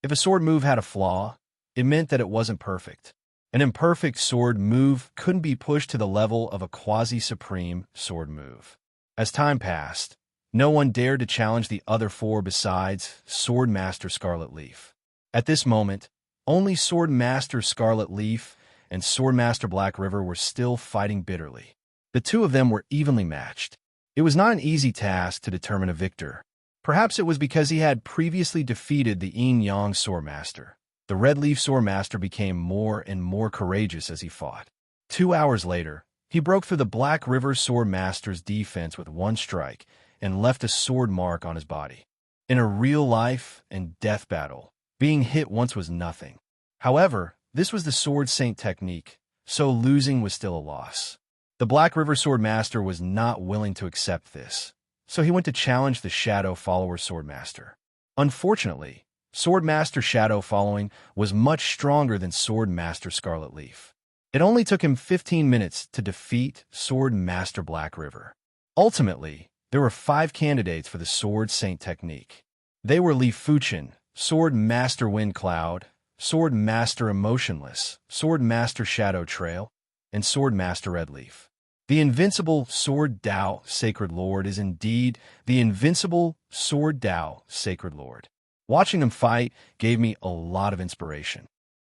If a sword move had a flaw, it meant that it wasn't perfect. An imperfect sword move couldn't be pushed to the level of a quasi-supreme sword move. As time passed, no one dared to challenge the other 4 besides Swordmaster Scarlet Leaf. At this moment, only Swordmaster Scarlet Leaf and Swordmaster Black River were still fighting bitterly. The 2 of them were evenly matched. It was not an easy task to determine a victor. Perhaps it was because he had previously defeated the Yin-Yang Swordmaster. The Red Leaf Swordmaster became more and more courageous as he fought. 2 hours later, he broke through the Black River Swordmaster's defense with 1 strike and left a sword mark on his body. In a real life and death battle, being hit once was nothing. However, this was the Sword Saint technique, so losing was still a loss. The Black River Swordmaster was not willing to accept this, so he went to challenge the Shadow Follower Swordmaster. Unfortunately, Swordmaster Shadow Following was much stronger than Swordmaster Scarlet Leaf. It only took him 15 minutes to defeat Swordmaster Black River. Ultimately, there were 5 candidates for the Sword Saint technique. They were Li Fuchen, Swordmaster Wind Cloud, Swordmaster Emotionless, Swordmaster Shadow Trail, and Swordmaster Red Leaf. The invincible Sword Dao Sacred Lord is indeed the invincible Sword Dao Sacred Lord. Watching him fight gave me a lot of inspiration.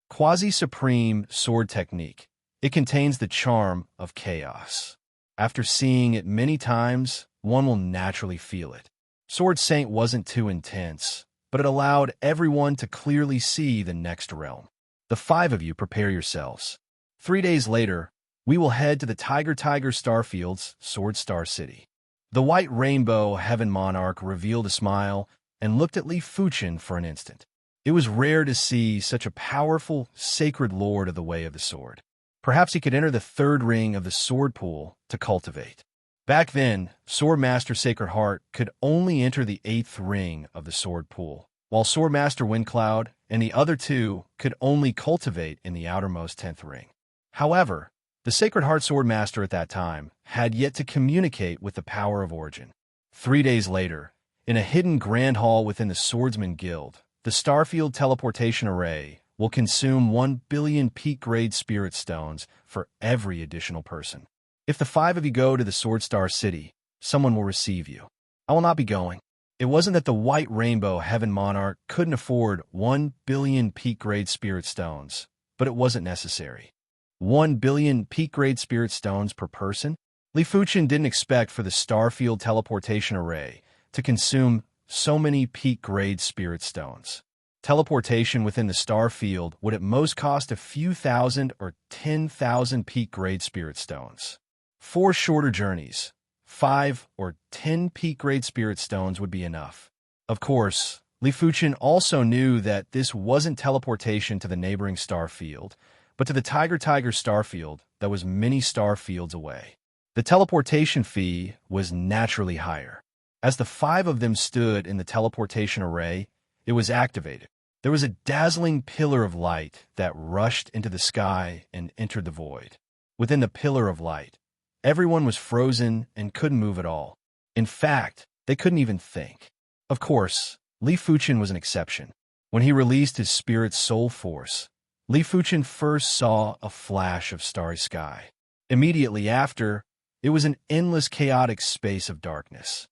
Quasi-Supreme Sword Technique. It contains the charm of chaos. After seeing it many times, one will naturally feel it. Sword Saint wasn't too intense, but it allowed everyone to clearly see the next realm. The 5 of you prepare yourselves. 3 days later, we will head to the Tiger Starfield's Sword Star City. The White Rainbow Heaven Monarch revealed a smile and looked at Li Fuchen for an instant. It was rare to see such a powerful, sacred lord of the Way of the Sword. Perhaps he could enter the 3rd ring of the sword pool to cultivate. Back then, Swordmaster Sacred Heart could only enter the 8th ring of the sword pool, while Swordmaster Windcloud and the other 2 could only cultivate in the outermost 10th ring. However, the Sacred Heart Swordmaster at that time had yet to communicate with the power of origin. 3 days later, in a hidden grand hall within the Swordsman Guild, the Starfield Teleportation Array will consume 1 billion peak-grade Spirit Stones for every additional person. If the 5 of you go to the Sword Star City, someone will receive you. I will not be going. It wasn't that the White Rainbow Heaven Monarch couldn't afford 1 billion peak-grade Spirit Stones, but it wasn't necessary. 1 billion peak-grade Spirit Stones per person? Li Fuchen didn't expect for the Starfield Teleportation Array to consume so many peak-grade Spirit Stones. Teleportation within the star field would at most cost a few thousand or 10,000 peak-grade Spirit Stones. 4 shorter journeys, 5 or 10 peak-grade Spirit Stones would be enough. Of course, Li Fuchen also knew that this wasn't teleportation to the neighboring star field, but to the Tiger Starfield that was many star fields away. The teleportation fee was naturally higher. As the 5 of them stood in the teleportation array, it was activated. There was a dazzling pillar of light that rushed into the sky and entered the void. Within the pillar of light, everyone was frozen and couldn't move at all. In fact, they couldn't even think. Of course, Li Fuchen was an exception. When he released his spirit's soul force, Li Fuchen first saw a flash of starry sky. Immediately after, it was an endless chaotic space of darkness.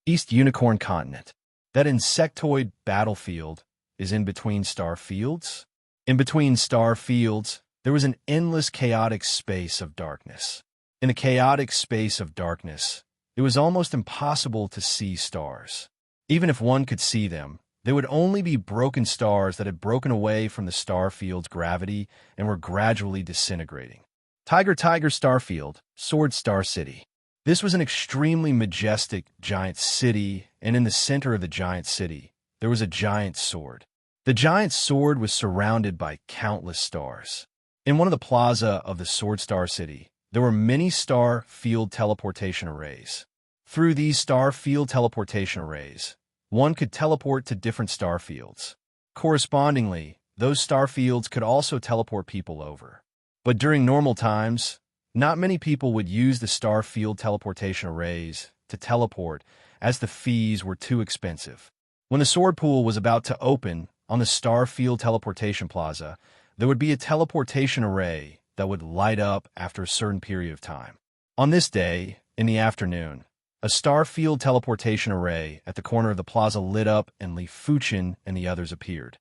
East Unicorn Continent. That insectoid battlefield is in between star fields? In between star fields, there was an endless chaotic space of darkness. In the chaotic space of darkness, it was almost impossible to see stars. Even if one could see them, they would only be broken stars that had broken away from the star field's gravity and were gradually disintegrating. Tiger Starfield, Sword Star City. This was an extremely majestic giant city, and in the center of the giant city, there was a giant sword. The giant sword was surrounded by countless stars. In one of the plaza of the Sword Star City, there were many star field teleportation arrays. Through these star field teleportation arrays, one could teleport to different star fields. Correspondingly, those star fields could also teleport people over. But during normal times, not many people would use the star field teleportation arrays to teleport, as the fees were too expensive. When the sword pool was about to open on the star field teleportation plaza, there would be a teleportation array that would light up after a certain period of time. On this day, in the afternoon, a star field teleportation array at the corner of the plaza lit up and Li Fuchen and the others appeared.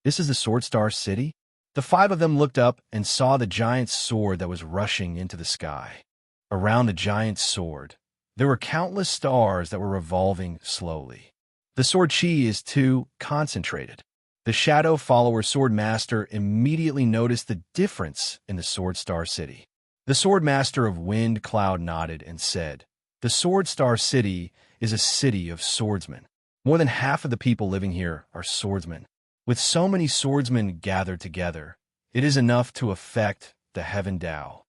This is the Sword Star City? The five of them looked up and saw the giant sword that was rushing into the sky. Around the giant sword, there were countless stars that were revolving slowly. The sword chi is too concentrated. The shadow follower sword master immediately noticed the difference in the Sword Star City. The sword master of Wind Cloud nodded and said, "The Sword Star City is a city of swordsmen. More than half of the people living here are swordsmen. With so many swordsmen gathered together, it is enough to affect the Heaven Tao.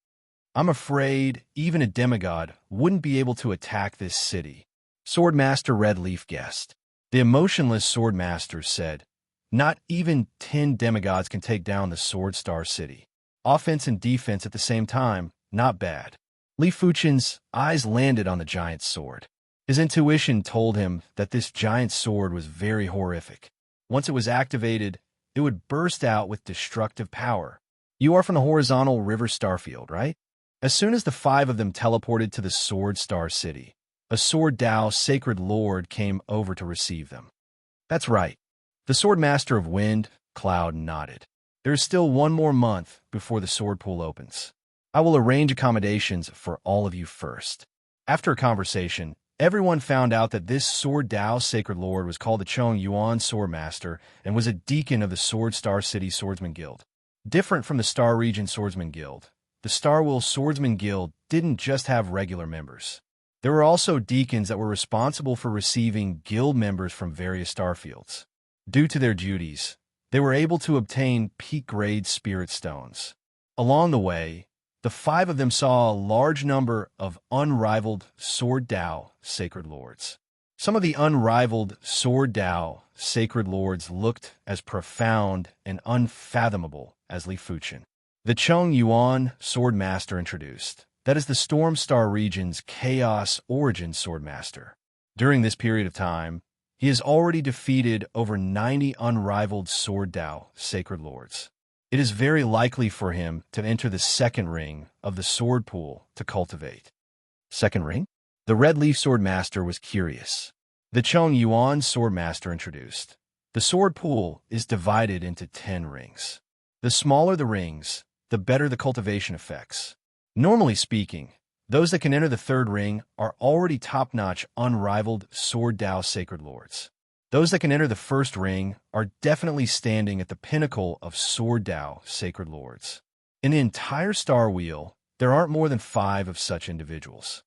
I'm afraid even a demigod wouldn't be able to attack this city." Swordmaster Red Leaf guessed. The emotionless swordmaster said, "Not even 10 demigods can take down the Sword Star City. Offense and defense at the same time, not bad." Li Fuchen's eyes landed on the giant sword. His intuition told him that this giant sword was very horrific. Once it was activated, it would burst out with destructive power. You are from the horizontal river Starfield, right? As soon as the five of them teleported to the Sword Star City, a Sword Tao Sacred Lord came over to receive them. That's right. The Sword Master of Wind Cloud nodded. There is still one more month before the sword pool opens. I will arrange accommodations for all of you first. After a conversation, everyone found out that this Sword Tao Sacred Lord was called the Chong Yuan Swordmaster and was a deacon of the Sword Star City Swordsman Guild. Different from the Star Region Swordsman Guild, the Starwill Swordsman Guild didn't just have regular members. There were also deacons that were responsible for receiving guild members from various starfields. Due to their duties, they were able to obtain peak-grade spirit stones. Along the way, the five of them saw a large number of unrivaled Sword Tao Sacred Lords. Some of the unrivaled Sword Tao Sacred Lords looked as profound and unfathomable as Li Fuchen. The Chong Yuan Swordmaster introduced. That is the Storm Star region's Chaos Origin Swordmaster. During this period of time, he has already defeated over 90 unrivaled Sword Tao Sacred Lords. It is very likely for him to enter the second ring of the sword pool to cultivate. Second ring? The Red Leaf Swordmaster was curious. The Chong Yuan Swordmaster introduced. The sword pool is divided into 10 rings. The smaller the rings, the better the cultivation effects. Normally speaking, those that can enter the third ring are already top-notch, unrivaled Sword Tao Sacred Lords. Those that can enter the first ring are definitely standing at the pinnacle of Sword Tao Sacred Lords. In the entire Star Wheel, there aren't more than 5 of such individuals.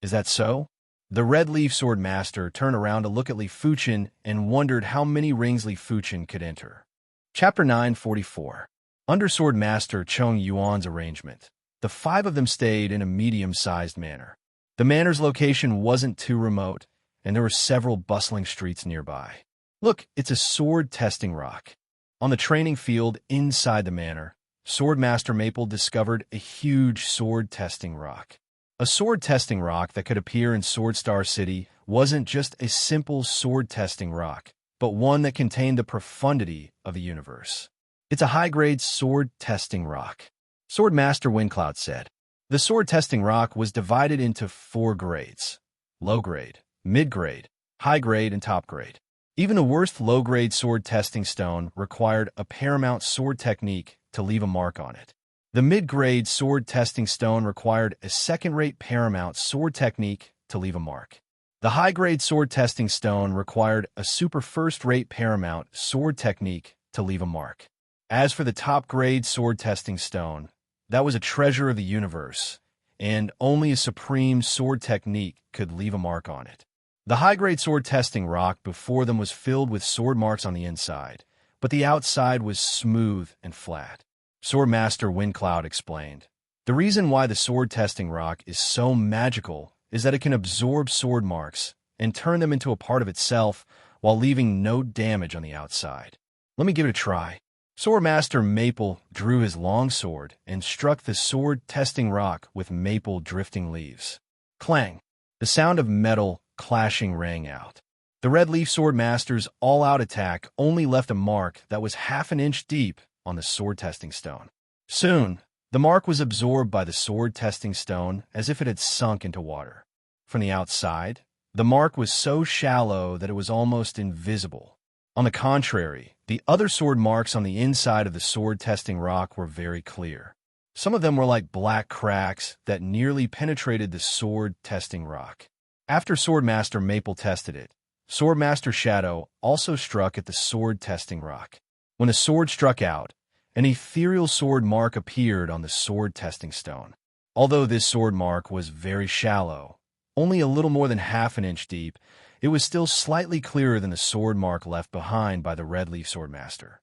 Is that so? The Red Leaf Sword Master turned around to look at Li Fuchen and wondered how many rings Li Fuchen could enter. Chapter 944. Under Sword Master Chong Yuan's arrangement, the 5 of them stayed in a medium-sized manor. The manor's location wasn't too remote, and there were several bustling streets nearby. Look, it's a sword testing rock. On the training field inside the manor, Swordmaster Maple discovered a huge sword testing rock. A sword testing rock that could appear in Sword Star City wasn't just a simple sword testing rock, but one that contained the profundity of the universe. It's a high-grade sword testing rock, Sword Master Windcloud said. The sword testing rock was divided into 4 grades: low grade, mid grade, high grade, and top grade. Even the worst low-grade sword testing stone required a paramount sword technique to leave a mark on it. The mid-grade sword testing stone required a second-rate paramount sword technique to leave a mark. The high-grade sword testing stone required a super first-rate paramount sword technique to leave a mark. As for the top-grade sword testing stone, that was a treasure of the universe, and only a supreme sword technique could leave a mark on it. The high-grade sword testing rock before them was filled with sword marks on the inside, but the outside was smooth and flat. Sword Master Windcloud explained, "The reason why the sword testing rock is so magical is that it can absorb sword marks and turn them into a part of itself while leaving no damage on the outside. Let me give it a try." Sword Master Maple drew his long sword and struck the sword testing rock with maple drifting leaves. Clang! The sound of metal clashing rang out. The Red Leaf Sword Master's all-out attack only left a mark that was half an inch deep on the sword testing stone. Soon, the mark was absorbed by the sword testing stone as if it had sunk into water. From the outside, the mark was so shallow that it was almost invisible. On the contrary, the other sword marks on the inside of the sword testing rock were very clear. Some of them were like black cracks that nearly penetrated the sword testing rock. After Sword Master Maple tested it, Sword Master Shadow also struck at the sword testing rock. When the sword struck out, an ethereal sword mark appeared on the sword testing stone. Although this sword mark was very shallow, only a little more than half an inch deep, it was still slightly clearer than the sword mark left behind by the Red Leaf Sword Master.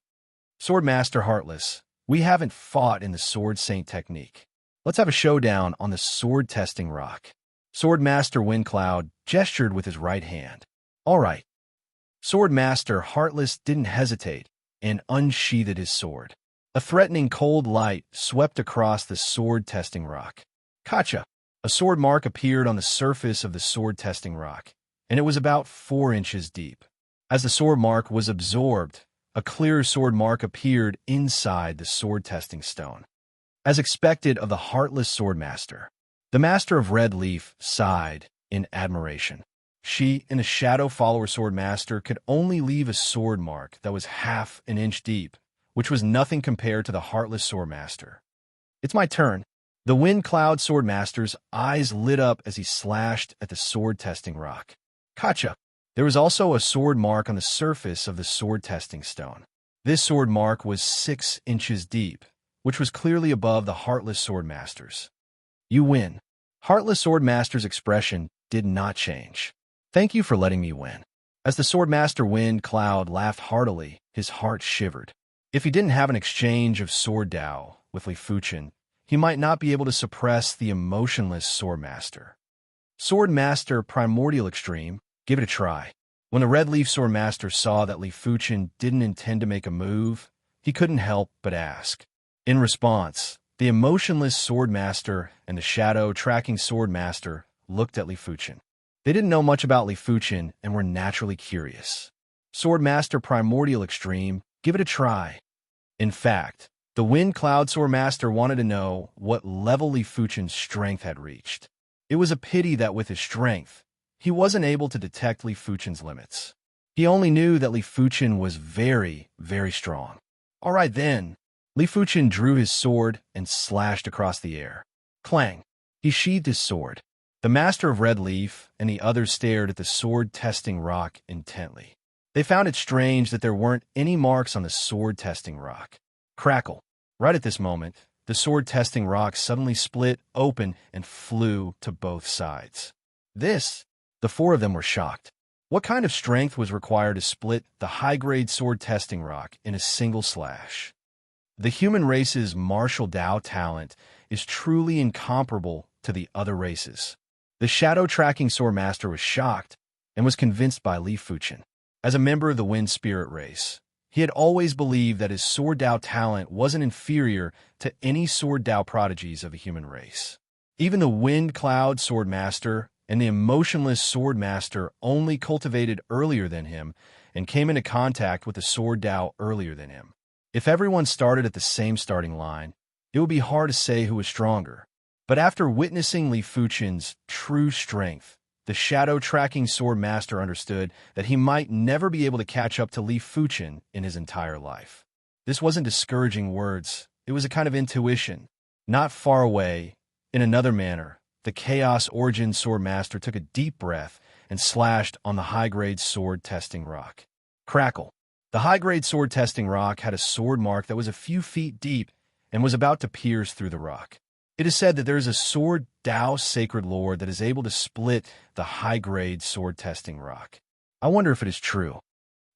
Sword Master Heartless, we haven't fought in the Sword Saint technique. Let's have a showdown on the sword testing rock. Sword Master Windcloud gestured with his right hand. All right. Sword Master Heartless didn't hesitate and unsheathed his sword. A threatening cold light swept across the sword testing rock. Gotcha! A sword mark appeared on the surface of the sword testing rock, and it was about 4 inches deep. As the sword mark was absorbed, a clearer sword mark appeared inside the sword testing stone. As expected of the Heartless Sword Master, the Master of Red Leaf sighed in admiration. She and the Shadow Follower Sword Master could only leave a sword mark that was half an inch deep, which was nothing compared to the Heartless Sword Master. It's my turn. The Wind Cloud Sword Master's eyes lit up as he slashed at the sword testing rock. Gotcha! There was also a sword mark on the surface of the sword testing stone. This sword mark was 6 inches deep, which was clearly above the Heartless Sword Master's. You win. Heartless Sword Master's expression did not change. Thank you for letting me win. As the Sword Master Wind Cloud laughed heartily, his heart shivered. If he didn't have an exchange of sword Dao with Li Fuchen, he might not be able to suppress the emotionless Sword Master. Sword Master Primordial Extreme, give it a try. When the Red Leaf Sword Master saw that Li Fuchen didn't intend to make a move, he couldn't help but ask. In response, the emotionless Sword Master and the Shadow Tracking Sword Master looked at Li Fuchen. They didn't know much about Li Fuchen and were naturally curious. Sword Master Primordial Extreme, give it a try. In fact, the Wind Cloud Sword Master wanted to know what level Li Fuchen's strength had reached. It was a pity that with his strength, he wasn't able to detect Li Fuchen's limits. He only knew that Li Fuchen was very, very strong. All right then. Li Fuchen drew his sword and slashed across the air. Clang! He sheathed his sword. The Master of Red Leaf and the others stared at the sword-testing rock intently. They found it strange that there weren't any marks on the sword-testing rock. Crackle! Right at this moment, the sword-testing rock suddenly split open and flew to both sides. The 4 of them were shocked. What kind of strength was required to split the high-grade sword-testing rock in a single slash? The human race's martial Dao talent is truly incomparable to the other races. The Shadow Tracking Sword Master was shocked and was convinced by Li Fuchen. As a member of the Wind Spirit race, he had always believed that his sword Dao talent wasn't inferior to any sword Dao prodigies of the human race. Even the Wind Cloud Sword Master and the Emotionless Sword Master only cultivated earlier than him and came into contact with the sword Dao earlier than him. If everyone started at the same starting line, it would be hard to say who was stronger. But after witnessing Li Fuchen's true strength, the shadow-tracking sword master understood that he might never be able to catch up to Li Fuchen in his entire life. This wasn't discouraging words, it was a kind of intuition. Not far away, in another manner, the Chaos Origin sword master took a deep breath and slashed on the high-grade sword-testing rock. Crackle. The high-grade sword-testing rock had a sword mark that was a few feet deep and was about to pierce through the rock. It is said that there is a sword Tao sacred lord that is able to split the high-grade sword-testing rock. I wonder if it is true.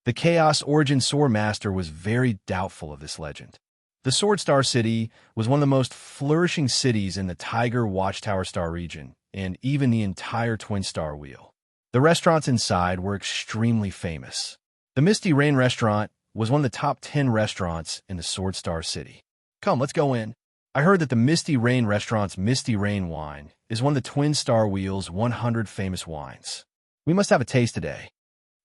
The Chaos Origin sword master was very doubtful of this legend. The Sword Star City was one of the most flourishing cities in the Tiger Watchtower Star region, and even the entire Twin Star Wheel. The restaurants inside were extremely famous. The Misty Rain restaurant was one of the top 10 restaurants in the Sword Star City. Come, let's go in. I heard that the Misty Rain restaurant's Misty Rain wine is one of the Twin Star Wheel's 100 famous wines. We must have a taste today.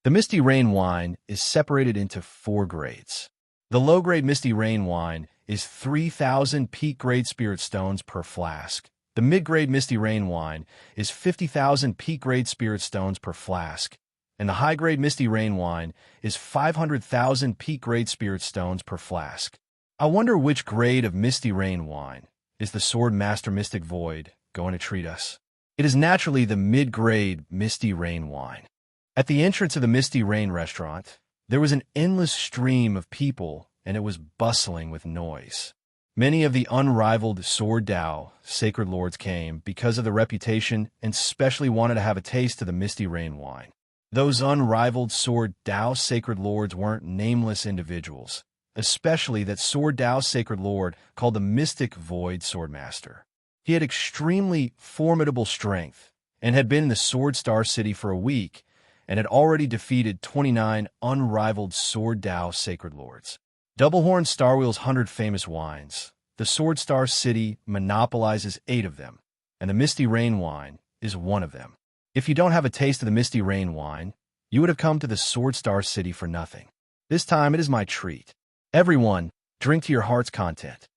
The Misty Rain wine is separated into 4 grades. The low-grade Misty Rain wine is 3,000 peak-grade spirit stones per flask. The mid-grade Misty Rain wine is 50,000 peak-grade spirit stones per flask. And the high-grade Misty Rain wine is 500,000 peak-grade spirit stones per flask. I wonder which grade of Misty Rain wine is the Sword Master Mystic Void going to treat us. It is naturally the mid-grade Misty Rain wine. At the entrance of the Misty Rain restaurant, there was an endless stream of people, and it was bustling with noise. Many of the unrivaled Sword Tao sacred lords came because of the reputation and specially wanted to have a taste of the Misty Rain wine. Those unrivaled Sword Tao sacred lords weren't nameless individuals, especially that Sword Tao sacred lord called the Mystic Void Swordmaster. He had extremely formidable strength and had been in the Sword Star City for a week and had already defeated 29 unrivaled Sword Tao sacred lords. Doublehorn Star Wheel's 100 famous wines. The Sword Star City monopolizes 8 of them, and the Misty Rain wine is one of them. If you don't have a taste of the Misty Rain wine, you would have come to the Sword Star City for nothing. This time it is my treat. Everyone, drink to your heart's content.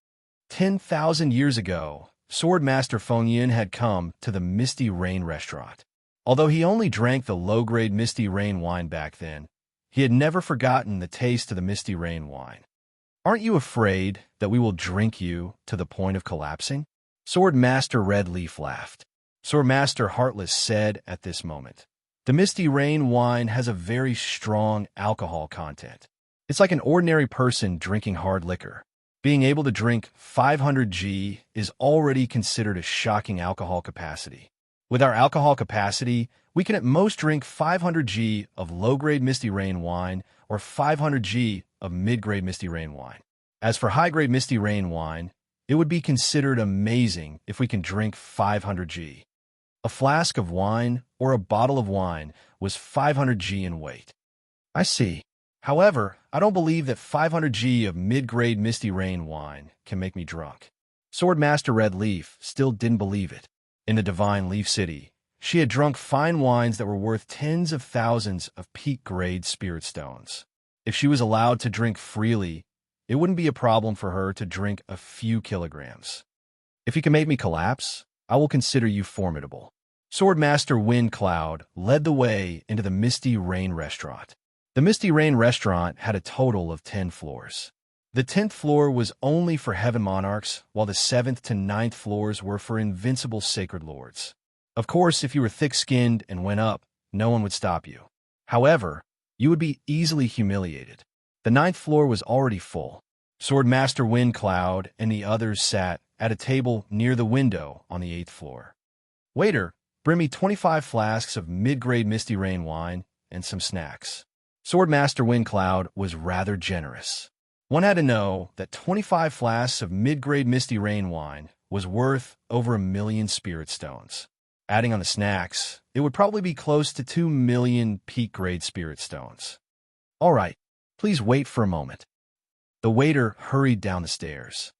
10,000 years ago, Sword Master Feng Yin had come to the Misty Rain restaurant. Although he only drank the low-grade Misty Rain wine back then, he had never forgotten the taste of the Misty Rain wine. Aren't you afraid that we will drink you to the point of collapsing? Sword Master Red Leaf laughed. Sword Master Heartless said at this moment, the Misty Rain wine has a very strong alcohol content. It's like an ordinary person drinking hard liquor. Being able to drink 500 g is already considered a shocking alcohol capacity. With our alcohol capacity, we can at most drink 500 g of low-grade Misty Rain wine or 500 g of mid-grade Misty Rain wine. As for high-grade Misty Rain wine, it would be considered amazing if we can drink 500 g. A flask of wine or a bottle of wine was 500 g in weight. I see. However, I don't believe that 500 g of mid-grade Misty Rain wine can make me drunk. Sword Master Red Leaf still didn't believe it. In the Divine Leaf City, she had drunk fine wines that were worth tens of thousands of peak-grade spirit stones. If she was allowed to drink freely, it wouldn't be a problem for her to drink a few kilograms. If you can make me collapse, I will consider you formidable. Sword Master Wind Cloud led the way into the Misty Rain restaurant. The Misty Rain restaurant had a total of 10 floors. The 10th floor was only for Heaven Monarchs, while the 7th to 9th floors were for invincible sacred lords. Of course, if you were thick-skinned and went up, no one would stop you. However, you would be easily humiliated. The 9th floor was already full. Sword Master Wind Cloud and the others sat at a table near the window on the 8th floor. Waiter, bring me 25 flasks of mid-grade Misty Rain wine and some snacks. Sword Master Wind Cloud was rather generous. One had to know that 25 flasks of mid-grade Misty Rain wine was worth over 1 million spirit stones. Adding on the snacks, it would probably be close to 2 million peak-grade spirit stones. All right, please wait for a moment. The waiter hurried down the stairs.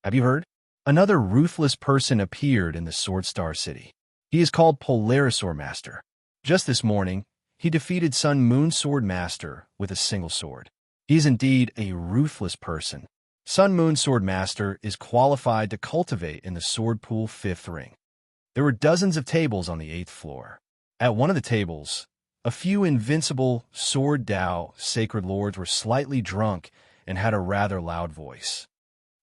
Have you heard? Another ruthless person appeared in the Sword Star City. He is called Polarisaur Master. Just this morning, he defeated Sun Moon Sword Master with a single sword. He is indeed a ruthless person. Sun Moon Sword Master is qualified to cultivate in the Sword Pool 5th ring. There were dozens of tables on the 8th floor. At one of the tables, a few invincible Sword Dao sacred lords were slightly drunk and had a rather loud voice.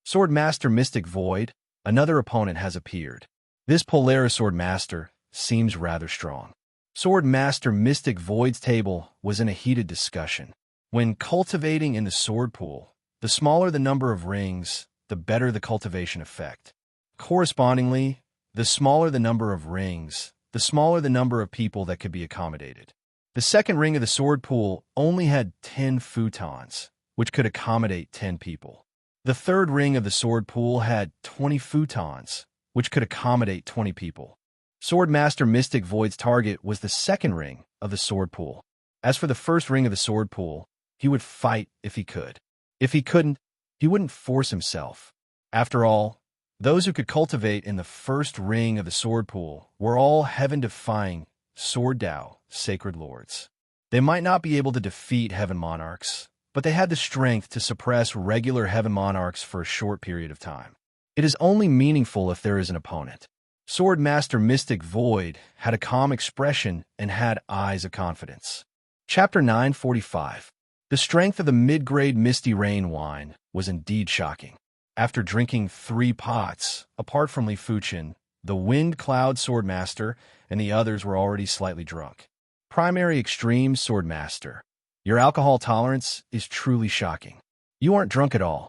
Sword Master Mystic Void, another opponent, has appeared. This Polaris Sword Master seems rather strong. Sword Master Mystic Void's table was in a heated discussion. When cultivating in the Sword Pool, the smaller the number of rings, the better the cultivation effect. Correspondingly, the smaller the number of rings, the smaller the number of people that could be accommodated. The second ring of the Sword Pool only had 10 futons, which could accommodate 10 people. The third ring of the Sword Pool had 20 futons, which could accommodate 20 people. Sword Master Mystic Void's target was the second ring of the Sword Pool. As for the first ring of the Sword Pool, he would fight if he could. If he couldn't, he wouldn't force himself. After all, those who could cultivate in the first ring of the Sword Pool were all heaven-defying Sword Dao sacred lords. They might not be able to defeat Heaven Monarchs, but they had the strength to suppress regular Heaven Monarchs for a short period of time. It is only meaningful if there is an opponent. Sword Master Mystic Void had a calm expression and had eyes of confidence. Chapter 945. The strength of the mid-grade Misty Rain wine was indeed shocking. After drinking 3 pots, apart from Li Fuchin, the Wind Cloud Sword Master and the others were already slightly drunk. Primary Extreme Sword Master. Your alcohol tolerance is truly shocking. You aren't drunk at all.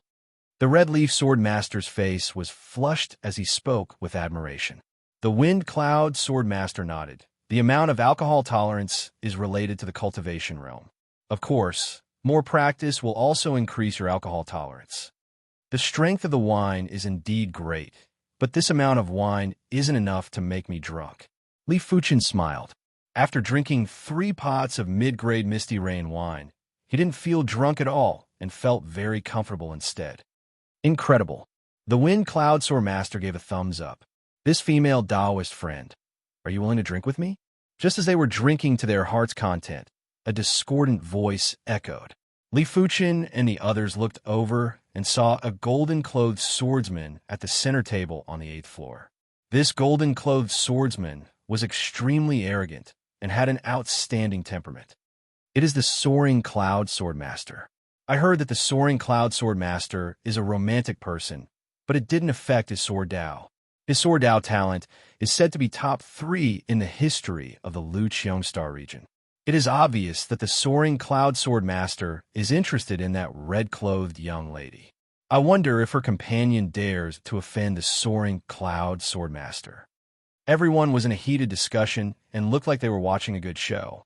The Red Leaf Sword Master's face was flushed as he spoke with admiration. The Wind Cloud Sword Master nodded. The amount of alcohol tolerance is related to the cultivation realm. Of course, more practice will also increase your alcohol tolerance. The strength of the wine is indeed great, but this amount of wine isn't enough to make me drunk. Li Fuchin smiled. After drinking 3 pots of mid-grade Misty Rain wine, he didn't feel drunk at all and felt very comfortable instead. Incredible. The Wind Cloud Sword Master gave a thumbs up. This female Taoist friend, are you willing to drink with me? Just as they were drinking to their heart's content, a discordant voice echoed. Li Fuchin and the others looked over and saw a golden-clothed swordsman at the center table on the 8th floor. This golden-clothed swordsman was extremely arrogant and had an outstanding temperament. It is the Soaring Cloud Sword Master. I heard that the Soaring Cloud Sword Master is a romantic person, but it didn't affect his Sword Dao. His Sword Dao talent is said to be top 3 in the history of the Lu Qiangstar region. It is obvious that the Soaring Cloud Sword Master is interested in that red-clothed young lady. I wonder if her companion dares to offend the Soaring Cloud Sword Master. Everyone was in a heated discussion and looked like they were watching a good show.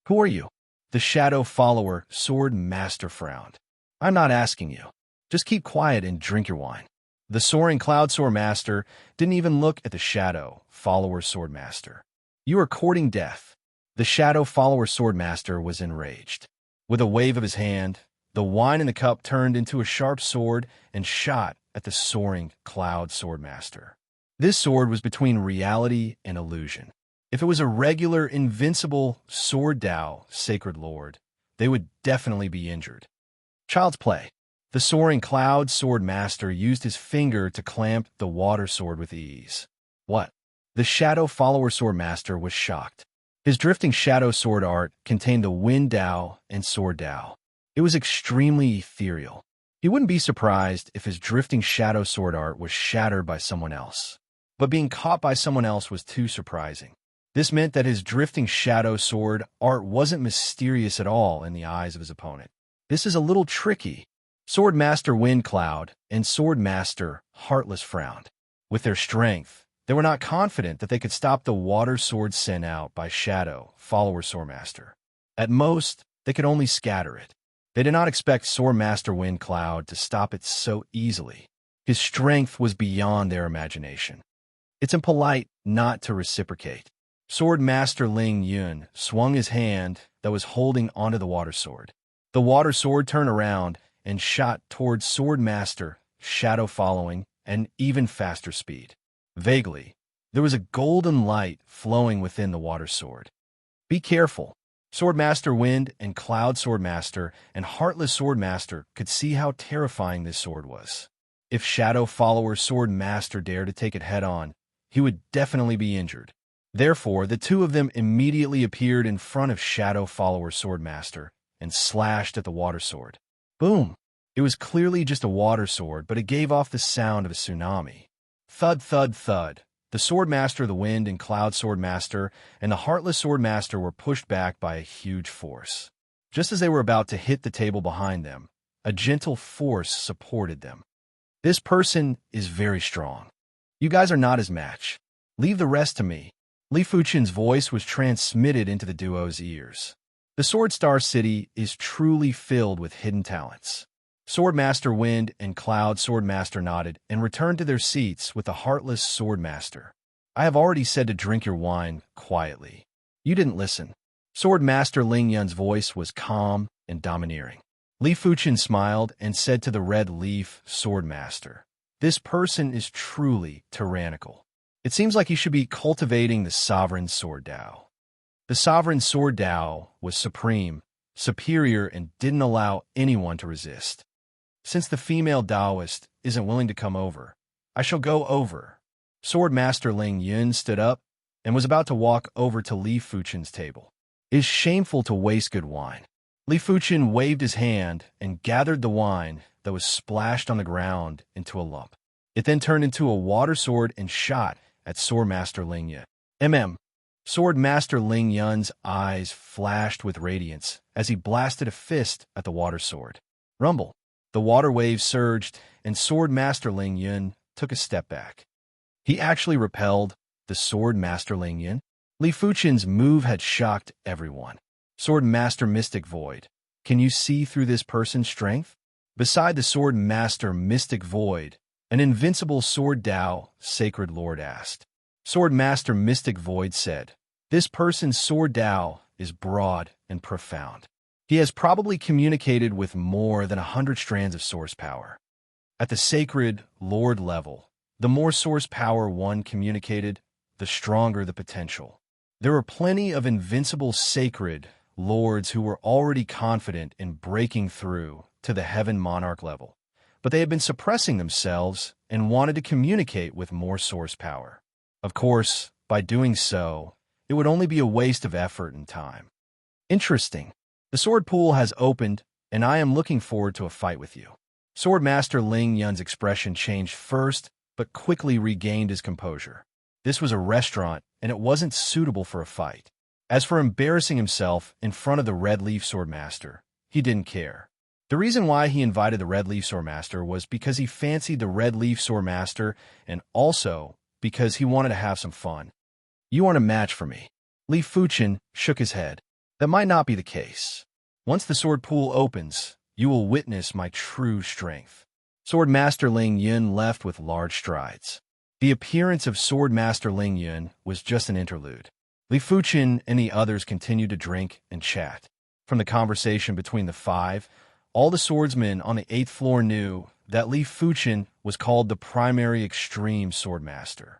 Who are you? The Shadow Follower Sword Master frowned. I'm not asking you. Just keep quiet and drink your wine. The Soaring Cloud Sword Master didn't even look at the Shadow Follower Sword Master. You are courting death. The Shadow Follower Sword Master was enraged. With a wave of his hand, the wine in the cup turned into a sharp sword and shot at the Soaring Cloud Sword Master. This sword was between reality and illusion. If it was a regular, invincible Sword Dao Sacred Lord, they would definitely be injured. Child's play. The Soaring Cloud Sword Master used his finger to clamp the water sword with ease. What? The Shadow Follower Sword Master was shocked. His drifting shadow sword art contained the Wind Dao and Sword Dao. It was extremely ethereal. He wouldn't be surprised if his drifting shadow sword art was shattered by someone else. But being caught by someone else was too surprising. This meant that his drifting shadow sword art wasn't mysterious at all in the eyes of his opponent. This is a little tricky. Sword Master Wind Cloud and Sword Master Heartless frowned. With their strength, they were not confident that they could stop the water sword sent out by Shadow Follower Sword Master. At most, they could only scatter it. They did not expect Sword Master Wind Cloud to stop it so easily. His strength was beyond their imagination. It's impolite not to reciprocate. Sword Master Ling Yun swung his hand that was holding onto the water sword. The water sword turned around and shot towards Sword Master, Shadow following, and even faster speed. Vaguely, there was a golden light flowing within the water sword. Be careful. Swordmaster Wind and Cloud Swordmaster and Heartless Swordmaster could see how terrifying this sword was. If Shadow Follower Swordmaster dared to take it head-on, he would definitely be injured. Therefore, the two of them immediately appeared in front of Shadow Follower Swordmaster and slashed at the water sword. Boom! It was clearly just a water sword, but it gave off the sound of a tsunami. Thud, thud, thud. The Swordmaster of the Wind and Cloud Swordmaster and the Heartless Swordmaster were pushed back by a huge force. Just as they were about to hit the table behind them, a gentle force supported them. This person is very strong. You guys are not his match. Leave the rest to me. Li Fuchen's voice was transmitted into the duo's ears. The Sword Star City is truly filled with hidden talents. Swordmaster Wind and Cloud Swordmaster nodded and returned to their seats with the Heartless Swordmaster. I have already said to drink your wine quietly. You didn't listen. Swordmaster Ling Yun's voice was calm and domineering. Li Fuchen smiled and said to the Red Leaf Swordmaster, "This person is truly tyrannical. It seems like he should be cultivating the Sovereign Sword Dao." The Sovereign Sword Dao was supreme, superior, and didn't allow anyone to resist. Since the female Taoist isn't willing to come over, I shall go over. Swordmaster Ling Yun stood up and was about to walk over to Li Fuchen's table. It is shameful to waste good wine. Li Fuchen waved his hand and gathered the wine that was splashed on the ground into a lump. It then turned into a water sword and shot at Swordmaster Ling Yun. Swordmaster Ling Yun's eyes flashed with radiance as he blasted a fist at the water sword. Rumble. The water waves surged, and Swordmaster Ling Yun took a step back. He actually repelled the Swordmaster Ling Yun. Li Fuchen's move had shocked everyone. Swordmaster Mystic Void. Can you see through this person's strength? Beside the Swordmaster Mystic Void, an invincible Sword Dao Sacred Lord asked. Swordmaster Mystic Void said, "This person's Sword Dao is broad and profound. He has probably communicated with more than 100 strands of source power. At the Sacred Lord level, the more source power one communicated, the stronger the potential. There were plenty of invincible Sacred Lords who were already confident in breaking through to the Heaven Monarch level, but they had been suppressing themselves and wanted to communicate with more source power. Of course, by doing so, it would only be a waste of effort and time. Interesting. The sword pool has opened, and I am looking forward to a fight with you." Swordmaster Ling Yun's expression changed first, but quickly regained his composure. This was a restaurant, and it wasn't suitable for a fight. As for embarrassing himself in front of the Red Leaf Swordmaster, he didn't care. The reason why he invited the Red Leaf Swordmaster was because he fancied the Red Leaf Swordmaster and also because he wanted to have some fun. "You aren't a match for me." Li Fuchen shook his head. "That might not be the case. Once the sword pool opens, you will witness my true strength." Swordmaster Ling Yun left with large strides. The appearance of Swordmaster Ling Yun was just an interlude. Li Fuchen and the others continued to drink and chat. From the conversation between the five, all the swordsmen on the 8th floor knew that Li Fuchen was called the Primary Extreme Swordmaster.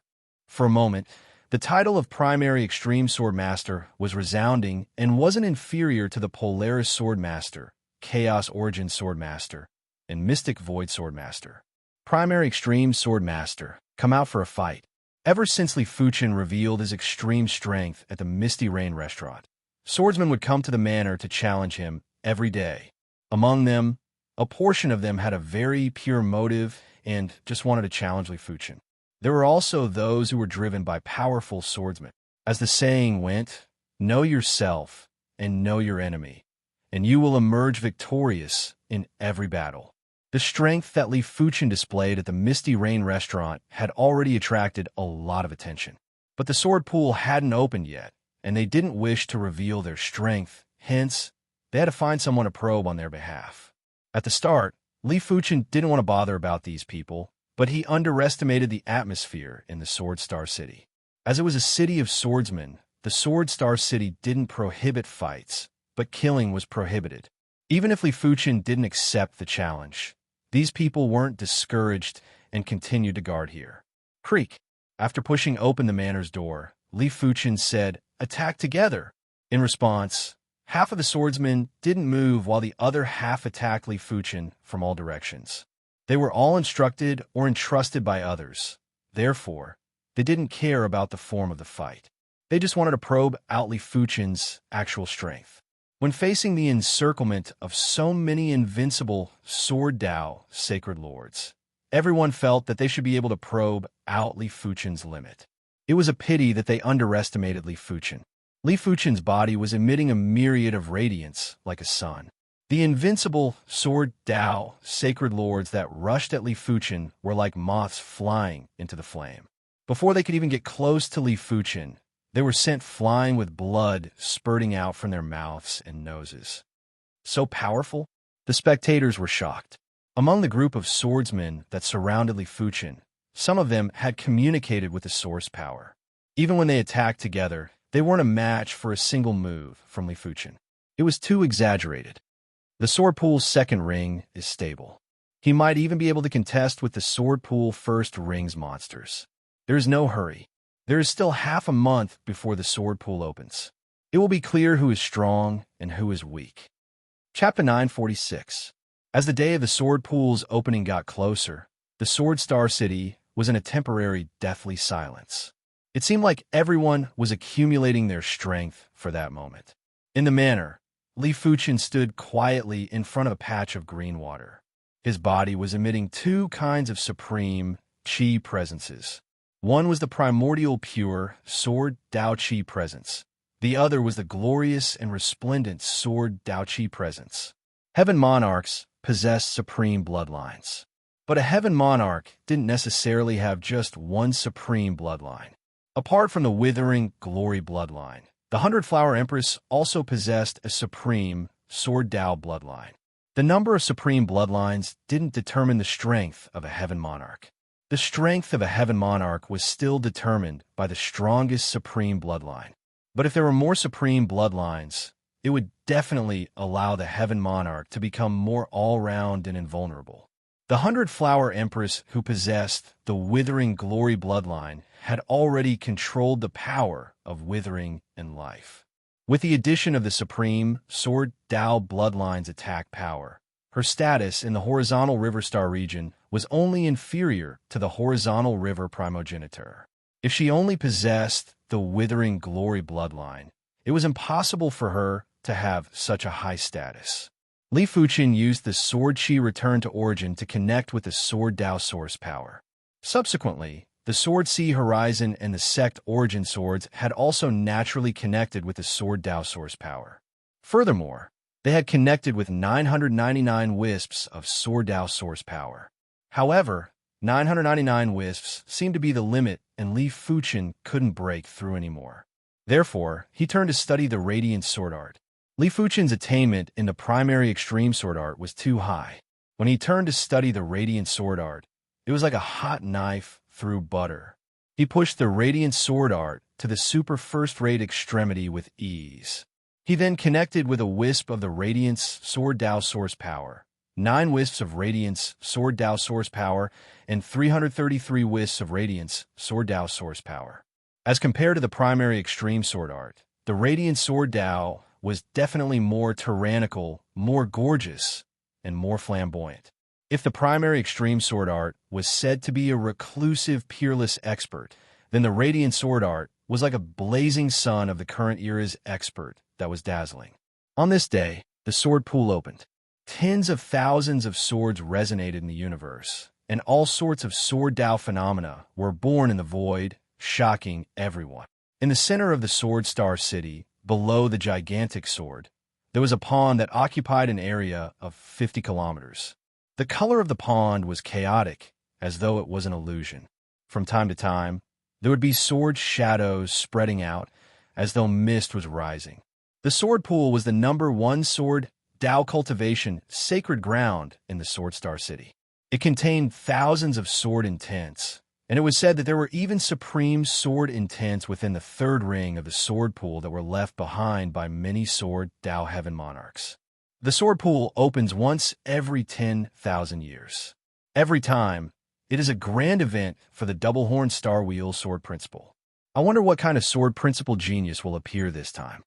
For a moment, the title of Primary Extreme Swordmaster was resounding and wasn't inferior to the Polaris Swordmaster, Chaos Origin Swordmaster, and Mystic Void Swordmaster. Primary Extreme Swordmaster, come out for a fight. Ever since Li Fuchen revealed his extreme strength at the Misty Rain restaurant, swordsmen would come to the manor to challenge him every day. Among them, a portion of them had a very pure motive and just wanted to challenge Li Fuchen. There were also those who were driven by powerful swordsmen. As the saying went, know yourself and know your enemy, and you will emerge victorious in every battle. The strength that Li Fuchen displayed at the Misty Rain restaurant had already attracted a lot of attention. But the sword pool hadn't opened yet, and they didn't wish to reveal their strength, hence, they had to find someone to probe on their behalf. At the start, Li Fuchen didn't want to bother about these people, but he underestimated the atmosphere in the Sword Star City. As it was a city of swordsmen, the Sword Star City didn't prohibit fights, but killing was prohibited. Even if Li Fuchen didn't accept the challenge, these people weren't discouraged and continued to guard here. Creak. After pushing open the manor's door, Li Fuchen said, "Attack together." In response, Half of the swordsmen didn't move while the other half attacked Li Fuchen from all directions. They were all instructed or entrusted by others. Therefore, they didn't care about the form of the fight. They just wanted to probe out Li Fuchen's actual strength. When facing the encirclement of so many invincible Sword Dao sacred lords, everyone felt that they should be able to probe out Li Fuchen's limit. It was a pity that they underestimated Li Fuchen. Li Fuchen's body was emitting a myriad of radiance like a sun. The invincible Sword Dao sacred lords that rushed at Li Fuchen were like moths flying into the flame. Before they could even get close to Li Fuchen, they were sent flying with blood spurting out from their mouths and noses. So powerful, the spectators were shocked. Among the group of swordsmen that surrounded Li Fuchen, some of them had communicated with the source power. Even when they attacked together, they weren't a match for a single move from Li Fuchen. It was too exaggerated. The Sword Pool's second ring is stable. He might even be able to contest with the Sword Pool first ring's monsters. There is no hurry. There is still half a month before the Sword Pool opens. It will be clear who is strong and who is weak. Chapter 946. As the day of the Sword Pool's opening got closer, the Sword Star City was in a temporary deathly silence. It seemed like everyone was accumulating their strength for that moment. In the manor, Li Fuchen stood quietly in front of a patch of green water. His body was emitting two kinds of supreme Qi presences. One was the primordial pure Sword Dao Qi presence. The other was the glorious and resplendent Sword Dao Qi presence. Heaven monarchs possessed supreme bloodlines. But a heaven monarch didn't necessarily have just one supreme bloodline. Apart from the withering glory bloodline, the 100-Flower Empress also possessed a supreme Sword Dao bloodline. The number of supreme bloodlines didn't determine the strength of a heaven monarch. The strength of a heaven monarch was still determined by the strongest supreme bloodline. But if there were more supreme bloodlines, it would definitely allow the heaven monarch to become more all-round and invulnerable. The 100-Flower Empress who possessed the withering glory bloodline had already controlled the power of withering and life. With the addition of the supreme Sword Dao bloodline's attack power, her status in the horizontal river star region was only inferior to the horizontal river primogeniture. If she only possessed the withering glory bloodline, it was impossible for her to have such a high status. Li Fuchen used the Sword Qi Return to Origin to connect with the Sword Dao source power. Subsequently, the Sword Sea Horizon and the Sect Origin swords had also naturally connected with the Sword Dao source power. Furthermore, they had connected with 999 wisps of Sword Dao source power. However, 999 wisps seemed to be the limit, and Li Fuchen couldn't break through anymore. Therefore, he turned to study the Radiant Sword Art. Li Fuchen's attainment in the primary extreme sword art was too high. When he turned to study the Radiant Sword Art, it was like a hot knife through butter. He pushed the Radiant Sword Art to the super first-rate extremity with ease. He then connected with a wisp of the Radiance Sword Dao source power, 9 wisps of Radiance Sword Dao source power, and 333 wisps of Radiance Sword Dao source power. As compared to the primary extreme sword art, the Radiant Sword Dao was definitely more tyrannical, more gorgeous, and more flamboyant. If the primary extreme sword art was said to be a reclusive, peerless expert, then the Radiant Sword Art was like a blazing sun of the current era's expert that was dazzling. On this day, the Sword Pool opened. Tens of thousands of swords resonated in the universe, and all sorts of Sword Dao phenomena were born in the void, shocking everyone. In the center of the Sword Star City, below the gigantic sword, there was a pond that occupied an area of 50 kilometers. The color of the pond was chaotic, as though it was an illusion. From time to time, there would be sword shadows spreading out, as though mist was rising. The Sword Pool was the #1 Sword Dao cultivation sacred ground in the Sword Star City. It contained thousands of sword intents, and it was said that there were even supreme sword intents within the third ring of the Sword Pool that were left behind by many Sword Dao Heaven monarchs. The Sword Pool opens once every 10,000 years. Every time, it is a grand event for the double-horned Star Wheel Sword Principle. I wonder what kind of Sword Principle genius will appear this time.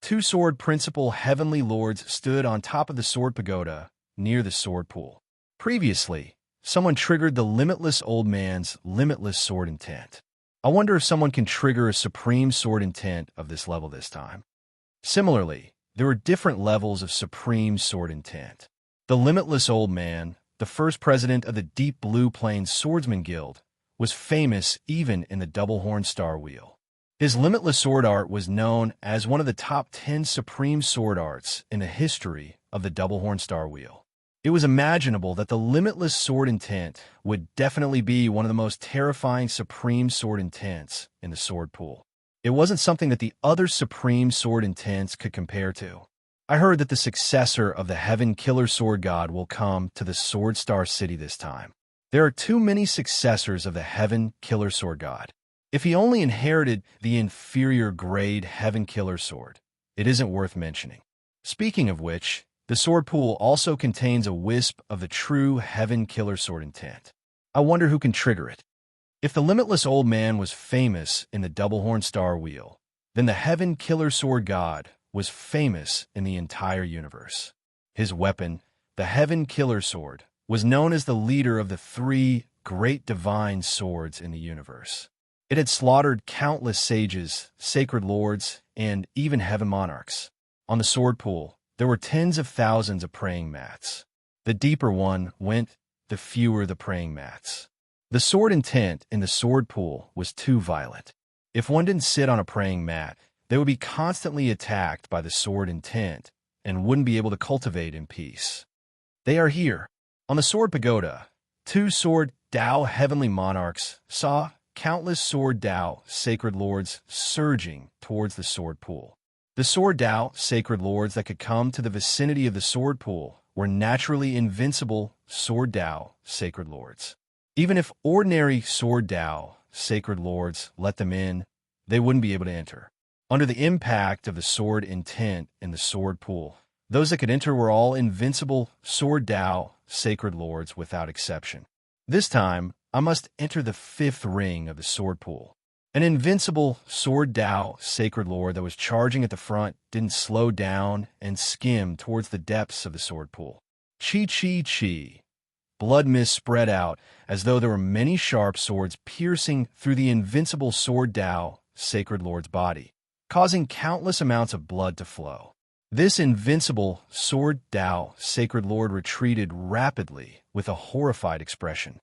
Two sword principal heavenly lords stood on top of the sword pagoda near the sword pool. Previously, someone triggered the limitless old man's limitless sword intent. I wonder if someone can trigger a supreme sword intent of this level this time. Similarly, there were different levels of supreme sword intent. The limitless old man, the first president of the Deep Blue Plains Swordsman Guild, was famous even in the double-horn star wheel. His limitless sword art was known as one of the top 10 supreme sword arts in the history of the double-horn star wheel. It was imaginable that the limitless sword intent would definitely be one of the most terrifying supreme sword intents in the sword pool. It wasn't something that the other supreme sword intents could compare to. I heard that the successor of the Heaven Killer Sword God will come to the Sword Star City this time. There are too many successors of the Heaven Killer Sword God. If he only inherited the inferior grade Heaven Killer Sword, it isn't worth mentioning. Speaking of which, the sword pool also contains a wisp of the true Heaven Killer Sword intent. I wonder who can trigger it. If the limitless old man was famous in the double-horn star wheel, then the Heaven Killer Sword God was famous in the entire universe. His weapon, the Heaven Killer Sword, was known as the leader of the three great divine swords in the universe. It had slaughtered countless sages, sacred lords, and even heaven monarchs. On the sword pool, there were tens of thousands of praying mats. The deeper one went, the fewer the praying mats. The sword intent in the sword pool was too violent. If one didn't sit on a praying mat, they would be constantly attacked by the sword intent and wouldn't be able to cultivate in peace. They are here. On the sword pagoda, two sword Tao heavenly monarchs saw countless sword Tao sacred lords surging towards the sword pool. The sword Tao sacred lords that could come to the vicinity of the sword pool were naturally invincible sword Tao sacred lords. Even if ordinary sword Tao sacred lords let them in, they wouldn't be able to enter. Under the impact of the sword intent in the sword pool, those that could enter were all invincible sword Tao sacred lords without exception. This time, I must enter the fifth ring of the sword pool. An invincible sword Tao sacred lord that was charging at the front didn't slow down and skim towards the depths of the sword pool. Chi. Blood mist spread out as though there were many sharp swords piercing through the invincible sword Tao sacred lord's body, causing countless amounts of blood to flow. This invincible sword Tao sacred lord retreated rapidly with a horrified expression.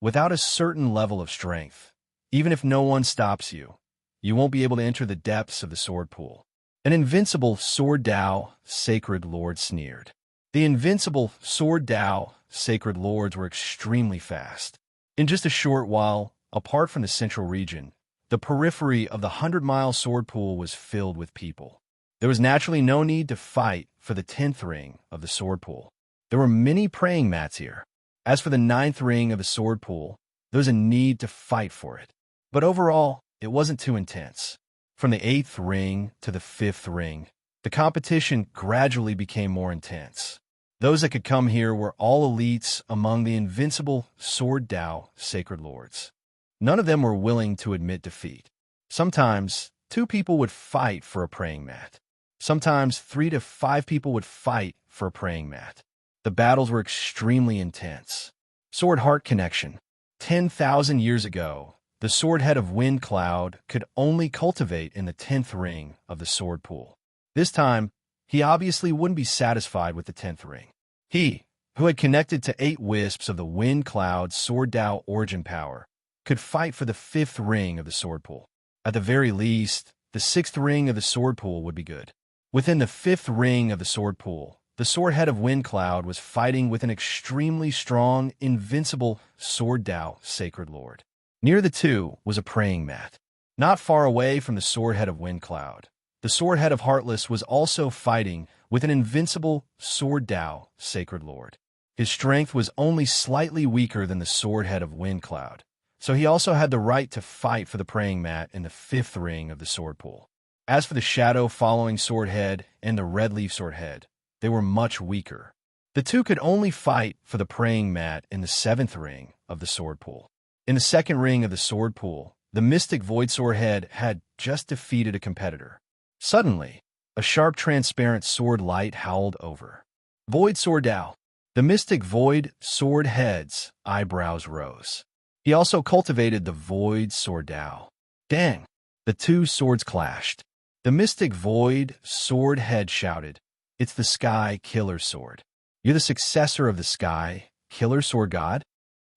Without a certain level of strength, even if no one stops you, you won't be able to enter the depths of the sword pool. An invincible sword Tao sacred lord sneered. The invincible sword Tao sacred lords were extremely fast. In just a short while, apart from the central region, the periphery of the 100-mile sword pool was filled with people. There was naturally no need to fight for the 10th ring of the sword pool. There were many praying mats here. As for the 9th ring of the sword pool, there was a need to fight for it. But overall, it wasn't too intense. From the 8th ring to the 5th ring, the competition gradually became more intense. Those that could come here were all elites among the invincible sword Tao sacred lords. None of them were willing to admit defeat. Sometimes, 2 people would fight for a praying mat. Sometimes 3 to 5 people would fight for a praying mat. The battles were extremely intense. Sword-heart connection. 10,000 years ago, the sword head of Wind Cloud could only cultivate in the 10th ring of the sword pool. This time, he obviously wouldn't be satisfied with the 10th ring. He, who had connected to 8 wisps of the Wind Cloud sword Tao origin power, could fight for the 5th ring of the sword pool. At the very least, the 6th ring of the sword pool would be good. Within the 5th ring of the sword pool, the sword head of Wind Cloud was fighting with an extremely strong, invincible sword Tao sacred lord. Near the two was a praying mat. Not far away from the sword head of Wind Cloud, the sword head of Heartless was also fighting with an invincible sword Tao sacred lord. His strength was only slightly weaker than the sword head of Wind Cloud, so he also had the right to fight for the praying mat in the 5th ring of the sword pool. As for the shadow following sword head and the red leaf sword head, they were much weaker. The two could only fight for the praying mat in the 7th ring of the sword pool. In the 2nd ring of the sword pool, the mystic void sword head had just defeated a competitor. Suddenly, A sharp, transparent sword light howled over. Void Sword Dao. The mystic void sword head's eyebrows rose. He also cultivated the void sword Dao. Dang! The two swords clashed. The mystic void sword head shouted, "It's the Sky Killer Sword. You're the successor of the Sky Killer Sword God?"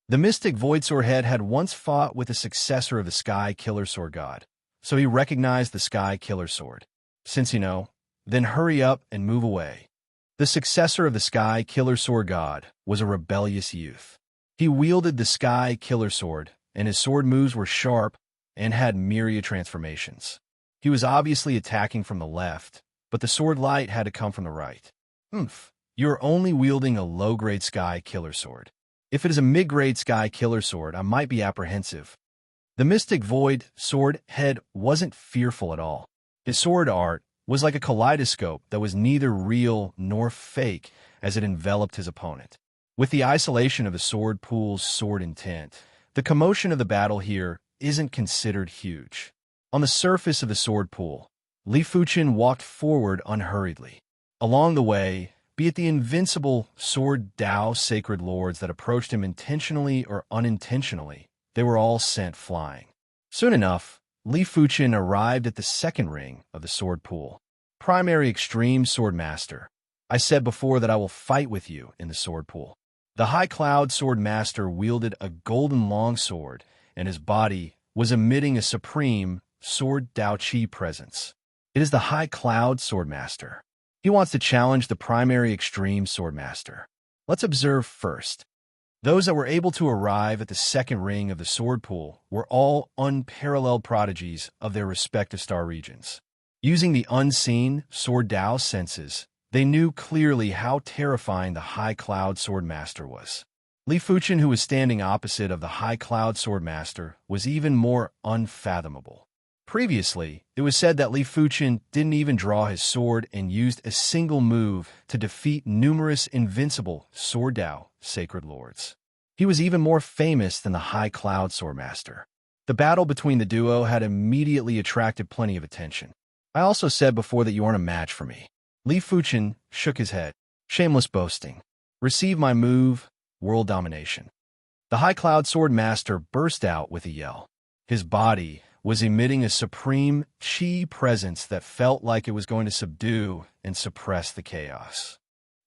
The mystic void sword head had once fought with the successor of the Sky Killer Sword God, so he recognized the Sky Killer Sword. "Since you know, then hurry up and move away." The successor of the Sky Killer Sword God was a rebellious youth. He wielded the Sky Killer Sword, and his sword moves were sharp and had myriad transformations. He was obviously attacking from the left, but the sword light had to come from the right. You're only wielding a low-grade Sky Killer Sword. If it is a mid-grade Sky Killer Sword, I might be apprehensive. The mystic void sword head wasn't fearful at all. His sword art was like a kaleidoscope that was neither real nor fake as it enveloped his opponent. With the isolation of the sword pool's sword intent, the commotion of the battle here isn't considered huge. On the surface of the sword pool, Li Fuchen walked forward unhurriedly. Along the way, be it the invincible sword Dao sacred lords that approached him intentionally or unintentionally, they were all sent flying. Soon enough, Li Fuchen arrived at the second ring of the sword pool. Primary Extreme Sword Master. I said before that I will fight with you in the sword pool. The High Cloud Sword Master wielded a golden longsword, and his body was emitting a supreme sword Dao Qi presence. It is the High Cloud Sword Master. He wants to challenge the Primary Extreme Sword Master. Let's observe first. Those that were able to arrive at the second ring of the sword pool were all unparalleled prodigies of their respective star regions. Using the unseen sword Dao senses, they knew clearly how terrifying the High Cloud Sword Master was. Li Fuchen, who was standing opposite of the High Cloud Sword Master, was even more unfathomable. Previously, it was said that Li Fuchen didn't even draw his sword and used a single move to defeat numerous invincible sword Dao sacred lords. He was even more famous than the High Cloud Sword Master. The battle between the duo had immediately attracted plenty of attention. I also said before that you aren't a match for me. Li Fuchen shook his head. Shameless boasting. Receive my move, world domination. The High Cloud Sword Master burst out with a yell. His body was emitting a supreme Qi presence that felt like it was going to subdue and suppress the chaos.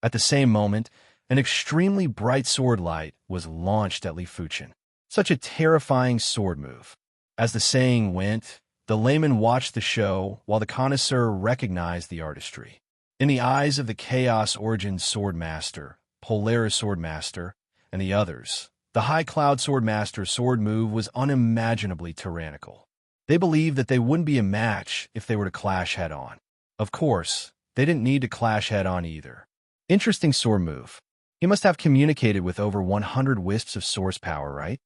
At the same moment, an extremely bright sword light was launched at Li Fuchen. Such a terrifying sword move. As the saying went, the layman watched the show while the connoisseur recognized the artistry. In the eyes of the Chaos Origin Sword Master, Polaris Sword Master, and the others, the High Cloud Sword Master's sword move was unimaginably tyrannical. They believed that they wouldn't be a match if they were to clash head-on. Of course, they didn't need to clash head-on either. Interesting sword move. He must have communicated with over 100 wisps of source power, right?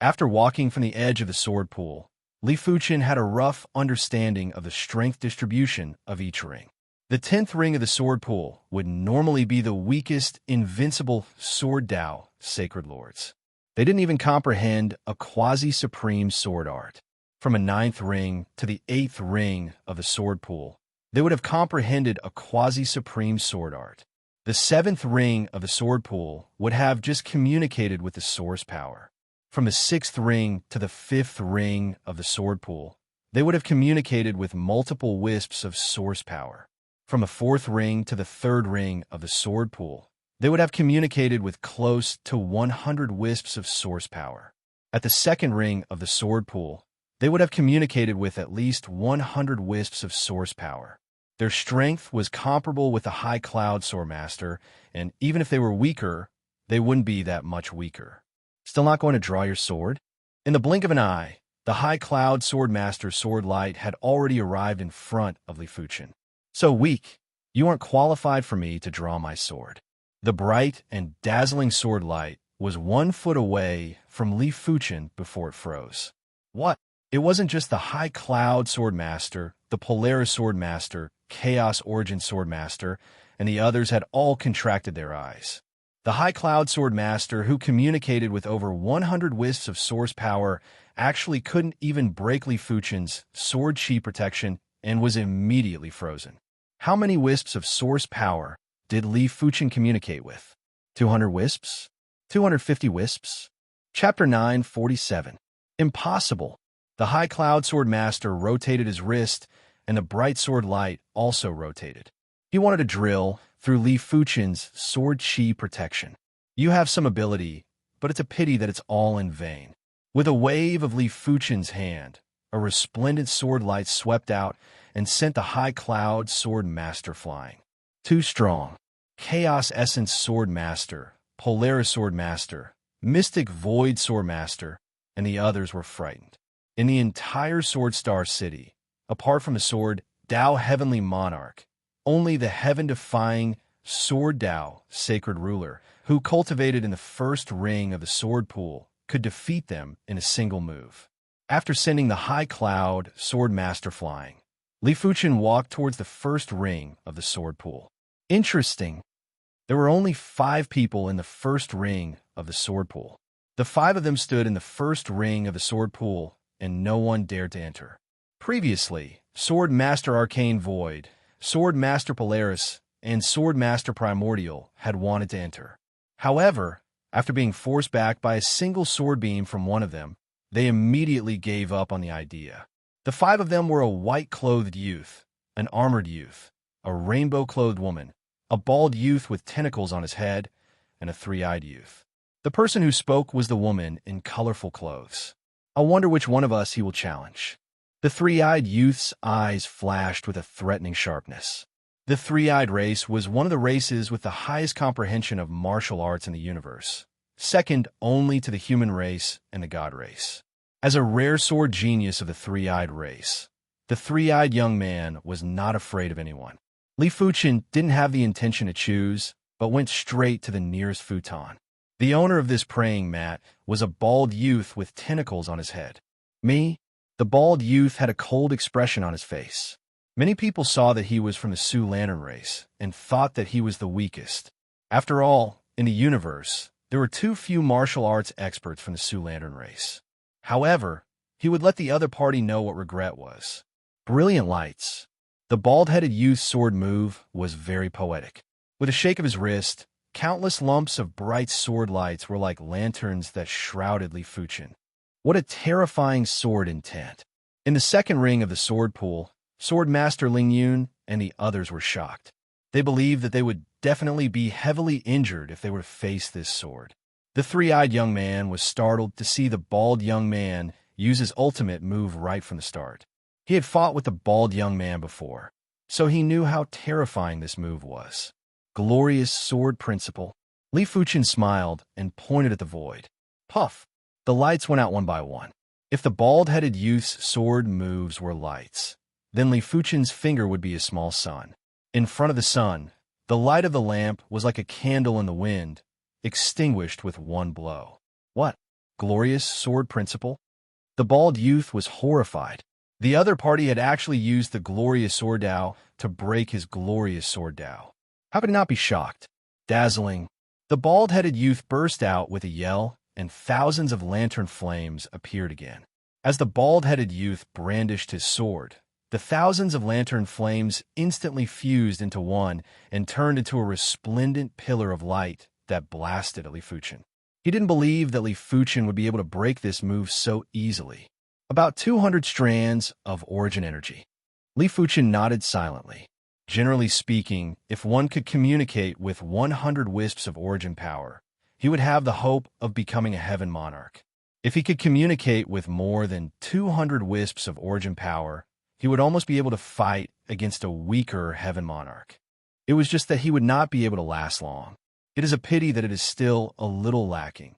After walking from the edge of the sword pool, Li Fuchen had a rough understanding of the strength distribution of each ring. The 10th ring of the sword pool would normally be the weakest, invincible sword Dao sacred lords. They didn't even comprehend a quasi-supreme sword art. From a 9th ring to the 8th ring of the sword pool, they would have comprehended a quasi-supreme sword art. The 7th ring of the sword pool would have just communicated with the source power. From the 6th ring to the 5th ring of the sword pool, they would have communicated with multiple wisps of source power. From the 4th ring to the 3rd ring of the sword pool, they would have communicated with close to 100 wisps of source power. At the 2nd ring of the sword pool, they would have communicated with at least 100 wisps of source power. Their strength was comparable with the High Cloud Sword Master, and even if they were weaker, they wouldn't be that much weaker. Still not going to draw your sword? In the blink of an eye, the High Cloud Sword Master's sword light had already arrived in front of Li Fuchen. So weak, you aren't qualified for me to draw my sword. The bright and dazzling sword light was 1 foot away from Li Fuchen before it froze. What? It wasn't just the High Cloud Sword Master, the Polaris Sword Master, Chaos Origin Sword Master, and the others had all contracted their eyes. The High Cloud Sword Master, who communicated with over 100 wisps of source power, actually couldn't even break Li Fuchen's sword chi protection and was immediately frozen. How many wisps of source power did Li Fuchen communicate with? 200 wisps? 250 wisps? Chapter 947. Impossible. The high cloud sword master rotated his wrist, and the bright sword light also rotated. He wanted to drill through Li Fuchen's sword chi protection. You have some ability, but it's a pity that it's all in vain. With a wave of Li Fuchen's hand, a resplendent sword light swept out and sent the high cloud sword master flying. Too strong. Chaos Essence Sword Master, Polaris Sword Master, Mystic Void Sword Master, and the others were frightened. In the entire Sword Star City, apart from the Sword Dao Heavenly Monarch, only the heaven-defying Sword Dao Sacred Ruler, who cultivated in the first ring of the Sword Pool, could defeat them in a single move. After sending the High Cloud Sword Master flying, Li Fuchen walked towards the first ring of the Sword Pool. Interesting. There were only 5 people in the first ring of the Sword Pool. The 5 of them stood in the first ring of the Sword Pool, and no one dared to enter. Previously, Sword Master Arcane Void, Sword Master Polaris, and Sword Master Primordial had wanted to enter. However, after being forced back by a single sword beam from one of them, they immediately gave up on the idea. The 5 of them were a white-clothed youth, an armored youth, a rainbow-clothed woman, a bald youth with tentacles on his head, and a 3-eyed youth. The person who spoke was the woman in colorful clothes. I wonder which one of us he will challenge. The 3-eyed youth's eyes flashed with a threatening sharpness. The 3-eyed race was one of the races with the highest comprehension of martial arts in the universe, second only to the human race and the god race. As a rare sword genius of the 3-eyed race, the 3-eyed young man was not afraid of anyone. Li Fuchen didn't have the intention to choose, but went straight to the nearest futon. The owner of this praying mat was a bald youth with tentacles on his head. Me? The bald youth had a cold expression on his face. Many people saw that he was from the Sioux Lantern race and thought that he was the weakest. After all, in the universe, there were too few martial arts experts from the Sioux Lantern race. However, he would let the other party know what regret was. Brilliant lights. The bald-headed youth's sword move was very poetic. With a shake of his wrist, countless lumps of bright sword lights were like lanterns that shrouded Li Fuchen. What a terrifying sword intent. In the second ring of the sword pool, Sword Master Ling Yun and the others were shocked. They believed that they would definitely be heavily injured if they were to face this sword. The 3-eyed young man was startled to see the bald young man use his ultimate move right from the start. He had fought with the bald young man before, so he knew how terrifying this move was. Glorious sword principle. Li Fuchen smiled and pointed at the void. Puff! The lights went out one by one. If the bald-headed youth's sword moves were lights, then Li Fuchen's finger would be a small sun. In front of the sun, the light of the lamp was like a candle in the wind, extinguished with one blow. What? Glorious sword principle? The bald youth was horrified. The other party had actually used the glorious sword Dao to break his glorious sword Dao. How could he not be shocked? Dazzling. The bald-headed youth burst out with a yell, and thousands of lantern flames appeared again. As the bald-headed youth brandished his sword, the thousands of lantern flames instantly fused into one and turned into a resplendent pillar of light that blasted at Li Fuchen. He didn't believe that Li Fuchen would be able to break this move so easily. About 200 strands of origin energy. Li Fuchen nodded silently. Generally speaking, if one could communicate with 100 wisps of origin power, he would have the hope of becoming a heaven monarch. If he could communicate with more than 200 wisps of origin power, he would almost be able to fight against a weaker heaven monarch. It was just that he would not be able to last long. It is a pity that it is still a little lacking.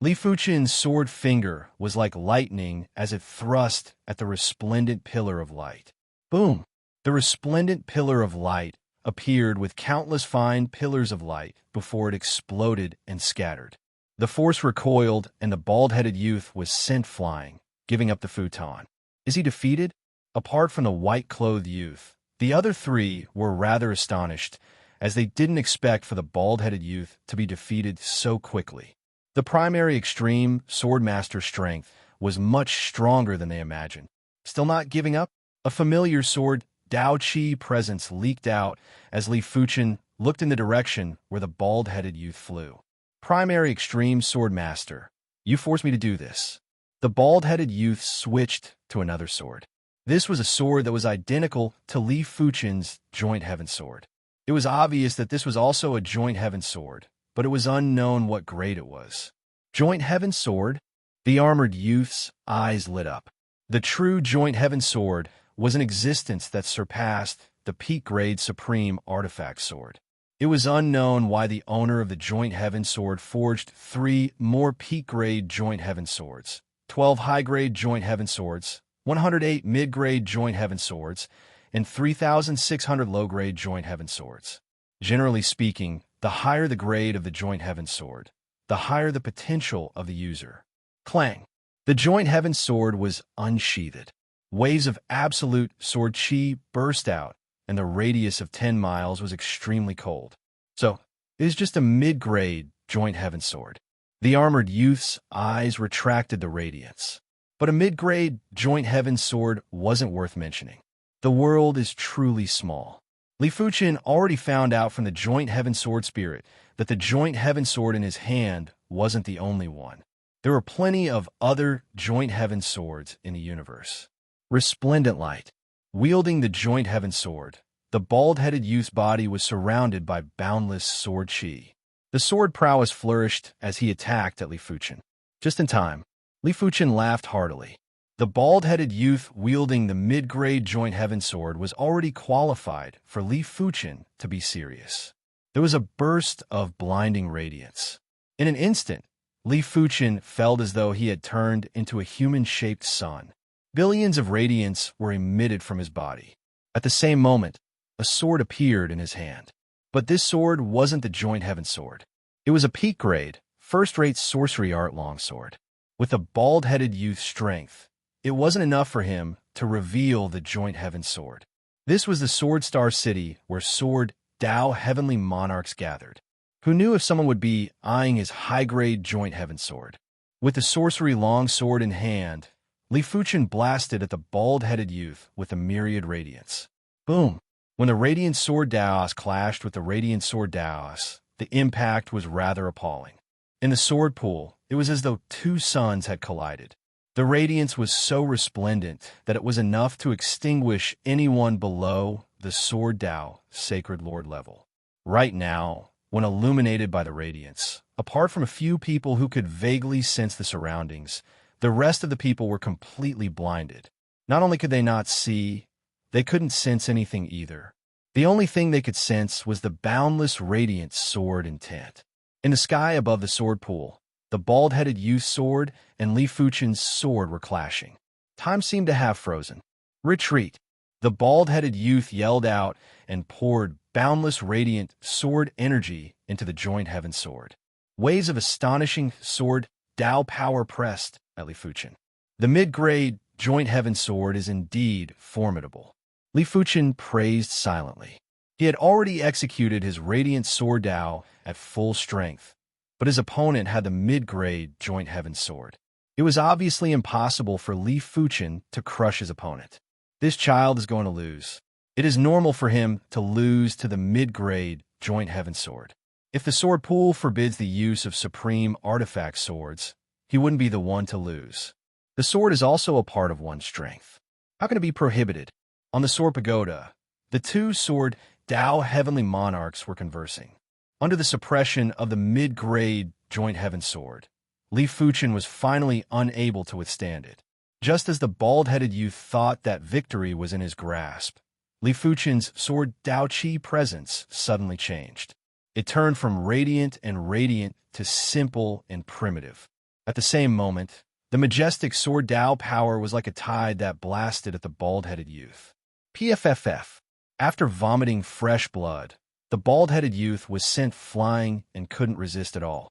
Li Fuchen's sword finger was like lightning as it thrust at the resplendent pillar of light. Boom! The resplendent pillar of light appeared with countless fine pillars of light before it exploded and scattered. The force recoiled, and the bald-headed youth was sent flying, giving up the futon. Is he defeated? Apart from the white-clothed youth, the other 3 were rather astonished, as they didn't expect for the bald-headed youth to be defeated so quickly. The primary extreme swordmaster strength was much stronger than they imagined. Still not giving up? A familiar sword Dao Qi presence leaked out as Li Fuchen looked in the direction where the bald-headed youth flew. Primary Extreme Sword Master, you forced me to do this. The bald-headed youth switched to another sword. This was a sword that was identical to Li Fuchen's Joint Heaven Sword. It was obvious that this was also a Joint Heaven Sword, but it was unknown what grade it was. Joint Heaven Sword? The armored youth's eyes lit up. The true Joint Heaven Sword was an existence that surpassed the peak-grade Supreme Artifact Sword. It was unknown why the owner of the Joint Heaven Sword forged 3 more peak-grade Joint Heaven Swords, 12 high-grade Joint Heaven Swords, 108 mid-grade Joint Heaven Swords, and 3,600 low-grade Joint Heaven Swords. Generally speaking, the higher the grade of the Joint Heaven Sword, the higher the potential of the user. Clang! The Joint Heaven Sword was unsheathed. Waves of absolute sword chi burst out, and the radius of 10 miles was extremely cold. So, it is just a mid-grade Joint Heaven Sword. The armored youth's eyes retracted the radiance. But a mid-grade Joint Heaven Sword wasn't worth mentioning. The world is truly small. Li Fuchen already found out from the Joint Heaven Sword spirit that the Joint Heaven Sword in his hand wasn't the only one. There were plenty of other Joint Heaven Swords in the universe. Resplendent light. Wielding the Joint Heaven Sword, the bald-headed youth's body was surrounded by boundless sword chi. The sword prowess flourished as he attacked at Li Fuchen. Just in time, Li Fuchen laughed heartily. The bald-headed youth wielding the mid-grade Joint Heaven Sword was already qualified for Li Fuchen to be serious. There was a burst of blinding radiance. In an instant, Li Fuchen felt as though he had turned into a human-shaped sun. Billions of radiance were emitted from his body. At the same moment, a sword appeared in his hand. But this sword wasn't the Joint Heaven Sword. It was a peak-grade, first-rate sorcery art longsword. With a bald-headed youth's strength, it wasn't enough for him to reveal the Joint Heaven Sword. This was the Sword Star City where Sword Dao Heavenly Monarchs gathered. Who knew if someone would be eyeing his high-grade Joint Heaven Sword? With the sorcery longsword in hand, Li Fuchen blasted at the bald-headed youth with a myriad radiance. Boom! When the Radiant Sword Daos clashed with the Radiant Sword Daos, the impact was rather appalling. In the sword pool, it was as though 2 suns had collided. The radiance was so resplendent that it was enough to extinguish anyone below the Sword Dao Sacred Lord level. Right now, when illuminated by the radiance, apart from a few people who could vaguely sense the surroundings, the rest of the people were completely blinded. Not only could they not see, they couldn't sense anything either. The only thing they could sense was the boundless radiant sword intent. In the sky above the sword pool, the bald-headed youth's sword and Li Fuchen's sword were clashing. Time seemed to have frozen. Retreat! The bald-headed youth yelled out and poured boundless radiant sword energy into the Joint Heaven Sword. Waves of astonishing sword Dao power pressed at Li Fuchen. The mid-grade Joint Heaven Sword is indeed formidable. Li Fuchen praised silently. He had already executed his Radiant Sword Dao at full strength, but his opponent had the mid-grade Joint Heaven Sword. It was obviously impossible for Li Fuchen to crush his opponent. This child is going to lose. It is normal for him to lose to the mid-grade Joint Heaven Sword. If the sword pool forbids the use of Supreme Artifact Swords, he wouldn't be the one to lose. The sword is also a part of one's strength. How can it be prohibited? On the Sword Pagoda, the 2 Sword Dao Heavenly Monarchs were conversing. Under the suppression of the mid-grade Joint Heaven Sword, Li Fuchen was finally unable to withstand it. Just as the bald-headed youth thought that victory was in his grasp, Li Fuchen's Sword Dao Qi presence suddenly changed. It turned from radiant to simple and primitive. At the same moment, the majestic Sword Dao power was like a tide that blasted at the bald-headed youth. PFFF. After vomiting fresh blood, the bald-headed youth was sent flying and couldn't resist at all.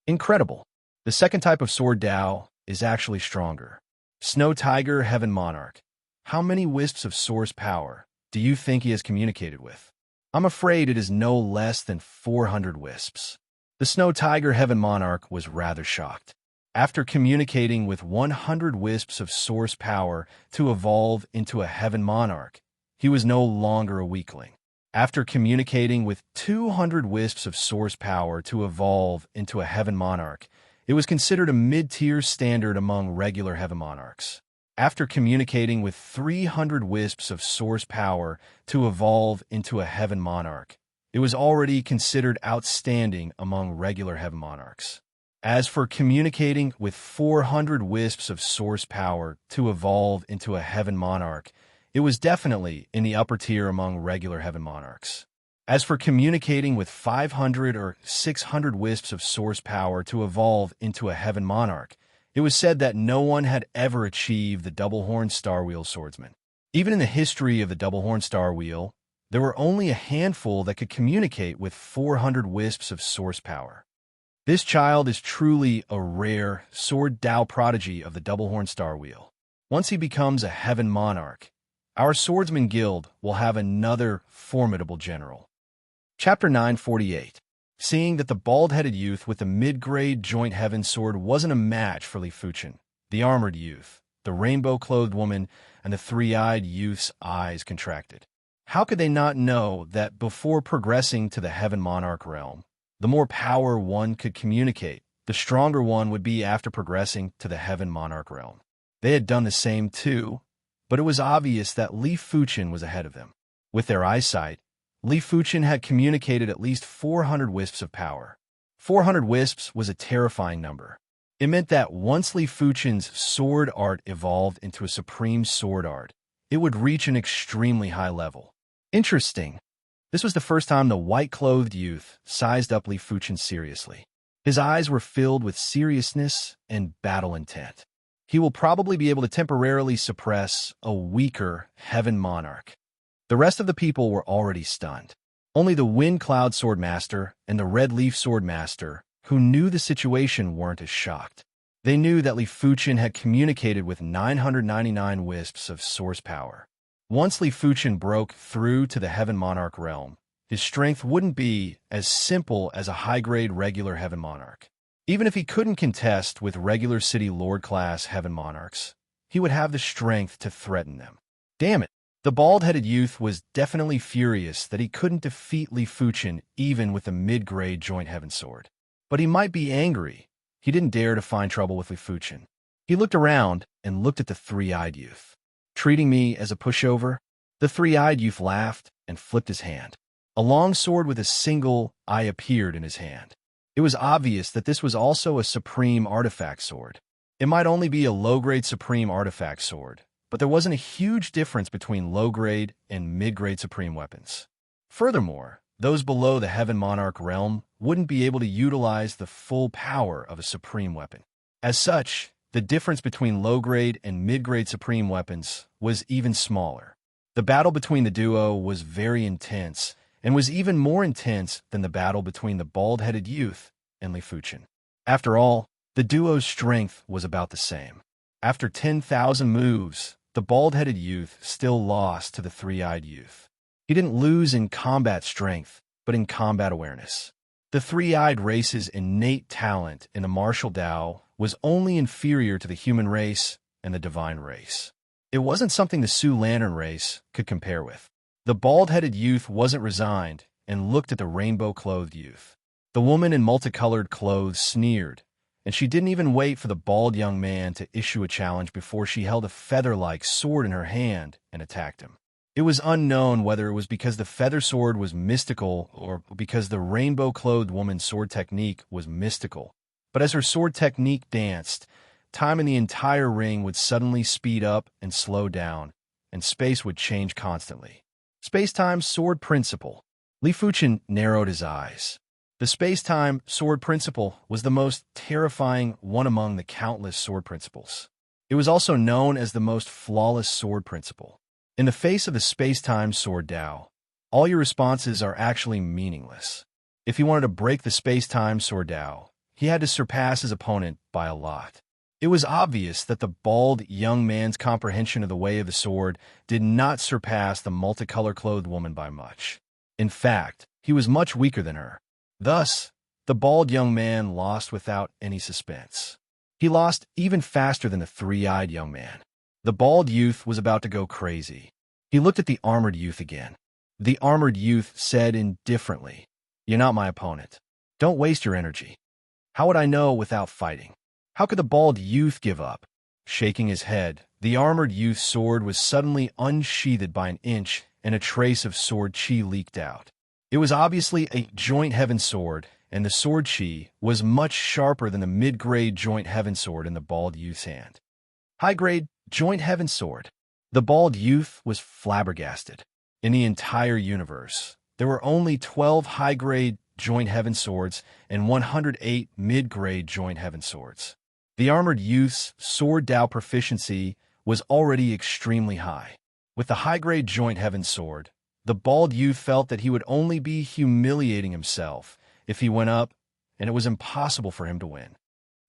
Incredible. The second type of Sword Dao is actually stronger. Snow Tiger Heaven Monarch. How many wisps of source power do you think he has communicated with? I'm afraid it is no less than 400 wisps. The Snow Tiger Heaven Monarch was rather shocked. After communicating with 100 wisps of source power to evolve into a Heaven Monarch, he was no longer a weakling. After communicating with 200 wisps of source power to evolve into a heaven monarch, it was considered a mid-tier standard among regular heaven monarchs. After communicating with 300 wisps of source power to evolve into a heaven monarch, it was already considered outstanding among regular heaven monarchs. As for communicating with 400 wisps of source power to evolve into a heaven monarch, it was definitely in the upper tier among regular heaven monarchs. As for communicating with 500 or 600 wisps of source power to evolve into a heaven monarch, it was said that no one had ever achieved the double-horned star-wheel swordsman. Even in the history of the double-horned star-wheel, there were only a handful that could communicate with 400 wisps of source power. This child is truly a rare sword Tao prodigy of the double-horned star-wheel. Once he becomes a heaven monarch, our swordsman guild will have another formidable general. Chapter 948. Seeing that the bald-headed youth with the mid-grade joint heaven sword wasn't a match for Li Fuchen, the armored youth, the rainbow-clothed woman, and the three-eyed youth's eyes contracted. How could they not know that before progressing to the heaven monarch realm, the more power one could communicate, the stronger one would be after progressing to the heaven monarch realm? They had done the same too, but it was obvious that Li Fuchen was ahead of them. With their eyesight, Li Fuchen had communicated at least 400 wisps of power. 400 wisps was a terrifying number. It meant that once Li Fuchen's sword art evolved into a supreme sword art, it would reach an extremely high level. Interesting. This was the first time the white-clothed youth sized up Li Fuchen seriously. His eyes were filled with seriousness and battle intent. He will probably be able to temporarily suppress a weaker heaven monarch. The rest of the people were already stunned. Only the Wind Cloud Swordmaster and the Red Leaf Swordmaster, who knew the situation, weren't as shocked. They knew that Li Fuchen had communicated with 999 wisps of source power. Once Li Fuchen broke through to the heaven monarch realm, his strength wouldn't be as simple as a high-grade regular heaven monarch. Even if he couldn't contest with regular city lord-class heaven monarchs, he would have the strength to threaten them. Damn it! The bald-headed youth was definitely furious that he couldn't defeat Li Fuchen even with a mid-grade joint heaven sword. But he might be angry. He didn't dare to find trouble with Li Fuchen. He looked around and looked at the three-eyed youth. Treating me as a pushover? The three-eyed youth laughed and flipped his hand. A long sword with a single eye appeared in his hand. It was obvious that this was also a supreme artifact sword. It might only be a low-grade supreme artifact sword, but there wasn't a huge difference between low-grade and mid-grade supreme weapons. Furthermore, those below the Heaven Monarch realm wouldn't be able to utilize the full power of a supreme weapon. As such, the difference between low-grade and mid-grade supreme weapons was even smaller. The battle between the duo was very intense, and was even more intense than the battle between the bald-headed youth and Li Fuchen. After all, the duo's strength was about the same. After 10,000 moves, the bald-headed youth still lost to the three-eyed youth. He didn't lose in combat strength, but in combat awareness. The three-eyed race's innate talent in the martial Tao was only inferior to the human race and the divine race. It wasn't something the Sioux Lantern race could compare with. The bald-headed youth wasn't resigned and looked at the rainbow-clothed youth. The woman in multicolored clothes sneered, and she didn't even wait for the bald young man to issue a challenge before she held a feather-like sword in her hand and attacked him. It was unknown whether it was because the feather sword was mystical or because the rainbow-clothed woman's sword technique was mystical. But as her sword technique danced, time in the entire ring would suddenly speed up and slow down, and space would change constantly. Space-time sword principle. Li Fuchen narrowed his eyes. The space-time sword principle was the most terrifying one among the countless sword principles. It was also known as the most flawless sword principle. In the face of the space-time sword Tao, all your responses are actually meaningless. If he wanted to break the space-time sword Tao, he had to surpass his opponent by a lot. It was obvious that the bald young man's comprehension of the way of the sword did not surpass the multicolor-clothed woman by much. In fact, he was much weaker than her. Thus, the bald young man lost without any suspense. He lost even faster than the three-eyed young man. The bald youth was about to go crazy. He looked at the armored youth again. The armored youth said indifferently, "You're not my opponent. Don't waste your energy. How would I know without fighting?" How could the bald youth give up? Shaking his head, the armored youth's sword was suddenly unsheathed by an inch, and a trace of sword chi leaked out. It was obviously a joint heaven sword, and the sword chi was much sharper than the mid-grade joint heaven sword in the bald youth's hand. High-grade joint heaven sword. The bald youth was flabbergasted. In the entire universe, there were only 12 high-grade joint heaven swords and 108 mid-grade joint heaven swords. The armored youth's sword Dao proficiency was already extremely high. With the high-grade joint heaven sword, the bald youth felt that he would only be humiliating himself if he went up, and it was impossible for him to win.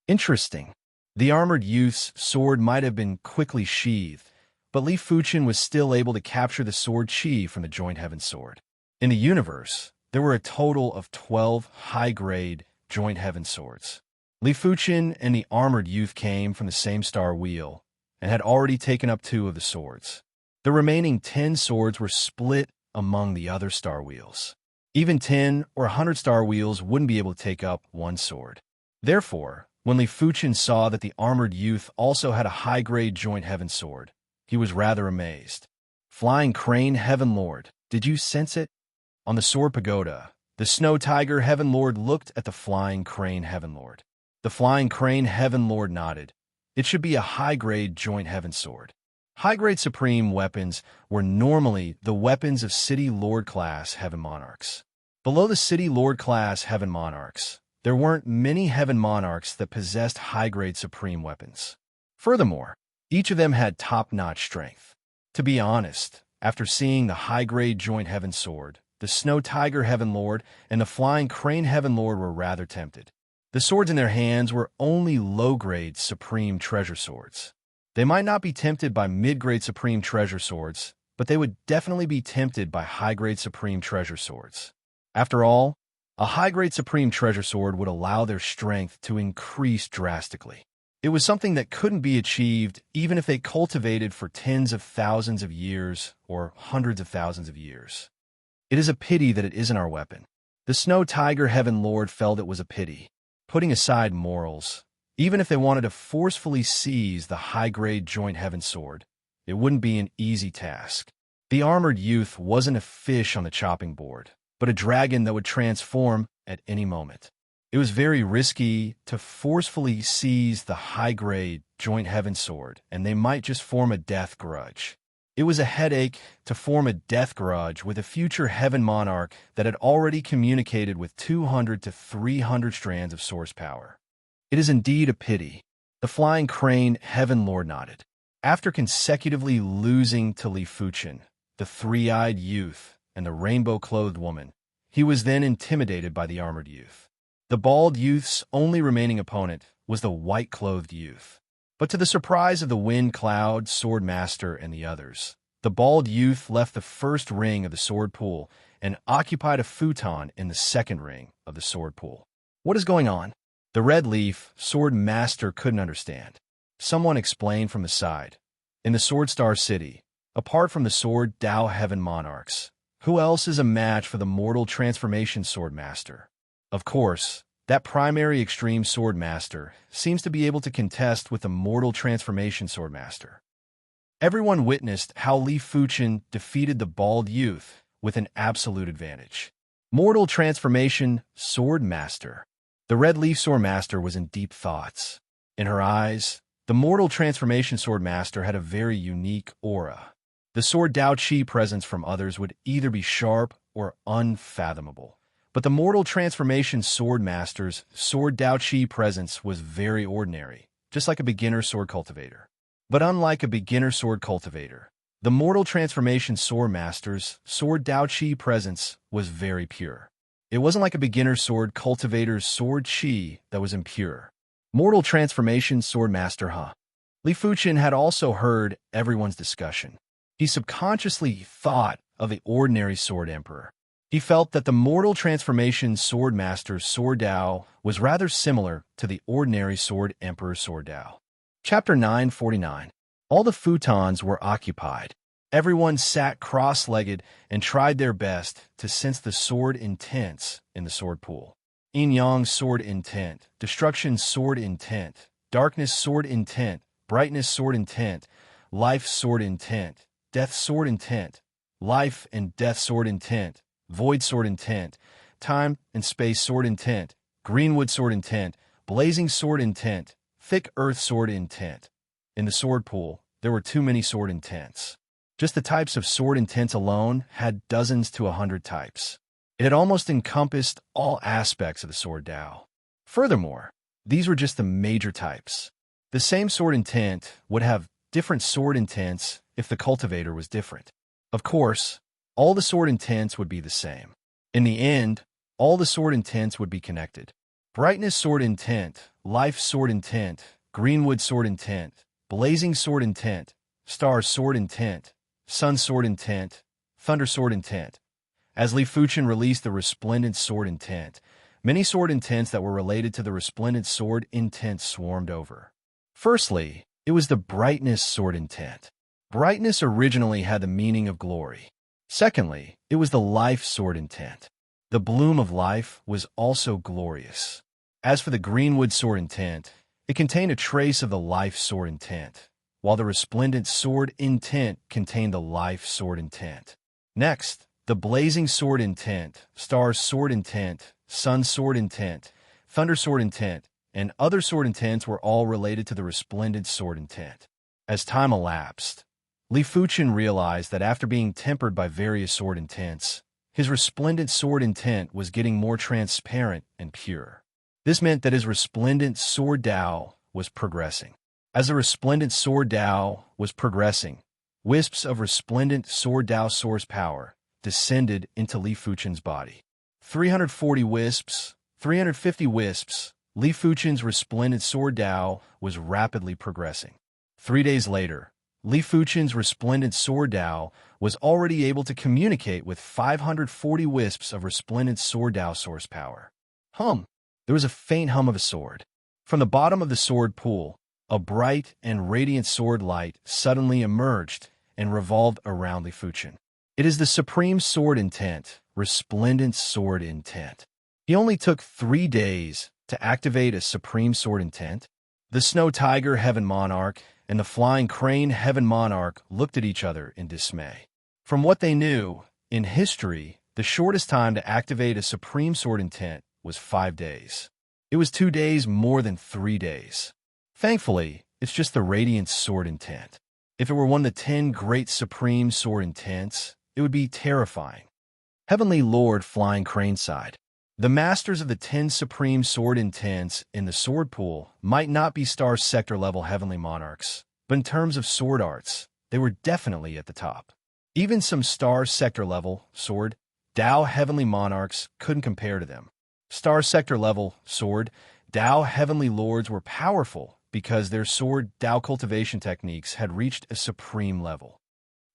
Interesting. The armored youth's sword might have been quickly sheathed, but Li Fuchen was still able to capture the sword chi from the joint heaven sword. In the universe, there were a total of 12 high-grade joint heaven swords. Li Fuchen and the armored youth came from the same star wheel and had already taken up 2 of the swords. The remaining 10 swords were split among the other star wheels. Even 10 or 100 star wheels wouldn't be able to take up 1 sword. Therefore, when Li Fuchen saw that the armored youth also had a high-grade joint heaven sword, he was rather amazed. Flying Crane Heaven Lord, did you sense it? On the sword pagoda, the Snow Tiger Heaven Lord looked at the Flying Crane Heaven Lord. The Flying Crane Heaven Lord nodded. It should be a high-grade joint heaven sword. High-grade supreme weapons were normally the weapons of City Lord class Heaven Monarchs. Below the City Lord class Heaven Monarchs, there weren't many Heaven Monarchs that possessed high-grade supreme weapons. Furthermore, each of them had top-notch strength. To be honest, after seeing the high-grade joint heaven sword, the Snow Tiger Heaven Lord and the Flying Crane Heaven Lord were rather tempted. The swords in their hands were only low-grade supreme treasure swords. They might not be tempted by mid-grade supreme treasure swords, but they would definitely be tempted by high-grade supreme treasure swords. After all, a high-grade supreme treasure sword would allow their strength to increase drastically. It was something that couldn't be achieved even if they cultivated for tens of thousands of years or hundreds of thousands of years. It is a pity that it isn't our weapon. The Snow Tiger Heaven Lord felt it was a pity. Putting aside morals, even if they wanted to forcefully seize the high-grade joint heaven sword, it wouldn't be an easy task. The armored youth wasn't a fish on the chopping board, but a dragon that would transform at any moment. It was very risky to forcefully seize the high-grade joint heaven sword, and they might just form a death grudge. It was a headache to form a death grudge with a future heaven monarch that had already communicated with 200 to 300 strands of source power. It is indeed a pity. The Flying Crane Heaven Lord nodded. After consecutively losing to Li Fuchen, the three-eyed youth, and the rainbow-clothed woman, he was then intimidated by the armored youth. The bald youth's only remaining opponent was the white-clothed youth. But to the surprise of the Wind Cloud, Sword Master, and the others, the bald youth left the first ring of the sword pool and occupied a futon in the second ring of the sword pool. What is going on? The Red Leaf Sword Master couldn't understand. Someone explained from the side. In the Sword Star City, apart from the Sword Dao Heaven Monarchs, who else is a match for the Mortal Transformation Sword Master? Of course, that primary extreme sword master seems to be able to contest with the Mortal Transformation Sword Master. Everyone witnessed how Li Fuchen defeated the bald youth with an absolute advantage. Mortal Transformation Sword Master. The Red Leaf Sword Master was in deep thoughts. In her eyes, the Mortal Transformation Sword Master had a very unique aura. The Sword Dao Chi presence from others would either be sharp or unfathomable. But the Mortal Transformation Sword Master's Sword Dao Chi presence was very ordinary, just like a beginner sword cultivator. But unlike a beginner sword cultivator, the Mortal Transformation Sword Master's Sword Dao Chi presence was very pure. It wasn't like a beginner sword cultivator's sword chi that was impure. Mortal Transformation Sword Master, huh? Li Fuchen had also heard everyone's discussion. He subconsciously thought of the ordinary Sword Emperor. He felt that the Mortal Transformation Sword Master's Sword Dao was rather similar to the ordinary Sword Emperor's Sword Dao. Chapter 949. All the futons were occupied. Everyone sat cross-legged and tried their best to sense the sword intents in the sword pool. Yin-yang sword intent, destruction sword intent, darkness sword intent, brightness sword intent, life sword intent, death sword intent, life and death sword intent, void sword intent, time and space sword intent, greenwood sword intent, blazing sword intent, thick earth sword intent. In the sword pool, there were too many sword intents. Just the types of sword intents alone had dozens to 100 types. It had almost encompassed all aspects of the sword Tao. Furthermore, these were just the major types. The same sword intent would have different sword intents if the cultivator was different. Of course, all the sword intents would be the same. In the end, all the sword intents would be connected. Brightness sword intent, life sword intent, greenwood sword intent, blazing sword intent, star sword intent, sun sword intent, thunder sword intent. As Li Fuchen released the resplendent sword intent, many sword intents that were related to the resplendent sword intent swarmed over. Firstly, it was the brightness sword intent. Brightness originally had the meaning of glory. Secondly, it was the life sword intent. The bloom of life was also glorious. As for the greenwood sword intent, it contained a trace of the life sword intent, while the resplendent sword intent contained the life sword intent. Next, the blazing sword intent, star sword intent, sun sword intent, thunder sword intent, and other sword intents were all related to the resplendent sword intent. As time elapsed, Li Fuchen realized that after being tempered by various sword intents, his resplendent sword intent was getting more transparent and pure. This meant that his resplendent sword Tao was progressing. As the resplendent sword Tao was progressing, wisps of resplendent sword Tao source power descended into Li Fuchen's body. 340 wisps, 350 wisps, Li Fuchen's resplendent sword Tao was rapidly progressing. 3 days later, Li Fuchen's resplendent sword Tao was already able to communicate with 540 wisps of resplendent sword Tao source power. There was a faint hum of a sword. From the bottom of the sword pool, a bright and radiant sword light suddenly emerged and revolved around Li Fuchen. It is the supreme sword intent, resplendent sword intent. He only took 3 days to activate a supreme sword intent. The snow tiger heaven monarch and the flying crane heaven monarch looked at each other in dismay. From what they knew, in history, the shortest time to activate a supreme sword intent was 5 days. It was 2 days more than 3 days. Thankfully, it's just the radiant sword intent. If it were one of the 10 great supreme sword intents, it would be terrifying. Heavenly Lord Flying Crane sighed. The masters of the 10 supreme sword intents in the sword pool might not be star sector level heavenly monarchs, but in terms of sword arts, they were definitely at the top. Even some star sector level sword Tao heavenly monarchs couldn't compare to them. Star sector level sword Tao heavenly lords were powerful because their sword Tao cultivation techniques had reached a supreme level.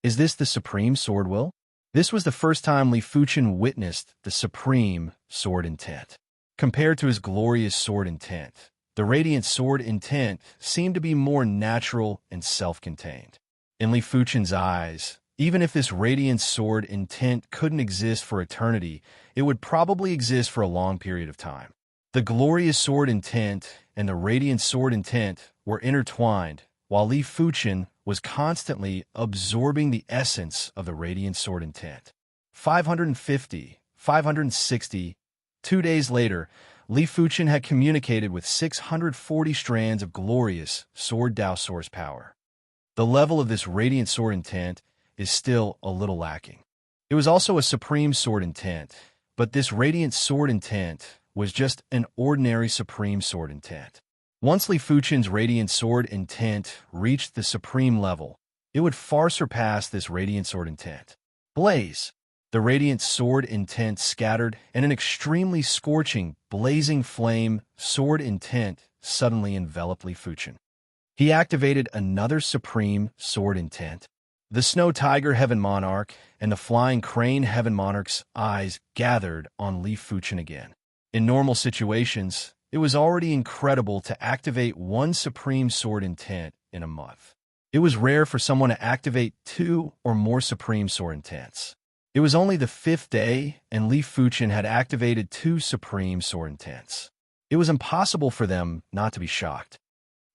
Is this the supreme sword will? This was the first time Li Fuchen witnessed the supreme sword intent. Compared to his glorious sword intent, the radiant sword intent seemed to be more natural and self-contained. In Li Fuchen's eyes, even if this radiant sword intent couldn't exist for eternity, it would probably exist for a long period of time. The glorious sword intent and the radiant sword intent were intertwined, while Li Fuchen was constantly absorbing the essence of the radiant sword intent. 550, 560. 2 days later, Li Fuchen had communicated with 640 strands of glorious sword Tao source power. The level of this radiant sword intent is still a little lacking. It was also a supreme sword intent, but this radiant sword intent was just an ordinary supreme sword intent. Once Li Fuchen's radiant sword intent reached the supreme level, it would far surpass this radiant sword intent. Blaze! The radiant sword intent scattered, and an extremely scorching, blazing flame sword intent suddenly enveloped Li Fuchen. He activated another supreme sword intent. The snow tiger heaven monarch and the flying crane heaven monarch's eyes gathered on Li Fuchen again. In normal situations, it was already incredible to activate one supreme sword intent in a month. It was rare for someone to activate 2 or more Supreme Sword Intents. It was only the 5th day, and Li Fuchen had activated 2 Supreme Sword Intents. It was impossible for them not to be shocked.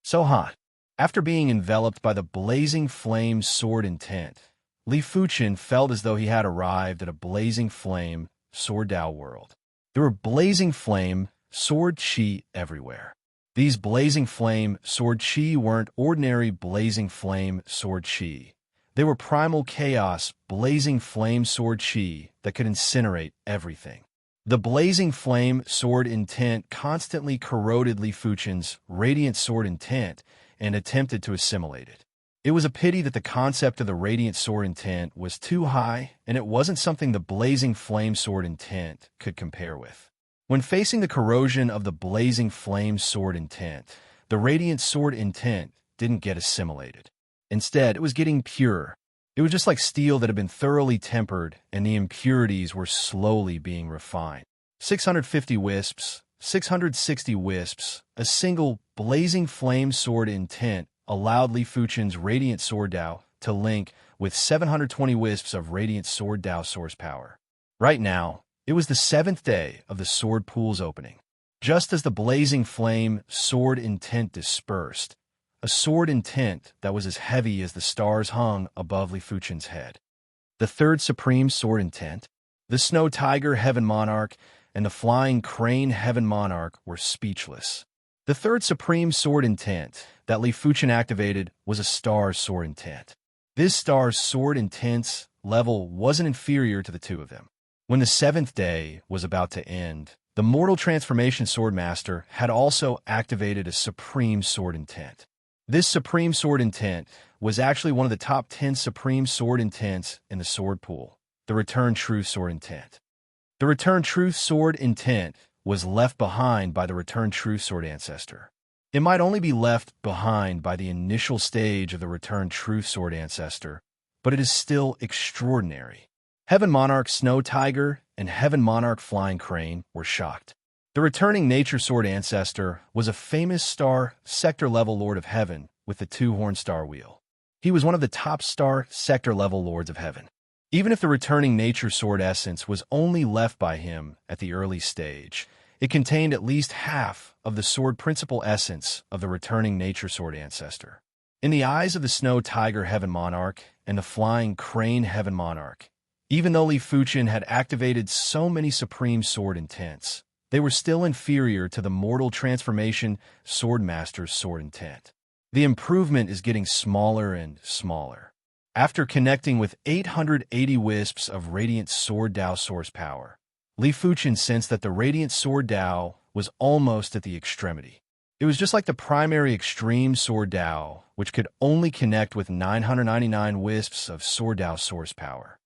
So hot. After being enveloped by the blazing flame sword intent, Li Fuchen felt as though he had arrived at a blazing flame sword Dao world. There were blazing flame sword chi everywhere. These blazing flame sword chi weren't ordinary blazing flame sword chi. They were primal chaos blazing flame sword chi that could incinerate everything. The blazing flame sword intent constantly corroded Li Fuchen's radiant sword intent and attempted to assimilate it. It was a pity that the concept of the radiant sword intent was too high, and it wasn't something the blazing flame sword intent could compare with. When facing the corrosion of the blazing flame sword intent, the radiant sword intent didn't get assimilated. Instead, it was getting purer. It was just like steel that had been thoroughly tempered, and the impurities were slowly being refined. 650 wisps, 660 wisps, a single blazing flame sword intent allowed Li Fuchen's radiant sword Dao to link with 720 wisps of radiant sword Dao source power. Right now, it was the 7th day of the sword pool's opening. Just as the blazing flame sword intent dispersed, a sword intent that was as heavy as the stars hung above Li Fuchen's head. The 3rd Supreme Sword Intent, the Snow Tiger Heaven Monarch, and the Flying Crane Heaven Monarch were speechless. The 3rd Supreme Sword Intent that Li Fuchen activated was a Star Sword Intent. This Star's Sword Intent's level wasn't inferior to the 2 of them. When the 7th day was about to end, the Mortal Transformation Sword Master had also activated a Supreme Sword Intent. This Supreme Sword Intent was actually one of the top 10 Supreme Sword Intents in the Sword Pool, the Return Truth Sword Intent. The Return Truth Sword Intent was left behind by the Return Truth Sword Ancestor. It might only be left behind by the initial stage of the Return Truth Sword Ancestor, but it is still extraordinary. Heaven Monarch Snow Tiger and Heaven Monarch Flying Crane were shocked. The returning Nature Sword Ancestor was a famous star sector-level Lord of Heaven with the 2-horned star wheel. He was one of the top star sector-level Lords of Heaven. Even if the returning Nature Sword essence was only left by him at the early stage, it contained at least half of the sword principal essence of the returning Nature Sword Ancestor. In the eyes of the Snow Tiger Heaven Monarch and the Flying Crane Heaven Monarch, even though Li Fuchen had activated so many Supreme Sword Intents, they were still inferior to the Mortal Transformation Sword Master's sword intent. The improvement is getting smaller and smaller. After connecting with 880 wisps of Radiant Sword Dao source power, Li Fuchen sensed that the Radiant Sword Dao was almost at the extremity. It was just like the primary Extreme Sword Dao, which could only connect with 999 wisps of Sword Dao source power.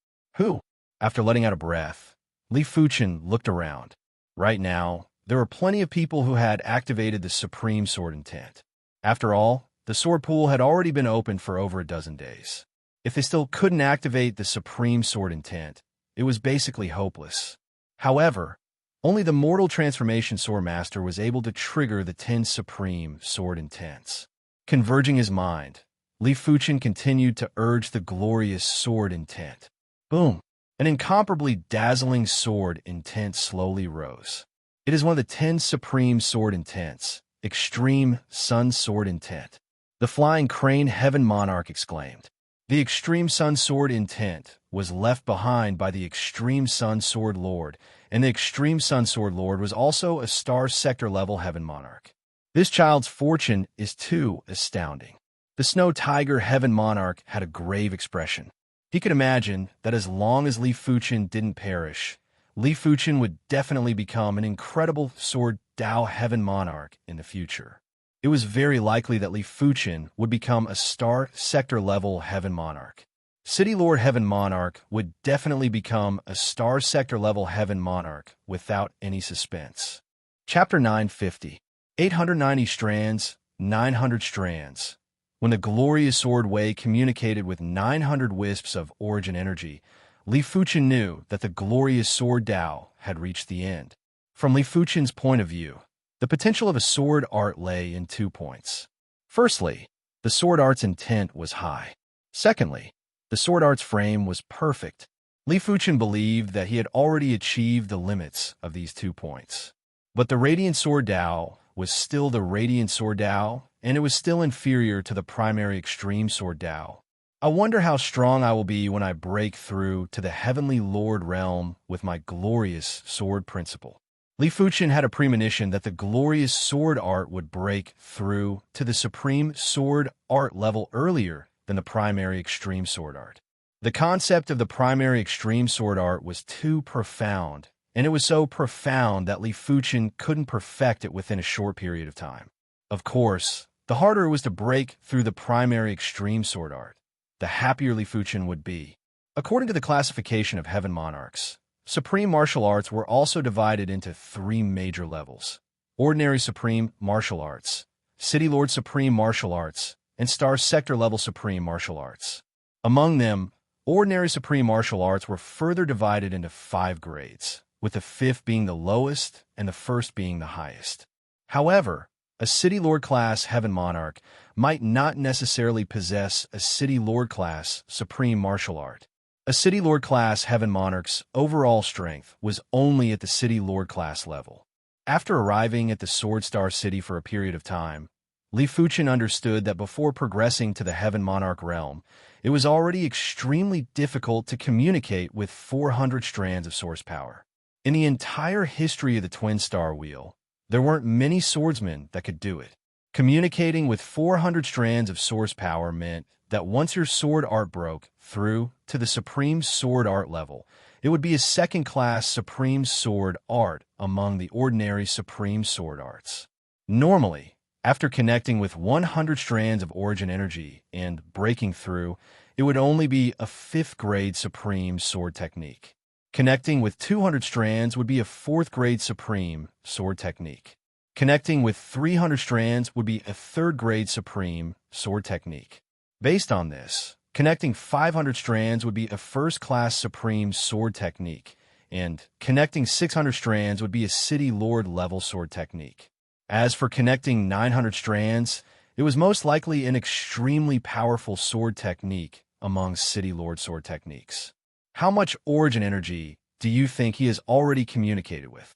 After letting out a breath, Li Fuchen looked around. Right now, there were plenty of people who had activated the Supreme Sword Intent. After all, the sword pool had already been open for over a dozen days. If they still couldn't activate the Supreme Sword Intent, it was basically hopeless. However, only the Mortal Transformation Sword Master was able to trigger the 10 Supreme Sword Intents. Converging his mind, Li Fuchen continued to urge the glorious Sword Intent. Boom! An incomparably dazzling sword intent slowly rose. It is one of the 10 Supreme Sword Intents, Extreme Sun Sword Intent. The Flying Crane Heaven Monarch exclaimed. The Extreme Sun Sword Intent was left behind by the Extreme Sun Sword Lord, and the Extreme Sun Sword Lord was also a star sector level Heaven Monarch. This child's fortune is too astounding. The Snow Tiger Heaven Monarch had a grave expression. He could imagine that as long as Li Fuchen didn't perish, Li Fuchen would definitely become an incredible Sword Dao Heaven Monarch in the future. It was very likely that Li Fuchen would become a star sector level Heaven Monarch. City Lord Heaven Monarch would definitely become a star sector level Heaven Monarch without any suspense. Chapter 950. 890 strands, 900 strands. When the glorious sword Wei communicated with 900 wisps of origin energy, Li Fuchen knew that the glorious sword Dao had reached the end. From Li Fuchen's point of view, the potential of a sword art lay in 2 points. Firstly, The sword art's intent was high. Secondly, the sword art's frame was perfect. Li Fuchen believed that he had already achieved the limits of these 2 points. But the Radiant Sword Dao was still the Radiant Sword Dao, and it was still inferior to the primary Extreme Sword Dao. I wonder how strong I will be when I break through to the Heavenly Lord realm with my glorious sword principle. Li Fuchen had a premonition that the glorious sword art would break through to the supreme sword art level earlier than the primary extreme sword art. The concept of the primary extreme sword art was too profound, and it was so profound that Li Fuchen couldn't perfect it within a short period of time. Of course, the harder it was to break through the primary extreme sword art, the happier Li Fuchen would be. According to the classification of Heaven Monarchs, Supreme Martial Arts were also divided into 3 major levels: Ordinary Supreme Martial Arts, City Lord Supreme Martial Arts, and Star Sector Level Supreme Martial Arts. Among them, Ordinary Supreme Martial Arts were further divided into 5 grades, with the 5th being the lowest and the 1st being the highest. However, a City Lord class Heaven Monarch might not necessarily possess a City Lord class Supreme Martial Art. A City Lord class Heaven Monarch's overall strength was only at the City Lord class level. After arriving at the Sword Star City for a period of time, Li Fuchen understood that before progressing to the Heaven Monarch realm, it was already extremely difficult to communicate with 400 strands of source power. In the entire history of the Twin Star Wheel, there weren't many swordsmen that could do it. Communicating with 400 strands of source power meant that once your sword art broke through to the Supreme Sword Art level, it would be a second-class Supreme Sword Art among the ordinary Supreme Sword Arts. Normally, after connecting with 100 strands of origin energy and breaking through, it would only be a 5th-grade Supreme Sword Technique. Connecting with 200 strands would be a 4th-grade Supreme Sword Technique. Connecting with 300 strands would be a 3rd-grade Supreme Sword Technique. Based on this, connecting 500 strands would be a 1st-class Supreme Sword Technique, and connecting 600 strands would be a City Lord level sword technique. As for connecting 900 strands, it was most likely an extremely powerful sword technique among City Lord sword techniques. How much origin energy do you think he has already communicated with?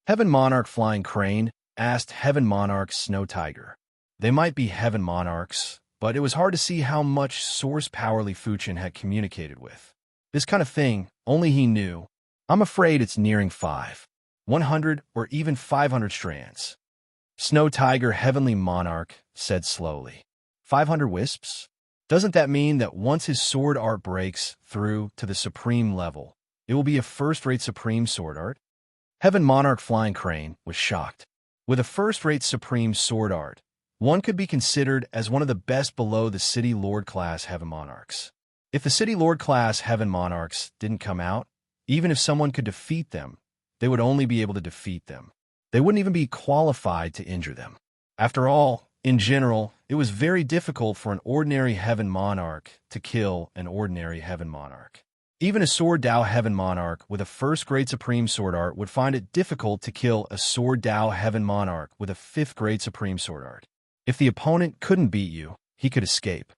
Heaven Monarch Flying Crane asked Heaven Monarch Snow Tiger. They might be Heaven Monarchs, but it was hard to see how much source power Li Fuchen had communicated with. This kind of thing, only he knew. I'm afraid it's nearing 5, 100, or even 500 strands. Snow Tiger Heavenly Monarch said slowly. 500 wisps? Doesn't that mean that once his sword art breaks through to the supreme level, it will be a first-rate supreme sword art? Heaven Monarch Flying Crane was shocked. With a first-rate supreme sword art, one could be considered as one of the best below the City Lord class Heaven Monarchs. If the City Lord class Heaven Monarchs didn't come out, even if someone could defeat them, they would only be able to defeat them. They wouldn't even be qualified to injure them. After all, in general, it was very difficult for an ordinary Heaven Monarch to kill an ordinary Heaven Monarch. Even a Sword Dao Heaven Monarch with a first-grade Supreme Sword Art would find it difficult to kill a Sword Dao Heaven Monarch with a 5th-grade Supreme Sword Art. If the opponent couldn't beat you, he could escape.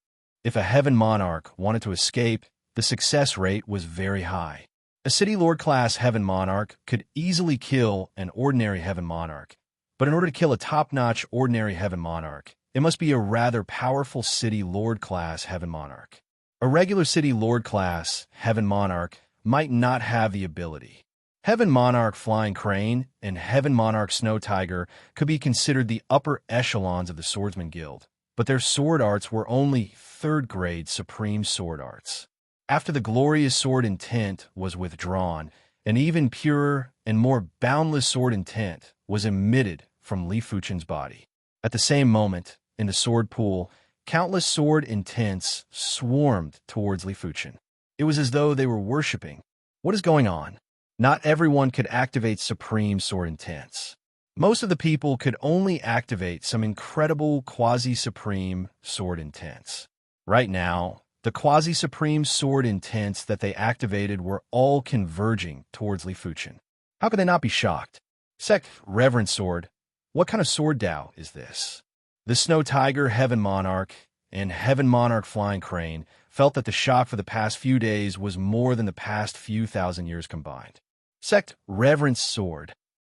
If a Heaven Monarch wanted to escape, the success rate was very high. A City Lord class Heaven Monarch could easily kill an ordinary Heaven Monarch, but in order to kill a top-notch ordinary Heaven Monarch, it must be a rather powerful City Lord class Heaven Monarch. A regular City Lord class Heaven Monarch might not have the ability. Heaven Monarch Flying Crane and Heaven Monarch Snow Tiger could be considered the upper echelons of the Swordsman Guild, but their sword arts were only 3rd-grade Supreme Sword Arts. After the glorious sword intent was withdrawn, an even purer and more boundless sword intent was emitted from Li Fuchen's body. At the same moment, in the sword pool, countless sword intents swarmed towards Li Fuchen. It was as though they were worshipping. What is going on? Not everyone could activate supreme sword intents. Most of the people could only activate some incredible quasi-supreme sword intents. Right now, the quasi-supreme sword intents that they activated were all converging towards Li Fuchen. How could they not be shocked? Reverend Sword, what kind of sword Dao is this? The Snow Tiger Heaven Monarch and Heaven Monarch Flying Crane felt that the shock for the past few days was more than the past few thousand years combined. Sect Reverence Sword.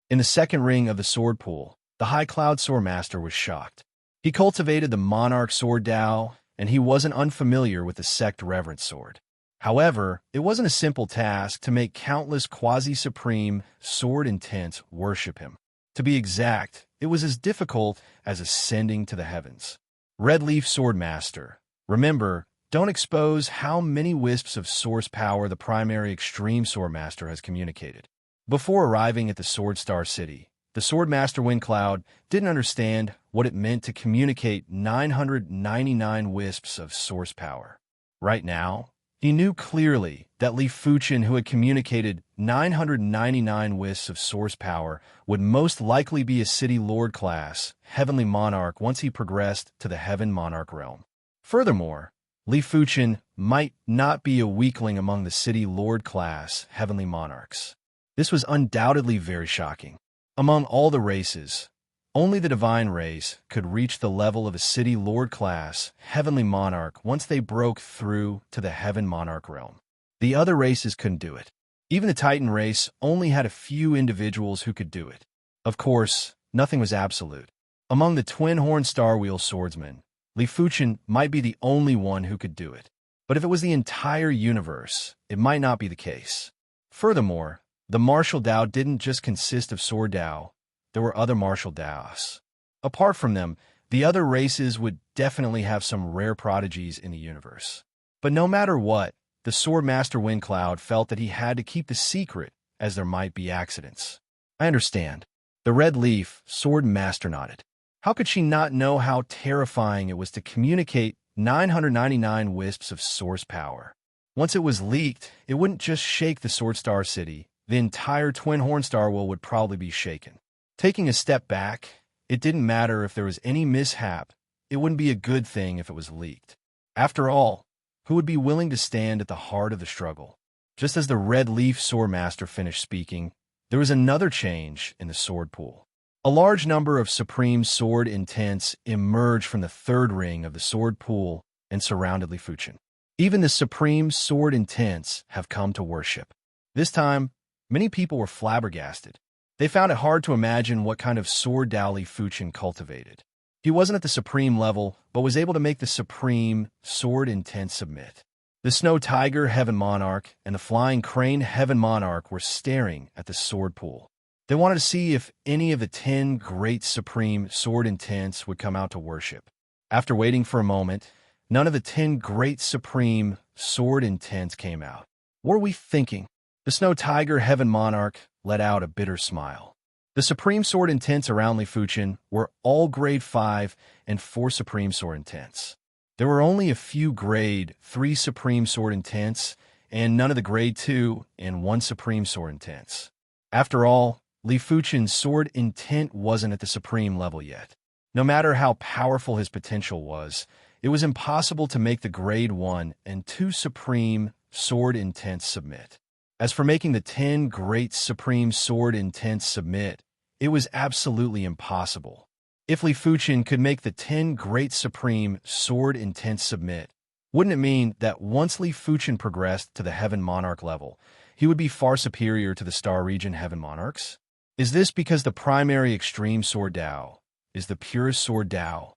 In the second ring of the sword pool, the High Cloud Sword Master was shocked. He cultivated the Monarch Sword Dao, and he wasn't unfamiliar with the Sect Reverence Sword. However, it wasn't a simple task to make countless quasi-supreme sword intents worship him. To be exact, it was as difficult as ascending to the heavens. Red Leaf Sword Master. Remember, don't expose how many wisps of source power the primary extreme sword master has communicated. Before arriving at the Sword Star City, the Sword Master Windcloud didn't understand what it meant to communicate 999 wisps of source power. Right now, he knew clearly that Li Fuchen, who had communicated 999 wisps of source power, would most likely be a City Lord class Heavenly Monarch once he progressed to the Heaven Monarch realm. Furthermore, Li Fuchen might not be a weakling among the City Lord class Heavenly Monarchs. This was undoubtedly very shocking. Among all the races, only the Divine race could reach the level of a City Lord class Heavenly Monarch once they broke through to the Heaven Monarch realm. The other races couldn't do it. Even the Titan race only had a few individuals who could do it. Of course, nothing was absolute. Among the Twin-Horn Starwheel Swordsmen, Li Fuchen might be the only one who could do it. But if it was the entire universe, it might not be the case. Furthermore, the martial Dao didn't just consist of Sword Dao. There were other martial Daos. Apart from them, the other races would definitely have some rare prodigies in the universe. But no matter what, the Sword Master Windcloud felt that he had to keep the secret, as there might be accidents. I understand. The Red Leaf Sword Master nodded. How could she not know how terrifying it was to communicate 999 wisps of source power? Once it was leaked, it wouldn't just shake the Sword Star City. The entire Twin-Horn Starwheel would probably be shaken. Taking a step back, it didn't matter if there was any mishap. It wouldn't be a good thing if it was leaked. After all, who would be willing to stand at the heart of the struggle? Just as the Red Leaf Sword Master finished speaking, there was another change in the sword pool. A large number of supreme sword intents emerged from the third ring of the sword pool and surrounded Li Fuchen. Even the supreme sword intents have come to worship. This time, many people were flabbergasted. They found it hard to imagine what kind of sword Dao Li Fuchen cultivated. He wasn't at the supreme level, but was able to make the supreme sword intent submit. The Snow Tiger Heaven Monarch and the Flying Crane Heaven Monarch were staring at the sword pool. They wanted to see if any of the 10 great supreme sword intents would come out to worship. After waiting for a moment, none of the 10 great supreme sword intents came out. What are we thinking? The Snow Tiger Heaven Monarch let out a bitter smile. The supreme sword intents around Li Fuchen were all grade 5 and 4 supreme sword intents. There were only a few grade 3 supreme sword intents and none of the grade 2 and 1 supreme sword intents. After all, Li Fuchen's sword intent wasn't at the supreme level yet. No matter how powerful his potential was, it was impossible to make the grade 1 and 2 supreme sword intents submit. As for making the 10 great supreme sword intents submit, it was absolutely impossible. If Li Fuchen could make the 10 great supreme sword intents submit, wouldn't it mean that once Li Fuchen progressed to the Heaven Monarch level, he would be far superior to the Star Region Heaven Monarchs? Is this because the primary extreme sword Dao is the purest sword Dao?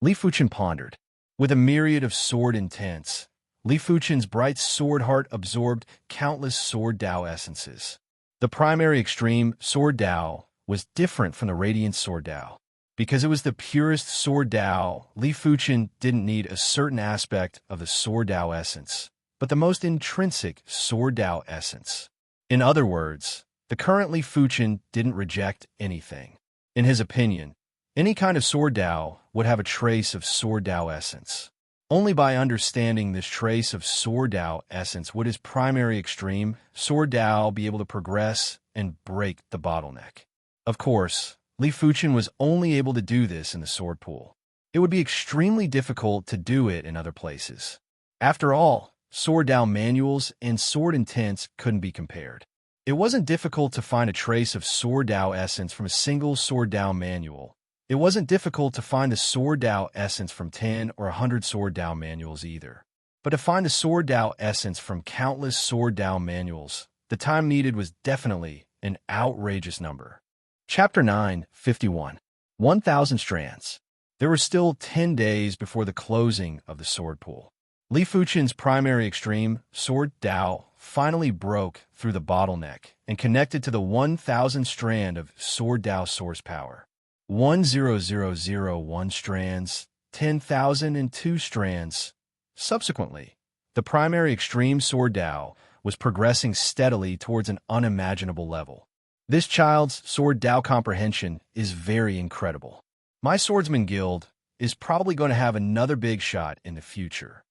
Li Fuchen pondered. With a myriad of sword intents, Li Fuchen's bright sword heart absorbed countless sword Dao essences. The primary extreme sword Dao was different from the radiant sword Dao. Because it was the purest sword Dao, Li Fuchen didn't need a certain aspect of the sword Dao essence, but the most intrinsic sword Dao essence. In other words, the current Li Fuchen didn't reject anything. In his opinion, any kind of sword Dao would have a trace of sword Dao essence. Only by understanding this trace of sword Dao essence would his primary extreme sword Dao be able to progress and break the bottleneck. Of course, Li Fuchen was only able to do this in the sword pool. It would be extremely difficult to do it in other places. After all, sword Dao manuals and sword intents couldn't be compared. It wasn't difficult to find a trace of sword Dao essence from a single sword Dao manual, It wasn't difficult to find the Sword Dao essence from 10 or 100 Sword Dao manuals either. But to find the Sword Dao essence from countless Sword Dao manuals, the time needed was definitely an outrageous number. Chapter 9, 51. 1,000 Strands. There were still 10 days before the closing of the sword pool. Li Fuchen's primary extreme, Sword Dao, finally broke through the bottleneck and connected to the 1,000 strand of Sword Dao source power. 1,001 strands, 10,002 strands. Subsequently, the primary extreme Sword Dao was progressing steadily towards an unimaginable level. This child's Sword Dao comprehension is very incredible. My Swordsman Guild is probably going to have another big shot in the future.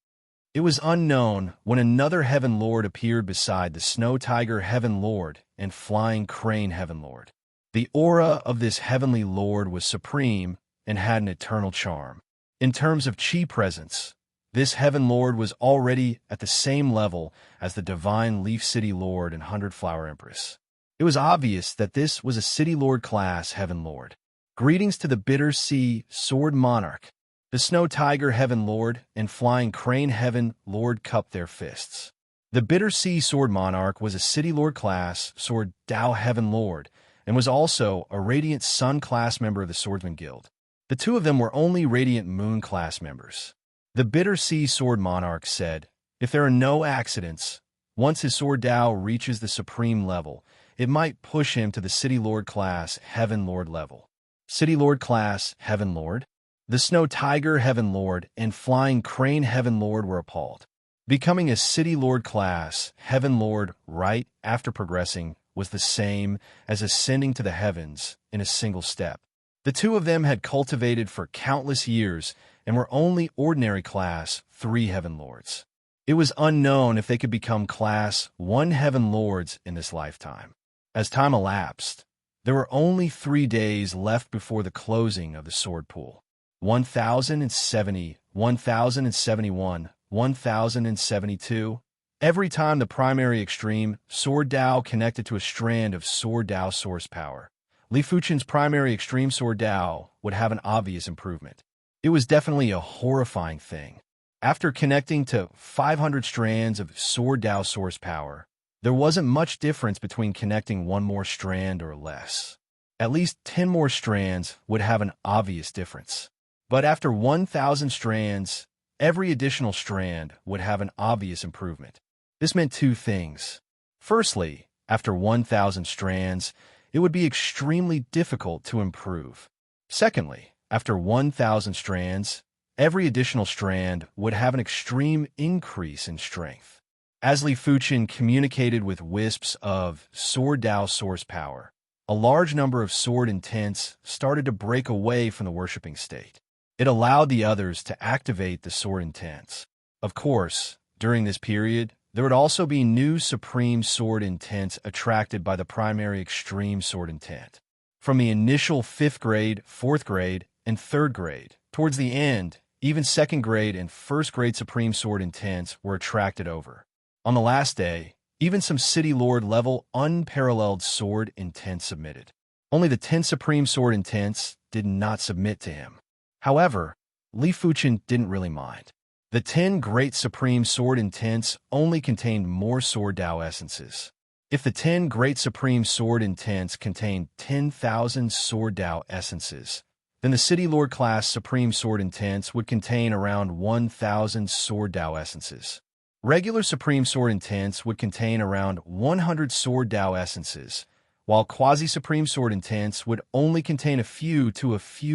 It was unknown when another Heaven Lord appeared beside the Snow Tiger Heaven Lord and Flying Crane Heaven Lord. The aura of this Heavenly Lord was supreme and had an eternal charm. In terms of chi presence, this Heaven Lord was already at the same level as the Divine Leaf City Lord and 100 Flower Empress. It was obvious that this was a City Lord class Heaven Lord. Greetings to the Bitter Sea Sword Monarch. The Snow Tiger Heaven Lord and Flying Crane Heaven Lord cupped their fists. The Bitter Sea Sword Monarch was a City Lord class Sword Dao Heaven Lord and was also a Radiant Sun class member of the Swordsman Guild. The two of them were only Radiant Moon class members. The Bitter Sea Sword Monarch said, if there are no accidents, once his Sword Dao reaches the supreme level, it might push him to the City Lord class Heaven Lord level. City Lord class Heaven Lord? The Snow Tiger Heaven Lord and Flying Crane Heaven Lord were appalled. Becoming a City Lord class Heaven Lord right after progressing was the same as ascending to the heavens in a single step. The two of them had cultivated for countless years and were only ordinary class 3 Heaven Lords. It was unknown if they could become class 1 Heaven Lords in this lifetime. As time elapsed, there were only 3 days left before the closing of the sword pool. 1,070, 1,071, 1,072. Every time the primary extreme, Sword Dao, connected to a strand of Sword Dao source power, Li Fuchen's primary extreme Sword Dao would have an obvious improvement. It was definitely a horrifying thing. After connecting to 500 strands of Sword Dao source power, there wasn't much difference between connecting one more strand or less. At least 10 more strands would have an obvious difference. But after 1,000 strands, every additional strand would have an obvious improvement. This meant 2 things. Firstly, after 1,000 strands, it would be extremely difficult to improve. Secondly, after 1,000 strands, every additional strand would have an extreme increase in strength. As Li Fuchen communicated with wisps of Sword Dao source power, a large number of sword intents started to break away from the worshipping state. It allowed the others to activate the sword intents. Of course, during this period, there would also be new supreme sword intents attracted by the primary extreme sword intent. From the initial 5th grade, 4th grade, and 3rd grade, towards the end, even 2nd grade and 1st grade supreme sword intents were attracted over. On the last day, even some City Lord level unparalleled sword intents submitted. Only the 10 supreme sword intents did not submit to him. However, Li Fuchen didn't really mind. The 10 great supreme sword intents only contained more Sword Dao essences. If the 10 great supreme sword intents contained 10,000 Sword Dao essences, then the City Lord class supreme sword intents would contain around 1,000 Sword Dao essences. Regular supreme sword intents would contain around 100 Sword Dao essences, while quasi-supreme sword intents would only contain a few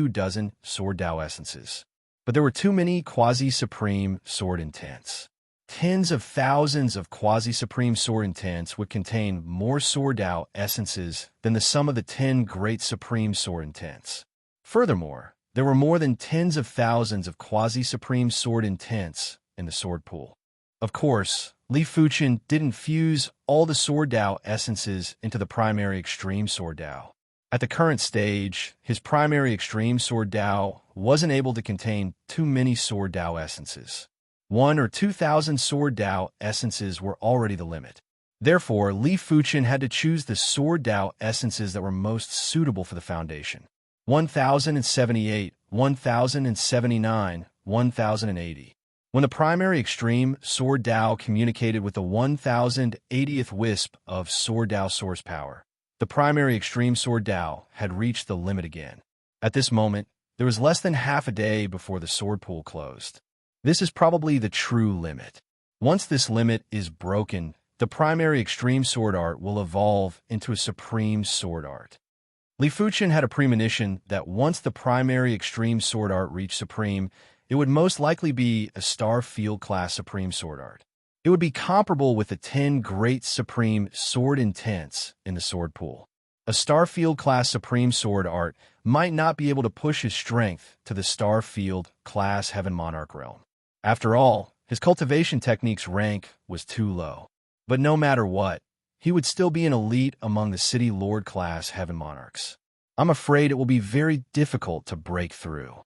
dozen Sword Dao essences. But there were too many quasi-supreme sword intents. Tens of thousands of quasi-supreme sword intents would contain more Sword Dao essences than the sum of the 10 great supreme sword intents. Furthermore, there were more than tens of thousands of quasi-supreme sword intents in the sword pool. Of course, Li Fuchen didn't fuse all the Sword Dao essences into the primary extreme Sword Dao. At the current stage, his primary extreme Sword Dao wasn't able to contain too many Sword Dao essences. 1,000 or 2,000 Sword Dao essences were already the limit. Therefore, Li Fuchen had to choose the Sword Dao essences that were most suitable for the foundation. 1078, 1079, 1080. When the primary extreme Sword Dao communicated with the 1080th wisp of Sword Dao source power, the primary extreme Sword Dao had reached the limit again. At this moment, there was less than half a day before the sword pool closed. This is probably the true limit. Once this limit is broken, the primary extreme sword art will evolve into a supreme sword art. Li Fuchen had a premonition that once the primary extreme sword art reached supreme, it would most likely be a Star Field class supreme sword art. It would be comparable with the 10 great supreme sword intents in the sword pool. A Starfield class supreme sword art might not be able to push his strength to the Starfield class Heaven Monarch realm. After all, his cultivation technique's rank was too low. But no matter what, he would still be an elite among the City Lord class Heaven Monarchs. I'm afraid it will be very difficult to break through.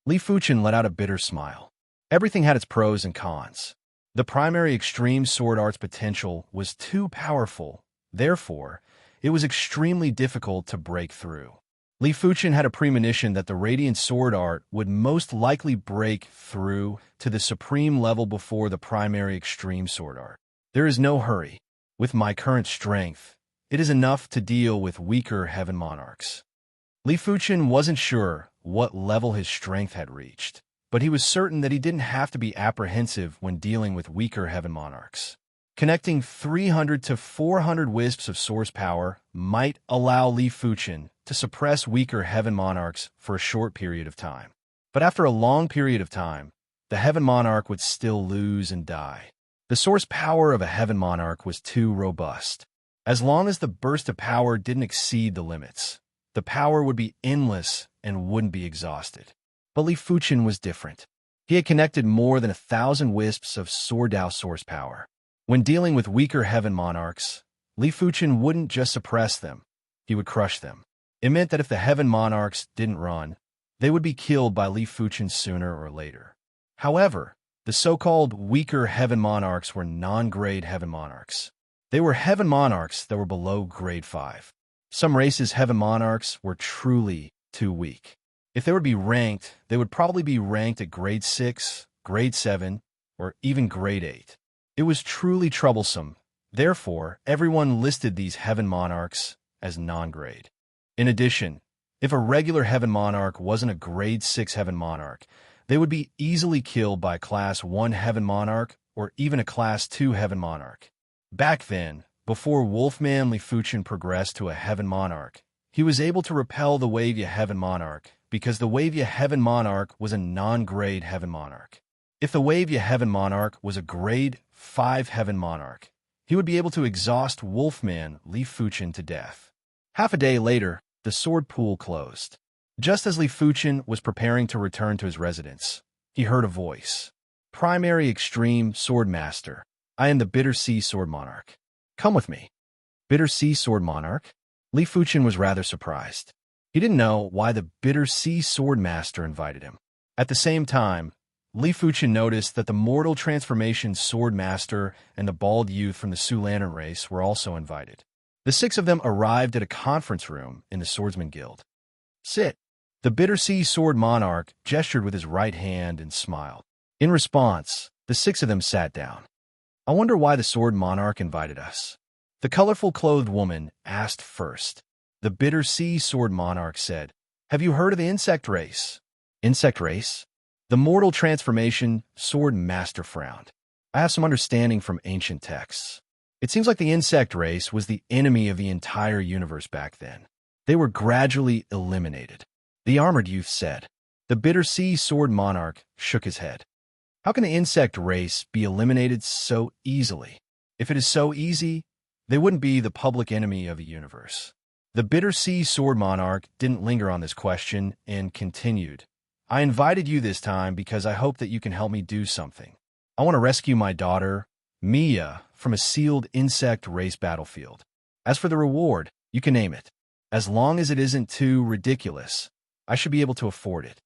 Li Fuchen let out a bitter smile. Everything had its pros and cons. The primary extreme sword art's potential was too powerful. Therefore, it was extremely difficult to break through. Li Fuchen had a premonition that the Radiant Sword Art would most likely break through to the supreme level before the primary extreme sword art. There is no hurry. With my current strength, it is enough to deal with weaker Heaven Monarchs. Li Fuchen wasn't sure what level his strength had reached, but he was certain that he didn't have to be apprehensive when dealing with weaker Heaven Monarchs. Connecting 300 to 400 wisps of source power might allow Li Fuchen to suppress weaker Heaven Monarchs for a short period of time. But after a long period of time, the Heaven Monarch would still lose and die. The source power of a Heaven Monarch was too robust. As long as the burst of power didn't exceed the limits, the power would be endless and wouldn't be exhausted. But Li Fuchen was different. He had connected more than 1,000 wisps of Sword Dao source power. When dealing with weaker Heaven Monarchs, Li Fuchen wouldn't just suppress them, he would crush them. It meant that if the Heaven Monarchs didn't run, they would be killed by Li Fuchen sooner or later. However, the so-called weaker Heaven Monarchs were non-grade Heaven Monarchs. They were Heaven Monarchs that were below grade 5. Some races' Heaven Monarchs were truly too weak. If they would be ranked, they would probably be ranked at grade 6, grade 7, or even grade 8. It was truly troublesome. Therefore, everyone listed these Heaven Monarchs as non-grade. In addition, if a regular Heaven Monarch wasn't a grade 6 Heaven Monarch, they would be easily killed by a Class 1 Heaven Monarch or even a Class 2 Heaven Monarch. Back then, before Wolfman Li Fuchen progressed to a Heaven Monarch, he was able to repel the Wavia Heaven Monarch because the Wavia Heaven Monarch was a non-grade Heaven Monarch. If the Wavia Heaven Monarch was a grade 5 Heaven Monarch, he would be able to exhaust Wolfman Li Fuchen to death. Half a day later, the sword pool closed. Just as Li Fuchen was preparing to return to his residence, he heard a voice. Primary Extreme Sword Master, I am the Bitter Sea Sword Monarch. Come with me. Bitter Sea Sword Monarch? Li Fuchen was rather surprised. He didn't know why the Bitter Sea Sword Master invited him. At the same time, Li Fuchen noticed that the Mortal Transformation Sword Master and the bald youth from the Su Lantern race were also invited. The 6 of them arrived at a conference room in the Swordsman Guild. Sit. The Bitter Sea Sword Monarch gestured with his right hand and smiled. In response, the 6 of them sat down. I wonder why the Sword Monarch invited us. The colorful clothed woman asked first. The Bitter Sea Sword Monarch said, Have you heard of the insect race? Insect race? The Mortal Transformation Sword Master frowned. I have some understanding from ancient texts. It seems like the insect race was the enemy of the entire universe back then. They were gradually eliminated. The armored youth said. The Bitter Sea Sword Monarch shook his head. How can the insect race be eliminated so easily? If it is so easy, they wouldn't be the public enemy of the universe. The Bitter Sea Sword Monarch didn't linger on this question and continued. I invited you this time because I hope that you can help me do something. I want to rescue my daughter, Mia, from a sealed insect race battlefield. As for the reward, you can name it. As long as it isn't too ridiculous, I should be able to afford it.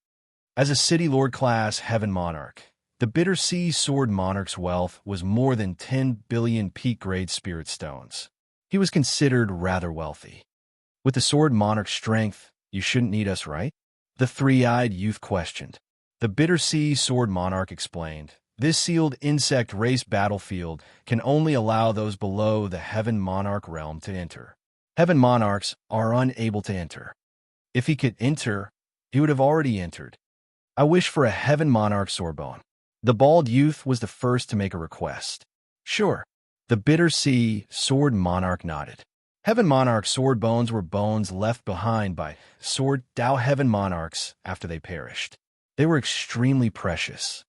As a City Lord class Heaven Monarch, the Bitter Sea Sword Monarch's wealth was more than 10 billion peak-grade spirit stones. He was considered rather wealthy. With the Sword Monarch's strength, You shouldn't need us, right? The three-eyed youth questioned. The Bitter Sea Sword Monarch explained, this sealed insect race battlefield can only allow those below the Heaven Monarch realm to enter. Heaven Monarchs are unable to enter. If he could enter, he would have already entered. I wish for a Heaven Monarch swordbone. The bald youth was the first to make a request. Sure. The Bitter Sea Sword Monarch nodded. Heaven Monarch sword bones were bones left behind by Sword Tao Heaven Monarchs after they perished. They were extremely precious.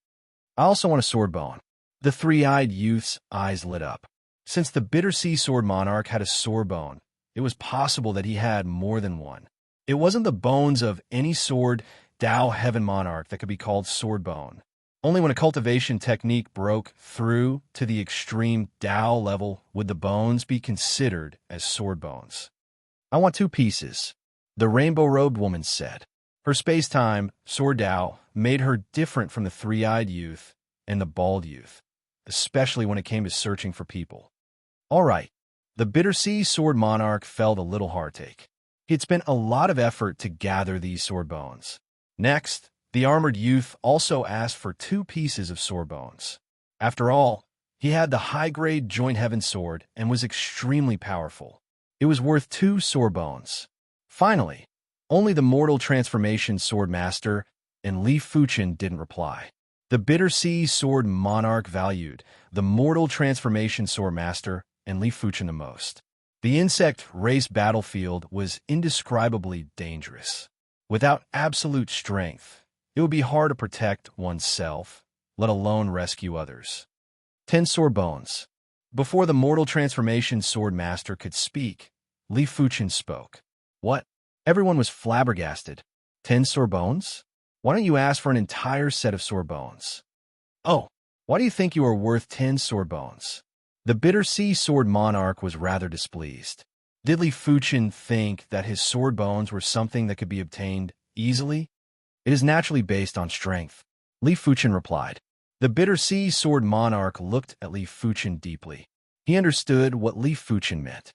I also want a sword bone. The three-eyed youth's eyes lit up. Since the Bitter Sea Sword Monarch had a sword bone, it was possible that he had more than one. It wasn't the bones of any Sword Tao Heaven Monarch that could be called sword bone. Only when a cultivation technique broke through to the extreme Tao level would the bones be considered as sword bones. I want 2 pieces, the rainbow-robed woman said. Her space-time, Sword Tao, made her different from the three-eyed youth and the bald youth, especially when it came to searching for people. All right, the Bitter Sea Sword Monarch felt a little heartache. He had spent a lot of effort to gather these sword bones. Next, the armored youth also asked for 2 pieces of sword bones. After all, he had the high-grade Joint Heaven sword and was extremely powerful. It was worth 2 sword bones. Finally, only the Mortal Transformation Sword Master and Li Fuchen didn't reply. The Bitter Sea Sword Monarch valued the Mortal Transformation Sword Master and Li Fuchen the most. The insect race battlefield was indescribably dangerous. Without absolute strength, it would be hard to protect oneself, let alone rescue others. 10 sword bones. Before the Mortal Transformation Sword Master could speak, Li Fuchen spoke. What? Everyone was flabbergasted. 10 sword bones? Why don't you ask for an entire set of sword bones? Oh, why do you think you are worth 10 sword bones? The Bitter Sea Sword Monarch was rather displeased. Did Li Fuchen think that his sword bones were something that could be obtained easily? It is naturally based on strength, Li Fuchen replied. The Bitter Sea Sword Monarch looked at Li Fuchen deeply. He understood what Li Fuchen meant.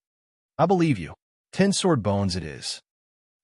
I believe you. 10 sword bones it is.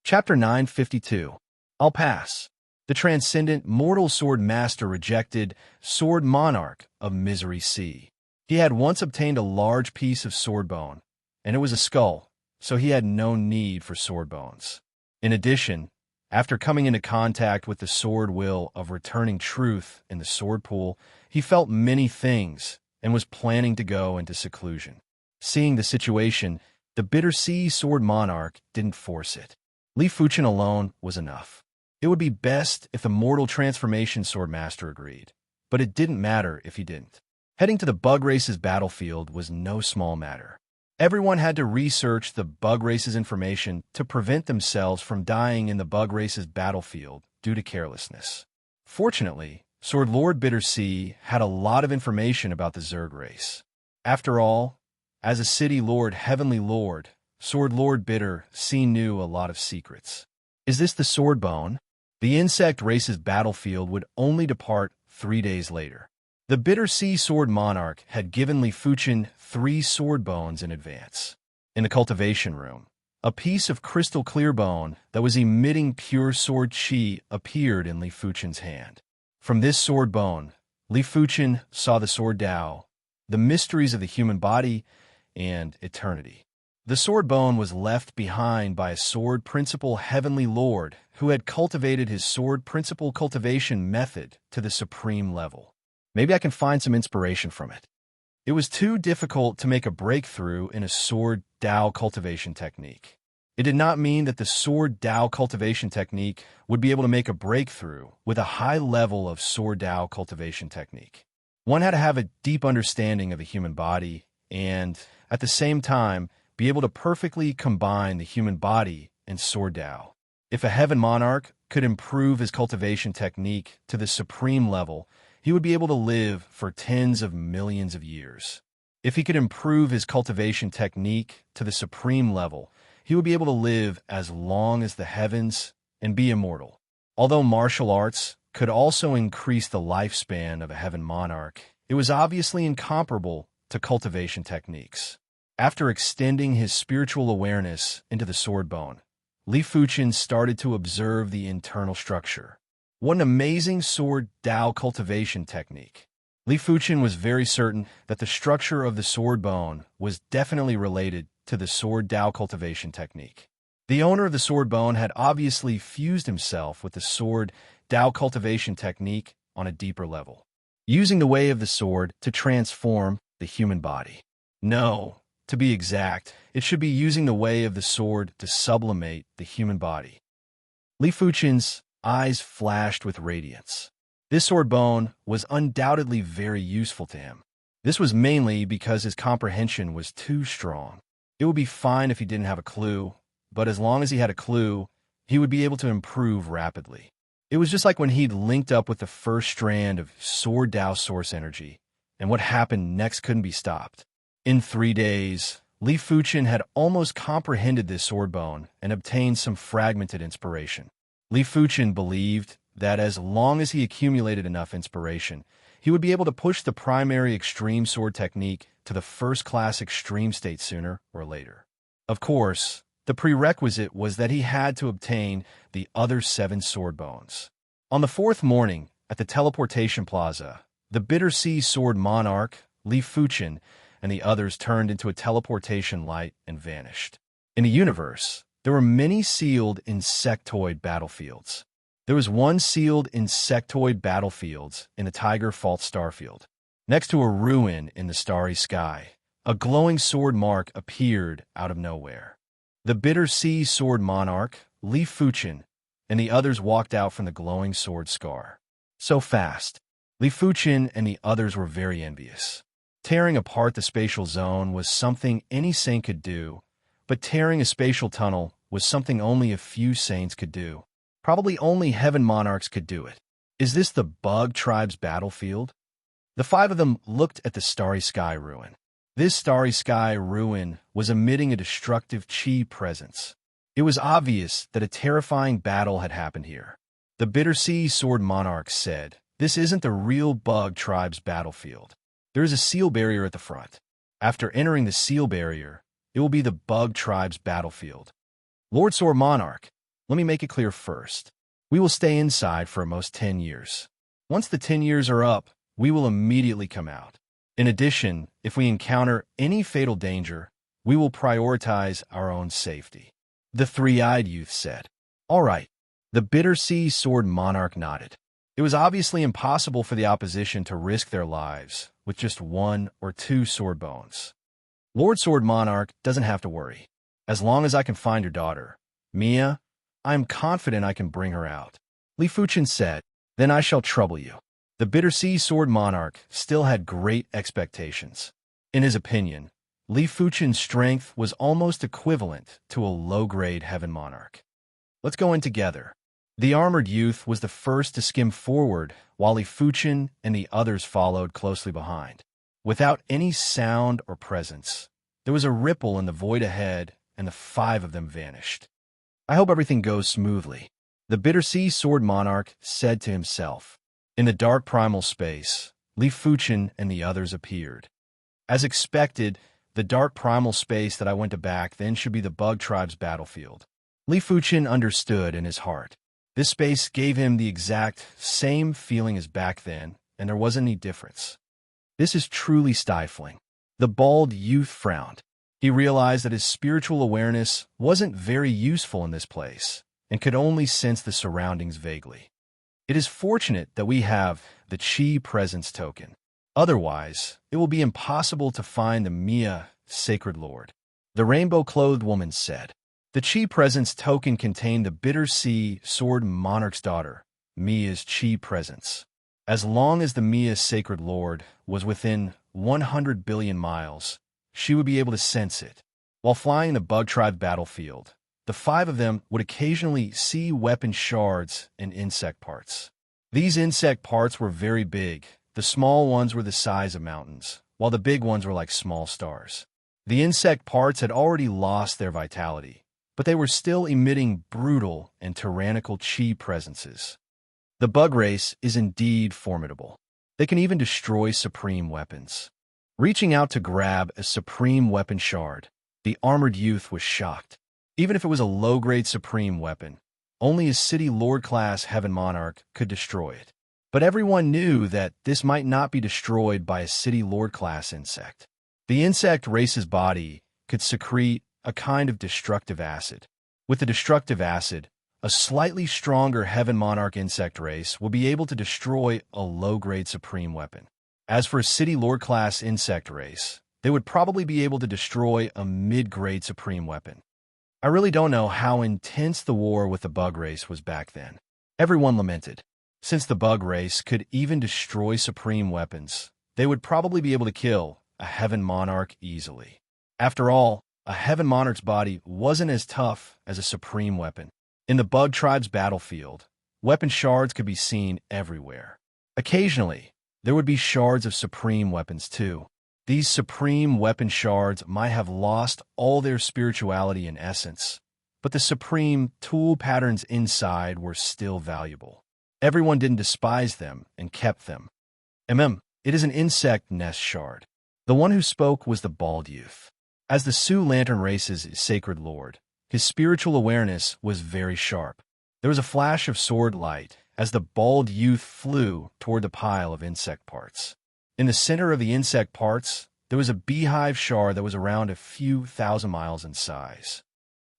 Chapter 952. I'll pass. The transcendent mortal sword master rejected Sword Monarch of Misery Sea. He had once obtained a large piece of sword bone, and it was a skull, so he had no need for sword bones. In addition, after coming into contact with the sword will of returning truth in the sword pool, he felt many things and was planning to go into seclusion. Seeing the situation, the Bitter Sea Sword Monarch didn't force it. Li Fuchen alone was enough. It would be best if the Mortal Transformation Sword Master agreed, but it didn't matter if he didn't. Heading to the Bug Race's battlefield was no small matter. Everyone had to research the Bug Race's information to prevent themselves from dying in the Bug Race's battlefield due to carelessness. Fortunately, Sword Lord Bitter Sea had a lot of information about the Zerg race. After all, as a City Lord Heavenly Lord, Sword Lord Bitter Sea knew a lot of secrets. Is this the sword bone? The insect race's battlefield would only depart 3 days later. The Bitter Sea Sword Monarch had given Li Fuchen 3 sword bones in advance. In the cultivation room, a piece of crystal clear bone that was emitting pure sword chi appeared in Li Fuchen's hand. From this sword bone, Li Fuchen saw the Sword Tao, the mysteries of the human body, and eternity. The sword bone was left behind by a sword principle Heavenly Lord who had cultivated his sword principle cultivation method to the supreme level. Maybe I can find some inspiration from it. It was too difficult to make a breakthrough in a Sword Tao cultivation technique. It did not mean that the Sword Tao cultivation technique would be able to make a breakthrough with a high level of Sword Tao cultivation technique. One had to have a deep understanding of the human body and, at the same time, be able to perfectly combine the human body and Sword Tao. If a Heaven Monarch could improve his cultivation technique to the supreme level, he would be able to live for tens of millions of years. If he could improve his cultivation technique to the supreme level, he would be able to live as long as the heavens and be immortal. Although martial arts could also increase the lifespan of a Heaven Monarch, it was obviously incomparable to cultivation techniques. After extending his spiritual awareness into the sword bone, Li Fuchen started to observe the internal structure. What an amazing sword Dao cultivation technique. Li Fuchen was very certain that the structure of the sword bone was definitely related to the sword Dao cultivation technique. The owner of the sword bone had obviously fused himself with the sword Dao cultivation technique on a deeper level, using the way of the sword to transform the human body. No, to be exact, it should be using the way of the sword to sublimate the human body. Li Fuchen's eyes flashed with radiance. This sword bone was undoubtedly very useful to him. This was mainly because his comprehension was too strong. It would be fine if he didn't have a clue, but as long as he had a clue, he would be able to improve rapidly. It was just like when he'd linked up with the first strand of Sword Dao source energy, and what happened next couldn't be stopped. In 3 days, Li Fuchen had almost comprehended this sword bone and obtained some fragmented inspiration. Li Fuchen believed that as long as he accumulated enough inspiration, he would be able to push the primary extreme sword technique to the first-class extreme state sooner or later. Of course, the prerequisite was that he had to obtain the other 7 sword bones. On the 4th morning, at the teleportation plaza, the Bitter Sea Sword Monarch, Li Fuchen, and the others turned into a teleportation light and vanished. In the universe, there were many sealed insectoid battlefields. There was one sealed insectoid battlefields in the Tiger Fault Starfield. Next to a ruin in the starry sky, a glowing sword mark appeared out of nowhere. The Bitter Sea Sword Monarch, Li Fuchen, and the others walked out from the glowing sword scar. So fast. Li Fuchen and the others were very envious. Tearing apart the spatial zone was something any saint could do, but tearing a spatial tunnel was something only a few saints could do. Probably only heaven monarchs could do it. Is this the Bug Tribe's battlefield? The 5 of them looked at the Starry Sky ruin. This Starry Sky ruin was emitting a destructive chi presence. It was obvious that a terrifying battle had happened here. The Bitter Sea Sword Monarch said, "This isn't the real Bug Tribe's battlefield. There is a seal barrier at the front. After entering the seal barrier, it will be the Bug Tribe's battlefield." Lord Sword Monarch, let me make it clear first. We will stay inside for almost 10 years. Once the 10 years are up, we will immediately come out. In addition, if we encounter any fatal danger, we will prioritize our own safety. The three-eyed youth said. All right. The Bitter Sea Sword Monarch nodded. It was obviously impossible for the opposition to risk their lives with just 1 or 2 sword bones. Lord Sword Monarch doesn't have to worry. As long as I can find your daughter, Mia, I am confident I can bring her out. Li Fuchen said, then I shall trouble you. The Bitter Sea Sword Monarch still had great expectations. In his opinion, Li Fuchen's strength was almost equivalent to a low-grade heaven monarch. Let's go in together. The armored youth was the first to skim forward, while Li Fuchen and the others followed closely behind. Without any sound or presence, there was a ripple in the void ahead, and the 5 of them vanished. I hope everything goes smoothly, the Bitter Sea Sword Monarch said to himself. In the dark primal space, Li Fuchen and the others appeared. As expected, the dark primal space that I went to back then should be the Bug Tribe's battlefield. Li Fuchen understood in his heart. This space gave him the exact same feeling as back then, and there wasn't any difference. This is truly stifling. The bald youth frowned. He realized that his spiritual awareness wasn't very useful in this place, and could only sense the surroundings vaguely. It is fortunate that we have the Chi Presence token. Otherwise, it will be impossible to find the Mia, Sacred Lord. The rainbow-clothed woman said. The Chi Presence token contained the Bitter Sea Sword Monarch's daughter, Mia's Chi Presence. As long as the Mia Sacred Lord was within 100 billion miles, she would be able to sense it. While flying the Bug Tribe battlefield, the 5 of them would occasionally see weapon shards and insect parts. These insect parts were very big. The small ones were the size of mountains, while the big ones were like small stars. The insect parts had already lost their vitality, but they were still emitting brutal and tyrannical chi presences. The bug race is indeed formidable. They can even destroy supreme weapons. Reaching out to grab a supreme weapon shard, the armored youth was shocked. Even if it was a low-grade supreme weapon, only a City Lord-class Heaven Monarch could destroy it. But everyone knew that this might not be destroyed by a City Lord-class insect. The insect race's body could secrete a kind of destructive acid. With the destructive acid, a slightly stronger Heaven Monarch insect race will be able to destroy a low-grade supreme weapon. As for a City Lord-class insect race, they would probably be able to destroy a mid-grade supreme weapon. I really don't know how intense the war with the bug race was back then. Everyone lamented. Since the bug race could even destroy supreme weapons, they would probably be able to kill a Heaven Monarch easily. After all, a Heaven Monarch's body wasn't as tough as a supreme weapon. In the bug tribe's battlefield, weapon shards could be seen everywhere. Occasionally, there would be shards of supreme weapons too. These supreme weapon shards might have lost all their spirituality and essence, but the supreme tool patterns inside were still valuable. Everyone didn't despise them and kept them. It is an insect nest shard. The one who spoke was the bald youth. As the Sioux Lantern race's sacred lord, his spiritual awareness was very sharp. There was a flash of sword light as the bald youth flew toward the pile of insect parts. In the center of the insect parts, there was a beehive shard that was around a few thousand miles in size.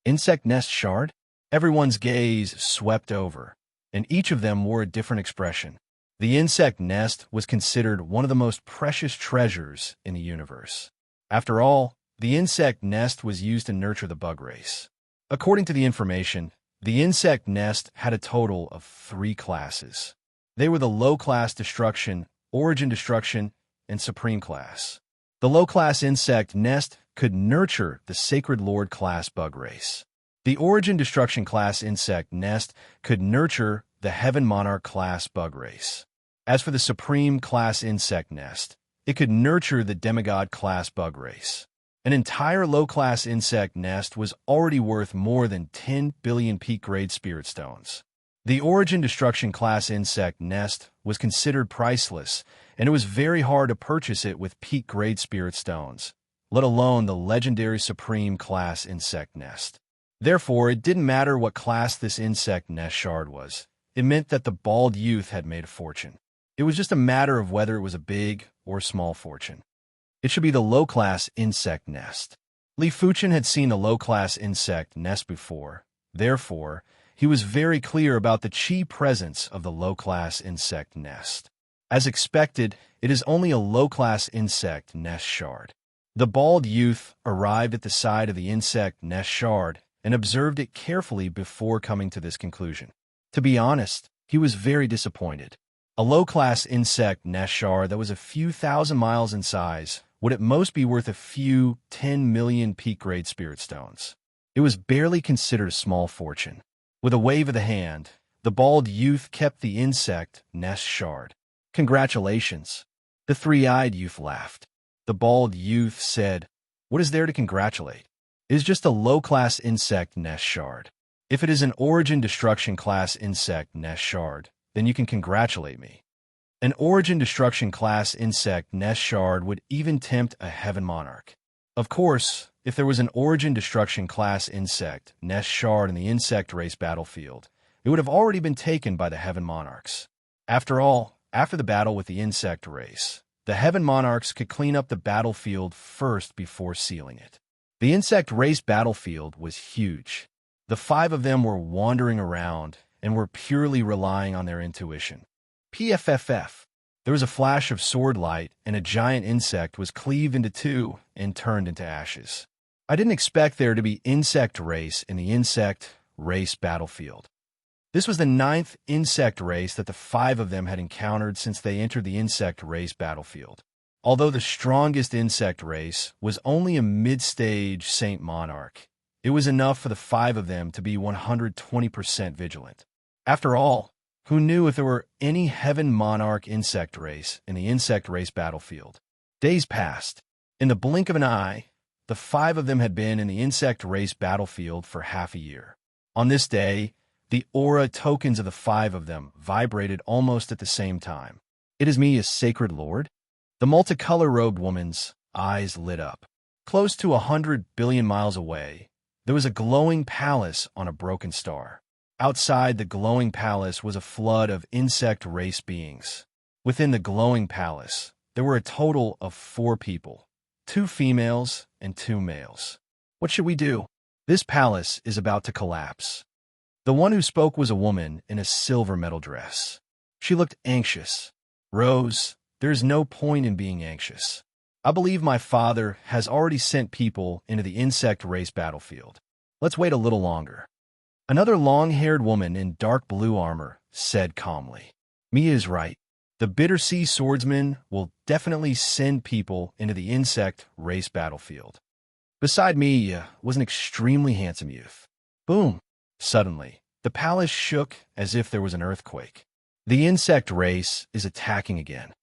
Insect nest shard? Everyone's gaze swept over, and each of them wore a different expression. The insect nest was considered one of the most precious treasures in the universe. After all, the insect nest was used to nurture the bug race. According to the information, the insect nest had a total of 3 classes. They were the low-class destruction, origin destruction, and supreme class. The low-class insect nest could nurture the Sacred Lord class bug race. The origin destruction class insect nest could nurture the Heaven Monarch class bug race. As for the supreme class insect nest, it could nurture the demigod class bug race. An entire low-class insect nest was already worth more than 10 billion peak-grade spirit stones. The origin destruction class insect nest was considered priceless, and it was very hard to purchase it with peak-grade spirit stones, let alone the legendary supreme class insect nest. Therefore, it didn't matter what class this insect nest shard was. It meant that the bald youth had made a fortune. It was just a matter of whether it was a big or small fortune. It should be the low-class insect nest. Li Fuchen had seen the low-class insect nest before. Therefore, he was very clear about the chi presence of the low-class insect nest. As expected, it is only a low-class insect nest shard. The bald youth arrived at the side of the insect nest shard and observed it carefully before coming to this conclusion. To be honest, he was very disappointed. A low-class insect nest shard that was a few thousand miles in size would at most be worth a few 10 million peak-grade spirit stones. It was barely considered a small fortune. With a wave of the hand, the bald youth kept the insect nest shard. Congratulations. The three-eyed youth laughed. The bald youth said, "What is there to congratulate? It is just a low-class insect nest shard. If it is an origin destruction class insect nest shard, then you can congratulate me." An origin destruction class insect nest shard would even tempt a Heaven Monarch. Of course, if there was an origin destruction class insect nest shard in the insect race battlefield, it would have already been taken by the Heaven Monarchs. After all, after the battle with the insect race, the Heaven Monarchs could clean up the battlefield first before sealing it. The insect race battlefield was huge. The 5 of them were wandering around and were purely relying on their intuition. PFFF. There was a flash of sword light, and a giant insect was cleaved into 2 and turned into ashes. I didn't expect there to be insect race in the insect race battlefield. This was the 9th insect race that the 5 of them had encountered since they entered the insect race battlefield. Although the strongest insect race was only a mid-stage Saint Monarch, it was enough for the 5 of them to be 120% vigilant. After all, who knew if there were any Heaven Monarch insect race in the insect race battlefield? Days passed. In the blink of an eye, the 5 of them had been in the insect race battlefield for half a year. On this day, the aura tokens of the 5 of them vibrated almost at the same time. "It is me, a Sacred Lord?" The multicolor-robed woman's eyes lit up. Close to 100 billion miles away, There was a glowing palace on a broken star. Outside the glowing palace was a flood of insect race beings. Within the glowing palace, there were a total of 4 people, 2 females and 2 males. What should we do? This palace is about to collapse. The one who spoke was a woman in a silver metal dress. She looked anxious. Rose, there is no point in being anxious. I believe my father has already sent people into the insect race battlefield. Let's wait a little longer. Another long-haired woman in dark blue armor said calmly, Mia is right. The Bitter Sea swordsman will definitely send people into the insect race battlefield. Beside me was an extremely handsome youth. Boom! Suddenly, the palace shook as if there was an earthquake. The insect race is attacking again.